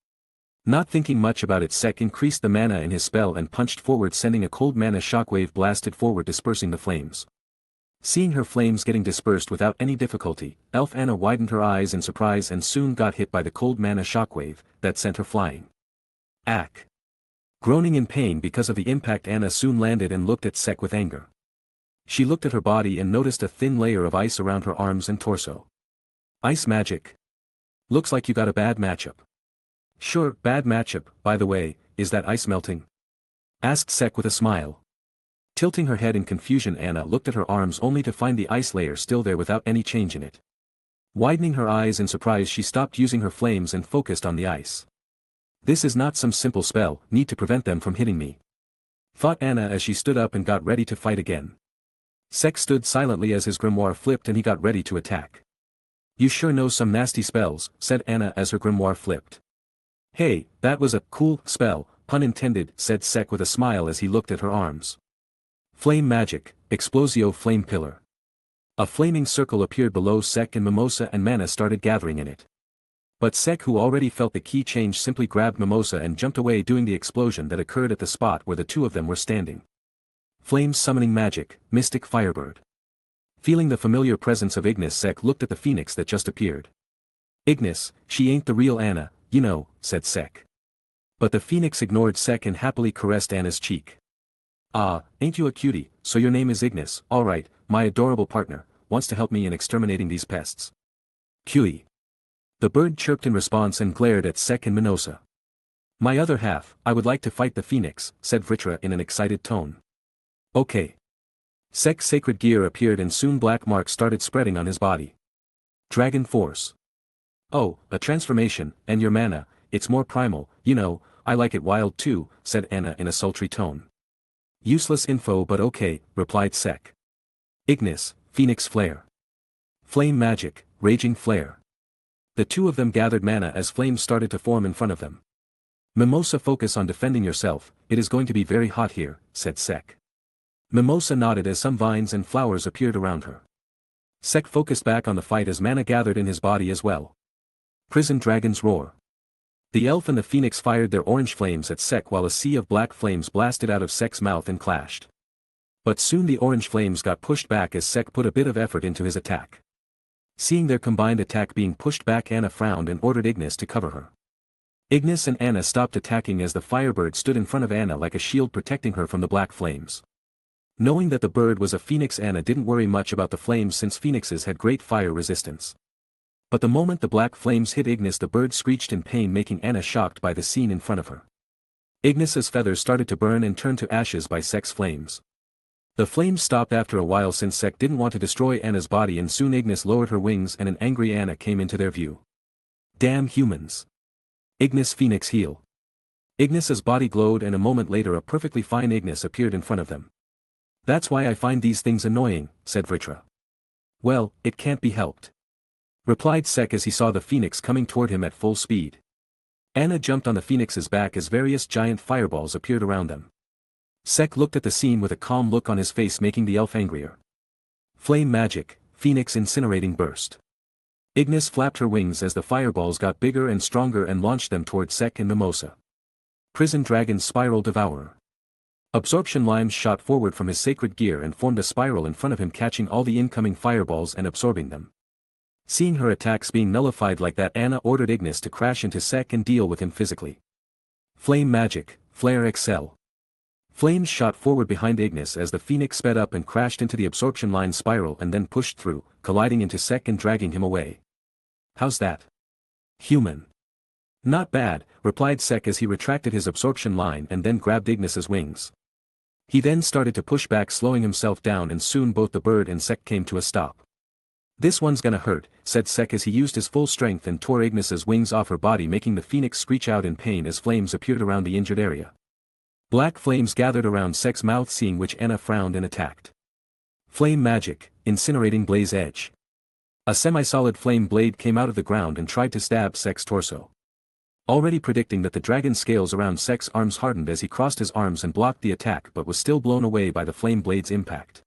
Not thinking much about it, Sek increased the mana in his spell and punched forward, sending a cold mana shockwave blasted forward, dispersing the flames. Seeing her flames getting dispersed without any difficulty, Elf Anna widened her eyes in surprise and soon got hit by the cold mana shockwave that sent her flying. Ack! Groaning in pain because of the impact, Anna soon landed and looked at Sek with anger. She looked at her body and noticed a thin layer of ice around her arms and torso. Ice magic. Looks like you got a bad matchup. Sure, bad matchup. By the way, is that ice melting? Asked Sek with a smile. Tilting her head in confusion, Anna looked at her arms only to find the ice layer still there without any change in it. Widening her eyes in surprise, she stopped using her flames and focused on the ice. This is not some simple spell, need to prevent them from hitting me, thought Anna as she stood up and got ready to fight again. Sek stood silently as his grimoire flipped and he got ready to attack. You sure know some nasty spells, said Anna as her grimoire flipped. Hey, that was a cool spell, pun intended, said Sek with a smile as he looked at her arms. Flame magic, Explosio Flame Pillar. A flaming circle appeared below Sek and Mimosa and mana started gathering in it. But Sek, who already felt the key change, simply grabbed Mimosa and jumped away, doing the explosion that occurred at the spot where the two of them were standing. Flames summoning magic, Mystic Firebird. Feeling the familiar presence of Ignis, Sek looked at the phoenix that just appeared. Ignis, she ain't the real Anna, said Sek. But the phoenix ignored Sek and happily caressed Anna's cheek. Ah, ain't you a cutie? So your name is Ignis, alright, my adorable partner, wants to help me in exterminating these pests. Cui. The bird chirped in response and glared at Sek and Mimosa. My other half, I would like to fight the phoenix, said Vritra in an excited tone. Okay. Sek's sacred gear appeared and soon black marks started spreading on his body. Dragon Force. Oh, a transformation, and your mana, it's more primal, I like it wild too, said Anna in a sultry tone. Useless info but okay, replied Sek. Ignis, Phoenix Flare. Flame magic, Raging Flare. The two of them gathered mana as flames started to form in front of them. Mimosa, focus on defending yourself, it is going to be very hot here, said Sek. Mimosa nodded as some vines and flowers appeared around her. Sek focused back on the fight as mana gathered in his body as well. Prison Dragon's Roar. The elf and the phoenix fired their orange flames at Sek while a sea of black flames blasted out of Sek's mouth and clashed. But soon the orange flames got pushed back as Sek put a bit of effort into his attack. Seeing their combined attack being pushed back, Anna frowned and ordered Ignis to cover her. Ignis and Anna stopped attacking as the firebird stood in front of Anna like a shield protecting her from the black flames. Knowing that the bird was a phoenix, Anna didn't worry much about the flames since phoenixes had great fire resistance. But the moment the black flames hit Ignis, the bird screeched in pain, making Anna shocked by the scene in front of her. Ignis's feathers started to burn and turn to ashes by Sek's flames. The flames stopped after a while since Sek didn't want to destroy Anna's body, and soon Ignis lowered her wings and an angry Anna came into their view. Damn humans! Ignis Phoenix heal. Ignis's body glowed, and a moment later a perfectly fine Ignis appeared in front of them. That's why I find these things annoying, said Vritra. Well, it can't be helped, replied Sek as he saw the phoenix coming toward him at full speed. Anna jumped on the phoenix's back as various giant fireballs appeared around them. Sek looked at the scene with a calm look on his face, making the elf angrier. Flame magic, phoenix incinerating burst. Ignis flapped her wings as the fireballs got bigger and stronger and launched them toward Sek and Mimosa. Prison dragon spiral devourer. Absorption limes shot forward from his sacred gear and formed a spiral in front of him, catching all the incoming fireballs and absorbing them. Seeing her attacks being nullified like that, Anna ordered Ignis to crash into Sek and deal with him physically. Flame magic, flare excel. Flames shot forward behind Ignis as the phoenix sped up and crashed into the absorption line spiral and then pushed through, colliding into Sek and dragging him away. How's that? Human. Not bad, replied Sek as he retracted his absorption line and then grabbed Ignis's wings. He then started to push back, slowing himself down, and soon both the bird and Sek came to a stop. This one's gonna hurt, said Sek as he used his full strength and tore Ignis's wings off her body, making the phoenix screech out in pain as flames appeared around the injured area. Black flames gathered around Sek's mouth, seeing which Anna frowned and attacked. Flame magic, incinerating blaze edge. A semi-solid flame blade came out of the ground and tried to stab Sek's torso. Already predicting that, the dragon scales around Sek's arms hardened as he crossed his arms and blocked the attack, but was still blown away by the flame blade's impact.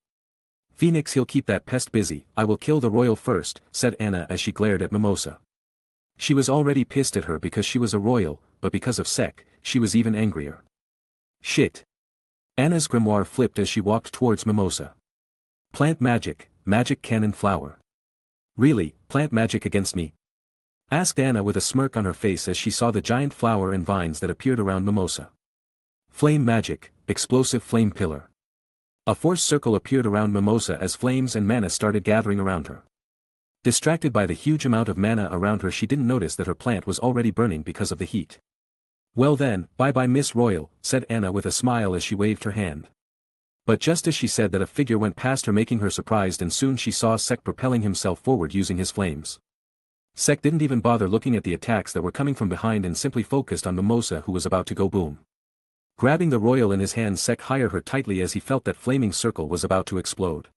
Phoenix, he'll keep that pest busy. I will kill the royal first, said Anna as she glared at Mimosa. She was already pissed at her because she was a royal, but because of Sek, she was even angrier. Shit. Anna's grimoire flipped as she walked towards Mimosa. Plant magic, magic cannon flower. Really, plant magic against me? Asked Anna with a smirk on her face as she saw the giant flower and vines that appeared around Mimosa. Flame magic, explosive flame pillar. A force circle appeared around Mimosa as flames and mana started gathering around her. Distracted by the huge amount of mana around her, she didn't notice that her plant was already burning because of the heat. Well then, bye-bye Miss Royal, said Anna with a smile as she waved her hand. But just as she said that, a figure went past her, making her surprised, and soon she saw Sek propelling himself forward using his flames. Sek didn't even bother looking at the attacks that were coming from behind and simply focused on Mimosa, who was about to go boom. Grabbing the royal in his hand, Sek hired her tightly as he felt that flaming circle was about to explode.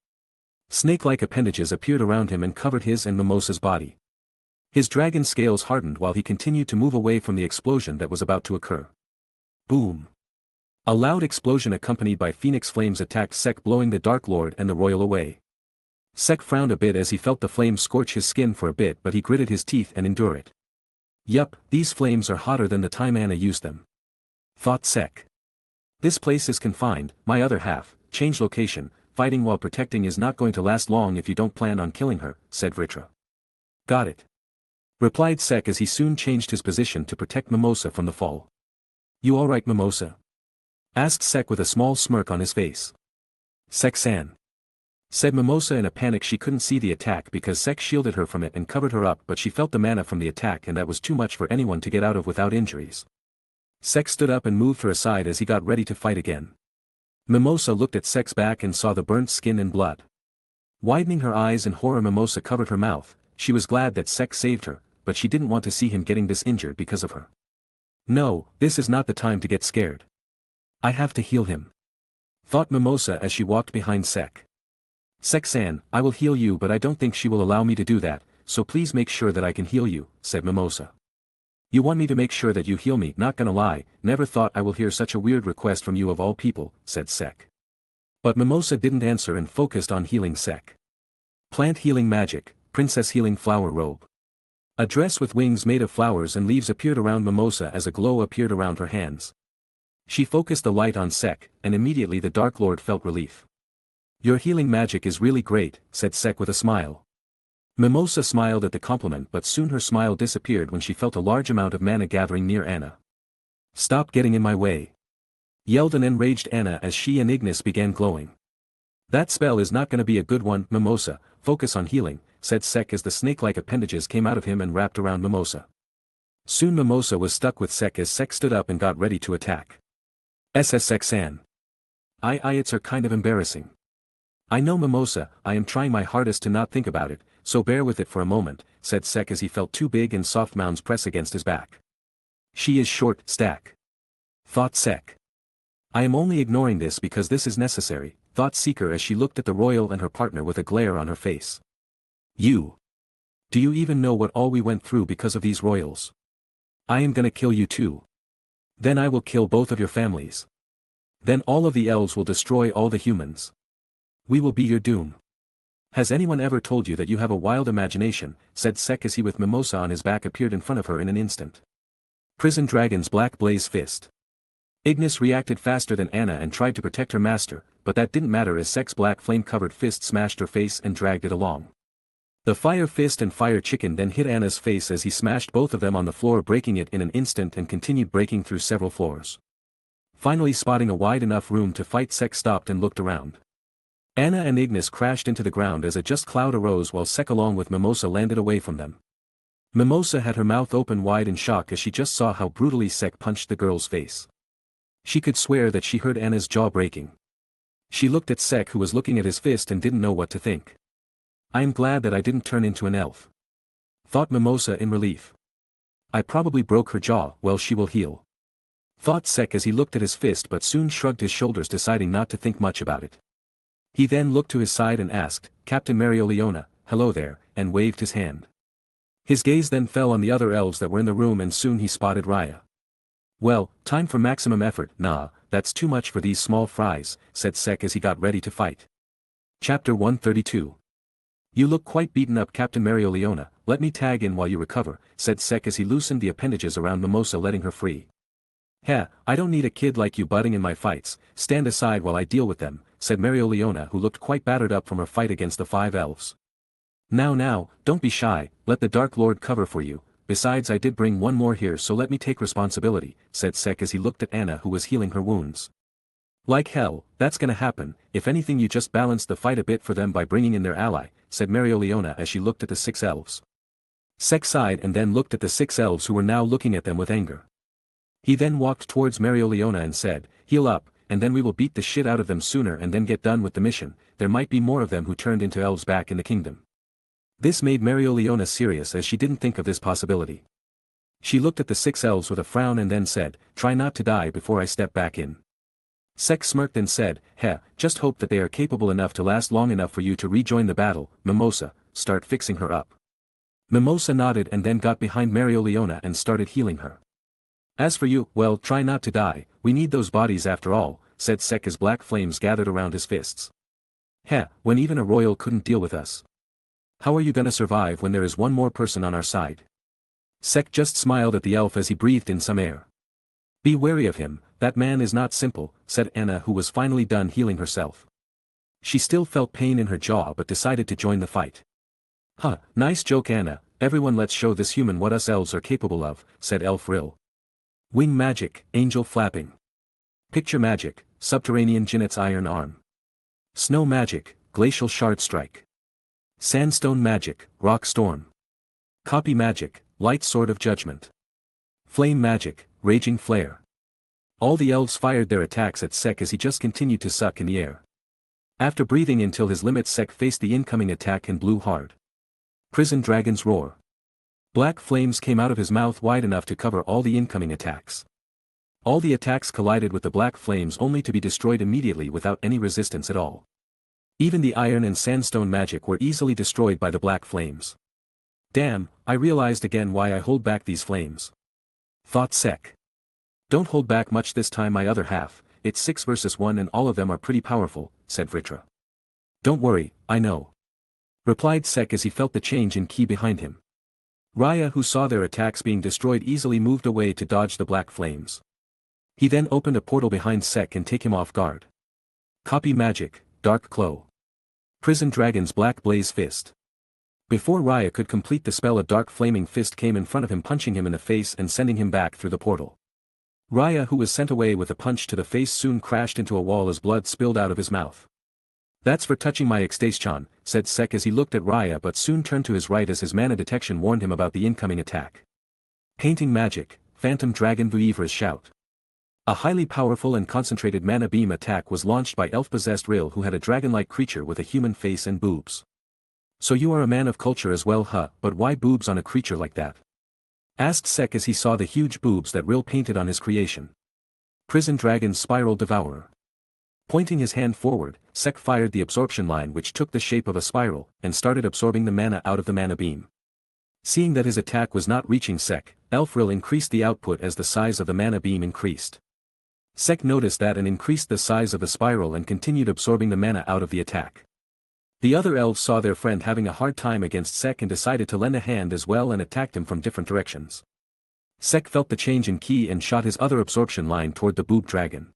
Snake-like appendages appeared around him and covered his and Mimosa's body. His dragon scales hardened while he continued to move away from the explosion that was about to occur. Boom! A loud explosion accompanied by phoenix flames attacked Sek, blowing the Dark Lord and the royal away. Sek frowned a bit as he felt the flames scorch his skin for a bit, but he gritted his teeth and endured it. Yup, these flames are hotter than the time Anna used them, thought Sek. This place is confined, my other half, change location. Fighting while protecting is not going to last long if you don't plan on killing her, said Vritra. Got it, replied Sek as he soon changed his position to protect Mimosa from the fall. You alright, Mimosa? Asked Sek with a small smirk on his face. Sek-san, said Mimosa in a panic. She couldn't see the attack because Sek shielded her from it and covered her up, but she felt the mana from the attack, and that was too much for anyone to get out of without injuries. Sek stood up and moved her aside as he got ready to fight again. Mimosa looked at Sek's back and saw the burnt skin and blood. Widening her eyes in horror, Mimosa covered her mouth. She was glad that Sek saved her, but she didn't want to see him getting this injured because of her. No, this is not the time to get scared. I have to heal him, thought Mimosa as she walked behind Sek. Sek-san, I will heal you, but I don't think she will allow me to do that, so please make sure that I can heal you, said Mimosa. You want me to make sure that you heal me? Not gonna lie, never thought I will hear such a weird request from you of all people, said Sek. But Mimosa didn't answer and focused on healing Sek. Plant healing magic, princess healing flower robe. A dress with wings made of flowers and leaves appeared around Mimosa as a glow appeared around her hands. She focused the light on Sek, and immediately the Dark Lord felt relief. Your healing magic is really great, said Sek with a smile. Mimosa smiled at the compliment, but soon her smile disappeared when she felt a large amount of mana gathering near Anna. Stop getting in my way, yelled an enraged Anna as she and Ignis began glowing. That spell is not gonna be a good one, Mimosa, focus on healing, said Sek as the snake-like appendages came out of him and wrapped around Mimosa. Soon Mimosa was stuck with Sek as Sek stood up and got ready to attack. Sek-san. It's are kind of embarrassing. I know Mimosa, I am trying my hardest to not think about it, so bear with it for a moment, said Sek as he felt two big and soft mounds press against his back. She is short, stack. Thought Sek. I am only ignoring this because this is necessary, thought Seeker as she looked at the royal and her partner with a glare on her face. You. Do you even know what all we went through because of these royals? I am gonna kill you too. Then I will kill both of your families. Then all of the elves will destroy all the humans. We will be your doom. Has anyone ever told you that you have a wild imagination, said Sek as he with Mimosa on his back appeared in front of her in an instant. Prison Dragon's black blaze fist. Ignis reacted faster than Anna and tried to protect her master, but that didn't matter as Sek's black flame-covered fist smashed her face and dragged it along. The fire fist and fire chicken then hit Anna's face as he smashed both of them on the floor, breaking it in an instant and continued breaking through several floors. Finally spotting a wide enough room to fight, Sek stopped and looked around. Anna and Ignis crashed into the ground as a just cloud arose while Sek along with Mimosa landed away from them. Mimosa had her mouth open wide in shock as she just saw how brutally Sek punched the girl's face. She could swear that she heard Anna's jaw breaking. She looked at Sek, who was looking at his fist and didn't know what to think. I am glad that I didn't turn into an elf, thought Mimosa in relief. I probably broke her jaw, well she will heal, thought Sek as he looked at his fist but soon shrugged his shoulders, deciding not to think much about it. He then looked to his side and asked, Captain Marioliona, hello there, and waved his hand. His gaze then fell on the other elves that were in the room and soon he spotted Raya. Well, time for maximum effort. Nah, that's too much for these small fries, said Sek as he got ready to fight. Chapter 132. You look quite beaten up, Captain Marioliona, let me tag in while you recover, said Sek as he loosened the appendages around Mimosa, letting her free. Heh, I don't need a kid like you butting in my fights, stand aside while I deal with them, said Marioliona, who looked quite battered up from her fight against the 5 elves. Now, don't be shy, let the Dark Lord cover for you, besides I did bring one more here, so let me take responsibility, said Sek as he looked at Anna, who was healing her wounds. Like hell, that's gonna happen, if anything you just balanced the fight a bit for them by bringing in their ally, said Marioliona as she looked at the 6 elves. Sek sighed and then looked at the 6 elves who were now looking at them with anger. He then walked towards Marioliona and said, heal up, and then we will beat the shit out of them sooner and then get done with the mission. There might be more of them who turned into elves back in the kingdom. This made Marioliona serious as she didn't think of this possibility. She looked at the 6 elves with a frown and then said, try not to die before I step back in. Sek smirked and said, just hope that they are capable enough to last long enough for you to rejoin the battle. Mimosa, start fixing her up. Mimosa nodded and then got behind Marioliona and started healing her. As for you, well, try not to die, we need those bodies after all, said Sek as black flames gathered around his fists. When even a royal couldn't deal with us. How are you gonna survive when there is one more person on our side? Sek just smiled at the elf as he breathed in some air. Be wary of him, that man is not simple, said Anna, who was finally done healing herself. She still felt pain in her jaw but decided to join the fight. Nice joke, Anna, everyone let's show this human what us elves are capable of, said Elf Rill. Wing magic, angel flapping. Picture magic, subterranean Jinnet's iron arm. Snow magic, glacial shard strike. Sandstone magic, rock storm. Copy magic, light sword of judgment. Flame magic, raging flare. All the elves fired their attacks at Sek as he just continued to suck in the air. After breathing until his limit, Sek faced the incoming attack and blew hard. Prison Dragon's roar. Black flames came out of his mouth wide enough to cover all the incoming attacks. All the attacks collided with the black flames only to be destroyed immediately without any resistance at all. Even the iron and sandstone magic were easily destroyed by the black flames. Damn, I realized again why I hold back these flames, thought Sek. Don't hold back much this time, my other half, it's 6 versus 1 and all of them are pretty powerful, said Vritra. Don't worry, I know, replied Sek as he felt the change in ki behind him. Raya, who saw their attacks being destroyed, easily moved away to dodge the black flames. He then opened a portal behind Sek and take him off guard. Copy magic, dark claw. Prison Dragon's black blaze fist. Before Raya could complete the spell, a dark flaming fist came in front of him, punching him in the face and sending him back through the portal. Raya, who was sent away with a punch to the face, soon crashed into a wall as blood spilled out of his mouth. That's for touching my ecstase-chan, said Sek as he looked at Raya but soon turned to his right as his mana detection warned him about the incoming attack. Painting magic, Phantom Dragon Vuivre's shout. A highly powerful and concentrated mana beam attack was launched by elf-possessed Rill who had a dragon-like creature with a human face and boobs. So you are a man of culture as well huh, but why boobs on a creature like that? Asked Sek as he saw the huge boobs that Rill painted on his creation. Prison Dragon's Spiral Devourer. Pointing his hand forward, Sek fired the absorption line which took the shape of a spiral, and started absorbing the mana out of the mana beam. Seeing that his attack was not reaching Sek, Elf Rill increased the output as the size of the mana beam increased. Sek noticed that and increased the size of the spiral and continued absorbing the mana out of the attack. The other elves saw their friend having a hard time against Sek and decided to lend a hand as well and attacked him from different directions. Sek felt the change in ki and shot his other absorption line toward the boob dragon.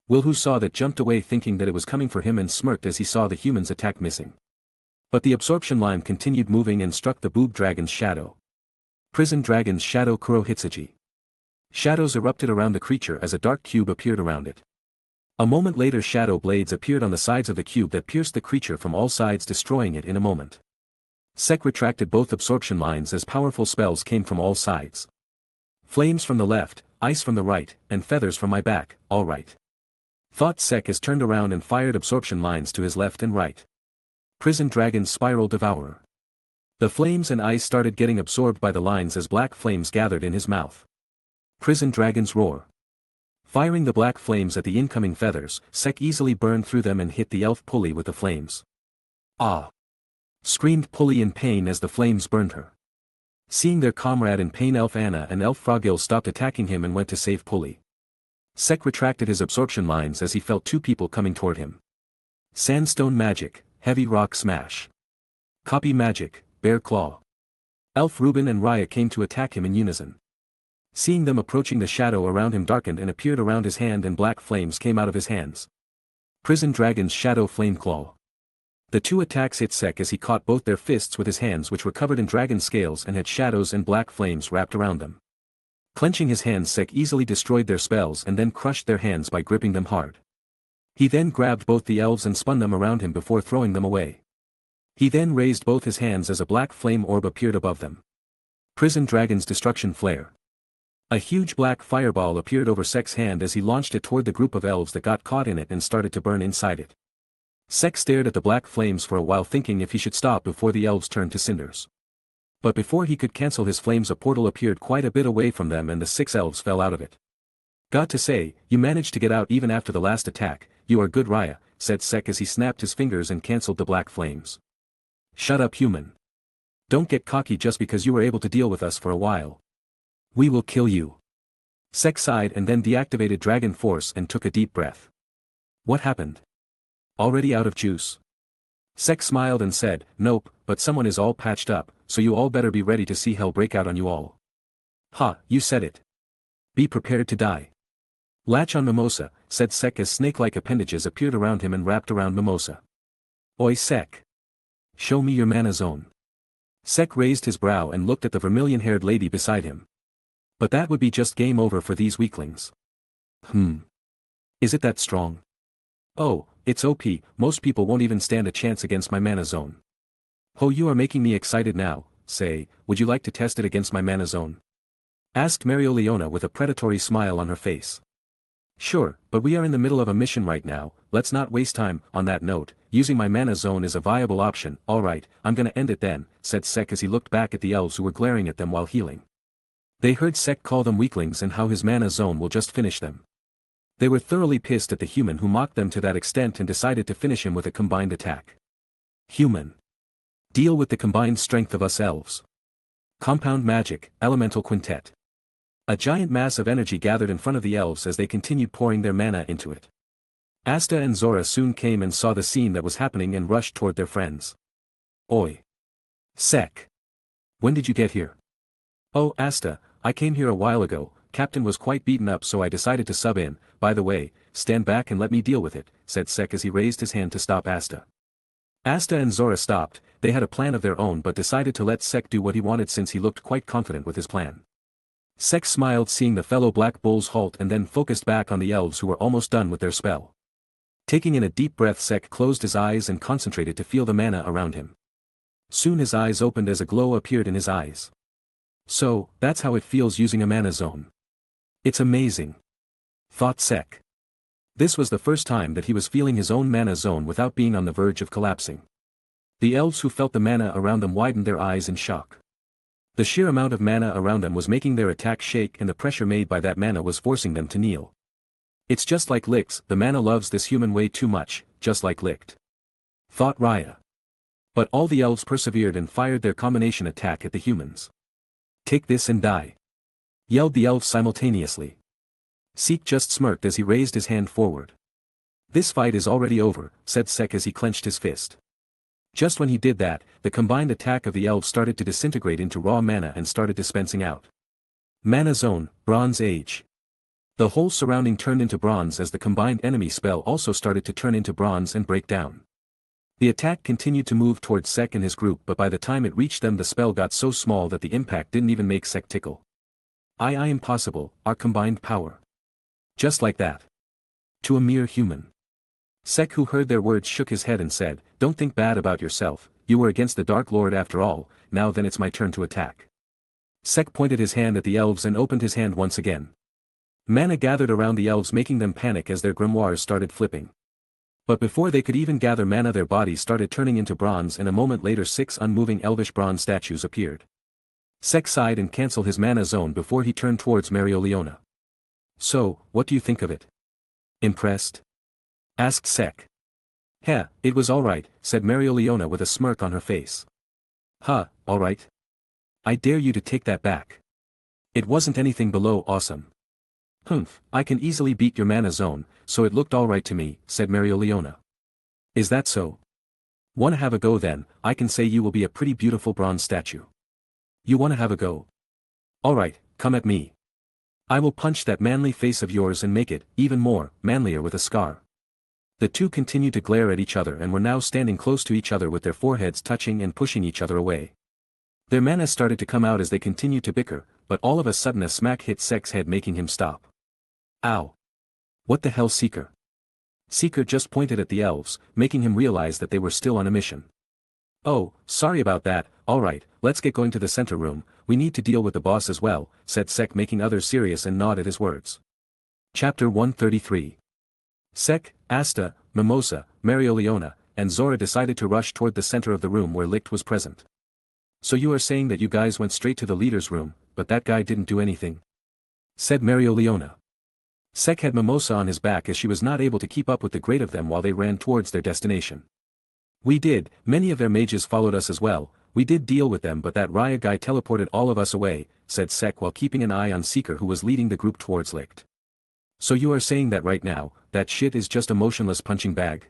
Will who saw that jumped away thinking that it was coming for him and smirked as he saw the human's attack missing. But the absorption line continued moving and struck the boob dragon's shadow. Prison Dragon's Shadow Kurohitsuji. Shadows erupted around the creature as a dark cube appeared around it. A moment later shadow blades appeared on the sides of the cube that pierced the creature from all sides destroying it in a moment. Sek retracted both absorption lines as powerful spells came from all sides. Flames from the left, ice from the right, and feathers from my back, all right. Thought Sek as turned around and fired absorption lines to his left and right. Prison Dragon's Spiral Devourer. The flames and ice started getting absorbed by the lines as black flames gathered in his mouth. Prison Dragon's Roar. Firing the black flames at the incoming feathers, Sek easily burned through them and hit the elf Pulley with the flames. Ah! Screamed Pulley in pain as the flames burned her. Seeing their comrade in pain Elf Anna and Elf Froggill stopped attacking him and went to save Pulley. Sek retracted his absorption lines as he felt two people coming toward him. Sandstone Magic, Heavy Rock Smash. Copy Magic, Bear Claw. Elf Reuben and Raya came to attack him in unison. Seeing them approaching the shadow around him darkened and appeared around his hand and black flames came out of his hands. Prison Dragon's Shadow Flame Claw. The two attacks hit Sek as he caught both their fists with his hands which were covered in dragon scales and had shadows and black flames wrapped around them. Clenching his hands Sek easily destroyed their spells and then crushed their hands by gripping them hard. He then grabbed both the elves and spun them around him before throwing them away. He then raised both his hands as a black flame orb appeared above them. Prison Dragon's Destruction Flare. A huge black fireball appeared over Sek's hand as he launched it toward the group of elves that got caught in it and started to burn inside it. Sek stared at the black flames for a while thinking if he should stop before the elves turned to cinders. But before he could cancel his flames a portal appeared quite a bit away from them and the 6 elves fell out of it. Got to say, you managed to get out even after the last attack, you are good Raya, said Sek as he snapped his fingers and cancelled the black flames. Shut up human. Don't get cocky just because you were able to deal with us for a while. We will kill you. Sek sighed and then deactivated Dragon Force and took a deep breath. What happened? Already out of juice? Sek smiled and said, nope, but someone is all patched up, so you all better be ready to see hell break out on you all. Ha, you said it. Be prepared to die. Latch on Mimosa, said Sek as snake-like appendages appeared around him and wrapped around Mimosa. Oi Sek. Show me your mana zone. Sek raised his brow and looked at the vermilion-haired lady beside him. But that would be just game over for these weaklings. Is it that strong? Oh, it's OP, most people won't even stand a chance against my mana zone. Oh, you are making me excited now, say, would you like to test it against my mana zone? Asked Marioliona with a predatory smile on her face. Sure, but we are in the middle of a mission right now, let's not waste time. On that note, using my mana zone is a viable option. Alright, I'm gonna end it then, said Sek as he looked back at the elves who were glaring at them while healing. They heard Sek call them weaklings and how his mana zone will just finish them. They were thoroughly pissed at the human who mocked them to that extent and decided to finish him with a combined attack. Human. Deal with the combined strength of us elves. Compound Magic, Elemental Quintet. A giant mass of energy gathered in front of the elves as they continued pouring their mana into it. Asta and Zora soon came and saw the scene that was happening and rushed toward their friends. Oi. Sek. When did you get here? Oh, Asta, I came here a while ago, Captain was quite beaten up so I decided to sub in. By the way, stand back and let me deal with it, said Sek as he raised his hand to stop Asta. Asta and Zora stopped, they had a plan of their own but decided to let Sek do what he wanted since he looked quite confident with his plan. Sek smiled seeing the fellow Black Bulls halt and then focused back on the elves who were almost done with their spell. Taking in a deep breath, Sek closed his eyes and concentrated to feel the mana around him. Soon his eyes opened as a glow appeared in his eyes. So, that's how it feels using a mana zone. It's amazing, thought Sek. This was the first time that he was feeling his own mana zone without being on the verge of collapsing. The elves who felt the mana around them widened their eyes in shock. The sheer amount of mana around them was making their attack shake, and the pressure made by that mana was forcing them to kneel. It's just like Licht, the mana loves this human way too much, just like Licht, thought Raya. But all the elves persevered and fired their combination attack at the humans. Take this and die, yelled the elves simultaneously. Sek just smirked as he raised his hand forward. This fight is already over, said Sek as he clenched his fist. Just when he did that, the combined attack of the elves started to disintegrate into raw mana and started dispensing out. Mana zone, Bronze Age. The whole surrounding turned into bronze as the combined enemy spell also started to turn into bronze and break down. The attack continued to move towards Sek and his group, but by the time it reached them the spell got so small that the impact didn't even make Sek tickle. I impossible, our combined power. Just like that. To a mere human. Sek, who heard their words, shook his head and said, "Don't think bad about yourself, you were against the Dark Lord after all, now then it's my turn to attack." Sek pointed his hand at the elves and opened his hand once again. Mana gathered around the elves, making them panic as their grimoires started flipping. But before they could even gather mana, their bodies started turning into bronze, and a moment later 6 unmoving elvish bronze statues appeared. Sek sighed and cancelled his mana zone before he turned towards Mereoleona. "So, what do you think of it? Impressed?" asked Sek. "Heh, it was alright," said Mereoleona with a smirk on her face. "Huh, alright? I dare you to take that back. It wasn't anything below awesome." "Humph, I can easily beat your mana zone, so it looked alright to me," said Mereoleona. "Is that so? Wanna have a go then? I can say you will be a pretty beautiful bronze statue. You wanna have a go? Alright, come at me. I will punch that manly face of yours and make it even more manlier with a scar." The two continued to glare at each other and were now standing close to each other with their foreheads touching and pushing each other away. Their mana started to come out as they continued to bicker, but all of a sudden a smack hit Sek's head, making him stop. "Ow! What the hell, Seeker?" Seeker just pointed at the elves, making him realize that they were still on a mission. "Oh, sorry about that. Alright, let's get going to the center room, we need to deal with the boss as well," said Sek, making others serious and nod at his words. Chapter 133. Sek, Asta, Mimosa, Mereoleona, and Zora decided to rush toward the center of the room where Licht was present. "So you are saying that you guys went straight to the leader's room, but that guy didn't do anything?" said Mereoleona. Sek had Mimosa on his back as she was not able to keep up with the great of them while they ran towards their destination. "We did, many of their mages followed us as well, we did deal with them, but that Raya guy teleported all of us away," said Sek while keeping an eye on Seeker, who was leading the group towards Licht. "So you are saying that right now, that shit is just a motionless punching bag?"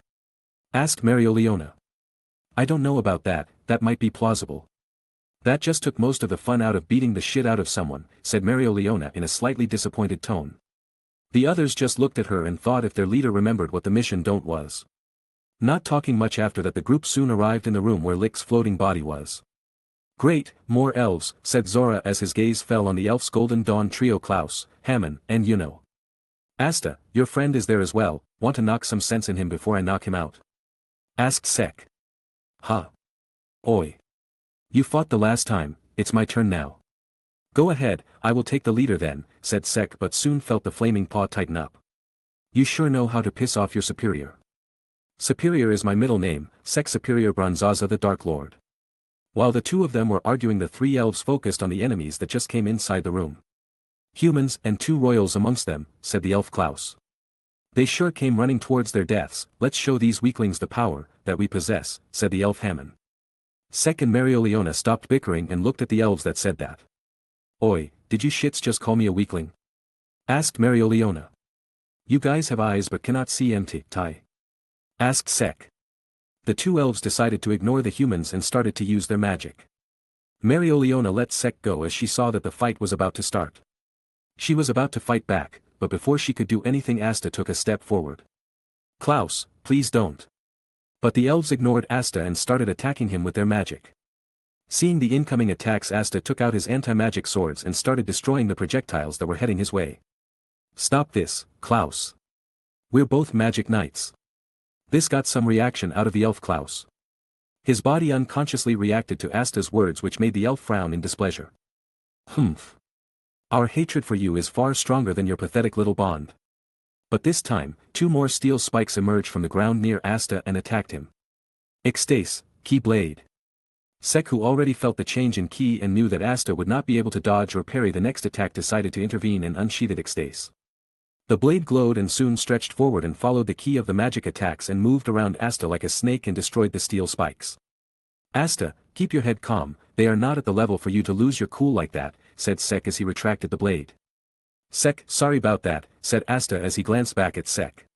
asked Mereoleona. "I don't know about that, that might be plausible. That just took most of the fun out of beating the shit out of someone," said Mereoleona in a slightly disappointed tone. The others just looked at her and thought if their leader remembered what the mission don't was. Not talking much after that, the group soon arrived in the room where Licht's floating body was. "Great, more elves," said Zora as his gaze fell on the elf's Golden Dawn trio, Klaus, Hammond, and Yuno. "Asta, your friend is there as well, want to knock some sense in him before I knock him out?" asked Sek. "Huh? Oi. You fought the last time, it's my turn now." "Go ahead, I will take the leader then," said Sek, but soon felt the flaming paw tighten up. "You sure know how to piss off your superior." "Superior is my middle name, Sek Superior Bronzaza the Dark Lord." While the two of them were arguing, the three elves focused on the enemies that just came inside the room. "Humans and 2 royals amongst them," said the elf Klaus. "They sure came running towards their deaths, let's show these weaklings the power that we possess," said the elf Hammond. Sek and Mereoleona stopped bickering and looked at the elves that said that. "Oi, did you shits just call me a weakling?" asked Mereoleona. "You guys have eyes but cannot see empty, Tai?" asked Sek. The two elves decided to ignore the humans and started to use their magic. Mereoleona let Sek go as she saw that the fight was about to start. She was about to fight back, but before she could do anything, Asta took a step forward. "Klaus, please don't." But the elves ignored Asta and started attacking him with their magic. Seeing the incoming attacks, Asta took out his anti-magic swords and started destroying the projectiles that were heading his way. "Stop this, Klaus. We're both magic knights. This got some reaction out of the elf Klaus. His body unconsciously reacted to Asta's words, which made the elf frown in displeasure. Humph. Our hatred for you is far stronger than your pathetic little bond. But this time, 2 more steel spikes emerged from the ground near Asta and attacked him. Ixtase, Key Blade. Sek, who already felt the change in ki and knew that Asta would not be able to dodge or parry the next attack, decided to intervene and unsheathed Ixtase. The blade glowed and soon stretched forward and followed the key of the magic attacks and moved around Asta like a snake and destroyed the steel spikes. Asta, keep your head calm, they are not at the level for you to lose your cool like that, said Sek as he retracted the blade. Sek, sorry about that, said Asta as he glanced back at Sek.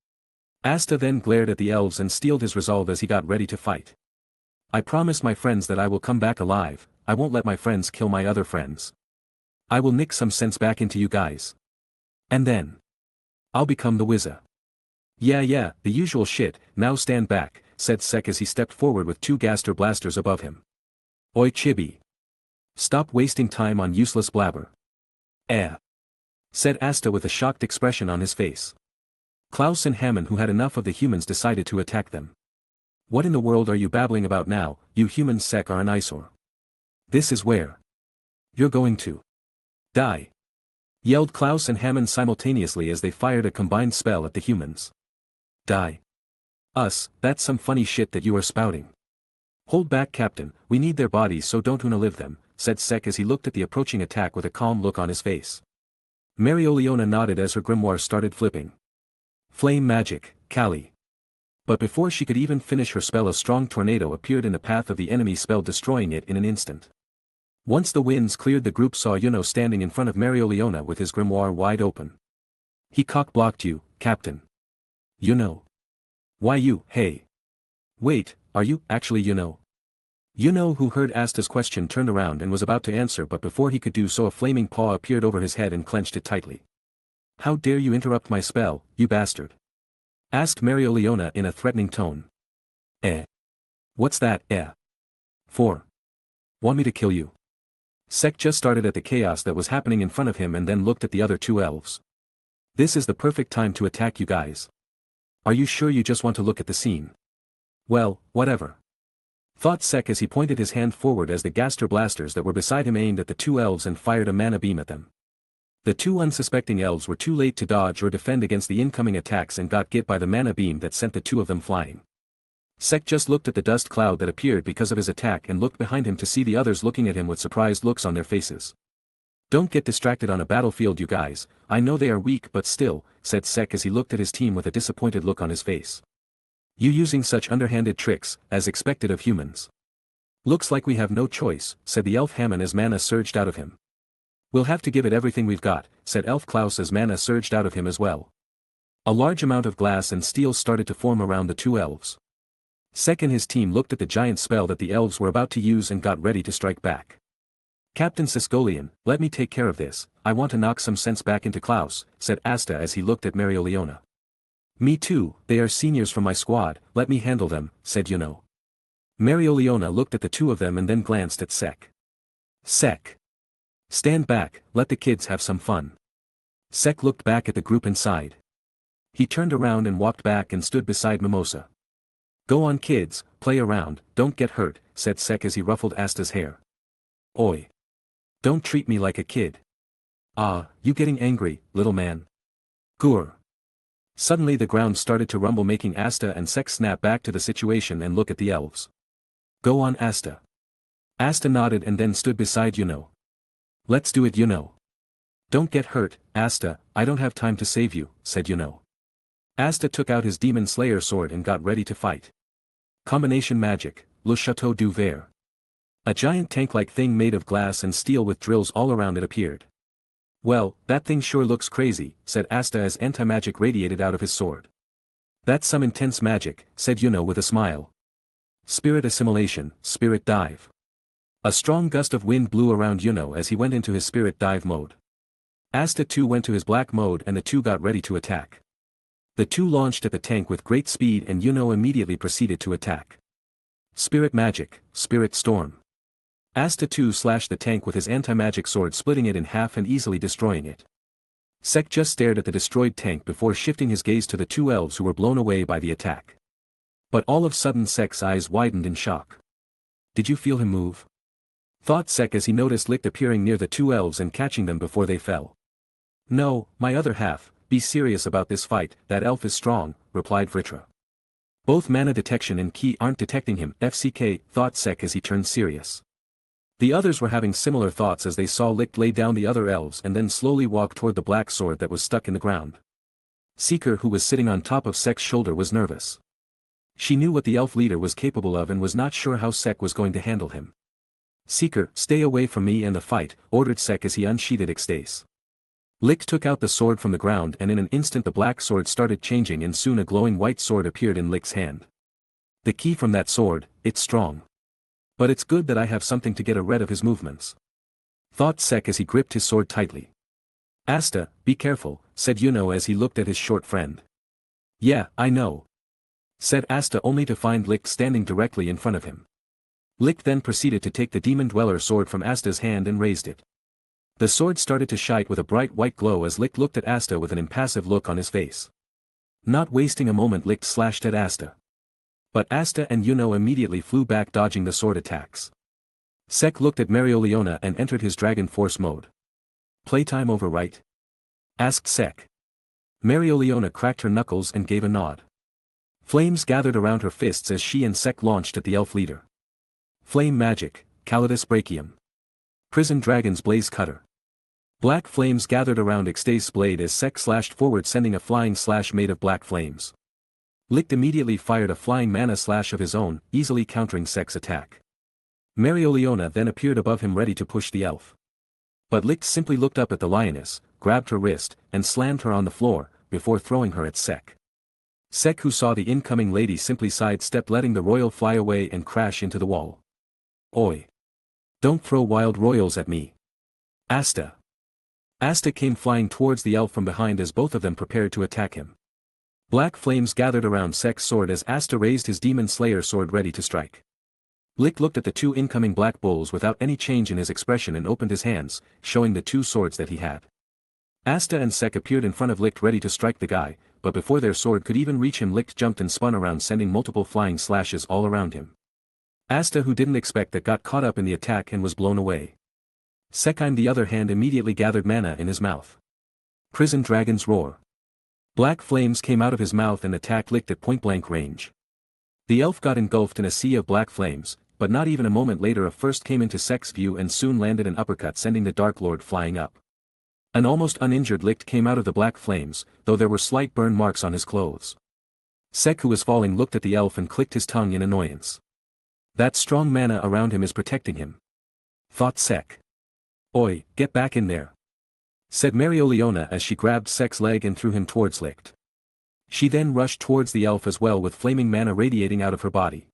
Asta then glared at the elves and steeled his resolve as he got ready to fight. I promised my friends that I will come back alive, I won't let my friends kill my other friends. I will nick some sense back into you guys. And then I'll become the wizard. Yeah, the usual shit, now stand back, said Sek as he stepped forward with 2 Gaster blasters above him. Oi chibi. Stop wasting time on useless blabber. Said Asta with a shocked expression on his face. Klaus and Hammond, who had enough of the humans, decided to attack them. What in the world are you babbling about now, you humans? Sek are an eyesore. This is where you're going to die, yelled Klaus and Hammond simultaneously as they fired a combined spell at the humans. Die. Us, that's some funny shit that you are spouting. Hold back, Captain, we need their bodies, so don't unalive them, said Sek as he looked at the approaching attack with a calm look on his face. Marioliona nodded as her grimoire started flipping. Flame magic, Kali. But before she could even finish her spell, a strong tornado appeared in the path of the enemy spell, destroying it in an instant. Once the winds cleared, the group saw Yuno standing in front of Marioliona with his grimoire wide open. He cock-blocked you, Captain. Yuno. Why you, hey. Wait, are you, actually Yuno? Yuno, who heard Asta's question, turned around and was about to answer, but before he could do so a flaming paw appeared over his head and clenched it tightly. How dare you interrupt my spell, you bastard? Asked Marioliona in a threatening tone. What's that, for? Want me to kill you? Sek just started at the chaos that was happening in front of him and then looked at the other 2 elves. This is the perfect time to attack you guys. Are you sure you just want to look at the scene? Well, whatever. Thought Sek as he pointed his hand forward as the Gaster blasters that were beside him aimed at the 2 elves and fired a mana beam at them. The 2 unsuspecting elves were too late to dodge or defend against the incoming attacks and got hit by the mana beam that sent the 2 of them flying. Sek just looked at the dust cloud that appeared because of his attack and looked behind him to see the others looking at him with surprised looks on their faces. Don't get distracted on a battlefield, you guys, I know they are weak but still, said Sek as he looked at his team with a disappointed look on his face. You using such underhanded tricks, as expected of humans. Looks like we have no choice, said the elf Hammond as mana surged out of him. We'll have to give it everything we've got, said elf Klaus as mana surged out of him as well. A large amount of glass and steel started to form around the 2 elves. Sek and his team looked at the giant spell that the elves were about to use and got ready to strike back. Captain Siskolian, let me take care of this, I want to knock some sense back into Klaus, said Asta as he looked at Marioliona. Me too, they are seniors from my squad, let me handle them, said Yuno. Marioliona looked at the 2 of them and then glanced at Sek. Sek. Stand back, let the kids have some fun. Sek looked back at the group inside. He turned around and walked back and stood beside Mimosa. Go on kids, play around, don't get hurt, said Sek as he ruffled Asta's hair. Oi. Don't treat me like a kid. Ah, you getting angry, little man? Gur. Suddenly the ground started to rumble, making Asta and Sek snap back to the situation and look at the elves. Go on, Asta. Asta nodded and then stood beside Yuno. Let's do it, Yuno. Don't get hurt, Asta, I don't have time to save you, said Yuno. Asta took out his Demon Slayer sword and got ready to fight. Combination magic, Le Chateau du Ver. A giant tank-like thing made of glass and steel with drills all around it appeared. Well, that thing sure looks crazy, said Asta as anti-magic radiated out of his sword. That's some intense magic, said Yuno with a smile. Spirit assimilation, spirit dive. A strong gust of wind blew around Yuno as he went into his spirit dive mode. Asta too went to his black mode and the 2 got ready to attack. The 2 launched at the tank with great speed and Yuno immediately proceeded to attack. Spirit magic, spirit storm. Asta too slashed the tank with his anti-magic sword, splitting it in half and easily destroying it. Sek just stared at the destroyed tank before shifting his gaze to the 2 elves who were blown away by the attack. But all of a sudden Sek's eyes widened in shock. Did you feel him move? Thought Sek as he noticed Licht appearing near the two elves and catching them before they fell. No, my other half, be serious about this fight, that elf is strong, replied Vritra. Both mana detection and key aren't detecting him, FCK, thought Sek as he turned serious. The others were having similar thoughts as they saw Licht lay down the other elves and then slowly walk toward the black sword that was stuck in the ground. Seeker, who was sitting on top of Sek's shoulder, was nervous. She knew what the elf leader was capable of and was not sure how Sek was going to handle him. Seeker, stay away from me and the fight, ordered Sek as he unsheathed Ixtase. Licht took out the sword from the ground and in an instant the black sword started changing and soon a glowing white sword appeared in Licht's hand. The key from that sword, it's strong. But it's good that I have something to get rid of his movements. Thought Sek as he gripped his sword tightly. Asta, be careful, said Yuno as he looked at his short friend. Yeah, I know. Said Asta only to find Licht standing directly in front of him. Licht then proceeded to take the Demon Dweller sword from Asta's hand and raised it. The sword started to shine with a bright white glow as Licht looked at Asta with an impassive look on his face. Not wasting a moment, Licht slashed at Asta. But Asta and Yuno immediately flew back, dodging the sword attacks. Sek looked at Mereoleona and entered his Dragon Force mode. Playtime over, right? Asked Sek. Mereoleona cracked her knuckles and gave a nod. Flames gathered around her fists as she and Sek launched at the elf leader. Flame magic, Calidus Brachium. Prison Dragon's Blaze Cutter. Black flames gathered around Ixtase's blade as Sek slashed forward, sending a flying slash made of black flames. Licht immediately fired a flying mana slash of his own, easily countering Sek's attack. Mereoleona then appeared above him ready to push the elf. But Licht simply looked up at the lioness, grabbed her wrist, and slammed her on the floor, before throwing her at Sek. Sek, who saw the incoming lady, simply sidestepped, letting the royal fly away and crash into the wall. Oi! Don't throw wild royals at me. Asta. Asta came flying towards the elf from behind as both of them prepared to attack him. Black flames gathered around Sek's sword as Asta raised his Demon Slayer sword ready to strike. Licht looked at the two incoming black bulls without any change in his expression and opened his hands, showing the two swords that he had. Asta and Sek appeared in front of Licht ready to strike the guy, but before their sword could even reach him, Licht jumped and spun around, sending multiple flying slashes all around him. Asta, who didn't expect that, got caught up in the attack and was blown away. Sek, on the other hand, immediately gathered mana in his mouth. Prison Dragon's Roar. Black flames came out of his mouth and attacked Licht at point-blank range. The elf got engulfed in a sea of black flames, but not even a moment later a first came into Sek's view and soon landed an uppercut, sending the Dark Lord flying up. An almost uninjured Licht came out of the black flames, though there were slight burn marks on his clothes. Sek, who was falling, looked at the elf and clicked his tongue in annoyance. That strong mana around him is protecting him. Thought Sek. Oi, get back in there. Said Mereoleona as she grabbed Sek's leg and threw him towards Licht. She then rushed towards the elf as well, with flaming mana radiating out of her body.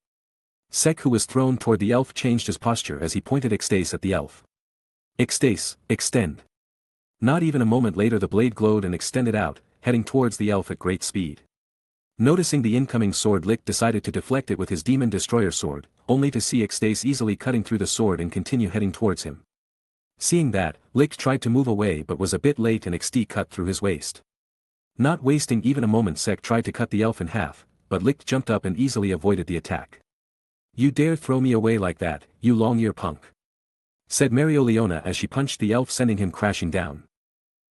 Sek, who was thrown toward the elf, changed his posture as he pointed Ixtase at the elf. Ixtase, extend. Not even a moment later the blade glowed and extended out, heading towards the elf at great speed. Noticing the incoming sword, Licht decided to deflect it with his Demon Destroyer sword, only to see Ixtase easily cutting through the sword and continue heading towards him. Seeing that, Licht tried to move away but was a bit late and Ixtase cut through his waist. Not wasting even a moment, Sek tried to cut the elf in half, but Licht jumped up and easily avoided the attack. You dare throw me away like that, you long-ear punk? Said Mereoleona as she punched the elf, sending him crashing down.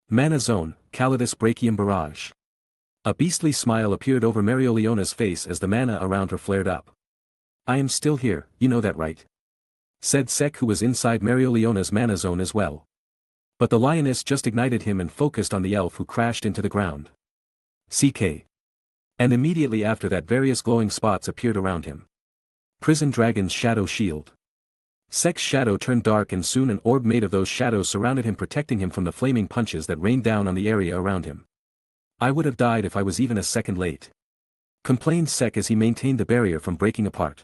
Mana Zone, Calidus Brachium Barrage. A beastly smile appeared over Mereoleona's face as the mana around her flared up. I am still here, you know that, right? Said Sek, who was inside Mereoleona's mana zone as well. But the lioness just ignited him and focused on the elf, who crashed into the ground. CK. And immediately after that various glowing spots appeared around him. Prison Dragon's Shadow Shield. Sek's shadow turned dark and soon an orb made of those shadows surrounded him, protecting him from the flaming punches that rained down on the area around him. I would have died if I was even a second late. Complained Sek as he maintained the barrier from breaking apart.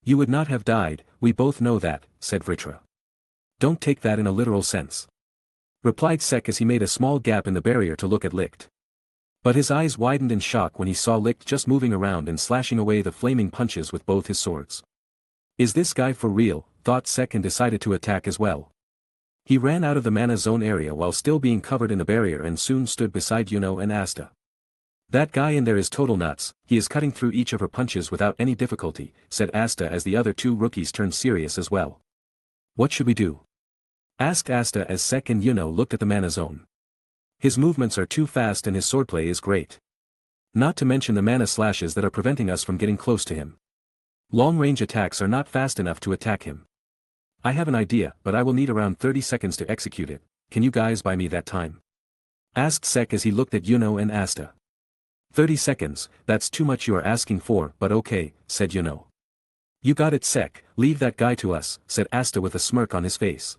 You would not have died, we both know that, said Vritra. Don't take that in a literal sense. Replied Sek as he made a small gap in the barrier to look at Licht. But his eyes widened in shock when he saw Licht just moving around and slashing away the flaming punches with both his swords. Is this guy for real, thought Sek, and decided to attack as well. He ran out of the mana zone area while still being covered in the barrier and soon stood beside Yuno and Asta. That guy in there is total nuts, he is cutting through each of her punches without any difficulty, said Asta as the other two rookies turned serious as well. What should we do? Asked Asta as Sek and Yuno looked at the Mana-zone. His movements are too fast and his swordplay is great. Not to mention the mana slashes that are preventing us from getting close to him. Long-range attacks are not fast enough to attack him. I have an idea, but I will need around 30 seconds to execute it. Can you guys buy me that time? Asked Sek as he looked at Yuno and Asta. 30 seconds, that's too much you are asking for, but okay, said Yuno. You got it Sek, leave that guy to us, said Asta with a smirk on his face.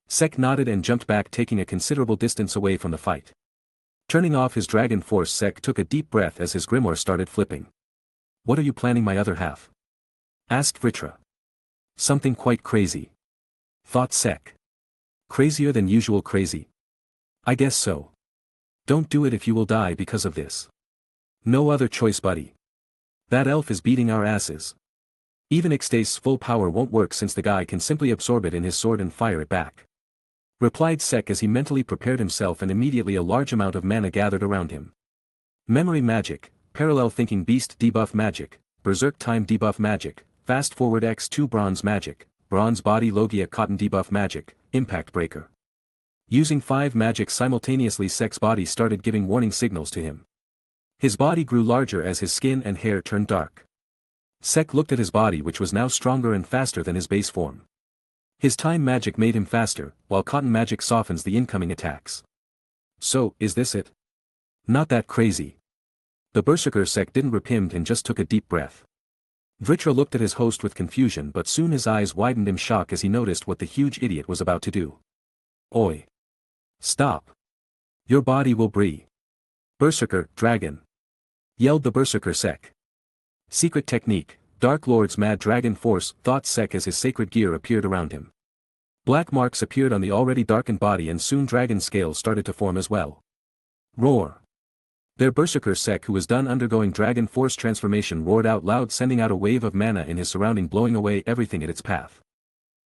Sek nodded and jumped back, taking a considerable distance away from the fight. Turning off his dragon force, Sek took a deep breath as his grimoire started flipping. What are you planning my other half? Asked Vritra. Something quite crazy. Thought Sek. Crazier than usual crazy? I guess so. Don't do it if you will die because of this. No other choice buddy. That elf is beating our asses. Even Ixtace's full power won't work since the guy can simply absorb it in his sword and fire it back. Replied Sek as he mentally prepared himself, and immediately a large amount of mana gathered around him. Memory magic, parallel thinking beast debuff magic, berserk time debuff magic, fast forward X2 bronze magic, bronze body logia cotton debuff magic, impact breaker. Using 5 magic simultaneously, Sek's body started giving warning signals to him. His body grew larger as his skin and hair turned dark. Sek looked at his body, which was now stronger and faster than his base form. His time magic made him faster, while cotton magic softens the incoming attacks. So, is this it? Not that crazy. The berserker Sek didn't repimp and just took a deep breath. Vritra looked at his host with confusion, but soon his eyes widened in shock as he noticed what the huge idiot was about to do. Oi! Stop! Your body will breathe. Berserker, dragon! Yelled the berserker Sek. Secret technique, Dark Lord's mad dragon force, thought Sek as his sacred gear appeared around him. Black marks appeared on the already darkened body, and soon dragon scales started to form as well. Roar! Their berserker Sek, who was done undergoing dragon force transformation, roared out loud, sending out a wave of mana in his surrounding, blowing away everything in its path.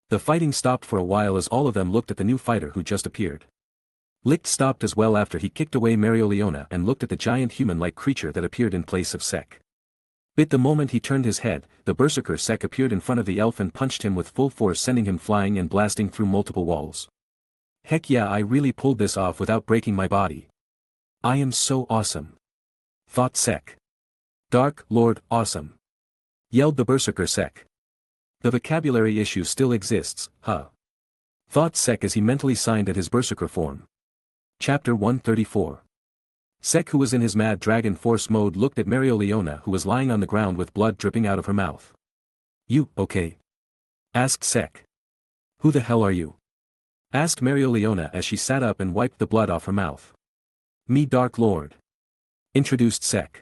The fighting stopped for a while as all of them looked at the new fighter who just appeared. Licht stopped as well after he kicked away Marioliona and looked at the giant human-like creature that appeared in place of Sek. But the moment he turned his head, the berserker Sek appeared in front of the elf and punched him with full force, sending him flying and blasting through multiple walls. Heck yeah, I really pulled this off without breaking my body. I am so awesome. Thought Sek. Dark Lord, awesome. Yelled the berserker Sek. The vocabulary issue still exists, huh? Thought Sek as he mentally signed at his berserker form. Chapter 134. Sek, who was in his mad dragon force mode, looked at Marioliona, who was lying on the ground with blood dripping out of her mouth. You, okay? Asked Sek. Who the hell are you? Asked Marioliona as she sat up and wiped the blood off her mouth. Me, Dark Lord. Introduced Sek.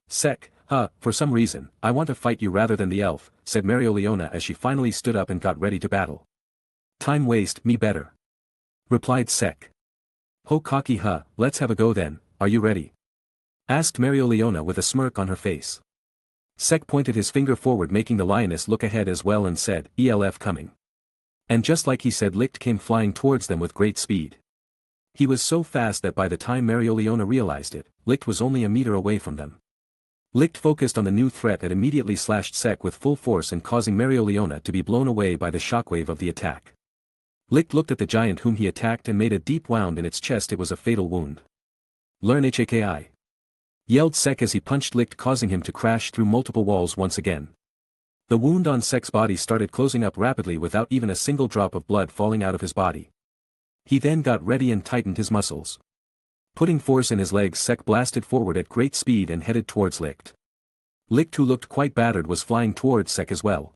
Sek, for some reason, I want to fight you rather than the elf, said Marioliona as she finally stood up and got ready to battle. Time waste, me better. Replied Sek. Ho cocky let's have a go then, are you ready? Asked Marioliona with a smirk on her face. Sek pointed his finger forward, making the lioness look ahead as well, and said, ELF coming. And just like he said, Licht came flying towards them with great speed. He was so fast that by the time Marioliona realized it, Licht was only a meter away from them. Licht focused on the new threat and immediately slashed Sek with full force, and causing Marioliona to be blown away by the shockwave of the attack. Licht looked at the giant whom he attacked and made a deep wound in its chest. It was a fatal wound. Learn HAKI. Yelled Sek as he punched Licht, causing him to crash through multiple walls once again. The wound on Sek's body started closing up rapidly without even a single drop of blood falling out of his body. He then got ready and tightened his muscles. Putting force in his legs, Sek blasted forward at great speed and headed towards Licht. Licht, who looked quite battered, was flying towards Sek as well.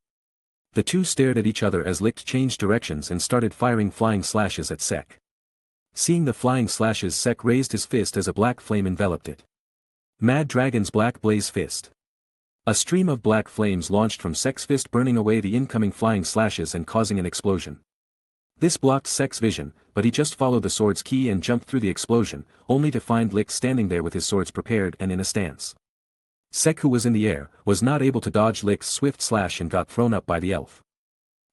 The two stared at each other as Licht changed directions and started firing flying slashes at Sek. Seeing the flying slashes, Sek raised his fist as a black flame enveloped it. Mad Dragon's Black Blaze Fist. A stream of black flames launched from Sek's fist, burning away the incoming flying slashes and causing an explosion. This blocked Sek's vision, but he just followed the sword's key and jumped through the explosion, only to find Licht standing there with his swords prepared and in a stance. Sek, who was in the air, was not able to dodge Licht's swift slash and got thrown up by the elf.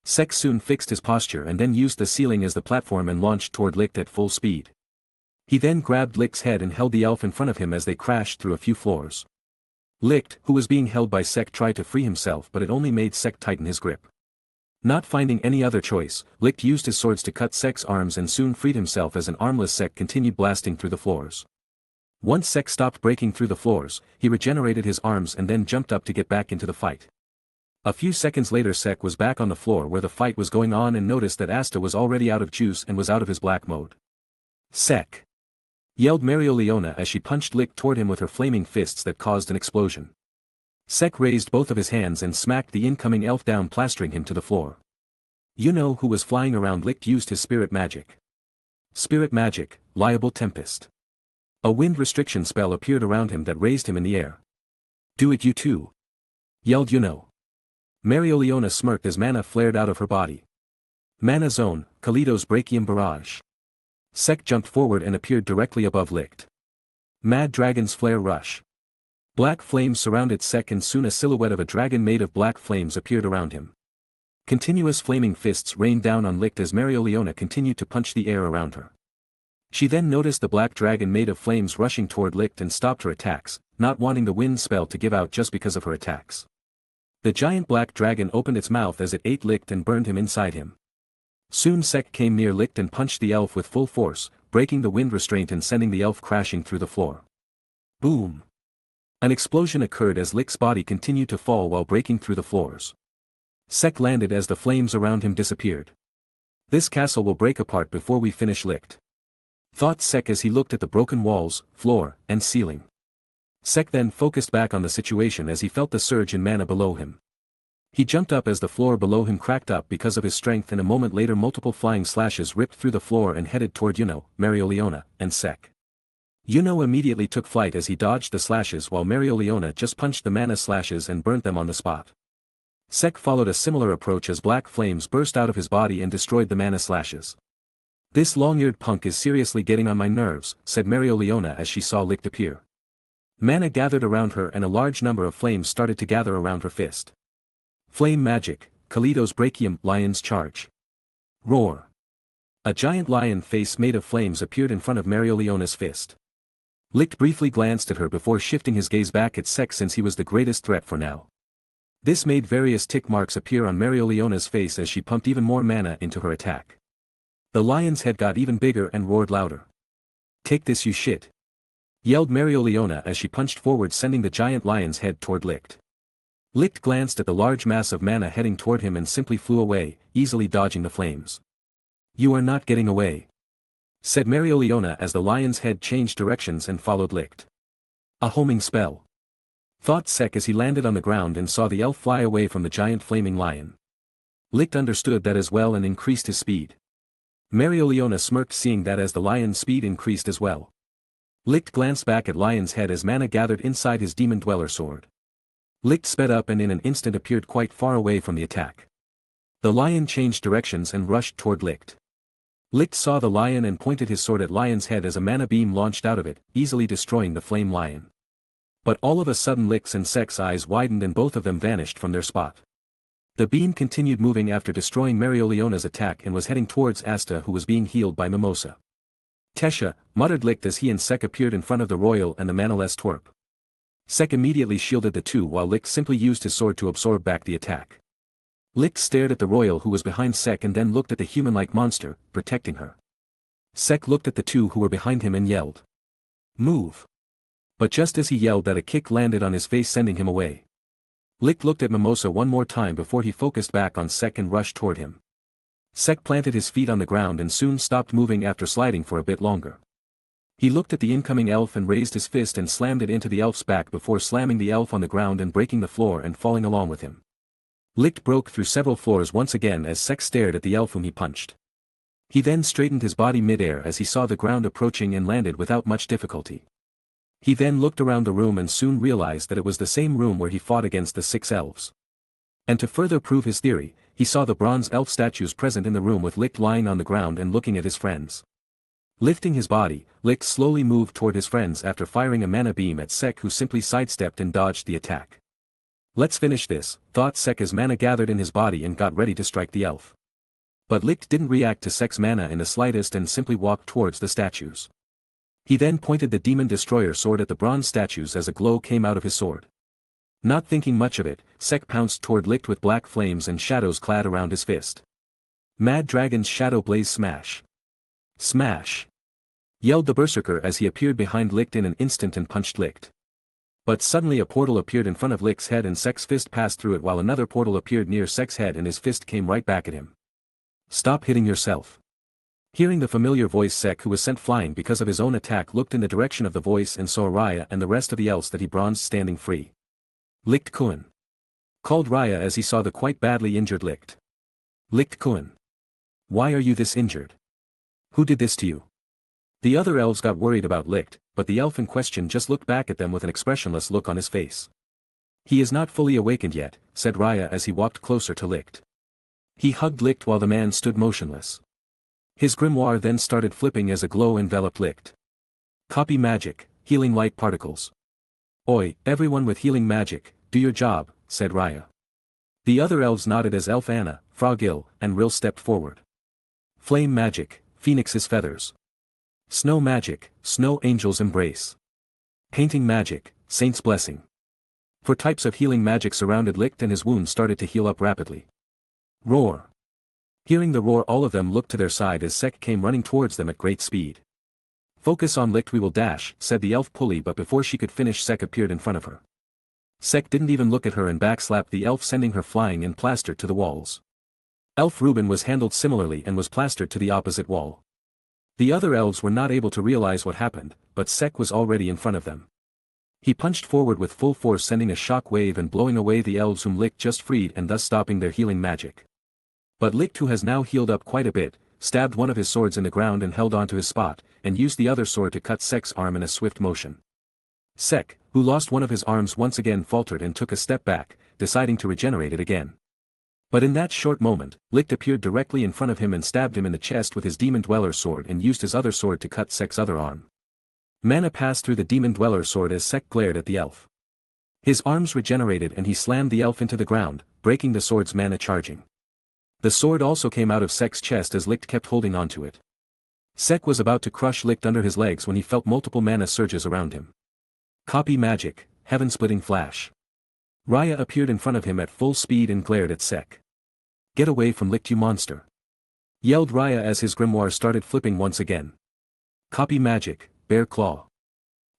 Sek soon fixed his posture and then used the ceiling as the platform and launched toward Licht at full speed. He then grabbed Licht's head and held the elf in front of him as they crashed through a few floors. Licht, who was being held by Sek, tried to free himself, but it only made Sek tighten his grip. Not finding any other choice, Licht used his swords to cut Sek's arms and soon freed himself as an armless Sek continued blasting through the floors. Once Sek stopped breaking through the floors, he regenerated his arms and then jumped up to get back into the fight. A few seconds later Sek was back on the floor where the fight was going on and noticed that Asta was already out of juice and was out of his black mode. "Sek!" yelled Mereoleona as she punched Licht toward him with her flaming fists that caused an explosion. Sek raised both of his hands and smacked the incoming elf down, plastering him to the floor. Yuno, who was flying around Licht, used his spirit magic. Spirit magic, Liable Tempest. A wind restriction spell appeared around him that raised him in the air. "Do it you too!" yelled Yuno. Mereoleona smirked as mana flared out of her body. Mana Zone, Kalido's Brachium Barrage. Sek jumped forward and appeared directly above Licht. Mad Dragon's Flare Rush. Black flames surrounded Sek and soon a silhouette of a dragon made of black flames appeared around him. Continuous flaming fists rained down on Licht as Mereoleona continued to punch the air around her. She then noticed the black dragon made of flames rushing toward Licht and stopped her attacks, not wanting the wind spell to give out just because of her attacks. The giant black dragon opened its mouth as it ate Licht and burned him inside him. Soon Sek came near Licht and punched the elf with full force, breaking the wind restraint and sending the elf crashing through the floor. Boom! An explosion occurred as Licht's body continued to fall while breaking through the floors. Sek landed as the flames around him disappeared. "This castle will break apart before we finish Licht," thought Sek as he looked at the broken walls, floor, and ceiling. Sek then focused back on the situation as he felt the surge in mana below him. He jumped up as the floor below him cracked up because of his strength, and a moment later multiple flying slashes ripped through the floor and headed toward Yuno, Mereoleona, and Sek. Yuno immediately took flight as he dodged the slashes while Mereoleona just punched the mana slashes and burnt them on the spot. Sek followed a similar approach as black flames burst out of his body and destroyed the mana slashes. "This long-eared punk is seriously getting on my nerves," said Mereoleona as she saw Licht appear. Mana gathered around her and a large number of flames started to gather around her fist. Flame magic, Kalido's Brachium, Lion's Charge. Roar! A giant lion face made of flames appeared in front of Mereoleona's fist. Licht briefly glanced at her before shifting his gaze back at Sek since he was the greatest threat for now. This made various tick marks appear on Mereoleona's face as she pumped even more mana into her attack. The lion's head got even bigger and roared louder. "Take this you shit!" yelled Mereoleona as she punched forward, sending the giant lion's head toward Licht. Licht glanced at the large mass of mana heading toward him and simply flew away, easily dodging the flames. "You are not getting away," said Mereoleona as the lion's head changed directions and followed Licht. "A homing spell," thought Sek as he landed on the ground and saw the elf fly away from the giant flaming lion. Licht understood that as well and increased his speed. Mereoleona smirked seeing that as the lion's speed increased as well. Licht glanced back at Lion's head as mana gathered inside his Demon Dweller sword. Licht sped up and in an instant appeared quite far away from the attack. The lion changed directions and rushed toward Licht. Licht saw the lion and pointed his sword at Lion's head as a mana beam launched out of it, easily destroying the flame lion. But all of a sudden Licht's and Sek's eyes widened and both of them vanished from their spot. The beam continued moving after destroying Mereoleona's attack and was heading towards Asta, who was being healed by Mimosa. "Tesha," muttered Licht as he and Sek appeared in front of the royal and the manaless twerp. Sek immediately shielded the two while Licht simply used his sword to absorb back the attack. Licht stared at the royal who was behind Sek and then looked at the human-like monster, protecting her. Sek looked at the two who were behind him and yelled, "Move!" But just as he yelled that, a kick landed on his face sending him away. Licht looked at Mimosa one more time before he focused back on Sek and rushed toward him. Sek planted his feet on the ground and soon stopped moving after sliding for a bit longer. He looked at the incoming elf and raised his fist and slammed it into the elf's back before slamming the elf on the ground and breaking the floor and falling along with him. Licht broke through several floors once again as Sek stared at the elf whom he punched. He then straightened his body mid-air as he saw the ground approaching and landed without much difficulty. He then looked around the room and soon realized that it was the same room where he fought against the 6 elves. And to further prove his theory, he saw the bronze elf statues present in the room with Licht lying on the ground and looking at his friends. Lifting his body, Licht slowly moved toward his friends after firing a mana beam at Sek, who simply sidestepped and dodged the attack. "Let's finish this," thought Sek as mana gathered in his body and got ready to strike the elf. But Licht didn't react to Sek's mana in the slightest and simply walked towards the statues. He then pointed the demon destroyer sword at the bronze statues as a glow came out of his sword. Not thinking much of it, Sek pounced toward Licht with black flames and shadows clad around his fist. Mad Dragon's Shadow Blaze Smash. Smash! Yelled the berserker as he appeared behind Licht in an instant and punched Licht. But suddenly a portal appeared in front of Licht's head and Sek's fist passed through it while another portal appeared near Sek's head and his fist came right back at him. Stop hitting yourself. Hearing the familiar voice, Sek, who was sent flying because of his own attack, looked in the direction of the voice and saw Raya and the rest of the elves that he bronzed standing free. Licht Kun, called Raya as he saw the quite badly injured Licht. Licht Kun, why are you this injured? Who did this to you? The other elves got worried about Licht, but the elf in question just looked back at them with an expressionless look on his face. He is not fully awakened yet, said Raya as he walked closer to Licht. He hugged Licht while the man stood motionless. His grimoire then started flipping as a glow enveloped Licht. Copy magic, healing light particles. Oi, everyone with healing magic, do your job, said Raya. The other elves nodded as Elf Anna, Frogil, and Rill stepped forward. Flame magic, Phoenix's feathers. Snow magic, Snow Angel's embrace. Painting magic, Saint's blessing. 4 types of healing magic surrounded Licht and his wounds started to heal up rapidly. Roar. Hearing the roar, all of them looked to their side as Sek came running towards them at great speed. Focus on Licht, we will dash, said the elf pulley, but before she could finish Sek appeared in front of her. Sek didn't even look at her and backslapped the elf, sending her flying and plastered to the walls. Elf Reuben was handled similarly and was plastered to the opposite wall. The other elves were not able to realize what happened, but Sek was already in front of them. He punched forward with full force, sending a shock wave and blowing away the elves whom Licht just freed and thus stopping their healing magic. But Licht, who has now healed up quite a bit, stabbed one of his swords in the ground and held onto his spot, and used the other sword to cut Sek's arm in a swift motion. Sek, who lost one of his arms, once again faltered and took a step back, deciding to regenerate it again. But in that short moment, Licht appeared directly in front of him and stabbed him in the chest with his Demon Dweller sword and used his other sword to cut Sek's other arm. Mana passed through the Demon Dweller sword as Sek glared at the elf. His arms regenerated and he slammed the elf into the ground, breaking the sword's mana charging. The sword also came out of Sek's chest as Licht kept holding onto it. Sek was about to crush Licht under his legs when he felt multiple mana surges around him. Copy magic, heaven-splitting flash. Raya appeared in front of him at full speed and glared at Sek. Get away from Licht, you monster! Yelled Raya as his grimoire started flipping once again. Copy magic, bear claw.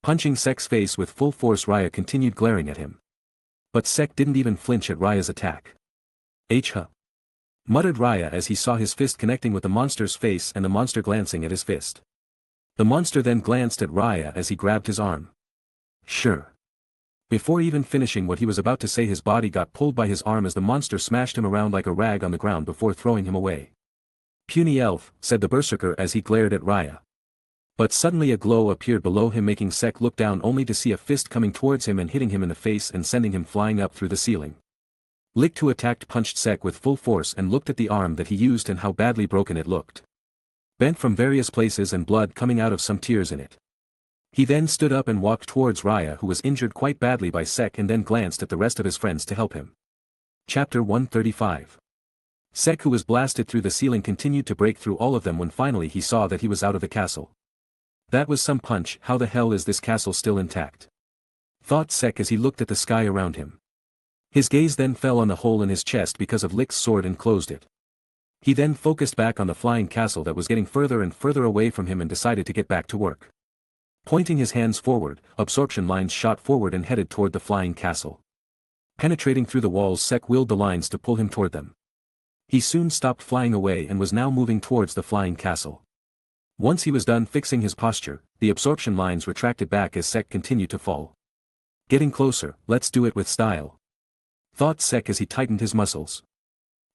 Punching Sek's face with full force, Raya continued glaring at him. But Sek didn't even flinch at Raya's attack. Huh! Muttered Raya as he saw his fist connecting with the monster's face and the monster glancing at his fist. The monster then glanced at Raya as he grabbed his arm. Sure. Before even finishing what he was about to say, his body got pulled by his arm as the monster smashed him around like a rag on the ground before throwing him away. Puny elf, said the berserker as he glared at Raya. But suddenly a glow appeared below him, making Sek look down only to see a fist coming towards him and hitting him in the face and sending him flying up through the ceiling. Licht, who attacked, punched Sek with full force and looked at the arm that he used and how badly broken it looked. Bent from various places and blood coming out of some tears in it. He then stood up and walked towards Raya, who was injured quite badly by Sek, and then glanced at the rest of his friends to help him. Chapter 135. Sek, who was blasted through the ceiling, continued to break through all of them when finally he saw that he was out of the castle. That was some punch. How the hell is this castle still intact? Thought Sek as he looked at the sky around him. His gaze then fell on the hole in his chest because of Licht's sword and closed it. He then focused back on the flying castle that was getting further and further away from him and decided to get back to work. Pointing his hands forward, absorption lines shot forward and headed toward the flying castle. Penetrating through the walls, Sek willed the lines to pull him toward them. He soon stopped flying away and was now moving towards the flying castle. Once he was done fixing his posture, the absorption lines retracted back as Sek continued to fall. Getting closer, let's do it with style. Thought Sek as he tightened his muscles.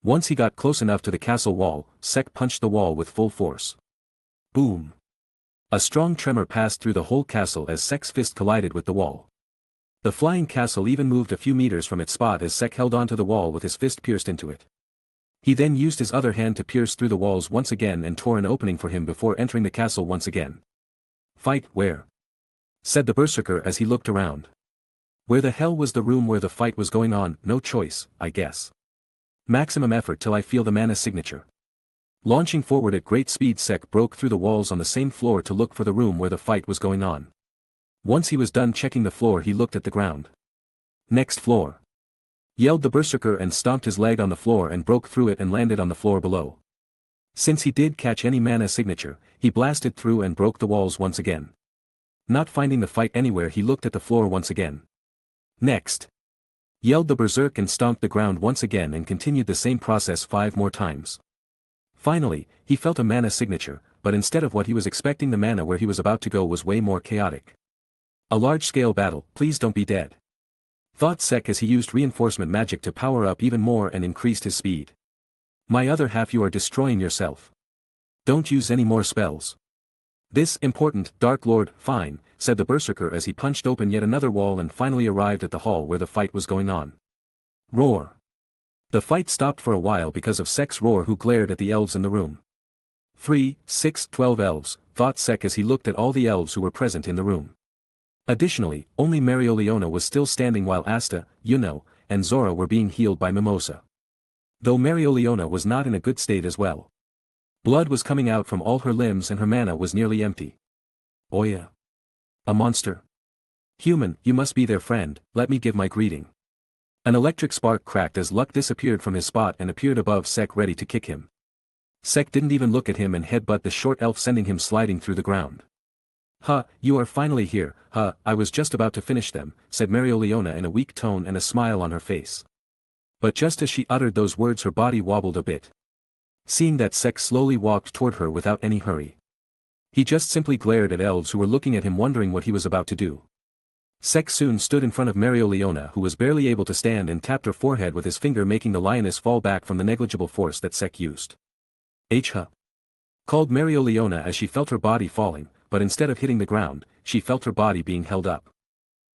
Once he got close enough to the castle wall, Sek punched the wall with full force. Boom! A strong tremor passed through the whole castle as Sek's fist collided with the wall. The flying castle even moved a few meters from its spot as Sek held onto the wall with his fist pierced into it. He then used his other hand to pierce through the walls once again and tore an opening for him before entering the castle once again. Fight, where? Said the berserker as he looked around. Where the hell was the room where the fight was going on? No choice, I guess. Maximum effort till I feel the mana signature. Launching forward at great speed, Sek broke through the walls on the same floor to look for the room where the fight was going on. Once he was done checking the floor, he looked at the ground. "Next floor!" yelled the berserker and stomped his leg on the floor and broke through it and landed on the floor below. Since he did catch any mana signature, he blasted through and broke the walls once again. Not finding the fight anywhere, he looked at the floor once again. "Next!" yelled the berserk and stomped the ground once again and continued the same process 5 more times. Finally, he felt a mana signature, but instead of what he was expecting, the mana where he was about to go was way more chaotic. A large-scale battle, please don't be dead, thought Sek as he used reinforcement magic to power up even more and increased his speed. "My other half, you are destroying yourself. Don't use any more spells." "This important, Dark Lord." "Fine," said the berserker as he punched open yet another wall and finally arrived at the hall where the fight was going on. Roar. The fight stopped for a while because of Sek's roar, who glared at the elves in the room. 3, 6, 12 elves, thought Sek as he looked at all the elves who were present in the room. Additionally, only Mereoleona was still standing while Asta, Yuno, and Zora were being healed by Mimosa. Though Mereoleona was not in a good state as well. Blood was coming out from all her limbs and her mana was nearly empty. "Oh yeah. A monster? Human, you must be their friend, let me give my greeting." An electric spark cracked as Luck disappeared from his spot and appeared above Sek, ready to kick him. Sek didn't even look at him and headbutt the short elf, sending him sliding through the ground. "Huh, you are finally here, huh, I was just about to finish them," said Mereoleona in a weak tone and a smile on her face. But just as she uttered those words, her body wobbled a bit. Seeing that, Sek slowly walked toward her without any hurry. He just simply glared at elves who were looking at him, wondering what he was about to do. Sek soon stood in front of Mereoleona, who was barely able to stand, and tapped her forehead with his finger, making the lioness fall back from the negligible force that Sek used. "Huh!" called Mereoleona as she felt her body falling, but instead of hitting the ground, she felt her body being held up.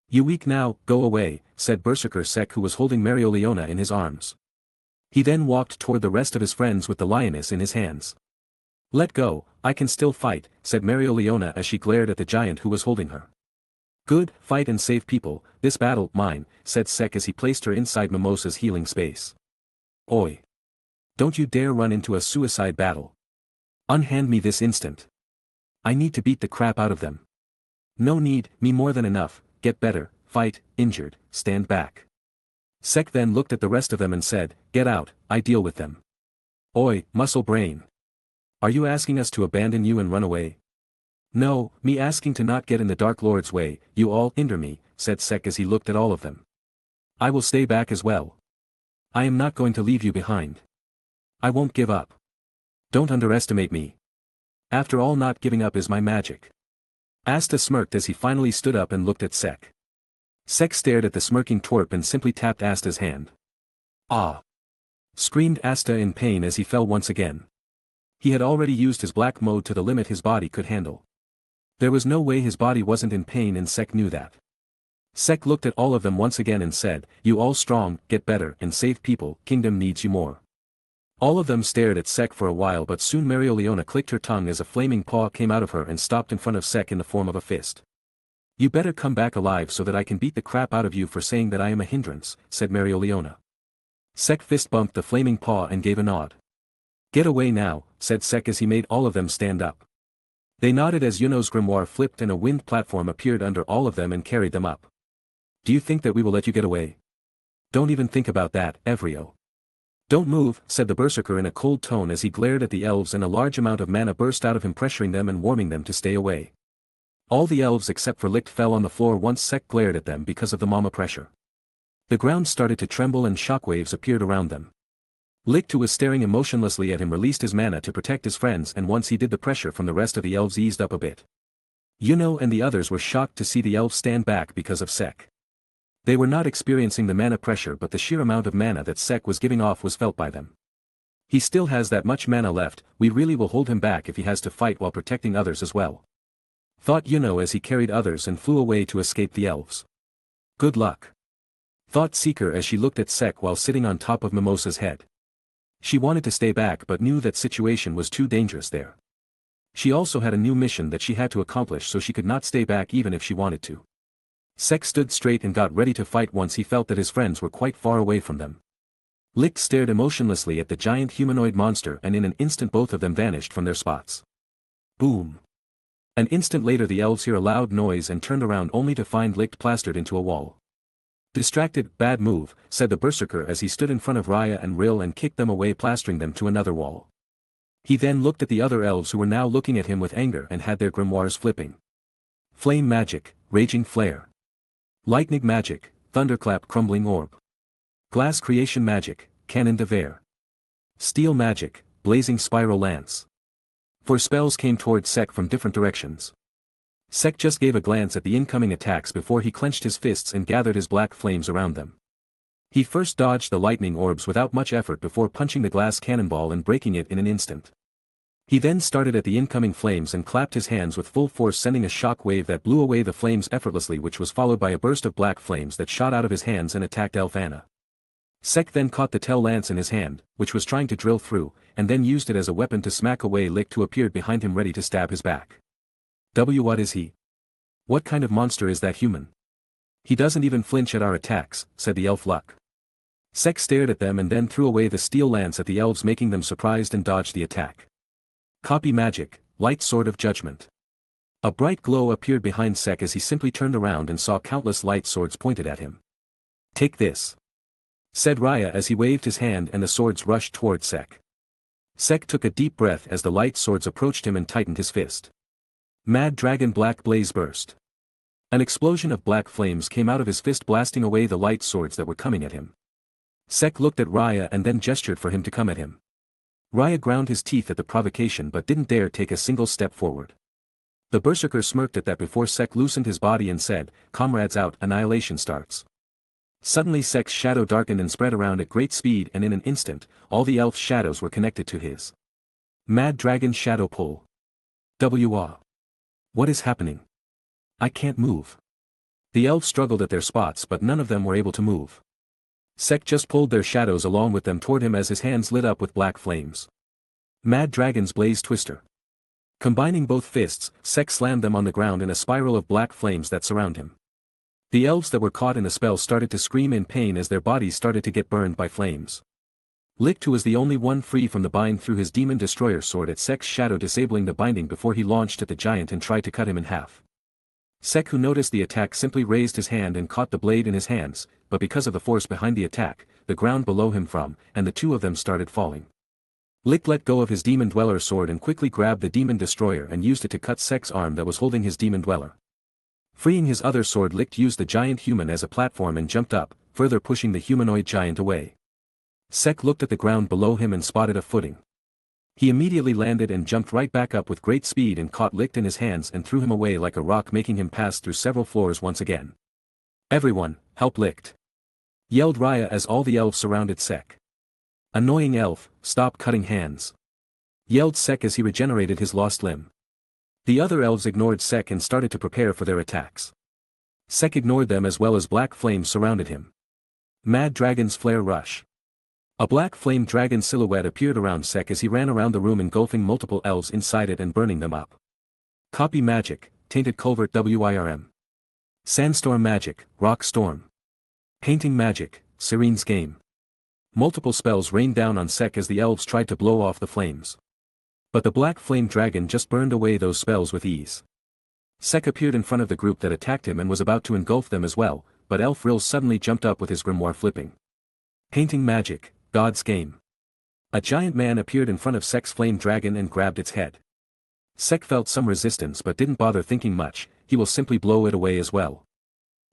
"You weak now, go away," said Berserker Sek, who was holding Mereoleona in his arms. He then walked toward the rest of his friends with the lioness in his hands. "Let go, I can still fight," said Mereoleona as she glared at the giant who was holding her. "Good, fight and save people, this battle, mine," said Sek as he placed her inside Mimosa's healing space. "Oi! Don't you dare run into a suicide battle. Unhand me this instant. I need to beat the crap out of them." "No need, me more than enough, get better, fight, injured, stand back." Sek then looked at the rest of them and said, "Get out, I deal with them." "Oi, muscle brain. Are you asking us to abandon you and run away?" "No, me asking to not get in the Dark Lord's way, you all hinder me," said Sek as he looked at all of them. "I will stay back as well. I am not going to leave you behind. I won't give up. Don't underestimate me. After all, not giving up is my magic." Asta smirked as he finally stood up and looked at Sek. Sek stared at the smirking twerp and simply tapped Asta's hand. "Ah!" screamed Asta in pain as he fell once again. He had already used his black mode to the limit his body could handle. There was no way his body wasn't in pain, and Sek knew that. Sek looked at all of them once again and said, "You all strong, get better and save people, kingdom needs you more." All of them stared at Sek for a while, but soon Mereoleona clicked her tongue as a flaming paw came out of her and stopped in front of Sek in the form of a fist. "You better come back alive so that I can beat the crap out of you for saying that I am a hindrance," said Mereoleona. Sek fist bumped the flaming paw and gave a nod. "Get away now," said Sek as he made all of them stand up. They nodded as Yuno's grimoire flipped and a wind platform appeared under all of them and carried them up. "Do you think that we will let you get away? Don't even think about that, Evrio." "Don't move," said the berserker in a cold tone as he glared at the elves, and a large amount of mana burst out of him, pressuring them and warning them to stay away. All the elves except for Licht fell on the floor once Sek glared at them because of the mama pressure. The ground started to tremble and shockwaves appeared around them. Licht, who was staring emotionlessly at him, released his mana to protect his friends, and once he did, the pressure from the rest of the elves eased up a bit. Yuno and the others were shocked to see the elves stand back because of Sek. They were not experiencing the mana pressure, but the sheer amount of mana that Sek was giving off was felt by them. "He still has that much mana left, we really will hold him back if he has to fight while protecting others as well," thought Yuno as he carried others and flew away to escape the elves. "Good luck," thought Seeker as she looked at Sek while sitting on top of Mimosa's head. She wanted to stay back but knew that situation was too dangerous there. She also had a new mission that she had to accomplish, so she could not stay back even if she wanted to. Sek stood straight and got ready to fight once he felt that his friends were quite far away from them. Licht stared emotionlessly at the giant humanoid monster, and in an instant both of them vanished from their spots. Boom. An instant later the elves hear a loud noise and turned around only to find Licht plastered into a wall. Distracted, bad move, said the berserker as he stood in front of Raya and Rill and kicked them away, plastering them to another wall. He then looked at the other elves who were now looking at him with anger and had their grimoires flipping. Flame magic, raging flare. Lightning magic, thunderclap, crumbling orb. Glass creation magic, canon de verre. Steel magic, blazing spiral lance. 4 spells came towards Sek from different directions. Sek just gave a glance at the incoming attacks before he clenched his fists and gathered his black flames around them. He first dodged the lightning orbs without much effort before punching the glass cannonball and breaking it in an instant. He then started at the incoming flames and clapped his hands with full force, sending a shock wave that blew away the flames effortlessly, which was followed by a burst of black flames that shot out of his hands and attacked Elf Anna. Sek then caught the tail lance in his hand, which was trying to drill through, and then used it as a weapon to smack away Licht, who appeared behind him ready to stab his back. What is he? What kind of monster is that human? He doesn't even flinch at our attacks, said the elf Luck. Sek stared at them and then threw away the steel lance at the elves, making them surprised and dodged the attack. Copy magic, light sword of judgment. A bright glow appeared behind Sek as he simply turned around and saw countless light swords pointed at him. Take this, said Raya as he waved his hand and the swords rushed toward Sek. Sek took a deep breath as the light swords approached him and tightened his fist. Mad Dragon Black Blaze burst. An explosion of black flames came out of his fist, blasting away the light swords that were coming at him. Sek looked at Raya and then gestured for him to come at him. Raya ground his teeth at the provocation but didn't dare take a single step forward. The berserker smirked at that before Sek loosened his body and said, "Comrades out, annihilation starts." Suddenly Sek's shadow darkened and spread around at great speed, and in an instant, all the elf shadows were connected to his. Mad Dragon Shadow Pull. What is happening? I can't move. The elves struggled at their spots but none of them were able to move. Sek just pulled their shadows along with them toward him as his hands lit up with black flames. Mad Dragon's Blaze Twister. Combining both fists, Sek slammed them on the ground in a spiral of black flames that surround him. The elves that were caught in the spell started to scream in pain as their bodies started to get burned by flames. Licht, who was the only one free from the bind, threw his Demon Destroyer sword at Sek's shadow, disabling the binding before he launched at the giant and tried to cut him in half. Sek, who noticed the attack, simply raised his hand and caught the blade in his hands, but because of the force behind the attack, the ground below him and the two of them started falling. Licht let go of his Demon Dweller sword and quickly grabbed the Demon Destroyer and used it to cut Sek's arm that was holding his Demon Dweller. Freeing his other sword, Licht used the giant human as a platform and jumped up, further pushing the humanoid giant away. Sek looked at the ground below him and spotted a footing. He immediately landed and jumped right back up with great speed and caught Licht in his hands and threw him away like a rock, making him pass through several floors once again. "Everyone, help Licht!" yelled Raya as all the elves surrounded Sek. "Annoying elf, stop cutting hands!" yelled Sek as he regenerated his lost limb. The other elves ignored Sek and started to prepare for their attacks. Sek ignored them as well as black flames surrounded him. Mad Dragon's Flare Rush. A black flame dragon silhouette appeared around Sek as he ran around the room, engulfing multiple elves inside it and burning them up. Copy magic, Tainted Culvert WIRM. Sandstorm magic, Rock Storm. Painting magic, Serene's Game. Multiple spells rained down on Sek as the elves tried to blow off the flames. But the black flame dragon just burned away those spells with ease. Sek appeared in front of the group that attacked him and was about to engulf them as well, but Elf Rill suddenly jumped up with his grimoire flipping. Painting magic, God's Game. A giant man appeared in front of Sek's flame dragon and grabbed its head. Sek felt some resistance but didn't bother thinking much, he will simply blow it away as well.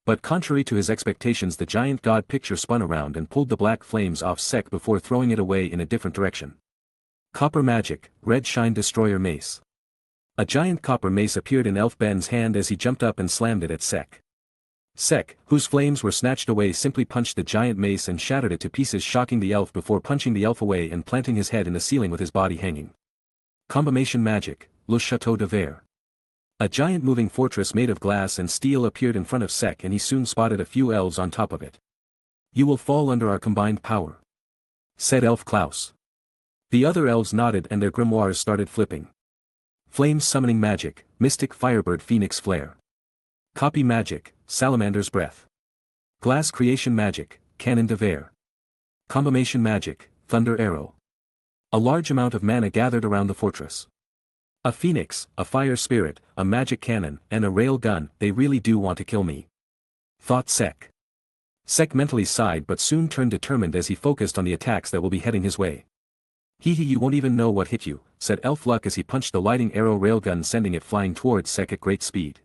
But contrary to his expectations, the giant god picture spun around and pulled the black flames off Sek before throwing it away in a different direction. Copper magic, Red Shine Destroyer Mace. A giant copper mace appeared in Elf Ben's hand as he jumped up and slammed it at Sek. Sek, whose flames were snatched away, simply punched the giant mace and shattered it to pieces, shocking the elf before punching the elf away and planting his head in the ceiling with his body hanging. Combination magic, Le Chateau de Verre. A giant moving fortress made of glass and steel appeared in front of Sek and he soon spotted a few elves on top of it. You will fall under our combined power, said Elf Klaus. The other elves nodded and their grimoires started flipping. Flame summoning magic, Mystic Firebird Phoenix Flare. Copy magic, Salamander's Breath. Glass creation magic, Canon de Verre. Combination magic, thunder arrow. A large amount of mana gathered around the fortress. A phoenix, a fire spirit, a magic cannon, and a rail gun. They really do want to kill me, thought Sek. Sek mentally sighed but soon turned determined as he focused on the attacks that will be heading his way. Hee, you won't even know what hit you, said Elf Luck as he punched the lighting arrow railgun, sending it flying towards Sek at great speed.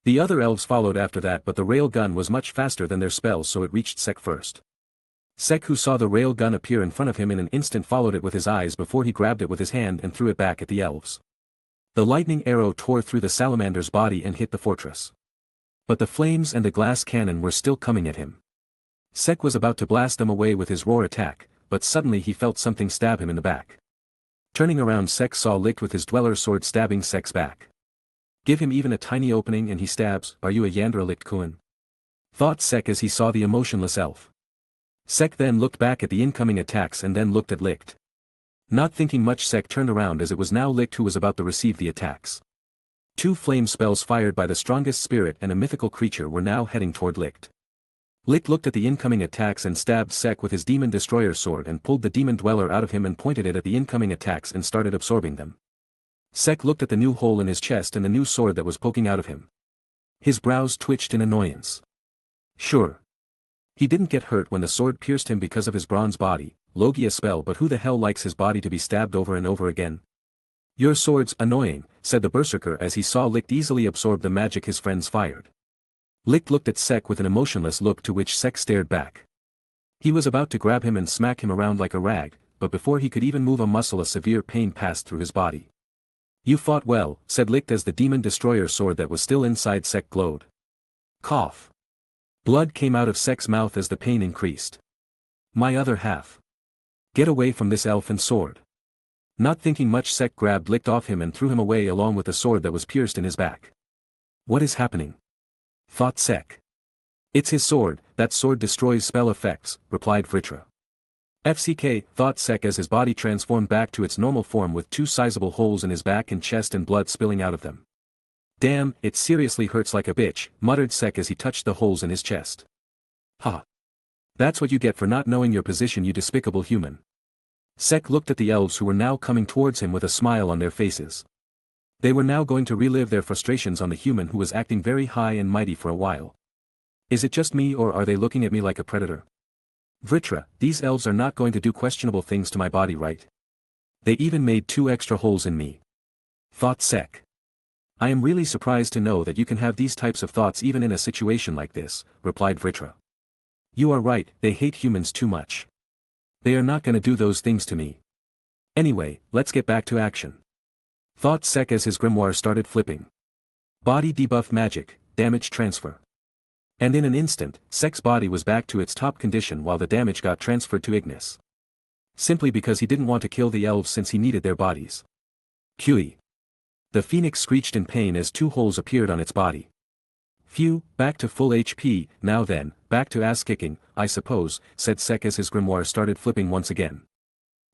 The other elves followed after that, but the railgun was much faster than their spells, so it reached Sek first. Sek, who saw the railgun appear in front of him in an instant, followed it with his eyes before he grabbed it with his hand and threw it back at the elves. The lightning arrow tore through the salamander's body and hit the fortress. But the flames and the glass cannon were still coming at him. Sek was about to blast them away with his roar attack, but suddenly he felt something stab him in the back. Turning around, Sek saw Licht with his dweller sword stabbing Sek's back. Give him even a tiny opening and he stabs. Are you a Yandra, Licht Kuan? Thought Sek as he saw the emotionless elf. Sek then looked back at the incoming attacks and then looked at Licht. Not thinking much, Sek turned around as it was now Licht who was about to receive the attacks. 2 flame spells fired by the strongest spirit and a mythical creature were now heading toward Licht. Licht looked at the incoming attacks and stabbed Sek with his demon destroyer sword and pulled the demon dweller out of him and pointed it at the incoming attacks and started absorbing them. Sek looked at the new hole in his chest and the new sword that was poking out of him. His brows twitched in annoyance. Sure. He didn't get hurt when the sword pierced him because of his bronze body, Logia spell, but who the hell likes his body to be stabbed over and over again? Your sword's annoying, said the berserker as he saw Licht easily absorb the magic his friends fired. Licht looked at Sek with an emotionless look, to which Sek stared back. He was about to grab him and smack him around like a rag, but before he could even move a muscle, a severe pain passed through his body. You fought well, said Licht as the demon destroyer sword that was still inside Sek glowed. Cough. Blood came out of Sek's mouth as the pain increased. My other half. Get away from this elfin sword. Not thinking much, Sek grabbed Licht off him and threw him away along with the sword that was pierced in his back. What is happening? Thought Sek. It's his sword. That sword destroys spell effects, replied Vritra. FCK, thought Sek as his body transformed back to its normal form with 2 sizable holes in his back and chest and blood spilling out of them. Damn, it seriously hurts like a bitch, muttered Sek as he touched the holes in his chest. Ha. That's what you get for not knowing your position, you despicable human. Sek looked at the elves who were now coming towards him with a smile on their faces. They were now going to relive their frustrations on the human who was acting very high and mighty for a while. Is it just me, or are they looking at me like a predator? Vritra, these elves are not going to do questionable things to my body, right? They even made 2 extra holes in me. Thought Sek. I am really surprised to know that you can have these types of thoughts even in a situation like this, replied Vritra. You are right, they hate humans too much. They are not gonna do those things to me. Anyway, let's get back to action. Thought Sek as his grimoire started flipping. Body debuff magic, damage transfer. And in an instant, Sek's body was back to its top condition while the damage got transferred to Ignis. Simply because he didn't want to kill the elves since he needed their bodies. Qi. The phoenix screeched in pain as 2 holes appeared on its body. Phew, back to full HP, now then, back to ass-kicking, I suppose, said Sek as his grimoire started flipping once again.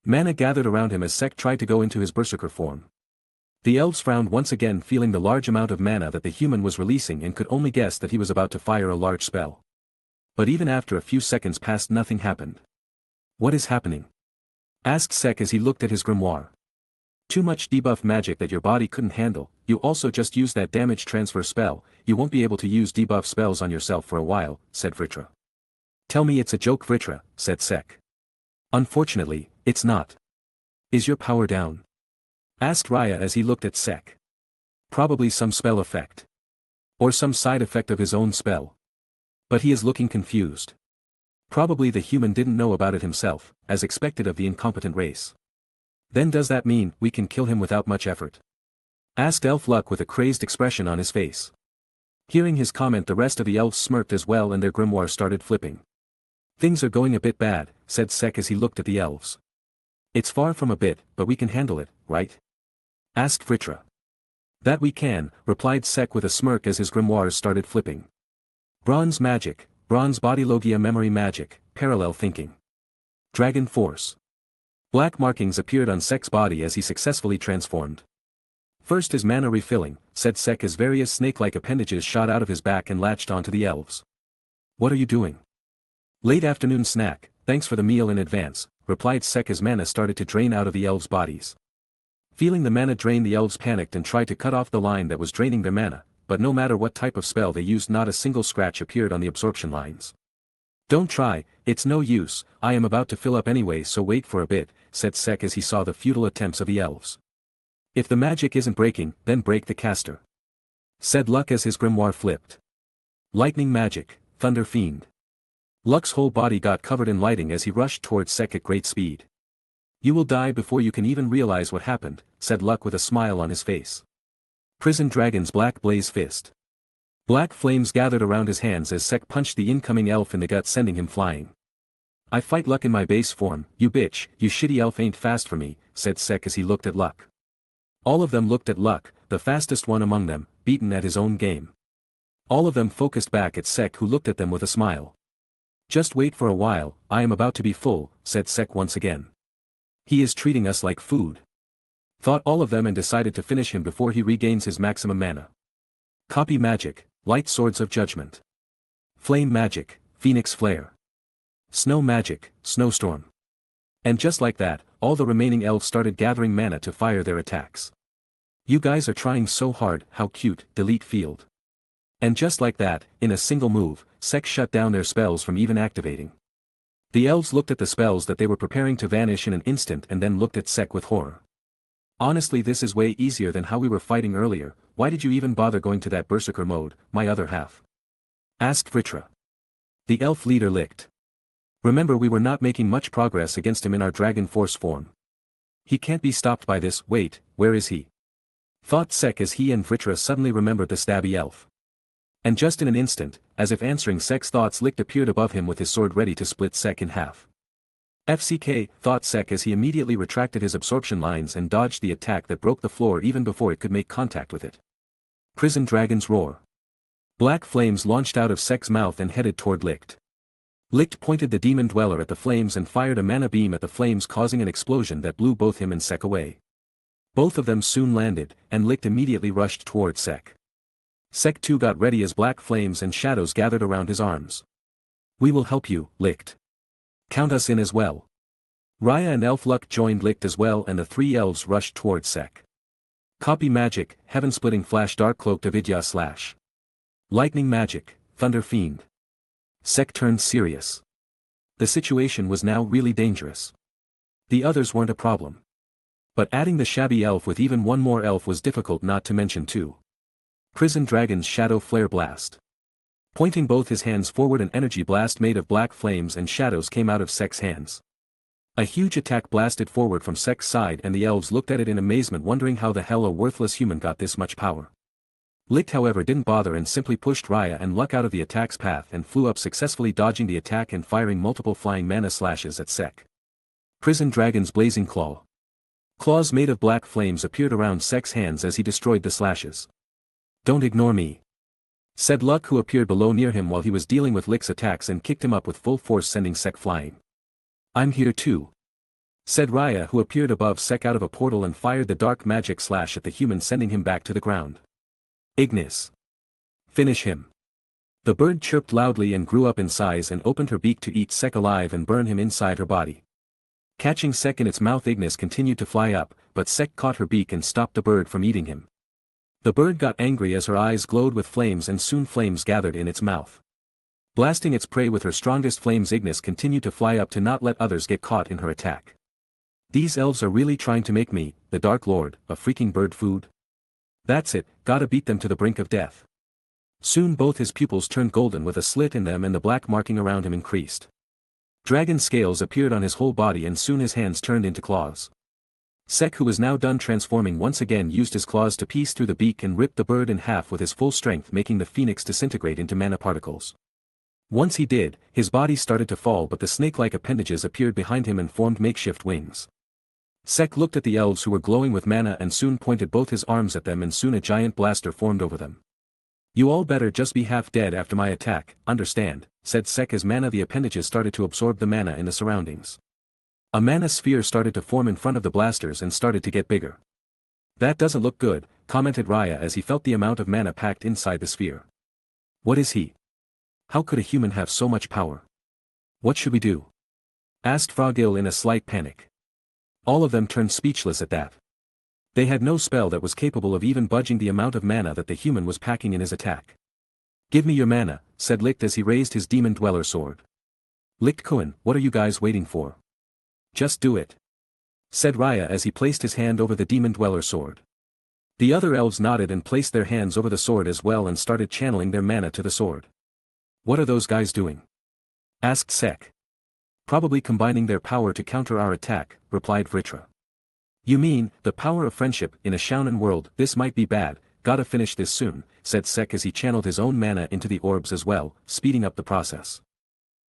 Mana gathered around him as Sek tried to go into his berserker form. The elves frowned once again, feeling the large amount of mana that the human was releasing, and could only guess that he was about to fire a large spell. But even after a few seconds passed, nothing happened. What is happening? Asked Sek as he looked at his grimoire. Too much debuff magic that your body couldn't handle. You also just used that damage transfer spell. You won't be able to use debuff spells on yourself for a while, said Vritra. Tell me it's a joke, Vritra, said Sek. Unfortunately, it's not. Is your power down? Asked Raya as he looked at Sek. Probably some spell effect. Or some side effect of his own spell. But he is looking confused. Probably the human didn't know about it himself, as expected of the incompetent race. Then does that mean we can kill him without much effort? Asked Elf Luck with a crazed expression on his face. Hearing his comment, the rest of the elves smirked as well and their grimoire started flipping. Things are going a bit bad, said Sek as he looked at the elves. It's far from a bit, but we can handle it, right? Asked Vritra. That we can, replied Sek with a smirk as his grimoires started flipping. Bronze magic, bronze body logia memory magic, parallel thinking. Dragon force. Black markings appeared on Sek's body as he successfully transformed. First is mana refilling, said Sek as various snake-like appendages shot out of his back and latched onto the elves. What are you doing? Late afternoon snack, thanks for the meal in advance, replied Sek as mana started to drain out of the elves' bodies. Feeling the mana drain, the elves panicked and tried to cut off the line that was draining their mana, but no matter what type of spell they used, not a single scratch appeared on the absorption lines. Don't try, it's no use, I am about to fill up anyway, so wait for a bit, said Sek as he saw the futile attempts of the elves. If the magic isn't breaking, then break the caster, said Luck as his grimoire flipped. Lightning magic, Thunder Fiend. Luck's whole body got covered in lighting as he rushed towards Sek at great speed. You will die before you can even realize what happened, said Luck with a smile on his face. Prison Dragon's Black Blaze Fist. Black flames gathered around his hands as Sek punched the incoming elf in the gut, sending him flying. I fight Luck in my base form, you bitch, you shitty elf ain't fast for me, said Sek as he looked at Luck. All of them looked at Luck, the fastest one among them, beaten at his own game. All of them focused back at Sek, who looked at them with a smile. Just wait for a while, I am about to be full, said Sek once again. He is treating us like food, thought all of them, and decided to finish him before he regains his maximum mana. Copy magic, Light Swords of Judgment. Flame magic, Phoenix Flare. Snow magic, Snowstorm. And just like that, all the remaining elves started gathering mana to fire their attacks. You guys are trying so hard, how cute, delete field. And just like that, in a single move, Sek shut down their spells from even activating. The elves looked at the spells that they were preparing to vanish in an instant and then looked at Sek with horror. Honestly, this is way easier than how we were fighting earlier, why did you even bother going to that berserker mode, my other half? Asked Vritra. The elf leader licked. Remember, we were not making much progress against him in our dragon force form. He can't be stopped by this. Wait, where is he? Thought Sek as he and Vritra suddenly remembered the stabby elf. And just in an instant, as if answering Sek's thoughts, Licht appeared above him with his sword ready to split Sek in half. FCK, thought Sek as he immediately retracted his absorption lines and dodged the attack that broke the floor even before it could make contact with it. Prison Dragon's Roar. Black flames launched out of Sek's mouth and headed toward Licht. Licht pointed the demon dweller at the flames and fired a mana beam at the flames, causing an explosion that blew both him and Sek away. Both of them soon landed, and Licht immediately rushed towards Sek. Sek too got ready as black flames and shadows gathered around his arms. We will help you, Licht. Count us in as well. Raya and Elf Luck joined Licht as well, and the three elves rushed towards Sek. Copy magic, Heaven-splitting flash, Dark Cloak Davidya slash. Lightning magic, Thunder Fiend. Sek turned serious. The situation was now really dangerous. The others weren't a problem. But adding the shabby elf with even one more elf was difficult, not to mention two. Prison Dragon's Shadow Flare Blast. Pointing both his hands forward, an energy blast made of black flames and shadows came out of Sek's hands. A huge attack blasted forward from Sek's side, and the elves looked at it in amazement, wondering how the hell a worthless human got this much power. Licht, however, didn't bother and simply pushed Raya and Luck out of the attack's path and flew up, successfully dodging the attack and firing multiple flying mana slashes at Sek. Prison Dragon's Blazing Claw. Claws made of black flames appeared around Sek's hands as he destroyed the slashes. Don't ignore me, said Luck, who appeared below near him while he was dealing with Licht's attacks, and kicked him up with full force, sending Sek flying. I'm here too, said Raya, who appeared above Sek out of a portal and fired the dark magic slash at the human, sending him back to the ground. Ignis. Finish him. The bird chirped loudly and grew up in size and opened her beak to eat Sek alive and burn him inside her body. Catching Sek in its mouth, Ignis continued to fly up, but Sek caught her beak and stopped the bird from eating him. The bird got angry as her eyes glowed with flames, and soon flames gathered in its mouth. Blasting its prey with her strongest flames, Ignis continued to fly up to not let others get caught in her attack. These elves are really trying to make me, the Dark Lord, a freaking bird food? That's it, gotta beat them to the brink of death. Soon both his pupils turned golden with a slit in them, and the black marking around him increased. Dragon scales appeared on his whole body, and soon his hands turned into claws. Sek, who was now done transforming, once again used his claws to pierce through the beak and rip the bird in half with his full strength, making the phoenix disintegrate into mana particles. Once he did, his body started to fall, but the snake-like appendages appeared behind him and formed makeshift wings. Sek looked at the elves, who were glowing with mana, and soon pointed both his arms at them, and soon a giant blaster formed over them. You all better just be half dead after my attack, understand, said Sek as the appendages started to absorb the mana in the surroundings. A mana sphere started to form in front of the blasters and started to get bigger. That doesn't look good, commented Raya as he felt the amount of mana packed inside the sphere. What is he? How could a human have so much power? What should we do? asked Froggill in a slight panic. All of them turned speechless at that. They had no spell that was capable of even budging the amount of mana that the human was packing in his attack. Give me your mana, said Licht as he raised his Demon Dweller sword. Licht-Kun, what are you guys waiting for? Just do it, said Raya as he placed his hand over the Demon Dweller sword. The other elves nodded and placed their hands over the sword as well and started channeling their mana to the sword. What are those guys doing? Asked Sek. Probably combining their power to counter our attack, replied Vritra. You mean, the power of friendship in a Shounen world? This might be bad, gotta finish this soon, said Sek as he channeled his own mana into the orbs as well, speeding up the process.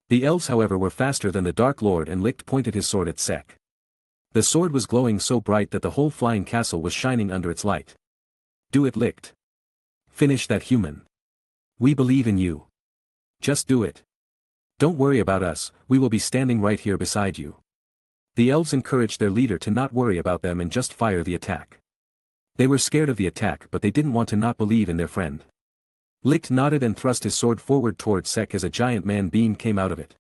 The elves however were faster than the Dark Lord and Licht pointed his sword at Sek. The sword was glowing so bright that the whole flying castle was shining under its light. Do it, Licht. Finish that human. We believe in you. Just do it. Don't worry about us, we will be standing right here beside you. The elves encouraged their leader to not worry about them and just fire the attack. They were scared of the attack but they didn't want to not believe in their friend. Licht nodded and thrust his sword forward towards Sek as a giant man beam came out of it.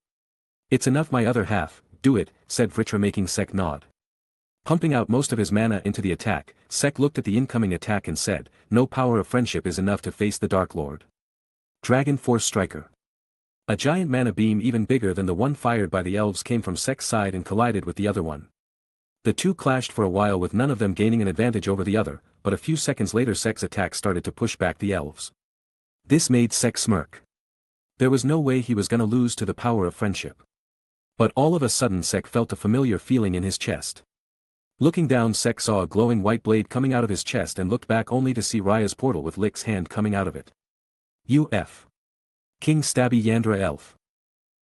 It's enough, my other half, do it, said Vritra, making Sek nod. Pumping out most of his mana into the attack, Sek looked at the incoming attack and said, no power of friendship is enough to face the Dark Lord. Dragon Force Striker. A giant mana beam even bigger than the one fired by the elves came from Sek's side and collided with the other one. The two clashed for a while with none of them gaining an advantage over the other, but a few seconds later Sek's attack started to push back the elves. This made Sek smirk. There was no way he was gonna lose to the power of friendship. But all of a sudden Sek felt a familiar feeling in his chest. Looking down, Sek saw a glowing white blade coming out of his chest and looked back only to see Raya's portal with Licht's hand coming out of it. UF. King Stabby Yandra Elf.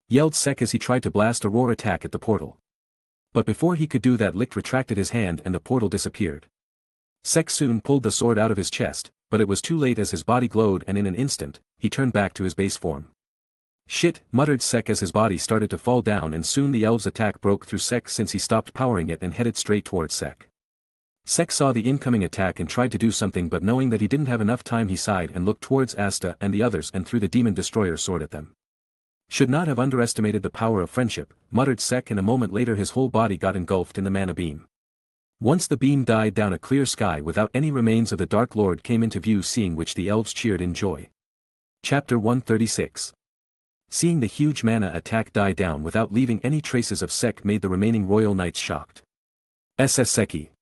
Yelled Sek as he tried to blast a roar attack at the portal. But before he could do that, Licht retracted his hand and the portal disappeared. Sek soon pulled the sword out of his chest, but it was too late as his body glowed and in an instant, he turned back to his base form. Shit, muttered Sek as his body started to fall down and soon the elf's attack broke through Sek since he stopped powering it and headed straight towards Sek. Sek saw the incoming attack and tried to do something but knowing that he didn't have enough time he sighed and looked towards Asta and the others and threw the Demon Destroyer sword at them. Should not have underestimated the power of friendship, muttered Sek, and a moment later his whole body got engulfed in the mana beam. Once the beam died down, a clear sky without any remains of the Dark Lord came into view, seeing which the elves cheered in joy. Chapter 136. Seeing the huge mana attack die down without leaving any traces of Sek made the remaining royal knights shocked. SS Seki.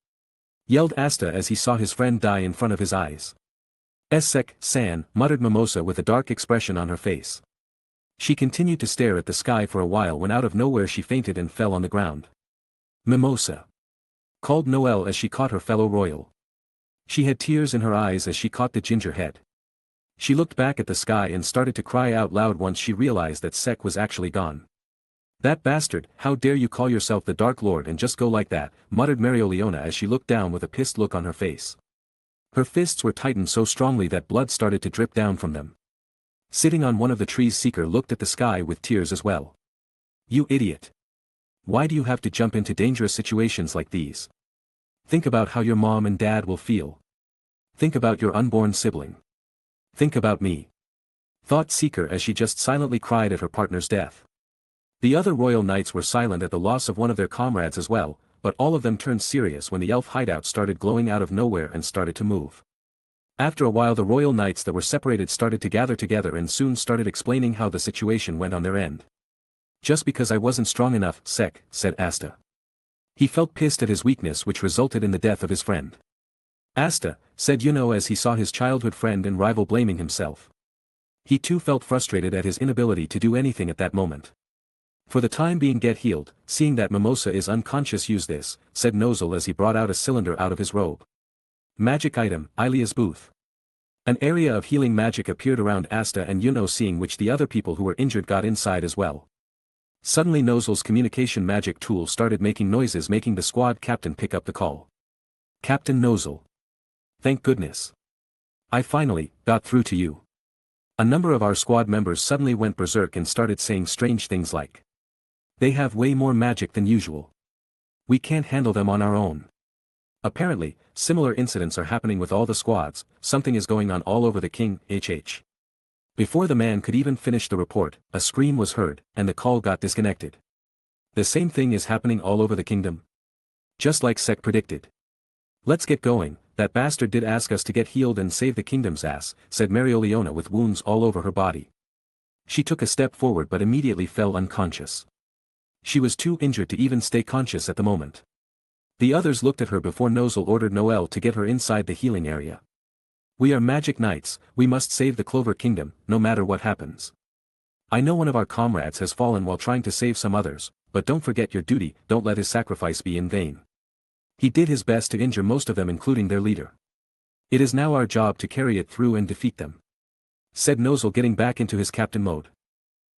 Yelled Asta as he saw his friend die in front of his eyes. Sek-san, muttered Mimosa with a dark expression on her face. She continued to stare at the sky for a while when out of nowhere she fainted and fell on the ground. Mimosa. Called Noelle as she caught her fellow royal. She had tears in her eyes as she caught the ginger head. She looked back at the sky and started to cry out loud once she realized that Sek was actually gone. That bastard, how dare you call yourself the Dark Lord and just go like that, muttered Mereoleona as she looked down with a pissed look on her face. Her fists were tightened so strongly that blood started to drip down from them. Sitting on one of the trees, Seeker looked at the sky with tears as well. You idiot. Why do you have to jump into dangerous situations like these? Think about how your mom and dad will feel. Think about your unborn sibling. Think about me. Thought Seeker as she just silently cried at her partner's death. The other royal knights were silent at the loss of one of their comrades as well, but all of them turned serious when the elf hideout started glowing out of nowhere and started to move. After a while the royal knights that were separated started to gather together and soon started explaining how the situation went on their end. Just because I wasn't strong enough, Sek, said Asta. He felt pissed at his weakness which resulted in the death of his friend. Asta, said Yuno as he saw his childhood friend and rival blaming himself. He too felt frustrated at his inability to do anything at that moment. For the time being, get healed, seeing that Mimosa is unconscious, use this, said Nozel as he brought out a cylinder out of his robe. Magic item, Ilia's booth. An area of healing magic appeared around Asta and Yuno, seeing which the other people who were injured got inside as well. Suddenly Nozel's communication magic tool started making noises, making the squad captain pick up the call. Captain Nozel. Thank goodness. I finally got through to you. A number of our squad members suddenly went berserk and started saying strange things like, they have way more magic than usual. We can't handle them on our own. Apparently, similar incidents are happening with all the squads. Something is going on all over the king, HH. Before the man could even finish the report, a scream was heard, and the call got disconnected. The same thing is happening all over the kingdom. Just like Sek predicted. Let's get going, that bastard did ask us to get healed and save the kingdom's ass, said Mereoleona with wounds all over her body. She took a step forward but immediately fell unconscious. She was too injured to even stay conscious at the moment. The others looked at her before Nozel ordered Noel to get her inside the healing area. We are magic knights, we must save the Clover Kingdom, no matter what happens. I know one of our comrades has fallen while trying to save some others, but don't forget your duty, don't let his sacrifice be in vain. He did his best to injure most of them including their leader. It is now our job to carry it through and defeat them, said Nozel getting back into his captain mode.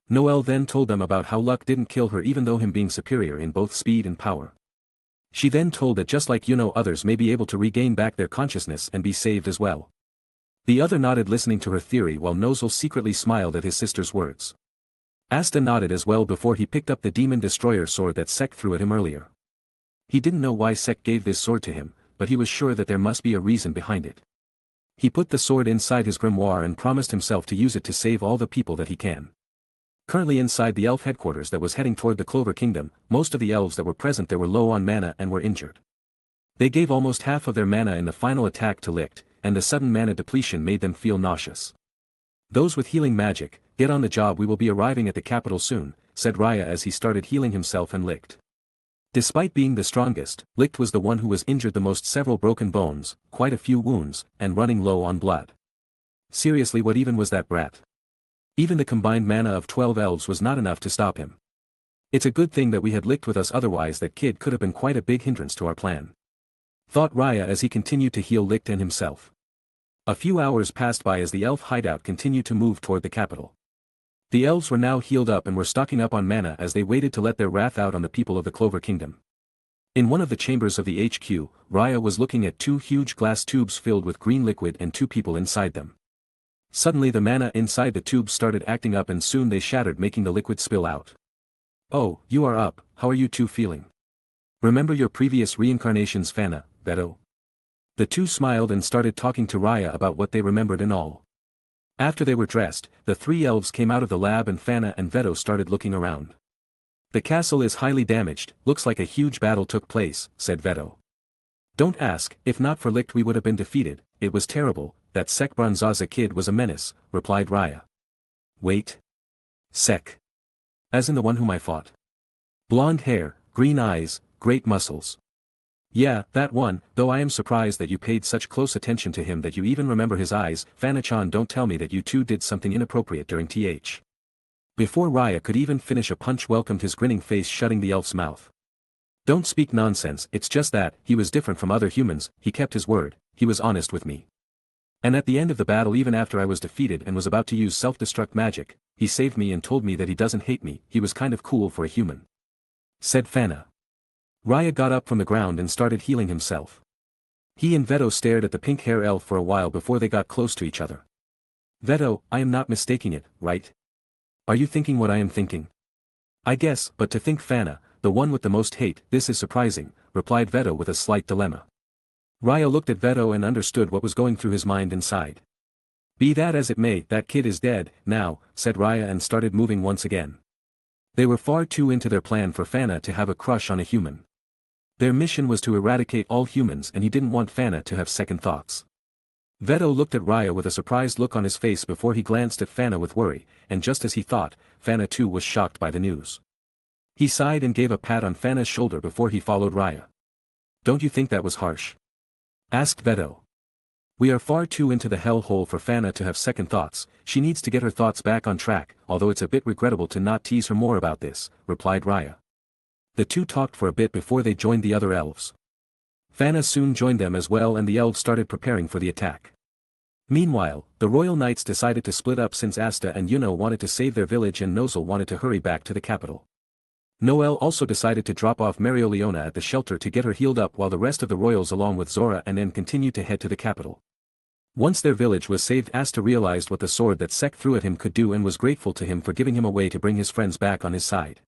Noel then told them about how luck didn't kill her even though him being superior in both speed and power. She then told that just like others may be able to regain back their consciousness and be saved as well. The other nodded listening to her theory while Nozel secretly smiled at his sister's words. Asta nodded as well before he picked up the demon destroyer sword that Sek threw at him earlier. He didn't know why Sek gave this sword to him, but he was sure that there must be a reason behind it. He put the sword inside his grimoire and promised himself to use it to save all the people that he can. Currently inside the elf headquarters that was heading toward the Clover Kingdom, most of the elves that were present there were low on mana and were injured. They gave almost half of their mana in the final attack to Licht, and the sudden mana depletion made them feel nauseous. Those with healing magic, get on the job, we will be arriving at the capital soon, said Raya as he started healing himself and Licht. Despite being the strongest, Licht was the one who was injured the most, several broken bones, quite a few wounds, and running low on blood. Seriously, what even was that brat? Even the combined mana of 12 elves was not enough to stop him. It's a good thing that we had Licht with us, otherwise that kid could have been quite a big hindrance to our plan, thought Raya as he continued to heal Licht and himself. A few hours passed by as the elf hideout continued to move toward the capital. The elves were now healed up and were stocking up on mana as they waited to let their wrath out on the people of the Clover Kingdom. In one of the chambers of the HQ, Raya was looking at 2 huge glass tubes filled with green liquid and 2 people inside them. Suddenly the mana inside the tubes started acting up and soon they shattered, making the liquid spill out. Oh, you are up, how are you two feeling? Remember your previous reincarnations, Fana, Veto? The two smiled and started talking to Raya about what they remembered and all. After they were dressed, the 3 elves came out of the lab and Fana and Veto started looking around. The castle is highly damaged, looks like a huge battle took place, said Veto. Don't ask, if not for Licht we would have been defeated, it was terrible, that Sek Bronzaza kid was a menace, replied Raya. Wait. Sek. As in the one whom I fought. Blonde hair, green eyes, great muscles. Yeah, that one, though I am surprised that you paid such close attention to him that you even remember his eyes. Fana-chan, don't tell me that you two did something inappropriate during TH. Before Raya could even finish, a punch welcomed his grinning face, shutting the elf's mouth. Don't speak nonsense, it's just that, he was different from other humans, he kept his word, he was honest with me. And at the end of the battle, even after I was defeated and was about to use self-destruct magic, he saved me and told me that he doesn't hate me, he was kind of cool for a human, said Fana. Raya got up from the ground and started healing himself. He and Veto stared at the pink hair elf for a while before they got close to each other. Veto, I am not mistaking it, right? Are you thinking what I am thinking? I guess, but to think Fana, the one with the most hate, this is surprising, replied Veto with a slight dilemma. Raya looked at Veto and understood what was going through his mind inside. Be that as it may, that kid is dead, now, said Raya and started moving once again. They were far too into their plan for Fana to have a crush on a human. Their mission was to eradicate all humans and he didn't want Fana to have second thoughts. Veto looked at Raya with a surprised look on his face before he glanced at Fana with worry, and just as he thought, Fana too was shocked by the news. He sighed and gave a pat on Fana's shoulder before he followed Raya. Don't you think that was harsh? Asked Veto. We are far too into the hell hole for Fana to have second thoughts, she needs to get her thoughts back on track, although it's a bit regrettable to not tease her more about this, replied Raya. The two talked for a bit before they joined the other elves. Fana soon joined them as well and the elves started preparing for the attack. Meanwhile, the royal knights decided to split up since Asta and wanted to save their village and Nozel wanted to hurry back to the capital. Noel also decided to drop off Mereoleona at the shelter to get her healed up while the rest of the royals along with Zora and N continued to head to the capital. Once their village was saved, Asta realized what the sword that Sek threw at him could do and was grateful to him for giving him a way to bring his friends back on his side.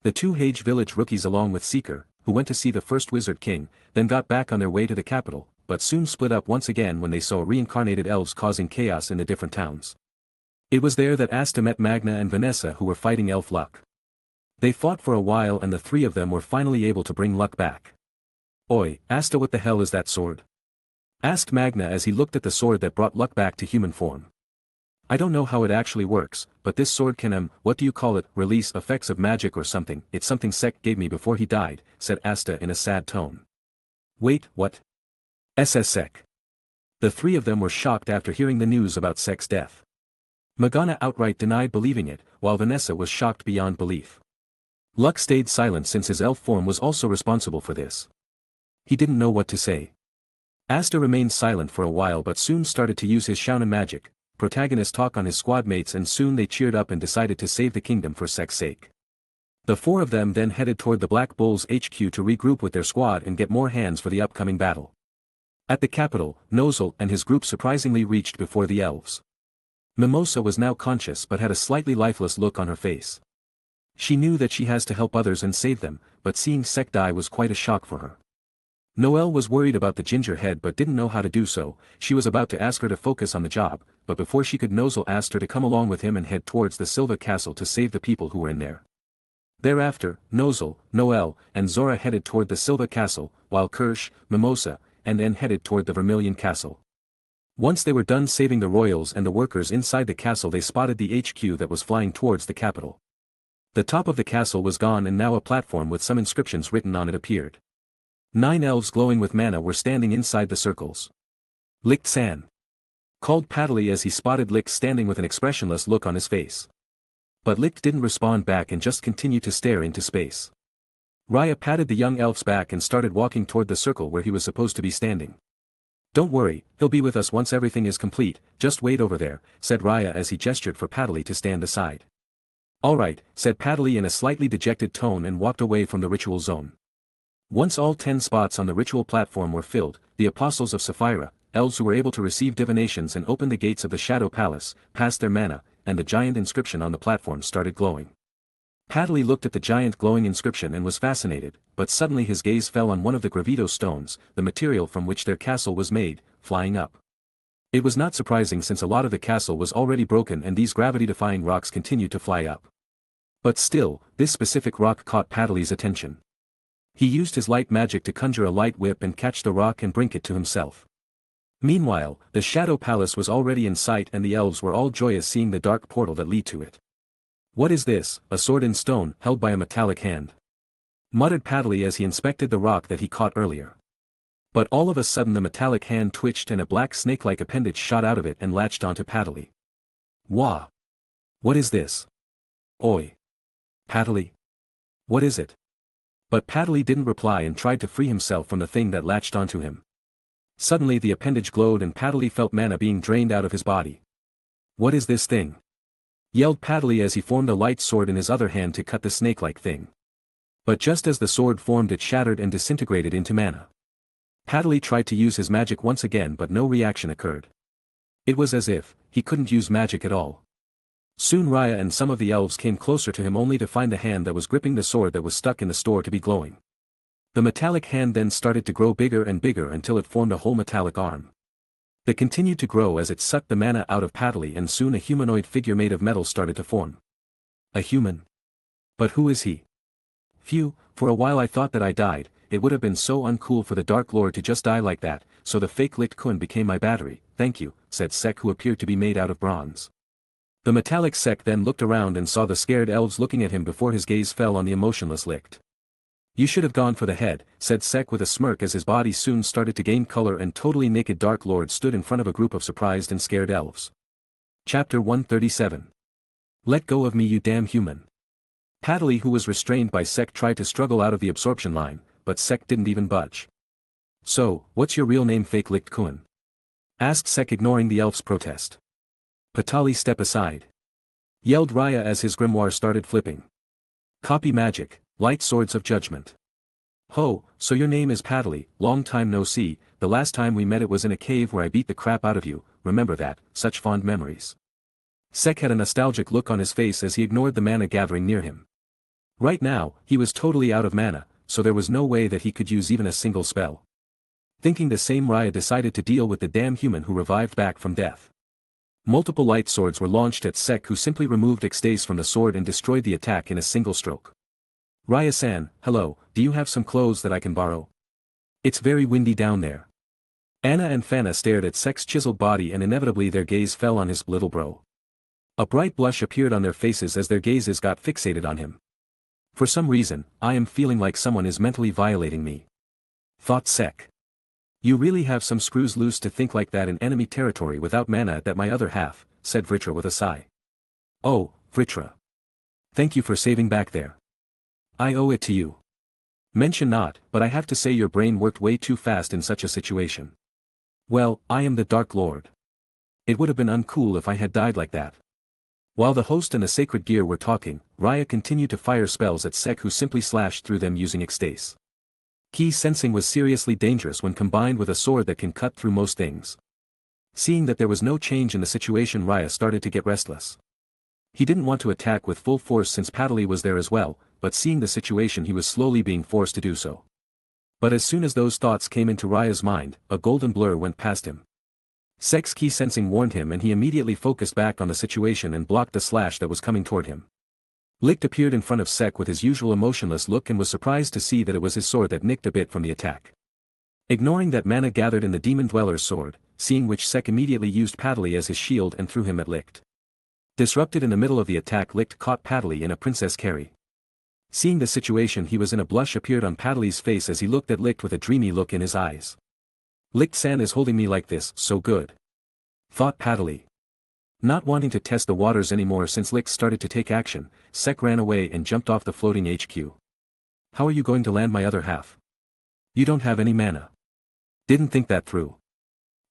The 2 Hage village rookies along with Seeker, who went to see the first Wizard King, then got back on their way to the capital, but soon split up once again when they saw reincarnated elves causing chaos in the different towns. It was there that Asta met Magna and Vanessa, who were fighting elf luck. They fought for a while and the three of them were finally able to bring luck back. "Oi, Asta, what the hell is that sword?" asked Magna as he looked at the sword that brought luck back to human form. "I don't know how it actually works, but this sword can what do you call it, release effects of magic or something. It's something Sek gave me before he died," said Asta in a sad tone. "Wait, what? SS Sek?" The three of them were shocked after hearing the news about Sek's death. Magana outright denied believing it, while Vanessa was shocked beyond belief. Luck stayed silent since his elf form was also responsible for this. He didn't know what to say. Asta remained silent for a while but soon started to use his Shaonan magic, protagonist talk on his squad mates, and soon they cheered up and decided to save the kingdom for Sek's sake. The four of them then headed toward the Black Bulls HQ to regroup with their squad and get more hands for the upcoming battle. At the capital, Nozel and his group surprisingly reached before the elves. Mimosa was now conscious but had a slightly lifeless look on her face. She knew that she has to help others and save them, but seeing Sek die was quite a shock for her. Noelle was worried about the ginger head but didn't know how to do so. She was about to ask her to focus on the job, but before she could, Nozel asked her to come along with him and head towards the Silva Castle to save the people who were in there. Thereafter, Nozel, Noelle, and Zora headed toward the Silva Castle, while Kirsch, Mimosa, and then headed toward the Vermilion Castle. Once they were done saving the royals and the workers inside the castle, they spotted the HQ that was flying towards the capital. The top of the castle was gone and now a platform with some inscriptions written on it appeared. 9 elves glowing with mana were standing inside the circles. "Licht-san," called Paddley as he spotted Licht standing with an expressionless look on his face. But Licht didn't respond back and just continued to stare into space. Raya patted the young elf's back and started walking toward the circle where he was supposed to be standing. "Don't worry, he'll be with us once everything is complete, just wait over there," said Raya as he gestured for Paddley to stand aside. "All right," said Paddley in a slightly dejected tone and walked away from the ritual zone. Once all 10 spots on the ritual platform were filled, the Apostles of Sapphira, elves who were able to receive divinations and open the gates of the Shadow Palace, passed their mana, and the giant inscription on the platform started glowing. Paddley looked at the giant glowing inscription and was fascinated, but suddenly his gaze fell on one of the gravito stones, the material from which their castle was made, flying up. It was not surprising since a lot of the castle was already broken and these gravity-defying rocks continued to fly up. But still, this specific rock caught Paddley's attention. He used his light magic to conjure a light whip and catch the rock and bring it to himself. Meanwhile, the Shadow Palace was already in sight and the elves were all joyous seeing the dark portal that led to it. "What is this, a sword in stone, held by a metallic hand?" muttered Paddley as he inspected the rock that he caught earlier. But all of a sudden the metallic hand twitched and a black snake-like appendage shot out of it and latched onto Paddley. "Wah! What is this?" "Oi! Paddley! What is it?" But Paddley didn't reply and tried to free himself from the thing that latched onto him. Suddenly the appendage glowed and Paddley felt mana being drained out of his body. "What is this thing?" yelled Paddley as he formed a light sword in his other hand to cut the snake-like thing. But just as the sword formed, it shattered and disintegrated into mana. Paddley tried to use his magic once again but no reaction occurred. It was as if he couldn't use magic at all. Soon Raya and some of the elves came closer to him only to find the hand that was gripping the sword that was stuck in the store to be glowing. The metallic hand then started to grow bigger and bigger until it formed a whole metallic arm. It continued to grow as it sucked the mana out of Paddley and soon a humanoid figure made of metal started to form. A human. But who is he? Phew, for a while I thought that I died. It would have been so uncool for the Dark Lord to just die like that, so the fake Licht-kun became my battery, thank you, said Sek, who appeared to be made out of bronze. The metallic Sek then looked around and saw the scared elves looking at him before his gaze fell on the emotionless Licht. You should have gone for the head, said Sek with a smirk as his body soon started to gain color and totally naked Dark Lord stood in front of a group of surprised and scared elves. Chapter 137. Let go of me, you damn human. Paddley, who was restrained by Sek, tried to struggle out of the absorption line, but Sek didn't even budge. So, what's your real name, fake Licht-kun? Asked Sek, ignoring the elf's protest. Patali, step aside. Yelled Raya as his grimoire started flipping. Copy magic, light swords of judgment. Ho, so your name is Paddley, long time no see, the last time we met it was in a cave where I beat the crap out of you, remember that, such fond memories. Sek had a nostalgic look on his face as he ignored the mana gathering near him. Right now, he was totally out of mana, so there was no way that he could use even a single spell. Thinking the same, Raya decided to deal with the damn human who revived back from death. Multiple light swords were launched at Sek, who simply removed Ecstase from the sword and destroyed the attack in a single stroke. Raya-san, hello, do you have some clothes that I can borrow? It's very windy down there. Anna and Fana stared at Sek's chiseled body and inevitably their gaze fell on his little bro. A bright blush appeared on their faces as their gazes got fixated on him. For some reason, I am feeling like someone is mentally violating me. Thought Sek. You really have some screws loose to think like that in enemy territory without mana at my other half, said Vritra with a sigh. Oh, Vritra. Thank you for saving back there. I owe it to you. Mention not, but I have to say your brain worked way too fast in such a situation. Well, I am the Dark Lord. It would have been uncool if I had died like that. While the host and the sacred gear were talking, Raya continued to fire spells at Sek who simply slashed through them using Ecstase. Ki sensing was seriously dangerous when combined with a sword that can cut through most things. Seeing that there was no change in the situation, Raya started to get restless. He didn't want to attack with full force since Patali was there as well, but seeing the situation he was slowly being forced to do so. But as soon as those thoughts came into Raya's mind, a golden blur went past him. Sek's Ki sensing warned him and he immediately focused back on the situation and blocked the slash that was coming toward him. Licht appeared in front of Sek with his usual emotionless look and was surprised to see that it was his sword that nicked a bit from the attack. Ignoring that mana gathered in the demon dweller's sword, seeing which Sek immediately used Patali as his shield and threw him at Licht. Disrupted in the middle of the attack, Licht caught Patali in a princess carry. Seeing the situation, he was in a blush appeared on Patali's face as he looked at Licht with a dreamy look in his eyes. Licht-san is holding me like this, so good. Thought Patali. Not wanting to test the waters anymore since Licht started to take action, Sek ran away and jumped off the floating HQ. How are you going to land my other half? You don't have any mana. Didn't think that through.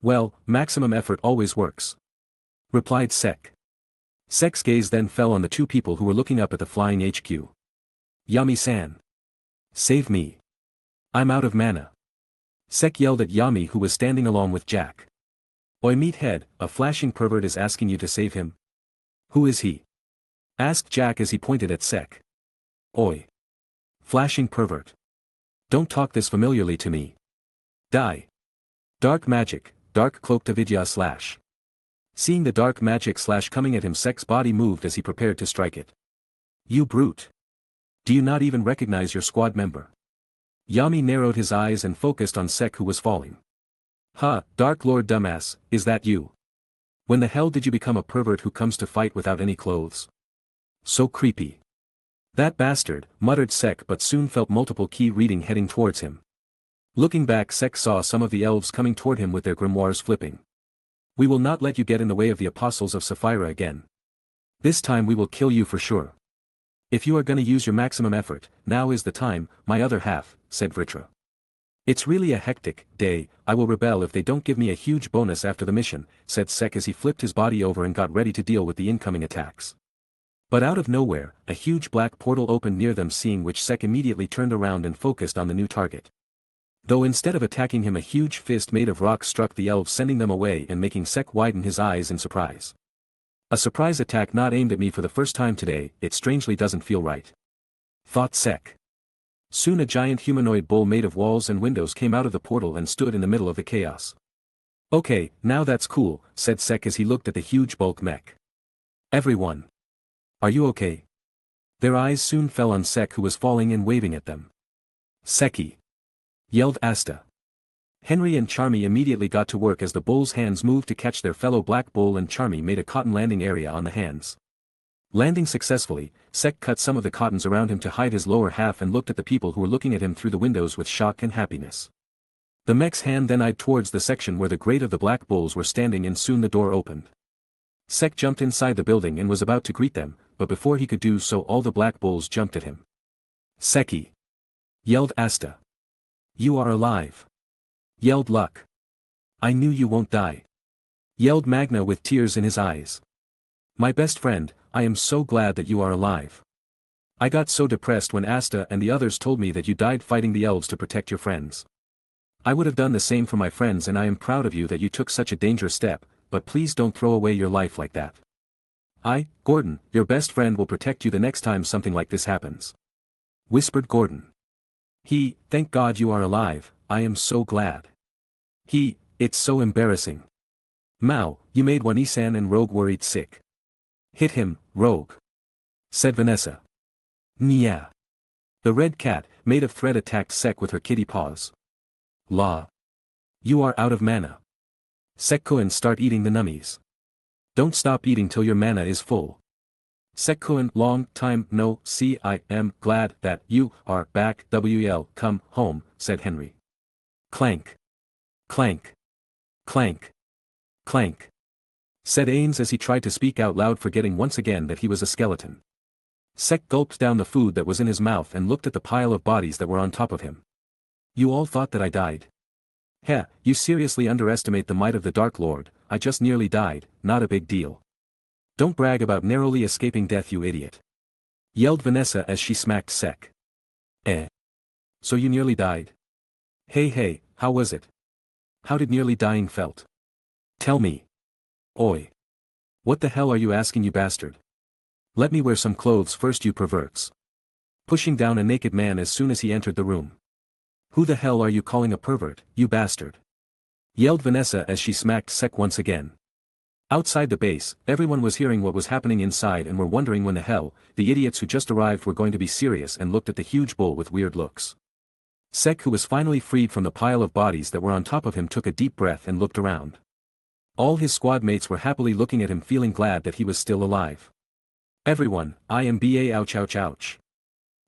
Well, maximum effort always works. Replied Sek. Sek's gaze then fell on the two people who were looking up at the flying HQ. Yami-san. Save me. I'm out of mana. Sek yelled at Yami who was standing along with Jack. Oi meathead, a flashing pervert is asking you to save him. Who is he? Asked Jack as he pointed at Sek. Oi. Flashing pervert. Don't talk this familiarly to me. Die. Dark magic, dark cloak Tgthegood slash. Seeing the dark magic slash coming at him, Sek's body moved as he prepared to strike it. You brute. Do you not even recognize your squad member? Yami narrowed his eyes and focused on Sek who was falling. Ha, Dark Lord dumbass, is that you? When the hell did you become a pervert who comes to fight without any clothes? So creepy. That bastard, muttered Sek but soon felt multiple key reading heading towards him. Looking back, Sek saw some of the elves coming toward him with their grimoires flipping. We will not let you get in the way of the apostles of Sapphira again. This time we will kill you for sure. If you are gonna use your maximum effort, now is the time, my other half, said Vritra. It's really a hectic day, I will rebel if they don't give me a huge bonus after the mission, said Sek as he flipped his body over and got ready to deal with the incoming attacks. But out of nowhere, a huge black portal opened near them, seeing which Sek immediately turned around and focused on the new target. Though instead of attacking him, a huge fist made of rock struck the elves, sending them away and making Sek widen his eyes in surprise. A surprise attack not aimed at me for the first time today, it strangely doesn't feel right. Thought Sek. Soon a giant humanoid bull made of walls and windows came out of the portal and stood in the middle of the chaos. Okay, now that's cool, said Sek as he looked at the huge bulk mech. Everyone. Are you okay? Their eyes soon fell on Sek who was falling and waving at them. Seki. Yelled Asta. Henry and Charmy immediately got to work as the bull's hands moved to catch their fellow black bull, and Charmy made a cotton landing area on the hands. Landing successfully, Sek cut some of the cottons around him to hide his lower half and looked at the people who were looking at him through the windows with shock and happiness. The mech's hand then eyed towards the section where the great of the black bulls were standing, and soon the door opened. Sek jumped inside the building and was about to greet them, but before he could do so all the black bulls jumped at him. Seki. Yelled Asta. You are alive. Yelled Luck. I knew you won't die. Yelled Magna with tears in his eyes. My best friend, I am so glad that you are alive. I got so depressed when Asta and the others told me that you died fighting the elves to protect your friends. I would have done the same for my friends, and I am proud of you that you took such a dangerous step, but please don't throw away your life like that. Gordon, your best friend, will protect you the next time something like this happens. Whispered Gordon. Thank God you are alive, I am so glad. It's so embarrassing. Mao, you made Wani-san and Rogue worried sick. Hit him, Rogue. Said Vanessa. Yeah. The red cat, made of thread, attacked Sek with her kitty paws. La. You are out of mana. Sekkoen, start eating the nummies. Don't stop eating till your mana is full. Sekkoen, long time no see, I am glad that you are back. WL, come home, said Henry. Clank. Clank. Clank. Clank. Said Ains as he tried to speak out loud, forgetting once again that he was a skeleton. Sek gulped down the food that was in his mouth and looked at the pile of bodies that were on top of him. You all thought that I died. Heh, you seriously underestimate the might of the Dark Lord. I just nearly died, not a big deal. Don't brag about narrowly escaping death, you idiot. Yelled Vanessa as she smacked Sek. So you nearly died? Hey, how was it? How did nearly dying felt? Tell me. Oi. What the hell are you asking, you bastard? Let me wear some clothes first, you perverts. Pushing down a naked man as soon as he entered the room. Who the hell are you calling a pervert, you bastard? Yelled Vanessa as she smacked Sek once again. Outside the base, everyone was hearing what was happening inside and were wondering when the hell the idiots who just arrived were going to be serious, and looked at the huge bull with weird looks. Sek, who was finally freed from the pile of bodies that were on top of him, took a deep breath and looked around. All his squad mates were happily looking at him, feeling glad that he was still alive. Everyone, IMBA, ouch ouch ouch.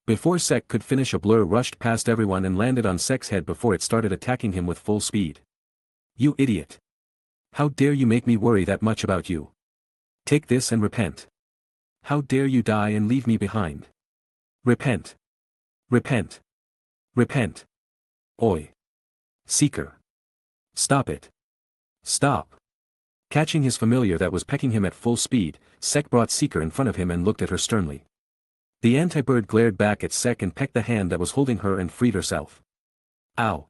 Before Sek could finish, a blur rushed past everyone and landed on Sek's head before it started attacking him with full speed. You idiot. How dare you make me worry that much about you? Take this and repent. How dare you die and leave me behind? Repent. Repent. Repent. Oi. Seeker. Stop it. Stop. Catching his familiar that was pecking him at full speed, Sek brought Seeker in front of him and looked at her sternly. The anti-bird glared back at Sek and pecked the hand that was holding her and freed herself. Ow.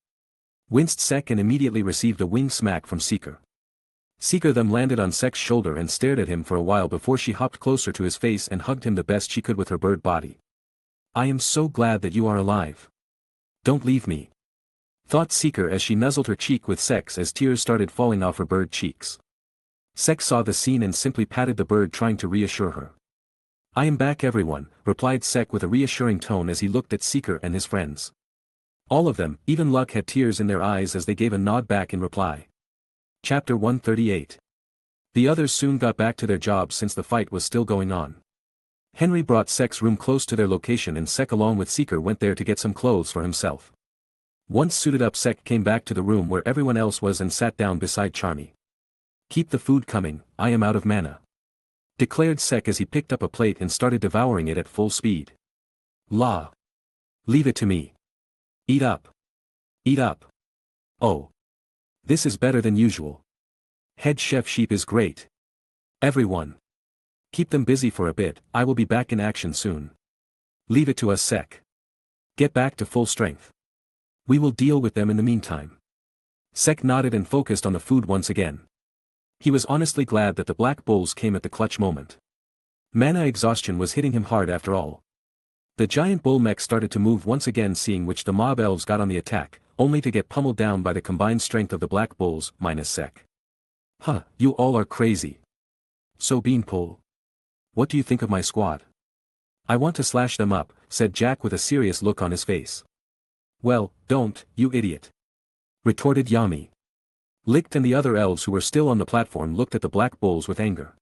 Winced Sek and immediately received a wing smack from Seeker. Seeker then landed on Sek's shoulder and stared at him for a while before she hopped closer to his face and hugged him the best she could with her bird body. I am so glad that you are alive. Don't leave me. Thought Seeker as she nuzzled her cheek with Sek's as tears started falling off her bird cheeks. Sek saw the scene and simply patted the bird, trying to reassure her. I am back, everyone, replied Sek with a reassuring tone as he looked at Seeker and his friends. All of them, even Luck, had tears in their eyes as they gave a nod back in reply. Chapter 138. The others soon got back to their jobs since the fight was still going on. Henry brought Sek's room close to their location, and Sek along with Seeker went there to get some clothes for himself. Once suited up, Sek came back to the room where everyone else was and sat down beside Charmy. Keep the food coming, I am out of mana. Declared Sek as he picked up a plate and started devouring it at full speed. La. Leave it to me. Eat up. Eat up. Oh. This is better than usual. Head Chef Sheep is great. Everyone. Keep them busy for a bit, I will be back in action soon. Leave it to us, Sek. Get back to full strength. We will deal with them in the meantime. Sek nodded and focused on the food once again. He was honestly glad that the black bulls came at the clutch moment. Mana exhaustion was hitting him hard after all. The giant bull mech started to move once again, seeing which the mob elves got on the attack, only to get pummeled down by the combined strength of the black bulls, minus Sek. Huh, you all are crazy. So Beanpole. What do you think of my squad? I want to slash them up, said Jack with a serious look on his face. Well, don't, you idiot. Retorted Yami. Licht and the other elves who were still on the platform looked at the black bulls with anger.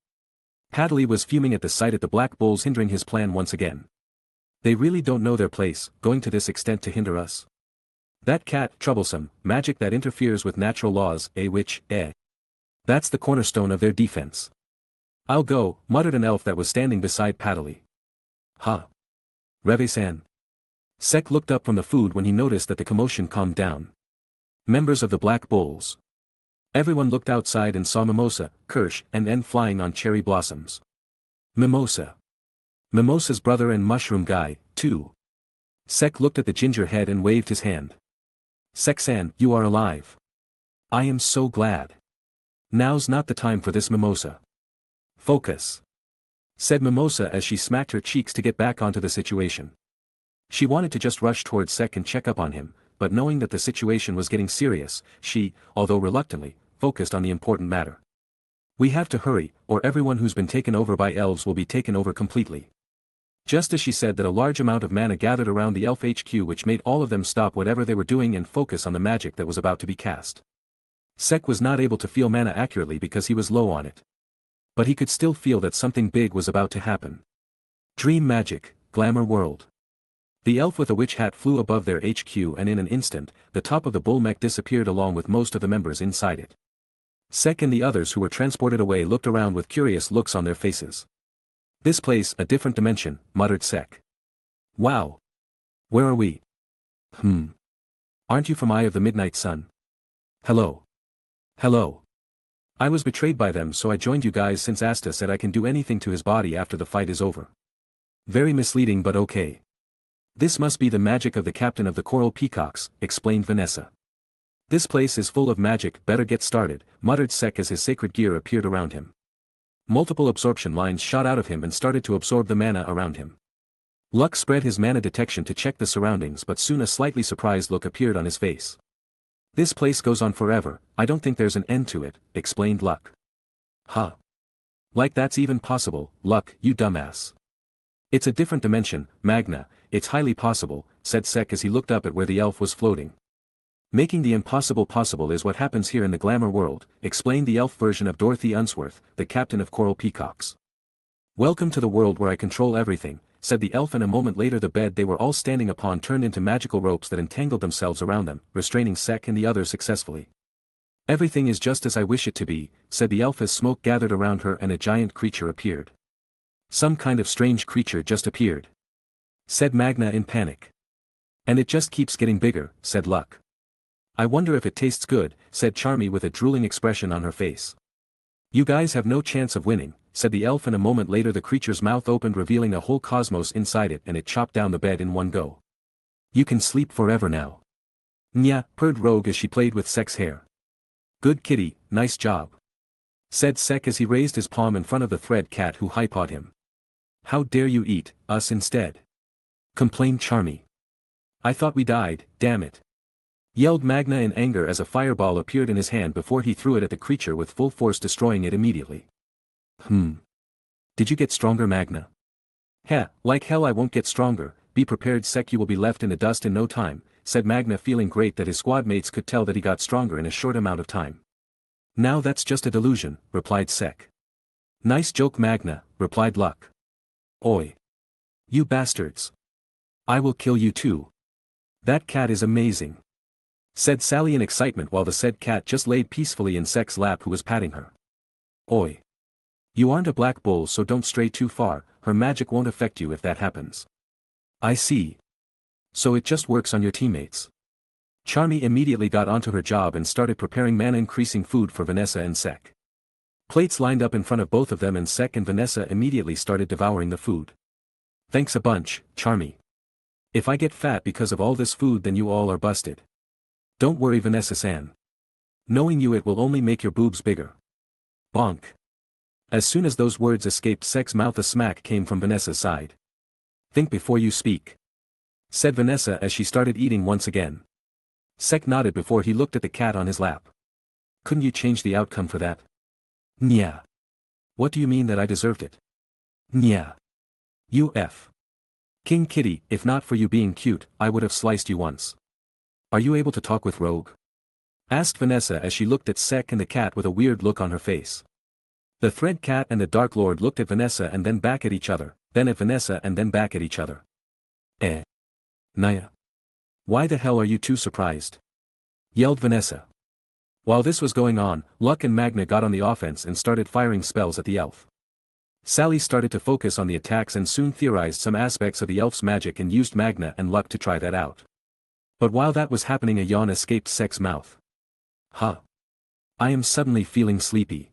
Paddley was fuming at the sight of the black bulls hindering his plan once again. They really don't know their place, going to this extent to hinder us. That cat, troublesome, magic that interferes with natural laws, which, that's the cornerstone of their defense. I'll go, muttered an elf that was standing beside Paddley. Huh. Reve-san. Sek looked up from the food when he noticed that the commotion calmed down. Members of the Black Bulls. Everyone looked outside and saw Mimosa, Kirsch, and N flying on cherry blossoms. Mimosa. Mimosa's brother and mushroom guy, too. Sek looked at the ginger head and waved his hand. Sek-san, you are alive. I am so glad. Now's not the time for this, Mimosa. Focus. Said Mimosa as she smacked her cheeks to get back onto the situation. She wanted to just rush towards Sek and check up on him, but knowing that the situation was getting serious, she, although reluctantly, focused on the important matter. We have to hurry, or everyone who's been taken over by elves will be taken over completely. Just as she said that, a large amount of mana gathered around the elf HQ, which made all of them stop whatever they were doing and focus on the magic that was about to be cast. Sek was not able to feel mana accurately because he was low on it. But he could still feel that something big was about to happen. Dream magic, glamour world. The elf with a witch hat flew above their HQ, and in an instant, the top of the bull mech disappeared along with most of the members inside it. Sek and the others who were transported away looked around with curious looks on their faces. This place, a different dimension, muttered Sek. Wow. Where are we? Aren't you from Eye of the Midnight Sun? Hello. Hello. I was betrayed by them, so I joined you guys since Asta said I can do anything to his body after the fight is over. Very misleading, but okay. This must be the magic of the captain of the Coral Peacocks, explained Vanessa. This place is full of magic, better get started, muttered Sek as his sacred gear appeared around him. Multiple absorption lines shot out of him and started to absorb the mana around him. Luck spread his mana detection to check the surroundings, but soon a slightly surprised look appeared on his face. This place goes on forever, I don't think there's an end to it, explained Luck. Huh. Like that's even possible, Luck, you dumbass. It's a different dimension, Magna, it's highly possible, said Sek as he looked up at where the elf was floating. Making the impossible possible is what happens here in the glamour world, explained the elf version of Dorothy Unsworth, the captain of Coral Peacocks. Welcome to the world where I control everything, said the elf, and a moment later the bed they were all standing upon turned into magical ropes that entangled themselves around them, restraining Sek and the others successfully. Everything is just as I wish it to be, said the elf as smoke gathered around her and a giant creature appeared. Some kind of strange creature just appeared, said Magna in panic. And it just keeps getting bigger, said Luck. I wonder if it tastes good, said Charmy with a drooling expression on her face. You guys have no chance of winning, said the elf, and a moment later the creature's mouth opened, revealing a whole cosmos inside it, and it chopped down the bed in one go. You can sleep forever now. Nya, purred Rogue as she played with Sek's hair. Good kitty, nice job, said Sek as he raised his palm in front of the thread cat who hypawed him. How dare you eat us instead? Complained Charmy. I thought we died, damn it, yelled Magna in anger as a fireball appeared in his hand before he threw it at the creature with full force, destroying it immediately. Did you get stronger, Magna? Heh, like hell I won't get stronger, be prepared Sek, you will be left in the dust in no time, said Magna, feeling great that his squad mates could tell that he got stronger in a short amount of time. Now that's just a delusion, replied Sek. Nice joke, Magna, replied Luck. Oi. You bastards. I will kill you too. That cat is amazing, said Sally in excitement while the said cat just laid peacefully in Sek's lap, who was patting her. Oi. You aren't a black bull, so don't stray too far, her magic won't affect you if that happens. I see. So it just works on your teammates. Charmy immediately got onto her job and started preparing mana-increasing food for Vanessa and Sek. Plates lined up in front of both of them, and Sek and Vanessa immediately started devouring the food. Thanks a bunch, Charmy. If I get fat because of all this food, then you all are busted. Don't worry, Vanessa-san. Knowing you, it will only make your boobs bigger. Bonk. As soon as those words escaped Sek's mouth, a smack came from Vanessa's side. Think before you speak, said Vanessa as she started eating once again. Sek nodded before he looked at the cat on his lap. Couldn't you change the outcome for that? Nya. What do you mean that I deserved it? Nya. You F. King Kitty, if not for you being cute, I would have sliced you once. Are you able to talk with Rogue? Asked Vanessa as she looked at Sek and the cat with a weird look on her face. The Thread Cat and the Dark Lord looked at Vanessa and then back at each other, then at Vanessa and then back at each other. Naya. Why the hell are you two surprised? Yelled Vanessa. While this was going on, Luck and Magna got on the offense and started firing spells at the elf. Sally started to focus on the attacks and soon theorized some aspects of the elf's magic and used Magna and Luck to try that out. But while that was happening, a yawn escaped Sek's mouth. Huh. I am suddenly feeling sleepy.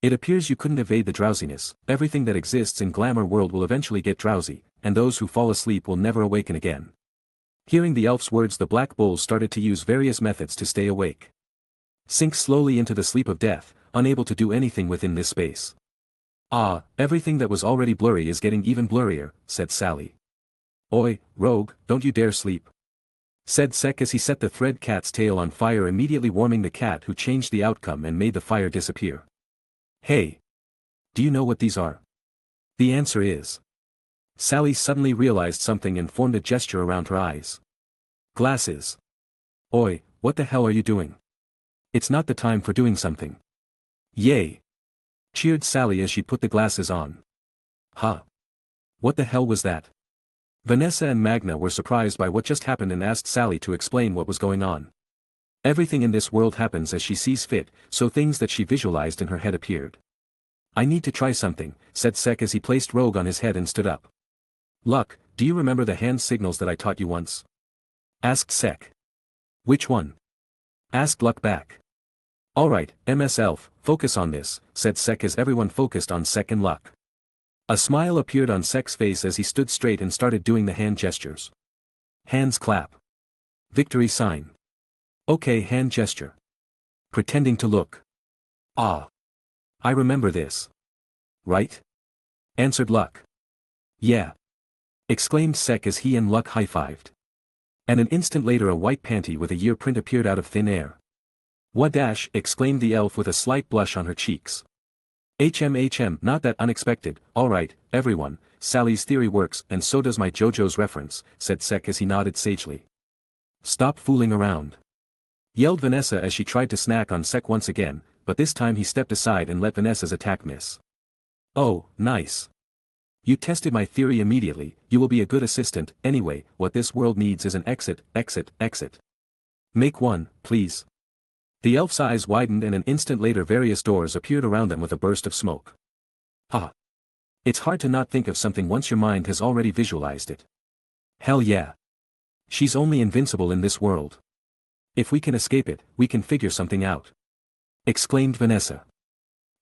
It appears you couldn't evade the drowsiness. Everything that exists in Glamour World will eventually get drowsy, and those who fall asleep will never awaken again. Hearing the elf's words, the Black Bulls started to use various methods to stay awake. Sink slowly into the sleep of death, unable to do anything within this space. Ah, everything that was already blurry is getting even blurrier, said Sally. Oi, Rogue, don't you dare sleep, said Sek as he set the Thread Cat's tail on fire, immediately warming the cat, who changed the outcome and made the fire disappear. Hey. Do you know what these are? The answer is Sally suddenly realized something and formed a gesture around her eyes. Glasses. Oi, what the hell are you doing? It's not the time for doing something. Yay! Cheered Sally as she put the glasses on. Huh? What the hell was that? Vanessa and Magna were surprised by what just happened and asked Sally to explain what was going on. Everything in this world happens as she sees fit, so things that she visualized in her head appeared. I need to try something, said Sek as he placed Rogue on his head and stood up. Luck, do you remember the hand signals that I taught you once? Asked Sek. Which one? Asked Luck back. Alright, MS Elf, focus on this, said Sek as everyone focused on Sek and Luck. A smile appeared on Sek's face as he stood straight and started doing the hand gestures. Hands clap. Victory sign. Okay, hand gesture. Pretending to look. Ah. I remember this. Right? Answered Luck. Yeah. Exclaimed Sek as he and Luck high-fived. And an instant later a white panty with a year print appeared out of thin air. Wadash, exclaimed the elf with a slight blush on her cheeks. HM, not that unexpected. Alright, everyone, Sally's theory works and so does my JoJo's reference, said Sek as he nodded sagely. Stop fooling around. Yelled Vanessa as she tried to snack on Sek once again, but this time he stepped aside and let Vanessa's attack miss. Oh, nice. You tested my theory immediately, you will be a good assistant. Anyway, what this world needs is an exit. Make one, please. The elf's eyes widened and an instant later various doors appeared around them with a burst of smoke. Ha! It's hard to not think of something once your mind has already visualized it. Hell yeah. She's only invincible in this world. If we can escape it, we can figure something out. Exclaimed Vanessa.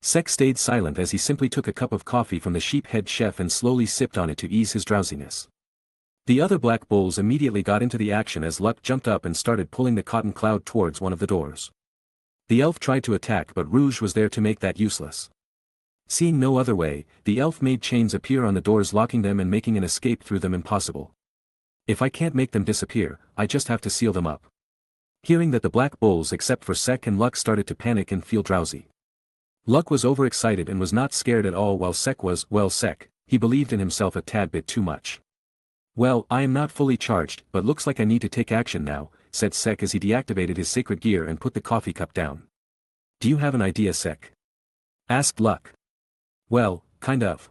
Sek stayed silent as he simply took a cup of coffee from the sheep-head chef and slowly sipped on it to ease his drowsiness. The other black bulls immediately got into the action as Luck jumped up and started pulling the cotton cloud towards one of the doors. The elf tried to attack but Rouge was there to make that useless. Seeing no other way, the elf made chains appear on the doors locking them and making an escape through them impossible. If I can't make them disappear, I just have to seal them up. Hearing that the black bulls except for Sek and Luck started to panic and feel drowsy. Luck was overexcited and was not scared at all while Sek was, well Sek, he believed in himself a tad bit too much. Well, I am not fully charged, but looks like I need to take action now, said Sek as he deactivated his sacred gear and put the coffee cup down. Do you have an idea, Sek? Asked Luck. Well, kind of.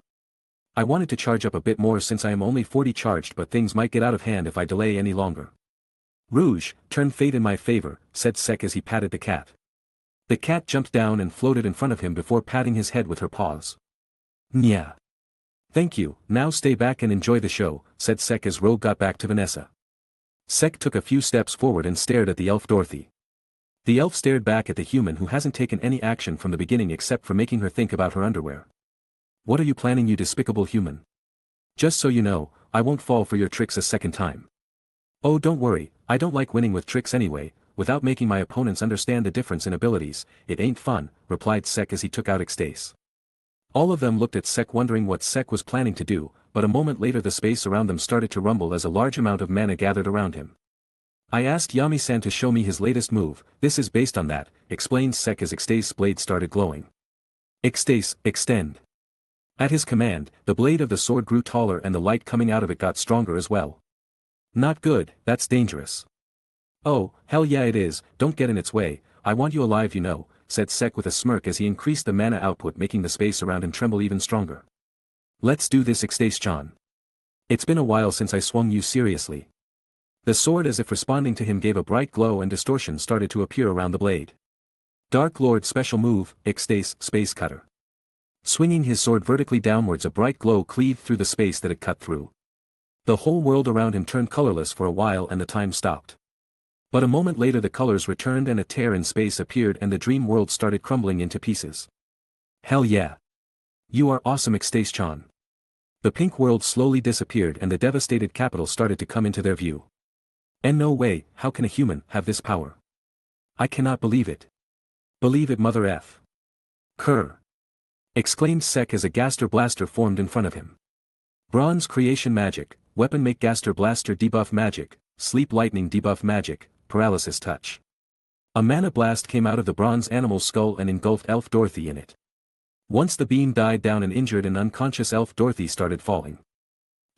I wanted to charge up a bit more since I am only 40 charged but things might get out of hand if I delay any longer. Rouge, turn fate in my favor, said Sek as he patted the cat. The cat jumped down and floated in front of him before patting his head with her paws. Nya. Thank you, now stay back and enjoy the show, said Sek as Rogue got back to Vanessa. Sek took a few steps forward and stared at the elf Dorothy. The elf stared back at the human who hasn't taken any action from the beginning except for making her think about her underwear. What are you planning, you despicable human? Just so you know, I won't fall for your tricks a second time. Oh, don't worry, I don't like winning with tricks anyway, without making my opponents understand the difference in abilities, it ain't fun, replied Sek as he took out Ecstase. All of them looked at Sek wondering what Sek was planning to do, but a moment later the space around them started to rumble as a large amount of mana gathered around him. I asked Yami-san to show me his latest move, this is based on that, explained Sek as Ecstase's blade started glowing. Ecstase, extend. At his command, the blade of the sword grew taller and the light coming out of it got stronger as well. Not good, that's dangerous. Oh, hell yeah it is, don't get in its way, I want you alive you know, said Sek with a smirk as he increased the mana output making the space around him tremble even stronger. Let's do this Ecstase-chan. It's been a while since I swung you seriously. The sword as if responding to him gave a bright glow and distortion started to appear around the blade. Dark Lord special move, Ecstase, Space Cutter. Swinging his sword vertically downwards a bright glow cleaved through the space that it cut through. The whole world around him turned colorless for a while and the time stopped. But a moment later the colors returned and a tear in space appeared and the dream world started crumbling into pieces. Hell yeah. You are awesome Ecstase-chan. The pink world slowly disappeared and the devastated capital started to come into their view. And no way, how can a human have this power? I cannot believe it. Believe it mother F. Kerr. Exclaimed Sek as a Gaster Blaster formed in front of him. Bronze Creation Magic, Weapon Make Gaster Blaster Debuff Magic, Sleep Lightning Debuff Magic, Paralysis Touch. A mana blast came out of the bronze animal's skull and engulfed Elf Dorothy in it. Once the beam died down an injured and unconscious Elf Dorothy started falling.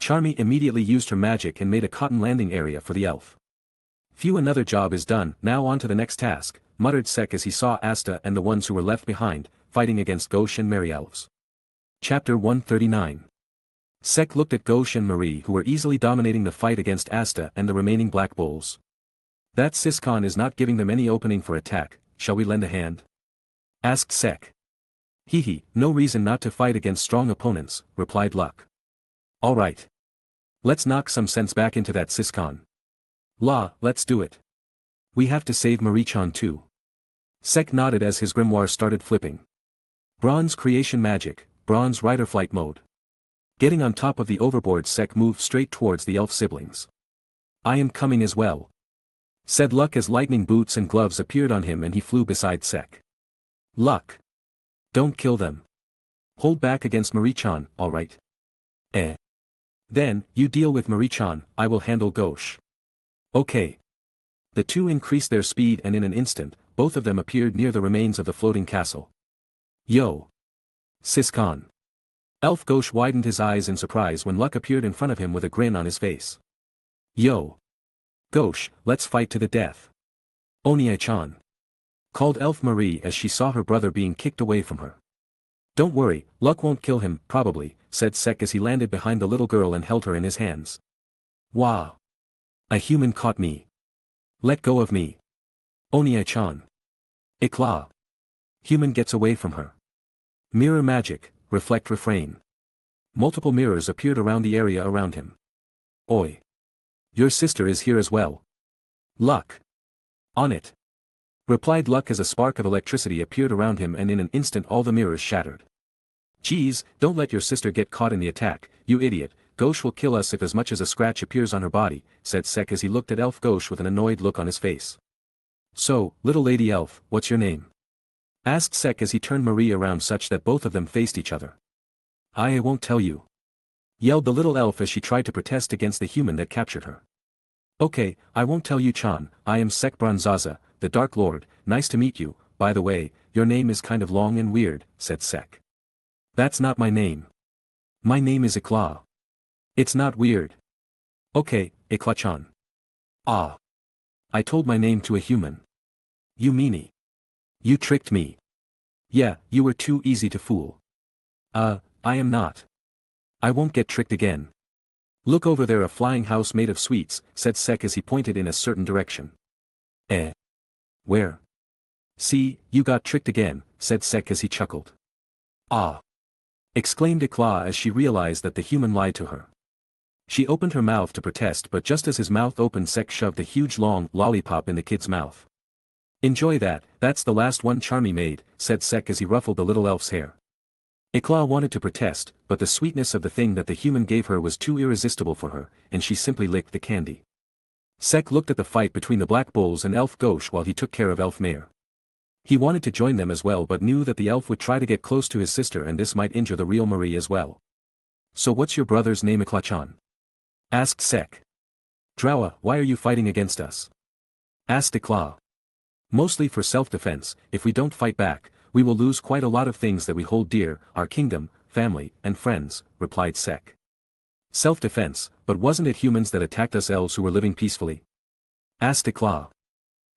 Charmy immediately used her magic and made a cotton landing area for the elf. Phew, another job is done, now on to the next task, muttered Sek as he saw Asta and the ones who were left behind, fighting against Gauche and Merry Elves. Chapter 139. Sek looked at Gauche and Marie who were easily dominating the fight against Asta and the remaining Black Bulls. That Siscon is not giving them any opening for attack, shall we lend a hand? Asked Sek. Hee, no reason not to fight against strong opponents, replied Luck. Alright. Let's knock some sense back into that Siscon. La, let's do it. We have to save Marie-chan too. Sek nodded as his grimoire started flipping. Bronze creation magic, bronze rider flight mode. Getting on top of the overboard, Sek moved straight towards the elf siblings. I am coming as well, said Luck as lightning boots and gloves appeared on him and he flew beside Sek. Luck. Don't kill them. Hold back against Marie-chan, alright? Then, you deal with Marie-chan, I will handle Gauche. Okay. The two increased their speed and in an instant, both of them appeared near the remains of the floating castle. Yo! Siscon. Elf Gauche widened his eyes in surprise when Luck appeared in front of him with a grin on his face. Yo! Gauche, let's fight to the death. Onie-chan. Called Elf Marie as she saw her brother being kicked away from her. Don't worry, Luck won't kill him, probably, said Sek as he landed behind the little girl and held her in his hands. Wow! A human caught me. Let go of me. Onie-chan. Ikla. Human gets away from her. Mirror magic, reflect refrain. Multiple mirrors appeared around the area around him. Oi! Your sister is here as well. Luck. On it. Replied Luck as a spark of electricity appeared around him and in an instant all the mirrors shattered. Geez, don't let your sister get caught in the attack, you idiot, Gauche will kill us if as much as a scratch appears on her body, said Sek as he looked at Elf Gauche with an annoyed look on his face. So, little lady elf, what's your name? Asked Sek as he turned Marie around such that both of them faced each other. I won't tell you. Yelled the little elf as she tried to protest against the human that captured her. Okay, I won't tell you Chan, I am Sek Bronzaza, the Dark Lord, nice to meet you, by the way, your name is kind of long and weird, said Sek. That's not my name. My name is Ikla. It's not weird. Okay, Ikla-chan. Ah. I told my name to a human. You meanie. You tricked me. Yeah, you were too easy to fool. I am not. I won't get tricked again. Look over there, a flying house made of sweets, said Sek as he pointed in a certain direction. Where? See, you got tricked again, said Sek as he chuckled. Ah! Exclaimed Ikla as she realized that the human lied to her. She opened her mouth to protest, but just as his mouth opened, Sek shoved a huge long lollipop in the kid's mouth. Enjoy that, that's the last one Charmy made, said Sek as he ruffled the little elf's hair. Ikla wanted to protest, but the sweetness of the thing that the human gave her was too irresistible for her, and she simply licked the candy. Sek looked at the fight between the Black Bulls and Elf Gauche while he took care of Elf Mare. He wanted to join them as well but knew that the elf would try to get close to his sister and this might injure the real Marie as well. So what's your brother's name, Ikla-chan? Asked Sek. Drawa, why are you fighting against us? Asked Ikla. Mostly for self-defense, if we don't fight back, we will lose quite a lot of things that we hold dear, our kingdom, family, and friends, replied Sek. Self-defense, but wasn't it humans that attacked us elves who were living peacefully? Asked Ikla.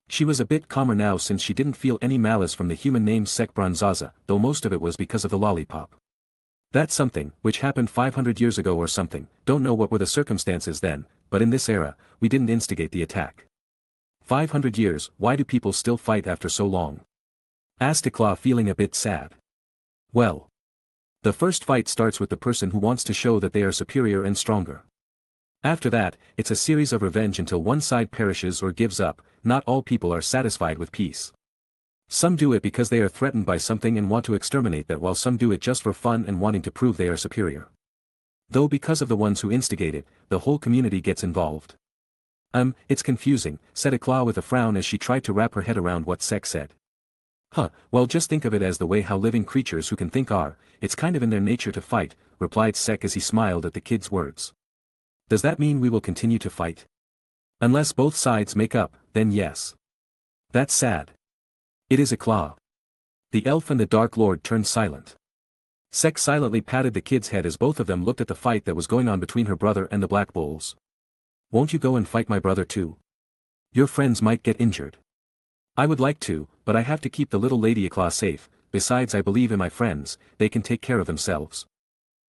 She was a bit calmer now since she didn't feel any malice from the human named Sek Bronzaza, though most of it was because of the lollipop. That's something, which happened 500 years ago or something, don't know what were the circumstances then, but in this era, we didn't instigate the attack. 500 years, why do people still fight after so long? Asked Ikla, feeling a bit sad. Well. The first fight starts with the person who wants to show that they are superior and stronger. After that, it's a series of revenge until one side perishes or gives up. Not all people are satisfied with peace. Some do it because they are threatened by something and want to exterminate that, while some do it just for fun and wanting to prove they are superior. Though because of the ones who instigate it, the whole community gets involved. It's confusing, said Ikla with a frown as she tried to wrap her head around what Sek said. Well, just think of it as the way how living creatures who can think are, it's kind of in their nature to fight, replied Sek as he smiled at the kid's words. Does that mean we will continue to fight? Unless both sides make up, then yes. That's sad. It is Ikla. The elf and the Dark Lord turned silent. Sek silently patted the kid's head as both of them looked at the fight that was going on between her brother and the black bulls. Won't you go and fight my brother too? Your friends might get injured. I would like to, but I have to keep the little lady Eclaw safe, besides I believe in my friends, they can take care of themselves.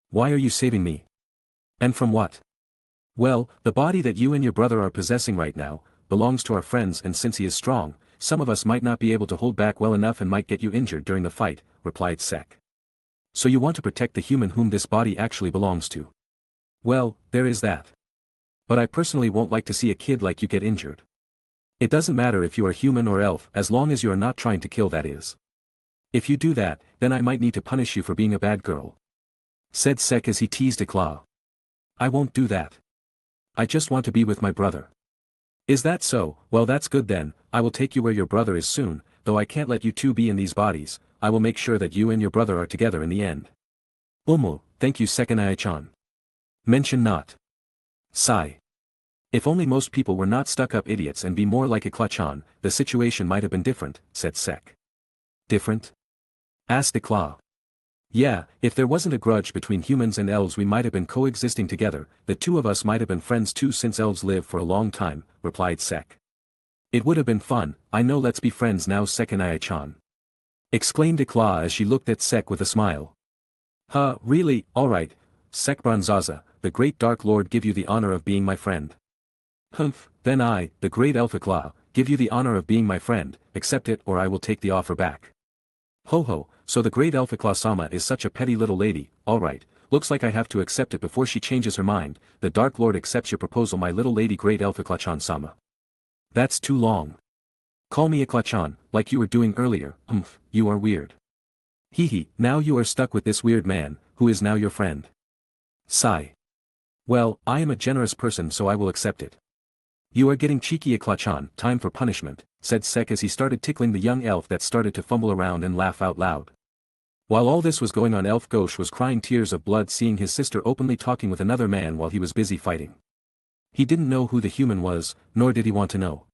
Why are you saving me? And from what? Well, the body that you and your brother are possessing right now, belongs to our friends, and since he is strong, some of us might not be able to hold back well enough and might get you injured during the fight, replied Sek. So you want to protect the human whom this body actually belongs to? Well, there is that. But I personally won't like to see a kid like you get injured. It doesn't matter if you are human or elf as long as you are not trying to kill, that is. If you do that, then I might need to punish you for being a bad girl, said Sek as he teased Eclaw. I won't do that. I just want to be with my brother. Is that so? Well, that's good then. I will take you where your brother is soon, though I can't let you two be in these bodies. I will make sure that you and your brother are together in the end. Thank you Sekanai-chan. Mention not. Sigh. If only most people were not stuck-up idiots and be more like Eclaw-chan, the situation might have been different, said Sek. Different? Asked Eclaw. Yeah, if there wasn't a grudge between humans and elves we might have been coexisting together, the two of us might have been friends too since elves live for a long time, replied Sek. It would have been fun, I know, let's be friends now Sekanai-chan. Exclaimed Eclaw as she looked at Sek with a smile. Huh, really, alright, Sek Bronzaza, the great Dark Lord give you the honor of being my friend. Humph, then I, the great elf Eclaw, give you the honor of being my friend, accept it or I will take the offer back. Ho ho, so the great elf Eclaw-sama is such a petty little lady, alright, looks like I have to accept it before she changes her mind. The Dark Lord accepts your proposal my little lady great elf Eclaw-chan-sama. That's too long. Call me Eclaw-chan, like you were doing earlier. You are weird. Hee, now you are stuck with this weird man, who is now your friend. Sigh. Well, I am a generous person so I will accept it. You are getting cheeky Eclaw-chan, time for punishment, said Sek as he started tickling the young elf that started to fumble around and laugh out loud. While all this was going on, Elf Gauche was crying tears of blood seeing his sister openly talking with another man while he was busy fighting. He didn't know who the human was, nor did he want to know.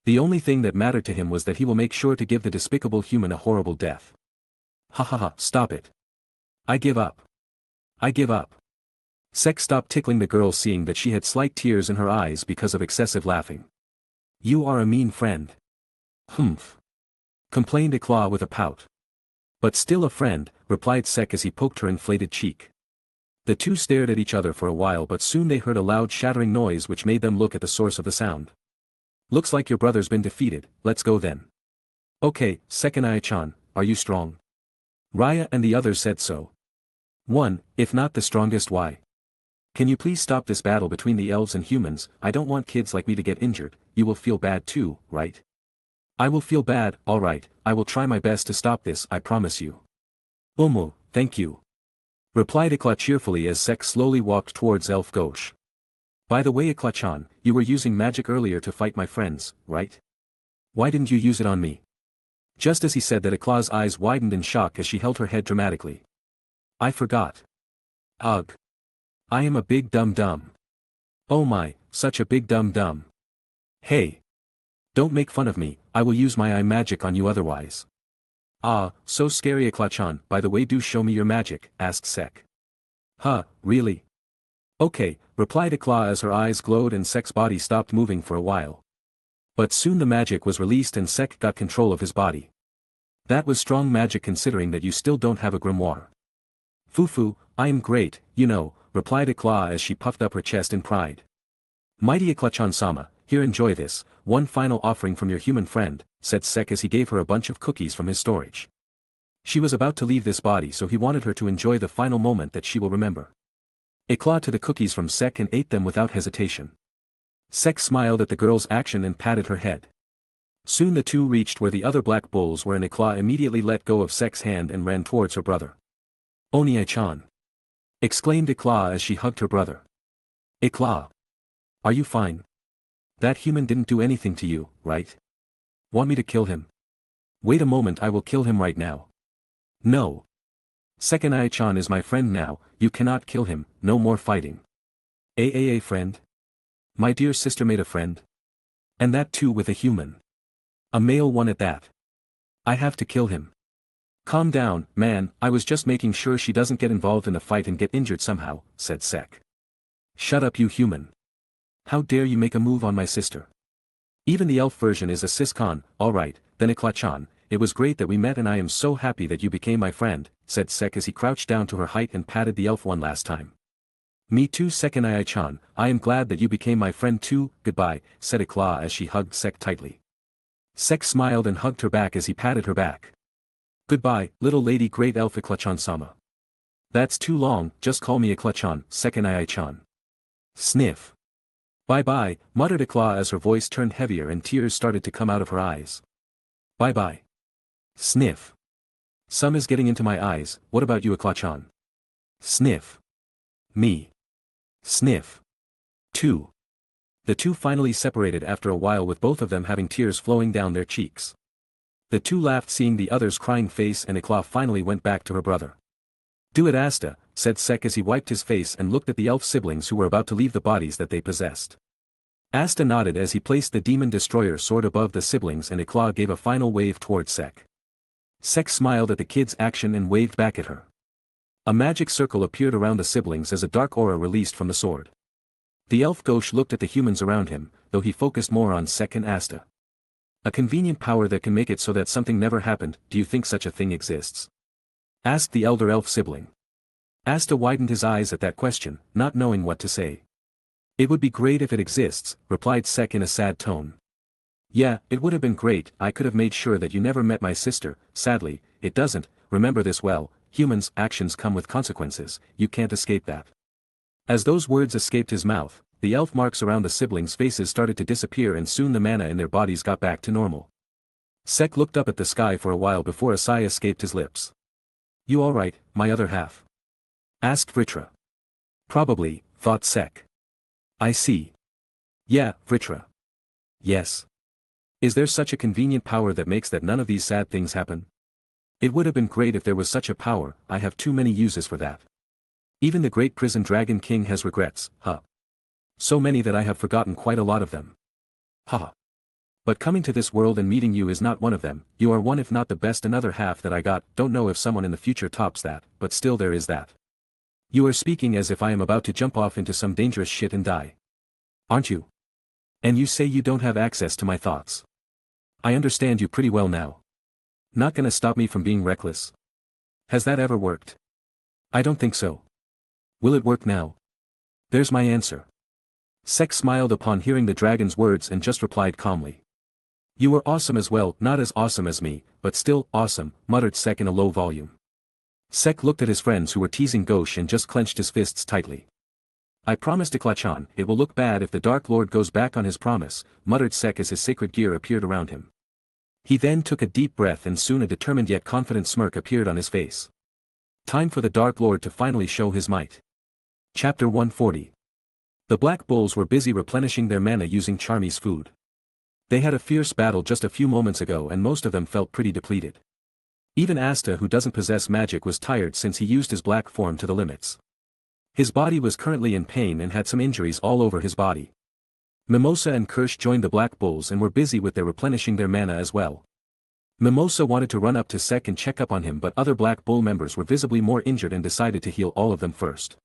The only thing that mattered to him was that he will make sure to give the despicable human a horrible death. Ha, stop it. I give up. I give up. Sek stopped tickling the girl seeing that she had slight tears in her eyes because of excessive laughing. You are a mean friend. Humph. Complained Eclaw with a pout. But still a friend, replied Sek as he poked her inflated cheek. The two stared at each other for a while but soon they heard a loud shattering noise which made them look at the source of the sound. Looks like your brother's been defeated, let's go then. Okay, Sekanai-chan, are you strong? Raya and the others said so. One, if not the strongest, why? Can you please stop this battle between the elves and humans? I don't want kids like me to get injured. You will feel bad too, right? I will feel bad, alright, I will try my best to stop this, I promise you. Thank you. Replied Eclaw cheerfully as Sek slowly walked towards Elf Gauche. By the way Eclaw-chan, you were using magic earlier to fight my friends, right? Why didn't you use it on me? Just as he said that Eclaw's eyes widened in shock as she held her head dramatically. I forgot. Ugh. I am a big dum-dum. Oh my, such a big dum-dum. Hey. Don't make fun of me, I will use my eye magic on you otherwise. Ah, so scary Eclaw-chan, by the way do show me your magic, asked Sek. Huh, really? Okay, replied Eclaw as her eyes glowed and Sek's body stopped moving for a while. But soon the magic was released and Sek got control of his body. That was strong magic considering that you still don't have a grimoire. Fufu, I am great, you know, replied Eclaw as she puffed up her chest in pride. Mighty Eclaw-chan-sama, here enjoy this, one final offering from your human friend, said Sek as he gave her a bunch of cookies from his storage. She was about to leave this body so he wanted her to enjoy the final moment that she will remember. Eclaw took the cookies from Sek and ate them without hesitation. Sek smiled at the girl's action and patted her head. Soon the two reached where the other black bulls were and Eclaw immediately let go of Sek's hand and ran towards her brother. Onie-chan! Exclaimed Eclaw as she hugged her brother. Eclaw! Are you fine? That human didn't do anything to you, right? Want me to kill him? Wait a moment, I will kill him right now. No. Sekanai-chan is my friend now, you cannot kill him, no more fighting. Friend? My dear sister made a friend? And that too with a human. A male one at that. I have to kill him. Calm down, man, I was just making sure she doesn't get involved in a fight and get injured somehow, said Sek. Shut up you human. How dare you make a move on my sister? Even the elf version is a siscon. Alright, then Iklachan, it was great that we met and I am so happy that you became my friend, said Sek as he crouched down to her height and patted the elf one last time. Me too Sekanai-chan, I am glad that you became my friend too, goodbye, said Ikla as she hugged Sek tightly. Sek smiled and hugged her back as he patted her back. Goodbye, little lady great elf Iklachan-sama. That's too long, just call me Iklachan, Sekanai-chan. Sniff. Bye-bye, muttered Ikla as her voice turned heavier and tears started to come out of her eyes. Bye-bye. Sniff. Some is getting into my eyes, what about you Iklachan? Sniff. Me. Sniff. 2. The two finally separated after a while with both of them having tears flowing down their cheeks. The two laughed seeing the other's crying face and Ikla finally went back to her brother. Do it Asta, said Sek as he wiped his face and looked at the elf siblings who were about to leave the bodies that they possessed. Asta nodded as he placed the demon destroyer sword above the siblings and Ikla gave a final wave towards Sek. Sek smiled at the kid's action and waved back at her. A magic circle appeared around the siblings as a dark aura released from the sword. The elf ghost looked at the humans around him, though he focused more on Sek and Asta. A convenient power that can make it so that something never happened, do you think such a thing exists? Asked the elder elf sibling. Asta widened his eyes at that question, not knowing what to say. It would be great if it exists, replied Sek in a sad tone. Yeah, it would have been great, I could have made sure that you never met my sister, sadly, it doesn't, remember this well, humans' actions come with consequences, you can't escape that. As those words escaped his mouth, the elf marks around the siblings' faces started to disappear and soon the mana in their bodies got back to normal. Sek looked up at the sky for a while before a sigh escaped his lips. You alright, my other half? Asked Vritra. Probably, thought Sek. I see. Yeah, Vritra. Yes. Is there such a convenient power that makes that none of these sad things happen? It would have been great if there was such a power, I have too many uses for that. Even the great prison dragon king has regrets, huh? So many that I have forgotten quite a lot of them. Haha. But coming to this world and meeting you is not one of them, you are one if not the best another half that I got, don't know if someone in the future tops that, but still there is that. You are speaking as if I am about to jump off into some dangerous shit and die. Aren't you? And you say you don't have access to my thoughts. I understand you pretty well now. Not gonna stop me from being reckless? Has that ever worked? I don't think so. Will it work now? There's my answer. Sek smiled upon hearing the dragon's words and just replied calmly. You are awesome as well, not as awesome as me, but still, awesome, muttered Sek in a low volume. Sek looked at his friends who were teasing Ghosh and just clenched his fists tightly. I promised Iklachan, it will look bad if the Dark Lord goes back on his promise, muttered Sek as his sacred gear appeared around him. He then took a deep breath and soon a determined yet confident smirk appeared on his face. Time for the Dark Lord to finally show his might. Chapter 140. The Black Bulls were busy replenishing their mana using Charmy's food. They had a fierce battle just a few moments ago and most of them felt pretty depleted. Even Asta who doesn't possess magic was tired since he used his black form to the limits. His body was currently in pain and had some injuries all over his body. Mimosa and Kirsch joined the Black Bulls and were busy with their replenishing their mana as well. Mimosa wanted to run up to Sek and check up on him but other Black Bull members were visibly more injured and decided to heal all of them first.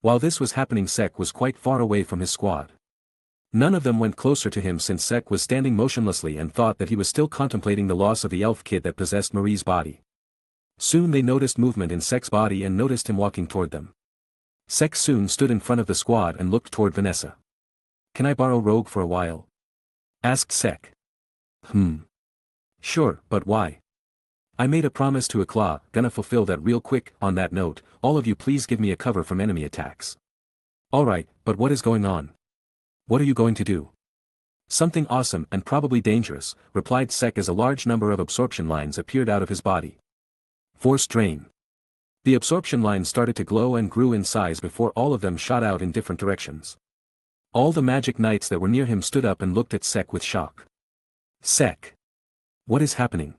While this was happening Sek was quite far away from his squad. None of them went closer to him since Sek was standing motionlessly and thought that he was still contemplating the loss of the elf kid that possessed Marie's body. Soon they noticed movement in Sek's body and noticed him walking toward them. Sek soon stood in front of the squad and looked toward Vanessa. Can I borrow Rogue for a while? Asked Sek. Sure, but why? I made a promise to Ikla, gonna fulfill that real quick. On that note, all of you please give me a cover from enemy attacks. Alright, but what is going on? What are you going to do? Something awesome and probably dangerous, replied Sek as a large number of absorption lines appeared out of his body. Force drain. The absorption lines started to glow and grew in size before all of them shot out in different directions. All the magic knights that were near him stood up and looked at Sek with shock. Sek. What is happening?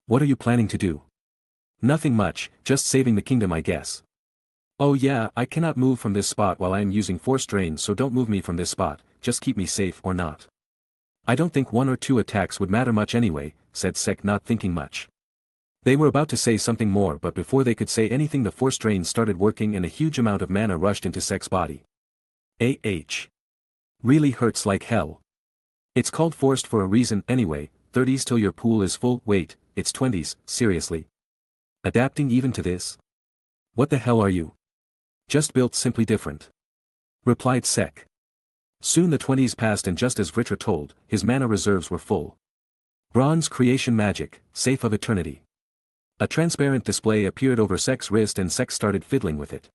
What are you planning to do? Nothing much, just saving the kingdom I guess. Oh yeah, I cannot move from this spot while I am using force drain so don't move me from this spot, just keep me safe or not. I don't think 1 or 2 attacks would matter much anyway, said Sek not thinking much. They were about to say something more, but before they could say anything the force drain started working and a huge amount of mana rushed into Sek's body. Really hurts like hell. It's called forced for a reason anyway, 30s till your pool is full, wait, it's 20s, seriously. Adapting even to this? What the hell are you? Just built simply different. Replied Sek. Soon the 20s passed and just as Vritra told, his mana reserves were full. Bronze creation magic, safe of eternity. A transparent display appeared over Sek's wrist and Sek started fiddling with it.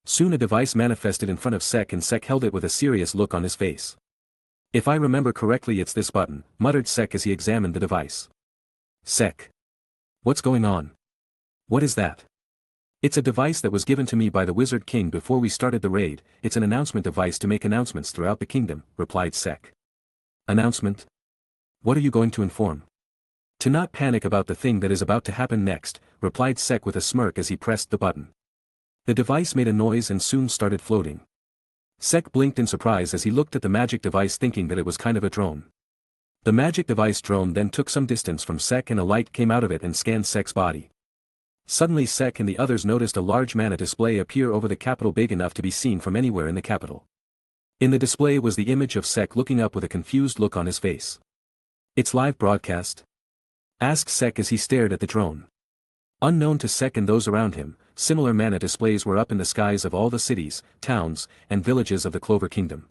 Soon a device manifested in front of Sek and Sek held it with a serious look on his face. If I remember correctly, it's this button, muttered Sek as he examined the device. Sek. What's going on? What is that? It's a device that was given to me by the Wizard King before we started the raid. It's an announcement device to make announcements throughout the kingdom, replied Sek. Announcement? What are you going to inform? To not panic about the thing that is about to happen next, replied Sek with a smirk as he pressed the button. The device made a noise and soon started floating. Sek blinked in surprise as he looked at the magic device, thinking that it was kind of a drone. The magic device drone then took some distance from Sek and a light came out of it and scanned Sek's body. Suddenly Sek and the others noticed a large mana display appear over the capital, big enough to be seen from anywhere in the capital. In the display was the image of Sek looking up with a confused look on his face. It's live broadcast? Asked Sek as he stared at the drone. Unknown to Sek and those around him, similar mana displays were up in the skies of all the cities, towns, and villages of the Clover Kingdom.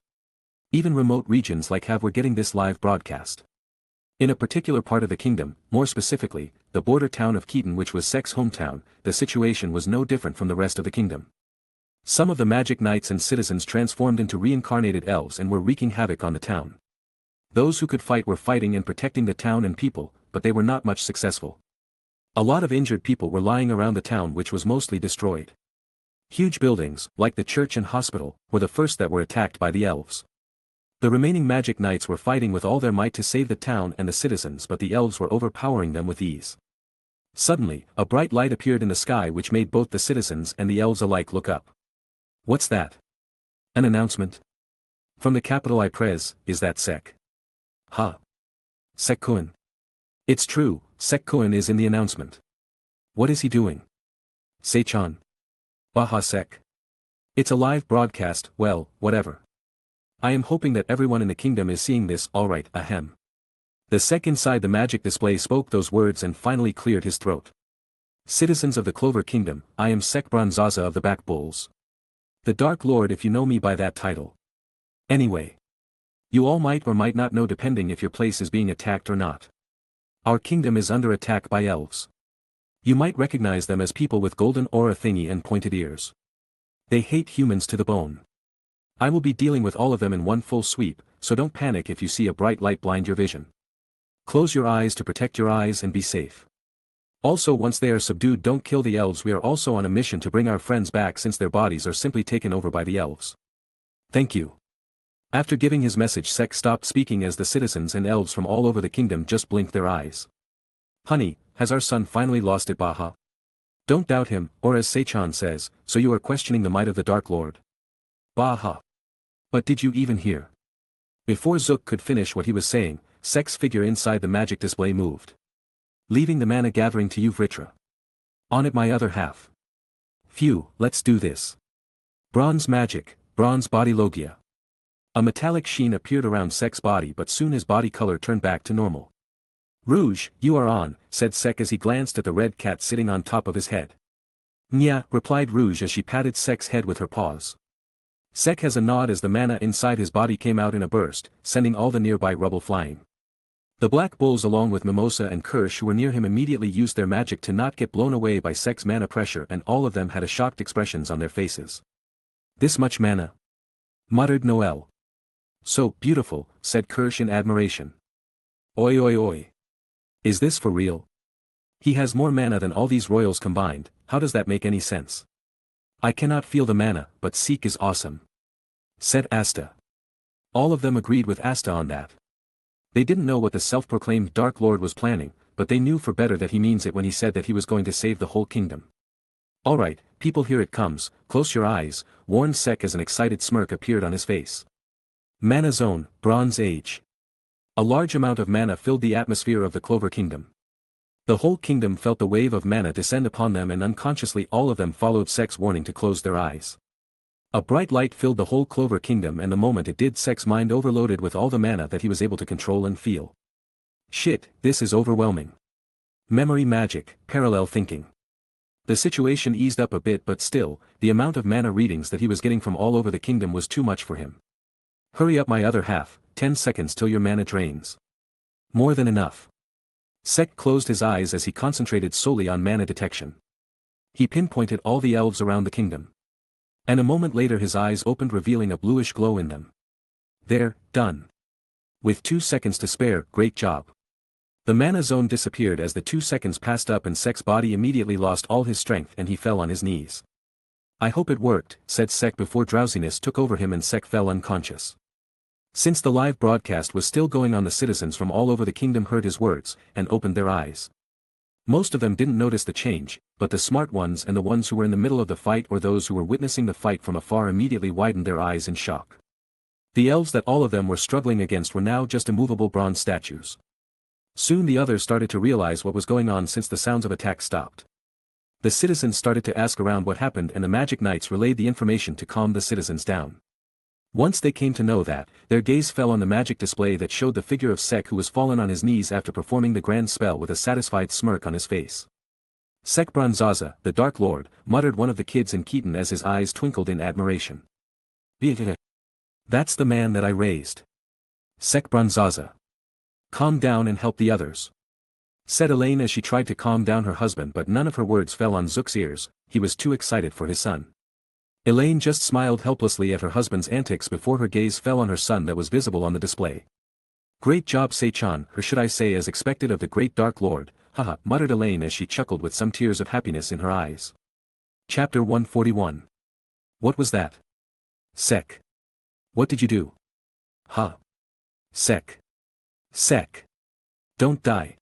Even remote regions like Have were getting this live broadcast. In a particular part of the kingdom, more specifically, the border town of Keaton, which was Sek's hometown, the situation was no different from the rest of the kingdom. Some of the magic knights and citizens transformed into reincarnated elves and were wreaking havoc on the town. Those who could fight were fighting and protecting the town and people, but they were not much successful. A lot of injured people were lying around the town, which was mostly destroyed. Huge buildings, like the church and hospital, were the first that were attacked by the elves. The remaining magic knights were fighting with all their might to save the town and the citizens, but the elves were overpowering them with ease. Suddenly, a bright light appeared in the sky which made both the citizens and the elves alike look up. What's that? An announcement? From the capital, I prez, is that Sek? Huh. Sek-kun. It's true, Sek-kun is in the announcement. What is he doing? Sei-chan. Baha Sek. It's a live broadcast, well, whatever. I am hoping that everyone in the kingdom is seeing this, alright, ahem. The Sek inside the magic display spoke those words and finally cleared his throat. Citizens of the Clover Kingdom, I am Sek Bronzaza of the Back Bulls. The Dark Lord, if you know me by that title. Anyway. You all might or might not know, depending if your place is being attacked or not. Our kingdom is under attack by elves. You might recognize them as people with golden aura thingy and pointed ears. They hate humans to the bone. I will be dealing with all of them in one full sweep, so don't panic if you see a bright light blind your vision. Close your eyes to protect your eyes and be safe. Also, once they are subdued, don't kill the elves. We are also on a mission to bring our friends back since their bodies are simply taken over by the elves. Thank you. After giving his message, Sek stopped speaking as the citizens and elves from all over the kingdom just blinked their eyes. Honey, has our son finally lost it, Baha? Don't doubt him, or as Sei-chan says, so you are questioning the might of the Dark Lord. Baha. But did you even hear? Before Zook could finish what he was saying, Sek's figure inside the magic display moved. Leaving the mana gathering to you, Vritra. On it, my other half. Phew, let's do this. Bronze magic, bronze body logia. A metallic sheen appeared around Sek's body, but soon his body color turned back to normal. Rouge, you are on, said Sek as he glanced at the red cat sitting on top of his head. Nya, replied Rouge as she patted Sek's head with her paws. Sek has a nod as the mana inside his body came out in a burst, sending all the nearby rubble flying. The Black Bulls along with Mimosa and Kirsch who were near him immediately used their magic to not get blown away by Sek's mana pressure, and all of them had a shocked expressions on their faces. This much mana? Muttered Noel. So beautiful, said Kirsch in admiration. Oi oi oi. Is this for real? He has more mana than all these royals combined, how does that make any sense? I cannot feel the mana, but Seek is awesome. Said Asta. All of them agreed with Asta on that. They didn't know what the self-proclaimed Dark Lord was planning, but they knew for better that he means it when he said that he was going to save the whole kingdom. Alright, people, here it comes, close your eyes, warned Sek as an excited smirk appeared on his face. Mana Zone, Bronze Age. A large amount of mana filled the atmosphere of the Clover Kingdom. The whole kingdom felt the wave of mana descend upon them, and unconsciously all of them followed Sek's warning to close their eyes. A bright light filled the whole Clover kingdom, and the moment it did, Sek's mind overloaded with all the mana that he was able to control and feel. Shit, this is overwhelming. Memory magic, parallel thinking. The situation eased up a bit, but still, the amount of mana readings that he was getting from all over the kingdom was too much for him. Hurry up, my other half, 10 seconds till your mana drains. More than enough. Sek closed his eyes as he concentrated solely on mana detection. He pinpointed all the elves around the kingdom. And a moment later his eyes opened, revealing a bluish glow in them. There, done. With 2 seconds to spare, great job. The mana zone disappeared as the 2 seconds passed up, and Sek's body immediately lost all his strength and he fell on his knees. I hope it worked, said Sek before drowsiness took over him and Sek fell unconscious. Since the live broadcast was still going on, the citizens from all over the kingdom heard his words, and opened their eyes. Most of them didn't notice the change, but the smart ones and the ones who were in the middle of the fight or those who were witnessing the fight from afar immediately widened their eyes in shock. The elves that all of them were struggling against were now just immovable bronze statues. Soon the others started to realize what was going on since the sounds of attack stopped. The citizens started to ask around what happened, and the magic knights relayed the information to calm the citizens down. Once they came to know that, their gaze fell on the magic display that showed the figure of Sek, who was fallen on his knees after performing the grand spell with a satisfied smirk on his face. Sek Bronzaza, the Dark Lord, muttered one of the kids in Keaton as his eyes twinkled in admiration. That's the man that I raised. Sek Bronzaza. Calm down and help the others, said Elaine as she tried to calm down her husband, but none of her words fell on Zook's ears. He was too excited for his son. Elaine just smiled helplessly at her husband's antics before her gaze fell on her son that was visible on the display. Great job, Seichan, or should I say as expected of the great Dark Lord, haha, muttered Elaine as she chuckled with some tears of happiness in her eyes. Chapter 141. What was that? Sek. What did you do? Huh. Sek. Sek. Don't die.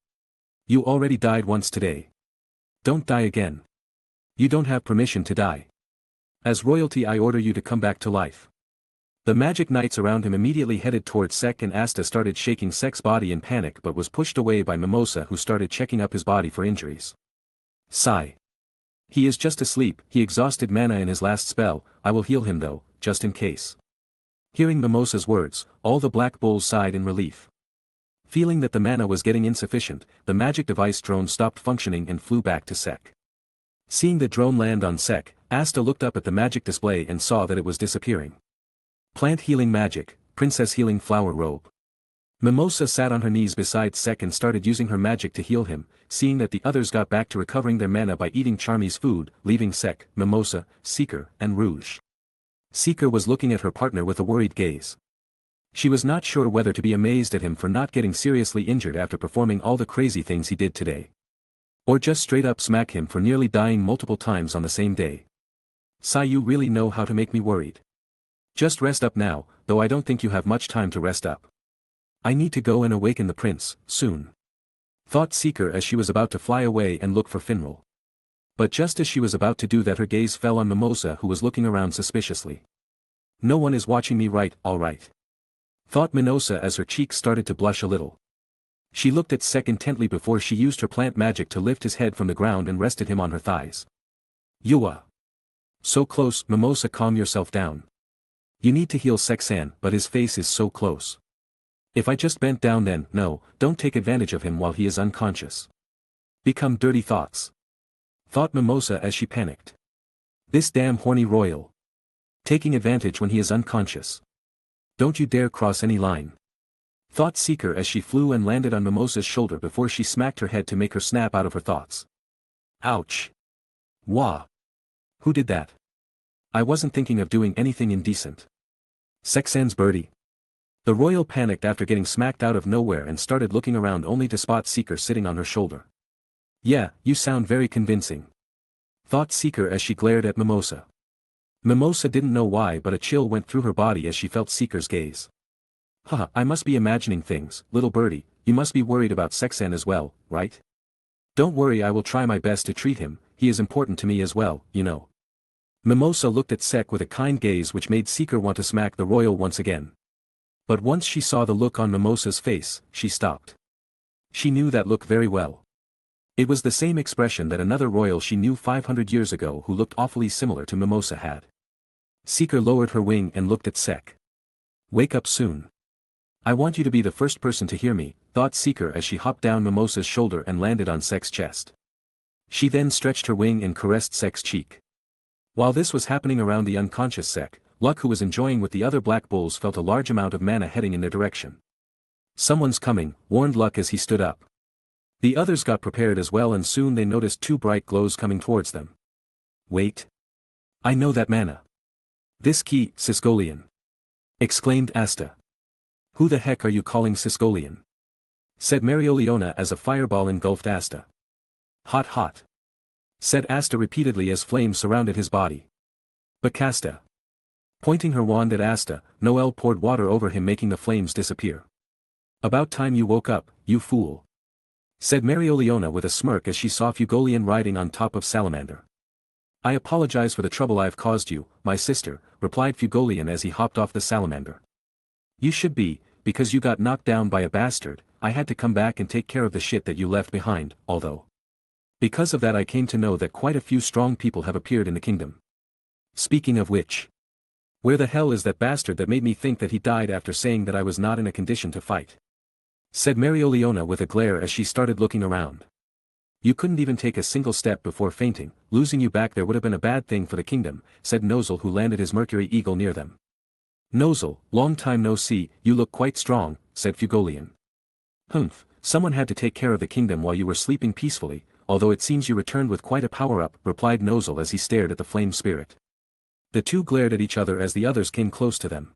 You already died once today. Don't die again. You don't have permission to die. As royalty I order you to come back to life. The magic knights around him immediately headed towards Sek, and Asta started shaking Sek's body in panic but was pushed away by Mimosa, who started checking up his body for injuries. Sigh. He is just asleep, he exhausted mana in his last spell, I will heal him though, just in case. Hearing Mimosa's words, all the black bulls sighed in relief. Feeling that the mana was getting insufficient, the magic device drone stopped functioning and flew back to Sek. Seeing the drone land on Sek, Asta looked up at the magic display and saw that it was disappearing. Plant healing magic, princess healing flower robe. Mimosa sat on her knees beside Sek and started using her magic to heal him, seeing that the others got back to recovering their mana by eating Charmy's food, leaving Sek, Mimosa, Seeker, and Rouge. Seeker was looking at her partner with a worried gaze. She was not sure whether to be amazed at him for not getting seriously injured after performing all the crazy things he did today, or just straight up smack him for nearly dying multiple times on the same day. Sai, you really know how to make me worried. Just rest up now, though I don't think you have much time to rest up. I need to go and awaken the prince, soon. Thought Seeker as she was about to fly away and look for Finral. But just as she was about to do that, her gaze fell on Mimosa, who was looking around suspiciously. No one is watching me, right? All right. Thought Mimosa as her cheeks started to blush a little. She looked at Sek intently before she used her plant magic to lift his head from the ground and rested him on her thighs. Yua. So close, Mimosa, calm yourself down. You need to heal Sek-san, but his face is so close. If I just bent down then, no, don't take advantage of him while he is unconscious. Become dirty thoughts. Thought Mimosa as she panicked. This damn horny royal. Taking advantage when he is unconscious. Don't you dare cross any line. Thought Seeker as she flew and landed on Mimosa's shoulder before she smacked her head to make her snap out of her thoughts. Ouch. Wah. Who did that? I wasn't thinking of doing anything indecent. Sek-san's birdie. The royal panicked after getting smacked out of nowhere and started looking around only to spot Seeker sitting on her shoulder. Yeah, you sound very convincing. Thought Seeker as she glared at Mimosa. Mimosa didn't know why, but a chill went through her body as she felt Seeker's gaze. Haha, I must be imagining things, little birdie, you must be worried about Sek-san as well, right? Don't worry, I will try my best to treat him, he is important to me as well, you know. Mimosa looked at Sek with a kind gaze which made Seeker want to smack the royal once again. But once she saw the look on Mimosa's face, she stopped. She knew that look very well. It was the same expression that another royal she knew 500 years ago who looked awfully similar to Mimosa had. Seeker lowered her wing and looked at Sek. Wake up soon. I want you to be the first person to hear me, thought Seeker as she hopped down Mimosa's shoulder and landed on Sek's chest. She then stretched her wing and caressed Sek's cheek. While this was happening around the unconscious Sek, Luck, who was enjoying with the other black bulls, felt a large amount of mana heading in their direction. Someone's coming, warned Luck as he stood up. The others got prepared as well, and soon they noticed two bright glows coming towards them. Wait. I know that mana. This key, Sisgolian. Exclaimed Asta. Who the heck are you calling Sisgolian? Said Mereoleona as a fireball engulfed Asta. Hot hot. Said Asta repeatedly as flames surrounded his body. Bacasta. Pointing her wand at Asta, Noelle poured water over him, making the flames disappear. About time you woke up, you fool. Said Mereoleona with a smirk as she saw Fugolian riding on top of Salamander. I apologize for the trouble I've caused you, my sister, replied Fugolian as he hopped off the Salamander. You should be, because you got knocked down by a bastard. I had to come back and take care of the shit that you left behind, although. Because of that I came to know that quite a few strong people have appeared in the kingdom. Speaking of which. Where the hell is that bastard that made me think that he died after saying that I was not in a condition to fight? Said Mereoleona with a glare as she started looking around. You couldn't even take a single step before fainting. Losing you back there would have been a bad thing for the kingdom, said Nozel, who landed his Mercury Eagle near them. Nozel, long time no see, you look quite strong, said Fugolian. Humph, someone had to take care of the kingdom while you were sleeping peacefully, although it seems you returned with quite a power-up, replied Nozel as he stared at the flame spirit. The two glared at each other as the others came close to them.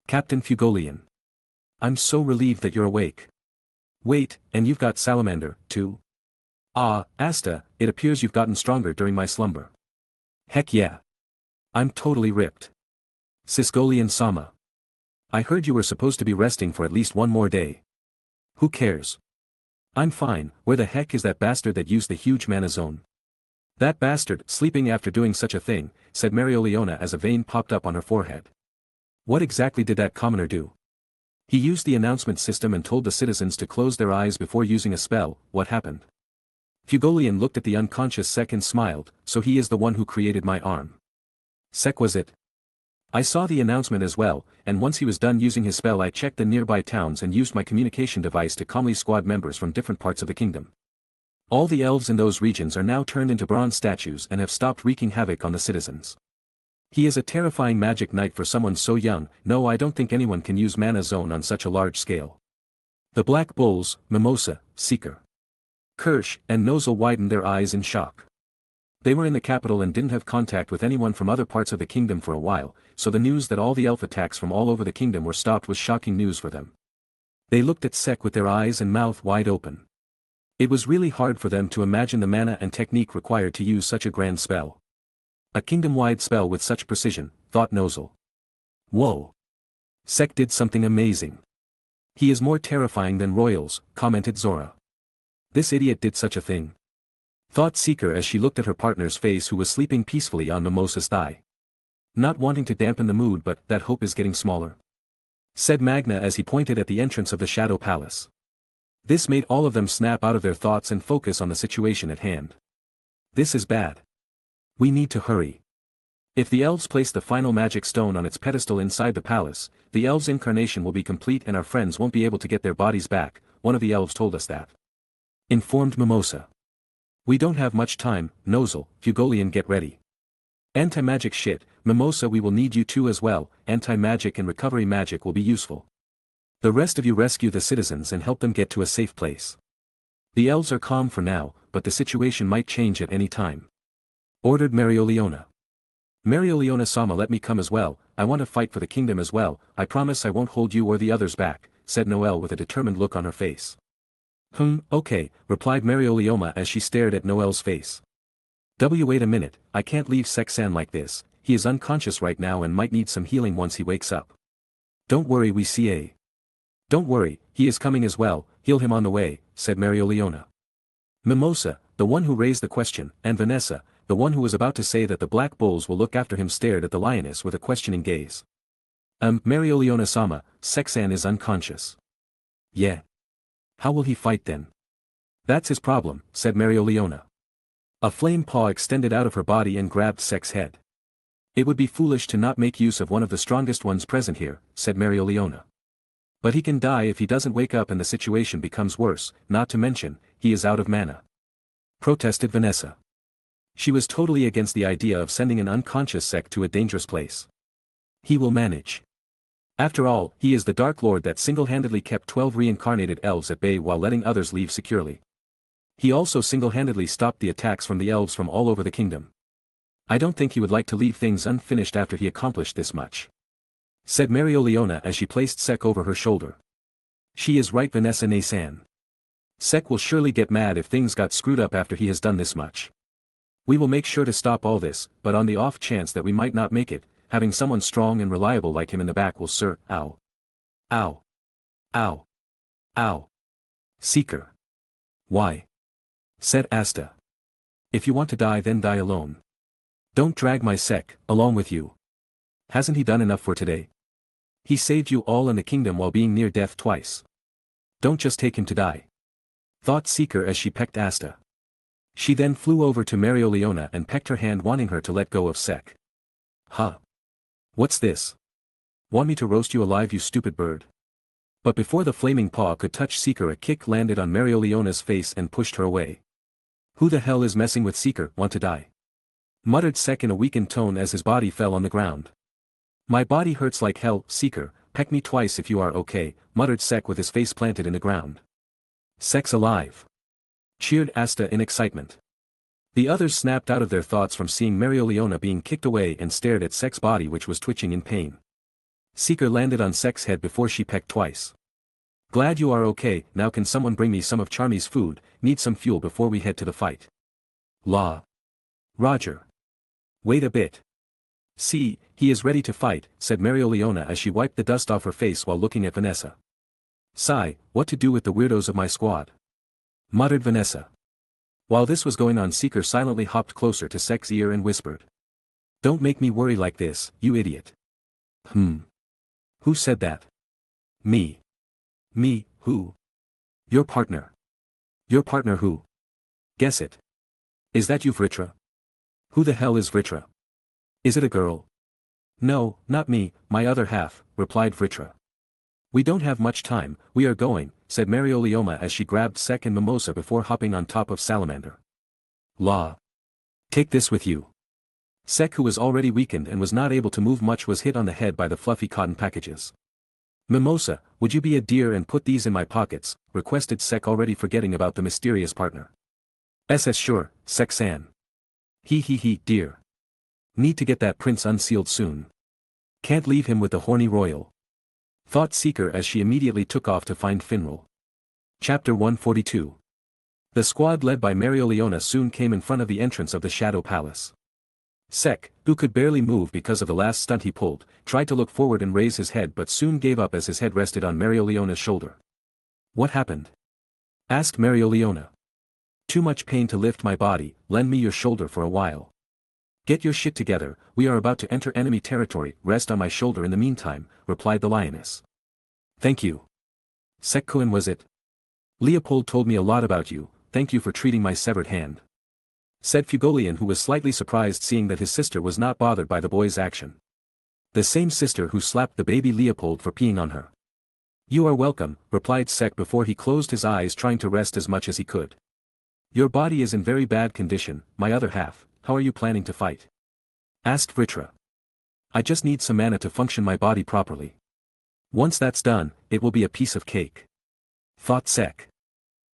Captain Fugolian. I'm so relieved that you're awake. Wait, and you've got Salamander, too? Ah, Asta, it appears you've gotten stronger during my slumber. Heck yeah. I'm totally ripped. Sisgolian Sama. I heard you were supposed to be resting for at least one more day. Who cares? I'm fine. Where the heck is that bastard that used the huge mana zone? That bastard, sleeping after doing such a thing, said Mereoleona as a vein popped up on her forehead. What exactly did that commoner do? He used the announcement system and told the citizens to close their eyes before using a spell. What happened? Fugolian looked at the unconscious Sek and smiled. So he is the one who created my arm. Sek, was it? I saw the announcement as well, and once he was done using his spell I checked the nearby towns and used my communication device to calmly squad members from different parts of the kingdom. All the elves in those regions are now turned into bronze statues and have stopped wreaking havoc on the citizens. He is a terrifying magic knight for someone so young. No, I don't think anyone can use mana zone on such a large scale. The Black Bulls, Mimosa, Seeker, Kirsch, and Nozel widened their eyes in shock. They were in the capital and didn't have contact with anyone from other parts of the kingdom for a while, so the news that all the elf attacks from all over the kingdom were stopped was shocking news for them. They looked at Sek with their eyes and mouth wide open. It was really hard for them to imagine the mana and technique required to use such a grand spell. A kingdom-wide spell with such precision, thought Nozel. Whoa! Sek did something amazing. He is more terrifying than royals, commented Zora. This idiot did such a thing. Thought Seeker as she looked at her partner's face, who was sleeping peacefully on Mimosa's thigh. Not wanting to dampen the mood, but that hope is getting smaller. Said Magna as he pointed at the entrance of the Shadow Palace. This made all of them snap out of their thoughts and focus on the situation at hand. This is bad. We need to hurry. If the elves place the final magic stone on its pedestal inside the palace, the elves' incarnation will be complete and our friends won't be able to get their bodies back. One of the elves told us that. Informed Mimosa. We don't have much time, Nozel, Fugolian, get ready. Anti-magic shit, Mimosa, we will need you too as well. Anti-magic and recovery magic will be useful. The rest of you rescue the citizens and help them get to a safe place. The elves are calm for now, but the situation might change at any time. Ordered Mereoleona. Mereoleona-sama, let me come as well. I want to fight for the kingdom as well. I promise I won't hold you or the others back, said Noelle with a determined look on her face. Okay, replied Mereoleona as she stared at Noelle's face. Wait a minute, I can't leave Seksan like this. He is unconscious right now and might need some healing once he wakes up. Don't worry, we see a. Don't worry, he is coming as well, heal him on the way, said Mereoleona. Mimosa, the one who raised the question, and Vanessa, the one who was about to say that the Black Bulls will look after him, stared at the lioness with a questioning gaze. Mereoleona-sama, Seksan is unconscious. Yeah. How will he fight then? That's his problem, said Mereoleona. A flame paw extended out of her body and grabbed Sek's head. It would be foolish to not make use of one of the strongest ones present here, said Mereoleona. But he can die if he doesn't wake up and the situation becomes worse, not to mention, he is out of mana. Protested Vanessa. She was totally against the idea of sending an unconscious Sek to a dangerous place. He will manage. After all, he is the Dark Lord that single-handedly kept 12 reincarnated elves at bay while letting others leave securely. He also single-handedly stopped the attacks from the elves from all over the kingdom. I don't think he would like to leave things unfinished after he accomplished this much. Said Mereoleona as she placed Sek over her shoulder. She is right, Vanessa Nasan. Sek will surely get mad if things got screwed up after he has done this much. We will make sure to stop all this, but on the off chance that we might not make it, having someone strong and reliable like him in the back will serve. Ow. Ow. Ow. Ow. Seeker. Why? Said Asta. If you want to die then die alone. Don't drag my Sek, along with you. Hasn't he done enough for today? He saved you all and the kingdom while being near death twice. Don't just take him to die. Thought Seeker as she pecked Asta. She then flew over to Mereoleona and pecked her hand, wanting her to let go of Sek. Huh. What's this? Want me to roast you alive, you stupid bird? But before the flaming paw could touch Seeker, a kick landed on Mereoleona's face and pushed her away. Who the hell is messing with Seeker? Want to die? Muttered Sek in a weakened tone as his body fell on the ground. My body hurts like hell, Seeker, peck me twice if you are okay, muttered Sek with his face planted in the ground. Sek's alive. Cheered Asta in excitement. The others snapped out of their thoughts from seeing Mereoleona being kicked away and stared at Sek's body, which was twitching in pain. Seeker landed on Sek's head before she pecked twice. Glad you are okay, now can someone bring me some of Charmy's food, need some fuel before we head to the fight. La. Roger. Wait a bit. See, he is ready to fight, said Mereoleona as she wiped the dust off her face while looking at Vanessa. Sigh, what to do with the weirdos of my squad? Muttered Vanessa. While this was going on, Seeker silently hopped closer to Sek's ear and whispered. Don't make me worry like this, you idiot. Who said that? Me. Me, who? Your partner. Your partner who? Guess it. Is that you, Vritra? Who the hell is Vritra? Is it a girl? No, not me, my other half, replied Vritra. We don't have much time, we are going, said Mereoleona as she grabbed Sek and Mimosa before hopping on top of Salamander. La. Take this with you. Sek, who was already weakened and was not able to move much, was hit on the head by the fluffy cotton packages. Mimosa, would you be a dear and put these in my pockets, requested Sek, already forgetting about the mysterious partner. SS sure, Sek-san. He, dear. Need to get that prince unsealed soon. Can't leave him with the horny royal. Thought Seeker as she immediately took off to find Finral. Chapter 142. The squad led by Mereoleona soon came in front of the entrance of the Shadow Palace. Sek, who could barely move because of the last stunt he pulled, tried to look forward and raise his head but soon gave up as his head rested on Mereoleona's shoulder. What happened? Asked Mereoleona. Too much pain to lift my body, lend me your shoulder for a while. Get your shit together, we are about to enter enemy territory, rest on my shoulder in the meantime, replied the lioness. Thank you. Sek-kun, was it? Leopold told me a lot about you, thank you for treating my severed hand. Said Fugolian, who was slightly surprised seeing that his sister was not bothered by the boy's action. The same sister who slapped the baby Leopold for peeing on her. You are welcome, replied Sek before he closed his eyes, trying to rest as much as he could. Your body is in very bad condition, my other half. How are you planning to fight? Asked Vritra. I just need some mana to function my body properly. Once that's done, it will be a piece of cake. Thought Sek.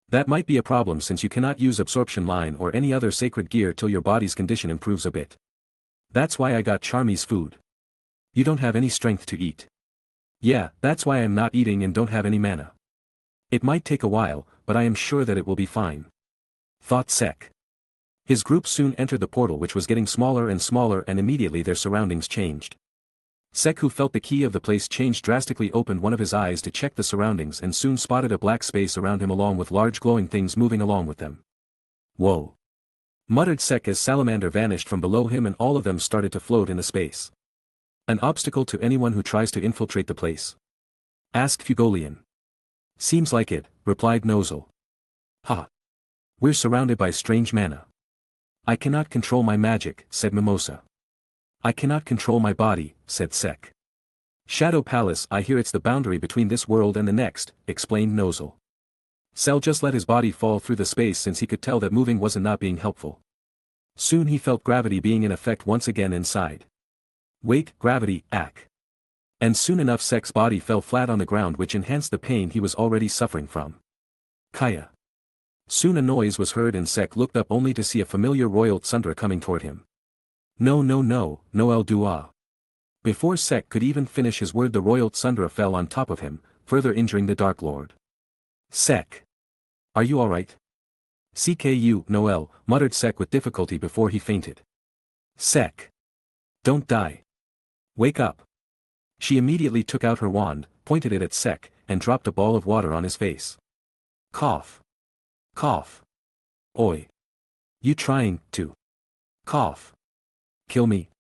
That might be a problem since you cannot use absorption line or any other sacred gear till your body's condition improves a bit. That's why I got Charmy's food. You don't have any strength to eat. Yeah, that's why I'm not eating and don't have any mana. It might take a while, but I am sure that it will be fine. Thought Sek. His group soon entered the portal, which was getting smaller and smaller, and immediately their surroundings changed. Sek, who felt the key of the place change drastically, opened one of his eyes to check the surroundings and soon spotted a black space around him along with large glowing things moving along with them. Whoa! Muttered Sek as Salamander vanished from below him and all of them started to float in the space. An obstacle to anyone who tries to infiltrate the place? Asked Fugolian. Seems like it, replied Nozel. Ha! We're surrounded by strange mana. I cannot control my magic, said Mimosa. I cannot control my body, said Sek. Shadow Palace, I hear it's the boundary between this world and the next, explained Nozel. Cell just let his body fall through the space since he could tell that moving wasn't not being helpful. Soon he felt gravity being in effect once again inside. Wait, gravity, ack. And soon enough Sek's body fell flat on the ground, which enhanced the pain he was already suffering from. Kaya. Soon a noise was heard and Sek looked up only to see a familiar royal Tsundra coming toward him. No, Noel Dua. Before Sek could even finish his word, the royal Tsundra fell on top of him, further injuring the Dark Lord. Sek. Are you alright? CKU, Noel, muttered Sek with difficulty before he fainted. Sek. Don't die. Wake up. She immediately took out her wand, pointed it at Sek, and dropped a ball of water on his face. Cough. Cough. Oi. You trying to cough? Kill me?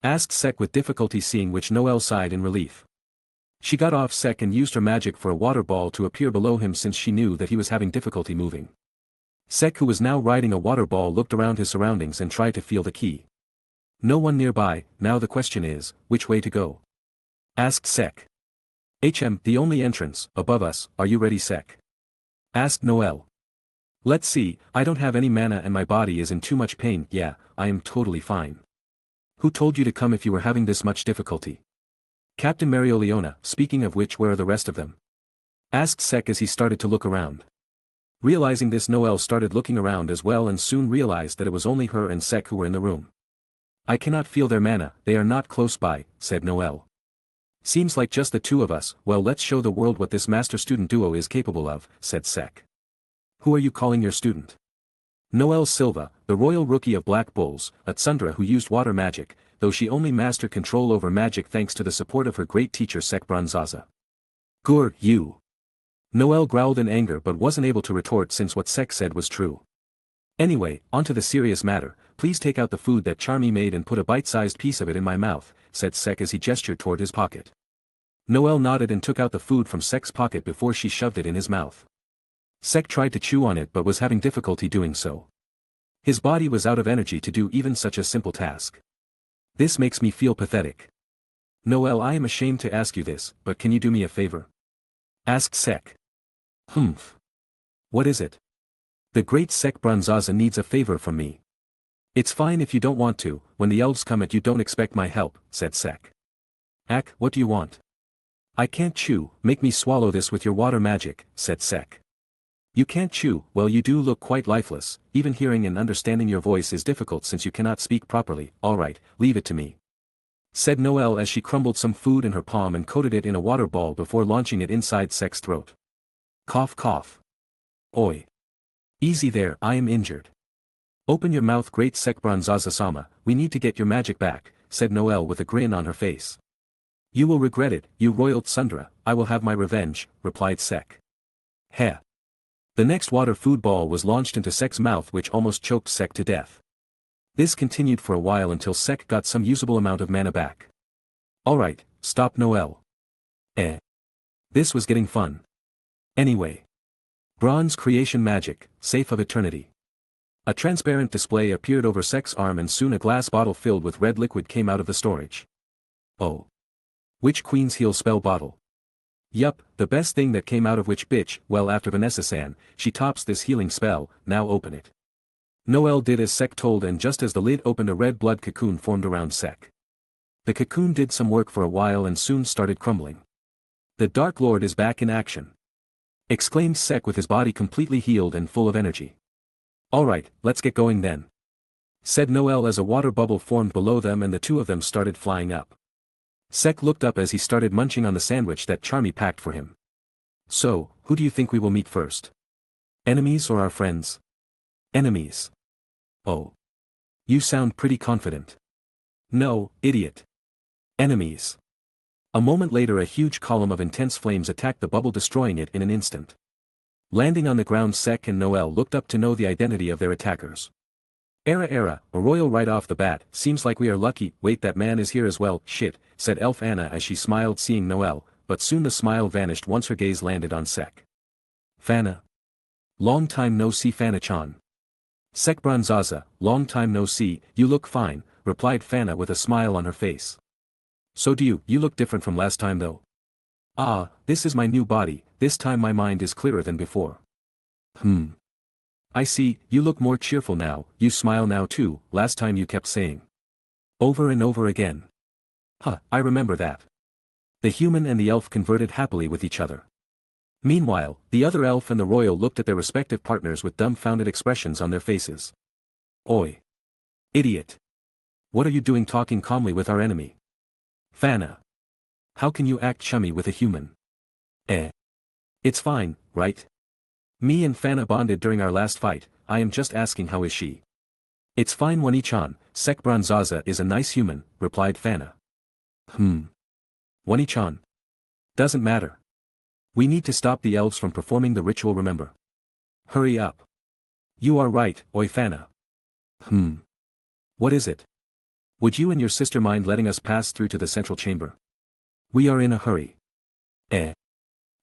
Asked Sek with difficulty, seeing which Noel sighed in relief. She got off Sek and used her magic for a water ball to appear below him since she knew that he was having difficulty moving. Sek, who was now riding a water ball, looked around his surroundings and tried to feel the key. No one nearby. Now the question is, which way to go? Asked Sek. The only entrance, above us. Are you ready, Sek? Asked Noel. Let's see, I don't have any mana and my body is in too much pain. Yeah, I am totally fine. Who told you to come if you were having this much difficulty? Captain Marioliona, speaking of which, where are the rest of them? Asked Sek as he started to look around. Realizing this, Noel started looking around as well and soon realized that it was only her and Sek who were in the room. I cannot feel their mana, they are not close by, said Noel. Seems like just the two of us. Well, let's show the world what this master-student duo is capable of, said Sek. Who are you calling your student? Noel Silva, the royal rookie of Black Bulls, a Tsundra who used water magic, though she only mastered control over magic thanks to the support of her great teacher Sek Bronzaza. Gur, you. Noel growled in anger but wasn't able to retort since what Sek said was true. Anyway, onto the serious matter, please take out the food that Charmy made and put a bite-sized piece of it in my mouth, said Sek as he gestured toward his pocket. Noel nodded and took out the food from Sek's pocket before she shoved it in his mouth. Sek tried to chew on it but was having difficulty doing so. His body was out of energy to do even such a simple task. This makes me feel pathetic. Noel, I am ashamed to ask you this, but can you do me a favor? Asked Sek. Humph. What is it? The great Sek Bronzaza needs a favor from me. It's fine if you don't want to. When the elves come at you, don't expect my help, said Sek. Ak, what do you want? I can't chew, make me swallow this with your water magic, said Sek. You can't chew? Well, you do look quite lifeless, even hearing and understanding your voice is difficult since you cannot speak properly. Alright, leave it to me, said Noel as she crumbled some food in her palm and coated it in a water ball before launching it inside Sek's throat. Cough cough. Oi. Easy there, I am injured. Open your mouth, great Sek Bronzaza-sama, we need to get your magic back, said Noel with a grin on her face. You will regret it, you royal Tsundra, I will have my revenge, replied Sek. Heh. The next water food ball was launched into Sek's mouth, which almost choked Sek to death. This continued for a while until Sek got some usable amount of mana back. Alright, stop Noel. This was getting fun. Anyway. Bronze creation magic, safe of eternity. A transparent display appeared over Sek's arm and soon a glass bottle filled with red liquid came out of the storage. Oh. Which Queen's Heal spell bottle? Yup, the best thing that came out of which bitch. Well, after Vanessa-san, she tops this healing spell, now open it. Noel did as Sek told, and just as the lid opened, a red blood cocoon formed around Sek. The cocoon did some work for a while and soon started crumbling. The Dark Lord is back in action, exclaimed Sek with his body completely healed and full of energy. Alright, let's get going then, said Noel as a water bubble formed below them and the two of them started flying up. Sek looked up as he started munching on the sandwich that Charmy packed for him. So, who do you think we will meet first? Enemies or our friends? Enemies. Oh. You sound pretty confident. No, idiot. Enemies. A moment later, a huge column of intense flames attacked the bubble, destroying it in an instant. Landing on the ground, Sek and Noel looked up to know the identity of their attackers. Era, a royal right off the bat, seems like we are lucky. Wait, that man is here as well. Shit, said Elf Anna as she smiled seeing Noel, but soon the smile vanished once her gaze landed on Sek. Fana. Long time no see Fana-chan. Sek Bronzaza, long time no see, you look fine, replied Fana with a smile on her face. So do you, you look different from last time though. Ah, this is my new body, this time my mind is clearer than before. I see, you look more cheerful now, you smile now too, last time you kept saying. Over and over again. I remember that. The human and the elf converted happily with each other. Meanwhile, the other elf and the royal looked at their respective partners with dumbfounded expressions on their faces. Oi! Idiot! What are you doing talking calmly with our enemy? Fana! How can you act chummy with a human? It's fine, right? Me and Fana bonded during our last fight, I am just asking how is she? It's fine Wani-chan, Sek Bronzaza is a nice human, replied Fana. Wani-chan. Doesn't matter. We need to stop the elves from performing the ritual, remember? Hurry up. You are right, oi Fana. What is it? Would you and your sister mind letting us pass through to the central chamber? We are in a hurry.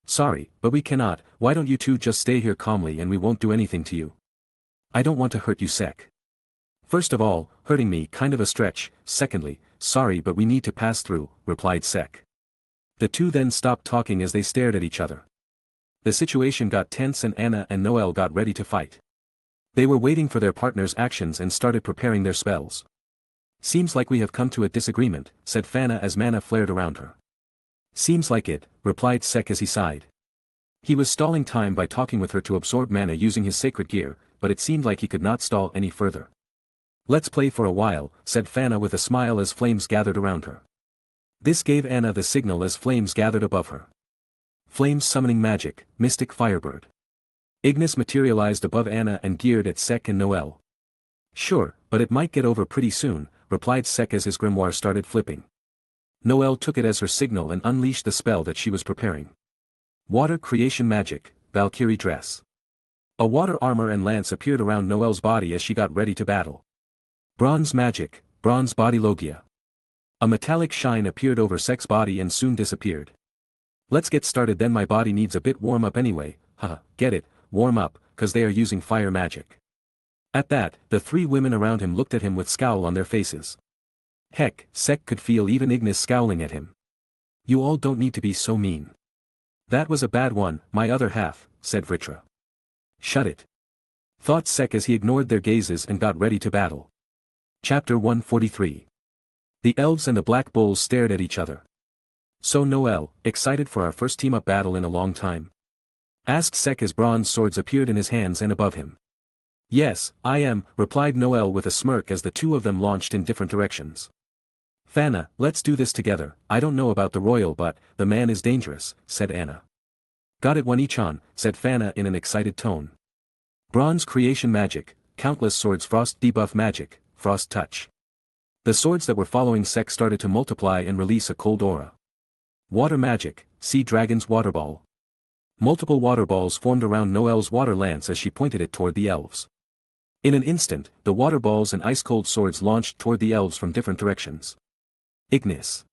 Sorry, but we cannot, why don't you two just stay here calmly and we won't do anything to you? I don't want to hurt you Sek. First of all, hurting me kind of a stretch, secondly, sorry but we need to pass through, replied Sek. The two then stopped talking as they stared at each other. The situation got tense and Anna and Noel got ready to fight. They were waiting for their partner's actions and started preparing their spells. Seems like we have come to a disagreement, said Fana as mana flared around her. Seems like it, replied Sek as he sighed. He was stalling time by talking with her to absorb mana using his sacred gear, but it seemed like he could not stall any further. Let's play for a while, said Fana with a smile as flames gathered around her. This gave Anna the signal as flames gathered above her. Flames summoning magic, mystic firebird. Ignis materialized above Anna and geared at Sek and Noel. Sure, but it might get over pretty soon, replied Sek as his grimoire started flipping. Noel took it as her signal and unleashed the spell that she was preparing. Water creation magic, Valkyrie dress. A water armor and lance appeared around Noel's body as she got ready to battle. Bronze magic, bronze body logia. A metallic shine appeared over Sek's body and soon disappeared. Let's get started then, my body needs a bit warm up anyway, get it, warm up, cause they are using fire magic. At that, the three women around him looked at him with scowl on their faces. Heck, Sek could feel even Ignis scowling at him. You all don't need to be so mean. That was a bad one, my other half, said Vritra. Shut it. Thought Sek as he ignored their gazes and got ready to battle. Chapter 143. The elves and the black bulls stared at each other. So Noel, excited for our first team-up battle in a long time? Asked Sek as bronze swords appeared in his hands and above him. Yes, I am, replied Noel with a smirk as the two of them launched in different directions. Fana, let's do this together, I don't know about the royal but, the man is dangerous, said Anna. Got it Wani-chan, said Fana in an excited tone. Bronze creation magic, countless swords frost debuff magic, frost touch. The swords that were following Sek started to multiply and release a cold aura. Water magic, sea dragon's water ball. Multiple water balls formed around Noel's water lance as she pointed it toward the elves. In an instant, the water balls and ice-cold swords launched toward the elves from different directions. Ignis.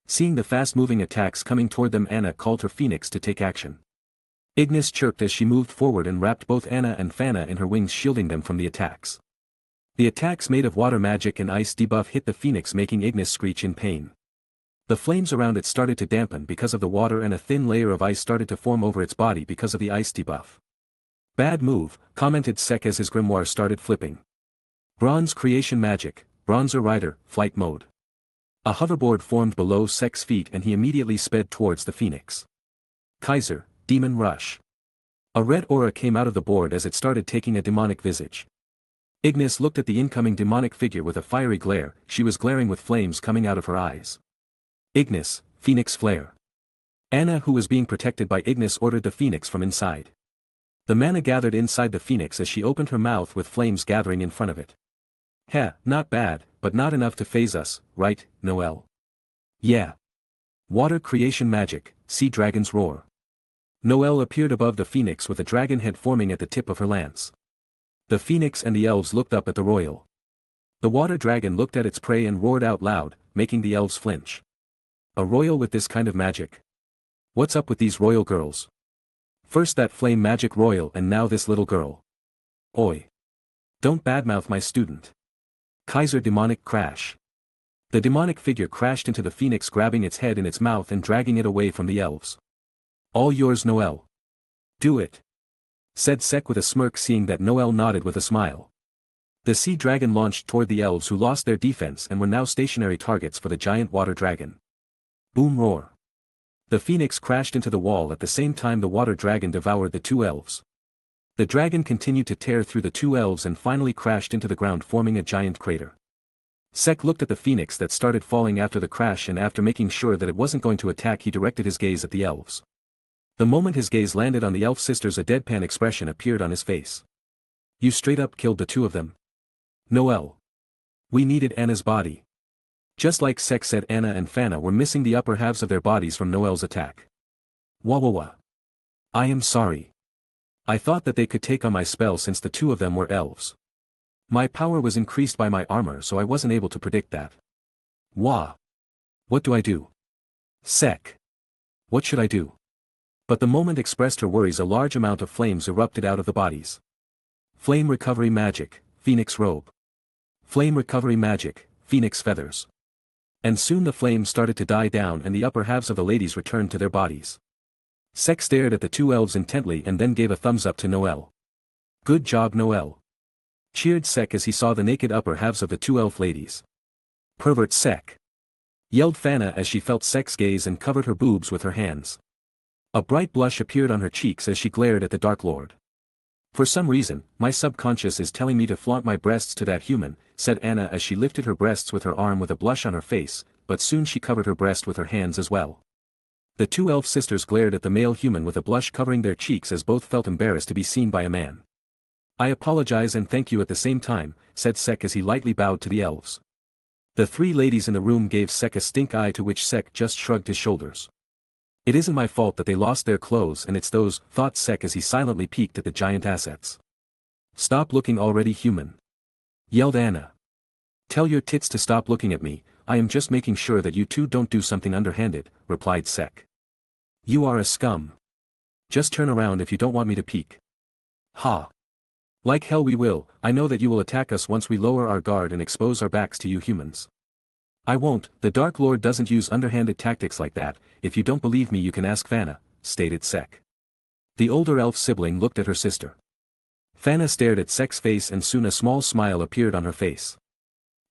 Seeing the fast-moving attacks coming toward them, Anna called her phoenix to take action. Ignis chirped as she moved forward and wrapped both Anna and Fana in her wings, shielding them from the attacks. The attacks made of water magic and ice debuff hit the phoenix, making Ignis screech in pain. The flames around it started to dampen because of the water and a thin layer of ice started to form over its body because of the ice debuff. Bad move, commented Sek as his grimoire started flipping. Bronze creation magic, Bronzer Rider, flight mode. A hoverboard formed below Sek's feet and he immediately sped towards the phoenix. Kaiser, demon rush. A red aura came out of the board as it started taking a demonic visage. Ignis looked at the incoming demonic figure with a fiery glare, she was glaring with flames coming out of her eyes. Ignis, Phoenix Flare. Anna, who was being protected by Ignis, ordered the phoenix from inside. The mana gathered inside the phoenix as she opened her mouth with flames gathering in front of it. Not bad, but not enough to phase us, right, Noel? Yeah. Water creation magic, sea dragon's roar. Noel appeared above the phoenix with a dragon head forming at the tip of her lance. The phoenix and the elves looked up at the royal. The water dragon looked at its prey and roared out loud, making the elves flinch. A royal with this kind of magic? What's up with these royal girls? First that flame magic royal and now this little girl. Oi. Don't badmouth my student. Kaiser demonic crash. The demonic figure crashed into the phoenix, grabbing its head in its mouth and dragging it away from the elves. All yours, Noelle. Do it, said Sek with a smirk, seeing that Noelle nodded with a smile. The sea dragon launched toward the elves, who lost their defense and were now stationary targets for the giant water dragon. Boom roar. The phoenix crashed into the wall at the same time the water dragon devoured the two elves. The dragon continued to tear through the two elves and finally crashed into the ground, forming a giant crater. Sek looked at the phoenix that started falling after the crash, and after making sure that it wasn't going to attack, he directed his gaze at the elves. The moment his gaze landed on the elf sisters, a deadpan expression appeared on his face. You straight up killed the two of them? Noelle. We needed Anna's body. Just like Sek said, Anna and Fana were missing the upper halves of their bodies from Noelle's attack. Wah wah wah. I am sorry. I thought that they could take on my spell since the two of them were elves. My power was increased by my armor, so I wasn't able to predict that. Wah. What do I do? Sek. What should I do? But the moment expressed her worries, a large amount of flames erupted out of the bodies. Flame recovery magic, Phoenix robe. Flame recovery magic, Phoenix feathers. And soon the flames started to die down and the upper halves of the ladies returned to their bodies. Sek stared at the two elves intently and then gave a thumbs up to Noelle. Good job, Noelle. Cheered Sek as he saw the naked upper halves of the two elf ladies. Pervert Sek. Yelled Fana as she felt Sek's gaze and covered her boobs with her hands. A bright blush appeared on her cheeks as she glared at the Dark Lord. For some reason, my subconscious is telling me to flaunt my breasts to that human, said Anna as she lifted her breasts with her arm with a blush on her face, but soon she covered her breast with her hands as well. The two elf sisters glared at the male human with a blush covering their cheeks as both felt embarrassed to be seen by a man. I apologize and thank you at the same time, said Sek as he lightly bowed to the elves. The three ladies in the room gave Sek a stink eye, to which Sek just shrugged his shoulders. It isn't my fault that they lost their clothes, and it's those, thought Sek as he silently peeked at the giant assets. Stop looking already, human. Yelled Anna. Tell your tits to stop looking at me, I am just making sure that you two don't do something underhanded, replied Sek. You are a scum. Just turn around if you don't want me to peek. Ha. Like hell we will. I know that you will attack us once we lower our guard and expose our backs to you humans. I won't, the Dark Lord doesn't use underhanded tactics like that. If you don't believe me you can ask Fana, stated Sek. The older elf sibling looked at her sister. Fana stared at Sek's face and soon a small smile appeared on her face.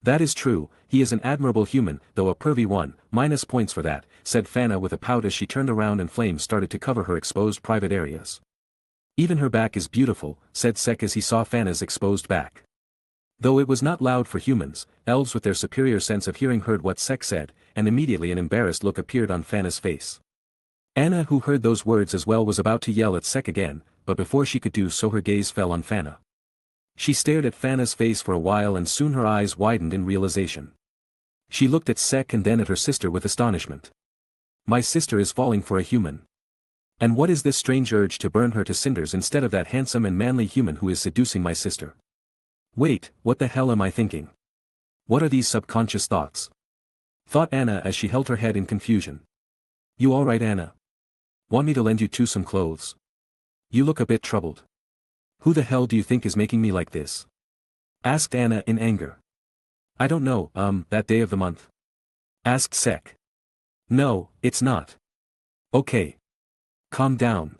That is true, he is an admirable human, though a pervy one, minus points for that, said Fana with a pout as she turned around and flames started to cover her exposed private areas. Even her back is beautiful, said Sek as he saw Fana's exposed back. Though it was not loud for humans, elves with their superior sense of hearing heard what Sek said, and immediately an embarrassed look appeared on Fana's face. Anna, who heard those words as well, was about to yell at Sek again, but before she could do so her gaze fell on Fana. She stared at Fana's face for a while and soon her eyes widened in realization. She looked at Sek and then at her sister with astonishment. My sister is falling for a human. And what is this strange urge to burn her to cinders instead of that handsome and manly human who is seducing my sister? Wait, what the hell am I thinking? What are these subconscious thoughts? Thought Anna as she held her head in confusion. You alright, Anna? Want me to lend you two some clothes? You look a bit troubled. Who the hell do you think is making me like this? Asked Anna in anger. I don't know, that day of the month? Asked Sek. No, it's not. Okay. Calm down.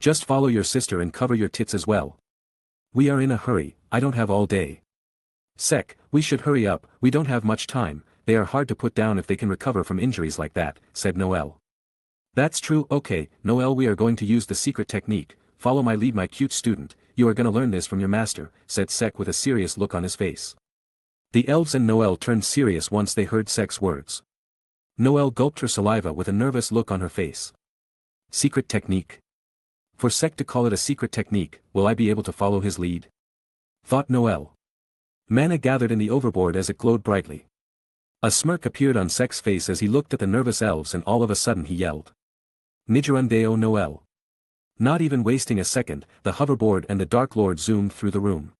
Just follow your sister and cover your tits as well. We are in a hurry, I don't have all day. Sek, we should hurry up, we don't have much time, they are hard to put down if they can recover from injuries like that, said Noelle. That's true, okay, Noelle, we are going to use the secret technique, follow my lead my cute student, you are gonna learn this from your master, said Sek with a serious look on his face. The elves and Noelle turned serious once they heard Sek's words. Noelle gulped her saliva with a nervous look on her face. Secret technique? For Sek to call it a secret technique, will I be able to follow his lead? Thought Noelle. Mana gathered in the overboard as it glowed brightly. A smirk appeared on Sek's face as he looked at the nervous elves and all of a sudden he yelled. Nigerundeo Noelle. Not even wasting a second, the hoverboard and the Dark Lord zoomed through the room.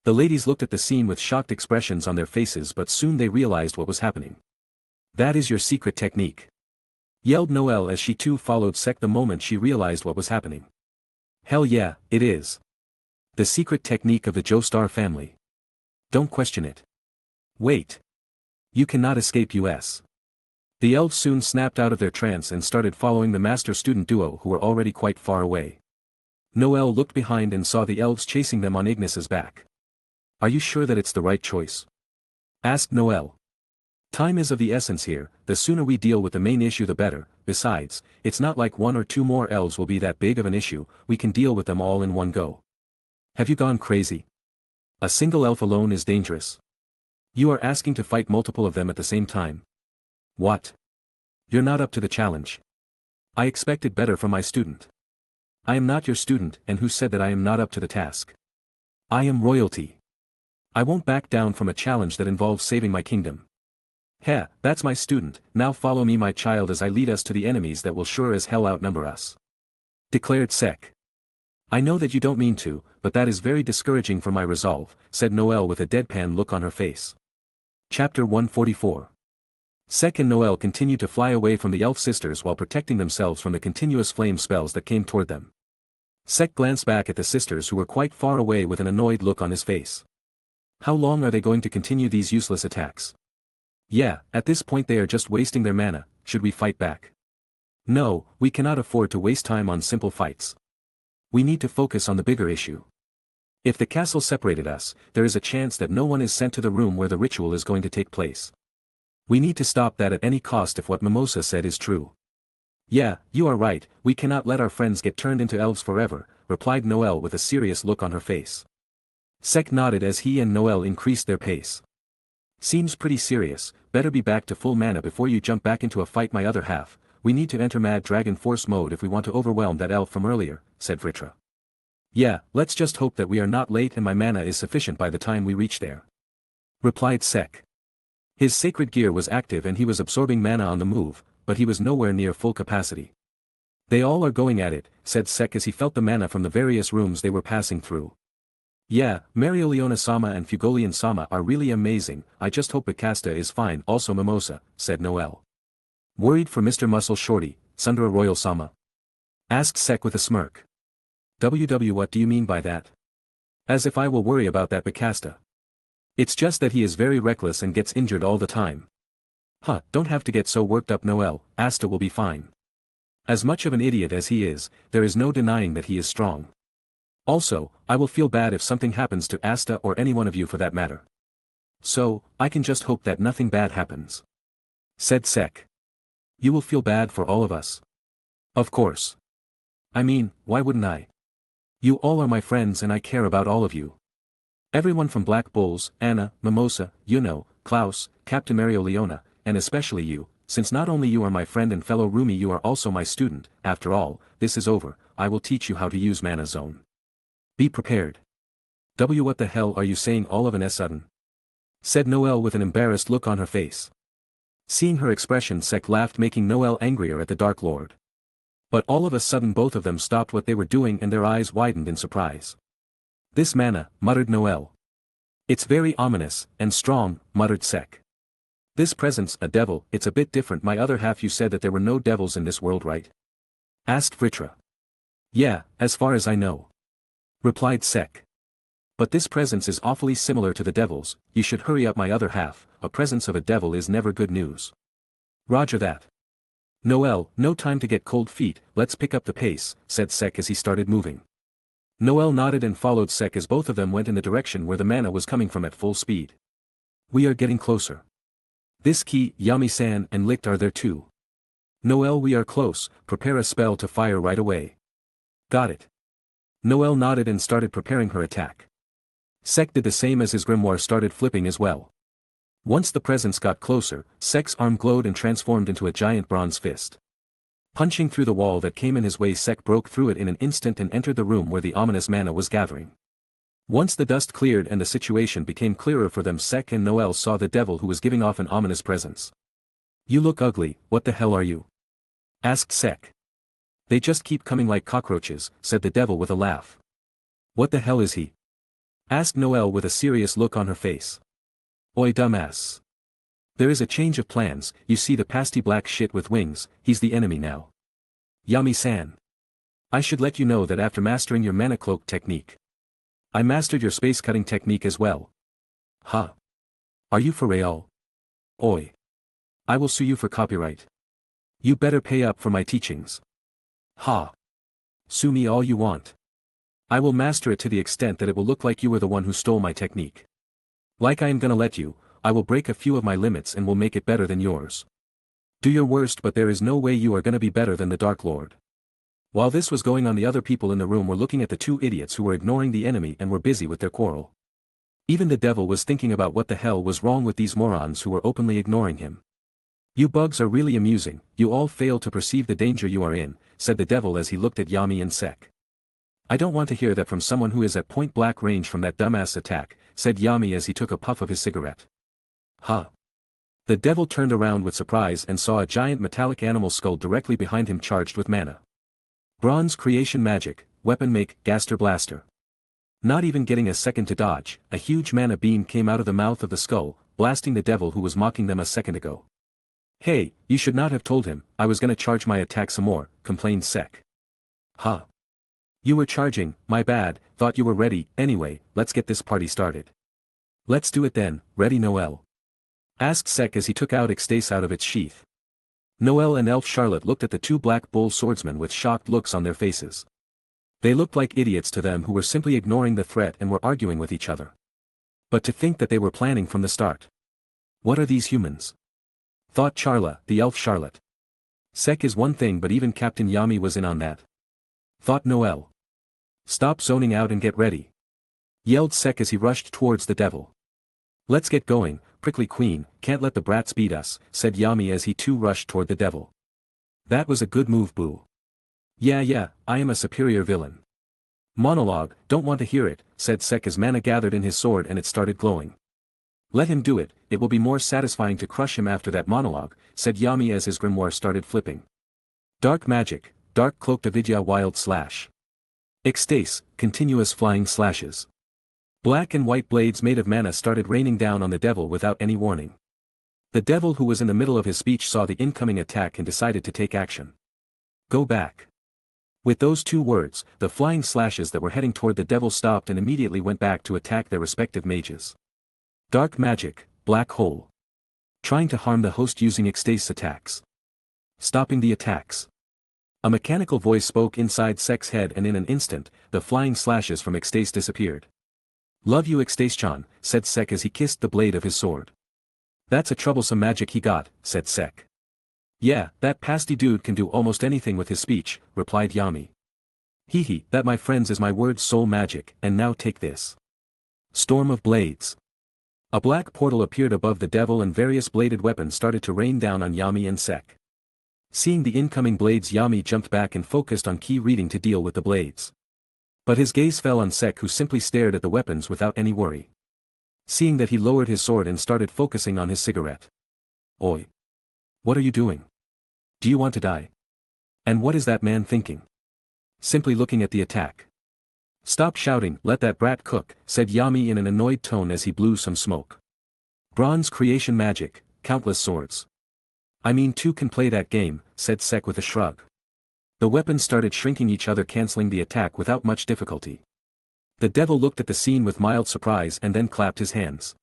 The ladies looked at the scene with shocked expressions on their faces, but soon they realized what was happening. That is your secret technique. Yelled Noelle as she too followed Sek the moment she realized what was happening. Hell yeah, it is. The secret technique of the Joestar family. Don't question it. Wait. You cannot escape us. The elves soon snapped out of their trance and started following the master-student duo who were already quite far away. Noel looked behind and saw the elves chasing them on Ignis's back. Are you sure that it's the right choice? Asked Noel. Time is of the essence here, the sooner we deal with the main issue the better. Besides, it's not like one or two more elves will be that big of an issue, we can deal with them all in one go. Have you gone crazy? A single elf alone is dangerous. You are asking to fight multiple of them at the same time. What? You're not up to the challenge. I expected better from my student. I am not your student, and who said that I am not up to the task? I am royalty. I won't back down from a challenge that involves saving my kingdom. Heh, that's my student, now follow me my child as I lead us to the enemies that will sure as hell outnumber us. Declared Sek. I know that you don't mean to, but that is very discouraging for my resolve, said Noel with a deadpan look on her face. Chapter 144. Sek and Noel continued to fly away from the elf sisters while protecting themselves from the continuous flame spells that came toward them. Sek glanced back at the sisters who were quite far away with an annoyed look on his face. How long are they going to continue these useless attacks? Yeah, at this point they are just wasting their mana. Should we fight back? No, we cannot afford to waste time on simple fights. We need to focus on the bigger issue. If the castle separated us, there is a chance that no one is sent to the room where the ritual is going to take place. We need to stop that at any cost if what Mimosa said is true. Yeah, you are right, we cannot let our friends get turned into elves forever, replied Noel with a serious look on her face. Sek nodded as he and Noel increased their pace. Seems pretty serious, better be back to full mana before you jump back into a fight my other half, we need to enter Mad Dragon Force mode if we want to overwhelm that elf from earlier, said Vritra. Yeah, let's just hope that we are not late and my mana is sufficient by the time we reach there. Replied Sek. His sacred gear was active and he was absorbing mana on the move, but he was nowhere near full capacity. They all are going at it, said Sek as he felt the mana from the various rooms they were passing through. Yeah, Marioliona-sama and Fugolian-sama are really amazing, I just hope Asta is fine also Mimosa, said Noel. Worried for Mr. Muscle Shorty, Sundara Royal-sama? Asked Sek with a smirk. What do you mean by that? As if I will worry about that Bacasta. It's just that he is very reckless and gets injured all the time. Huh, don't have to get so worked up Noel, Asta will be fine. As much of an idiot as he is, there is no denying that he is strong. Also, I will feel bad if something happens to Asta or any one of you for that matter. So, I can just hope that nothing bad happens. Said Sek. You will feel bad for all of us. Of course. I mean, why wouldn't I? You all are my friends and I care about all of you. Everyone from Black Bulls, Anna, Mimosa, Klaus, Captain Marioliona, and especially you, since not only you are my friend and fellow roomie you are also my student, after all, this is over, I will teach you how to use Mana Zone. Be prepared. What the hell are you saying all of a sudden? Said Noel with an embarrassed look on her face. Seeing her expression Sek laughed making Noel angrier at the Dark Lord. But all of a sudden both of them stopped what they were doing and their eyes widened in surprise. This mana, muttered Noel. It's very ominous, and strong, muttered Sek. This presence, a devil, it's a bit different my other half you said that there were no devils in this world right? Asked Vritra. Yeah, as far as I know. Replied Sek. But this presence is awfully similar to the devil's, you should hurry up my other half, a presence of a devil is never good news. Roger that. Noel, no time to get cold feet, let's pick up the pace, said Sek as he started moving. Noel nodded and followed Sek as both of them went in the direction where the mana was coming from at full speed. We are getting closer. This key, Yami-san and Licht are there too. Noel we are close, prepare a spell to fire right away. Got it. Noel nodded and started preparing her attack. Sek did the same as his grimoire started flipping as well. Once the presence got closer, Sek's arm glowed and transformed into a giant bronze fist. Punching through the wall that came in his way Sek broke through it in an instant and entered the room where the ominous mana was gathering. Once the dust cleared and the situation became clearer for them Sek and Noel saw the devil who was giving off an ominous presence. You look ugly, what the hell are you? Asked Sek. They just keep coming like cockroaches, said the devil with a laugh. What the hell is he? Asked Noel with a serious look on her face. Oi dumbass. There is a change of plans, you see the pasty black shit with wings, he's the enemy now. Yami-san. I should let you know that after mastering your mana cloak technique, I mastered your space cutting technique as well. Huh? Are you for real? Oi. I will sue you for copyright. You better pay up for my teachings. Ha. Sue me all you want. I will master it to the extent that it will look like you were the one who stole my technique. Like I am gonna let you, I will break a few of my limits and will make it better than yours. Do your worst, but there is no way you are gonna be better than the Dark Lord. While this was going on, the other people in the room were looking at the two idiots who were ignoring the enemy and were busy with their quarrel. Even the devil was thinking about what the hell was wrong with these morons who were openly ignoring him. You bugs are really amusing, you all fail to perceive the danger you are in, said the devil as he looked at Yami and Sek. I don't want to hear that from someone who is at point-blank range from that dumbass attack, said Yami as he took a puff of his cigarette. Huh? The devil turned around with surprise and saw a giant metallic animal skull directly behind him charged with mana. Bronze creation magic, weapon make, Gaster Blaster. Not even getting a second to dodge, a huge mana beam came out of the mouth of the skull, blasting the devil who was mocking them a second ago. Hey, you should not have told him, I was gonna charge my attack some more, complained Sek. Huh? You were charging, my bad, thought you were ready, anyway, let's get this party started. Let's do it then, ready Noelle? Asked Sek as he took out Ecstase out of its sheath. Noelle and Elf Charlotte looked at the two Black Bull swordsmen with shocked looks on their faces. They looked like idiots to them who were simply ignoring the threat and were arguing with each other. But to think that they were planning from the start. What are these humans? Thought Charla, the Elf Charlotte. Sek is one thing, but even Captain Yami was in on that. Thought Noelle. Stop zoning out and get ready. Yelled Sek as he rushed towards the devil. Let's get going, prickly queen, can't let the brats beat us, said Yami as he too rushed toward the devil. That was a good move, boo. Yeah, I am a superior villain. Monologue, don't want to hear it, said Sek as mana gathered in his sword and it started glowing. Let him do it, it will be more satisfying to crush him after that monologue, said Yami as his grimoire started flipping. Dark magic, dark cloaked avidya wild slash. Ecstase, continuous flying slashes. Black and white blades made of mana started raining down on the devil without any warning. The devil who was in the middle of his speech saw the incoming attack and decided to take action. Go back. With those two words, the flying slashes that were heading toward the devil stopped and immediately went back to attack their respective mages. Dark magic, black hole. Trying to harm the host using Ecstase attacks. Stopping the attacks. A mechanical voice spoke inside Sek's head and in an instant, the flying slashes from Ecstase disappeared. Love you Ecstase-chan, said Sek as he kissed the blade of his sword. That's a troublesome magic he got, said Sek. Yeah, that pasty dude can do almost anything with his speech, replied Yami. Hehe, that my friends is my word soul magic, and now take this. Storm of blades. A black portal appeared above the devil and various bladed weapons started to rain down on Yami and Sek. Seeing the incoming blades, Yami jumped back and focused on key reading to deal with the blades. But his gaze fell on Sek, who simply stared at the weapons without any worry. Seeing that, he lowered his sword and started focusing on his cigarette. Oi. What are you doing? Do you want to die? And what is that man thinking? Simply looking at the attack. Stop shouting, let that brat cook, said Yami in an annoyed tone as he blew some smoke. Bronze creation magic, countless swords. I mean, two can play that game, said Sek with a shrug. The weapons started shrinking each other, cancelling the attack without much difficulty. The devil looked at the scene with mild surprise and then clapped his hands.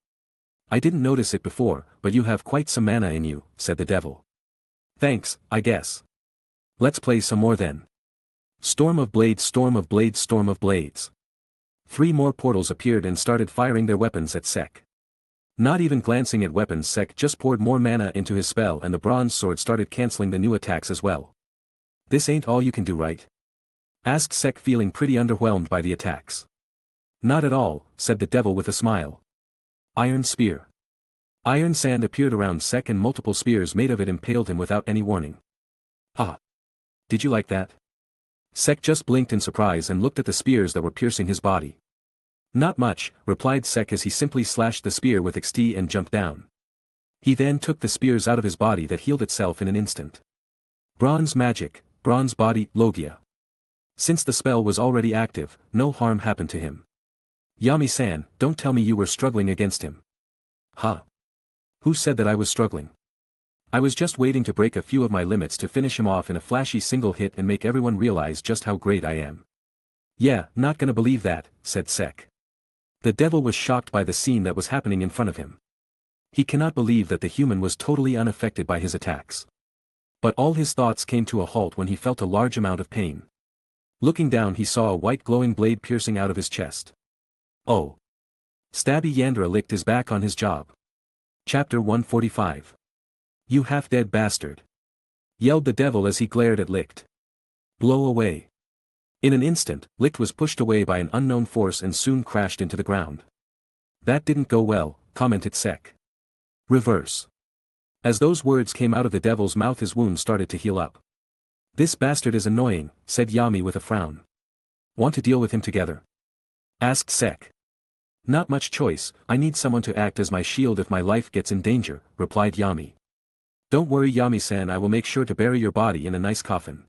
I didn't notice it before, but you have quite some mana in you, said the devil. Thanks, I guess. Let's play some more then. Storm of blades, storm of blades, storm of blades. 3 more portals appeared and started firing their weapons at Sek. Not even glancing at weapons, Sek just poured more mana into his spell and the bronze sword started cancelling the new attacks as well. This ain't all you can do, right? Asked Sek, feeling pretty underwhelmed by the attacks. Not at all, said the devil with a smile. Iron spear. Iron sand appeared around Sek and multiple spears made of it impaled him without any warning. Ah. Did you like that? Sek just blinked in surprise and looked at the spears that were piercing his body. Not much, replied Sek as he simply slashed the spear with XT and jumped down. He then took the spears out of his body that healed itself in an instant. Bronze magic, bronze body, Logia. Since the spell was already active, no harm happened to him. Yami-san, don't tell me you were struggling against him. Huh? Who said that I was struggling? I was just waiting to break a few of my limits to finish him off in a flashy single hit and make everyone realize just how great I am. Yeah, not gonna believe that, said Sek. The devil was shocked by the scene that was happening in front of him. He cannot believe that the human was totally unaffected by his attacks. But all his thoughts came to a halt when he felt a large amount of pain. Looking down he saw a white glowing blade piercing out of his chest. Oh. Stabby Yandra licked his back on his job. Chapter 145. You half-dead bastard. Yelled the devil as he glared at Licht. Blow away. In an instant, Licht was pushed away by an unknown force and soon crashed into the ground. That didn't go well, commented Sek. Reverse. As those words came out of the devil's mouth his wound started to heal up. This bastard is annoying, said Yami with a frown. Want to deal with him together? Asked Sek. Not much choice, I need someone to act as my shield if my life gets in danger, replied Yami. Don't worry Yami-san, I will make sure to bury your body in a nice coffin.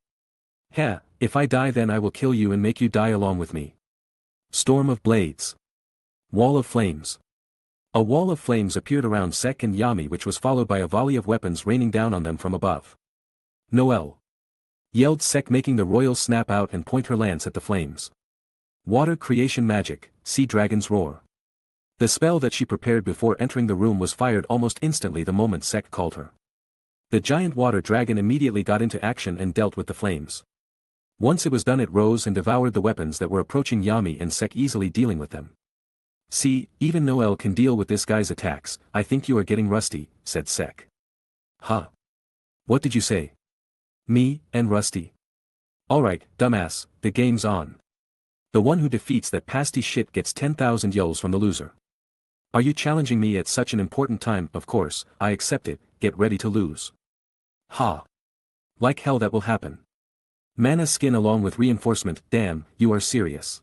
Heh, if I die then I will kill you and make you die along with me. Storm of blades. Wall of flames. A wall of flames appeared around Sek and Yami which was followed by a volley of weapons raining down on them from above. Noel. Yelled Sek making the royal snap out and point her lance at the flames. Water creation magic, sea dragon's roar. The spell that she prepared before entering the room was fired almost instantly the moment Sek called her. The giant water dragon immediately got into action and dealt with the flames. Once it was done it rose and devoured the weapons that were approaching Yami and Sek easily dealing with them. See, even Noel can deal with this guy's attacks, I think you are getting rusty, said Sek. Huh? What did you say? Me, and rusty? Alright, dumbass, the game's on. The one who defeats that pasty shit gets 10,000 yols from the loser. Are you challenging me at such an important time? Of course, I accept it, get ready to lose. Ha. Like hell that will happen. Mana skin along with reinforcement, damn, you are serious.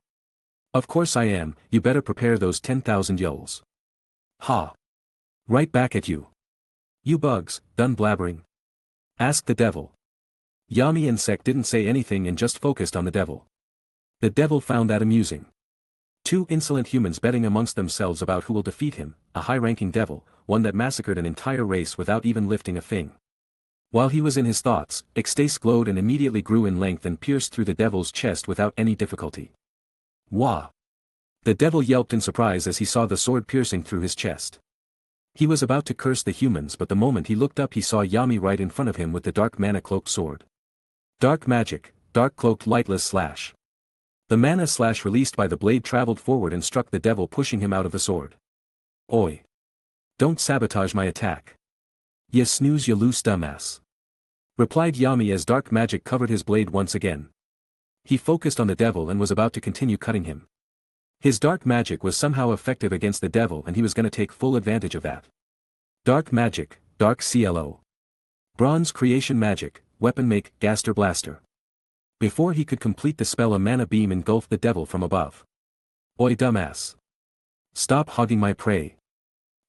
Of course I am, you better prepare those 10,000 yols. Ha. Right back at you. You bugs, done blabbering? Asked the devil. Yami and Sek didn't say anything and just focused on the devil. The devil found that amusing. Two insolent humans betting amongst themselves about who will defeat him, a high-ranking devil, one that massacred an entire race without even lifting a thing. While he was in his thoughts, Ecstase glowed and immediately grew in length and pierced through the devil's chest without any difficulty. Wah! The devil yelped in surprise as he saw the sword piercing through his chest. He was about to curse the humans but the moment he looked up he saw Yami right in front of him with the dark mana cloaked sword. Dark magic, dark cloaked lightless slash. The mana slash released by the blade traveled forward and struck the devil pushing him out of the sword. Oi! Don't sabotage my attack. Ya snooze ya loose dumbass. Replied Yami as dark magic covered his blade once again. He focused on the devil and was about to continue cutting him. His dark magic was somehow effective against the devil and he was gonna take full advantage of that. Dark magic, dark CLO. Bronze creation magic, weapon make, Gaster Blaster. Before he could complete the spell a mana beam engulfed the devil from above. Oi dumbass. Stop hogging my prey.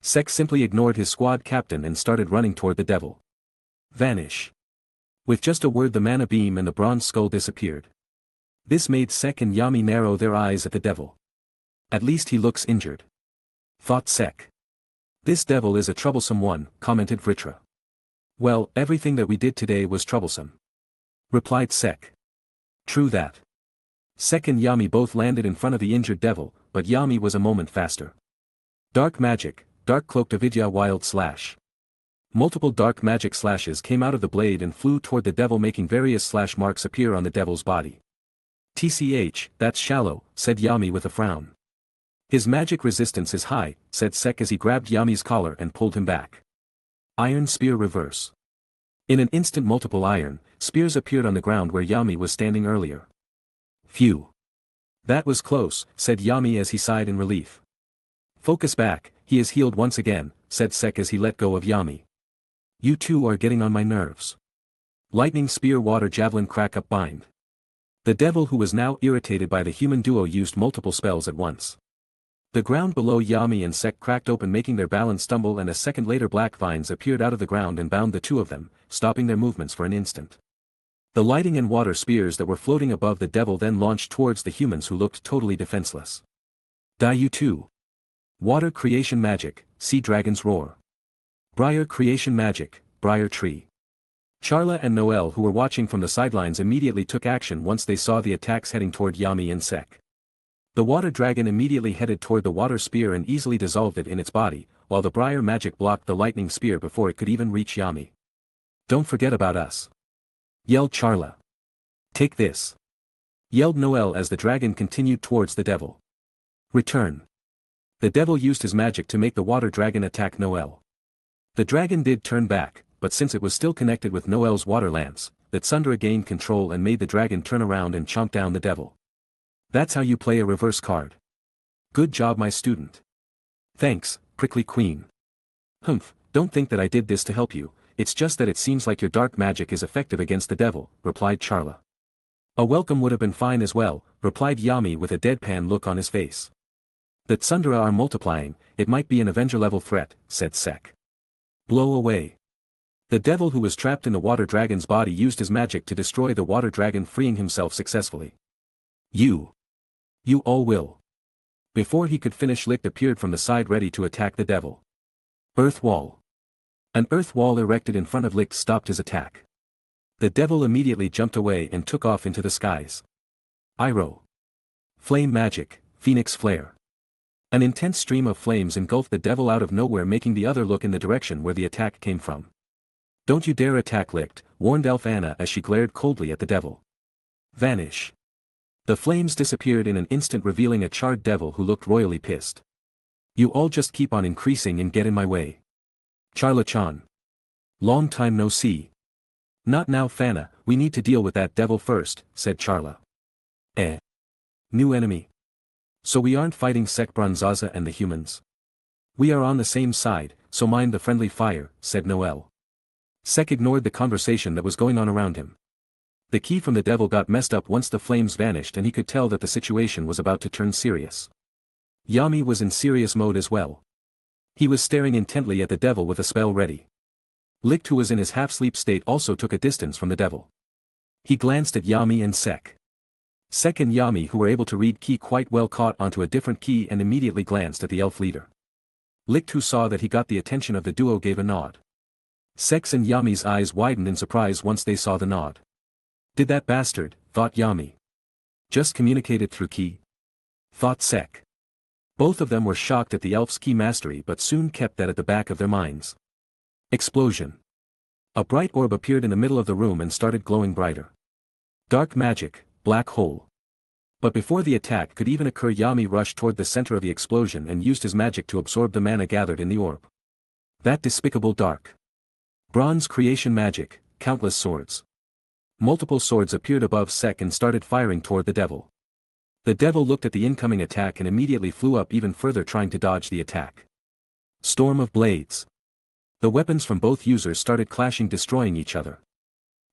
Sek simply ignored his squad captain and started running toward the devil. Vanish. With just a word the mana beam and the bronze skull disappeared. This made Sek and Yami narrow their eyes at the devil. At least he looks injured. Thought Sek. This devil is a troublesome one, commented Vritra. Well, everything that we did today was troublesome. Replied Sek. True that. Sek and Yami both landed in front of the injured devil, but Yami was a moment faster. Dark magic, dark cloaked avidya wild slash. Multiple dark magic slashes came out of the blade and flew toward the devil making various slash marks appear on the devil's body. TCH, that's shallow, said Yami with a frown. His magic resistance is high, said Sek as he grabbed Yami's collar and pulled him back. Iron spear reverse. In an instant multiple iron spears appeared on the ground where Yami was standing earlier. Phew. That was close, said Yami as he sighed in relief. Focus back, he is healed once again, said Sek as he let go of Yami. You two are getting on my nerves. Lightning spear water javelin crack up bind. The devil who was now irritated by the human duo used multiple spells at once. The ground below Yami and Sek cracked open making their balance stumble and a second later black vines appeared out of the ground and bound the two of them, stopping their movements for an instant. The lighting and water spears that were floating above the devil then launched towards the humans who looked totally defenseless. Die you too. Water creation magic, sea dragon's roar. Briar creation magic, Briar Tree. Charla and Noel, who were watching from the sidelines, immediately took action once they saw the attacks heading toward Yami and Sek. The water dragon immediately headed toward the water spear and easily dissolved it in its body, while the briar magic blocked the lightning spear before it could even reach Yami. "Don't forget about us!" yelled Charla. "Take this!" yelled Noel as the dragon continued towards the devil. "Return!" The devil used his magic to make the water dragon attack Noel. The dragon did turn back, but since it was still connected with Noel's water lance, the Tsundere gained control and made the dragon turn around and chomp down the devil. "That's how you play a reverse card. Good job, my student." "Thanks, Prickly Queen." "Humph, don't think that I did this to help you, it's just that it seems like your dark magic is effective against the devil," replied Charla. "A welcome would have been fine as well," replied Yami with a deadpan look on his face. "The Tsundere are multiplying, it might be an Avenger-level threat," said Sek. "Blow away." The devil, who was trapped in the water dragon's body, used his magic to destroy the water dragon, freeing himself successfully. You all will." Before he could finish, Licht appeared from the side ready to attack the devil. Earth wall. An earth wall erected in front of Licht stopped his attack. The devil immediately jumped away and took off into the skies. Iroh. Flame magic, Phoenix flare. An intense stream of flames engulfed the devil out of nowhere, making the other look in the direction where the attack came from. "Don't you dare attack, Licht," warned Elf Anna as she glared coldly at the devil. Vanish. The flames disappeared in an instant, revealing a charred devil who looked royally pissed. "You all just keep on increasing and get in my way. Charla-chan. Long time no see." "Not now, Fana, we need to deal with that devil first," said Charla. New enemy. "So we aren't fighting Sekbron Zaza and the humans?" "We are on the same side, so mind the friendly fire," said Noel. Sek ignored the conversation that was going on around him. The key from the devil got messed up once the flames vanished, and he could tell that the situation was about to turn serious. Yami was in serious mode as well. He was staring intently at the devil with a spell ready. Licht, who was in his half-sleep state, also took a distance from the devil. He glanced at Yami and Sek. Sek and Yami, who were able to read key quite well, caught onto a different key and immediately glanced at the elf leader. Licht, who saw that he got the attention of the duo, gave a nod. Sek's and Yami's eyes widened in surprise once they saw the nod. "Did that bastard," thought Yami. "Just communicated through key?" thought Sek. Both of them were shocked at the elf's key mastery, but soon kept that at the back of their minds. Explosion. A bright orb appeared in the middle of the room and started glowing brighter. Dark magic, black hole. But before the attack could even occur, Yami rushed toward the center of the explosion and used his magic to absorb the mana gathered in the orb. That despicable dark bronze creation magic, countless swords. Multiple swords appeared above Sek and started firing toward the devil. The devil looked at the incoming attack and immediately flew up even further, trying to dodge the attack. Storm of blades. The weapons from both users started clashing, destroying each other.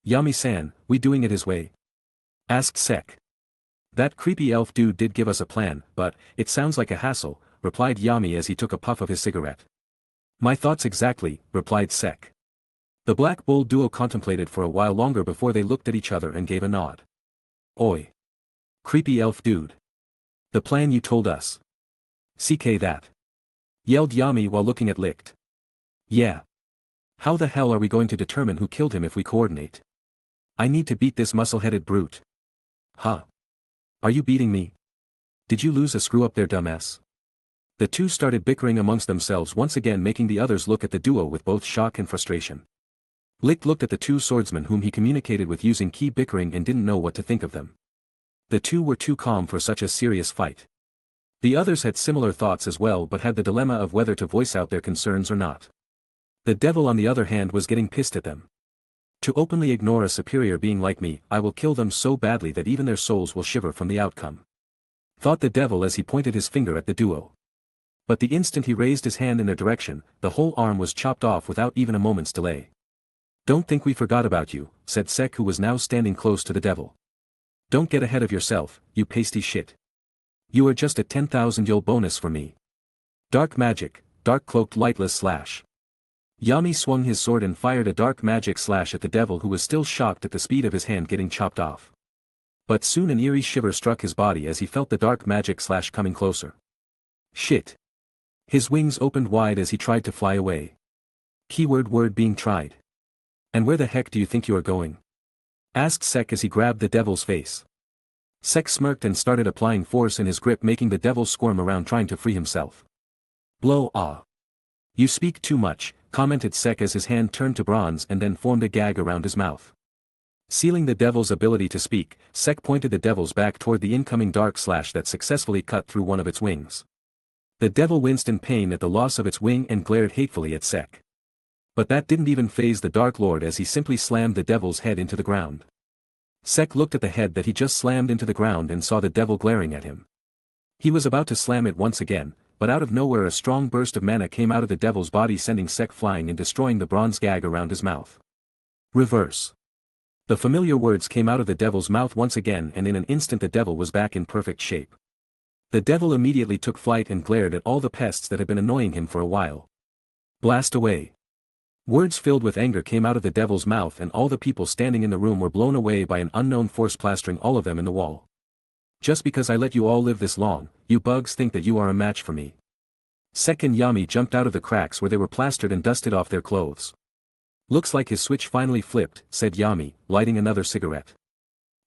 "Yami-san, we doing it his way?" asked Sek. "That creepy elf dude did give us a plan, but it sounds like a hassle," replied Yami as he took a puff of his cigarette. "My thoughts exactly," replied Sek. The Black Bull duo contemplated for a while longer before they looked at each other and gave a nod. "Oi. Creepy elf dude. The plan you told us. CK that," yelled Yami while looking at Licht. "Yeah. How the hell are we going to determine who killed him if we coordinate? I need to beat this muscle-headed brute." "Huh? Are you beating me? Did you lose a screw up there, dumbass?" The two started bickering amongst themselves, once again making the others look at the duo with both shock and frustration. Licht looked at the two swordsmen whom he communicated with using key, bickering, and didn't know what to think of them. The two were too calm for such a serious fight. The others had similar thoughts as well, but had the dilemma of whether to voice out their concerns or not. The devil, on the other hand, was getting pissed at them. "To openly ignore a superior being like me, I will kill them so badly that even their souls will shiver from the outcome," thought the devil as he pointed his finger at the duo. But the instant he raised his hand in their direction, the whole arm was chopped off without even a moment's delay. "Don't think we forgot about you," said Sek, who was now standing close to the devil. "Don't get ahead of yourself, you pasty shit. You are just a 10,000 yol bonus for me." Dark magic, dark cloaked lightless slash. Yami swung his sword and fired a dark magic slash at the devil, who was still shocked at the speed of his hand getting chopped off. But soon an eerie shiver struck his body as he felt the dark magic slash coming closer. Shit. His wings opened wide as he tried to fly away. Keyword word being tried. And where the heck do you think you are going? Asked Sek as he grabbed the devil's face. Sek smirked and started applying force in his grip, making the devil squirm around trying to free himself. Blow ah. You speak too much, commented Sek as his hand turned to bronze and then formed a gag around his mouth. Sealing the devil's ability to speak, Sek pointed the devil's back toward the incoming dark slash that successfully cut through one of its wings. The devil winced in pain at the loss of its wing and glared hatefully at Sek. But that didn't even faze the Dark Lord as he simply slammed the devil's head into the ground. Sek looked at the head that he just slammed into the ground and saw the devil glaring at him. He was about to slam it once again, but out of nowhere a strong burst of mana came out of the devil's body, sending Sek flying and destroying the bronze gag around his mouth. Reverse. The familiar words came out of the devil's mouth once again, and in an instant the devil was back in perfect shape. The devil immediately took flight and glared at all the pests that had been annoying him for a while. Blast away. Words filled with anger came out of the devil's mouth, and all the people standing in the room were blown away by an unknown force, plastering all of them in the wall. Just because I let you all live this long, you bugs think that you are a match for me. Sek and Yami jumped out of the cracks where they were plastered and dusted off their clothes. Looks like his switch finally flipped, said Yami, lighting another cigarette.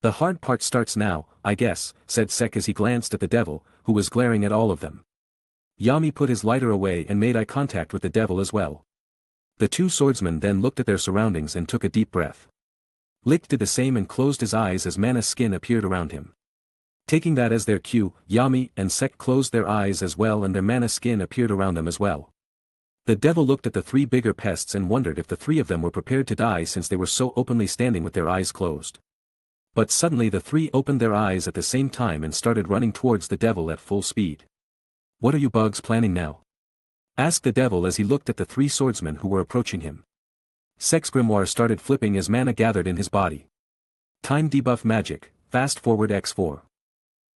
The hard part starts now, I guess, said Sek as he glanced at the devil, who was glaring at all of them. Yami put his lighter away and made eye contact with the devil as well. The two swordsmen then looked at their surroundings and took a deep breath. Lick did the same and closed his eyes as Mana's skin appeared around him. Taking that as their cue, Yami and Sek closed their eyes as well, and their mana skin appeared around them as well. The devil looked at the three bigger pests and wondered if the three of them were prepared to die, since they were so openly standing with their eyes closed. But suddenly the three opened their eyes at the same time and started running towards the devil at full speed. What are you bugs planning now? Asked the devil as he looked at the three swordsmen who were approaching him. Sek's grimoire started flipping as mana gathered in his body. Time debuff magic, fast forward x4.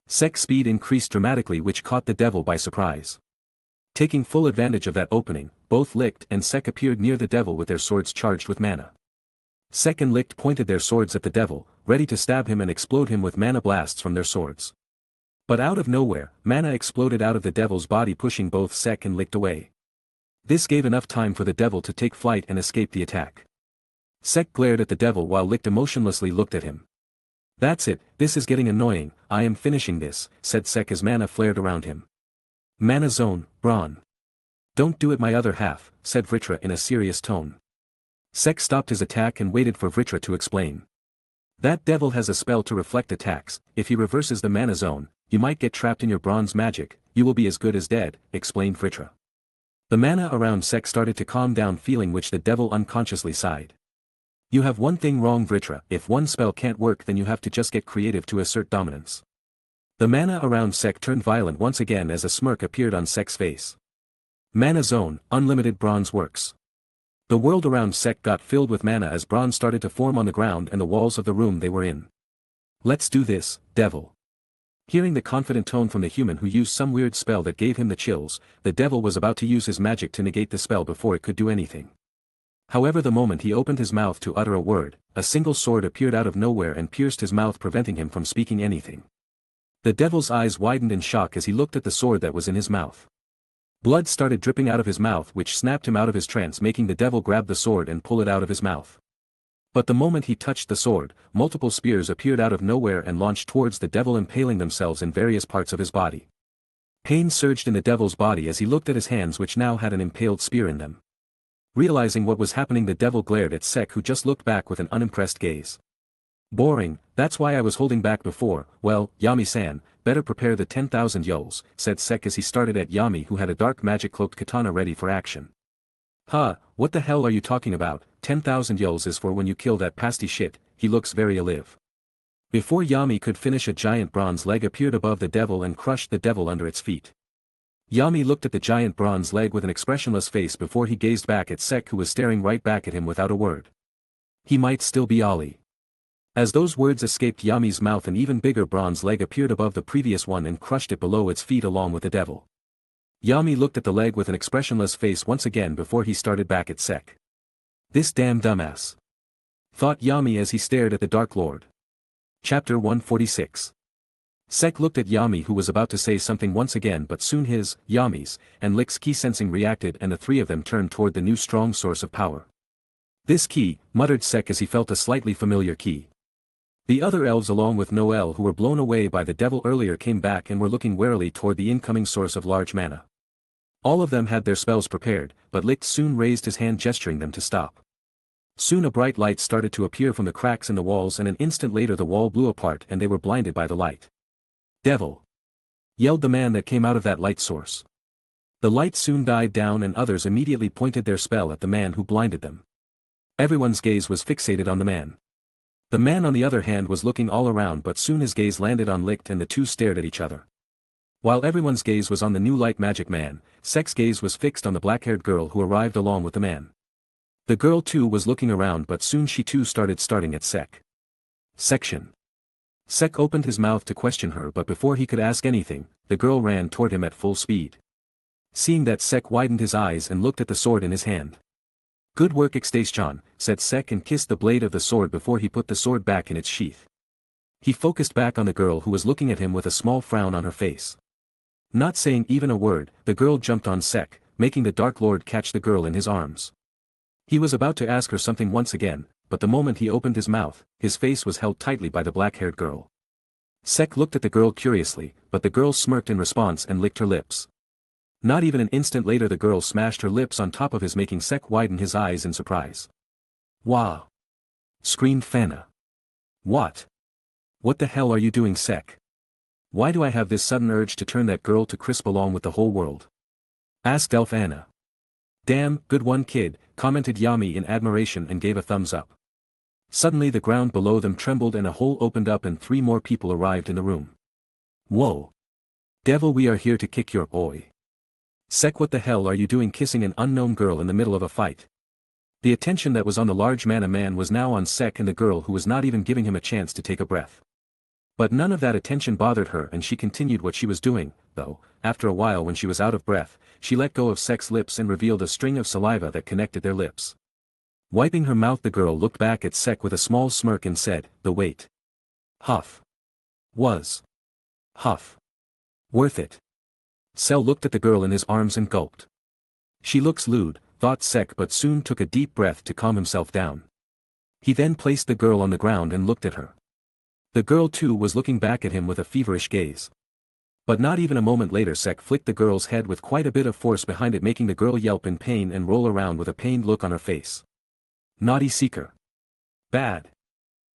Sek's speed increased dramatically, which caught the devil by surprise. Taking full advantage of that opening, both Licht and Sek appeared near the devil with their swords charged with mana. Sek and Licht pointed their swords at the devil, ready to stab him and explode him with mana blasts from their swords. But out of nowhere, mana exploded out of the devil's body, pushing both Sek and Licht away. This gave enough time for the devil to take flight and escape the attack. Sek glared at the devil while Licht emotionlessly looked at him. That's it, this is getting annoying, I am finishing this, said Sek as mana flared around him. Mana zone, Braun. Don't do it my other half, said Vritra in a serious tone. Sek stopped his attack and waited for Vritra to explain. That devil has a spell to reflect attacks. If he reverses the mana zone, you might get trapped in your bronze magic, you will be as good as dead, explained Vritra. The mana around Sek started to calm down, feeling which the devil unconsciously sighed. You have one thing wrong, Vritra, if one spell can't work then you have to just get creative to assert dominance. The mana around Sek turned violent once again as a smirk appeared on Sek's face. Mana zone, unlimited bronze works. The world around Sek got filled with mana as bronze started to form on the ground and the walls of the room they were in. Let's do this, devil. Hearing the confident tone from the human who used some weird spell that gave him the chills, the devil was about to use his magic to negate the spell before it could do anything. However, the moment he opened his mouth to utter a word, a single sword appeared out of nowhere and pierced his mouth, preventing him from speaking anything. The devil's eyes widened in shock as he looked at the sword that was in his mouth. Blood started dripping out of his mouth, which snapped him out of his trance, making the devil grab the sword and pull it out of his mouth. But the moment he touched the sword, multiple spears appeared out of nowhere and launched towards the devil, impaling themselves in various parts of his body. Pain surged in the devil's body as he looked at his hands, which now had an impaled spear in them. Realizing what was happening, the devil glared at Sek, who just looked back with an unimpressed gaze. Boring, that's why I was holding back before. Well, Yami-san, better prepare the 10,000 yols, said Sek as he started at Yami, who had a dark magic cloaked katana ready for action. Huh, what the hell are you talking about? 10,000 yols is for when you kill that pasty shit, he looks very alive. Before Yami could finish, a giant bronze leg appeared above the devil and crushed the devil under its feet. Yami looked at the giant bronze leg with an expressionless face before he gazed back at Sek, who was staring right back at him without a word. He might still be Ali. As those words escaped Yami's mouth, an even bigger bronze leg appeared above the previous one and crushed it below its feet along with the devil. Yami looked at the leg with an expressionless face once again before he started back at Sek. This damn dumbass, thought Yami as he stared at the Dark Lord. Chapter 146. Sek looked at Yami, who was about to say something once again, but soon his, Yami's, and Lick's ki sensing reacted, and the three of them turned toward the new strong source of power. This key, muttered Sek as he felt a slightly familiar key. The other elves along with Noel who were blown away by the devil earlier came back and were looking warily toward the incoming source of large mana. All of them had their spells prepared, but Licht soon raised his hand gesturing them to stop. Soon a bright light started to appear from the cracks in the walls and an instant later the wall blew apart and they were blinded by the light. Devil! Yelled the man that came out of that light source. The light soon died down and others immediately pointed their spell at the man who blinded them. Everyone's gaze was fixated on the man. The man on the other hand was looking all around but soon his gaze landed on Licht and the two stared at each other. While everyone's gaze was on the new light magic man, Sek's gaze was fixed on the black-haired girl who arrived along with the man. The girl too was looking around but soon she too started staring at Sek. Section. Sek opened his mouth to question her but before he could ask anything, the girl ran toward him at full speed. Seeing that Sek widened his eyes and looked at the sword in his hand. Good work Xtaschan, said Sek and kissed the blade of the sword before he put the sword back in its sheath. He focused back on the girl who was looking at him with a small frown on her face. Not saying even a word, the girl jumped on Sek, making the Dark Lord catch the girl in his arms. He was about to ask her something once again, but the moment he opened his mouth, his face was held tightly by the black-haired girl. Sek looked at the girl curiously, but the girl smirked in response and licked her lips. Not even an instant later the girl smashed her lips on top of his making Sek widen his eyes in surprise. "Wow!" screamed Fana. "What? What the hell are you doing Sek? Why do I have this sudden urge to turn that girl to crisp along with the whole world?" asked Elf Anna. "Damn, good one kid," commented Yami in admiration and gave a thumbs up. Suddenly the ground below them trembled and a hole opened up and 3 more people arrived in the room. "Whoa! Devil, we are here to kick your oi. Sek, what the hell are you doing kissing an unknown girl in the middle of a fight?" The attention that was on the large mana man was now on Sek and the girl who was not even giving him a chance to take a breath. But none of that attention bothered her and she continued what she was doing, though, after a while when she was out of breath, she let go of Sek's lips and revealed a string of saliva that connected their lips. Wiping her mouth the girl looked back at Sek with a small smirk and said, "The wait. Huff. Was. Huff. Worth it." Sel looked at the girl in his arms and gulped. She looks lewd, thought Sek but soon took a deep breath to calm himself down. He then placed the girl on the ground and looked at her. The girl too was looking back at him with a feverish gaze. But not even a moment later Sek flicked the girl's head with quite a bit of force behind it making the girl yelp in pain and roll around with a pained look on her face. "Naughty seeker. Bad."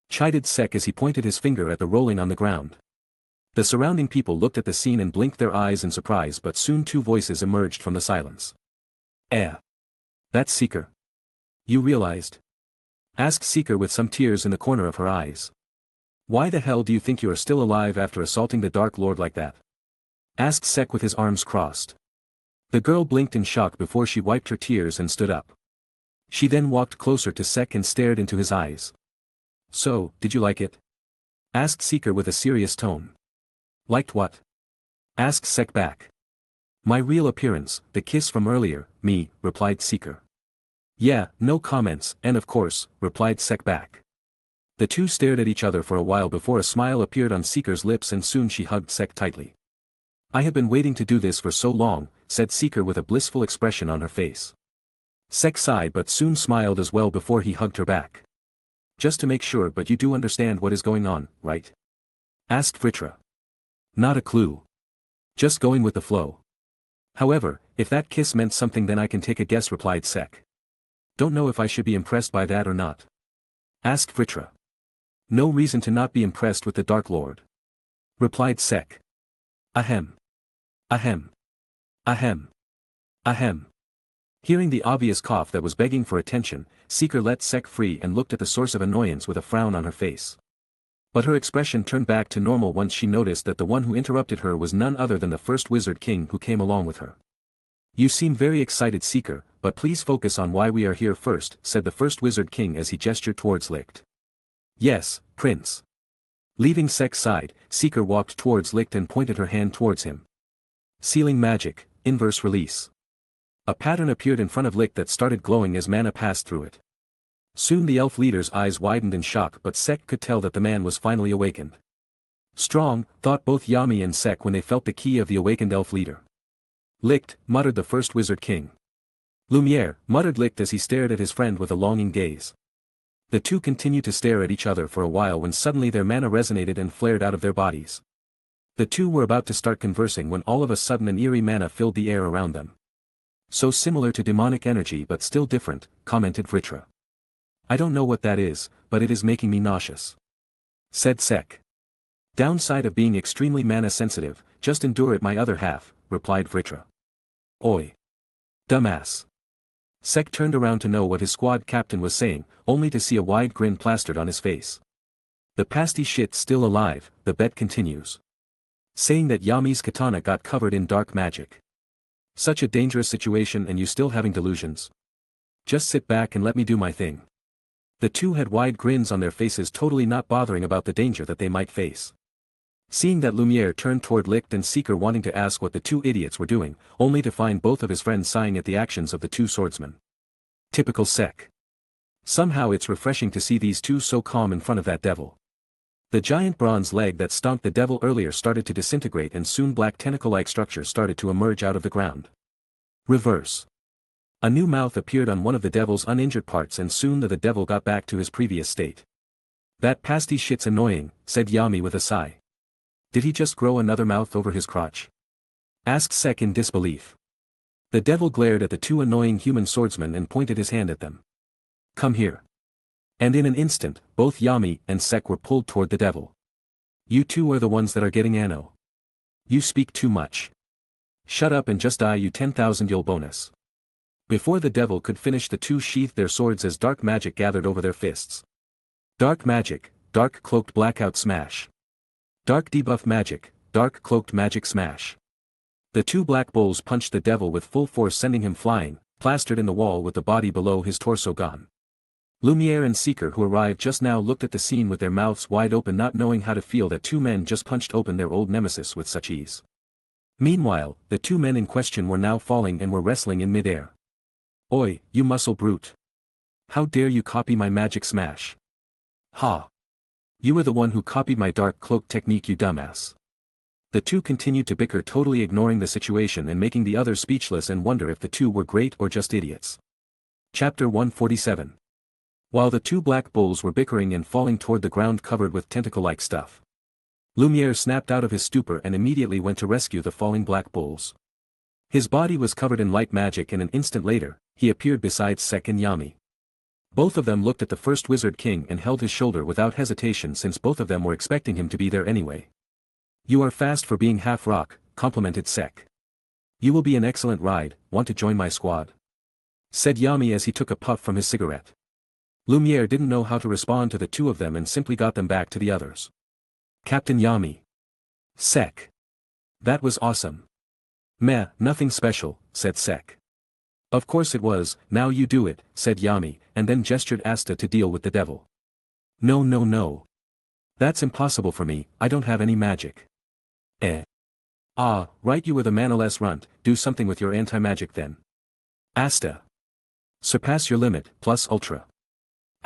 Chided Sek as he pointed his finger at the rolling on the ground. The surrounding people looked at the scene and blinked their eyes in surprise but soon 2 voices emerged from the silence. That's Seeker. You realized?" asked Seeker with some tears in the corner of her eyes. "Why the hell do you think you are still alive after assaulting the Dark Lord like that?" asked Sek with his arms crossed. The girl blinked in shock before she wiped her tears and stood up. She then walked closer to Sek and stared into his eyes. "So, did you like it?" asked Seeker with a serious tone. "Liked what?" asked Sek back. "My real appearance, the kiss from earlier, me," replied Seeker. "Yeah, no comments, and of course," replied Sek back. The two stared at each other for a while before a smile appeared on Seeker's lips and soon she hugged Sek tightly. "I have been waiting to do this for so long," said Seeker with a blissful expression on her face. Sek sighed but soon smiled as well before he hugged her back. "Just to make sure, but you do understand what is going on, right?" asked Fritra. "Not a clue. Just going with the flow. However, if that kiss meant something then I can take a guess," replied Sek. "Don't know if I should be impressed by that or not," asked Fritra. "No reason to not be impressed with the Dark Lord," replied Sek. "Ahem. Ahem. Ahem. Ahem." Hearing the obvious cough that was begging for attention, Seeker let Sek free and looked at the source of annoyance with a frown on her face. But her expression turned back to normal once she noticed that the one who interrupted her was none other than the first Wizard King who came along with her. "You seem very excited Seeker, but please focus on why we are here first," said the first Wizard King as he gestured towards Licht. "Yes, Prince." Leaving Sek's side, Seeker walked towards Licht and pointed her hand towards him. Sealing magic, inverse release. A pattern appeared in front of Licht that started glowing as mana passed through it. Soon the elf leader's eyes widened in shock but Sek could tell that the man was finally awakened. Strong, thought both Yami and Sek when they felt the key of the awakened elf leader. "Licht," muttered the first Wizard King. Lumiere, muttered Licht as he stared at his friend with a longing gaze. The two continued to stare at each other for a while when suddenly their mana resonated and flared out of their bodies. The two were about to start conversing when all of a sudden an eerie mana filled the air around them. So similar to demonic energy but still different, commented Vritra. I don't know what that is, but it is making me nauseous, said Sek. Downside of being extremely mana sensitive, just endure it my other half, replied Vritra. Oi. Dumbass. Sek turned around to know what his squad captain was saying, only to see a wide grin plastered on his face. The pasty shit's still alive, the bet continues. Saying that Yami's katana got covered in dark magic. Such a dangerous situation and you still having delusions. Just sit back and let me do my thing. The two had wide grins on their faces, totally not bothering about the danger that they might face. Seeing that, Lumiere turned toward Licht and Seeker wanting to ask what the two idiots were doing, only to find both of his friends sighing at the actions of the two swordsmen. Typical Sek. Somehow it's refreshing to see these two so calm in front of that devil. The giant bronze leg that stomped the devil earlier started to disintegrate and soon black tentacle-like structures started to emerge out of the ground. Reverse. A new mouth appeared on one of the devil's uninjured parts and soon the devil got back to his previous state. That pasty shit's annoying, said Yami with a sigh. Did he just grow another mouth over his crotch? Asked Sek in disbelief. The devil glared at the two annoying human swordsmen and pointed his hand at them. Come here. And in an instant, both Yami and Sek were pulled toward the devil. You two are the ones that are getting anno. You speak too much. Shut up and just die, you 10,000 yul bonus. Before the devil could finish, the two sheathed their swords as dark magic gathered over their fists. Dark magic, dark cloaked blackout smash. Dark debuff magic, dark cloaked magic smash. The two black bulls punched the devil with full force, sending him flying, plastered in the wall with the body below his torso gone. Lumiere and Seeker, who arrived just now, looked at the scene with their mouths wide open, not knowing how to feel that two men just punched open their old nemesis with such ease. Meanwhile, the two men in question were now falling and were wrestling in midair. Oi, you muscle brute. How dare you copy my magic smash? Ha! You were the one who copied my dark cloak technique, you dumbass. The two continued to bicker, totally ignoring the situation and making the others speechless and wonder if the two were great or just idiots. Chapter 147. While the two black bulls were bickering and falling toward the ground covered with tentacle-like stuff, Lumiere snapped out of his stupor and immediately went to rescue the falling black bulls. His body was covered in light magic and an instant later, he appeared beside Sek and Yami. Both of them looked at the first Wizard King and held his shoulder without hesitation, since both of them were expecting him to be there anyway. You are fast for being half rock, complimented Sek. You will be an excellent ride, want to join my squad? Said Yami as he took a puff from his cigarette. Lumiere didn't know how to respond to the two of them and simply got them back to the others. Captain Yami. Sek. That was awesome. Meh, nothing special, said Sek. Of course it was, now you do it, said Yami, and then gestured Asta to deal with the devil. No no no. That's impossible for me, I don't have any magic. Ah, right, you were the manaless runt, do something with your anti-magic then. Asta. Surpass your limit, plus ultra.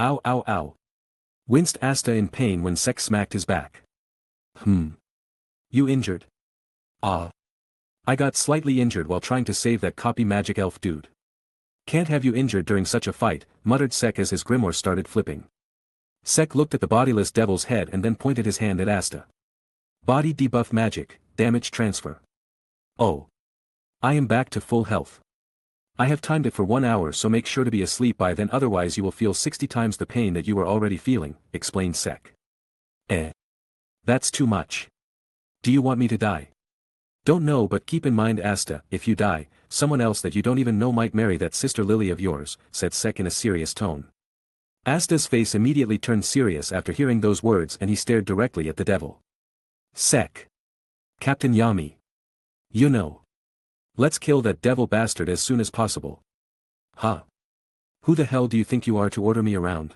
Ow ow ow. Winced Asta in pain when Sek smacked his back. You injured? Ah. I got slightly injured while trying to save that copy magic elf dude. Can't have you injured during such a fight, muttered Sek as his grimoire started flipping. Sek looked at the bodiless devil's head and then pointed his hand at Asta. Body debuff magic, damage transfer. Oh. I am back to full health. I have timed it for 1 hour, so make sure to be asleep by then, otherwise you will feel 60 times the pain that you are already feeling, explained Sek. That's too much. Do you want me to die? Don't know, but keep in mind, Asta, if you die, someone else that you don't even know might marry that sister Lily of yours, said Sek in a serious tone. Asta's face immediately turned serious after hearing those words and he stared directly at the devil. Sek. Captain Yami. You know. Let's kill that devil bastard as soon as possible. Huh? Who the hell do you think you are to order me around?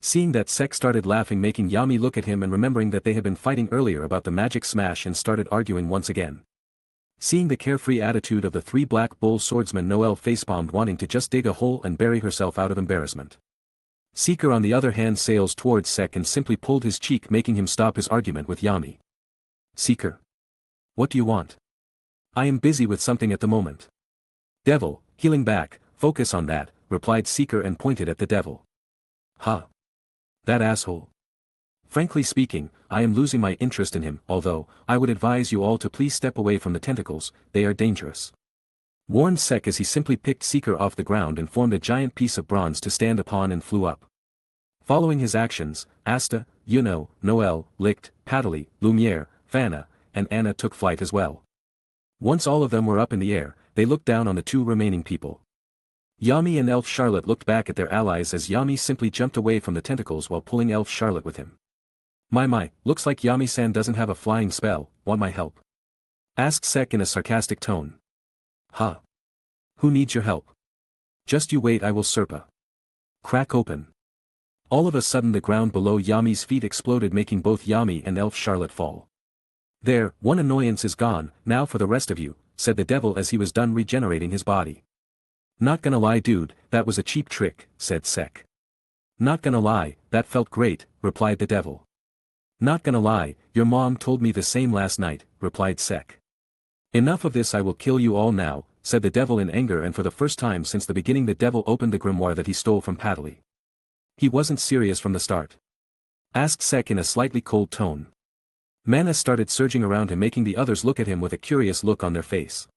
Seeing that, Sek started laughing, making Yami look at him and remembering that they had been fighting earlier about the magic smash and started arguing once again. Seeing the carefree attitude of the three black bull swordsmen, Noelle facepalmed, wanting to just dig a hole and bury herself out of embarrassment. Seeker on the other hand sails towards Sek and simply pulled his cheek, making him stop his argument with Yami. Seeker. What do you want? I am busy with something at the moment. Devil, healing back, Focus on that, replied Seeker and pointed at the devil. Huh. That asshole. Frankly speaking, I am losing my interest in him, although, I would advise you all to please step away from the tentacles, they are dangerous. Warned Sek as he simply picked Seeker off the ground and formed a giant piece of bronze to stand upon and flew up. Following his actions, Asta, Noel, Licht, Pataly, Lumiere, Fana, and Anna took flight as well. Once all of them were up in the air, they looked down on the two remaining people. Yami and Elf Charlotte looked back at their allies as Yami simply jumped away from the tentacles while pulling Elf Charlotte with him. My, looks like Yami-san doesn't have a flying spell, want my help? Asked Sek in a sarcastic tone. Huh. Who needs your help? Just you wait, I will Serpa. Crack open. All of a sudden the ground below Yami's feet exploded, making both Yami and Elf Charlotte fall. There, one annoyance is gone, now for the rest of you, said the devil as he was done regenerating his body. Not gonna lie dude, that was a cheap trick, said Sek. Not gonna lie, that felt great, replied the devil. Not gonna lie, your mom told me the same last night, replied Sek. Enough of this, I will kill you all now, said the devil in anger, and for the first time since the beginning the devil opened the grimoire that he stole from Pataly. He wasn't serious from the start. Asked Sek in a slightly cold tone. Mana started surging around him, making the others look at him with a curious look on their face.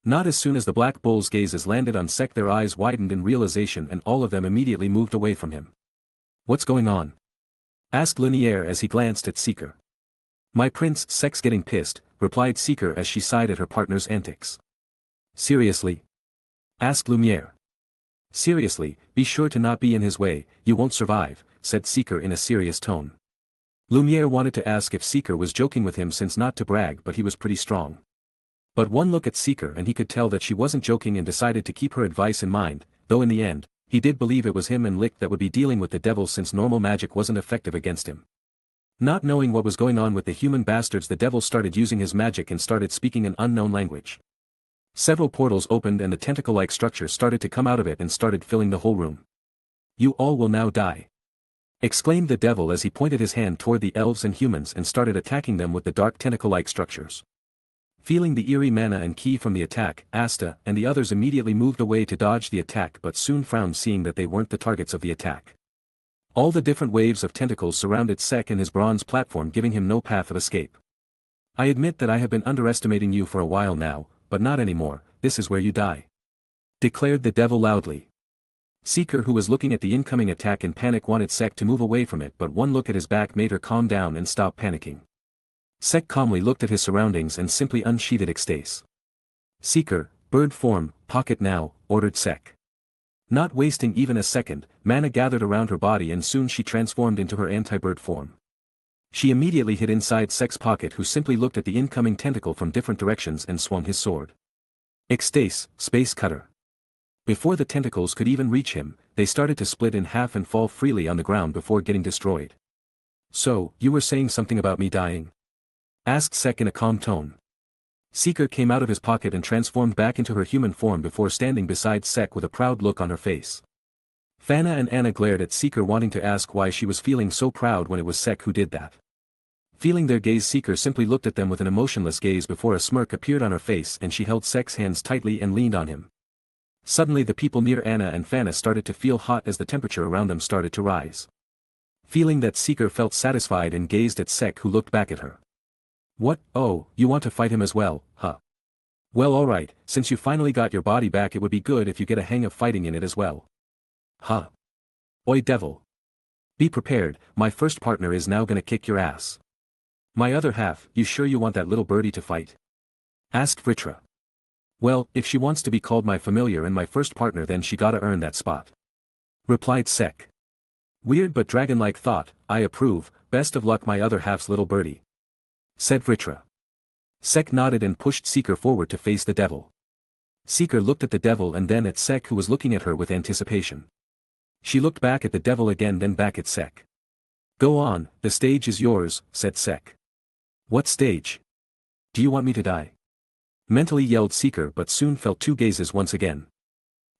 Not as soon as the Black Bull's gazes landed on Sek their eyes widened in realization and all of them immediately moved away from him. What's going on? Asked Lumiere as he glanced at Seeker. My prince, Sek's getting pissed, replied Seeker as she sighed at her partner's antics. Seriously? Asked Lumiere. Seriously, be sure to not be in his way, you won't survive, said Seeker in a serious tone. Lumiere wanted to ask if Seeker was joking with him since not to brag, but he was pretty strong. But one look at Seeker and he could tell that she wasn't joking and decided to keep her advice in mind, though in the end, he did believe it was him and Licht that would be dealing with the devil since normal magic wasn't effective against him. Not knowing what was going on with the human bastards, the devil started using his magic and started speaking an unknown language. Several portals opened and the tentacle-like structure started to come out of it and started filling the whole room. You all will now die. Exclaimed the devil as he pointed his hand toward the elves and humans and started attacking them with the dark tentacle-like structures. Feeling the eerie mana and ki from the attack, Asta and the others immediately moved away to dodge the attack but soon frowned seeing that they weren't the targets of the attack. All the different waves of tentacles surrounded Sek and his bronze platform, giving him no path of escape. I admit that I have been underestimating you for a while now, but not anymore, this is where you die. Declared the devil loudly. Seeker, who was looking at the incoming attack in panic, wanted Sek to move away from it, but one look at his back made her calm down and stop panicking. Sek calmly looked at his surroundings and simply unsheathed Ecstase. Seeker, bird form, pocket now, ordered Sek. Not wasting even a second, mana gathered around her body and soon she transformed into her anti-bird form. She immediately hid inside Sek's pocket, who simply looked at the incoming tentacle from different directions and swung his sword. Ecstase, space cutter. Before the tentacles could even reach him, they started to split in half and fall freely on the ground before getting destroyed. So, you were saying something about me dying? Asked Sek in a calm tone. Seeker came out of his pocket and transformed back into her human form before standing beside Sek with a proud look on her face. Fana and Anna glared at Seeker, wanting to ask why she was feeling so proud when it was Sek who did that. Feeling their gaze, Seeker simply looked at them with an emotionless gaze before a smirk appeared on her face and she held Sek's hands tightly and leaned on him. Suddenly the people near Anna and Fana started to feel hot as the temperature around them started to rise. Feeling that, Seeker felt satisfied and gazed at Sek, who looked back at her. What, oh, you want to fight him as well, huh? Well, alright, since you finally got your body back, it would be good if you get a hang of fighting in it as well. Huh? Oi devil. Be prepared, my first partner is now gonna kick your ass. My other half, you sure you want that little birdie to fight? Asked Vritra. Well, if she wants to be called my familiar and my first partner, then she gotta earn that spot. Replied Sek. Weird but dragon-like thought, I approve, best of luck my other half's little birdie. Said Vritra. Sek nodded and pushed Seeker forward to face the devil. Seeker looked at the devil and then at Sek, who was looking at her with anticipation. She looked back at the devil again, then back at Sek. Go on, the stage is yours, said Sek. What stage? Do you want me to die? Mentally yelled Seeker, but soon felt two gazes once again.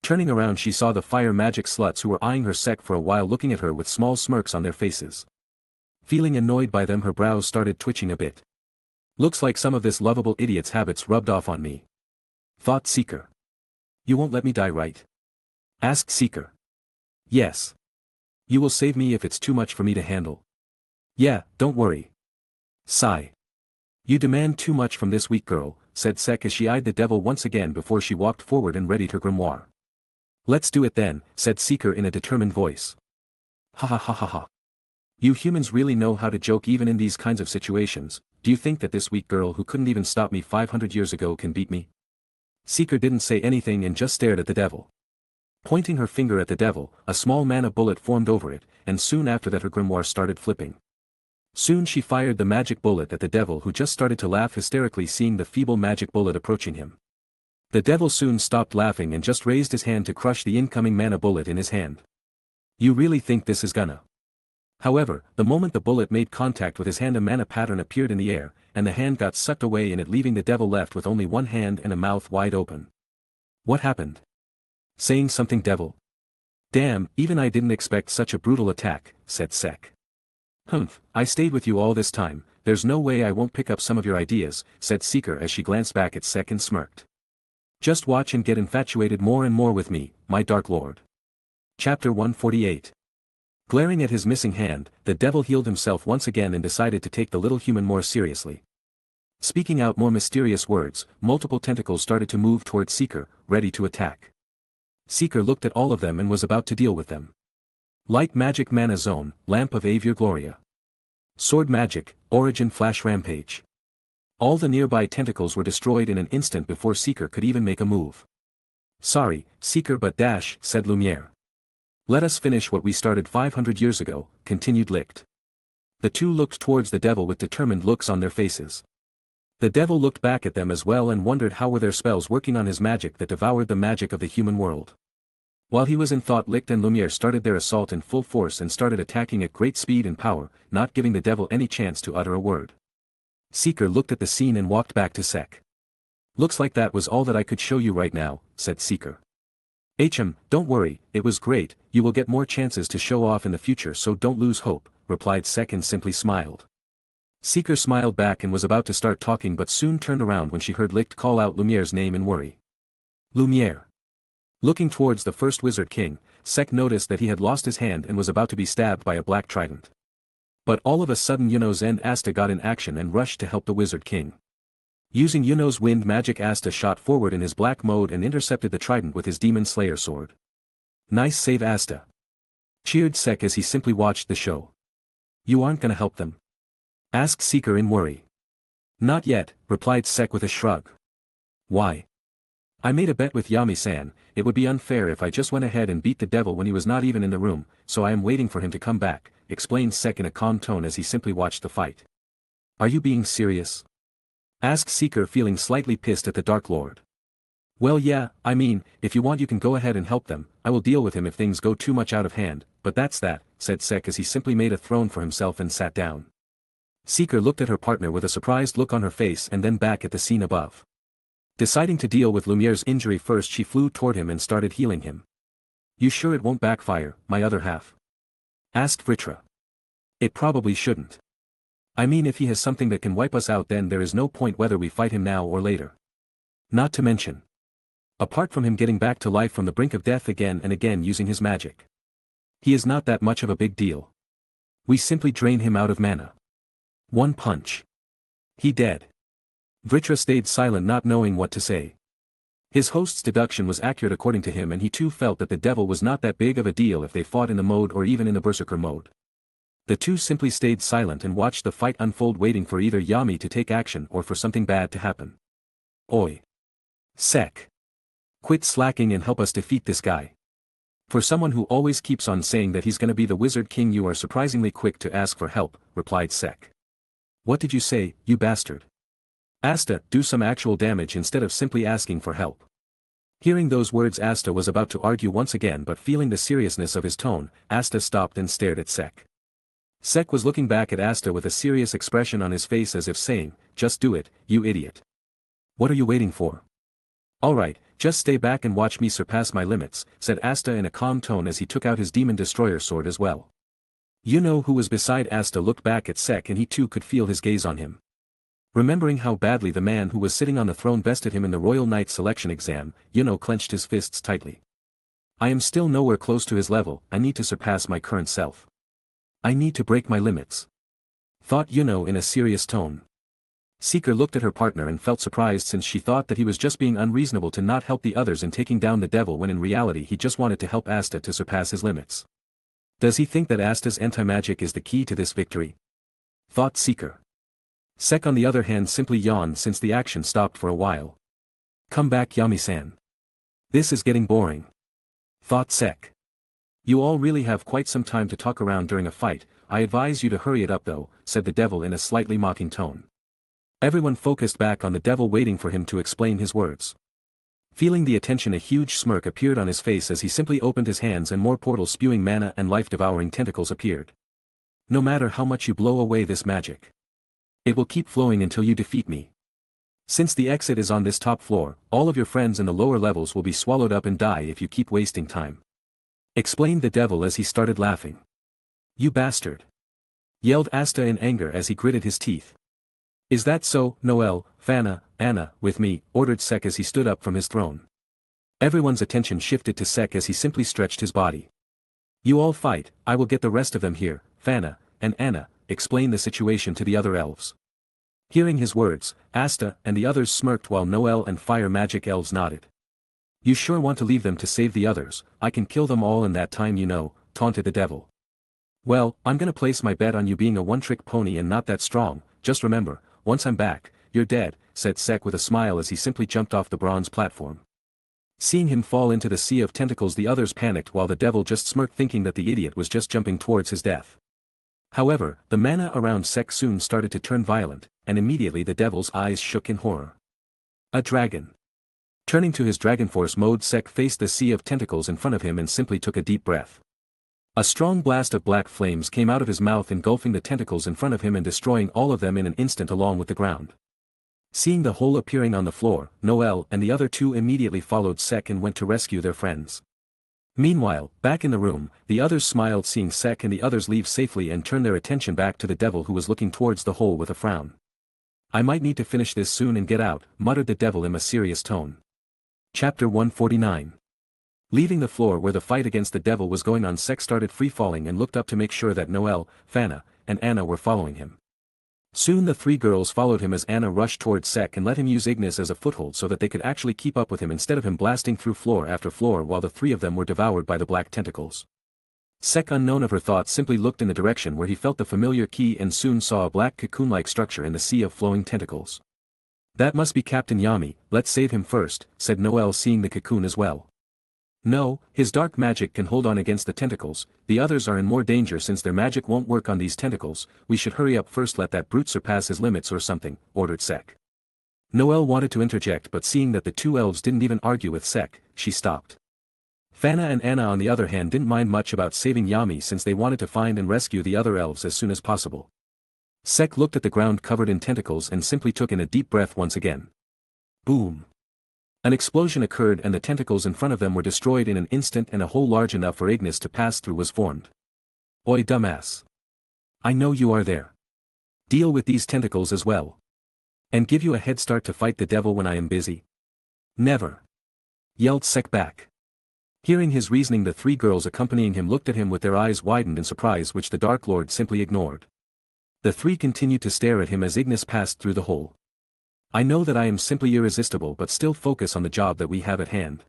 Turning around, she saw the fire magic sluts who were eyeing her Sek for a while, looking at her with small smirks on their faces. Feeling annoyed by them, her brows started twitching a bit. Looks like some of this lovable idiot's habits rubbed off on me. Thought Seeker. You won't let me die, right? Asked Seeker. Yes. You will save me if it's too much for me to handle. Yeah, don't worry. Sigh. You demand too much from this weak girl, said Sek as she eyed the devil once again before she walked forward and readied her grimoire. Let's do it then, said Seeker in a determined voice. Ha ha ha ha ha. You humans really know how to joke even in these kinds of situations. Do you think that this weak girl who couldn't even stop me 500 years ago can beat me? Seeker didn't say anything and just stared at the devil. Pointing her finger at the devil, a small mana bullet formed over it, and soon after that her grimoire started flipping. Soon she fired the magic bullet at the devil, who just started to laugh hysterically seeing the feeble magic bullet approaching him. The devil soon stopped laughing and just raised his hand to crush the incoming mana bullet in his hand. You really think this is gonna? However, the moment the bullet made contact with his hand, a mana pattern appeared in the air, and the hand got sucked away in it, leaving the devil left with only one hand and a mouth wide open. What happened? Saying something, devil? Damn, even I didn't expect such a brutal attack, said Sek. Humph, I stayed with you all this time, there's no way I won't pick up some of your ideas, said Seeker as she glanced back at Sek and smirked. Just watch and get infatuated more and more with me, my Dark Lord. Chapter 148. Glaring at his missing hand, the devil healed himself once again and decided to take the little human more seriously. Speaking out more mysterious words, multiple tentacles started to move towards Seeker, ready to attack. Seeker looked at all of them and was about to deal with them. Light Magic Mana Zone, Lamp of Avior Gloria. Sword Magic, Origin Flash Rampage. All the nearby tentacles were destroyed in an instant before Seeker could even make a move. Sorry, Seeker, but dash, said Lumiere. Let us finish what we started 500 years ago, continued Licht. The two looked towards the devil with determined looks on their faces. The devil looked back at them as well and wondered how were their spells working on his magic that devoured the magic of the human world. While he was in thought, Licht and Lumiere started their assault in full force and started attacking at great speed and power, not giving the devil any chance to utter a word. Seeker looked at the scene and walked back to Sek. Looks like that was all that I could show you right now, said Seeker. Don't worry, it was great, you will get more chances to show off in the future, so don't lose hope, replied Sek and simply smiled. Seeker smiled back and was about to start talking but soon turned around when she heard Licht call out Lumiere's name in worry. Lumiere. Looking towards the first Wizard King, Sek noticed that he had lost his hand and was about to be stabbed by a black trident. But all of a sudden Yuno's and Asta got in action and rushed to help the Wizard King. Using Yuno's wind magic, Asta shot forward in his black mode and intercepted the trident with his Demon Slayer sword. Nice save, Asta. Cheered Sek as he simply watched the show. You aren't gonna help them? Asked Seeker in worry. Not yet, replied Sek with a shrug. Why? I made a bet with Yami-san, it would be unfair if I just went ahead and beat the devil when he was not even in the room, so I am waiting for him to come back, explained Sek in a calm tone as he simply watched the fight. Are you being serious? Asked Seeker, feeling slightly pissed at the Dark Lord. Well, yeah, I mean, if you want you can go ahead and help them, I will deal with him if things go too much out of hand, but that's that, said Sek as he simply made a throne for himself and sat down. Seeker looked at her partner with a surprised look on her face and then back at the scene above. Deciding to deal with Lumiere's injury first, she flew toward him and started healing him. You sure it won't backfire, my other half? Asked Vritra. It probably shouldn't. I mean, if he has something that can wipe us out, then there is no point whether we fight him now or later. Not to mention, apart from him getting back to life from the brink of death again and again using his magic, he is not that much of a big deal. We simply drain him out of mana. One punch. He dead. Vritra stayed silent, not knowing what to say. His host's deduction was accurate according to him, and he too felt that the devil was not that big of a deal if they fought in the mode or even in the berserker mode. The two simply stayed silent and watched the fight unfold, waiting for either Yami to take action or for something bad to happen. Oi. Sek. Quit slacking and help us defeat this guy. For someone who always keeps on saying that he's gonna be the Wizard King, you are surprisingly quick to ask for help, replied Sek. What did you say, you bastard? Asta, do some actual damage instead of simply asking for help. Hearing those words, Asta was about to argue once again, but feeling the seriousness of his tone, Asta stopped and stared at Sek. Sek was looking back at Asta with a serious expression on his face as if saying, just do it, you idiot. What are you waiting for? Alright, just stay back and watch me surpass my limits, said Asta in a calm tone as he took out his Demon Destroyer sword as well. Yuno, who was beside Asta, looked back at Sek and he too could feel his gaze on him. Remembering how badly the man who was sitting on the throne bested him in the Royal Knight selection exam, Yuno clenched his fists tightly. I am still nowhere close to his level, I need to surpass my current self. I need to break my limits. Thought Yuno in a serious tone. Seeker looked at her partner and felt surprised since she thought that he was just being unreasonable to not help the others in taking down the devil when in reality he just wanted to help Asta to surpass his limits. Does he think that Asta's anti-magic is the key to this victory? Thought Seeker. Sek on the other hand simply yawned since the action stopped for a while. Come back Yami-san. This is getting boring. Thought Sek. You all really have quite some time to talk around during a fight, I advise you to hurry it up though, said the devil in a slightly mocking tone. Everyone focused back on the devil waiting for him to explain his words. Feeling the attention, a huge smirk appeared on his face as he simply opened his hands and more portals spewing mana and life-devouring tentacles appeared. No matter how much you blow away this magic, it will keep flowing until you defeat me. Since the exit is on this top floor, all of your friends in the lower levels will be swallowed up and die if you keep wasting time. Explained the devil as he started laughing. You bastard! Yelled Asta in anger as he gritted his teeth. Is that so, Noel, Fana, Anna, with me, ordered Sek as he stood up from his throne. Everyone's attention shifted to Sek as he simply stretched his body. You all fight, I will get the rest of them here, Fana, and Anna, explained the situation to the other elves. Hearing his words, Asta and the others smirked while Noel and fire magic elves nodded. You sure want to leave them to save the others, I can kill them all in that time you know, taunted the devil. Well, I'm gonna place my bet on you being a one-trick pony and not that strong, just remember, once I'm back, you're dead, said Sek with a smile as he simply jumped off the bronze platform. Seeing him fall into the sea of tentacles, the others panicked while the devil just smirked, thinking that the idiot was just jumping towards his death. However, the mana around Sek soon started to turn violent, and immediately the devil's eyes shook in horror. A dragon. Turning to his Dragon Force mode, Sek faced the sea of tentacles in front of him and simply took a deep breath. A strong blast of black flames came out of his mouth, engulfing the tentacles in front of him and destroying all of them in an instant along with the ground. Seeing the hole appearing on the floor, Noel and the other two immediately followed Sek and went to rescue their friends. Meanwhile, back in the room, the others smiled seeing Sek and the others leave safely and turned their attention back to the devil, who was looking towards the hole with a frown. I might need to finish this soon and get out, muttered the devil in a serious tone. Chapter 149. Leaving the floor where the fight against the devil was going on, Sek started free-falling and looked up to make sure that Noel, Fana, and Anna were following him. Soon the three girls followed him as Anna rushed towards Sek and let him use Ignis as a foothold so that they could actually keep up with him instead of him blasting through floor after floor while the three of them were devoured by the black tentacles. Sek, unknown of her thoughts, simply looked in the direction where he felt the familiar key and soon saw a black cocoon-like structure in the sea of flowing tentacles. That must be Captain Yami, let's save him first, said Noel, seeing the cocoon as well. No, his dark magic can hold on against the tentacles, the others are in more danger since their magic won't work on these tentacles, we should hurry up first, let that brute surpass his limits or something, ordered Sek. Noel wanted to interject, but seeing that the two elves didn't even argue with Sek, she stopped. Fana and Anna on the other hand didn't mind much about saving Yami since they wanted to find and rescue the other elves as soon as possible. Sek looked at the ground covered in tentacles and simply took in a deep breath once again. Boom. An explosion occurred and the tentacles in front of them were destroyed in an instant, and a hole large enough for Ignis to pass through was formed. Oi dumbass. I know you are there. Deal with these tentacles as well. And give you a head start to fight the devil when I am busy? Never. Yelled Sek back. Hearing his reasoning, the three girls accompanying him looked at him with their eyes widened in surprise, which the Dark Lord simply ignored. The three continued to stare at him as Ignis passed through the hole. I know that I am simply irresistible, but still focus on the job that we have at hand.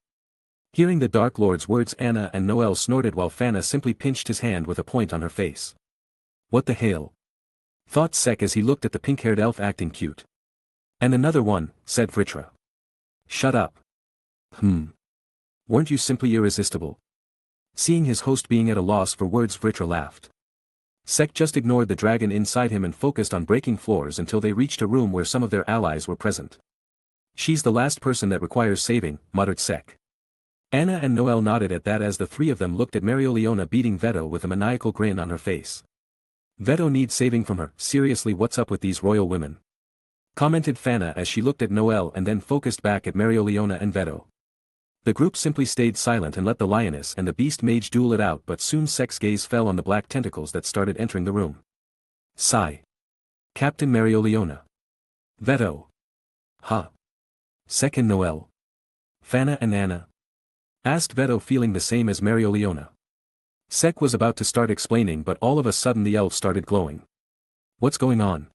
Hearing the Dark Lord's words, Anna and Noel snorted while Fana simply pinched his hand with a point on her face. What the hell? Thought Sek as he looked at the pink-haired elf acting cute. And another one, said Vritra. Shut up. Weren't you simply irresistible? Seeing his host being at a loss for words, Vritra laughed. Sek just ignored the dragon inside him and focused on breaking floors until they reached a room where some of their allies were present. She's the last person that requires saving, muttered Sek. Anna and Noel nodded at that as the three of them looked at Marioliona beating Veto with a maniacal grin on her face. Veto needs saving from her, seriously, what's up with these royal women? Commented Fana as she looked at Noel and then focused back at Marioliona and Veto. The group simply stayed silent and let the lioness and the beast mage duel it out, but soon Sek's gaze fell on the black tentacles that started entering the room. Sigh. Captain Marioliona. Veto. Sek and Noel. Fana and Anna. Asked Veto, feeling the same as Marioliona. Sek was about to start explaining, but all of a sudden the elf started glowing. What's going on?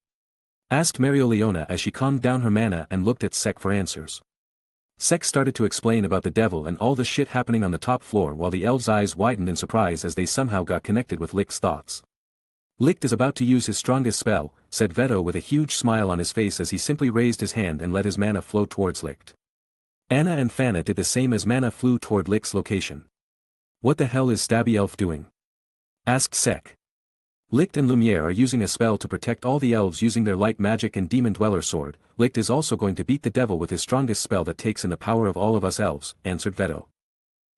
Asked Marioliona as she calmed down her mana and looked at Sek for answers. Sek started to explain about the devil and all the shit happening on the top floor, while the elves' eyes widened in surprise as they somehow got connected with Licht's thoughts. Licht is about to use his strongest spell, said Veto with a huge smile on his face as he simply raised his hand and let his mana flow towards Licht. Anna and Fana did the same as mana flew toward Licht's location. What the hell is Stabby Elf doing? Asked Sek. Licht and Lumiere are using a spell to protect all the elves using their light magic and demon dweller sword. Licht is also going to beat the devil with his strongest spell that takes in the power of all of us elves, answered Veto.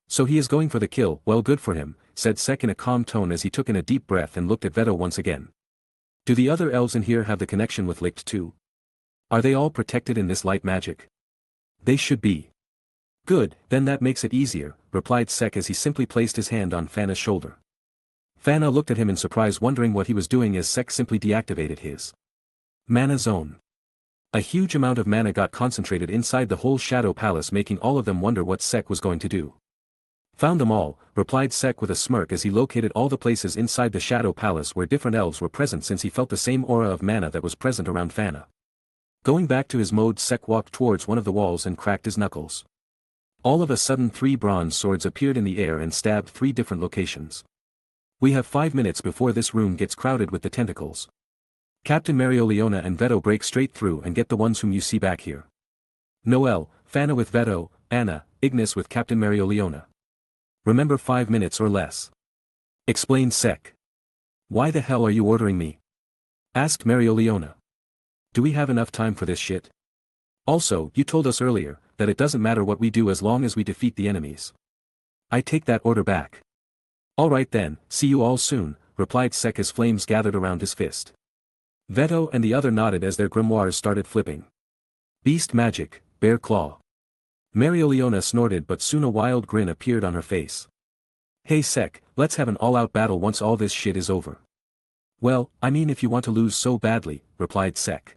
So he is going for the kill. Well, good for him, said Sek in a calm tone as he took in a deep breath and looked at Veto once again. Do the other elves in here have the connection with Licht too? Are they all protected in this light magic? They should be. Good, then that makes it easier, replied Sek as he simply placed his hand on Fana's shoulder. Fana looked at him in surprise, wondering what he was doing as Sek simply deactivated his mana zone. A huge amount of mana got concentrated inside the whole Shadow Palace, making all of them wonder what Sek was going to do. Found them all, replied Sek with a smirk as he located all the places inside the Shadow Palace where different elves were present, since he felt the same aura of mana that was present around Fana. Going back to his mode, Sek walked towards one of the walls and cracked his knuckles. All of a sudden 3 bronze swords appeared in the air and stabbed 3 different locations. We have 5 minutes before this room gets crowded with the tentacles. Captain Marioliona and Veto break straight through and get the ones whom you see back here. Noel, Fana with Veto, Anna, Ignis with Captain Marioliona. Remember, 5 minutes or less. Explained Sek. Why the hell are you ordering me? Asked Marioliona. Do we have enough time for this shit? Also, you told us earlier that it doesn't matter what we do as long as we defeat the enemies. I take that order back. Alright then, see you all soon, replied Sek as flames gathered around his fist. Veto and the other nodded as their grimoires started flipping. Beast magic, bear claw. Marioliona snorted, but soon a wild grin appeared on her face. Hey Sek, let's have an all-out battle once all this shit is over. Well, I mean, if you want to lose so badly, replied Sek.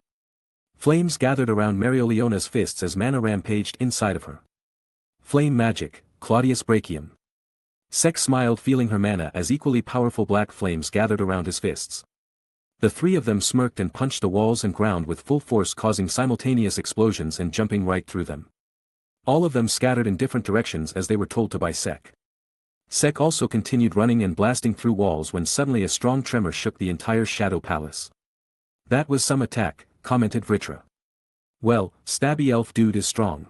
Flames gathered around Marioliona's fists as mana rampaged inside of her. Flame magic, Claudius Brachium. Sek smiled, feeling her mana as equally powerful black flames gathered around his fists. The 3 of them smirked and punched the walls and ground with full force, causing simultaneous explosions and jumping right through them. All of them scattered in different directions as they were told to by Sek. Sek also continued running and blasting through walls when suddenly a strong tremor shook the entire Shadow Palace. That was some attack, commented Vritra. Well, Stabby Elf dude is strong.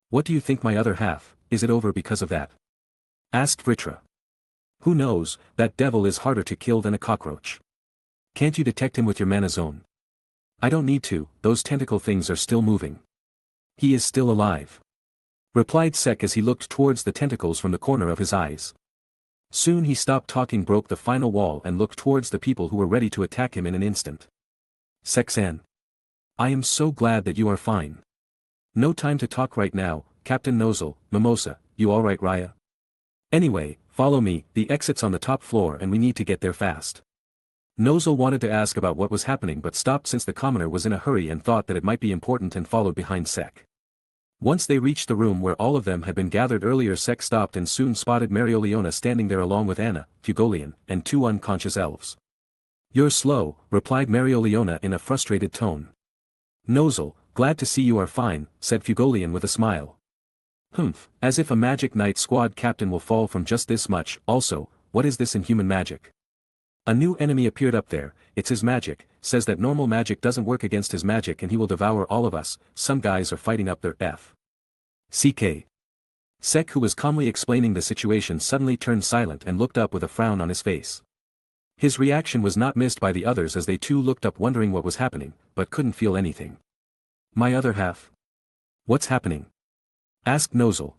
What do you think, my other half, is it over because of that? Asked Vritra. Who knows, that devil is harder to kill than a cockroach. Can't you detect him with your mana zone? I don't need to, those tentacle things are still moving. He is still alive. Replied Sek as he looked towards the tentacles from the corner of his eyes. Soon he stopped talking, broke the final wall and looked towards the people who were ready to attack him in an instant. Sek-san. I am so glad that you are fine. No time to talk right now, Captain Nozzle, Mimosa, you alright Raya? Anyway, follow me, the exit's on the top floor and we need to get there fast. Nozzle wanted to ask about what was happening but stopped since the commoner was in a hurry and thought that it might be important and followed behind Sek. Once they reached the room where all of them had been gathered earlier, Sek stopped and soon spotted Marioliona standing there along with Anna, Fugolian, and 2 unconscious elves. You're slow, replied Marioliona in a frustrated tone. Nozzle, glad to see you are fine, said Fugolian with a smile. Humph, as if a magic knight squad captain will fall from just this much. Also, what is this inhuman magic? A new enemy appeared up there. It's his magic, says that normal magic doesn't work against his magic and he will devour all of us. Some guys are fighting up their CK. Sek, who was calmly explaining the situation, suddenly turned silent and looked up with a frown on his face. His reaction was not missed by the others as they too looked up, wondering what was happening, but couldn't feel anything. My other half? What's happening? Asked Nozzle.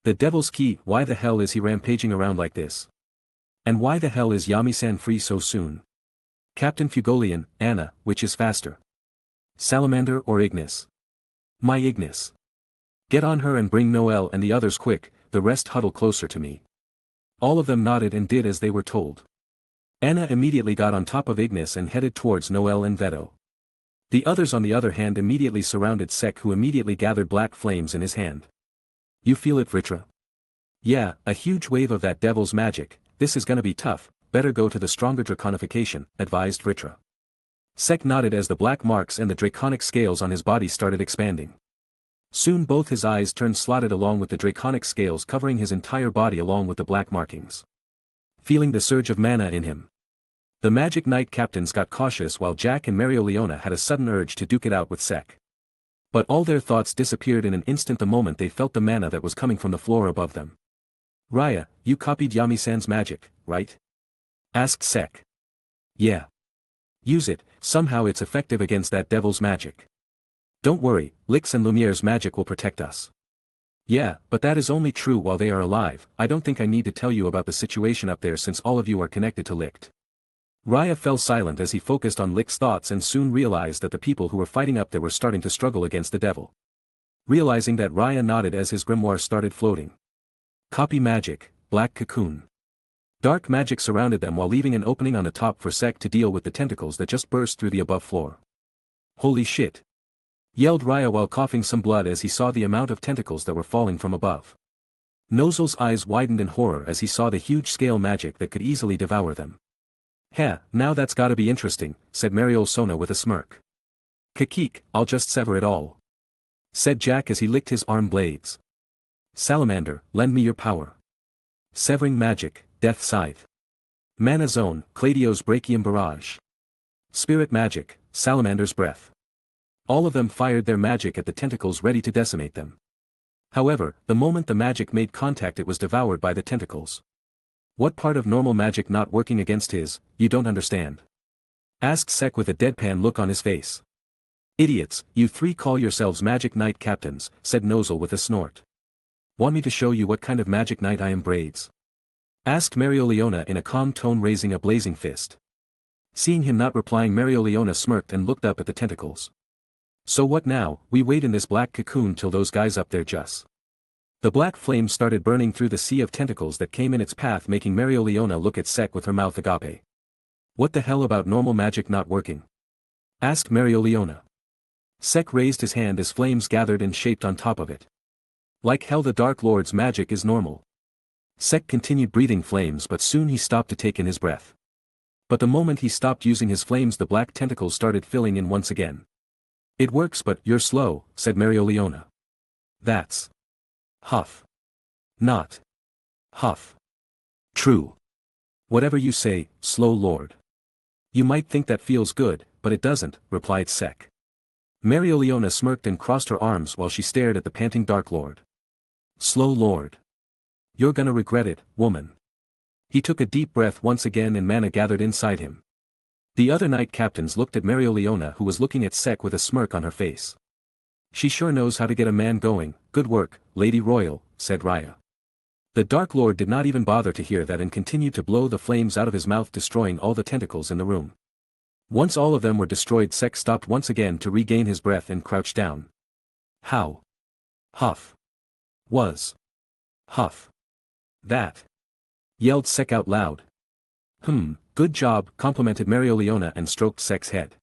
The Devil's Key, why the hell is he rampaging around like this? And why the hell is Yami-san free so soon? Captain Fugolian, Anna, which is faster? Salamander or Ignis? My Ignis. Get on her and bring Noel and the others quick, the rest huddle closer to me. All of them nodded and did as they were told. Anna immediately got on top of Ignis and headed towards Noel and Veto. The others on the other hand immediately surrounded Sek, who immediately gathered black flames in his hand. You feel it, Vritra? Yeah, a huge wave of that devil's magic, this is gonna be tough, better go to the stronger draconification, advised Vritra. Sek nodded as the black marks and the draconic scales on his body started expanding. Soon both his eyes turned slotted along with the draconic scales covering his entire body along with the black markings. Feeling the surge of mana in him, the Magic Knight captains got cautious while Jack and Marioliona had a sudden urge to duke it out with Sek. But all their thoughts disappeared in an instant the moment they felt the mana that was coming from the floor above them. Raya, you copied Yami-san's magic, right? Asked Sek. Yeah. Use it, somehow it's effective against that devil's magic. Don't worry, Lix and Lumiere's magic will protect us. Yeah, but that is only true while they are alive. I don't think I need to tell you about the situation up there since all of you are connected to Licht. Raya fell silent as he focused on Licht's thoughts and soon realized that the people who were fighting up there were starting to struggle against the devil. Realizing that, Raya nodded as his grimoire started floating. Copy magic, black cocoon. Dark magic surrounded them while leaving an opening on the top for Sek to deal with the tentacles that just burst through the above floor. Holy shit! Yelled Raya while coughing some blood as he saw the amount of tentacles that were falling from above. Nozel's eyes widened in horror as he saw the huge scale magic that could easily devour them. Heh, now that's gotta be interesting, said Mariol-sona with a smirk. Kakik, I'll just sever it all. Said Jack as he licked his arm blades. Salamander, lend me your power. Severing magic, Death Scythe. Mana Zone, Cladio's Brachium Barrage. Spirit magic, Salamander's Breath. All of them fired their magic at the tentacles ready to decimate them. However, the moment the magic made contact it was devoured by the tentacles. What part of normal magic not working against his, you don't understand? Asked Sek with a deadpan look on his face. Idiots, you three call yourselves Magic Knight captains, said Nozel with a snort. Want me to show you what kind of Magic Knight I am, braids? Asked Marioliona in a calm tone raising a blazing fist. Seeing him not replying, Marioliona smirked and looked up at the tentacles. So what now? We wait in this black cocoon till those guys up there just. The black flame started burning through the sea of tentacles that came in its path, making Marioliona look at Sek with her mouth agape. What the hell about normal magic not working? Asked Marioliona. Sek raised his hand as flames gathered and shaped on top of it. Like hell the Dark Lord's magic is normal. Sek continued breathing flames but soon he stopped to take in his breath. But the moment he stopped using his flames the black tentacles started filling in once again. It works but you're slow, said Marioliona. That's huff. Not huff. True. Whatever you say, slow lord. You might think that feels good, but it doesn't, replied Sek. Marioliona smirked and crossed her arms while she stared at the panting Dark Lord. Slow lord. You're gonna regret it, woman. He took a deep breath once again and mana gathered inside him. The other knight captains looked at Marioliona who was looking at Sek with a smirk on her face. She sure knows how to get a man going, good work, Lady Royal, said Raya. The Dark Lord did not even bother to hear that and continued to blow the flames out of his mouth, destroying all the tentacles in the room. Once all of them were destroyed, Sek stopped once again to regain his breath and crouched down. How? Huff. Was. Huff. That. Yelled Sek out loud. Good job, complimented Marioliona and stroked Sek's head.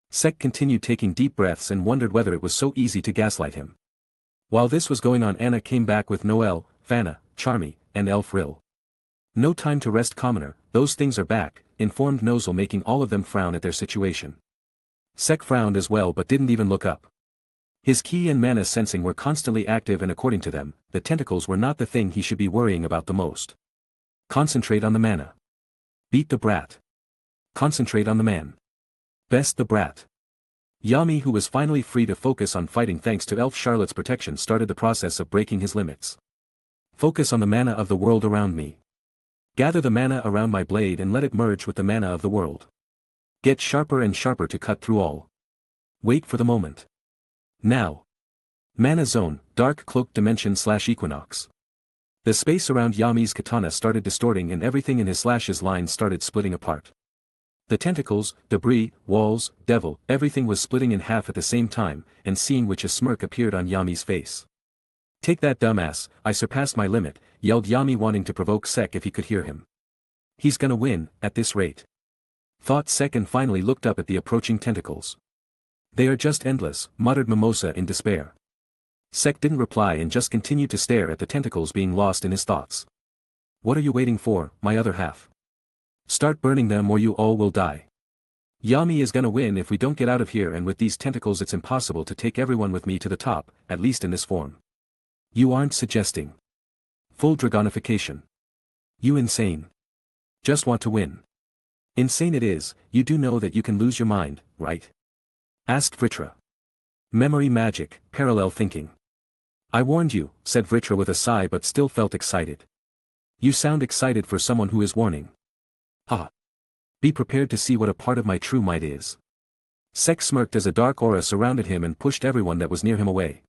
Sek continued taking deep breaths and wondered whether it was so easy to gaslight him. While this was going on, Anna came back with Noelle, Fana, Charmy, and Elf Rill. No time to rest, commoner, those things are back, informed Nozel, making all of them frown at their situation. Sek frowned as well but didn't even look up. His ki and mana sensing were constantly active and according to them, the tentacles were not the thing he should be worrying about the most. Concentrate on the mana. Beat the brat. Concentrate on the man. Best the brat. Yami, who was finally free to focus on fighting thanks to Elf Charlotte's protection, started the process of breaking his limits. Focus on the mana of the world around me. Gather the mana around my blade and let it merge with the mana of the world. Get sharper and sharper to cut through all. Wait for the moment. Now. Mana Zone, Dark Cloak Dimension / Equinox. The space around Yami's katana started distorting and everything in his slash's line started splitting apart. The tentacles, debris, walls, devil, everything was splitting in half at the same time, and seeing which a smirk appeared on Yami's face. Take that, dumbass, I surpassed my limit, yelled Yami, wanting to provoke Sek if he could hear him. He's gonna win, at this rate. Thought Sek, and finally looked up at the approaching tentacles. They are just endless, muttered Mimosa in despair. Sek didn't reply and just continued to stare at the tentacles being lost in his thoughts. What are you waiting for, my other half? Start burning them or you all will die. Yami is gonna win if we don't get out of here, and with these tentacles it's impossible to take everyone with me to the top, at least in this form. You aren't suggesting full dragonification. You insane. Just want to win. Insane it is, you do know that you can lose your mind, right? Asked Vritra. Memory magic, parallel thinking. I warned you, said Vritra with a sigh but still felt excited. You sound excited for someone who is warning. Ha. Be prepared to see what a part of my true might is. Sek smirked as a dark aura surrounded him and pushed everyone that was near him away.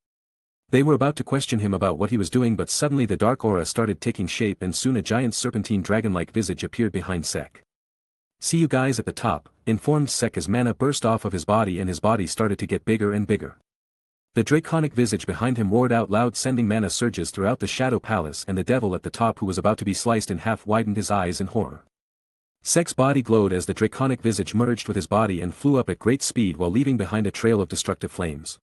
They were about to question him about what he was doing, but suddenly the dark aura started taking shape and soon a giant serpentine dragon-like visage appeared behind Sek. See you guys at the top, informed Sek as mana burst off of his body and his body started to get bigger and bigger. The draconic visage behind him roared out loud, sending mana surges throughout the Shadow Palace, and the devil at the top who was about to be sliced in half widened his eyes in horror. Sek's body glowed as the draconic visage merged with his body and flew up at great speed while leaving behind a trail of destructive flames.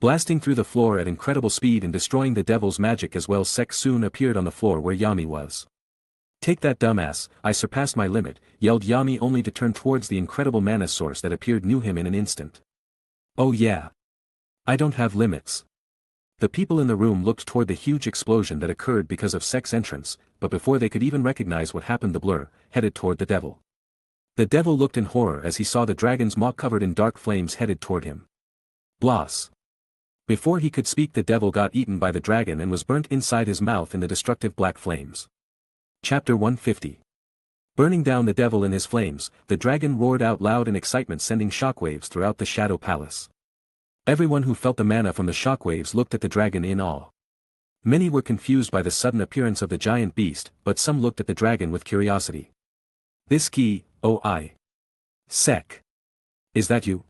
Blasting through the floor at incredible speed and destroying the devil's magic as well, Sek soon appeared on the floor where Yami was. Take that, dumbass, I surpassed my limit, yelled Yami, only to turn towards the incredible mana source that appeared near him in an instant. Oh yeah. I don't have limits. The people in the room looked toward the huge explosion that occurred because of Sek's entrance, but before they could even recognize what happened, the blur headed toward the devil. The devil looked in horror as he saw the dragon's maw covered in dark flames headed toward him. Blas. Before he could speak, the devil got eaten by the dragon and was burnt inside his mouth in the destructive black flames. Chapter 150. Burning down the devil in his flames, the dragon roared out loud in excitement, sending shockwaves throughout the Shadow Palace. Everyone who felt the mana from the shockwaves looked at the dragon in awe. Many were confused by the sudden appearance of the giant beast, but some looked at the dragon with curiosity. This key, oh I. Sek. Is that you?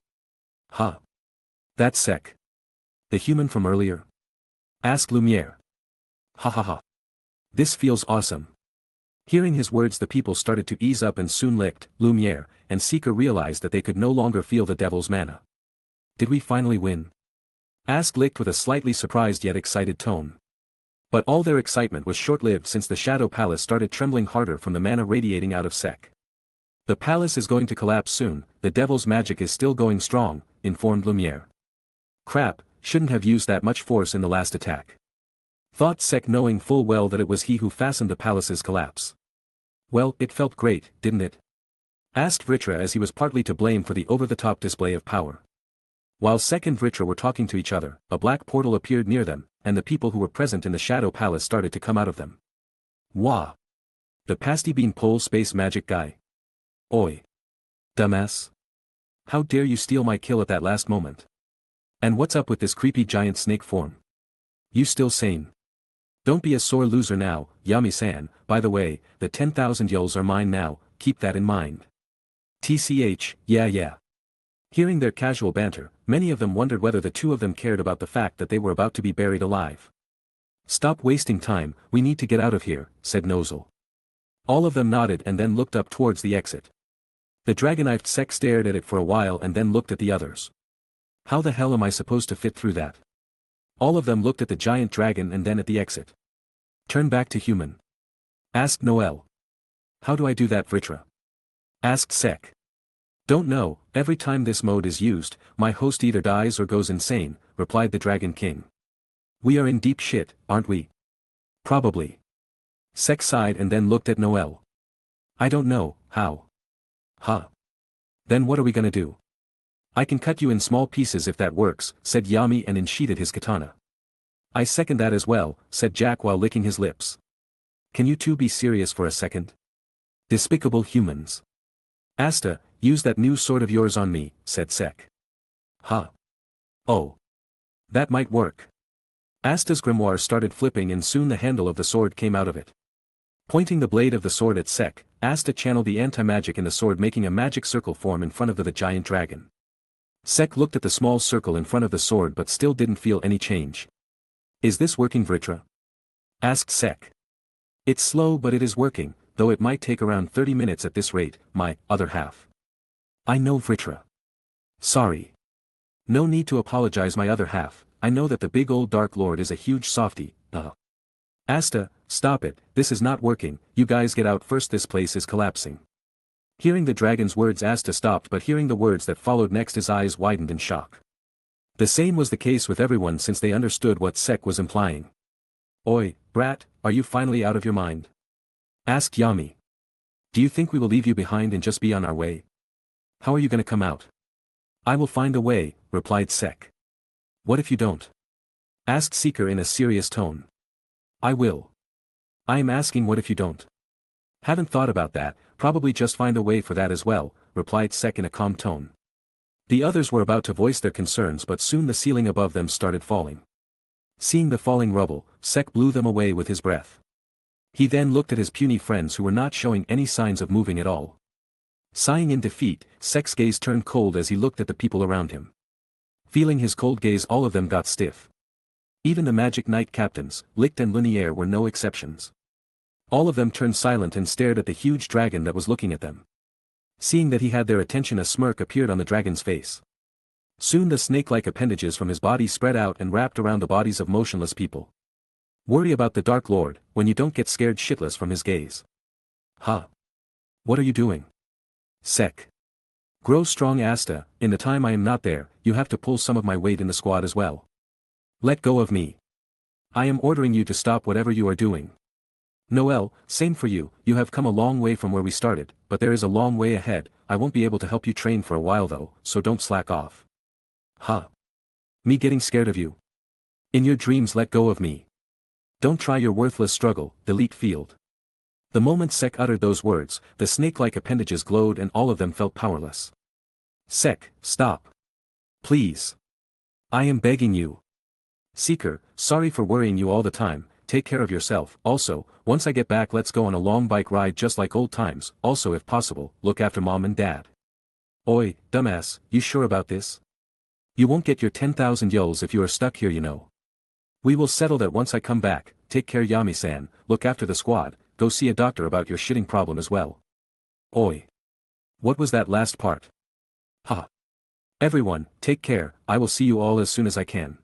Huh. That's Sek. The human from earlier? Asked Lumiere. Ha ha ha. This feels awesome. Hearing his words, the people started to ease up and soon Licht, Lumiere, and Seeker realized that they could no longer feel the devil's mana. Did we finally win? Asked Licht with a slightly surprised yet excited tone. But all their excitement was short-lived since the Shadow Palace started trembling harder from the mana radiating out of Sek. The palace is going to collapse soon, the devil's magic is still going strong, informed Lumiere. Crap, shouldn't have used that much force in the last attack. Thought Sek, knowing full well that it was he who fastened the palace's collapse. Well, it felt great, didn't it? Asked Vritra as he was partly to blame for the over-the-top display of power. While Sek and Vritra were talking to each other, a black portal appeared near them, and the people who were present in the Shadow Palace started to come out of them. Wah! The pasty bean pole space magic guy. Oi! Dumbass! How dare you steal my kill at that last moment? And what's up with this creepy giant snake form? You still sane? Don't be a sore loser now, Yami-san. By the way, the 10,000 yuls are mine now, keep that in mind. TCH, yeah. Hearing their casual banter, many of them wondered whether the two of them cared about the fact that they were about to be buried alive. Stop wasting time, we need to get out of here, said Nozel. All of them nodded and then looked up towards the exit. The dragon-eyed Sek stared at it for a while and then looked at the others. How the hell am I supposed to fit through that? All of them looked at the giant dragon and then at the exit. Turn back to human. Asked Noel. How do I do that, Vritra? Asked Sek. Don't know, every time this mode is used, my host either dies or goes insane, replied the Dragon King. We are in deep shit, aren't we? Probably. Sek sighed and then looked at Noel. I don't know, how? Huh. Then what are we gonna do? I can cut you in small pieces if that works, said Yami and unsheathed his katana. I second that as well, said Jack while licking his lips. Can you two be serious for a second? Despicable humans. Asta, use that new sword of yours on me, said Sek. Huh. Oh. That might work. Asta's grimoire started flipping and soon the handle of the sword came out of it. Pointing the blade of the sword at Sek, Asta channeled the anti-magic in the sword, making a magic circle form in front of the giant dragon. Sek looked at the small circle in front of the sword but still didn't feel any change. Is this working, Vritra? Asked Sek. It's slow but it is working, though it might take around 30 minutes at this rate, my other half. I know, Vritra. Sorry. No need to apologize, my other half, I know that the big old Dark Lord is a huge softy, Asta, stop it, this is not working, you guys get out first, this place is collapsing. Hearing the dragon's words, Asta stopped, but hearing the words that followed next, his eyes widened in shock. The same was the case with everyone, since they understood what Sek was implying. Oi, brat, are you finally out of your mind? Asked Yami. Do you think we will leave you behind and just be on our way? How are you gonna come out? I will find a way, replied Sek. What if you don't? Asked Seeker in a serious tone. I will. I am asking, what if you don't? Haven't thought about that, probably just find a way for that as well, replied Sek in a calm tone. The others were about to voice their concerns, but soon the ceiling above them started falling. Seeing the falling rubble, Sek blew them away with his breath. He then looked at his puny friends who were not showing any signs of moving at all. Sighing in defeat, Sek's gaze turned cold as he looked at the people around him. Feeling his cold gaze, all of them got stiff. Even the Magic Knight captains, Licht and Lumiere, were no exceptions. All of them turned silent and stared at the huge dragon that was looking at them. Seeing that he had their attention, a smirk appeared on the dragon's face. Soon the snake-like appendages from his body spread out and wrapped around the bodies of motionless people. Worry about the Dark Lord, when you don't get scared shitless from his gaze. Huh? What are you doing? Sek. Grow strong, Asta, in the time I am not there, you have to pull some of my weight in the squad as well. Let go of me. I am ordering you to stop whatever you are doing. Noel, same for you, you have come a long way from where we started, but there is a long way ahead. I won't be able to help you train for a while though, so don't slack off. Huh? Me getting scared of you? In your dreams, let go of me. Don't try your worthless struggle, delete field. The moment Sek uttered those words, the snake-like appendages glowed and all of them felt powerless. Sek, stop. Please. I am begging you. Seeker, sorry for worrying you all the time, take care of yourself. Also, once I get back, let's go on a long bike ride just like old times. Also, if possible, look after mom and dad. Oi, dumbass, you sure about this? You won't get your 10,000 yols if you are stuck here, you know. We will settle that once I come back. Take care, Yami-san, look after the squad, go see a doctor about your shitting problem as well. Oi. What was that last part? Ha. Everyone, take care, I will see you all as soon as I can.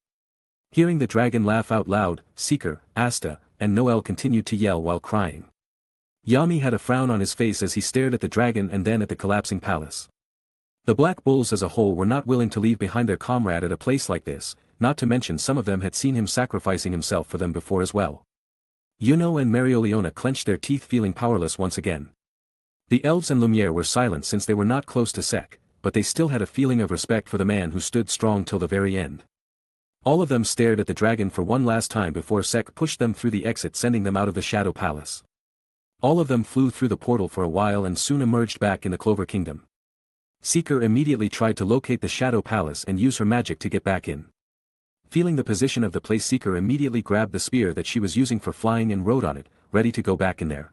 Hearing the dragon laugh out loud, Seeker, Asta, and Noel continued to yell while crying. Yami had a frown on his face as he stared at the dragon and then at the collapsing palace. The Black Bulls as a whole were not willing to leave behind their comrade at a place like this, not to mention some of them had seen him sacrificing himself for them before as well. Yuno and Marioliona clenched their teeth, feeling powerless once again. The elves and Lumiere were silent since they were not close to Sek, but they still had a feeling of respect for the man who stood strong till the very end. All of them stared at the dragon for one last time before Sek pushed them through the exit, sending them out of the Shadow Palace. All of them flew through the portal for a while and soon emerged back in the Clover Kingdom. Seeker immediately tried to locate the Shadow Palace and use her magic to get back in. Feeling the position of the place, Seeker immediately grabbed the spear that she was using for flying and rode on it, ready to go back in there.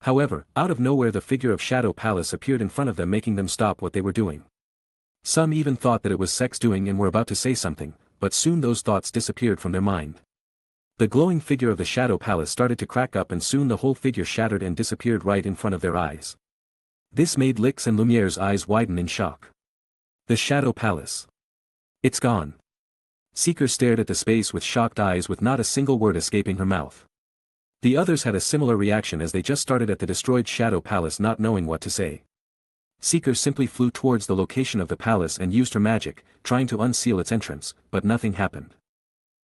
However, out of nowhere the figure of Shadow Palace appeared in front of them, making them stop what they were doing. Some even thought that it was Sek's doing and were about to say something, but soon those thoughts disappeared from their mind. The glowing figure of the Shadow Palace started to crack up and soon the whole figure shattered and disappeared right in front of their eyes. This made Licht's and Lumiere's eyes widen in shock. The Shadow Palace. It's gone. Seeker stared at the space with shocked eyes with not a single word escaping her mouth. The others had a similar reaction as they just started at the destroyed Shadow Palace, not knowing what to say. Seeker simply flew towards the location of the palace and used her magic, trying to unseal its entrance, but nothing happened.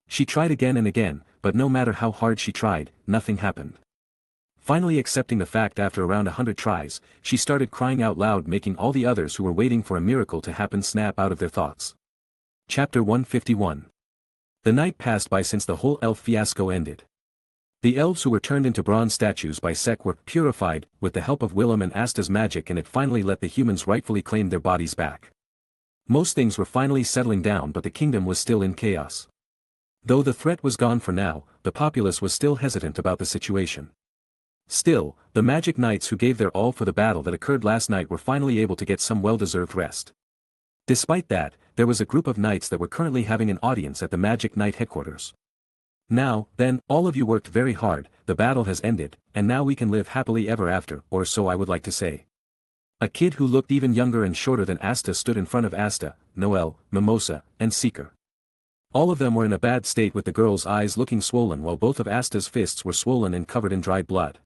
She tried again and again, but no matter how hard she tried, nothing happened. Finally accepting the fact after around 100 tries, she started crying out loud, making all the others who were waiting for a miracle to happen snap out of their thoughts. Chapter 151. The night passed by since the whole elf fiasco ended. The elves who were turned into bronze statues by Sek were purified, with the help of Willem and Asta's magic, and it finally let the humans rightfully claim their bodies back. Most things were finally settling down, but the kingdom was still in chaos. Though the threat was gone for now, the populace was still hesitant about the situation. Still, the Magic Knights who gave their all for the battle that occurred last night were finally able to get some well-deserved rest. Despite that, there was a group of knights that were currently having an audience at the Magic Knight headquarters. Now, then, all of you worked very hard, the battle has ended, and now we can live happily ever after, or so I would like to say. A kid who looked even younger and shorter than Asta stood in front of Asta, Noel, Mimosa, and Seeker. All of them were in a bad state with the girl's eyes looking swollen while both of Asta's fists were swollen and covered in dried blood.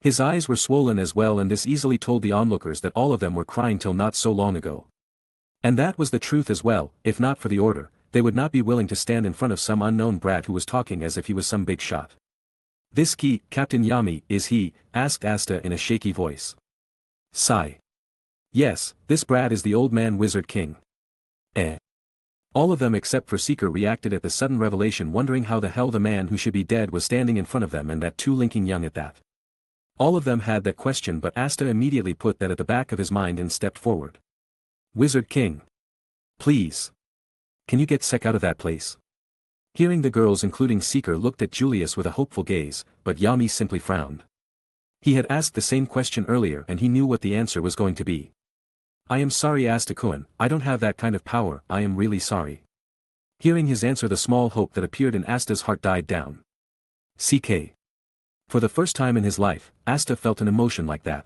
His eyes were swollen as well, and this easily told the onlookers that all of them were crying till not so long ago. And that was the truth as well. If not for the order, they would not be willing to stand in front of some unknown brat who was talking as if he was some big shot. "This key, Captain Yami, is he?" asked Asta in a shaky voice. Sigh. "Yes, this brat is the old man Wizard King." Eh. All of them except for Seeker reacted at the sudden revelation, wondering how the hell the man who should be dead was standing in front of them, and that too linking young at that. All of them had that question, but Asta immediately put that at the back of his mind and stepped forward. "Wizard King. Please. Can you get Sek out of that place?" Hearing the girls including Seeker looked at Julius with a hopeful gaze, but Yami simply frowned. He had asked the same question earlier and he knew what the answer was going to be. "I am sorry, Asta-kun, I don't have that kind of power, I am really sorry." Hearing his answer, the small hope that appeared in Asta's heart died down. CK. For the first time in his life, Asta felt an emotion like that.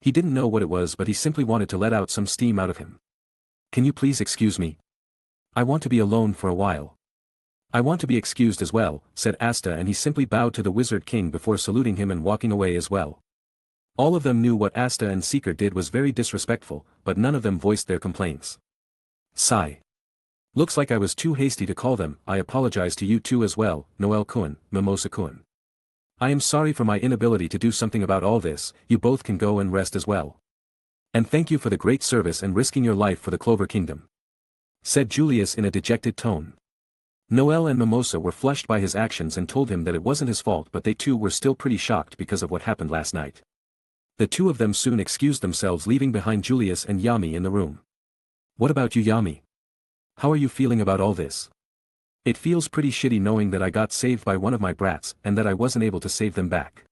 He didn't know what it was, but he simply wanted to let out some steam out of him. "Can you please excuse me? I want to be alone for a while." "I want to be excused as well," said Asta, and he simply bowed to the Wizard King before saluting him and walking away as well. All of them knew what Asta and Seeker did was very disrespectful, but none of them voiced their complaints. Sigh. "Looks like I was too hasty to call them. I apologize to you two as well, Noel-kun, Mimosa-kun. I am sorry for my inability to do something about all this. You both can go and rest as well. And thank you for the great service and risking your life for the Clover Kingdom," said Julius in a dejected tone. Noel and Mimosa were flushed by his actions and told him that it wasn't his fault, but they too were still pretty shocked because of what happened last night. The two of them soon excused themselves, leaving behind Julius and Yami in the room. "What about you, Yami? How are you feeling about all this?" "It feels pretty shitty knowing that I got saved by one of my brats and that I wasn't able to save them back.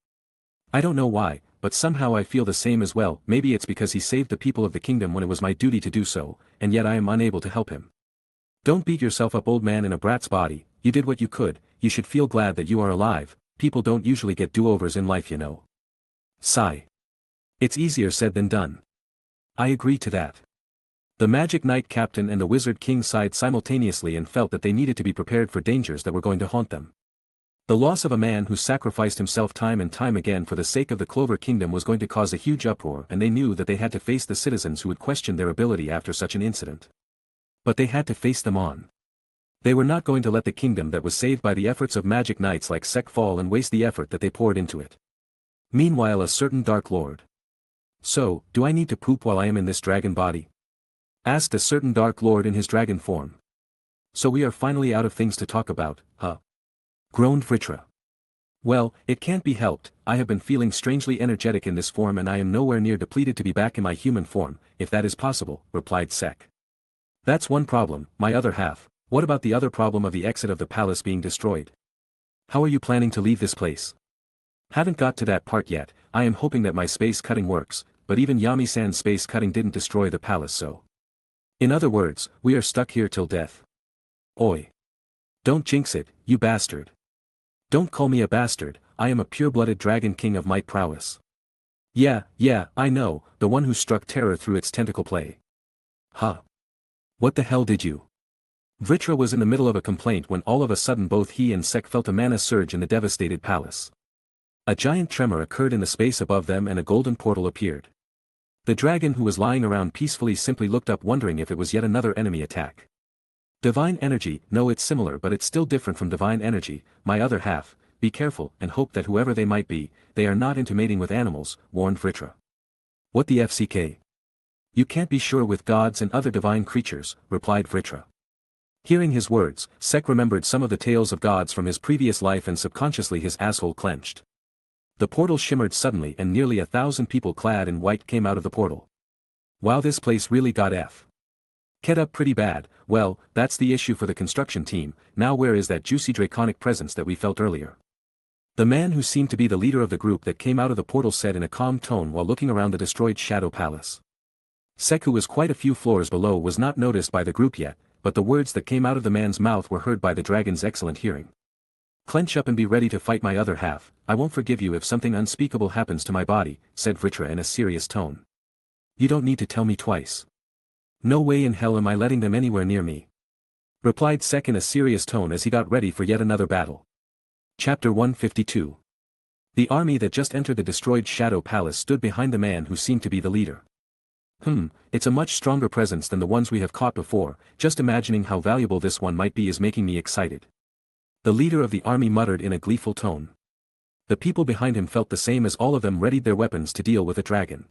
I don't know why, but somehow I feel the same as well. Maybe it's because he saved the people of the kingdom when it was my duty to do so, and yet I am unable to help him." "Don't beat yourself up, old man in a brat's body. You did what you could. You should feel glad that you are alive. People don't usually get do-overs in life, you know." Sigh. "It's easier said than done." "I agree to that." The Magic Knight Captain and the Wizard King sighed simultaneously and felt that they needed to be prepared for dangers that were going to haunt them. The loss of a man who sacrificed himself time and time again for the sake of the Clover Kingdom was going to cause a huge uproar, and they knew that they had to face the citizens who would question their ability after such an incident. But they had to face them on. They were not going to let the kingdom that was saved by the efforts of magic knights like Sek fall and waste the effort that they poured into it. Meanwhile, a certain Dark Lord. "So, do I need to poop while I am in this dragon body?" asked a certain Dark Lord in his dragon form. "So we are finally out of things to talk about, huh?" groaned Vritra. "Well, it can't be helped. I have been feeling strangely energetic in this form and I am nowhere near depleted to be back in my human form, if that is possible," replied Sek. "That's one problem, my other half. What about the other problem of the exit of the palace being destroyed? How are you planning to leave this place?" "Haven't got to that part yet. I am hoping that my space cutting works, but even Yami-san's space cutting didn't destroy the palace, so. In other words, we are stuck here till death." "Oi. Don't jinx it, you bastard." "Don't call me a bastard, I am a pure-blooded dragon king of might prowess." Yeah, I know, the one who struck terror through its tentacle play." "Huh. What the hell did you?" Vritra was in the middle of a complaint when all of a sudden both he and Sek felt a mana surge in the devastated palace. A giant tremor occurred in the space above them and a golden portal appeared. The dragon who was lying around peacefully simply looked up, wondering if it was yet another enemy attack. "Divine energy, no, it's similar but it's still different from divine energy, my other half. Be careful and hope that whoever they might be, they are not into mating with animals," warned Vritra. "What the FCK? You can't be sure with gods and other divine creatures," replied Vritra. Hearing his words, Sek remembered some of the tales of gods from his previous life and subconsciously his asshole clenched. The portal shimmered suddenly and nearly 1,000 people clad in white came out of the portal. "Wow, this place really got K'd up pretty bad." "Well, that's the issue for the construction team. Now where is that juicy draconic presence that we felt earlier?" The man who seemed to be the leader of the group that came out of the portal said in a calm tone while looking around the destroyed Shadow Palace. Sek, who was quite a few floors below, was not noticed by the group yet, but the words that came out of the man's mouth were heard by the dragon's excellent hearing. "Clench up and be ready to fight my other half. I won't forgive you if something unspeakable happens to my body," said Vritra in a serious tone. "You don't need to tell me twice. No way in hell am I letting them anywhere near me." replied Sek in a serious tone as he got ready for yet another battle. Chapter 152. The army that just entered the destroyed Shadow Palace stood behind the man who seemed to be the leader. It's a much stronger presence than the ones we have caught before, just imagining how valuable this one might be is making me excited. The leader of the army muttered in a gleeful tone. The people behind him felt the same as all of them readied their weapons to deal with a dragon.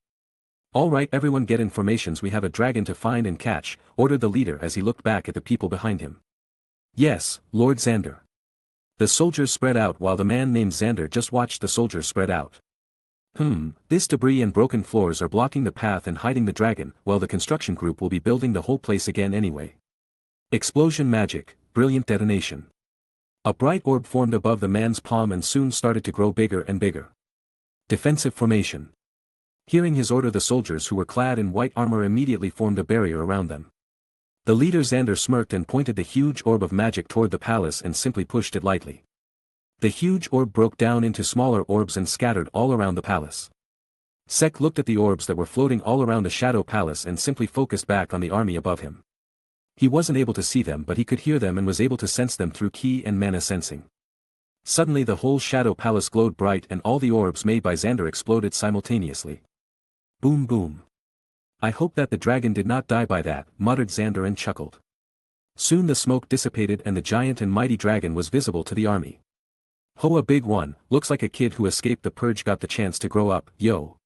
All right, everyone, get in formations, we have a dragon to find and catch, ordered the leader as he looked back at the people behind him. Yes, Lord Xander. The soldiers spread out while the man named Xander just watched the soldiers spread out. This debris and broken floors are blocking the path and hiding the dragon, well, the construction group will be building the whole place again anyway. Explosion magic, brilliant detonation. A bright orb formed above the man's palm and soon started to grow bigger and bigger. Defensive formation. Hearing his order, the soldiers who were clad in white armor immediately formed a barrier around them. The leader Xander smirked and pointed the huge orb of magic toward the palace and simply pushed it lightly. The huge orb broke down into smaller orbs and scattered all around the palace. Sek looked at the orbs that were floating all around the Shadow Palace and simply focused back on the army above him. He wasn't able to see them, but he could hear them and was able to sense them through ki and mana sensing. Suddenly the whole Shadow Palace glowed bright and all the orbs made by Xander exploded simultaneously. Boom boom. I hope that the dragon did not die by that, muttered Xander and chuckled. Soon the smoke dissipated and the giant and mighty dragon was visible to the army. Ho, a big one, looks like a kid who escaped the purge got the chance to grow up, yo.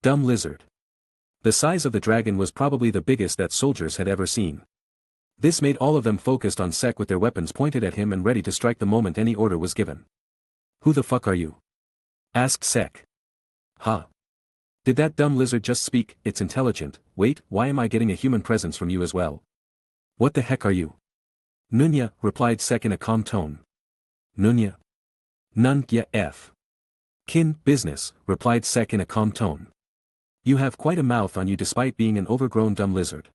Dumb lizard. The size of the dragon was probably the biggest that soldiers had ever seen. This made all of them focused on Sek with their weapons pointed at him and ready to strike the moment any order was given. Who the fuck are you? Asked Sek. Huh? Did that dumb lizard just speak? It's intelligent. Wait, why am I getting a human presence from you as well? What the heck are you? Nunya, replied Sek in a calm tone. Nunya? Nunya f. Kin, business, replied Sek in a calm tone. You have quite a mouth on you despite being an overgrown dumb lizard.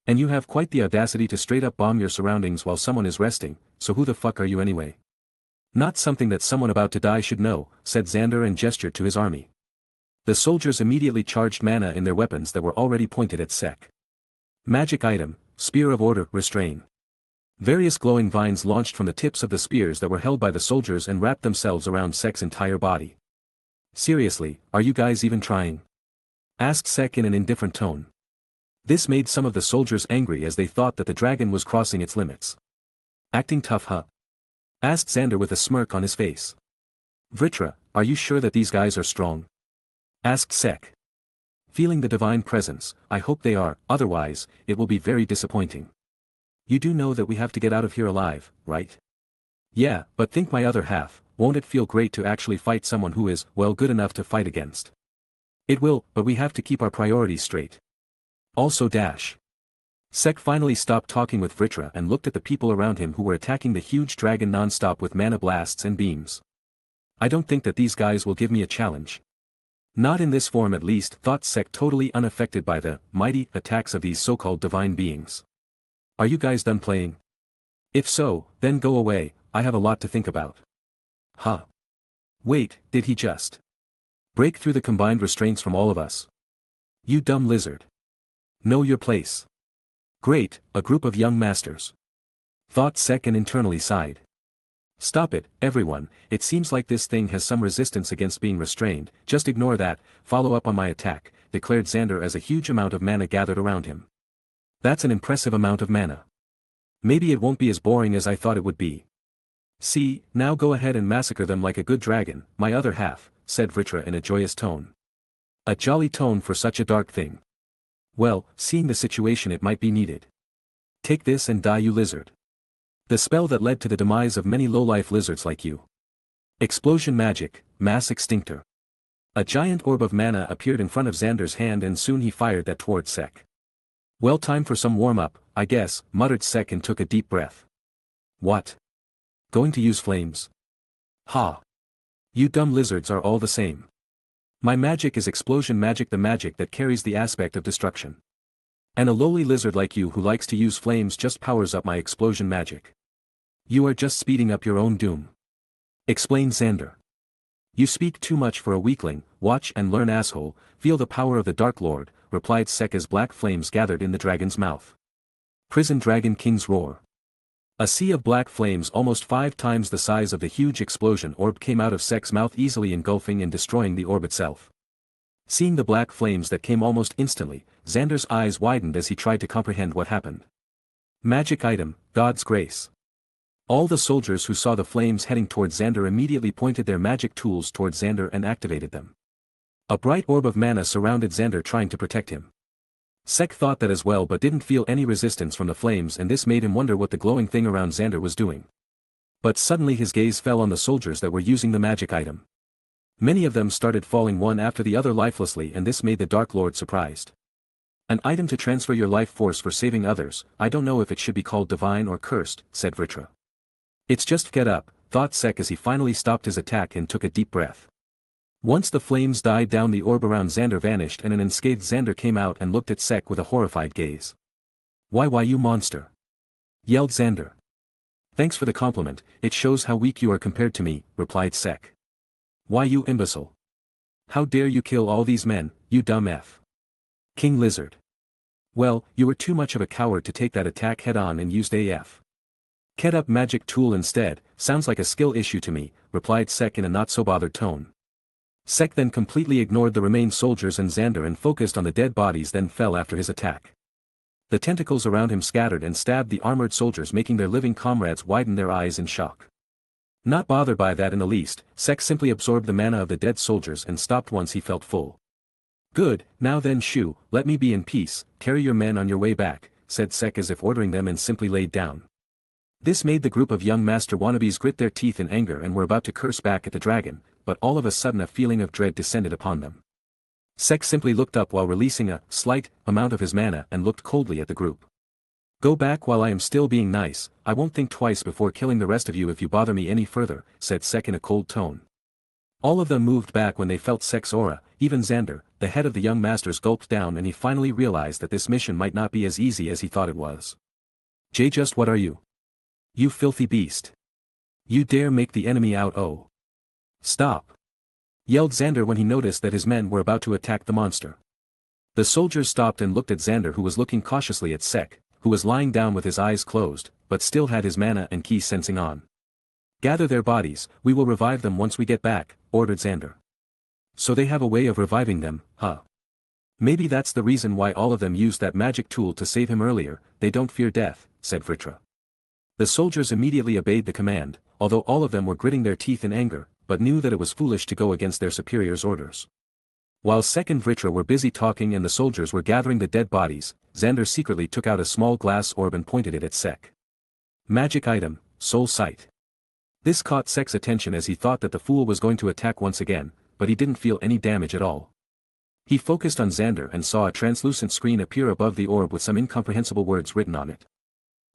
And you have quite the audacity to straight up bomb your surroundings while someone is resting, so who the fuck are you anyway? Not something that someone about to die should know, said Xander and gestured to his army. The soldiers immediately charged mana in their weapons that were already pointed at Sek. Magic item, Spear of Order, Restrain. Various glowing vines launched from the tips of the spears that were held by the soldiers and wrapped themselves around Sek's entire body. Seriously, are you guys even trying? Asked Sek in an indifferent tone. This made some of the soldiers angry as they thought that the dragon was crossing its limits. Acting tough, huh? Asked Xander with a smirk on his face. Vritra, are you sure that these guys are strong? Asked Sek. Feeling the divine presence, I hope they are, otherwise, it will be very disappointing. You do know that we have to get out of here alive, right? Yeah, but think my other half, won't it feel great to actually fight someone who is, well, good enough to fight against? It will, but we have to keep our priorities straight. Also dash. Sek finally stopped talking with Vritra and looked at the people around him who were attacking the huge dragon non-stop with mana blasts and beams. I don't think that these guys will give me a challenge. Not in this form at least, thought Sek, totally unaffected by the mighty attacks of these so-called divine beings. Are you guys done playing? If so, then go away, I have a lot to think about. Huh? Wait, did he just break through the combined restraints from all of us? You dumb lizard. Know your place. Great, a group of young masters. Thought Sek and internally sighed. Stop it, everyone, it seems like this thing has some resistance against being restrained, just ignore that, follow up on my attack, declared Xander as a huge amount of mana gathered around him. That's an impressive amount of mana. Maybe it won't be as boring as I thought it would be. See, now go ahead and massacre them like a good dragon, my other half, said Vritra in a joyous tone. A jolly tone for such a dark thing. Well, seeing the situation, it might be needed. Take this and die, you lizard. The spell that led to the demise of many low-life lizards like you. Explosion magic, mass extinctor. A giant orb of mana appeared in front of Xander's hand and soon he fired that towards Sek. Well, time for some warm-up, I guess, muttered Sek and took a deep breath. What? Going to use flames? Ha! You dumb lizards are all the same. My magic is explosion magic, the magic that carries the aspect of destruction. And a lowly lizard like you who likes to use flames just powers up my explosion magic. You are just speeding up your own doom. Explained Xander. You speak too much for a weakling, watch and learn, asshole, feel the power of the Dark Lord, replied Sek as black flames gathered in the dragon's mouth. Prison Dragon King's roar. A sea of black flames almost 5 times the size of the huge explosion orb came out of Sek's mouth, easily engulfing and destroying the orb itself. Seeing the black flames that came almost instantly, Xander's eyes widened as he tried to comprehend what happened. Magic item, God's Grace. All the soldiers who saw the flames heading towards Xander immediately pointed their magic tools towards Xander and activated them. A bright orb of mana surrounded Xander, trying to protect him. Sek thought that as well, but didn't feel any resistance from the flames, and this made him wonder what the glowing thing around Xander was doing. But suddenly his gaze fell on the soldiers that were using the magic item. Many of them started falling one after the other lifelessly, and this made the Dark Lord surprised. An item to transfer your life force for saving others. I don't know if it should be called divine or cursed, said Vritra. It's just get up, thought Sek as he finally stopped his attack and took a deep breath. Once the flames died down, the orb around Xander vanished, and an unscathed Xander came out and looked at Sek with a horrified gaze. Why you monster? Yelled Xander. Thanks for the compliment, it shows how weak you are compared to me, replied Sek. Why you imbecile? How dare you kill all these men, you dumb F. King Lizard. Well, you were too much of a coward to take that attack head on and used AF. Get up magic tool instead, sounds like a skill issue to me, replied Sek in a not-so-bothered tone. Sek then completely ignored the remaining soldiers and Xander and focused on the dead bodies, then fell after his attack. The tentacles around him scattered and stabbed the armored soldiers, making their living comrades widen their eyes in shock. Not bothered by that in the least, Sek simply absorbed the mana of the dead soldiers and stopped once he felt full. Good, now then Shu, let me be in peace, carry your men on your way back, said Sek as if ordering them, and simply laid down. This made the group of young master wannabes grit their teeth in anger and were about to curse back at the dragon, but all of a sudden a feeling of dread descended upon them. Sek simply looked up while releasing a slight amount of his mana and looked coldly at the group. Go back while I am still being nice, I won't think twice before killing the rest of you if you bother me any further, said Sek in a cold tone. All of them moved back when they felt Sek's aura, even Xander, the head of the young masters, gulped down, and he finally realized that this mission might not be as easy as he thought it was. Just what are you? You filthy beast. You dare make the enemy out? Oh. Stop. Yelled Xander when he noticed that his men were about to attack the monster. The soldiers stopped and looked at Xander, who was looking cautiously at Sek, who was lying down with his eyes closed, but still had his mana and key sensing on. Gather their bodies, we will revive them once we get back, ordered Xander. So they have a way of reviving them, huh? Maybe that's the reason why all of them used that magic tool to save him earlier, they don't fear death, said Vritra. The soldiers immediately obeyed the command, although all of them were gritting their teeth in anger, but knew that it was foolish to go against their superiors' orders. While Sek and Vritra were busy talking and the soldiers were gathering the dead bodies, Xander secretly took out a small glass orb and pointed it at Sek. Magic item, Soul Sight. This caught Sek's attention as he thought that the fool was going to attack once again, but he didn't feel any damage at all. He focused on Xander and saw a translucent screen appear above the orb with some incomprehensible words written on it.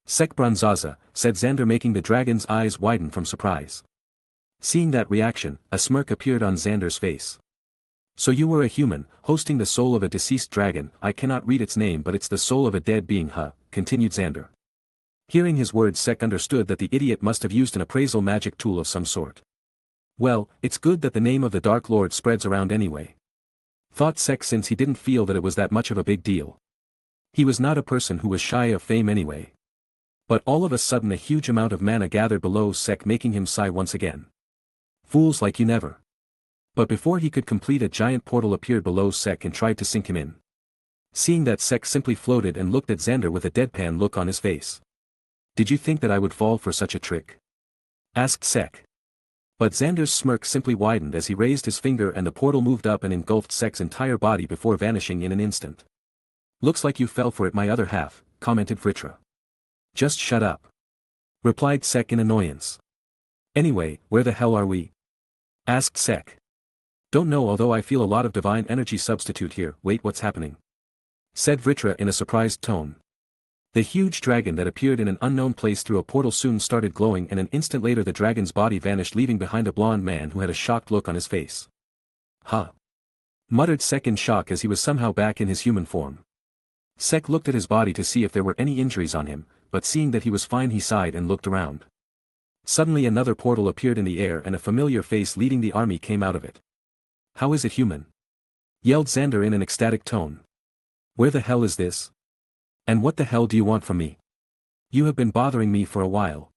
Sek Bronzaza, said Xander, making the dragon's eyes widen from surprise. Seeing that reaction, a smirk appeared on Xander's face. So you were a human, hosting the soul of a deceased dragon. I cannot read its name, but it's the soul of a dead being, huh? Continued Xander. Hearing his words, Sek understood that the idiot must have used an appraisal magic tool of some sort. Well, it's good that the name of the Dark Lord spreads around anyway. Thought Sek, since he didn't feel that it was that much of a big deal. He was not a person who was shy of fame anyway. But all of a sudden a huge amount of mana gathered below Sek, making him sigh once again. Fools like you never. But before he could complete, a giant portal appeared below Sek and tried to sink him in. Seeing that, Sek simply floated and looked at Xander with a deadpan look on his face. Did you think that I would fall for such a trick? Asked Sek. But Xander's smirk simply widened as he raised his finger and the portal moved up and engulfed Sek's entire body before vanishing in an instant. Looks like you fell for it, my other half, commented Vritra. Just shut up. Replied Sek in annoyance. Anyway, where the hell are we? Asked Sek. Don't know, although I feel a lot of divine energy substitute here. Wait, what's happening? Said Vritra in a surprised tone. The huge dragon that appeared in an unknown place through a portal soon started glowing, and an instant later the dragon's body vanished, leaving behind a blonde man who had a shocked look on his face. Huh? Muttered Sek in shock as he was somehow back in his human form. Sek looked at his body to see if there were any injuries on him, but seeing that he was fine he sighed and looked around. Suddenly another portal appeared in the air and a familiar face leading the army came out of it. How is it human? Yelled Xander in an ecstatic tone. Where the hell is this? And what the hell do you want from me? You have been bothering me for a while.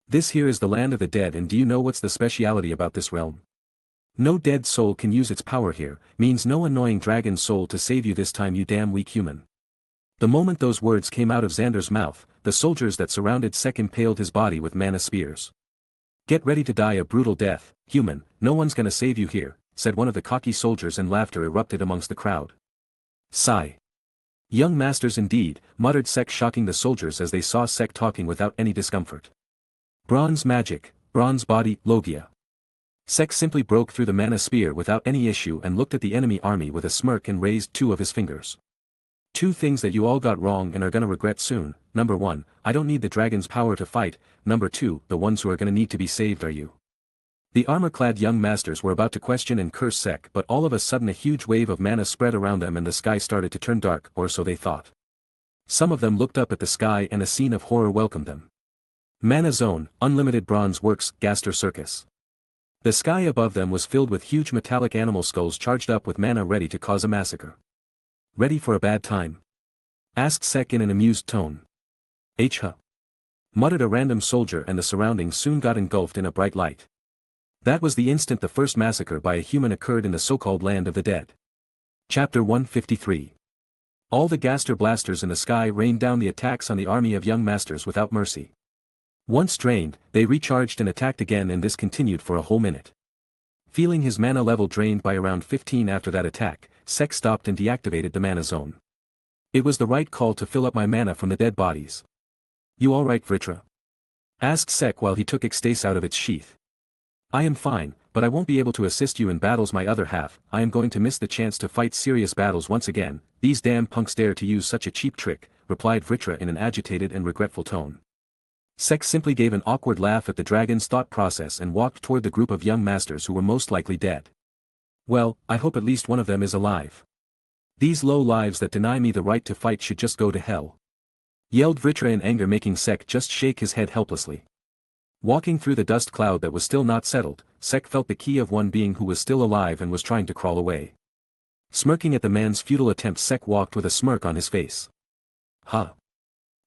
This here is the land of the dead, and do you know what's the speciality about this realm? No dead soul can use its power here, means no annoying dragon soul to save you this time, you damn weak human. The moment those words came out of Xander's mouth, the soldiers that surrounded Sek impaled his body with mana spears. Get ready to die a brutal death, human, no one's gonna save you here, said one of the cocky soldiers, and laughter erupted amongst the crowd. Sigh. Young masters indeed, muttered Sek, shocking the soldiers as they saw Sek talking without any discomfort. Bronze magic, bronze body, Logia. Sek simply broke through the mana spear without any issue and looked at the enemy army with a smirk and raised two of his fingers. Two things that you all got wrong and are gonna regret soon. Number 1, I don't need the dragon's power to fight. Number 2, the ones who are gonna need to be saved are you. The armor-clad young masters were about to question and curse Sek, but all of a sudden a huge wave of mana spread around them and the sky started to turn dark, or so they thought. Some of them looked up at the sky and a scene of horror welcomed them. Mana Zone, Unlimited Bronze Works, Gaster Circus. The sky above them was filled with huge metallic animal skulls charged up with mana ready to cause a massacre. Ready for a bad time? Asked Sek in an amused tone. Huh? Muttered a random soldier, and the surroundings soon got engulfed in a bright light. That was the instant the first massacre by a human occurred in the so-called Land of the Dead. Chapter 153. All the Gaster blasters in the sky rained down the attacks on the army of young masters without mercy. Once drained, they recharged and attacked again, and this continued for a whole minute. Feeling his mana level drained by around 15 after that attack, Sek stopped and deactivated the mana zone. It was the right call to fill up my mana from the dead bodies. You alright, Vritra? Asked Sek while he took Ecstase out of its sheath. I am fine, but I won't be able to assist you in battles. My other half, I am going to miss the chance to fight serious battles once again. These damn punks dare to use such a cheap trick, replied Vritra in an agitated and regretful tone. Sek simply gave an awkward laugh at the dragon's thought process and walked toward the group of young masters who were most likely dead. Well, I hope at least one of them is alive. These low lives that deny me the right to fight should just go to hell. Yelled Vritra in anger, making Sek just shake his head helplessly. Walking through the dust cloud that was still not settled, Sek felt the key of one being who was still alive and was trying to crawl away. Smirking at the man's futile attempt, Sek walked with a smirk on his face. Huh.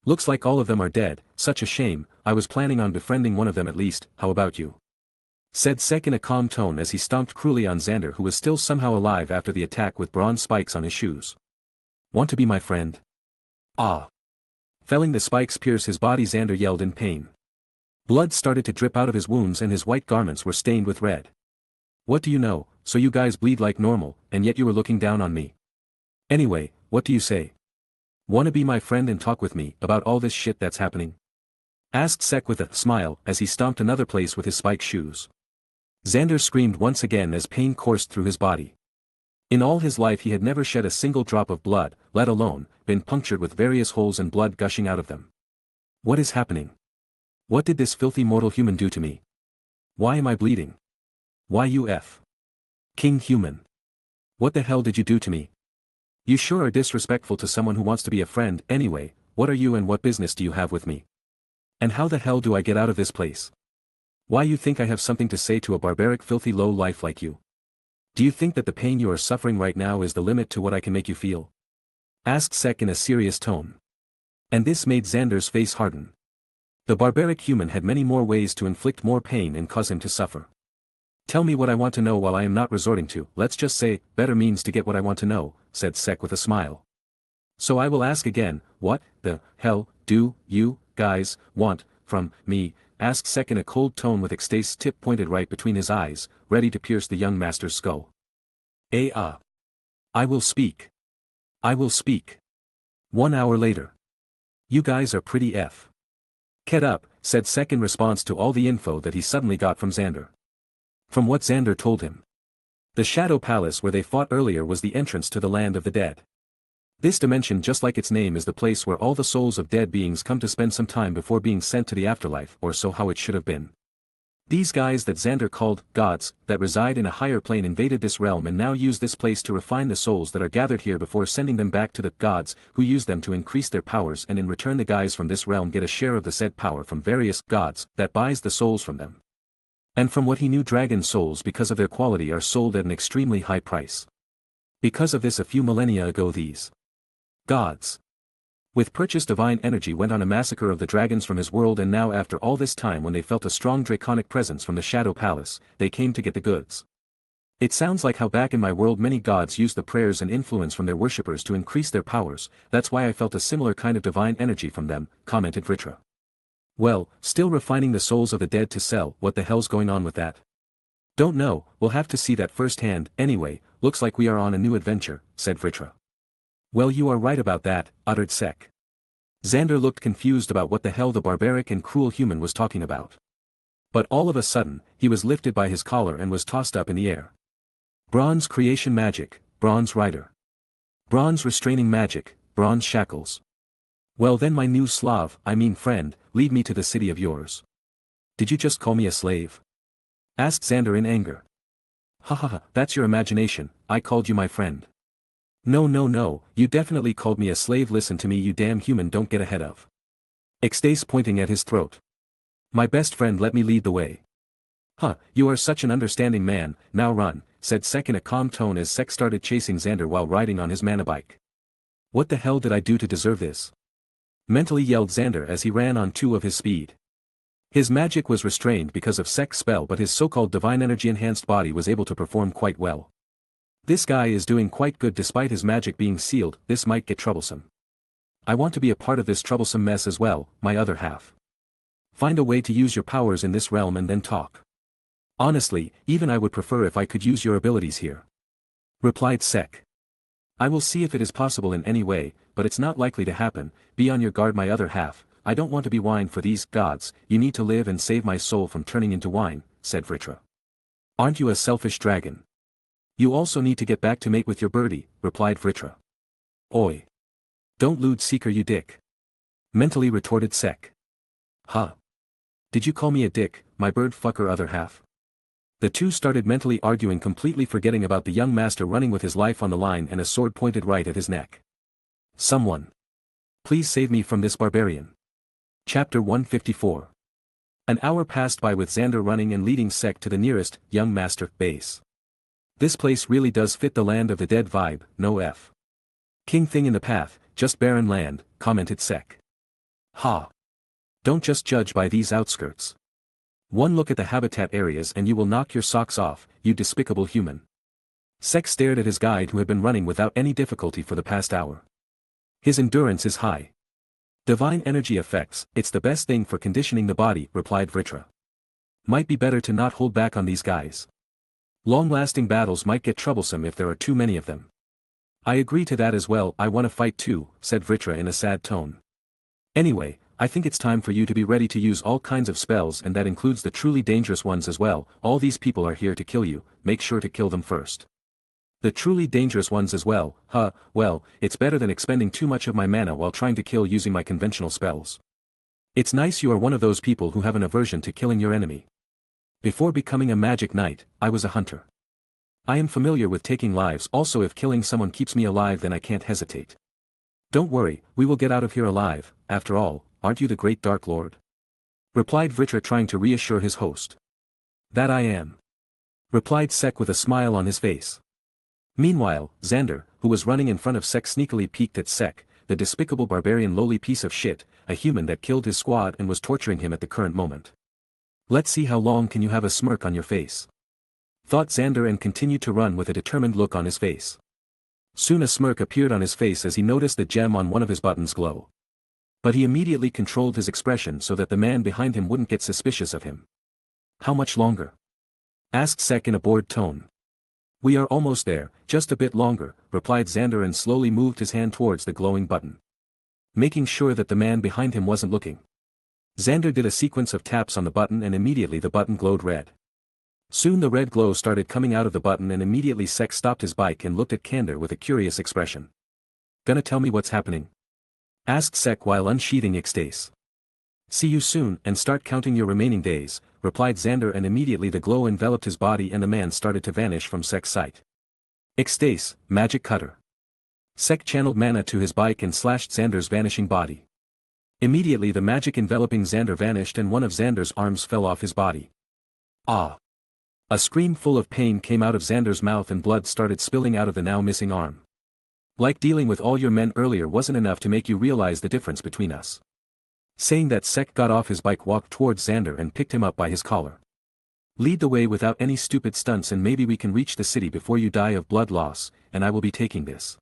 Looks like all of them are dead, such a shame. I was planning on befriending one of them at least. How about you? Said Sek in a calm tone as he stomped cruelly on Xander, who was still somehow alive after the attack with bronze spikes on his shoes. Want to be my friend? Ah. Feeling the spikes pierce his body, Xander yelled in pain. Blood started to drip out of his wounds and his white garments were stained with red. What do you know? So you guys bleed like normal, and yet you were looking down on me. Anyway, what do you say? Wanna be my friend and talk with me about all this shit that's happening? Asked Sek with a smile as he stomped another place with his spike shoes. Xander screamed once again as pain coursed through his body. In all his life he had never shed a single drop of blood, let alone been punctured with various holes and blood gushing out of them. What is happening? What did this filthy mortal human do to me? Why am I bleeding? Why you F? King Human. What the hell did you do to me? You sure are disrespectful to someone who wants to be a friend. Anyway, what are you and what business do you have with me? And how the hell do I get out of this place? Why you think I have something to say to a barbaric filthy low life like you? Do you think that the pain you are suffering right now is the limit to what I can make you feel? Asked Sek in a serious tone. And this made Xander's face harden. The barbaric human had many more ways to inflict more pain and cause him to suffer. Tell me what I want to know while I am not resorting to, let's just say, better means to get what I want to know, said Sek with a smile. So I will ask again, what the hell do you guys want from me? Asked Sek in a cold tone with Ecstase's tip pointed right between his eyes, ready to pierce the young master's skull. I will speak. I will speak. 1 hour later. You guys are pretty F. Get up, said Sek in response to all the info that he suddenly got from Xander. From what Xander told him. The Shadow Palace where they fought earlier was the entrance to the Land of the Dead. This dimension, just like its name, is the place where all the souls of dead beings come to spend some time before being sent to the afterlife, or so how it should have been. These guys that Xander called gods, that reside in a higher plane, invaded this realm and now use this place to refine the souls that are gathered here before sending them back to the gods, who use them to increase their powers, and in return the guys from this realm get a share of the said power from various gods that buys the souls from them. And from what he knew, dragon souls, because of their quality, are sold at an extremely high price. Because of this, a few millennia ago these gods, With purchased divine energy went on a massacre of the dragons from his world, and now after all this time when they felt a strong draconic presence from the Shadow Palace, they came to get the goods. It sounds like how back in my world many gods used the prayers and influence from their worshippers to increase their powers, that's why I felt a similar kind of divine energy from them, commented Vritra. Well, still refining the souls of the dead to sell, what the hell's going on with that? Don't know, we'll have to see that firsthand. Anyway, looks like we are on a new adventure, said Vritra. Well, you are right about that, uttered Sek. Xander looked confused about what the hell the barbaric and cruel human was talking about. But all of a sudden, he was lifted by his collar and was tossed up in the air. Bronze creation magic, bronze rider. Bronze restraining magic, bronze shackles. Well then, my new friend, lead me to the city of yours. Did you just call me a slave? Asked Xander in anger. Ha ha ha, that's your imagination, I called you my friend. No, you definitely called me a slave. Listen to me, you damn human, don't get ahead of. Ixtace pointing at his throat. My best friend, let me lead the way. Huh, you are such an understanding man, now run, said Sek in a calm tone as Sek started chasing Xander while riding on his mana bike. What the hell did I do to deserve this? Mentally yelled Xander as he ran on 2 of his speed. His magic was restrained because of Sek's spell, but his so-called divine energy enhanced body was able to perform quite well. This guy is doing quite good despite his magic being sealed. This might get troublesome. I want to be a part of this troublesome mess as well, my other half. Find a way to use your powers in this realm and then talk. Honestly, even I would prefer if I could use your abilities here. Replied Sek. I will see if it is possible in any way, but it's not likely to happen. Be on your guard, my other half. I don't want to be wine for these gods. You need to live and save my soul from turning into wine, said Vritra. Aren't you a selfish dragon? You also need to get back to mate with your birdie, replied Vritra. Oi. Don't lewd seeker, you dick. Mentally retorted Sek. Huh. Did you call me a dick, my bird fucker other half? The two started mentally arguing, completely forgetting about the young master running with his life on the line and a sword pointed right at his neck. Someone. Please save me from this barbarian. Chapter 154. An hour passed by with Xander running and leading Sek to the nearest young master base. This place really does fit the land of the dead vibe, no F. King thing in the path, just barren land, commented Sek. Ha. Don't just judge by these outskirts. One look at the habitat areas and you will knock your socks off, you despicable human. Sek stared at his guide, who had been running without any difficulty for the past hour. His endurance is high. Divine energy effects, it's the best thing for conditioning the body, replied Vritra. Might be better to not hold back on these guys. Long-lasting battles might get troublesome if there are too many of them. I agree to that as well. I want to fight too, said Vritra in a sad tone. Anyway, I think it's time for you to be ready to use all kinds of spells, and that includes the truly dangerous ones as well. All these people are here to kill you, make sure to kill them first. The truly dangerous ones as well, huh, well, it's better than expending too much of my mana while trying to kill using my conventional spells. It's nice you are one of those people who have an aversion to killing your enemy. Before becoming a magic knight, I was a hunter. I am familiar with taking lives. Also, if killing someone keeps me alive, then I can't hesitate. Don't worry, we will get out of here alive. After all, aren't you the great Dark Lord? Replied Vritra, trying to reassure his host. That I am. Replied Sek with a smile on his face. Meanwhile, Xander, who was running in front of Sek, sneakily peeked at Sek, the despicable barbarian lowly piece of shit, a human that killed his squad and was torturing him at the current moment. Let's see how long can you have a smirk on your face. Thought Xander, and continued to run with a determined look on his face. Soon a smirk appeared on his face as he noticed the gem on one of his buttons glow. But he immediately controlled his expression so that the man behind him wouldn't get suspicious of him. How much longer? Asked Sek in a bored tone. We are almost there, just a bit longer, replied Xander, and slowly moved his hand towards the glowing button. Making sure that the man behind him wasn't looking. Xander did a sequence of taps on the button and immediately the button glowed red. Soon the red glow started coming out of the button, and immediately Sek stopped his bike and looked at Kander with a curious expression. Gonna tell me what's happening? Asked Sek while unsheathing Ixtace. See you soon, and start counting your remaining days, replied Xander, and immediately the glow enveloped his body and the man started to vanish from Sek's sight. Ixtace, magic cutter. Sek channeled mana to his bike and slashed Xander's vanishing body. Immediately the magic enveloping Xander vanished and one of Xander's arms fell off his body. Ah! A scream full of pain came out of Xander's mouth and blood started spilling out of the now missing arm. Like dealing with all your men earlier wasn't enough to make you realize the difference between us. Saying that, Sek got off his bike, walked towards Xander and picked him up by his collar. Lead the way without any stupid stunts and maybe we can reach the city before you die of blood loss, and I will be taking this.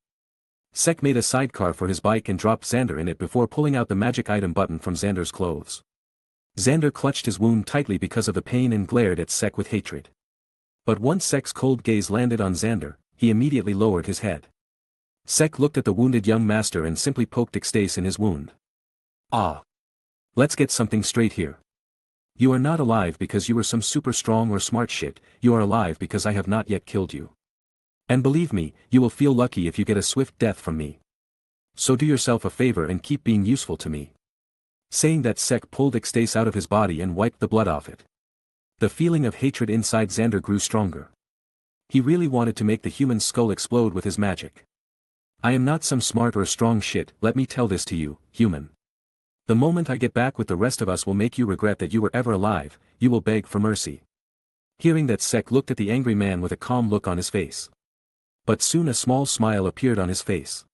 Sek made a sidecar for his bike and dropped Xander in it before pulling out the magic item button from Xander's clothes. Xander clutched his wound tightly because of the pain and glared at Sek with hatred. But once Sek's cold gaze landed on Xander, he immediately lowered his head. Sek looked at the wounded young master and simply poked Ecstase in his wound. Ah. Let's get something straight here. You are not alive because you were some super strong or smart shit, you are alive because I have not yet killed you. And believe me, you will feel lucky if you get a swift death from me. So do yourself a favor and keep being useful to me. Saying that, Sek pulled Ecstase out of his body and wiped the blood off it. The feeling of hatred inside Xander grew stronger. He really wanted to make the human skull explode with his magic. I am not some smart or strong shit, let me tell this to you, human. The moment I get back with the rest of us will make you regret that you were ever alive, you will beg for mercy. Hearing that, Sek looked at the angry man with a calm look on his face. But soon a small smile appeared on his face.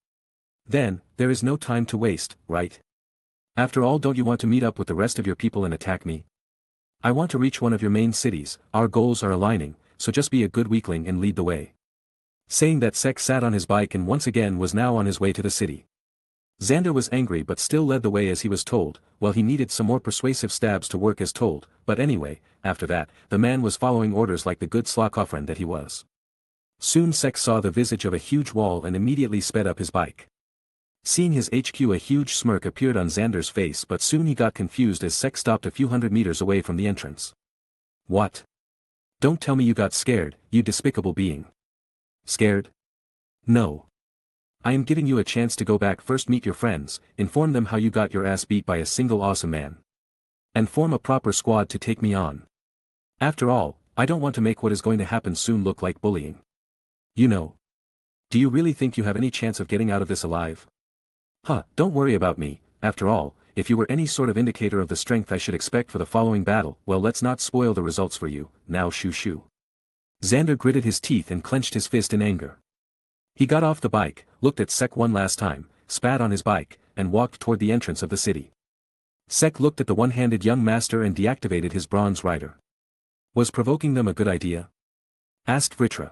Then, there is no time to waste, right? After all, don't you want to meet up with the rest of your people and attack me? I want to reach one of your main cities, our goals are aligning, so just be a good weakling and lead the way. Saying that, Sek sat on his bike and once again was now on his way to the city. Xander was angry but still led the way as he was told, while he needed some more persuasive stabs to work as told, but anyway, after that, the man was following orders like the good Slakofren that he was. Soon Sek saw the visage of a huge wall and immediately sped up his bike. Seeing his HQ, a huge smirk appeared on Xander's face, but soon he got confused as Sek stopped a few hundred meters away from the entrance. What? Don't tell me you got scared, you despicable being. Scared? No. I am giving you a chance to go back, first meet your friends, inform them how you got your ass beat by a single awesome man. And form a proper squad to take me on. After all, I don't want to make what is going to happen soon look like bullying. You know. Do you really think you have any chance of getting out of this alive? Huh, don't worry about me, after all, if you were any sort of indicator of the strength I should expect for the following battle, well, let's not spoil the results for you, now shoo shoo. Xander gritted his teeth and clenched his fist in anger. He got off the bike, looked at Sek one last time, spat on his bike, and walked toward the entrance of the city. Sek looked at the one-handed young master and deactivated his bronze rider. Was provoking them a good idea? Asked Vritra.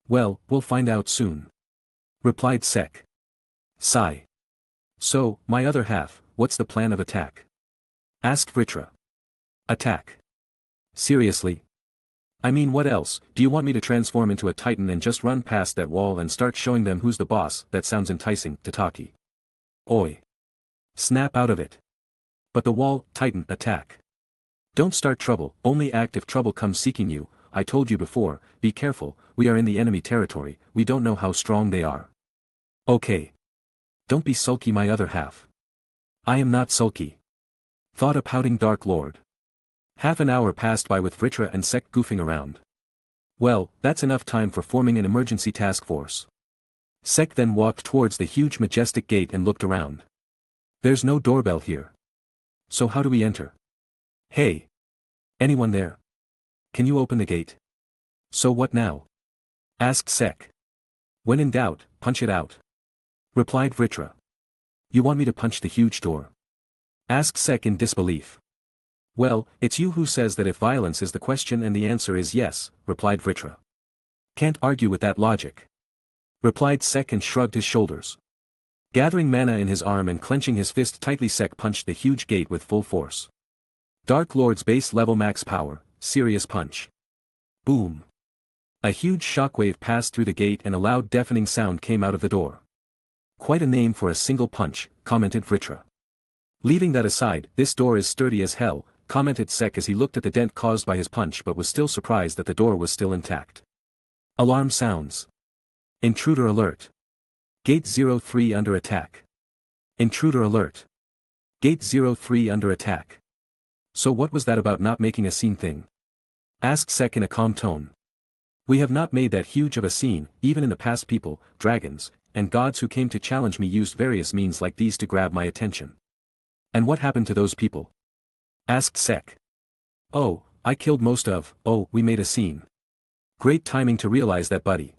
Well, we'll find out soon. Replied Sek. Sigh. So, my other half, what's the plan of attack? Asked Vritra. Attack. Seriously? I mean, what else? Do you want me to transform into a titan and just run past that wall and start showing them who's the boss? That sounds enticing, Tataki. Oi. Snap out of it. But the wall, titan, attack. Don't start trouble, only act if trouble comes seeking you. I told you before, be careful, we are in the enemy territory, we don't know how strong they are. Okay. Don't be sulky, my other half. I am not sulky. Thought a pouting Dark Lord. Half an hour passed by with Vritra and Sek goofing around. Well, that's enough time for forming an emergency task force. Sek then walked towards the huge majestic gate and looked around. There's no doorbell here. So how do we enter? Hey. Anyone there? Can you open the gate? So what now? Asked Sek. When in doubt, punch it out. Replied Vritra. You want me to punch the huge door? Asked Sek in disbelief. Well, it's you who says that if violence is the question and the answer is yes, replied Vritra. Can't argue with that logic. Replied Sek and shrugged his shoulders. Gathering mana in his arm and clenching his fist tightly, Sek punched the huge gate with full force. Dark Lord's base level max power, serious punch. Boom. A huge shockwave passed through the gate and a loud deafening sound came out of the door. Quite a name for a single punch, commented Vritra. Leaving that aside, this door is sturdy as hell, commented Sek as he looked at the dent caused by his punch but was still surprised that the door was still intact. Alarm sounds. Intruder alert. Gate 03 under attack. Intruder alert. Gate 03 under attack. So what was that about not making a scene thing? Asked Sek in a calm tone. We have not made that huge of a scene, even in the past people, dragons, and gods who came to challenge me used various means like these to grab my attention. And what happened to those people? Asked Sek. Oh, I killed most of, we made a scene. Great timing to realize that, buddy.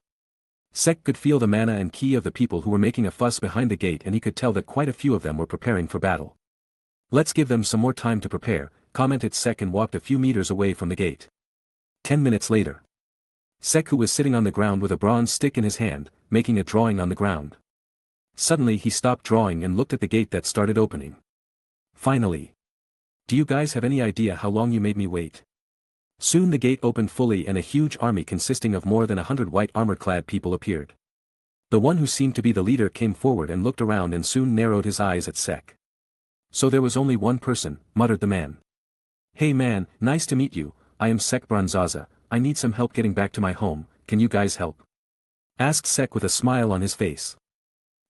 Sek could feel the mana and ki of the people who were making a fuss behind the gate, and he could tell that quite a few of them were preparing for battle. Let's give them some more time to prepare, commented Sek, and walked a few meters away from the gate. 10 minutes later. Sek, who was sitting on the ground with a bronze stick in his hand, making a drawing on the ground. Suddenly he stopped drawing and looked at the gate that started opening. Finally. Do you guys have any idea how long you made me wait? Soon the gate opened fully and a huge army consisting of more than 100 white armor-clad people appeared. The one who seemed to be the leader came forward and looked around and soon narrowed his eyes at Sek. So there was only one person, muttered the man. Hey man, nice to meet you, I am Sek Bronzaza, I need some help getting back to my home, can you guys help? Asked Sek with a smile on his face.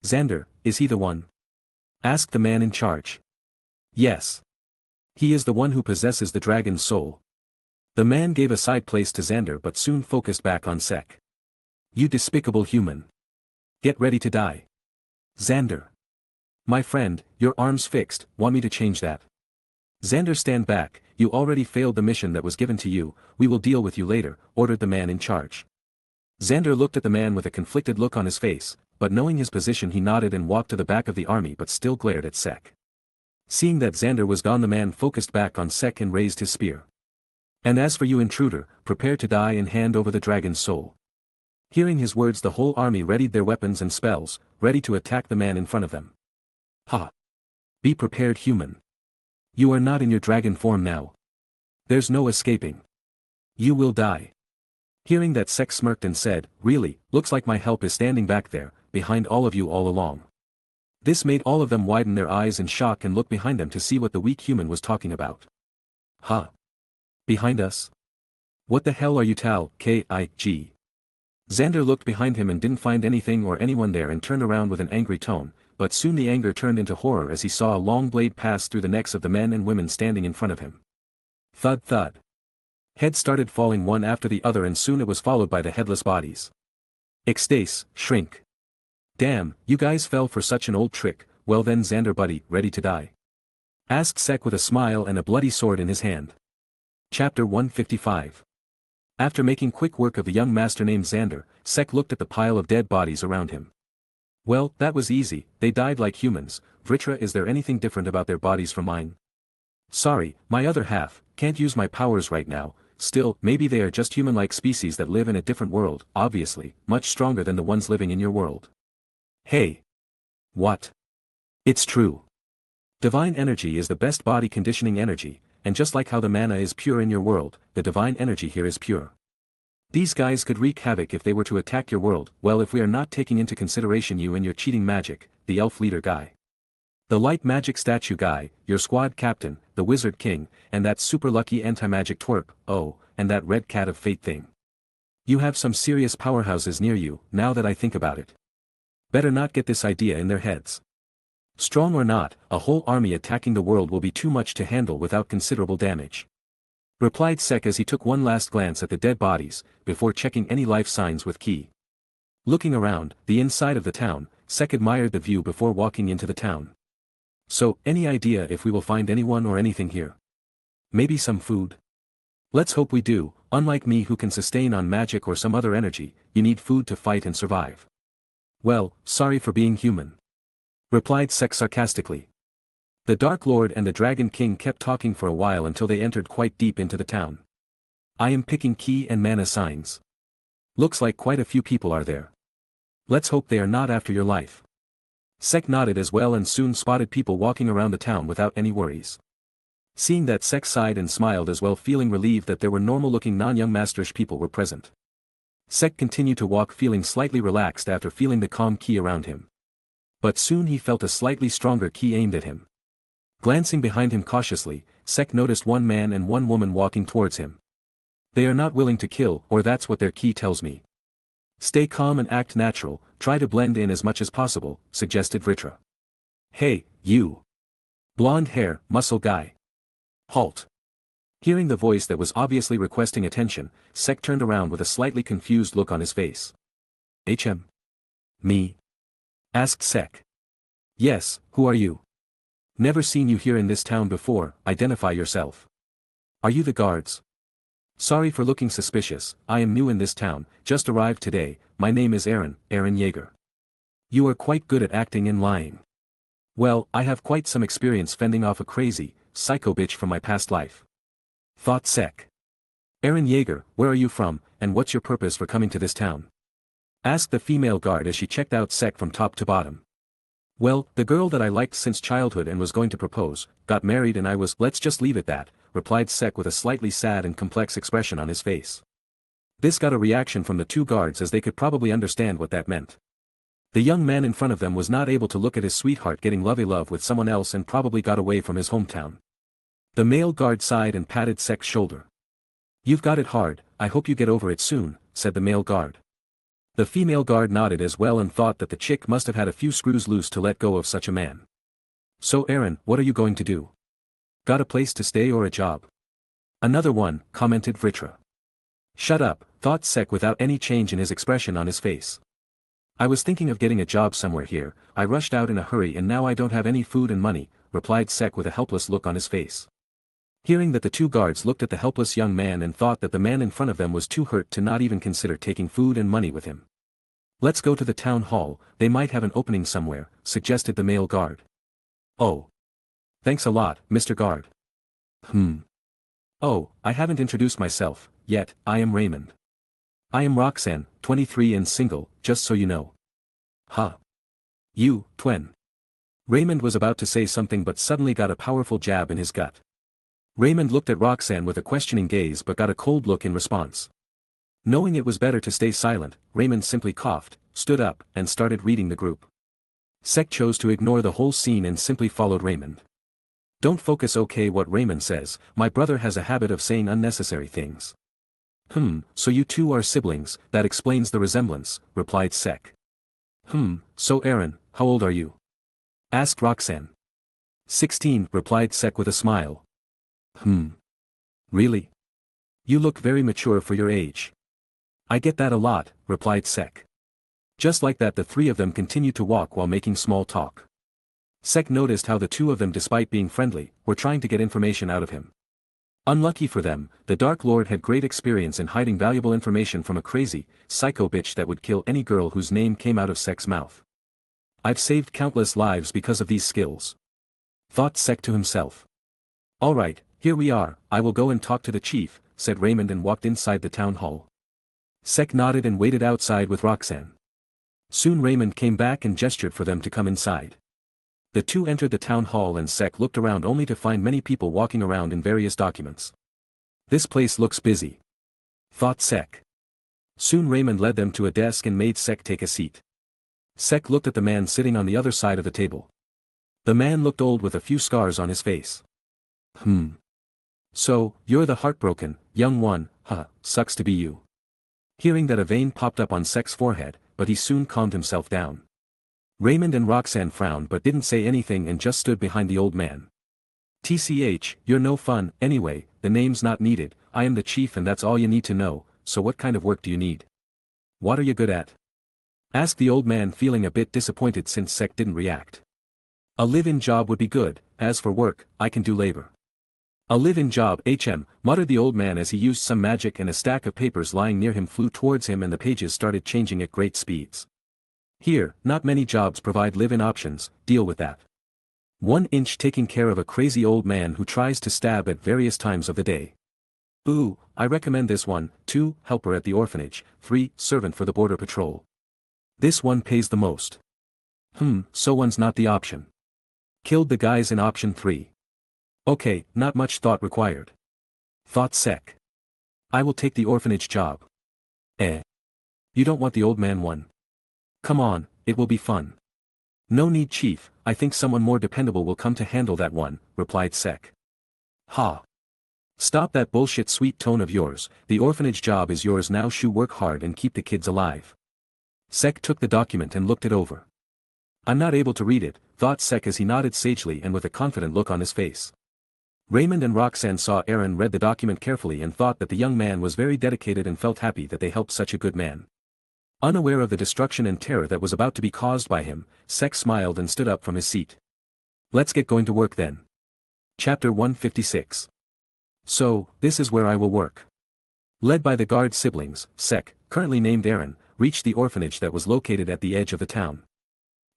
Xander, is he the one? Asked the man in charge. Yes. He is the one who possesses the dragon's soul. The man gave a side place to Xander but soon focused back on Sek. You despicable human. Get ready to die. Xander. My friend, your arm's fixed, want me to change that? Xander, stand back, you already failed the mission that was given to you, we will deal with you later, ordered the man in charge. Xander looked at the man with a conflicted look on his face, but knowing his position he nodded and walked to the back of the army but still glared at Sek. Seeing that Xander was gone, the man focused back on Sek and raised his spear. And as for you intruder, prepare to die and hand over the dragon's soul. Hearing his words, the whole army readied their weapons and spells, ready to attack the man in front of them. Ha! Be prepared, human. You are not in your dragon form now. There's no escaping. You will die. Hearing that, Sek smirked and said, really, looks like my help is standing back there, behind all of you all along. This made all of them widen their eyes in shock and look behind them to see what the weak human was talking about. Huh? Behind us? What the hell are you, Tal, K-I-G? Xander looked behind him and didn't find anything or anyone there and turned around with an angry tone, but soon the anger turned into horror as he saw a long blade pass through the necks of the men and women standing in front of him. Thud thud. Heads started falling one after the other and soon it was followed by the headless bodies. Ecstase, shrink. Damn, you guys fell for such an old trick, well then Xander buddy, ready to die? Asked Sek with a smile and a bloody sword in his hand. Chapter 155. After making quick work of the young master named Xander, Sek looked at the pile of dead bodies around him. Well, that was easy, they died like humans. Vritra, is there anything different about their bodies from mine? Sorry, my other half, can't use my powers right now, still, maybe they are just human-like species that live in a different world, obviously, much stronger than the ones living in your world. Hey! What? It's true. Divine energy is the best body conditioning energy, and just like how the mana is pure in your world, the divine energy here is pure. These guys could wreak havoc if they were to attack your world, well if we are not taking into consideration you and your cheating magic, the elf leader guy. The light magic statue guy, your squad captain, the wizard king, and that super lucky anti-magic twerp, oh, and that red cat of fate thing. You have some serious powerhouses near you, now that I think about it. Better not get this idea in their heads. Strong or not, a whole army attacking the world will be too much to handle without considerable damage. Replied Sek as he took one last glance at the dead bodies, before checking any life signs with Ki. Looking around, the inside of the town, Sek admired the view before walking into the town. So, any idea if we will find anyone or anything here? Maybe some food? Let's hope we do, unlike me who can sustain on magic or some other energy, you need food to fight and survive. Well, sorry for being human. Replied Sek sarcastically. The Dark Lord and the Dragon King kept talking for a while until they entered quite deep into the town. I am picking ki and mana signs. Looks like quite a few people are there. Let's hope they are not after your life. Sek nodded as well and soon spotted people walking around the town without any worries. Seeing that, Sek sighed and smiled as well, feeling relieved that there were normal-looking non-young masterish people were present. Sek continued to walk feeling slightly relaxed after feeling the calm ki around him. But soon he felt a slightly stronger ki aimed at him. Glancing behind him cautiously, Sek noticed one man and one woman walking towards him. They are not willing to kill, or that's what their ki tells me. Stay calm and act natural, try to blend in as much as possible, suggested Vritra. Hey, you! Blonde hair, muscle guy. Halt! Hearing the voice that was obviously requesting attention, Sek turned around with a slightly confused look on his face. Me? Asked Sek. Yes, who are you? Never seen you here in this town before, identify yourself. Are you the guards? Sorry for looking suspicious, I am new in this town, just arrived today, my name is Aaron Yeager. You are quite good at acting and lying. Well, I have quite some experience fending off a crazy, psycho bitch from my past life. Thought Sec. Aaron Yeager, where are you from, and what's your purpose for coming to this town? Asked the female guard as she checked out Sec from top to bottom. Well, the girl that I liked since childhood and was going to propose, got married and I was, let's just leave it that, replied Sec with a slightly sad and complex expression on his face. This got a reaction from the two guards as they could probably understand what that meant. The young man in front of them was not able to look at his sweetheart getting lovey-love with someone else and probably got away from his hometown. The male guard sighed and patted Sec's shoulder. You've got it hard, I hope you get over it soon, said the male guard. The female guard nodded as well and thought that the chick must have had a few screws loose to let go of such a man. So Aaron, what are you going to do? Got a place to stay or a job? Another one, commented Vritra. Shut up, thought Sec without any change in his expression on his face. I was thinking of getting a job somewhere here, I rushed out in a hurry and now I don't have any food and money, replied Sec with a helpless look on his face. Hearing that the two guards looked at the helpless young man and thought that the man in front of them was too hurt to not even consider taking food and money with him. Let's go to the town hall, they might have an opening somewhere, suggested the male guard. Oh. Thanks a lot, Mr. Guard. Oh, I haven't introduced myself, yet, I am Raymond. I am Roxanne, 23 and single, just so you know. Huh. You, Twen. Raymond was about to say something but suddenly got a powerful jab in his gut. Raymond looked at Roxanne with a questioning gaze but got a cold look in response. Knowing it was better to stay silent, Raymond simply coughed, stood up, and started reading the group. Sec chose to ignore the whole scene and simply followed Raymond. Don't focus okay what Raymond says, my brother has a habit of saying unnecessary things. So you two are siblings, that explains the resemblance, replied Sec. So Aaron, how old are you? Asked Roxanne. 16, replied Sec with a smile. Really? You look very mature for your age. I get that a lot, replied Sec. Just like that the three of them continued to walk while making small talk. Sec noticed how the two of them despite being friendly, were trying to get information out of him. Unlucky for them, the Dark Lord had great experience in hiding valuable information from a crazy, psycho bitch that would kill any girl whose name came out of Sec's mouth. I've saved countless lives because of these skills. Thought Sec to himself. Alright, here we are, I will go and talk to the chief, said Raymond and walked inside the town hall. Sec nodded and waited outside with Roxanne. Soon Raymond came back and gestured for them to come inside. The two entered the town hall and Sec looked around only to find many people walking around in various documents. This place looks busy. Thought Sec. Soon Raymond led them to a desk and made Sec take a seat. Sec looked at the man sitting on the other side of the table. The man looked old with a few scars on his face. So, you're the heartbroken, young one, sucks to be you. Hearing that a vein popped up on Sec's forehead, but he soon calmed himself down. Raymond and Roxanne frowned but didn't say anything and just stood behind the old man. TCH, you're no fun, anyway, the name's not needed, I am the chief and that's all you need to know, so what kind of work do you need? What are you good at? Asked the old man feeling a bit disappointed since Sec didn't react. A live-in job would be good, as for work, I can do labor. A live-in job, muttered the old man as he used some magic and a stack of papers lying near him flew towards him and the pages started changing at great speeds. Here, not many jobs provide live-in options, deal with that. 1 inch taking care of a crazy old man who tries to stab at various times of the day. Ooh, I recommend this one. 2, helper at the orphanage. 3, servant for the border patrol. This one pays the most. So one's not the option. Killed the guys in option 3. Okay, not much thought required. Thought Sec. I will take the orphanage job. You don't want the old man one. Come on, it will be fun. No need chief, I think someone more dependable will come to handle that one, replied Sec. Ha. Stop that bullshit sweet tone of yours, the orphanage job is yours now, work hard and keep the kids alive. Sec took the document and looked it over. I'm not able to read it, thought Sec as he nodded sagely and with a confident look on his face. Raymond and Roxanne saw Aaron read the document carefully and thought that the young man was very dedicated and felt happy that they helped such a good man. Unaware of the destruction and terror that was about to be caused by him, Sec smiled and stood up from his seat. Let's get going to work then. Chapter 156. So, this is where I will work. Led by the guard siblings, Sek, currently named Aaron, reached the orphanage that was located at the edge of the town.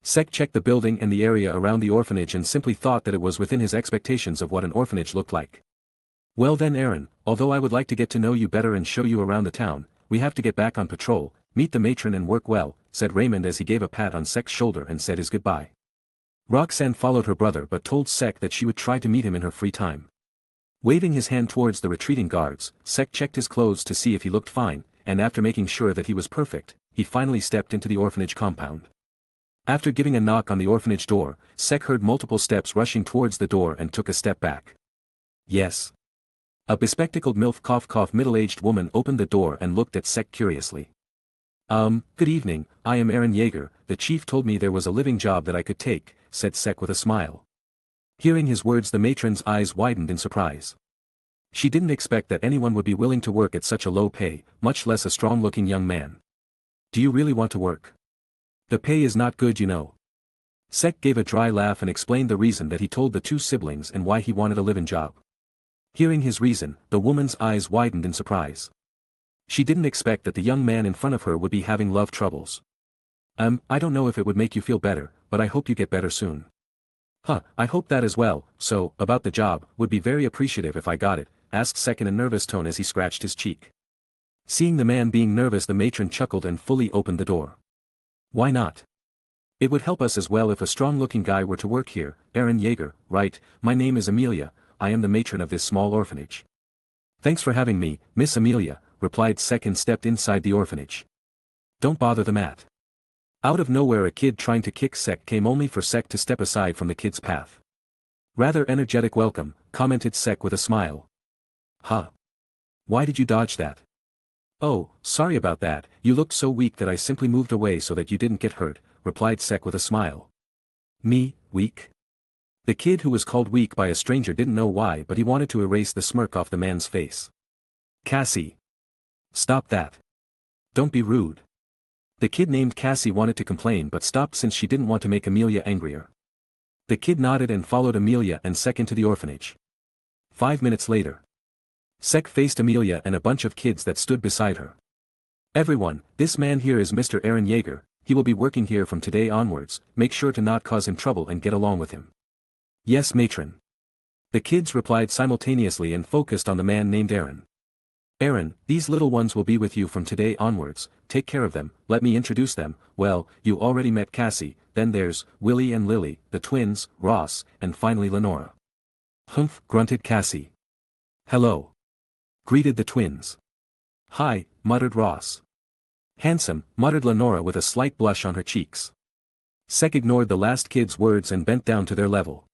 Sek checked the building and the area around the orphanage and simply thought that it was within his expectations of what an orphanage looked like. Well then Aaron, although I would like to get to know you better and show you around the town, we have to get back on patrol, meet the matron and work well, said Raymond as he gave a pat on Sek's shoulder and said his goodbye. Roxanne followed her brother but told Sek that she would try to meet him in her free time. Waving his hand towards the retreating guards, Sek checked his clothes to see if he looked fine, and after making sure that he was perfect, he finally stepped into the orphanage compound. After giving a knock on the orphanage door, Sek heard multiple steps rushing towards the door and took a step back. Yes. A bespectacled MILF middle-aged woman opened the door and looked at Sek curiously. Good evening, I am Aaron Yeager, the chief told me there was a living job that I could take, said Sek with a smile. Hearing his words the matron's eyes widened in surprise. She didn't expect that anyone would be willing to work at such a low pay, much less a strong-looking young man. Do you really want to work? The pay is not good, you know. Sek gave a dry laugh and explained the reason that he told the two siblings and why he wanted a living job. Hearing his reason, the woman's eyes widened in surprise. She didn't expect that the young man in front of her would be having love troubles. I don't know if it would make you feel better, but I hope you get better soon. I hope that as well. So, about the job, would be very appreciative if I got it, asked Sek in a nervous tone as he scratched his cheek. Seeing the man being nervous the matron chuckled and fully opened the door. Why not? It would help us as well if a strong-looking guy were to work here, Aaron Yeager, right, my name is Amelia, I am the matron of this small orphanage. Thanks for having me, Miss Amelia, replied Sek and stepped inside the orphanage. Don't bother the mat. Out of nowhere a kid trying to kick Sek came only for Sek to step aside from the kid's path. Rather energetic welcome, commented Sek with a smile. Why did you dodge that? Oh, sorry about that, you looked so weak that I simply moved away so that you didn't get hurt, replied Sek with a smile. Me, weak? The kid who was called weak by a stranger didn't know why but he wanted to erase the smirk off the man's face. Cassie. Stop that. Don't be rude. The kid named Cassie wanted to complain but stopped since she didn't want to make Amelia angrier. The kid nodded and followed Amelia and Sek into the orphanage. 5 minutes later. Sek faced Amelia and a bunch of kids that stood beside her. Everyone, this man here is Mr. Aaron Yeager, he will be working here from today onwards, make sure to not cause him trouble and get along with him. Yes, matron. The kids replied simultaneously and focused on the man named Aaron. Aaron, these little ones will be with you from today onwards, take care of them, let me introduce them, well, you already met Cassie, then there's Willie and Lily, the twins, Ross, and finally Lenora. Humph, grunted Cassie. Hello. Greeted the twins. Hi, muttered Ross. Handsome, muttered Lenora with a slight blush on her cheeks. Sek ignored the last kid's words and bent down to their level.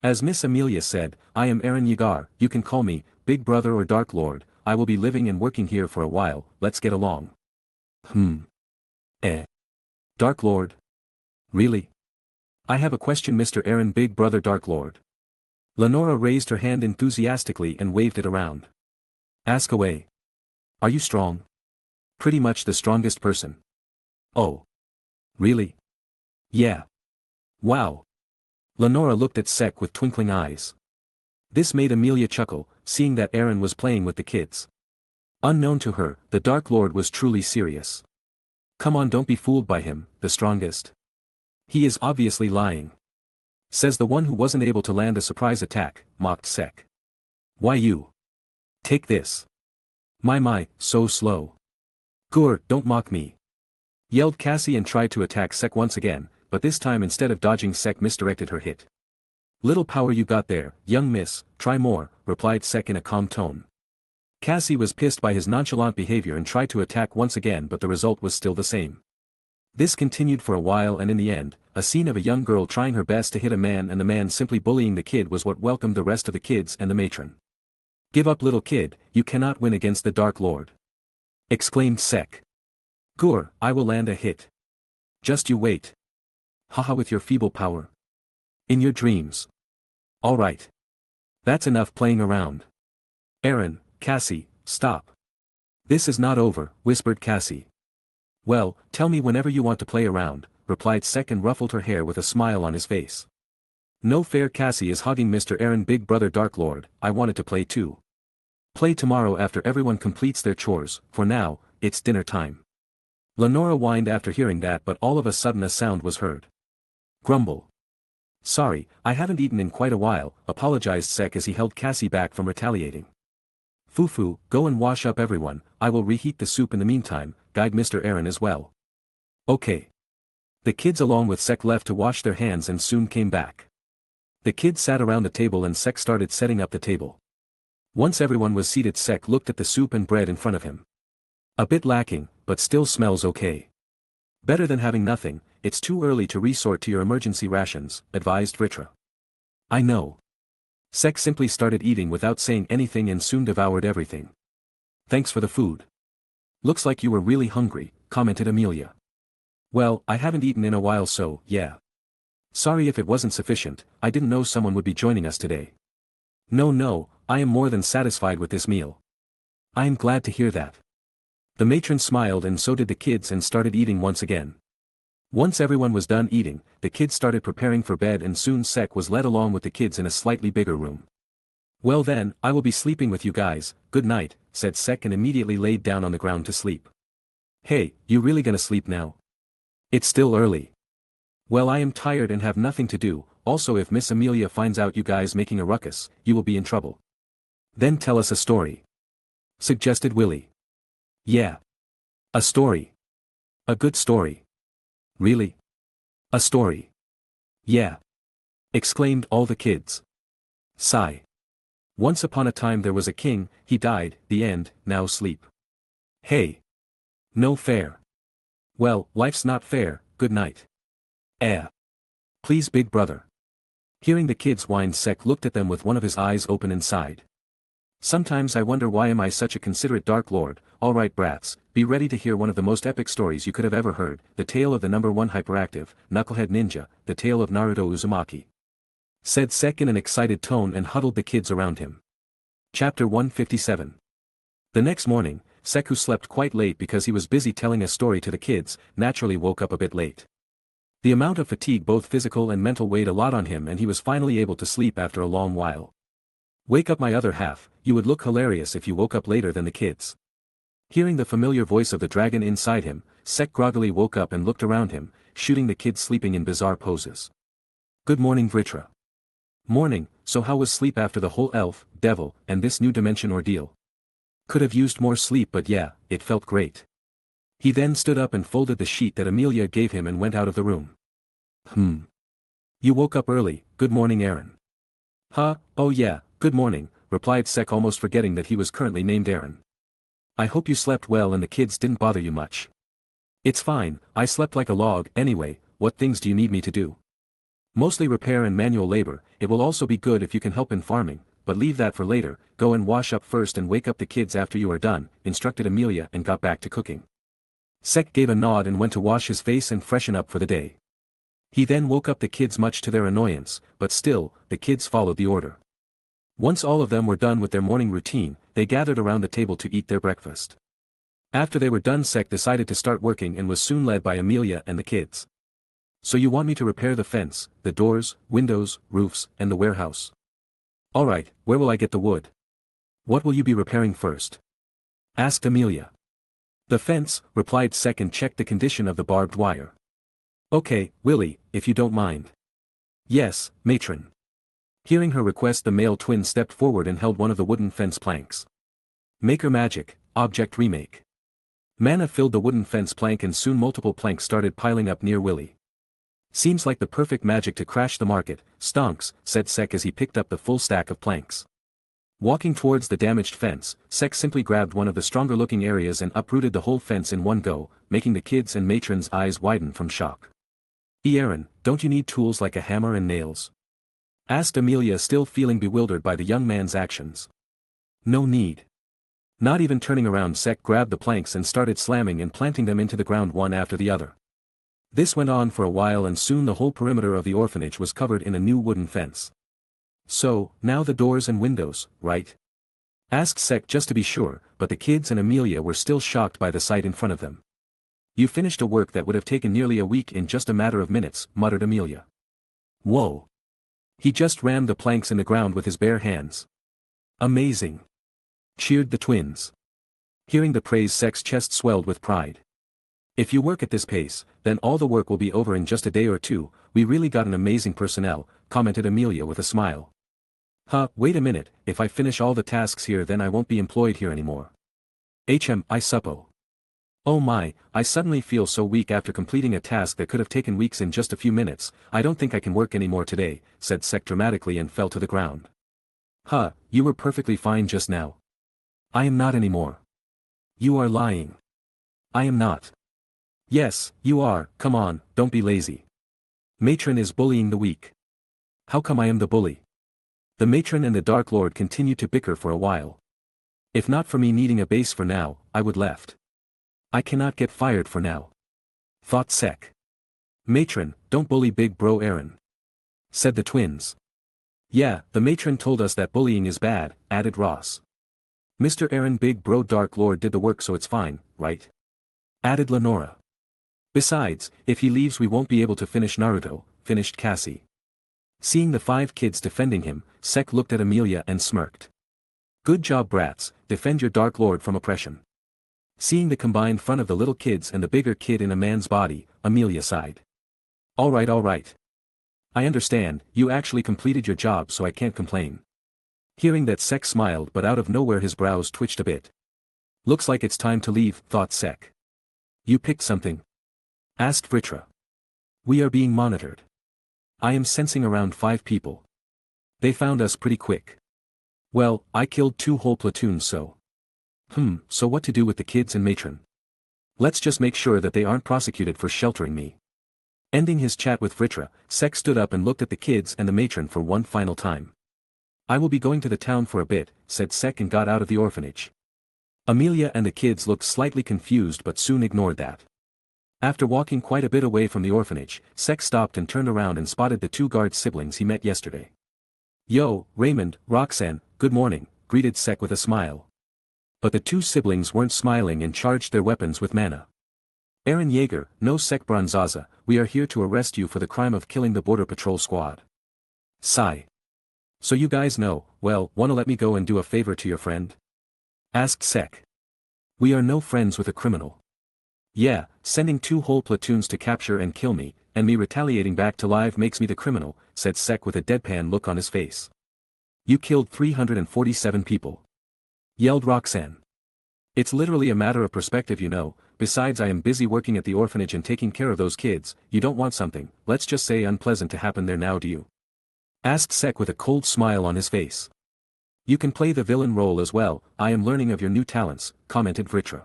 As Miss Amelia said, I am Aaron Yeager, you can call me, Big Brother or Dark Lord, I will be living and working here for a while, let's get along. Dark Lord? Really? I have a question, Mr. Aaron, Big Brother Dark Lord. Lenora raised her hand enthusiastically and waved it around. Ask away. Are you strong? Pretty much the strongest person. Oh. Really? Yeah. Wow. Lenora looked at Sek with twinkling eyes. This made Amelia chuckle, seeing that Aaron was playing with the kids. Unknown to her, the Dark Lord was truly serious. Come on, don't be fooled by him, the strongest. He is obviously lying. Says the one who wasn't able to land a surprise attack, mocked Sek. Why you? Take this. My, so slow. Gur, don't mock me. Yelled Cassie and tried to attack Sek once again, but this time instead of dodging Sek misdirected her hit. Little power you got there, young miss, try more, replied Sek in a calm tone. Cassie was pissed by his nonchalant behavior and tried to attack once again but the result was still the same. This continued for a while and in the end, a scene of a young girl trying her best to hit a man and the man simply bullying the kid was what welcomed the rest of the kids and the matron. Give up, little kid, you cannot win against the Dark Lord. Exclaimed Sek. Gur, I will land a hit. Just you wait. Haha, with your feeble power. In your dreams. Alright. That's enough playing around. Aaron, Cassie, stop. This is not over, whispered Cassie. Well, tell me whenever you want to play around, replied Sek and ruffled her hair with a smile on his face. No fair, Cassie is hogging Mr. Aaron, Big Brother Dark Lord, I wanted to play too. Play tomorrow after everyone completes their chores, for now, it's dinner time. Lenora whined after hearing that, but all of a sudden a sound was heard. Grumble. Sorry, I haven't eaten in quite a while, apologized Sek as he held Cassie back from retaliating. Fufu, go and wash up everyone, I will reheat the soup in the meantime, guide Mr. Aaron as well. Okay. The kids along with Sek left to wash their hands and soon came back. The kids sat around the table and Sek started setting up the table. Once everyone was seated, Sek looked at the soup and bread in front of him. A bit lacking, but still smells okay. Better than having nothing. It's too early to resort to your emergency rations, advised Vritra. I know. Sek simply started eating without saying anything and soon devoured everything. Thanks for the food. Looks like you were really hungry, commented Amelia. Well, I haven't eaten in a while, so, yeah. Sorry if it wasn't sufficient, I didn't know someone would be joining us today. No, I am more than satisfied with this meal. I am glad to hear that. The matron smiled and so did the kids and started eating once again. Once everyone was done eating, the kids started preparing for bed and soon Sek was led along with the kids in a slightly bigger room. Well then, I will be sleeping with you guys, good night, said Sek and immediately laid down on the ground to sleep. Hey, you really gonna sleep now? It's still early. Well, I am tired and have nothing to do, also if Miss Amelia finds out you guys making a ruckus, you will be in trouble. Then tell us a story. Suggested Willie. Yeah. A story. A good story. Really? A story. Yeah. Exclaimed all the kids. Sigh. Once upon a time there was a king, he died, the end, now sleep. Hey. No fair. Well, life's not fair, good night. Please big brother. Hearing the kids whine, Sek looked at them with one of his eyes open and sighed. Sometimes I wonder why am I such a considerate Dark Lord. Alright brats, be ready to hear one of the most epic stories you could have ever heard, the tale of the #1 hyperactive, knucklehead ninja, the tale of Naruto Uzumaki. Said Sek in an excited tone and huddled the kids around him. Chapter 157. The next morning, Sek, who slept quite late because he was busy telling a story to the kids, naturally woke up a bit late. The amount of fatigue both physical and mental weighed a lot on him and he was finally able to sleep after a long while. Wake up my other half, you would look hilarious if you woke up later than the kids. Hearing the familiar voice of the dragon inside him, Sek groggily woke up and looked around him, shooting the kids sleeping in bizarre poses. Good morning Vritra. Morning, so how was sleep after the whole elf, devil, and this new dimension ordeal? Could have used more sleep but yeah, it felt great. He then stood up and folded the sheet that Amelia gave him and went out of the room. You woke up early, good morning Aaron. Huh, oh yeah, good morning, replied Sek almost forgetting that he was currently named Aaron. I hope you slept well and the kids didn't bother you much. It's fine, I slept like a log. Anyway, what things do you need me to do? Mostly repair and manual labor. It will also be good if you can help in farming, but leave that for later. Go and wash up first and wake up the kids after you are done, instructed Amelia and got back to cooking. Sek gave a nod and went to wash his face and freshen up for the day. He then woke up the kids much to their annoyance, but still, the kids followed the order. Once all of them were done with their morning routine, they gathered around the table to eat their breakfast. After they were done, Sek decided to start working and was soon led by Amelia and the kids. So you want me to repair the fence, the doors, windows, roofs, and the warehouse? Alright, where will I get the wood? What will you be repairing first? Asked Amelia. The fence, replied Sek and checked the condition of the barbed wire. Okay, Willie, if you don't mind. Yes, matron. Hearing her request, the male twin stepped forward and held one of the wooden fence planks. Maker magic, object remake. Mana filled the wooden fence plank and soon multiple planks started piling up near Willie. Seems like the perfect magic to crash the market, stonks, said Sek as he picked up the full stack of planks. Walking towards the damaged fence, Sek simply grabbed one of the stronger looking areas and uprooted the whole fence in one go, making the kids and matron's eyes widen from shock. Aaron, don't you need tools like a hammer and nails? Asked Amelia, still feeling bewildered by the young man's actions. No need. Not even turning around, Sek grabbed the planks and started slamming and planting them into the ground one after the other. This went on for a while and soon the whole perimeter of the orphanage was covered in a new wooden fence. So, now the doors and windows, right? Asked Sek just to be sure, but the kids and Amelia were still shocked by the sight in front of them. You finished a work that would have taken nearly a week in just a matter of minutes, muttered Amelia. Whoa. He just rammed the planks in the ground with his bare hands. Amazing. cheered the twins. Hearing the praise, Sek's chest swelled with pride. If you work at this pace, then all the work will be over in just a day or two. We really got an amazing personnel, commented Amelia with a smile. Wait a minute, if I finish all the tasks here then I won't be employed here anymore. I suppo. Oh my, I suddenly feel so weak after completing a task that could have taken weeks in just a few minutes. I don't think I can work anymore today, said Sek dramatically and fell to the ground. You were perfectly fine just now. I am not anymore. You are lying. I am not. Yes, you are, come on, don't be lazy. Matron is bullying the weak. How come I am the bully? The matron and the Dark Lord continued to bicker for a while. If not for me needing a base for now, I would left. I cannot get fired for now. Thought Sek. Matron, don't bully big bro Aaron. Said the twins. Yeah, the matron told us that bullying is bad, added Ross. Mr. Aaron big bro Dark Lord did the work so it's fine, right? Added Lenora. Besides, if he leaves we won't be able to finish Naruto, finished Cassie. Seeing the 5 kids defending him, Sek looked at Amelia and smirked. Good job brats, defend your Dark Lord from oppression. Seeing the combined front of the little kids and the bigger kid in a man's body, Amelia sighed. Alright. I understand, you actually completed your job so I can't complain. Hearing that Sek smiled but out of nowhere his brows twitched a bit. Looks like it's time to leave, thought Sek. You picked something? Asked Vritra. We are being monitored. I am sensing around 5 people. They found us pretty quick. Well, I killed 2 whole platoons so. So what to do with the kids and matron? Let's just make sure that they aren't prosecuted for sheltering me. Ending his chat with Vritra, Sek stood up and looked at the kids and the matron for one final time. I will be going to the town for a bit, said Sek and got out of the orphanage. Amelia and the kids looked slightly confused but soon ignored that. After walking quite a bit away from the orphanage, Sek stopped and turned around and spotted the 2 guard siblings he met yesterday. Yo, Raymond, Roxanne, good morning, greeted Sek with a smile. But the 2 siblings weren't smiling and charged their weapons with mana. Eren Yeager, no Sek Bronzaza, we are here to arrest you for the crime of killing the border patrol squad. Sigh. So you guys know, well, wanna let me go and do a favor to your friend? Asked Sek. We are no friends with a criminal. Yeah, sending 2 whole platoons to capture and kill me, and me retaliating back to life makes me the criminal, said Sek with a deadpan look on his face. You killed 347 people. Yelled Roxanne. It's literally a matter of perspective you know, besides I am busy working at the orphanage and taking care of those kids, you don't want something, let's just say unpleasant to happen there now do you? Asked Sek with a cold smile on his face. You can play the villain role as well, I am learning of your new talents, commented Vritra.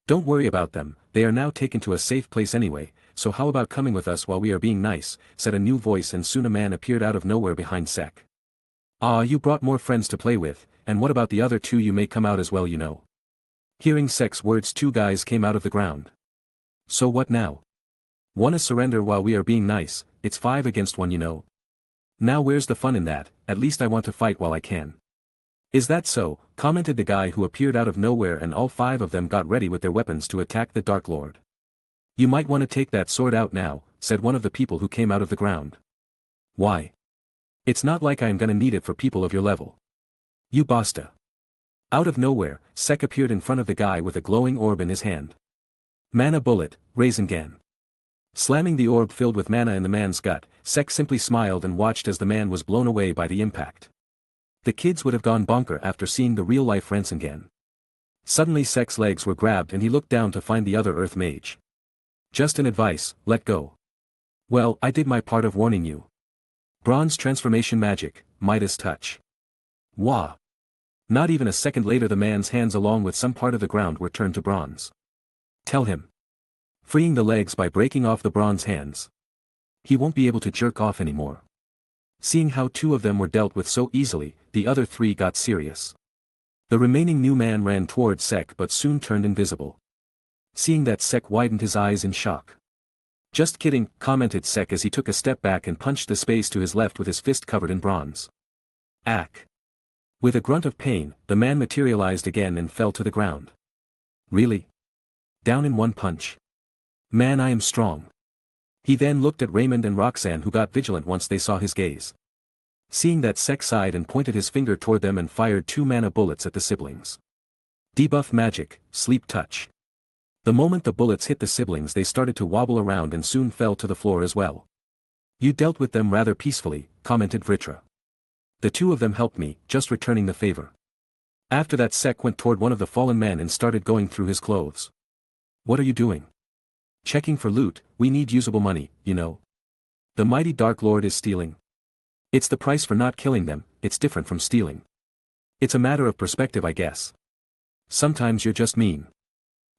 Don't worry about them, they are now taken to a safe place anyway, so how about coming with us while we are being nice, said a new voice and soon a man appeared out of nowhere behind Sek. You brought more friends to play with, and what about the other 2 you may come out as well you know. Hearing Sek's words 2 guys came out of the ground. So what now? Wanna surrender while we are being nice, it's 5 against 1 you know. Now where's the fun in that, at least I want to fight while I can. Is that so, commented the guy who appeared out of nowhere and all 5 of them got ready with their weapons to attack the Dark Lord. You might want to take that sword out now, said one of the people who came out of the ground. Why? It's not like I am gonna need it for people of your level. You basta. Out of nowhere, Sek appeared in front of the guy with a glowing orb in his hand. Mana bullet, Rasengan. Slamming the orb filled with mana in the man's gut, Sek simply smiled and watched as the man was blown away by the impact. The kids would have gone bonker after seeing the real-life Rasengan. Suddenly Sek's legs were grabbed and he looked down to find the other Earth Mage. Just an advice, let go. Well, I did my part of warning you. Bronze transformation magic, Midas touch. Wah! Not even a second later the man's hands along with some part of the ground were turned to bronze. Tell him. Freeing the legs by breaking off the bronze hands. He won't be able to jerk off anymore. Seeing how 2 of them were dealt with so easily, the other 3 got serious. The remaining new man ran towards Sek but soon turned invisible. Seeing that Sek widened his eyes in shock. Just kidding, commented Sek as he took a step back and punched the space to his left with his fist covered in bronze. Ack. With a grunt of pain, the man materialized again and fell to the ground. Really? Down in 1 punch. Man, I am strong. He then looked at Raymond and Roxanne who got vigilant once they saw his gaze. Seeing that, Sek sighed and pointed his finger toward them and fired 2 mana bullets at the siblings. Debuff magic, sleep touch. The moment the bullets hit the siblings, they started to wobble around and soon fell to the floor as well. You dealt with them rather peacefully, commented Vritra. The 2 of them helped me, just returning the favor. After that, Sek went toward one of the fallen men and started going through his clothes. What are you doing? Checking for loot. We need usable money, you know. The mighty Dark Lord is stealing. It's the price for not killing them. It's different from stealing. It's a matter of perspective, I guess. Sometimes you're just mean.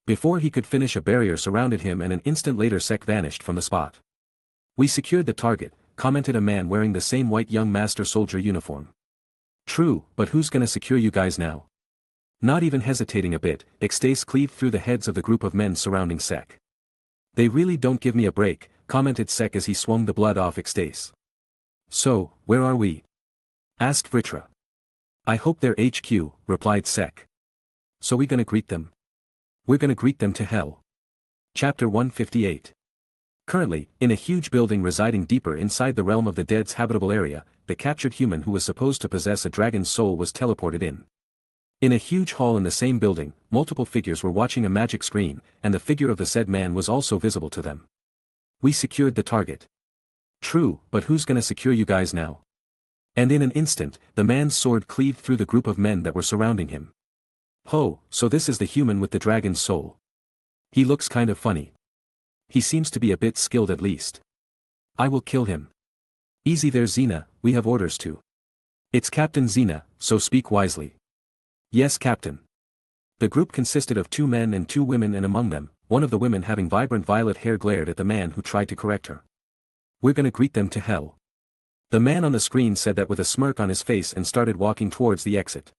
Before he could finish, a barrier surrounded him and an instant later Sek vanished from the spot. We secured the target, commented a man wearing the same white young master soldier uniform. True, but who's gonna secure you guys now? Not even hesitating a bit, Ixtace cleaved through the heads of the group of men surrounding Sek. They really don't give me a break, commented Sek as he swung the blood off Ixtace. So, where are we? Asked Vritra. I hope they're HQ, replied Sek. So we gonna greet them? We're gonna greet them to hell. Chapter 158. Currently, in a huge building residing deeper inside the realm of the dead's habitable area, the captured human who was supposed to possess a dragon's soul was teleported in. In a huge hall in the same building, multiple figures were watching a magic screen, and the figure of the said man was also visible to them. We secured the target. True, but who's gonna secure you guys now? And in an instant, the man's sword cleaved through the group of men that were surrounding him. Ho, so this is the human with the dragon's soul. He looks kind of funny. He seems to be a bit skilled at least. I will kill him. Easy there, Xena, we have orders to. It's Captain Xena, so speak wisely. Yes, Captain. The group consisted of 2 men and 2 women, and among them, one of the women having vibrant violet hair glared at the man who tried to correct her. We're gonna greet them to hell. The man on the screen said that with a smirk on his face and started walking towards the exit.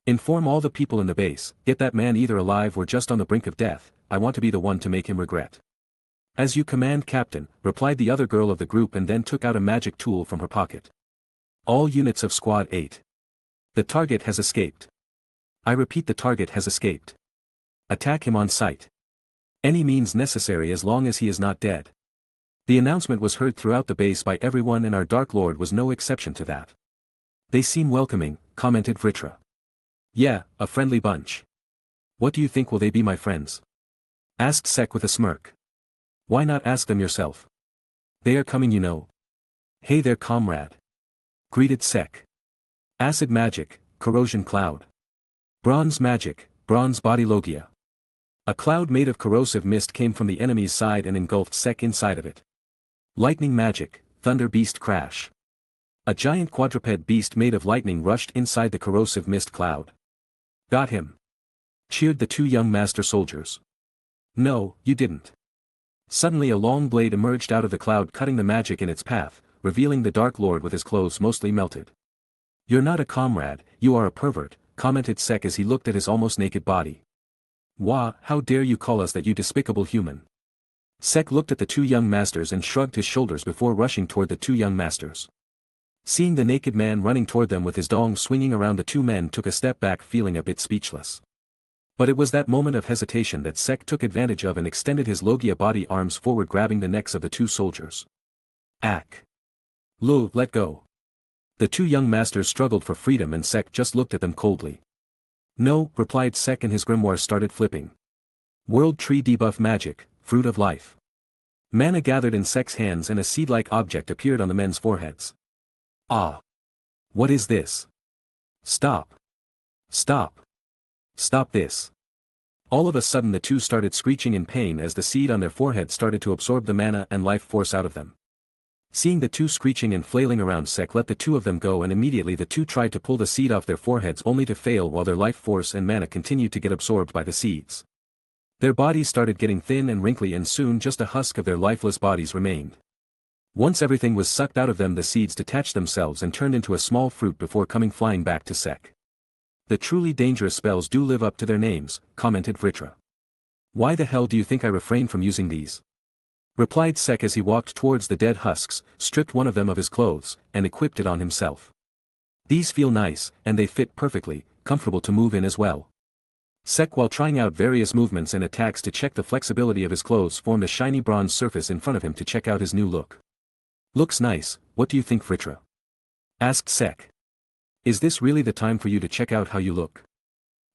Inform all the people in the base, get that man either alive or just on the brink of death. I want to be the one to make him regret. As you command, Captain, replied the other girl of the group and then took out a magic tool from her pocket. All units of Squad 8. The target has escaped. I repeat, the target has escaped. Attack him on sight. Any means necessary as long as he is not dead. The announcement was heard throughout the base by everyone, and our Dark Lord was no exception to that. They seem welcoming, commented Vritra. Yeah, a friendly bunch. What do you think, will they be my friends? Asked Sek with a smirk. Why not ask them yourself? They are coming, you know. Hey there, comrade. Greeted Sek. Acid magic, corrosion cloud. Bronze magic, bronze body logia. A cloud made of corrosive mist came from the enemy's side and engulfed Sek inside of it. Lightning magic, thunder beast crash. A giant quadruped beast made of lightning rushed inside the corrosive mist cloud. Got him. Cheered the 2 young master soldiers. No, you didn't. Suddenly a long blade emerged out of the cloud, cutting the magic in its path, revealing the Dark Lord with his clothes mostly melted. You're not a comrade, you are a pervert, commented Sek as he looked at his almost naked body. Wah, how dare you call us that, you despicable human. Sek looked at the 2 young masters and shrugged his shoulders before rushing toward the 2 young masters. Seeing the naked man running toward them with his dong swinging around, the 2 men took a step back, feeling a bit speechless. But it was that moment of hesitation that Sek took advantage of and extended his Logia body arms forward, grabbing the necks of the 2 soldiers. Ack. Lo, let go. The 2 young masters struggled for freedom and Sek just looked at them coldly. No, replied Sek, and his grimoire started flipping. World Tree debuff magic, fruit of life. Mana gathered in Sek's hands and a seed-like object appeared on the men's foreheads. Ah. What is this? Stop. Stop. Stop this. All of a sudden the 2 started screeching in pain as the seed on their foreheads started to absorb the mana and life force out of them. Seeing the 2 screeching and flailing around, Sek let the 2 of them go, and immediately the 2 tried to pull the seed off their foreheads only to fail, while their life force and mana continued to get absorbed by the seeds. Their bodies started getting thin and wrinkly, and soon just a husk of their lifeless bodies remained. Once everything was sucked out of them, the seeds detached themselves and turned into a small fruit before coming flying back to Sek. The truly dangerous spells do live up to their names, commented Vritra. Why the hell do you think I refrained from using these? Replied Sek as he walked towards the dead husks, stripped one of them of his clothes, and equipped it on himself. These feel nice, and they fit perfectly, comfortable to move in as well. Sek, while trying out various movements and attacks to check the flexibility of his clothes, formed a shiny bronze surface in front of him to check out his new look. Looks nice, what do you think, Vritra? asked Sek. Is this really the time for you to check out how you look?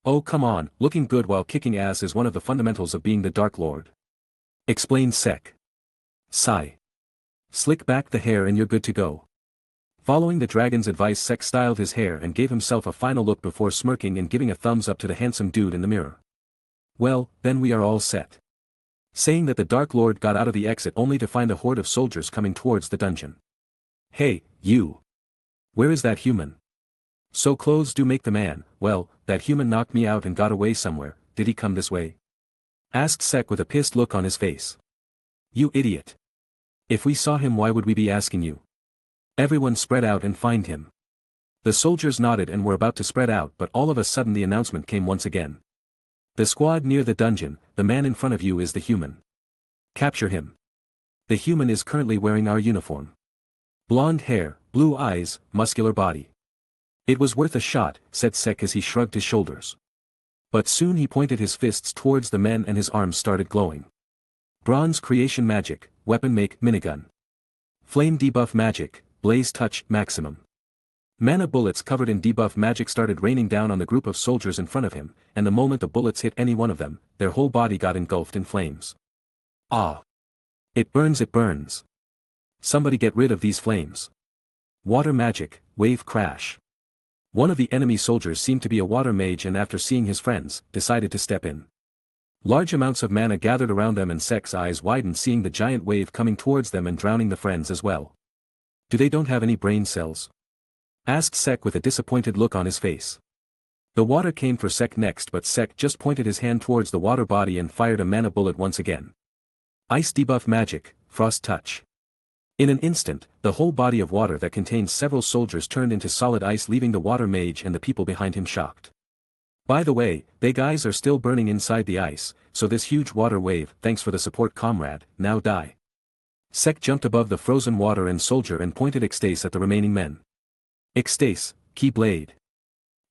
Oh come on, looking good while kicking ass is one of the fundamentals of being the Dark Lord. Explained Sek. Sigh. Slick back the hair and you're good to go. Following the dragon's advice, Sek styled his hair and gave himself a final look before smirking and giving a thumbs up to the handsome dude in the mirror. Well, then we are all set. Saying that the Dark Lord got out of the exit only to find a horde of soldiers coming towards the dungeon. Hey, you! Where is that human? So clothes do make the man. Well, that human knocked me out and got away somewhere. Did he come this way? Asked Sek with a pissed look on his face. You idiot! If we saw him, why would we be asking you? Everyone spread out and find him. The soldiers nodded and were about to spread out, but all of a sudden the announcement came once again. The squad near the dungeon, the man in front of you is the human. Capture him. The human is currently wearing our uniform. Blonde hair, blue eyes, muscular body. It was worth a shot, said Sek as he shrugged his shoulders. But soon he pointed his fists towards the men and his arms started glowing. Bronze creation magic, weapon make minigun. Flame debuff magic, blaze touch maximum. Mana bullets covered in debuff magic started raining down on the group of soldiers in front of him, and the moment the bullets hit any one of them, their whole body got engulfed in flames. Ah! It burns, it burns. Somebody get rid of these flames. Water magic, wave crash. One of the enemy soldiers seemed to be a water mage and after seeing his friends, decided to step in. Large amounts of mana gathered around them and Sek's eyes widened seeing the giant wave coming towards them and drowning the friends as well. Do they don't have any brain cells? Asked Sek with a disappointed look on his face. The water came for Sek next, but Sek just pointed his hand towards the water body and fired a mana bullet once again. Ice debuff magic, frost touch. In an instant, the whole body of water that contained several soldiers turned into solid ice, leaving the water mage and the people behind him shocked. By the way, they guys are still burning inside the ice, so this huge water wave, thanks for the support comrade, now die. Sek jumped above the frozen water and soldier and pointed Ecstase at the remaining men. Ecstase, key blade.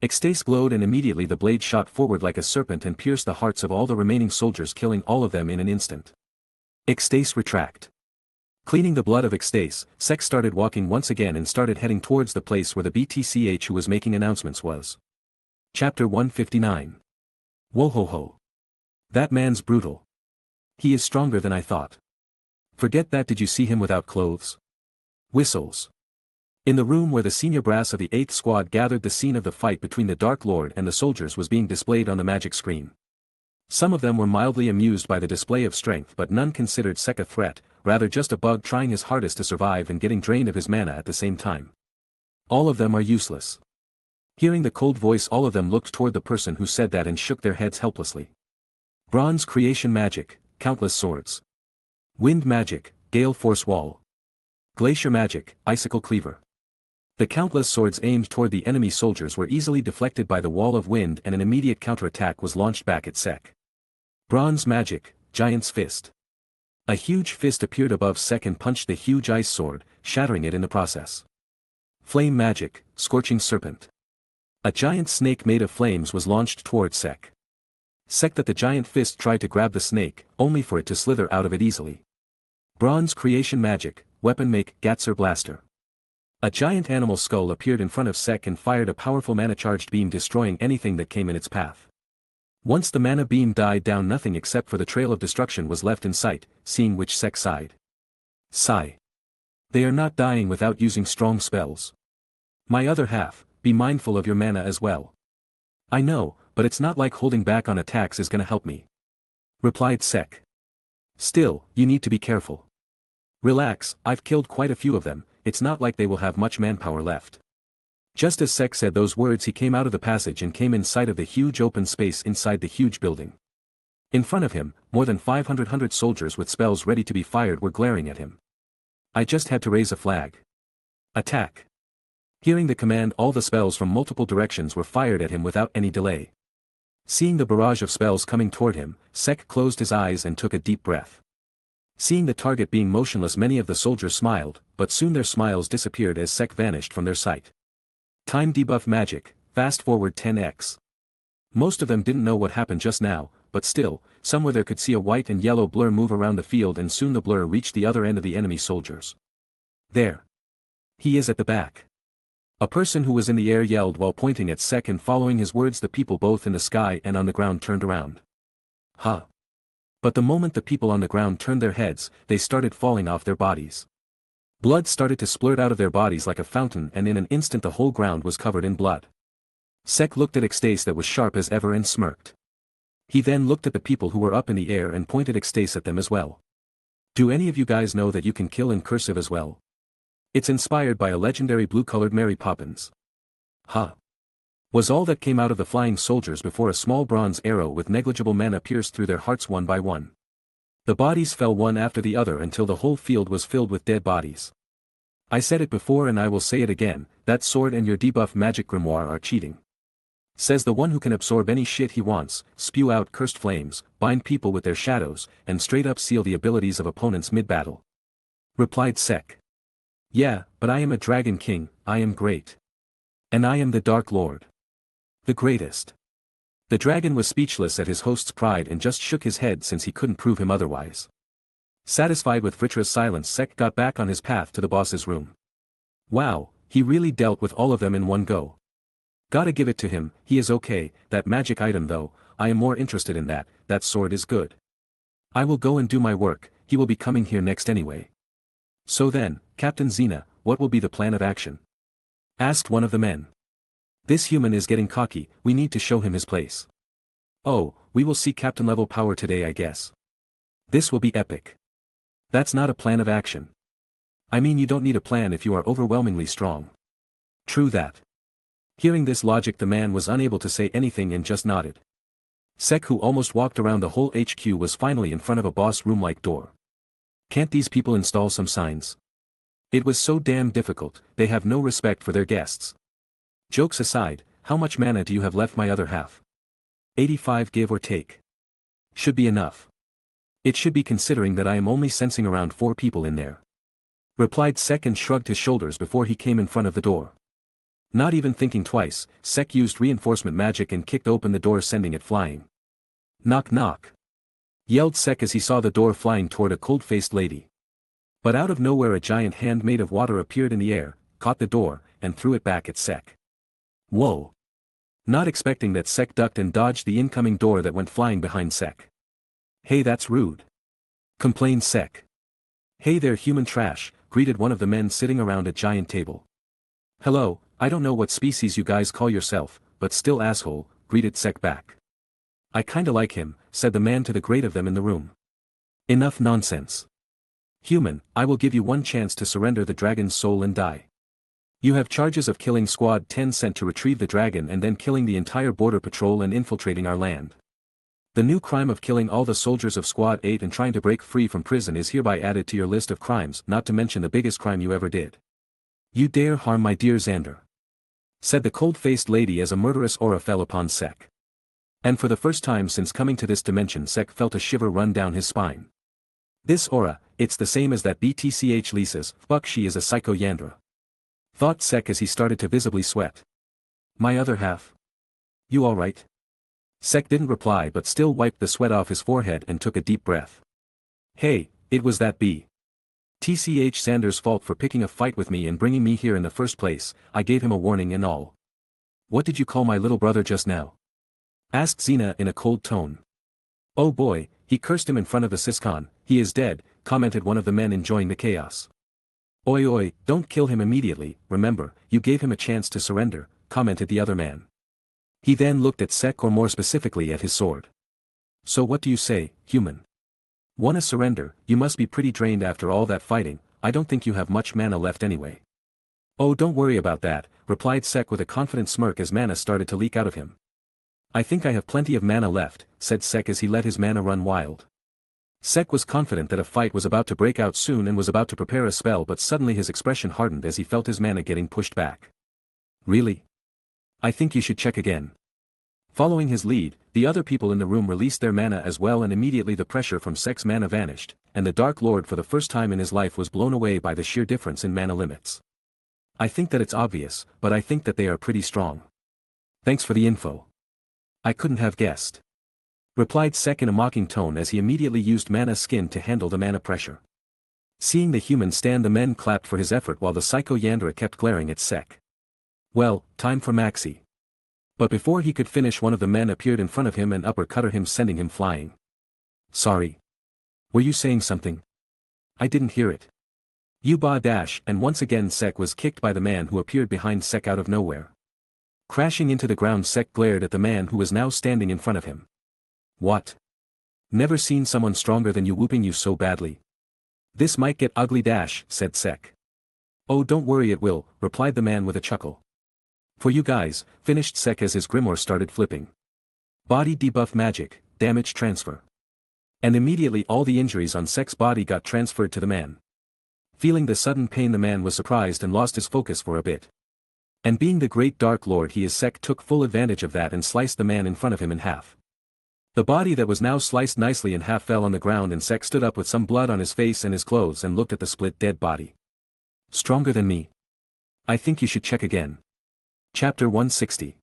Ecstase glowed and immediately the blade shot forward like a serpent and pierced the hearts of all the remaining soldiers, killing all of them in an instant. Ecstase retract. Cleaning the blood of Ecstase, Sek started walking once again and started heading towards the place where the BTCH who was making announcements was. Chapter 159. Whoa-ho-ho. That man's brutal. He is stronger than I thought. Forget that, did you see him without clothes? Whistles. In the room where the senior brass of the 8th squad gathered, the scene of the fight between the Dark Lord and the soldiers was being displayed on the magic screen. Some of them were mildly amused by the display of strength, but none considered Sek a threat, rather just a bug trying his hardest to survive and getting drained of his mana at the same time. All of them are useless. Hearing the cold voice, all of them looked toward the person who said that and shook their heads helplessly. Bronze creation magic, countless swords. Wind magic, gale force wall. Glacier magic, icicle cleaver. The countless swords aimed toward the enemy soldiers were easily deflected by the wall of wind and an immediate counterattack was launched back at Sek. Bronze magic, giant's fist. A huge fist appeared above Sek and punched the huge ice sword, shattering it in the process. Flame magic, scorching serpent. A giant snake made of flames was launched towards Sek. Sek that the giant fist tried to grab the snake, only for it to slither out of it easily. Bronze creation magic, weapon make, Gatser blaster. A giant animal skull appeared in front of Sek and fired a powerful mana-charged beam, destroying anything that came in its path. Once the mana beam died down, nothing except for the trail of destruction was left in sight, seeing which Sek sighed. Sigh. They are not dying without using strong spells. My other half, be mindful of your mana as well. I know, but it's not like holding back on attacks is gonna help me. Replied Sek. Still, you need to be careful. Relax, I've killed quite a few of them, it's not like they will have much manpower left. Just as Sek said those words, he came out of the passage and came in sight of the huge open space inside the huge building. In front of him, more than 500 soldiers with spells ready to be fired were glaring at him. I just had to raise a flag. Attack. Hearing the command, all the spells from multiple directions were fired at him without any delay. Seeing the barrage of spells coming toward him, Sek closed his eyes and took a deep breath. Seeing the target being motionless, many of the soldiers smiled, but soon their smiles disappeared as Sek vanished from their sight. Time debuff magic, fast forward 10x. Most of them didn't know what happened just now, but still, somewhere there could see a white and yellow blur move around the field and soon the blur reached the other end of the enemy soldiers. There. He is at the back. A person who was in the air yelled while pointing at Sek, and following his words the people both in the sky and on the ground turned around. Huh. But the moment the people on the ground turned their heads, they started falling off their bodies. Blood started to splurt out of their bodies like a fountain, and in an instant the whole ground was covered in blood. Sek looked at Ecstase that was sharp as ever and smirked. He then looked at the people who were up in the air and pointed Ecstase at them as well. Do any of you guys know that you can kill in cursive as well? It's inspired by a legendary blue-colored Mary Poppins. Huh. Was all that came out of the flying soldiers before a small bronze arrow with negligible mana pierced through their hearts one by one. The bodies fell one after the other until the whole field was filled with dead bodies. I said it before and I will say it again, that sword and your debuff magic grimoire are cheating. Says the one who can absorb any shit he wants, spew out cursed flames, bind people with their shadows, and straight up seal the abilities of opponents mid-battle. Replied Sek. Yeah, but I am a dragon king, I am great. And I am the Dark Lord. The greatest. The dragon was speechless at his host's pride and just shook his head since he couldn't prove him otherwise. Satisfied with Vritra's silence, Sek got back on his path to the boss's room. Wow, he really dealt with all of them in one go. Gotta give it to him, he is okay. That magic item though, I am more interested in that sword is good. I will go and do my work, he will be coming here next anyway. So then, Captain Xena, what will be the plan of action? Asked one of the men. This human is getting cocky, we need to show him his place. Oh, we will see captain level power today I guess. This will be epic. That's not a plan of action. I mean you don't need a plan if you are overwhelmingly strong. True that. Hearing this logic the man was unable to say anything and just nodded. Sek, who almost walked around the whole HQ, was finally in front of a boss room-like door. Can't these people install some signs? It was so damn difficult, they have no respect for their guests. Jokes aside, how much mana do you have left my other half? 85 give or take. Should be enough. It should be considering that I am only sensing around 4 people in there. Replied Sek and shrugged his shoulders before he came in front of the door. Not even thinking twice, Sek used reinforcement magic and kicked open the door sending it flying. Knock knock. Yelled Sek as he saw the door flying toward a cold-faced lady. But out of nowhere a giant hand made of water appeared in the air, caught the door, and threw it back at Sek. Whoa. Not expecting that, Sek ducked and dodged the incoming door that went flying behind Sek. Hey, that's rude. Complained Sek. Hey there human trash, greeted one of the men sitting around a giant table. Hello, I don't know what species you guys call yourself, but still asshole, greeted Sek back. I kinda like him, said the man to the great of them in the room. Enough nonsense. Human, I will give you one chance to surrender the dragon's soul and die. You have charges of killing Squad 10 sent to retrieve the dragon and then killing the entire border patrol and infiltrating our land. The new crime of killing all the soldiers of Squad 8 and trying to break free from prison is hereby added to your list of crimes, not to mention the biggest crime you ever did. You dare harm my dear Xander. Said the cold-faced lady as a murderous aura fell upon Sek. And for the first time since coming to this dimension Sek felt a shiver run down his spine. This aura, it's the same as that BTCH Lisa's, fuck she is a psycho Yandra. Thought Sek as he started to visibly sweat. My other half? You alright? Sek didn't reply but still wiped the sweat off his forehead and took a deep breath. Hey, it was that TCH Xander's fault for picking a fight with me and bringing me here in the first place, I gave him a warning and all. What did you call my little brother just now? Asked Xena in a cold tone. Oh boy, he cursed him in front of the Siscon, he is dead, commented one of the men enjoying the chaos. Oi oi, don't kill him immediately, remember, you gave him a chance to surrender, commented the other man. He then looked at Sek, or more specifically at his sword. So what do you say, human? Wanna surrender? You must be pretty drained after all that fighting, I don't think you have much mana left anyway. Oh don't worry about that, replied Sek with a confident smirk as mana started to leak out of him. I think I have plenty of mana left, said Sek as he let his mana run wild. Sek was confident that a fight was about to break out soon and was about to prepare a spell, but suddenly his expression hardened as he felt his mana getting pushed back. Really? I think you should check again. Following his lead, the other people in the room released their mana as well, and immediately the pressure from Sek's mana vanished, and the Dark Lord for the first time in his life was blown away by the sheer difference in mana limits. I think that it's obvious, but I think that they are pretty strong. Thanks for the info. I couldn't have guessed. Replied Sek in a mocking tone as he immediately used mana skin to handle the mana pressure. Seeing the human stand, the men clapped for his effort while the Psycho Yandra kept glaring at Sek. Well, time for Maxi. But before he could finish, one of the men appeared in front of him and uppercutted him, sending him flying. Sorry. Were you saying something? I didn't hear it. You ba dash, and once again Sek was kicked by the man who appeared behind Sek out of nowhere. Crashing into the ground, Sek glared at the man who was now standing in front of him. What? Never seen someone stronger than you whooping you so badly. This might get ugly dash, said Sek. Oh, don't worry, it will, replied the man with a chuckle. For you guys, finished Sek as his grimoire started flipping. Body debuff magic, damage transfer. And immediately all the injuries on Sek's body got transferred to the man. Feeling the sudden pain, the man was surprised and lost his focus for a bit. And being the great dark lord he is, Sek took full advantage of that and sliced the man in front of him in half. The body that was now sliced nicely in half fell on the ground, and Sek stood up with some blood on his face and his clothes and looked at the split dead body. Stronger than me? I think you should check again. Chapter 160.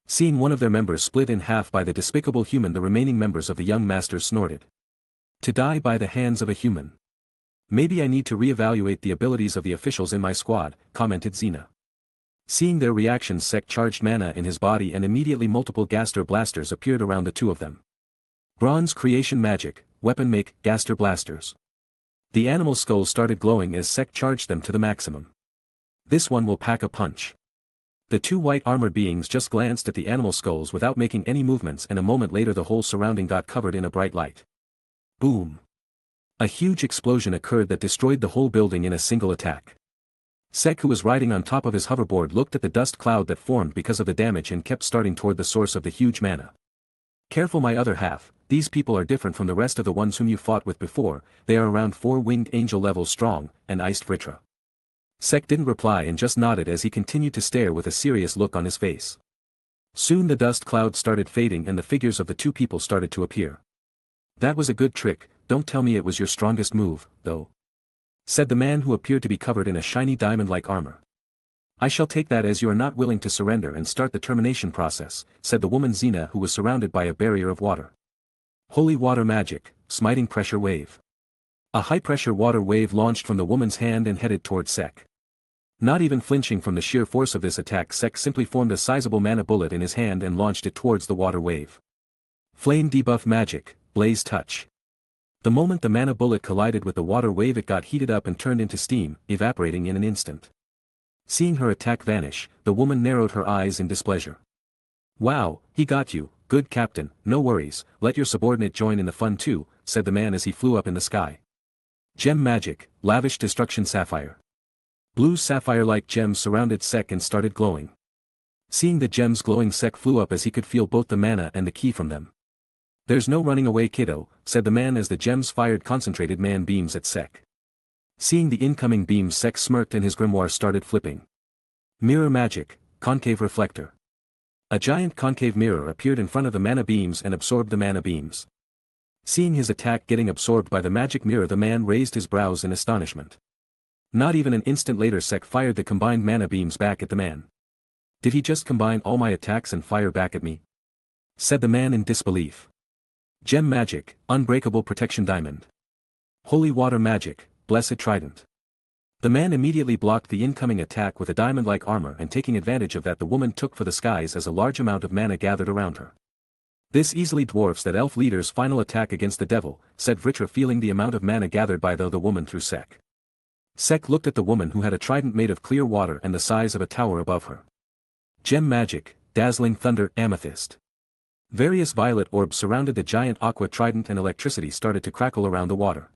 Seeing one of their members split in half by the despicable human, the remaining members of the young masters snorted. To die by the hands of a human. Maybe I need to re-evaluate the abilities of the officials in my squad, commented Xena. Seeing their reactions, Sek charged mana in his body and immediately multiple Gaster blasters appeared around the two of them. Bronze creation magic, weapon make, Gaster blasters. The animal skulls started glowing as Sek charged them to the maximum. This one will pack a punch. The two white armored beings just glanced at the animal skulls without making any movements, and a moment later the whole surrounding got covered in a bright light. Boom. A huge explosion occurred that destroyed the whole building in a single attack. Sek, who was riding on top of his hoverboard, looked at the dust cloud that formed because of the damage and kept starting toward the source of the huge mana. Careful, my other half, these people are different from the rest of the ones whom you fought with before, they are around 4-winged angel levels strong, and iced Vritra. Sek didn't reply and just nodded as he continued to stare with a serious look on his face. Soon the dust cloud started fading and the figures of the two people started to appear. That was a good trick, don't tell me it was your strongest move, though, said the man who appeared to be covered in a shiny diamond-like armor. I shall take that as you are not willing to surrender and start the termination process, said the woman Xena, who was surrounded by a barrier of water. Holy water magic, smiting pressure wave. A high-pressure water wave launched from the woman's hand and headed toward Sek. Not even flinching from the sheer force of this attack, Sek simply formed a sizable mana bullet in his hand and launched it towards the water wave. Flame debuff magic, blaze touch. The moment the mana bullet collided with the water wave, it got heated up and turned into steam, evaporating in an instant. Seeing her attack vanish, the woman narrowed her eyes in displeasure. Wow, he got you, good captain, no worries, let your subordinate join in the fun too, said the man as he flew up in the sky. Gem magic, lavish destruction sapphire. Blue sapphire-like gems surrounded Sek and started glowing. Seeing the gems glowing, Sek flew up as he could feel both the mana and the ki from them. There's no running away, kiddo, said the man as the gems fired concentrated man beams at Sek. Seeing the incoming beams, Sek smirked and his grimoire started flipping. Mirror magic, concave reflector. A giant concave mirror appeared in front of the mana beams and absorbed the mana beams. Seeing his attack getting absorbed by the magic mirror, the man raised his brows in astonishment. Not even an instant later, Sek fired the combined mana beams back at the man. Did he just combine all my attacks and fire back at me? Said the man in disbelief. Gem magic, unbreakable protection diamond. Holy water magic, blessed trident. The man immediately blocked the incoming attack with a diamond-like armor, and taking advantage of that, the woman took for the skies as a large amount of mana gathered around her. This easily dwarfs that elf leader's final attack against the devil, said Vritra, feeling the amount of mana gathered by the woman through Sek. Sek looked at the woman, who had a trident made of clear water and the size of a tower above her. Gem magic, dazzling thunder, amethyst. Various violet orbs surrounded the giant aqua trident and electricity started to crackle around the water.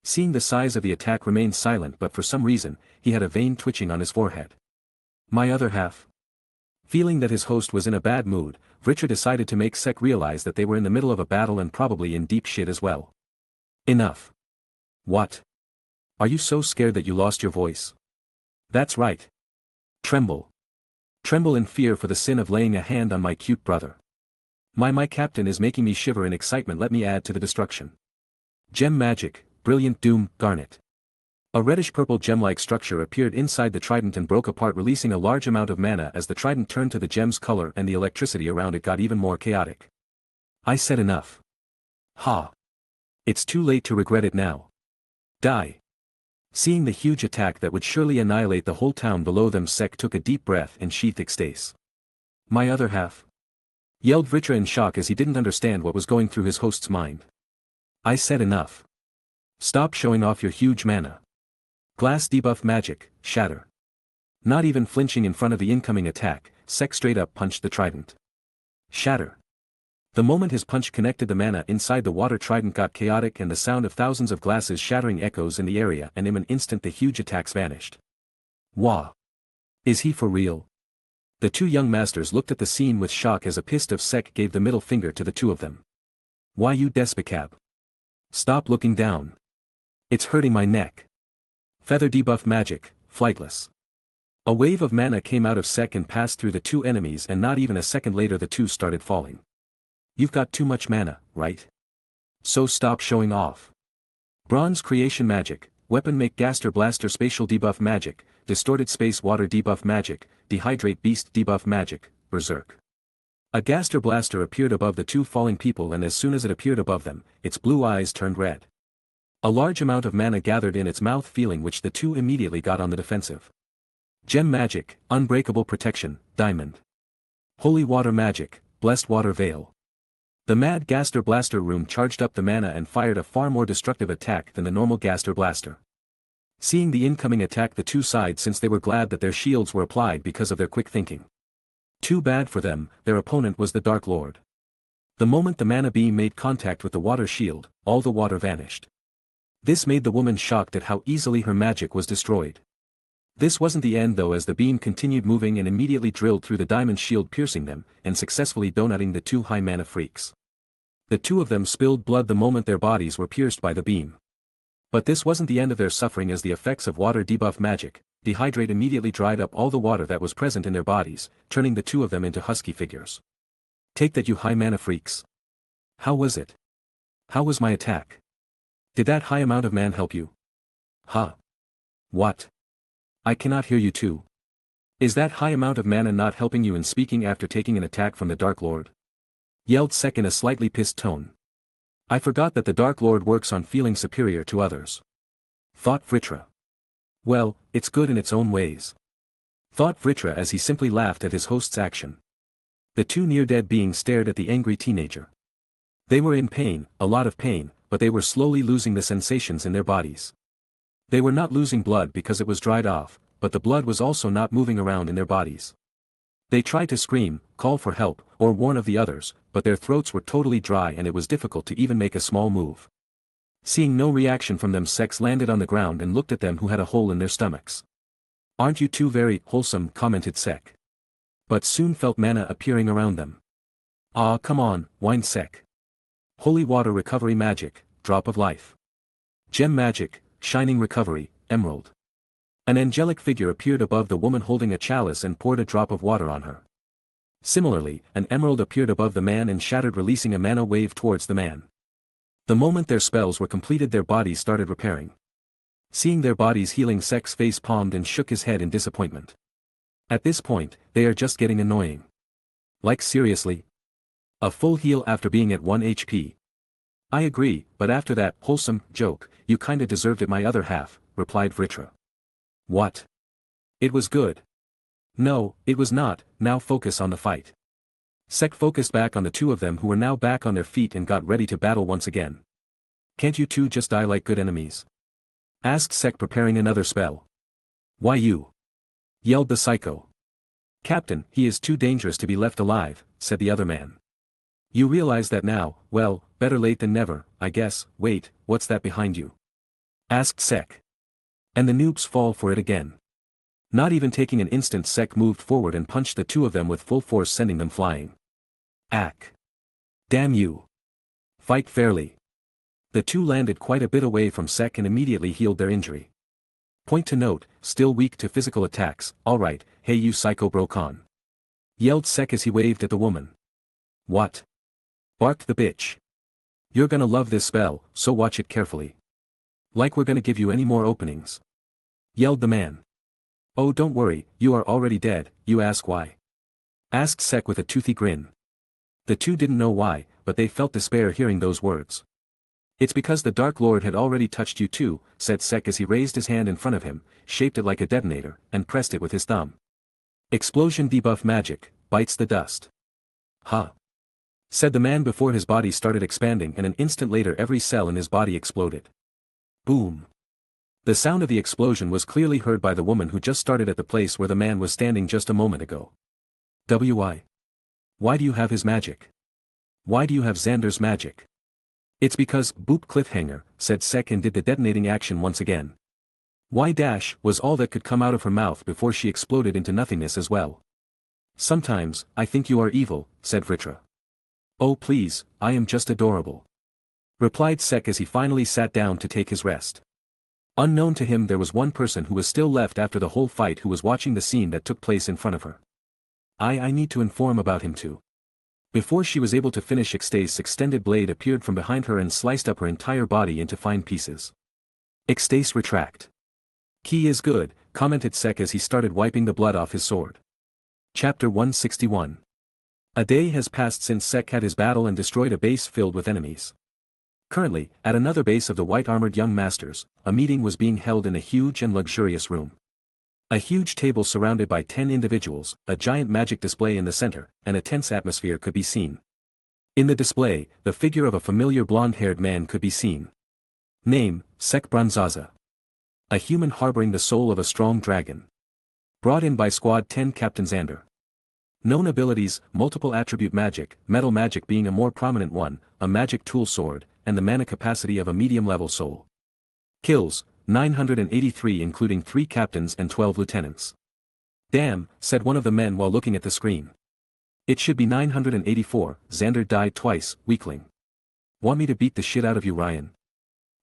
Seeing the size of the attack remained silent, but for some reason, he had a vein twitching on his forehead. My other half. Feeling that his host was in a bad mood, Vritra decided to make Sek realize that they were in the middle of a battle and probably in deep shit as well. Enough. What? Are you so scared that you lost your voice? That's right. Tremble. Tremble in fear for the sin of laying a hand on my cute brother. My captain is making me shiver in excitement, let me add to the destruction. Gem magic, brilliant doom, garnet. A reddish-purple gem-like structure appeared inside the trident and broke apart, releasing a large amount of mana as the trident turned to the gem's color and the electricity around it got even more chaotic. I said enough. Ha. It's too late to regret it now. Die. Seeing the huge attack that would surely annihilate the whole town below them, Sek took a deep breath and sheathed ecstase. My other half? Yelled Vritra in shock as he didn't understand what was going through his host's mind. I said enough. Stop showing off your huge mana. Glass debuff magic, shatter. Not even flinching in front of the incoming attack, Sek straight up punched the trident. Shatter. The moment his punch connected, the mana inside the water trident got chaotic and the sound of thousands of glasses shattering echoes in the area, and in an instant the huge attacks vanished. Wah! Is he for real? The two young masters looked at the scene with shock as a pissed off Sek gave the middle finger to the two of them. Why you despicab? Stop looking down. It's hurting my neck. Feather debuff magic, flightless. A wave of mana came out of Sek and passed through the two enemies, and not even a second later the two started falling. You've got too much mana, right? So stop showing off. Bronze creation magic, weapon make Gaster blaster spatial debuff magic, distorted space water debuff magic, dehydrate beast debuff magic, berserk. A Gaster blaster appeared above the two falling people, and as soon as it appeared above them, its blue eyes turned red. A large amount of mana gathered in its mouth, feeling which the two immediately got on the defensive. Gem magic, unbreakable protection, diamond. Holy water magic, blessed water veil. The mad Gaster blaster room charged up the mana and fired a far more destructive attack than the normal Gaster blaster. Seeing the incoming attack, the two sighed, since they were glad that their shields were applied because of their quick thinking. Too bad for them, their opponent was the Dark Lord. The moment the mana beam made contact with the water shield, all the water vanished. This made the woman shocked at how easily her magic was destroyed. This wasn't the end though, as the beam continued moving and immediately drilled through the diamond shield, piercing them, and successfully donutting the two high mana freaks. The two of them spilled blood the moment their bodies were pierced by the beam. But this wasn't the end of their suffering, as the effects of water debuff magic, dehydrate, immediately dried up all the water that was present in their bodies, turning the two of them into husky figures. Take that, you high mana freaks. How was it? How was my attack? Did that high amount of mana help you? Huh? What? I cannot hear you too. Is that high amount of mana not helping you in speaking after taking an attack from the Dark Lord? Yelled Sek in a slightly pissed tone. I forgot that the Dark Lord works on feeling superior to others. Thought Vritra. Well, it's good in its own ways. Thought Vritra as he simply laughed at his host's action. The two near-dead beings stared at the angry teenager. They were in pain, a lot of pain, but they were slowly losing the sensations in their bodies. They were not losing blood because it was dried off, but the blood was also not moving around in their bodies. They tried to scream, call for help, or warn of the others, but their throats were totally dry and it was difficult to even make a small move. Seeing no reaction from them, Sek landed on the ground and looked at them who had a hole in their stomachs. Aren't you two very wholesome, commented Sek. But soon felt mana appearing around them. Ah, come on, whined Sek. Holy water recovery magic, drop of life. Gem magic, shining recovery, emerald. An angelic figure appeared above the woman holding a chalice and poured a drop of water on her. Similarly, an emerald appeared above the man and shattered, releasing a mana wave towards the man. The moment their spells were completed, their bodies started repairing. Seeing their bodies healing, Sek's face palmed and shook his head in disappointment. At this point, they are just getting annoying. Like seriously? A full heal after being at 1 HP. I agree, but after that wholesome joke, you kinda deserved it, my other half, replied Vritra. What? It was good. No, it was not. Now focus on the fight. Sek focused back on the two of them, who were now back on their feet and got ready to battle once again. Can't you two just die like good enemies? Asked Sek, preparing another spell. Why you? Yelled the psycho. Captain, he is too dangerous to be left alive, said the other man. You realize that now? Well, better late than never, I guess. Wait, what's that behind you? Asked Sek. And the noobs fall for it again. Not even taking an instant, Sek moved forward and punched the two of them with full force, sending them flying. Ack. Damn you. Fight fairly. The two landed quite a bit away from Sek and immediately healed their injury. Point to note, still weak to physical attacks. Alright, hey you psycho brocon. Yelled Sek as he waved at the woman. What? Barked the bitch. You're gonna love this spell, so watch it carefully. Like we're gonna give you any more openings. Yelled the man. Oh, don't worry, you are already dead. You ask why? Asked Sek with a toothy grin. The two didn't know why, but they felt despair hearing those words. It's because the Dark Lord had already touched you too, said Sek as he raised his hand in front of him, shaped it like a detonator, and pressed it with his thumb. Explosion debuff magic, bites the dust. Huh. Said the man before his body started expanding and an instant later every cell in his body exploded. Boom. The sound of the explosion was clearly heard by the woman who just started at the place where the man was standing just a moment ago. Why? Why do you have his magic? Why do you have Xander's magic? It's because, boop cliffhanger, said Sek and did the detonating action once again. Why dash was all that could come out of her mouth before she exploded into nothingness as well. Sometimes, I think you are evil, said Vritra. Oh please, I am just adorable. Replied Sek as he finally sat down to take his rest. Unknown to him there was one person who was still left after the whole fight who was watching the scene that took place in front of her. I need to inform about him too. Before she was able to finish Ixtae's extended blade appeared from behind her and sliced up her entire body into fine pieces. Ixtae's retract. Key is good, commented Sek as he started wiping the blood off his sword. Chapter 161. A day has passed since Sek had his battle and destroyed a base filled with enemies. Currently, at another base of the white-armored young masters, a meeting was being held in a huge and luxurious room. A huge table surrounded by 10 individuals, a giant magic display in the center, and a tense atmosphere could be seen. In the display, the figure of a familiar blonde-haired man could be seen. Name, Sek Bronzaza. A human harboring the soul of a strong dragon. Brought in by Squad 10 Captain Xander. Known abilities, multiple attribute magic, metal magic being a more prominent one, a magic tool sword, and the mana capacity of a medium-level soul. Kills, 983 including 3 captains and 12 lieutenants. Damn, said one of the men while looking at the screen. It should be 984, Xander died twice, weakling. Want me to beat the shit out of you, Ryan?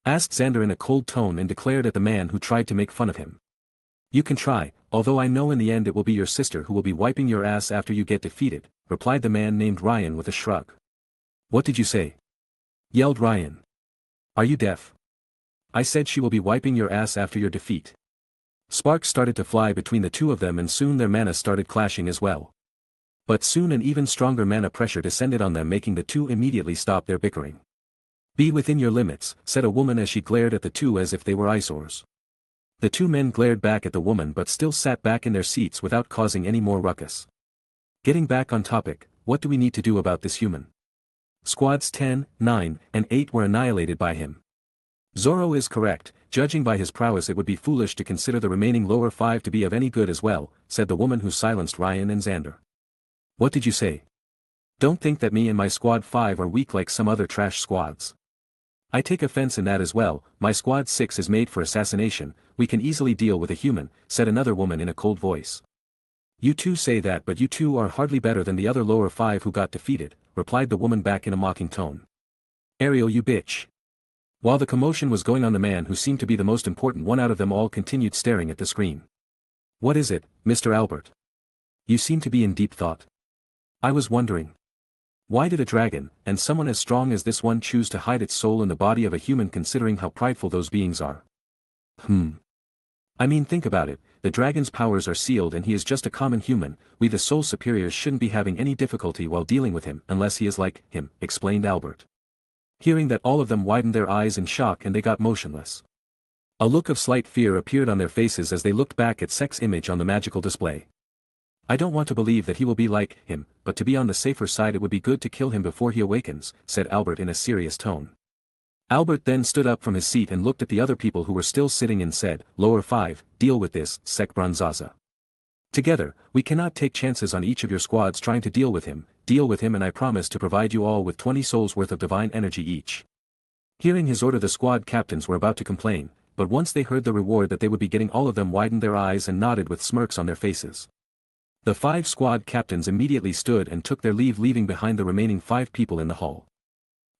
Asked Xander in a cold tone and declared at the man who tried to make fun of him. You can try, although I know in the end it will be your sister who will be wiping your ass after you get defeated, replied the man named Ryan with a shrug. What did you say? Yelled Ryan. Are you deaf? I said she will be wiping your ass after your defeat. Sparks started to fly between the two of them and soon their mana started clashing as well. But soon an even stronger mana pressure descended on them making the two immediately stop their bickering. Be within your limits, said a woman as she glared at the two as if they were eyesores. The two men glared back at the woman but still sat back in their seats without causing any more ruckus. Getting back on topic, what do we need to do about this human? Squads 10, 9, and 8 were annihilated by him. Zoro is correct, judging by his prowess it would be foolish to consider the remaining lower 5 to be of any good as well, said the woman who silenced Ryan and Xander. What did you say? Don't think that me and my squad 5 are weak like some other trash squads. I take offense in that as well, my squad 6 is made for assassination, we can easily deal with a human, said another woman in a cold voice. You two say that but you two are hardly better than the other lower 5 who got defeated, replied the woman back in a mocking tone. Ariel, you bitch. While the commotion was going on, the man who seemed to be the most important one out of them all continued staring at the screen. What is it, Mr. Albert? You seem to be in deep thought. I was wondering. Why did a dragon, and someone as strong as this one, choose to hide its soul in the body of a human considering how prideful those beings are? I mean, think about it, the dragon's powers are sealed and he is just a common human, we the soul superiors shouldn't be having any difficulty while dealing with him unless he is like him, explained Albert. Hearing that all of them widened their eyes in shock and they got motionless. A look of slight fear appeared on their faces as they looked back at Sek's image on the magical display. I don't want to believe that he will be like him, but to be on the safer side it would be good to kill him before he awakens, said Albert in a serious tone. Albert then stood up from his seat and looked at the other people who were still sitting and said, Lower 5, deal with this, Sek Bronzaza. Together, we cannot take chances on each of your squads trying to deal with him and I promise to provide you all with 20 souls worth of divine energy each. Hearing his order the squad captains were about to complain, but once they heard the reward that they would be getting all of them widened their eyes and nodded with smirks on their faces. The 5 squad captains immediately stood and took their leave, leaving behind the remaining 5 people in the hall.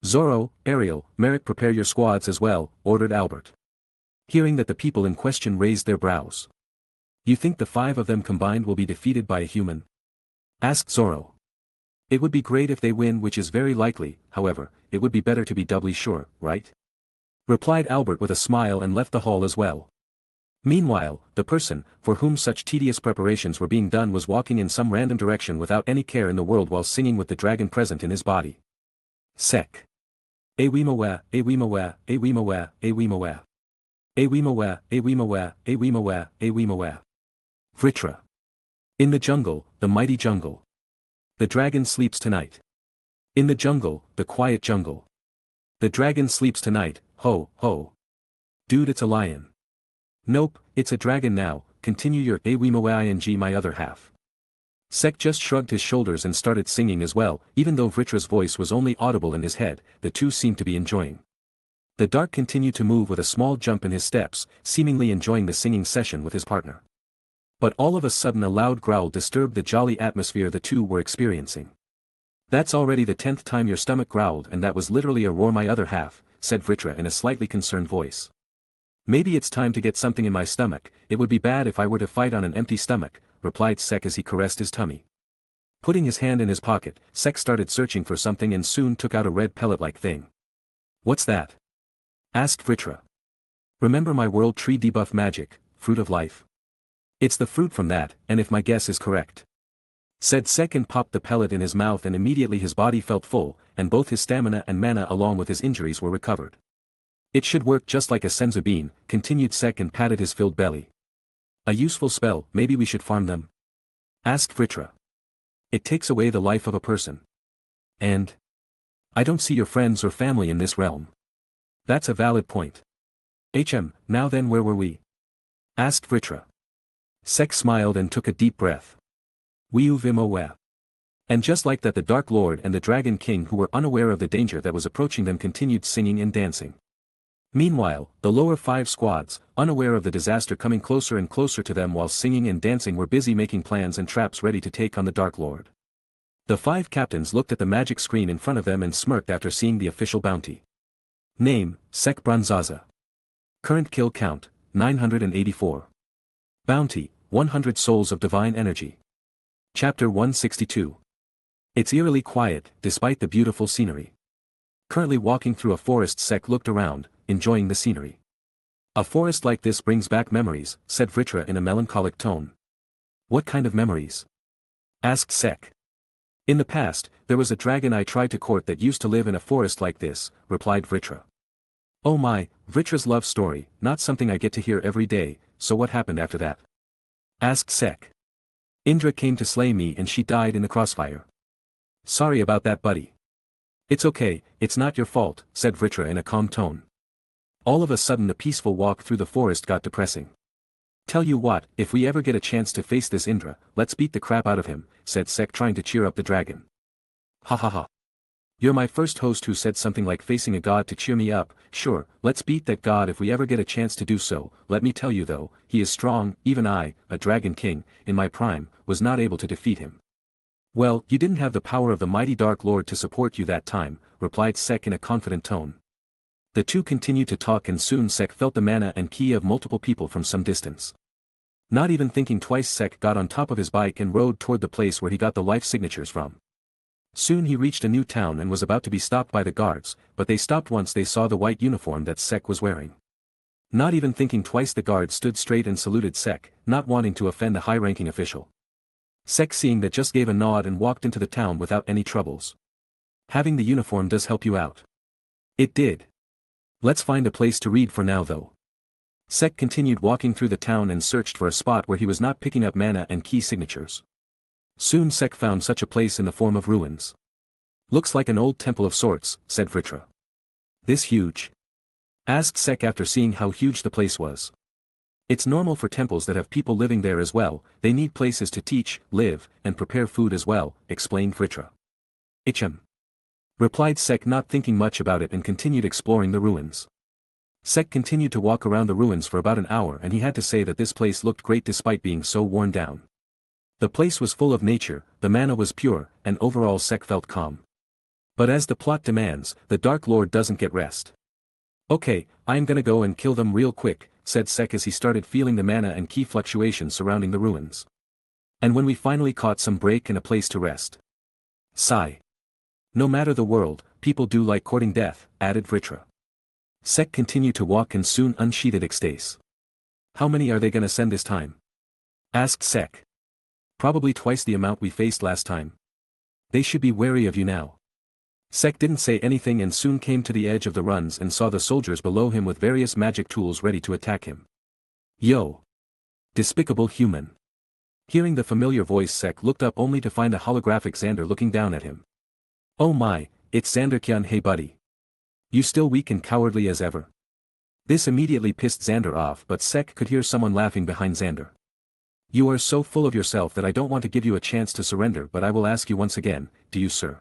Zoro, Ariel, Merrick, prepare your squads as well, ordered Albert. Hearing that the people in question raised their brows. You think the 5 of them combined will be defeated by a human? Asked Zoro. It would be great if they win, which is very likely, however, it would be better to be doubly sure, right? Replied Albert with a smile and left the hall as well. Meanwhile, the person, for whom such tedious preparations were being done, was walking in some random direction without any care in the world while singing with the dragon present in his body. Sek. Awimawa, Awimawa, Awimawa, Awimawa. Awimawa, Awimawa, Awimawa, Awimawa. Vritra. In the jungle, the mighty jungle. The dragon sleeps tonight. In the jungle, the quiet jungle. The dragon sleeps tonight, ho, ho. Dude, it's a lion. Nope, it's a dragon now, continue your Awimawa ing my other half. Sek just shrugged his shoulders and started singing as well, even though Vritra's voice was only audible in his head, the two seemed to be enjoying. The dark continued to move with a small jump in his steps, seemingly enjoying the singing session with his partner. But all of a sudden a loud growl disturbed the jolly atmosphere the two were experiencing. That's already the 10th time your stomach growled, and that was literally a roar my other half, said Vritra in a slightly concerned voice. Maybe it's time to get something in my stomach, it would be bad if I were to fight on an empty stomach, replied Sek as he caressed his tummy. Putting his hand in his pocket, Sek started searching for something and soon took out a red pellet-like thing. What's that? Asked Vritra. Remember my world tree debuff magic, fruit of life? It's the fruit from that, and if my guess is correct. Said Sek and popped the pellet in his mouth, and immediately his body felt full, and both his stamina and mana along with his injuries were recovered. It should work just like a senzu bean, continued Sek and patted his filled belly. A useful spell, maybe we should farm them? Asked Vritra. It takes away the life of a person. And? I don't see your friends or family in this realm. That's a valid point. Now then, where were we? Asked Vritra. Sek smiled and took a deep breath. Wiuvimowe. And just like that, the Dark Lord and the Dragon King, who were unaware of the danger that was approaching them, continued singing and dancing. Meanwhile, the lower 5 squads, unaware of the disaster coming closer and closer to them while singing and dancing, were busy making plans and traps ready to take on the Dark Lord. The 5 captains looked at the magic screen in front of them and smirked after seeing the official bounty. Name, Sek Bronzaza. Current kill count, 984. Bounty, 100 souls of divine energy. Chapter 162. It's eerily quiet, despite the beautiful scenery. Currently walking through a forest, Sek looked around, enjoying the scenery. A forest like this brings back memories, said Vritra in a melancholic tone. What kind of memories? Asked Sek. In the past, there was a dragon I tried to court that used to live in a forest like this, replied Vritra. Oh my, Vritra's love story, not something I get to hear every day, so what happened after that? Asked Sek. Indra came to slay me and she died in the crossfire. Sorry about that, buddy. It's okay, it's not your fault, said Vritra in a calm tone. All of a sudden the peaceful walk through the forest got depressing. Tell you what, if we ever get a chance to face this Indra, let's beat the crap out of him, said Sek, trying to cheer up the dragon. Ha ha ha. You're my first host who said something like facing a god to cheer me up. Sure, let's beat that god if we ever get a chance to do so. Let me tell you though, he is strong. Even I, a dragon king, in my prime, was not able to defeat him. Well, you didn't have the power of the mighty Dark Lord to support you that time, replied Sek in a confident tone. The two continued to talk and soon Sek felt the mana and ki of multiple people from some distance. Not even thinking twice, Sek got on top of his bike and rode toward the place where he got the life signatures from. Soon he reached a new town and was about to be stopped by the guards, but they stopped once they saw the white uniform that Sek was wearing. Not even thinking twice, the guards stood straight and saluted Sek, not wanting to offend the high-ranking official. Sek, seeing that, just gave a nod and walked into the town without any troubles. Having the uniform does help you out. It did. Let's find a place to read for now though. Sek continued walking through the town and searched for a spot where he was not picking up mana and key signatures. Soon Sek found such a place in the form of ruins. Looks like an old temple of sorts, said Vritra. This huge? Asked Sek after seeing how huge the place was. It's normal for temples that have people living there as well, they need places to teach, live, and prepare food as well, explained Vritra. Replied Sek, not thinking much about it, and continued exploring the ruins. Sek continued to walk around the ruins for about an hour, and he had to say that this place looked great despite being so worn down. The place was full of nature, the mana was pure, and overall Sek felt calm. But as the plot demands, the Dark Lord doesn't get rest. Okay, I'm gonna go and kill them real quick, said Sek as he started feeling the mana and ki fluctuations surrounding the ruins. And when we finally caught some break and a place to rest. Sigh. No matter the world, people do like courting death, added Vritra. Sek continued to walk and soon unsheathed Ecstase. How many are they gonna send this time? Asked Sek. Probably twice the amount we faced last time. They should be wary of you now. Sek didn't say anything and soon came to the edge of the runs and saw the soldiers below him with various magic tools ready to attack him. Yo! Despicable human! Hearing the familiar voice, Sek looked up only to find a holographic Xander looking down at him. Oh my, it's Xander-kyan. Hey buddy. You still weak and cowardly as ever? This immediately pissed Xander off, but Sek could hear someone laughing behind Xander. You are so full of yourself that I don't want to give you a chance to surrender, but I will ask you once again, do you, sir?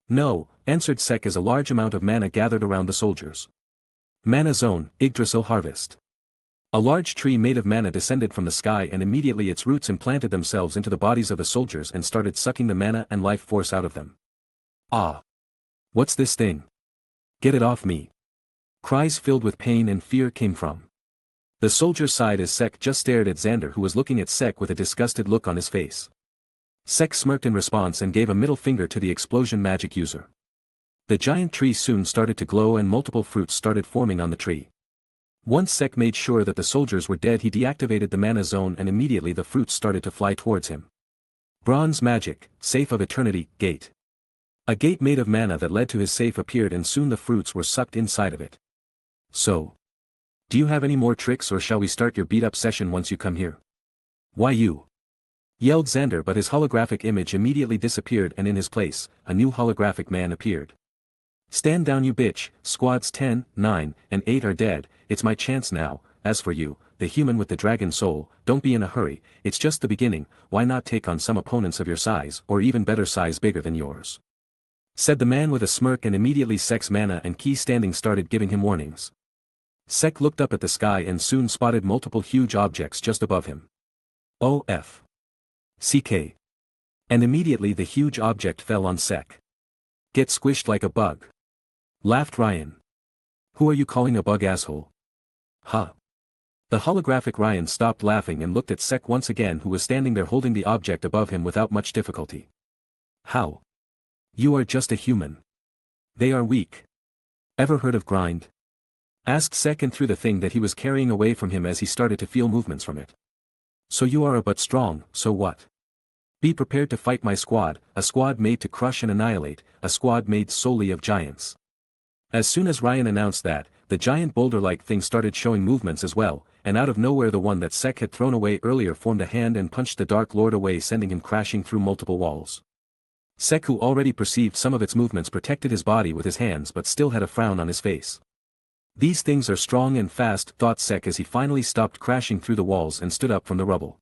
No, answered Sek as a large amount of mana gathered around the soldiers. Mana Zone, Yggdrasil Harvest. A large tree made of mana descended from the sky and immediately its roots implanted themselves into the bodies of the soldiers and started sucking the mana and life force out of them. Ah! What's this thing? Get it off me! Cries filled with pain and fear came from the soldiers' side as Sek just stared at Xander, who was looking at Sek with a disgusted look on his face. Sek smirked in response and gave a middle finger to the explosion magic user. The giant tree soon started to glow and multiple fruits started forming on the tree. Once Sek made sure that the soldiers were dead, he deactivated the mana zone and immediately the fruits started to fly towards him. Bronze magic, safe of eternity, gate. A gate made of mana that led to his safe appeared and soon the fruits were sucked inside of it. So, do you have any more tricks, or shall we start your beat-up session once you come here? Why you? Yelled Xander, but his holographic image immediately disappeared and in his place, a new holographic man appeared. Stand down you bitch, squads 10, 9, and 8 are dead, it's my chance now. As for you, the human with the dragon soul, don't be in a hurry, it's just the beginning, why not take on some opponents of your size, or even better size bigger than yours? Said the man with a smirk, and immediately Sek's mana and key standing started giving him warnings. Sek looked up at the sky and soon spotted multiple huge objects just above him. OF. CK. And immediately the huge object fell on Sek. Get squished like a bug. Laughed Ryan. Who are you calling a bug, asshole? Huh. The holographic Ryan stopped laughing and looked at Sek once again, who was standing there holding the object above him without much difficulty. How? You are just a human. They are weak. Ever heard of grind? Asked Sek and threw the thing that he was carrying away from him as he started to feel movements from it. So you are but strong, so what? Be prepared to fight my squad, a squad made to crush and annihilate, a squad made solely of giants. As soon as Ryan announced that, the giant boulder-like thing started showing movements as well, and out of nowhere the one that Sek had thrown away earlier formed a hand and punched the Dark Lord away, sending him crashing through multiple walls. Sek, who already perceived some of its movements, protected his body with his hands but still had a frown on his face. These things are strong and fast, thought Sek as he finally stopped crashing through the walls and stood up from the rubble.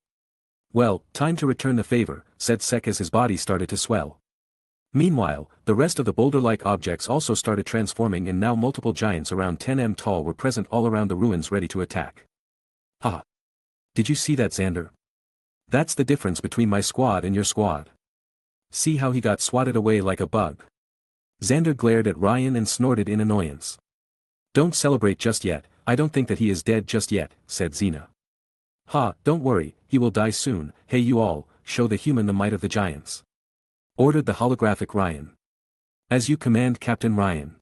Well, time to return the favor, said Sek as his body started to swell. Meanwhile, the rest of the boulder-like objects also started transforming, and now multiple giants around 10 m tall were present all around the ruins ready to attack. Ha! Did you see that, Xander? That's the difference between my squad and your squad. See how he got swatted away like a bug. Xander glared at Ryan and snorted in annoyance. Don't celebrate just yet, I don't think that he is dead just yet, said Xena. Ha, don't worry, he will die soon. Hey you all, show the human the might of the giants. Ordered the holographic Ryan. As you command, Captain Ryan.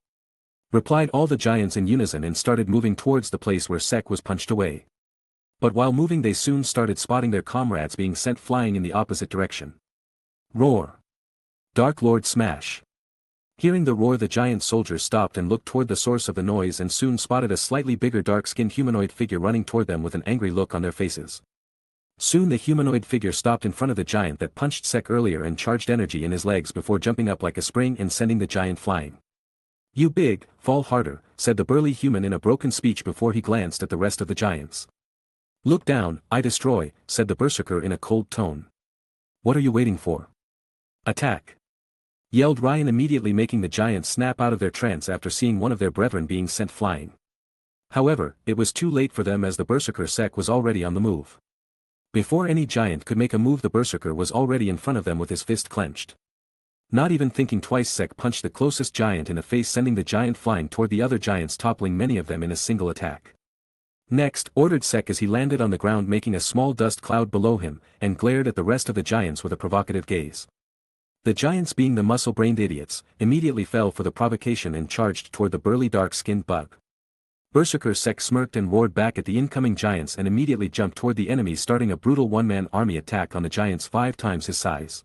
Replied all the giants in unison and started moving towards the place where Sek was punched away. But while moving they soon started spotting their comrades being sent flying in the opposite direction. Roar. Dark Lord smash. Hearing the roar, the giant soldiers stopped and looked toward the source of the noise and soon spotted a slightly bigger dark-skinned humanoid figure running toward them with an angry look on their faces. Soon the humanoid figure stopped in front of the giant that punched Sek earlier and charged energy in his legs before jumping up like a spring and sending the giant flying. You big, fall harder, said the burly human in a broken speech before he glanced at the rest of the giants. Look down, I destroy, said the berserker in a cold tone. What are you waiting for? Attack! Yelled Ryan, immediately making the giants snap out of their trance after seeing one of their brethren being sent flying. However, it was too late for them as the berserker Sek was already on the move. Before any giant could make a move, the berserker was already in front of them with his fist clenched. Not even thinking twice, Sek punched the closest giant in the face, sending the giant flying toward the other giants, toppling many of them in a single attack. Next, ordered Sek as he landed on the ground, making a small dust cloud below him, and glared at the rest of the giants with a provocative gaze. The giants, being the muscle-brained idiots, immediately fell for the provocation and charged toward the burly dark-skinned bug. Berserker Sek smirked and roared back at the incoming giants and immediately jumped toward the enemy, starting a brutal one-man army attack on the giants 5 times his size.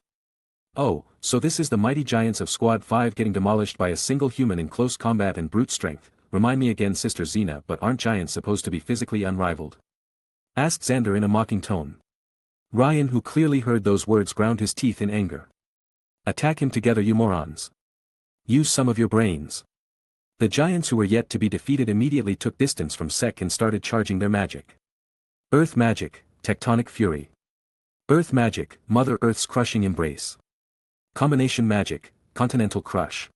Oh, so this is the mighty giants of Squad 5 getting demolished by a single human in close combat and brute strength. Remind me again, Sister Xena, but aren't giants supposed to be physically unrivaled? Asked Xander in a mocking tone. Ryan, who clearly heard those words, ground his teeth in anger. Attack him together, you morons. Use some of your brains. The giants who were yet to be defeated immediately took distance from Sek and started charging their magic. Earth magic, tectonic fury. Earth magic, Mother Earth's crushing embrace. Combination magic, continental crush.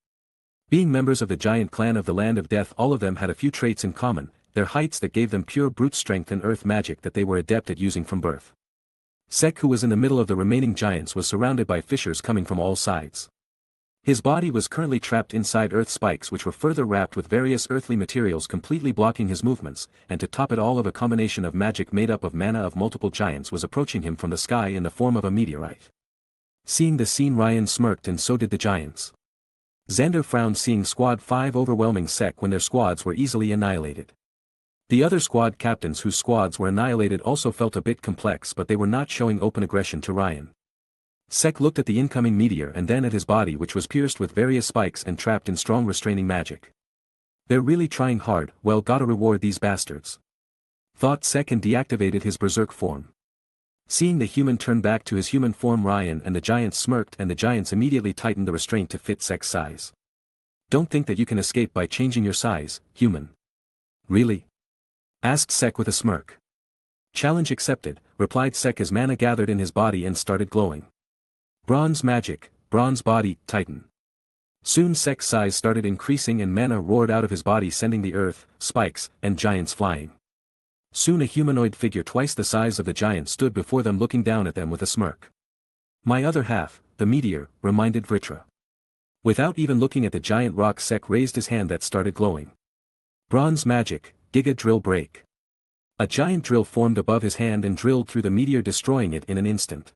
Being members of the giant clan of the Land of Death, all of them had a few traits in common, their heights that gave them pure brute strength and earth magic that they were adept at using from birth. Sek, who was in the middle of the remaining giants, was surrounded by fissures coming from all sides. His body was currently trapped inside earth spikes which were further wrapped with various earthly materials completely blocking his movements, and to top it all, of a combination of magic made up of mana of multiple giants was approaching him from the sky in the form of a meteorite. Seeing the scene, Ryan smirked, and so did the giants. Xander frowned, seeing Squad 5 overwhelming Sek when their squads were easily annihilated. The other squad captains whose squads were annihilated also felt a bit complex, but they were not showing open aggression to Ryan. Sek looked at the incoming meteor and then at his body, which was pierced with various spikes and trapped in strong restraining magic. They're really trying hard, well, gotta reward these bastards. Thought Sek, and deactivated his berserk form. Seeing the human turn back to his human form, Ryan and the giants smirked, and the giants immediately tightened the restraint to fit Sek's size. Don't think that you can escape by changing your size, human. Really? Asked Sek with a smirk. Challenge accepted, replied Sek as mana gathered in his body and started glowing. Bronze magic, bronze body, titan. Soon Sek's size started increasing and mana roared out of his body, sending the earth, spikes, and giants flying. Soon a humanoid figure twice the size of the giant stood before them, looking down at them with a smirk. My other half, the meteor, reminded Vritra. Without even looking at the giant rock, Sek raised his hand that started glowing. Bronze magic, Giga Drill Break. A giant drill formed above his hand and drilled through the meteor, destroying it in an instant.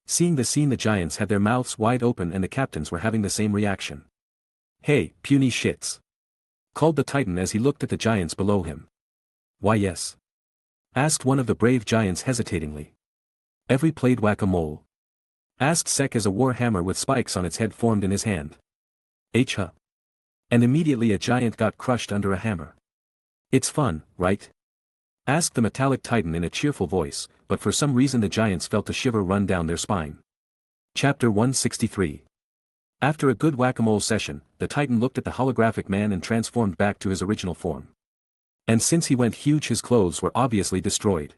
Seeing the scene, the giants had their mouths wide open, and the captains were having the same reaction. Hey, puny shits! Called the titan as he looked at the giants below him. Why, yes. Asked one of the brave giants hesitatingly. Every played whack-a-mole? Asked Sek as a war hammer with spikes on its head formed in his hand. Huh? And immediately a giant got crushed under a hammer. It's fun, right? Asked the metallic titan in a cheerful voice, but for some reason the giants felt a shiver run down their spine. Chapter 163. After a good whack-a-mole session, the titan looked at the holographic man and transformed back to his original form. And since he went huge, his clothes were obviously destroyed.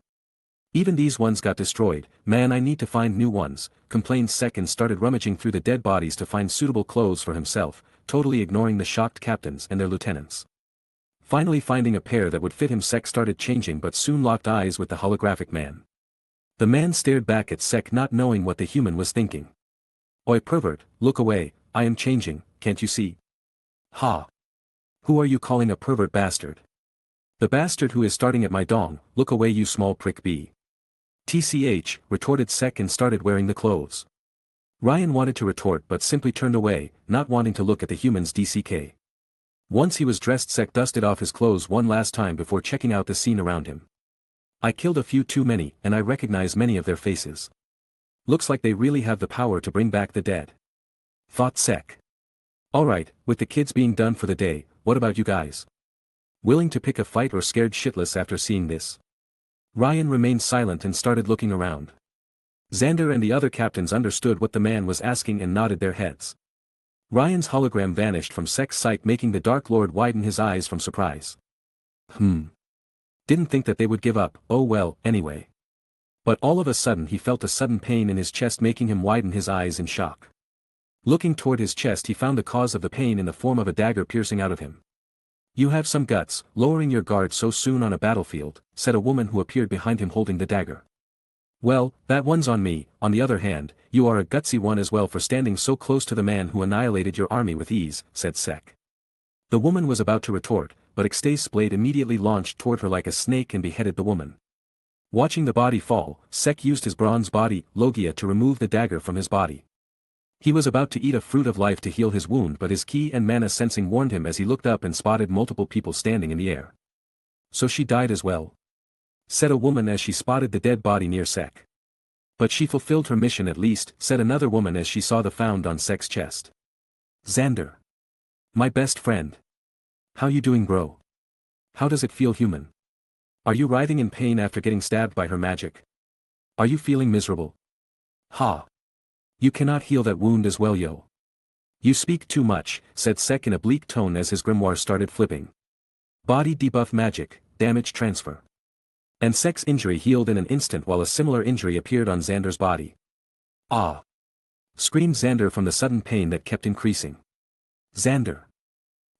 Even these ones got destroyed. Man, I need to find new ones, complained Sek, and started rummaging through the dead bodies to find suitable clothes for himself, totally ignoring the shocked captains and their lieutenants. Finally finding a pair that would fit him, Sek started changing, but soon locked eyes with the holographic man. The man stared back at Sek, not knowing what the human was thinking. Oi pervert, look away, I am changing, can't you see? Ha! Who are you calling a pervert, bastard? The bastard who is starting at my dong, look away you small prick b. TCH, retorted Sek and started wearing the clothes. Ryan wanted to retort but simply turned away, not wanting to look at the human's DCK. Once he was dressed, Sek dusted off his clothes one last time before checking out the scene around him. I killed a few too many, and I recognize many of their faces. Looks like they really have the power to bring back the dead. Thought Sek. Alright, with the kids being done for the day, what about you guys? Willing to pick a fight or scared shitless after seeing this? Ryan remained silent and started looking around. Xander and the other captains understood what the man was asking and nodded their heads. Ryan's hologram vanished from Sek's sight, making the Dark Lord widen his eyes from surprise. Didn't think that they would give up, oh well, anyway. But all of a sudden he felt a sudden pain in his chest, making him widen his eyes in shock. Looking toward his chest, he found the cause of the pain in the form of a dagger piercing out of him. You have some guts, lowering your guard so soon on a battlefield, said a woman who appeared behind him holding the dagger. Well, that one's on me. On the other hand, you are a gutsy one as well for standing so close to the man who annihilated your army with ease, said Sek. The woman was about to retort, but Ixta's blade immediately launched toward her like a snake and beheaded the woman. Watching the body fall, Sek used his bronze body, Logia, to remove the dagger from his body. He was about to eat a fruit of life to heal his wound, but his ki and mana sensing warned him as he looked up and spotted multiple people standing in the air. So she died as well? Said a woman as she spotted the dead body near Sek. But she fulfilled her mission at least, said another woman as she saw the found on Sek's chest. Xander. My best friend. How you doing, bro? How does it feel, human? Are you writhing in pain after getting stabbed by her magic? Are you feeling miserable? Ha. You cannot heal that wound as well, yo. You speak too much, said Sek in a bleak tone as his grimoire started flipping. Body debuff magic, damage transfer. And Sek's injury healed in an instant while a similar injury appeared on Xander's body. Ah! Screamed Xander from the sudden pain that kept increasing. Xander!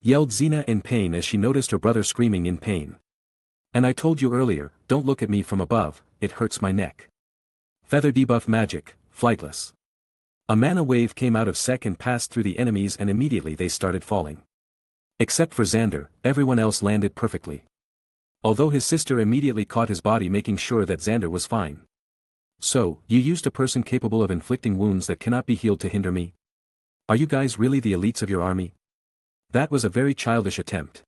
Yelled Xena in pain as she noticed her brother screaming in pain. And I told you earlier, don't look at me from above, it hurts my neck. Feather debuff magic, flightless. A mana wave came out of Sek and passed through the enemies and immediately they started falling. Except for Xander, everyone else landed perfectly. Although his sister immediately caught his body making sure that Xander was fine. So, you used a person capable of inflicting wounds that cannot be healed to hinder me? Are you guys really the elites of your army? That was a very childish attempt.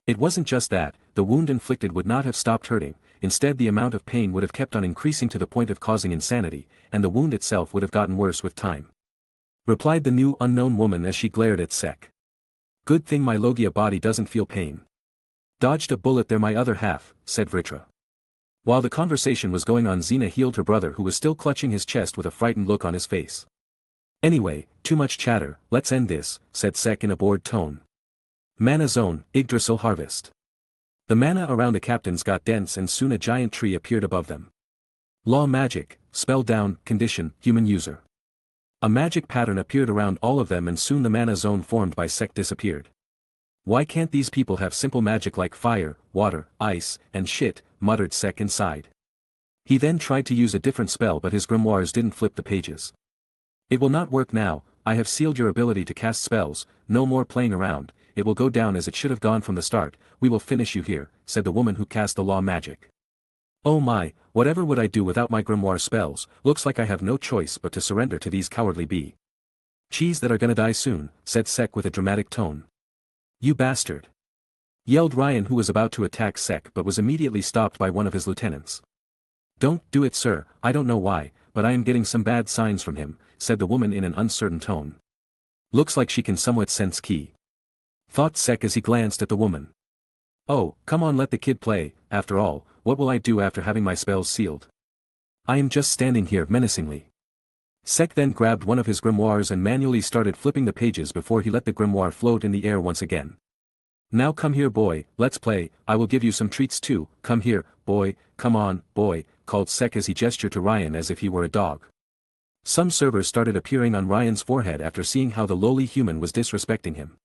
It wasn't just that, the wound inflicted would not have stopped hurting, instead the amount of pain would have kept on increasing to the point of causing insanity, and the wound itself would have gotten worse with time. Replied the new unknown woman as she glared at Sek. Good thing my Logia body doesn't feel pain. Dodged a bullet there my other half, said Vritra. While the conversation was going on, Xena healed her brother who was still clutching his chest with a frightened look on his face. Anyway, too much chatter, let's end this, said Sek in a bored tone. Mana Zone, Yggdrasil Harvest. The mana around the captains got dense and soon a giant tree appeared above them. Law magic, spell down, condition, human user. A magic pattern appeared around all of them and soon the mana zone formed by Sek disappeared. Why can't these people have simple magic like fire, water, ice, and shit, muttered Sek inside. He then tried to use a different spell but his grimoires didn't flip the pages. It will not work now, I have sealed your ability to cast spells, no more playing around. It will go down as it should have gone from the start, we will finish you here, said the woman who cast the law magic. Oh my, whatever would I do without my grimoire spells, looks like I have no choice but to surrender to these cowardly cheese that are gonna die soon, said Sek with a dramatic tone. You bastard! Yelled Ryan who was about to attack Sek but was immediately stopped by one of his lieutenants. Don't do it, sir, I don't know why, but I am getting some bad signs from him, said the woman in an uncertain tone. Looks like she can somewhat sense ki. Thought Sek as he glanced at the woman. Oh, come on, let the kid play, after all, what will I do after having my spells sealed? I am just standing here menacingly. Sek then grabbed one of his grimoires and manually started flipping the pages before he let the grimoire float in the air once again. Now come here boy, let's play, I will give you some treats too, come here, boy, come on, boy, called Sek as he gestured to Ryan as if he were a dog. Some servers started appearing on Ryan's forehead after seeing how the lowly human was disrespecting him.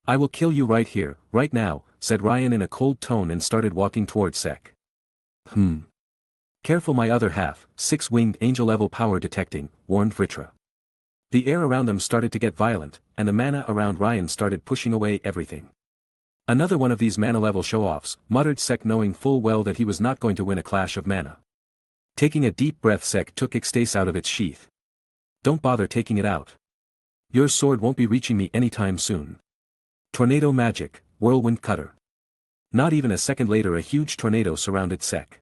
I will kill you right here, right now, said Ryan in a cold tone and started walking towards Sek. Careful my other half, six-winged angel-level power detecting, warned Vritra. The air around them started to get violent, and the mana around Ryan started pushing away everything. Another one of these mana-level show-offs, muttered Sek knowing full well that he was not going to win a clash of mana. Taking a deep breath Sek took Ixtase out of its sheath. Don't bother taking it out. Your sword won't be reaching me anytime soon. Tornado magic, whirlwind cutter. Not even a second later a huge tornado surrounded Sek.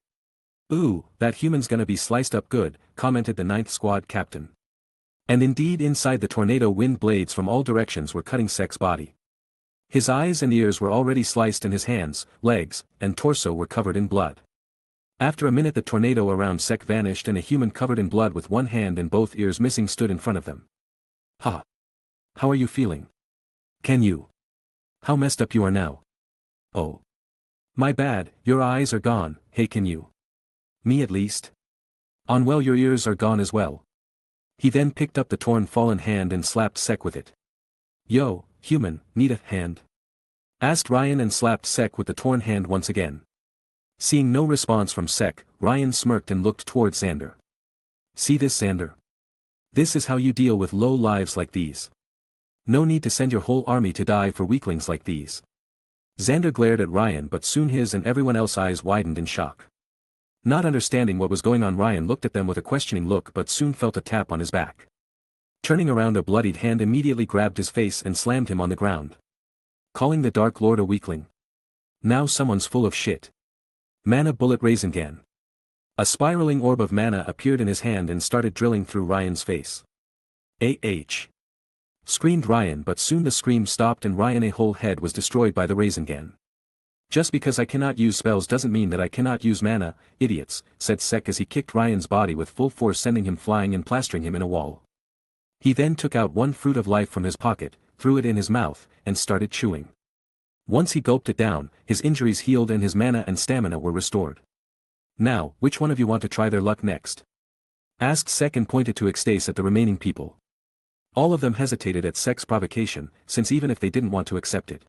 Ooh, that human's gonna be sliced up good, commented the 9th squad captain. And indeed inside the tornado wind blades from all directions were cutting Sek's body. His eyes and ears were already sliced and his hands, legs, and torso were covered in blood. After a minute the tornado around Sek vanished and a human covered in blood with one hand and both ears missing stood in front of them. Ha! How are you feeling? Can you? How messed up you are now. Oh. My bad, your eyes are gone, hey can you? Me at least? Well your ears are gone as well. He then picked up the torn fallen hand and slapped Sek with it. Yo, human, need a hand? Asked Ryan and slapped Sek with the torn hand once again. Seeing no response from Sek, Ryan smirked and looked towards Xander. See this Xander? This is how you deal with low lives like these. No need to send your whole army to die for weaklings like these. Xander glared at Ryan but soon his and everyone else's eyes widened in shock. Not understanding what was going on Ryan looked at them with a questioning look but soon felt a tap on his back. Turning around a bloodied hand immediately grabbed his face and slammed him on the ground. Calling the Dark Lord a weakling. Now someone's full of shit. Mana bullet Raisingan. A spiraling orb of mana appeared in his hand and started drilling through Ryan's face. "Ah!" screamed Ryan, but soon the scream stopped and Ryan's whole head was destroyed by the Rasengan. "Just because I cannot use spells doesn't mean that I cannot use mana, idiots," said Sek as he kicked Ryan's body with full force, sending him flying and plastering him in a wall. He then took out one fruit of life from his pocket, threw it in his mouth, and started chewing. Once he gulped it down, his injuries healed and his mana and stamina were restored. "Now, which one of you want to try their luck next?" asked Sek and pointed to Ecstase at the remaining people. All of them hesitated at Sek's provocation, since even if they didn't want to accept it,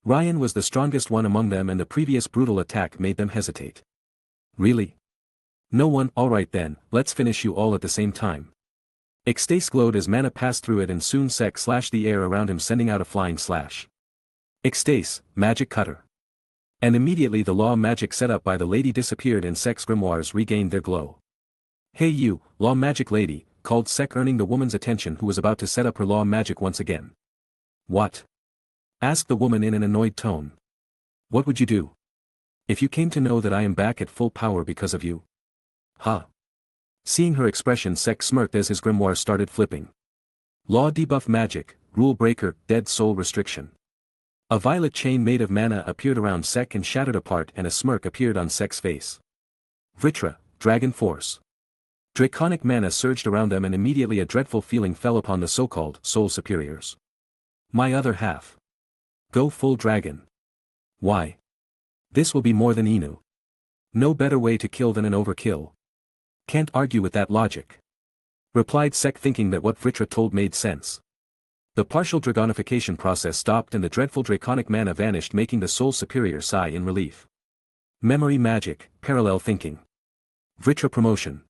Ryan was the strongest one among them and the previous brutal attack made them hesitate. "Really? No one? Alright then, let's finish you all at the same time." Ecstase glowed as mana passed through it and soon Sek slashed the air around him, sending out a flying slash. "Ecstase, magic cutter." And immediately the law magic set up by the lady disappeared and Sek's grimoires regained their glow. "Hey you, law magic lady," called Sek, earning the woman's attention, who was about to set up her law magic once again. "What?" asked the woman in an annoyed tone. "What would you do if you came to know that I am back at full power because of you?" "Huh?" Seeing her expression, Sek smirked as his grimoire started flipping. "Law debuff magic, rule breaker, dead soul restriction." A violet chain made of mana appeared around Sek and shattered apart, and a smirk appeared on Sek's face. "Vritra, dragon force." Draconic mana surged around them and immediately a dreadful feeling fell upon the so-called soul superiors. "My other half. Go full dragon." "Why? This will be more than Inu. No better way to kill than an overkill." "Can't argue with that logic," replied Sek, thinking that what Vritra told made sense. The partial dragonification process stopped and the dreadful draconic mana vanished, making the soul superior sigh in relief. Memory magic, parallel thinking. Vritra promotion.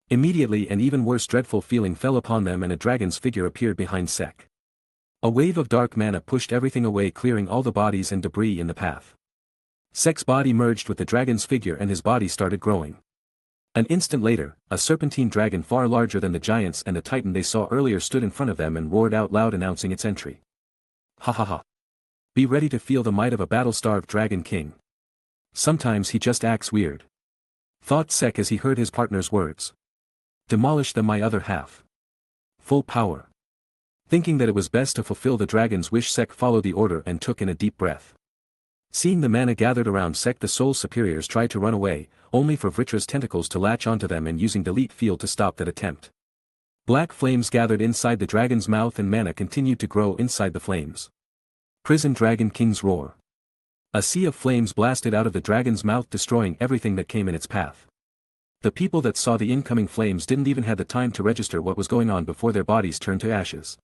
Immediately an even worse dreadful feeling fell upon them and a dragon's figure appeared behind Sek. A wave of dark mana pushed everything away, clearing all the bodies and debris in the path. Sek's body merged with the dragon's figure and his body started growing. An instant later, a serpentine dragon far larger than the giants and the titan they saw earlier stood in front of them and roared out loud, announcing its entry. "Ha ha ha. Be ready to feel the might of a battle-starved dragon king. Sometimes he just acts weird," thought Sek as he heard his partner's words. "Demolish them, my other half. Full power." Thinking that it was best to fulfill the dragon's wish, Sek followed the order and took in a deep breath. Seeing the mana gathered around Sek, the soul superiors tried to run away, only for Vritra's tentacles to latch onto them and using delete field to stop that attempt. Black flames gathered inside the dragon's mouth and mana continued to grow inside the flames. Prison Dragon King's roar. A sea of flames blasted out of the dragon's mouth, destroying everything that came in its path. The people that saw the incoming flames didn't even have the time to register what was going on before their bodies turned to ashes.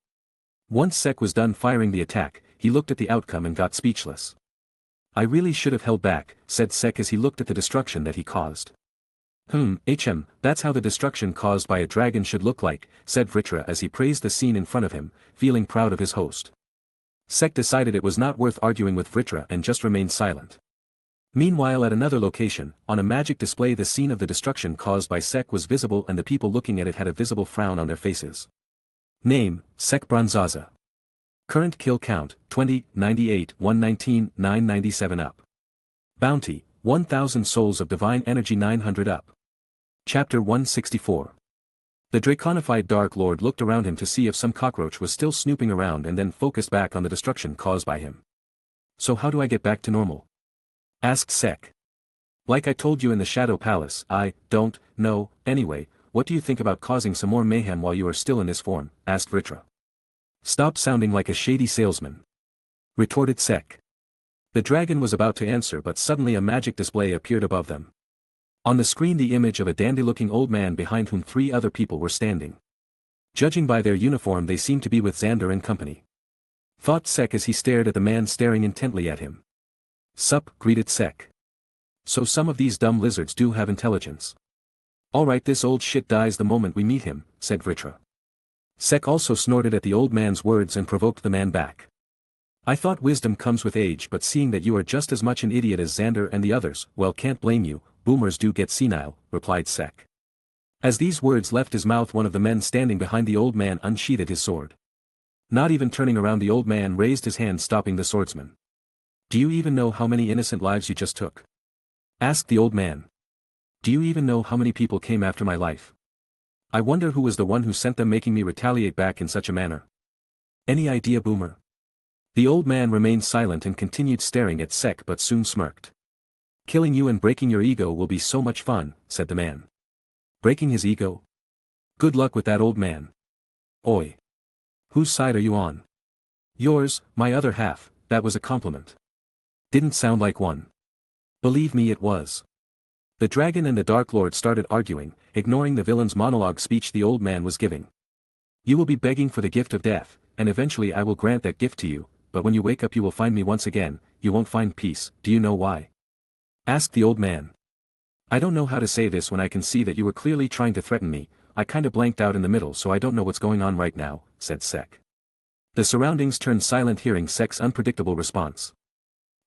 Once Sek was done firing the attack, he looked at the outcome and got speechless. "I really should have held back," said Sek as he looked at the destruction that he caused. That's how the destruction caused by a dragon should look like," said Vritra as he praised the scene in front of him, feeling proud of his host. Sek decided it was not worth arguing with Vritra and just remained silent. Meanwhile, at another location, on a magic display, the scene of the destruction caused by Sek was visible and the people looking at it had a visible frown on their faces. Name, Sek Bronzaza. Current kill count, 20, 98, 119, 997 up. Bounty, 1000 souls of divine energy, 900 up. Chapter 164. The draconified Dark Lord looked around him to see if some cockroach was still snooping around and then focused back on the destruction caused by him. "So how do I get back to normal?" asked Sek. "Like I told you in the Shadow Palace, I don't know. Anyway, what do you think about causing some more mayhem while you are still in this form?" asked Vritra. "Stop sounding like a shady salesman," retorted Sek. The dragon was about to answer, but suddenly a magic display appeared above them. On the screen, the image of a dandy-looking old man behind whom 3 other people were standing. Judging by their uniform, they seemed to be with Xander and company, thought Sek as he stared at the man staring intently at him. "Sup," greeted Sek. "So some of these dumb lizards do have intelligence. Alright, this old shit dies the moment we meet him," said Vritra. Sek also snorted at the old man's words and provoked the man back. "I thought wisdom comes with age, but seeing that you are just as much an idiot as Xander and the others, well, can't blame you, boomers do get senile," replied Sek. As these words left his mouth, one of the men standing behind the old man unsheathed his sword. Not even turning around, the old man raised his hand, stopping the swordsman. "Do you even know how many innocent lives you just took?" asked the old man. Do you even know how many people came after my life? I wonder who was the one who sent them, making me retaliate back in such a manner. Any idea, Boomer? The old man remained silent and continued staring at Sek, but soon smirked. Killing you and breaking your ego will be so much fun, said the man. Breaking his ego? Good luck with that, old man. Oi. Whose side are you on? Yours, my other half. That was a compliment. Didn't sound like one. Believe me, it was. The dragon and the Dark Lord started arguing, ignoring the villain's monologue speech the old man was giving. You will be begging for the gift of death, and eventually I will grant that gift to you, but when you wake up you will find me once again, you won't find peace. Do you know why? Asked the old man. I don't know how to say this when I can see that you were clearly trying to threaten me. I kinda blanked out in the middle, so I don't know what's going on right now, said Sek. The surroundings turned silent hearing Sek's unpredictable response.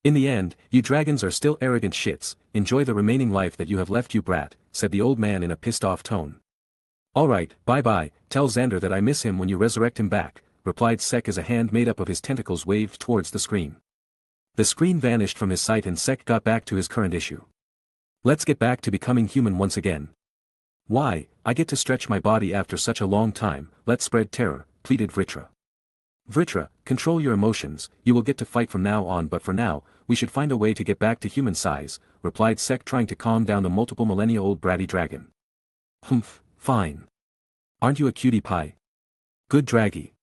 In the end, you dragons are still arrogant shits. Enjoy the remaining life that you have left, you brat, said the old man in a pissed-off tone. Alright, bye-bye, tell Xander that I miss him when you resurrect him back, replied Sek as a hand made up of his tentacles waved towards the screen. The screen vanished from his sight and Sek got back to his current issue. Let's get back to becoming human once again. Why, I get to stretch my body after such a long time. Let's spread terror, pleaded Vritra. Vritra, control your emotions, you will get to fight from now on, but for now, we should find a way to get back to human size, replied Sek, trying to calm down the multiple millennia-old bratty dragon. Humph, fine. Aren't you a cutie pie? Good draggy.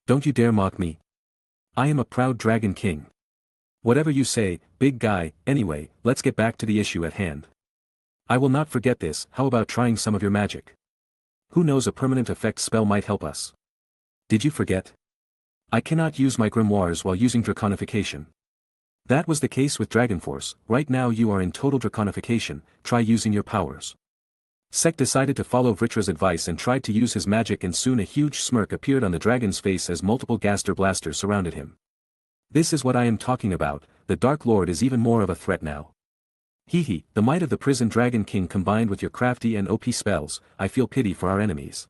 Don't you dare mock me. I am a proud dragon king. Whatever you say, big guy. Anyway, let's get back to the issue at hand. I will not forget this. How about trying some of your magic? Who knows, a permanent effect spell might help us. Did you forget? I cannot use my grimoires while using draconification. That was the case with Dragon Force. Right now you are in total draconification, try using your powers. Sek decided to follow Vritra's advice and tried to use his magic, and soon a huge smirk appeared on the dragon's face as multiple Gaster blasters surrounded him. This is what I am talking about, the Dark Lord is even more of a threat now. Hee, the might of the prison dragon king combined with your crafty and OP spells, I feel pity for our enemies.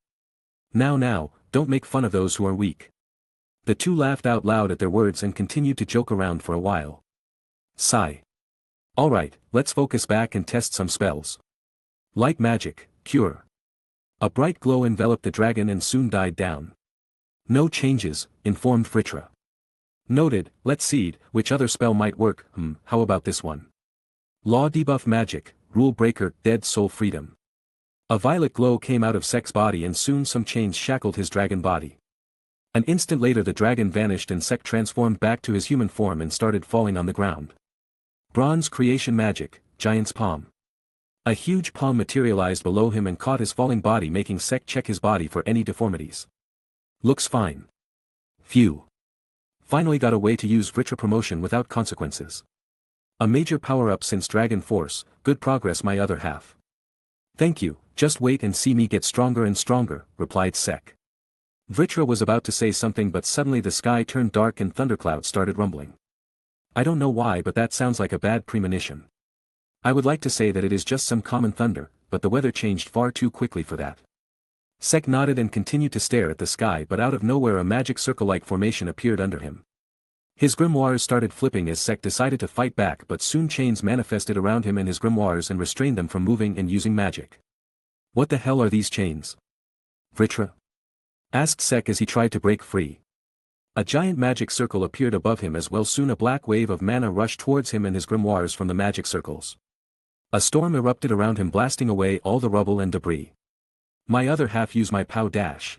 Now, don't make fun of those who are weak. The two laughed out loud at their words and continued to joke around for a while. Sigh. Alright, let's focus back and test some spells. Light magic, cure. A bright glow enveloped the dragon and soon died down. No changes, informed Vritra. Noted, let's see, which other spell might work. How about this one? Law debuff magic, rule breaker, dead soul freedom. A violet glow came out of Sek's body and soon some chains shackled his dragon body. An instant later the dragon vanished and Sek transformed back to his human form and started falling on the ground. Bronze creation magic, giant's palm. A huge palm materialized below him and caught his falling body, making Sek check his body for any deformities. Looks fine. Phew. Finally got a way to use Vritra promotion without consequences. A major power-up since Dragon Force, good progress my other half. Thank you, just wait and see me get stronger and stronger, replied Sek. Vritra was about to say something, but suddenly the sky turned dark and thunderclouds started rumbling. I don't know why, but that sounds like a bad premonition. I would like to say that it is just some common thunder, but the weather changed far too quickly for that. Sek nodded and continued to stare at the sky, but out of nowhere a magic circle-like formation appeared under him. His grimoires started flipping as Sek decided to fight back, but soon chains manifested around him and his grimoires and restrained them from moving and using magic. What the hell are these chains? Vritra? Asked Sek as he tried to break free. A giant magic circle appeared above him as well. Soon a black wave of mana rushed towards him and his grimoires from the magic circles. A storm erupted around him, blasting away all the rubble and debris. My other half used my POW dash.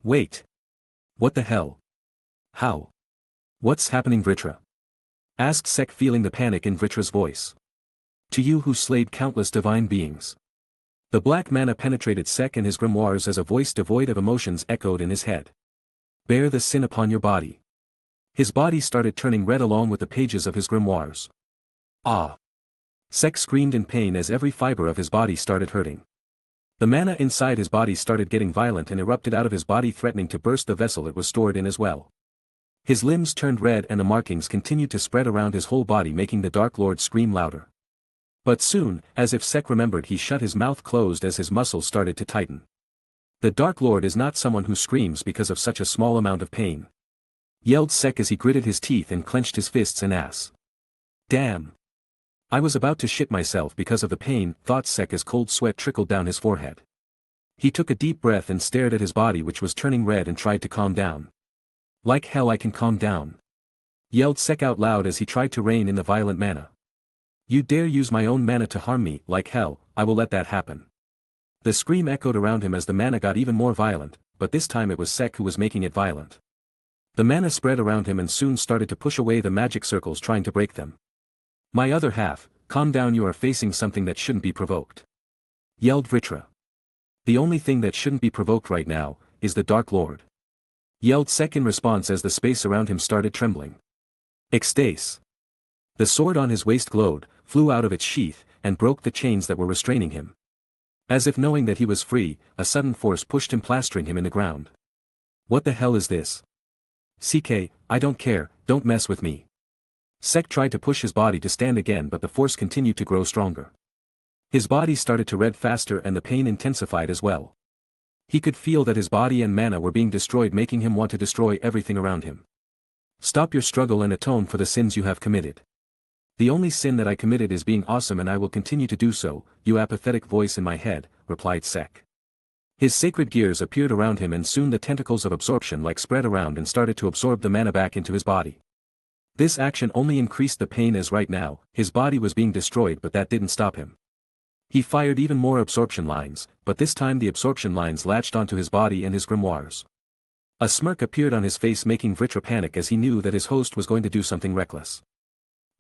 Wait. What the hell? How? What's happening, Vritra? Asked Sek, feeling the panic in Vritra's voice. To you who slayed countless divine beings. The black mana penetrated Sek and his grimoires as a voice devoid of emotions echoed in his head. Bear the sin upon your body. His body started turning red along with the pages of his grimoires. Ah! Sek screamed in pain as every fiber of his body started hurting. The mana inside his body started getting violent and erupted out of his body, threatening to burst the vessel it was stored in as well. His limbs turned red and the markings continued to spread around his whole body, making the Dark Lord scream louder. But soon, as if Sek remembered, he shut his mouth closed as his muscles started to tighten. The Dark Lord is not someone who screams because of such a small amount of pain. Yelled Sek as he gritted his teeth and clenched his fists and ass. Damn! I was about to shit myself because of the pain, thought Sek as cold sweat trickled down his forehead. He took a deep breath and stared at his body which was turning red and tried to calm down. Like hell I can calm down. Yelled Sek out loud as he tried to rein in the violent mana. You dare use my own mana to harm me, like hell, I will let that happen. The scream echoed around him as the mana got even more violent, but this time it was Sek who was making it violent. The mana spread around him and soon started to push away the magic circles trying to break them. My other half, calm down, you are facing something that shouldn't be provoked. Yelled Vritra. The only thing that shouldn't be provoked right now, is the Dark Lord. Yelled Sek in response as the space around him started trembling. Ekstase. The sword on his waist glowed, flew out of its sheath, and broke the chains that were restraining him. As if knowing that he was free, a sudden force pushed him, plastering him in the ground. What the hell is this? CK, I don't care, don't mess with me. Sek tried to push his body to stand again, but the force continued to grow stronger. His body started to red faster and the pain intensified as well. He could feel that his body and mana were being destroyed, making him want to destroy everything around him. Stop your struggle and atone for the sins you have committed. The only sin that I committed is being awesome, and I will continue to do so, you apathetic voice in my head, replied Sek. His sacred gears appeared around him and soon the tentacles of absorption like spread around and started to absorb the mana back into his body. This action only increased the pain as right now, his body was being destroyed, but that didn't stop him. He fired even more absorption lines, but this time the absorption lines latched onto his body and his grimoires. A smirk appeared on his face, making Vritra panic as he knew that his host was going to do something reckless.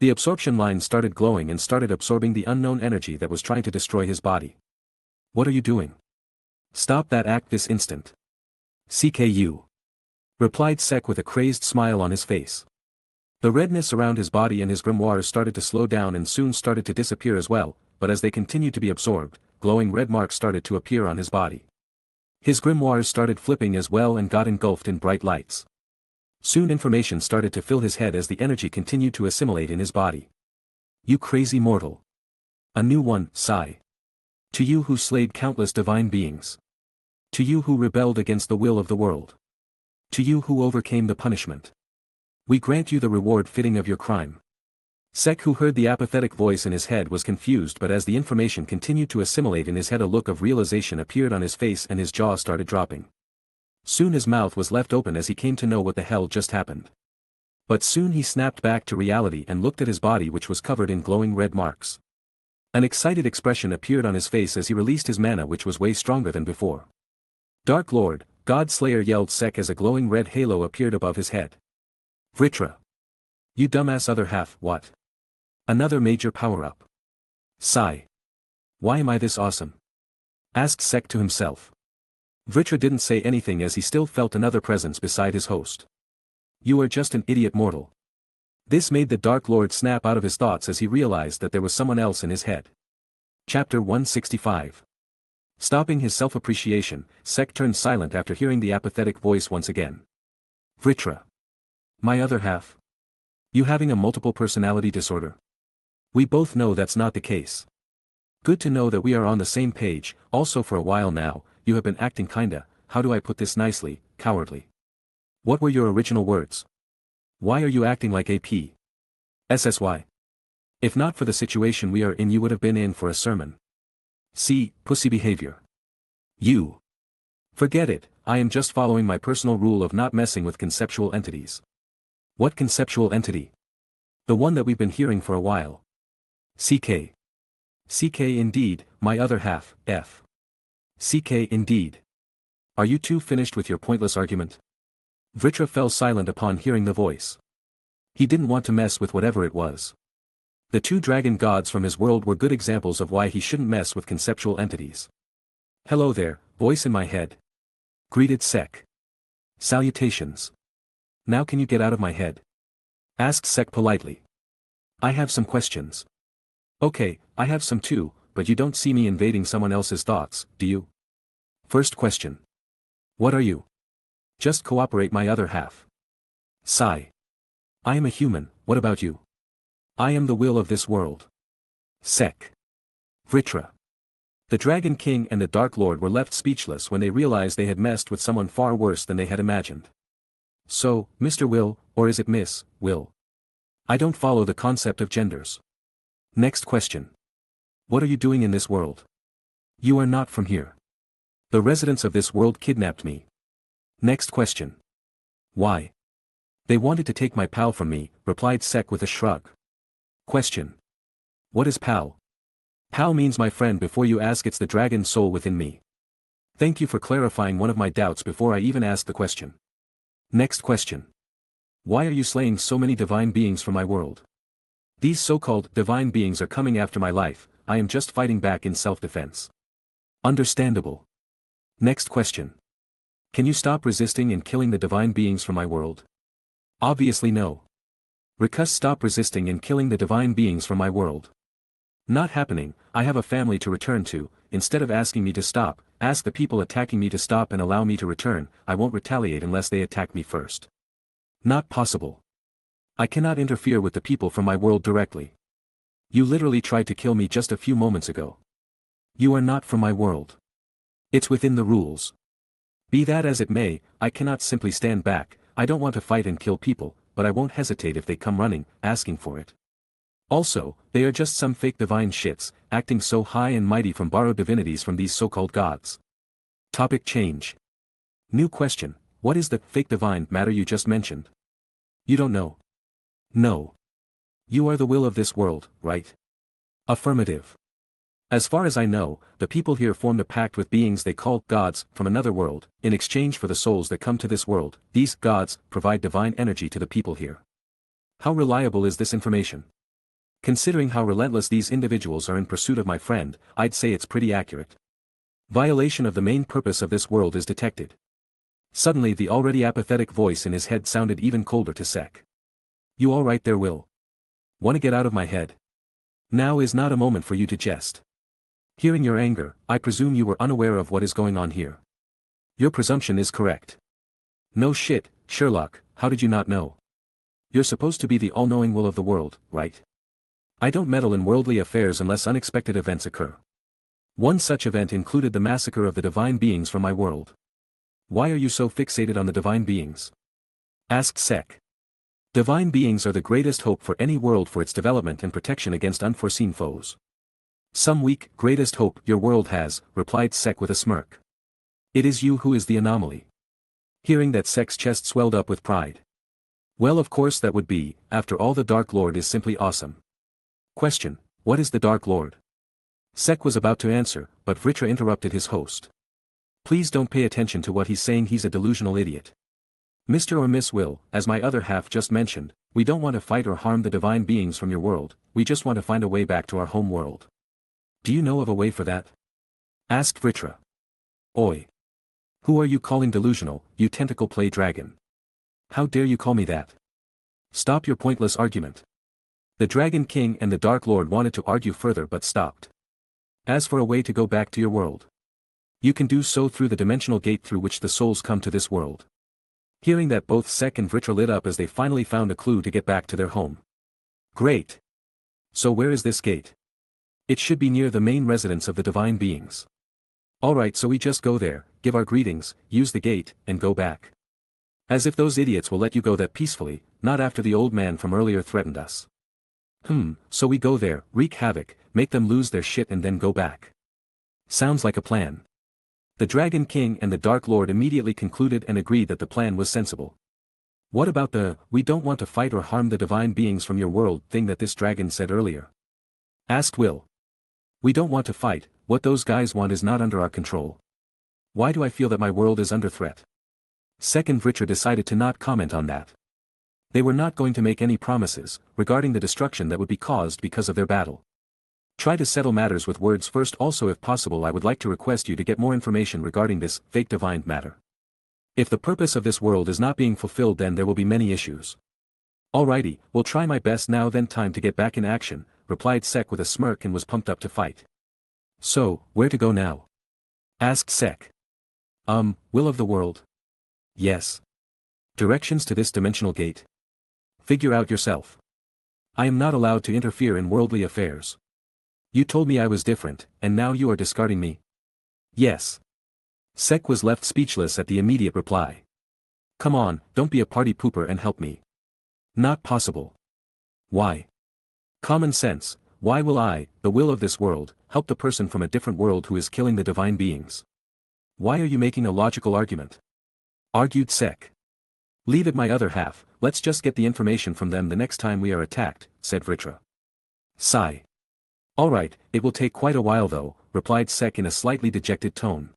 The absorption line started glowing and started absorbing the unknown energy that was trying to destroy his body. What are you doing? Stop that act this instant. CKU. Replied Sek with a crazed smile on his face. The redness around his body and his grimoires started to slow down and soon started to disappear as well, but as they continued to be absorbed, glowing red marks started to appear on his body. His grimoires started flipping as well and got engulfed in bright lights. Soon information started to fill his head as the energy continued to assimilate in his body. You crazy mortal. A new one, sigh. To you who slayed countless divine beings. To you who rebelled against the will of the world. To you who overcame the punishment. We grant you the reward fitting of your crime. Sek, who heard the apathetic voice in his head, was confused, but as the information continued to assimilate in his head, a look of realization appeared on his face and his jaw started dropping. Soon his mouth was left open as he came to know what the hell just happened. But soon he snapped back to reality and looked at his body, which was covered in glowing red marks. An excited expression appeared on his face as he released his mana, which was way stronger than before. Dark Lord, God Slayer, yelled Sek as a glowing red halo appeared above his head. Vritra. You dumbass other half, what? Another major power-up. Sigh. Why am I this awesome? Asked Sek to himself. Vritra didn't say anything as he still felt another presence beside his host. You are just an idiot mortal. This made the Dark Lord snap out of his thoughts as he realized that there was someone else in his head. Chapter 165. Stopping his self-appreciation, Sek turned silent after hearing the apathetic voice once again. Vritra. My other half. You having a multiple personality disorder? We both know that's not the case. Good to know that we are on the same page. Also, for a while now, you have been acting kinda, how do I put this nicely, cowardly. What were your original words? Why are you acting like AP? SSY. If not for the situation we are in, you would have been in for a sermon. See, pussy behavior. You. Forget it, I am just following my personal rule of not messing with conceptual entities. What conceptual entity? The one that we've been hearing for a while. CK. CK indeed, my other half, F. CK indeed. Are you two finished with your pointless argument? Vritra fell silent upon hearing the voice. He didn't want to mess with whatever it was. The two dragon gods from his world were good examples of why he shouldn't mess with conceptual entities. Hello there, voice in my head. Greeted Sek. Salutations. Now can you get out of my head? Asked Sek politely. I have some questions. Okay, I have some too, but you don't see me invading someone else's thoughts, do you? First question. What are you? Just cooperate, my other half. Sigh. I am a human, what about you? I am the will of this world. Sek. Vritra. The Dragon King and the Dark Lord were left speechless when they realized they had messed with someone far worse than they had imagined. So, Mr. Will, or is it Miss, Will? I don't follow the concept of genders. Next question. What are you doing in this world? You are not from here. The residents of this world kidnapped me. Next question. Why? They wanted to take my pal from me, replied Sek with a shrug. Question. What is pal? Pal means my friend. Before you ask, it's the dragon soul within me. Thank you for clarifying one of my doubts before I even asked the question. Next question. Why are you slaying so many divine beings from my world? These so-called divine beings are coming after my life. I am just fighting back in self-defense. Understandable. Next question. Can you stop resisting and killing the divine beings from my world? Obviously no. Rikus, stop resisting and killing the divine beings from my world. Not happening. I have a family to return to. Instead of asking me to stop, ask the people attacking me to stop and allow me to return. I won't retaliate unless they attack me first. Not possible. I cannot interfere with the people from my world directly. You literally tried to kill me just a few moments ago. You are not from my world. It's within the rules. Be that as it may, I cannot simply stand back. I don't want to fight and kill people, but I won't hesitate if they come running, asking for it. Also, they are just some fake divine shits, acting so high and mighty from borrowed divinities from these so-called gods. Topic change. New question. What is the fake divine matter you just mentioned? You don't know. No. You are the will of this world, right? Affirmative. As far as I know, the people here formed a pact with beings they call gods from another world. In exchange for the souls that come to this world, these gods provide divine energy to the people here. How reliable is this information? Considering how relentless these individuals are in pursuit of my friend, I'd say it's pretty accurate. Violation of the main purpose of this world is detected. Suddenly the already apathetic voice in his head sounded even colder to Sek. You all right there, Will? Wanna get out of my head? Now is not a moment for you to jest. Hearing your anger, I presume you were unaware of what is going on here. Your presumption is correct. No shit, Sherlock, how did you not know? You're supposed to be the all-knowing will of the world, right? I don't meddle in worldly affairs unless unexpected events occur. One such event included the massacre of the divine beings from my world. Why are you so fixated on the divine beings? Asked Sek. Divine beings are the greatest hope for any world for its development and protection against unforeseen foes. Some weak, greatest hope your world has, replied Sek with a smirk. It is you who is the anomaly. Hearing that, Sek's chest swelled up with pride. Well, of course that would be. After all, the Dark Lord is simply awesome. Question. What is the Dark Lord? Sek was about to answer, but Vritra interrupted his host. Please don't pay attention to what he's saying, he's a delusional idiot. Mr. or Miss Will, as my other half just mentioned, we don't want to fight or harm the divine beings from your world, we just want to find a way back to our home world. Do you know of a way for that? Asked Vritra. Oi. Who are you calling delusional, you tentacle play dragon? How dare you call me that? Stop your pointless argument. The Dragon King and the Dark Lord wanted to argue further but stopped. As for a way to go back to your world, you can do so through the dimensional gate through which the souls come to this world. Hearing that, both Sek and Vritra lit up as they finally found a clue to get back to their home. Great. So where is this gate? It should be near the main residence of the divine beings. Alright, so we just go there, give our greetings, use the gate, and go back. As if those idiots will let you go that peacefully, not after the old man from earlier threatened us. So we go there, wreak havoc, make them lose their shit and then go back. Sounds like a plan. The Dragon King and the Dark Lord immediately concluded and agreed that the plan was sensible. What about the, we don't want to fight or harm the divine beings from your world thing that this dragon said earlier? Asked Will. We don't want to fight, what those guys want is not under our control. Why do I feel that my world is under threat? Sek and Vritra decided to not comment on that. They were not going to make any promises regarding the destruction that would be caused because of their battle. Try to settle matters with words first. Also, if possible, I would like to request you to get more information regarding this fake divine matter. If the purpose of this world is not being fulfilled, then there will be many issues. Alrighty, we'll try my best now then. Time to get back in action, replied Sek with a smirk and was pumped up to fight. So, where to go now? Asked Sek. Will of the world? Yes. Directions to this dimensional gate? Figure out yourself. I am not allowed to interfere in worldly affairs. You told me I was different, and now you are discarding me? Yes. Sek was left speechless at the immediate reply. Come on, don't be a party pooper and help me. Not possible. Why? Common sense, Why will I, the will of this world, help the person from a different world who is killing the divine beings? Why are you making a logical argument? Argued Sek. Leave it my other half, let's just get the information from them the next time we are attacked, said Vritra. Sigh. Alright, it will take quite a while though, replied Sek in a slightly dejected tone.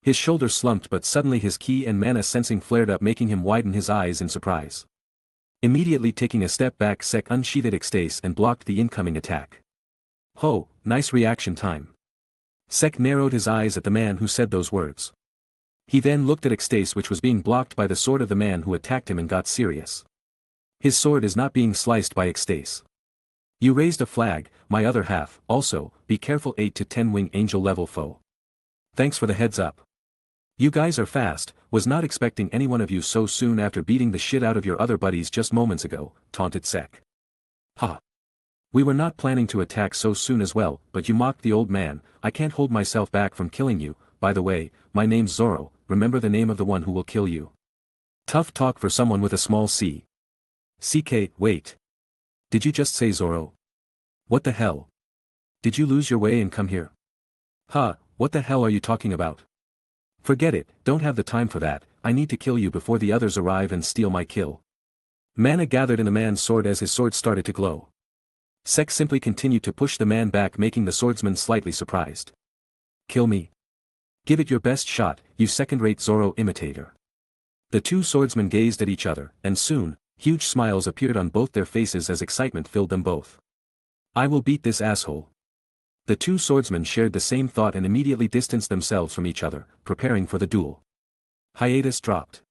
His shoulders slumped but suddenly his ki and mana sensing flared up making him widen his eyes in surprise. Immediately taking a step back Sek unsheathed Ecstase and blocked the incoming attack. Ho, nice reaction time. Sek narrowed his eyes at the man who said those words. He then looked at Ecstase which was being blocked by the sword of the man who attacked him and got serious. His sword is not being sliced by Ecstase. You raised a flag, my other half, also, be careful 8 to 10 wing angel level foe. Thanks for the heads up. You guys are fast, was not expecting any one of you so soon after beating the shit out of your other buddies just moments ago, taunted Sek. Ha. We were not planning to attack so soon as well, but you mocked the old man, I can't hold myself back from killing you, by the way, my name's Zoro, remember the name of the one who will kill you. Tough talk for someone with a small c. CK, wait. Did you just say Zoro? What the hell? Did you lose your way and come here? Huh, what the hell are you talking about? Forget it, don't have the time for that, I need to kill you before the others arrive and steal my kill. Mana gathered in the man's sword as his sword started to glow. Sek simply continued to push the man back making the swordsman slightly surprised. Kill me. Give it your best shot, you second-rate Zoro imitator. The two swordsmen gazed at each other, and soon, huge smiles appeared on both their faces as excitement filled them both. I will beat this asshole. The two swordsmen shared the same thought and immediately distanced themselves from each other, preparing for the duel. Hiatus dropped.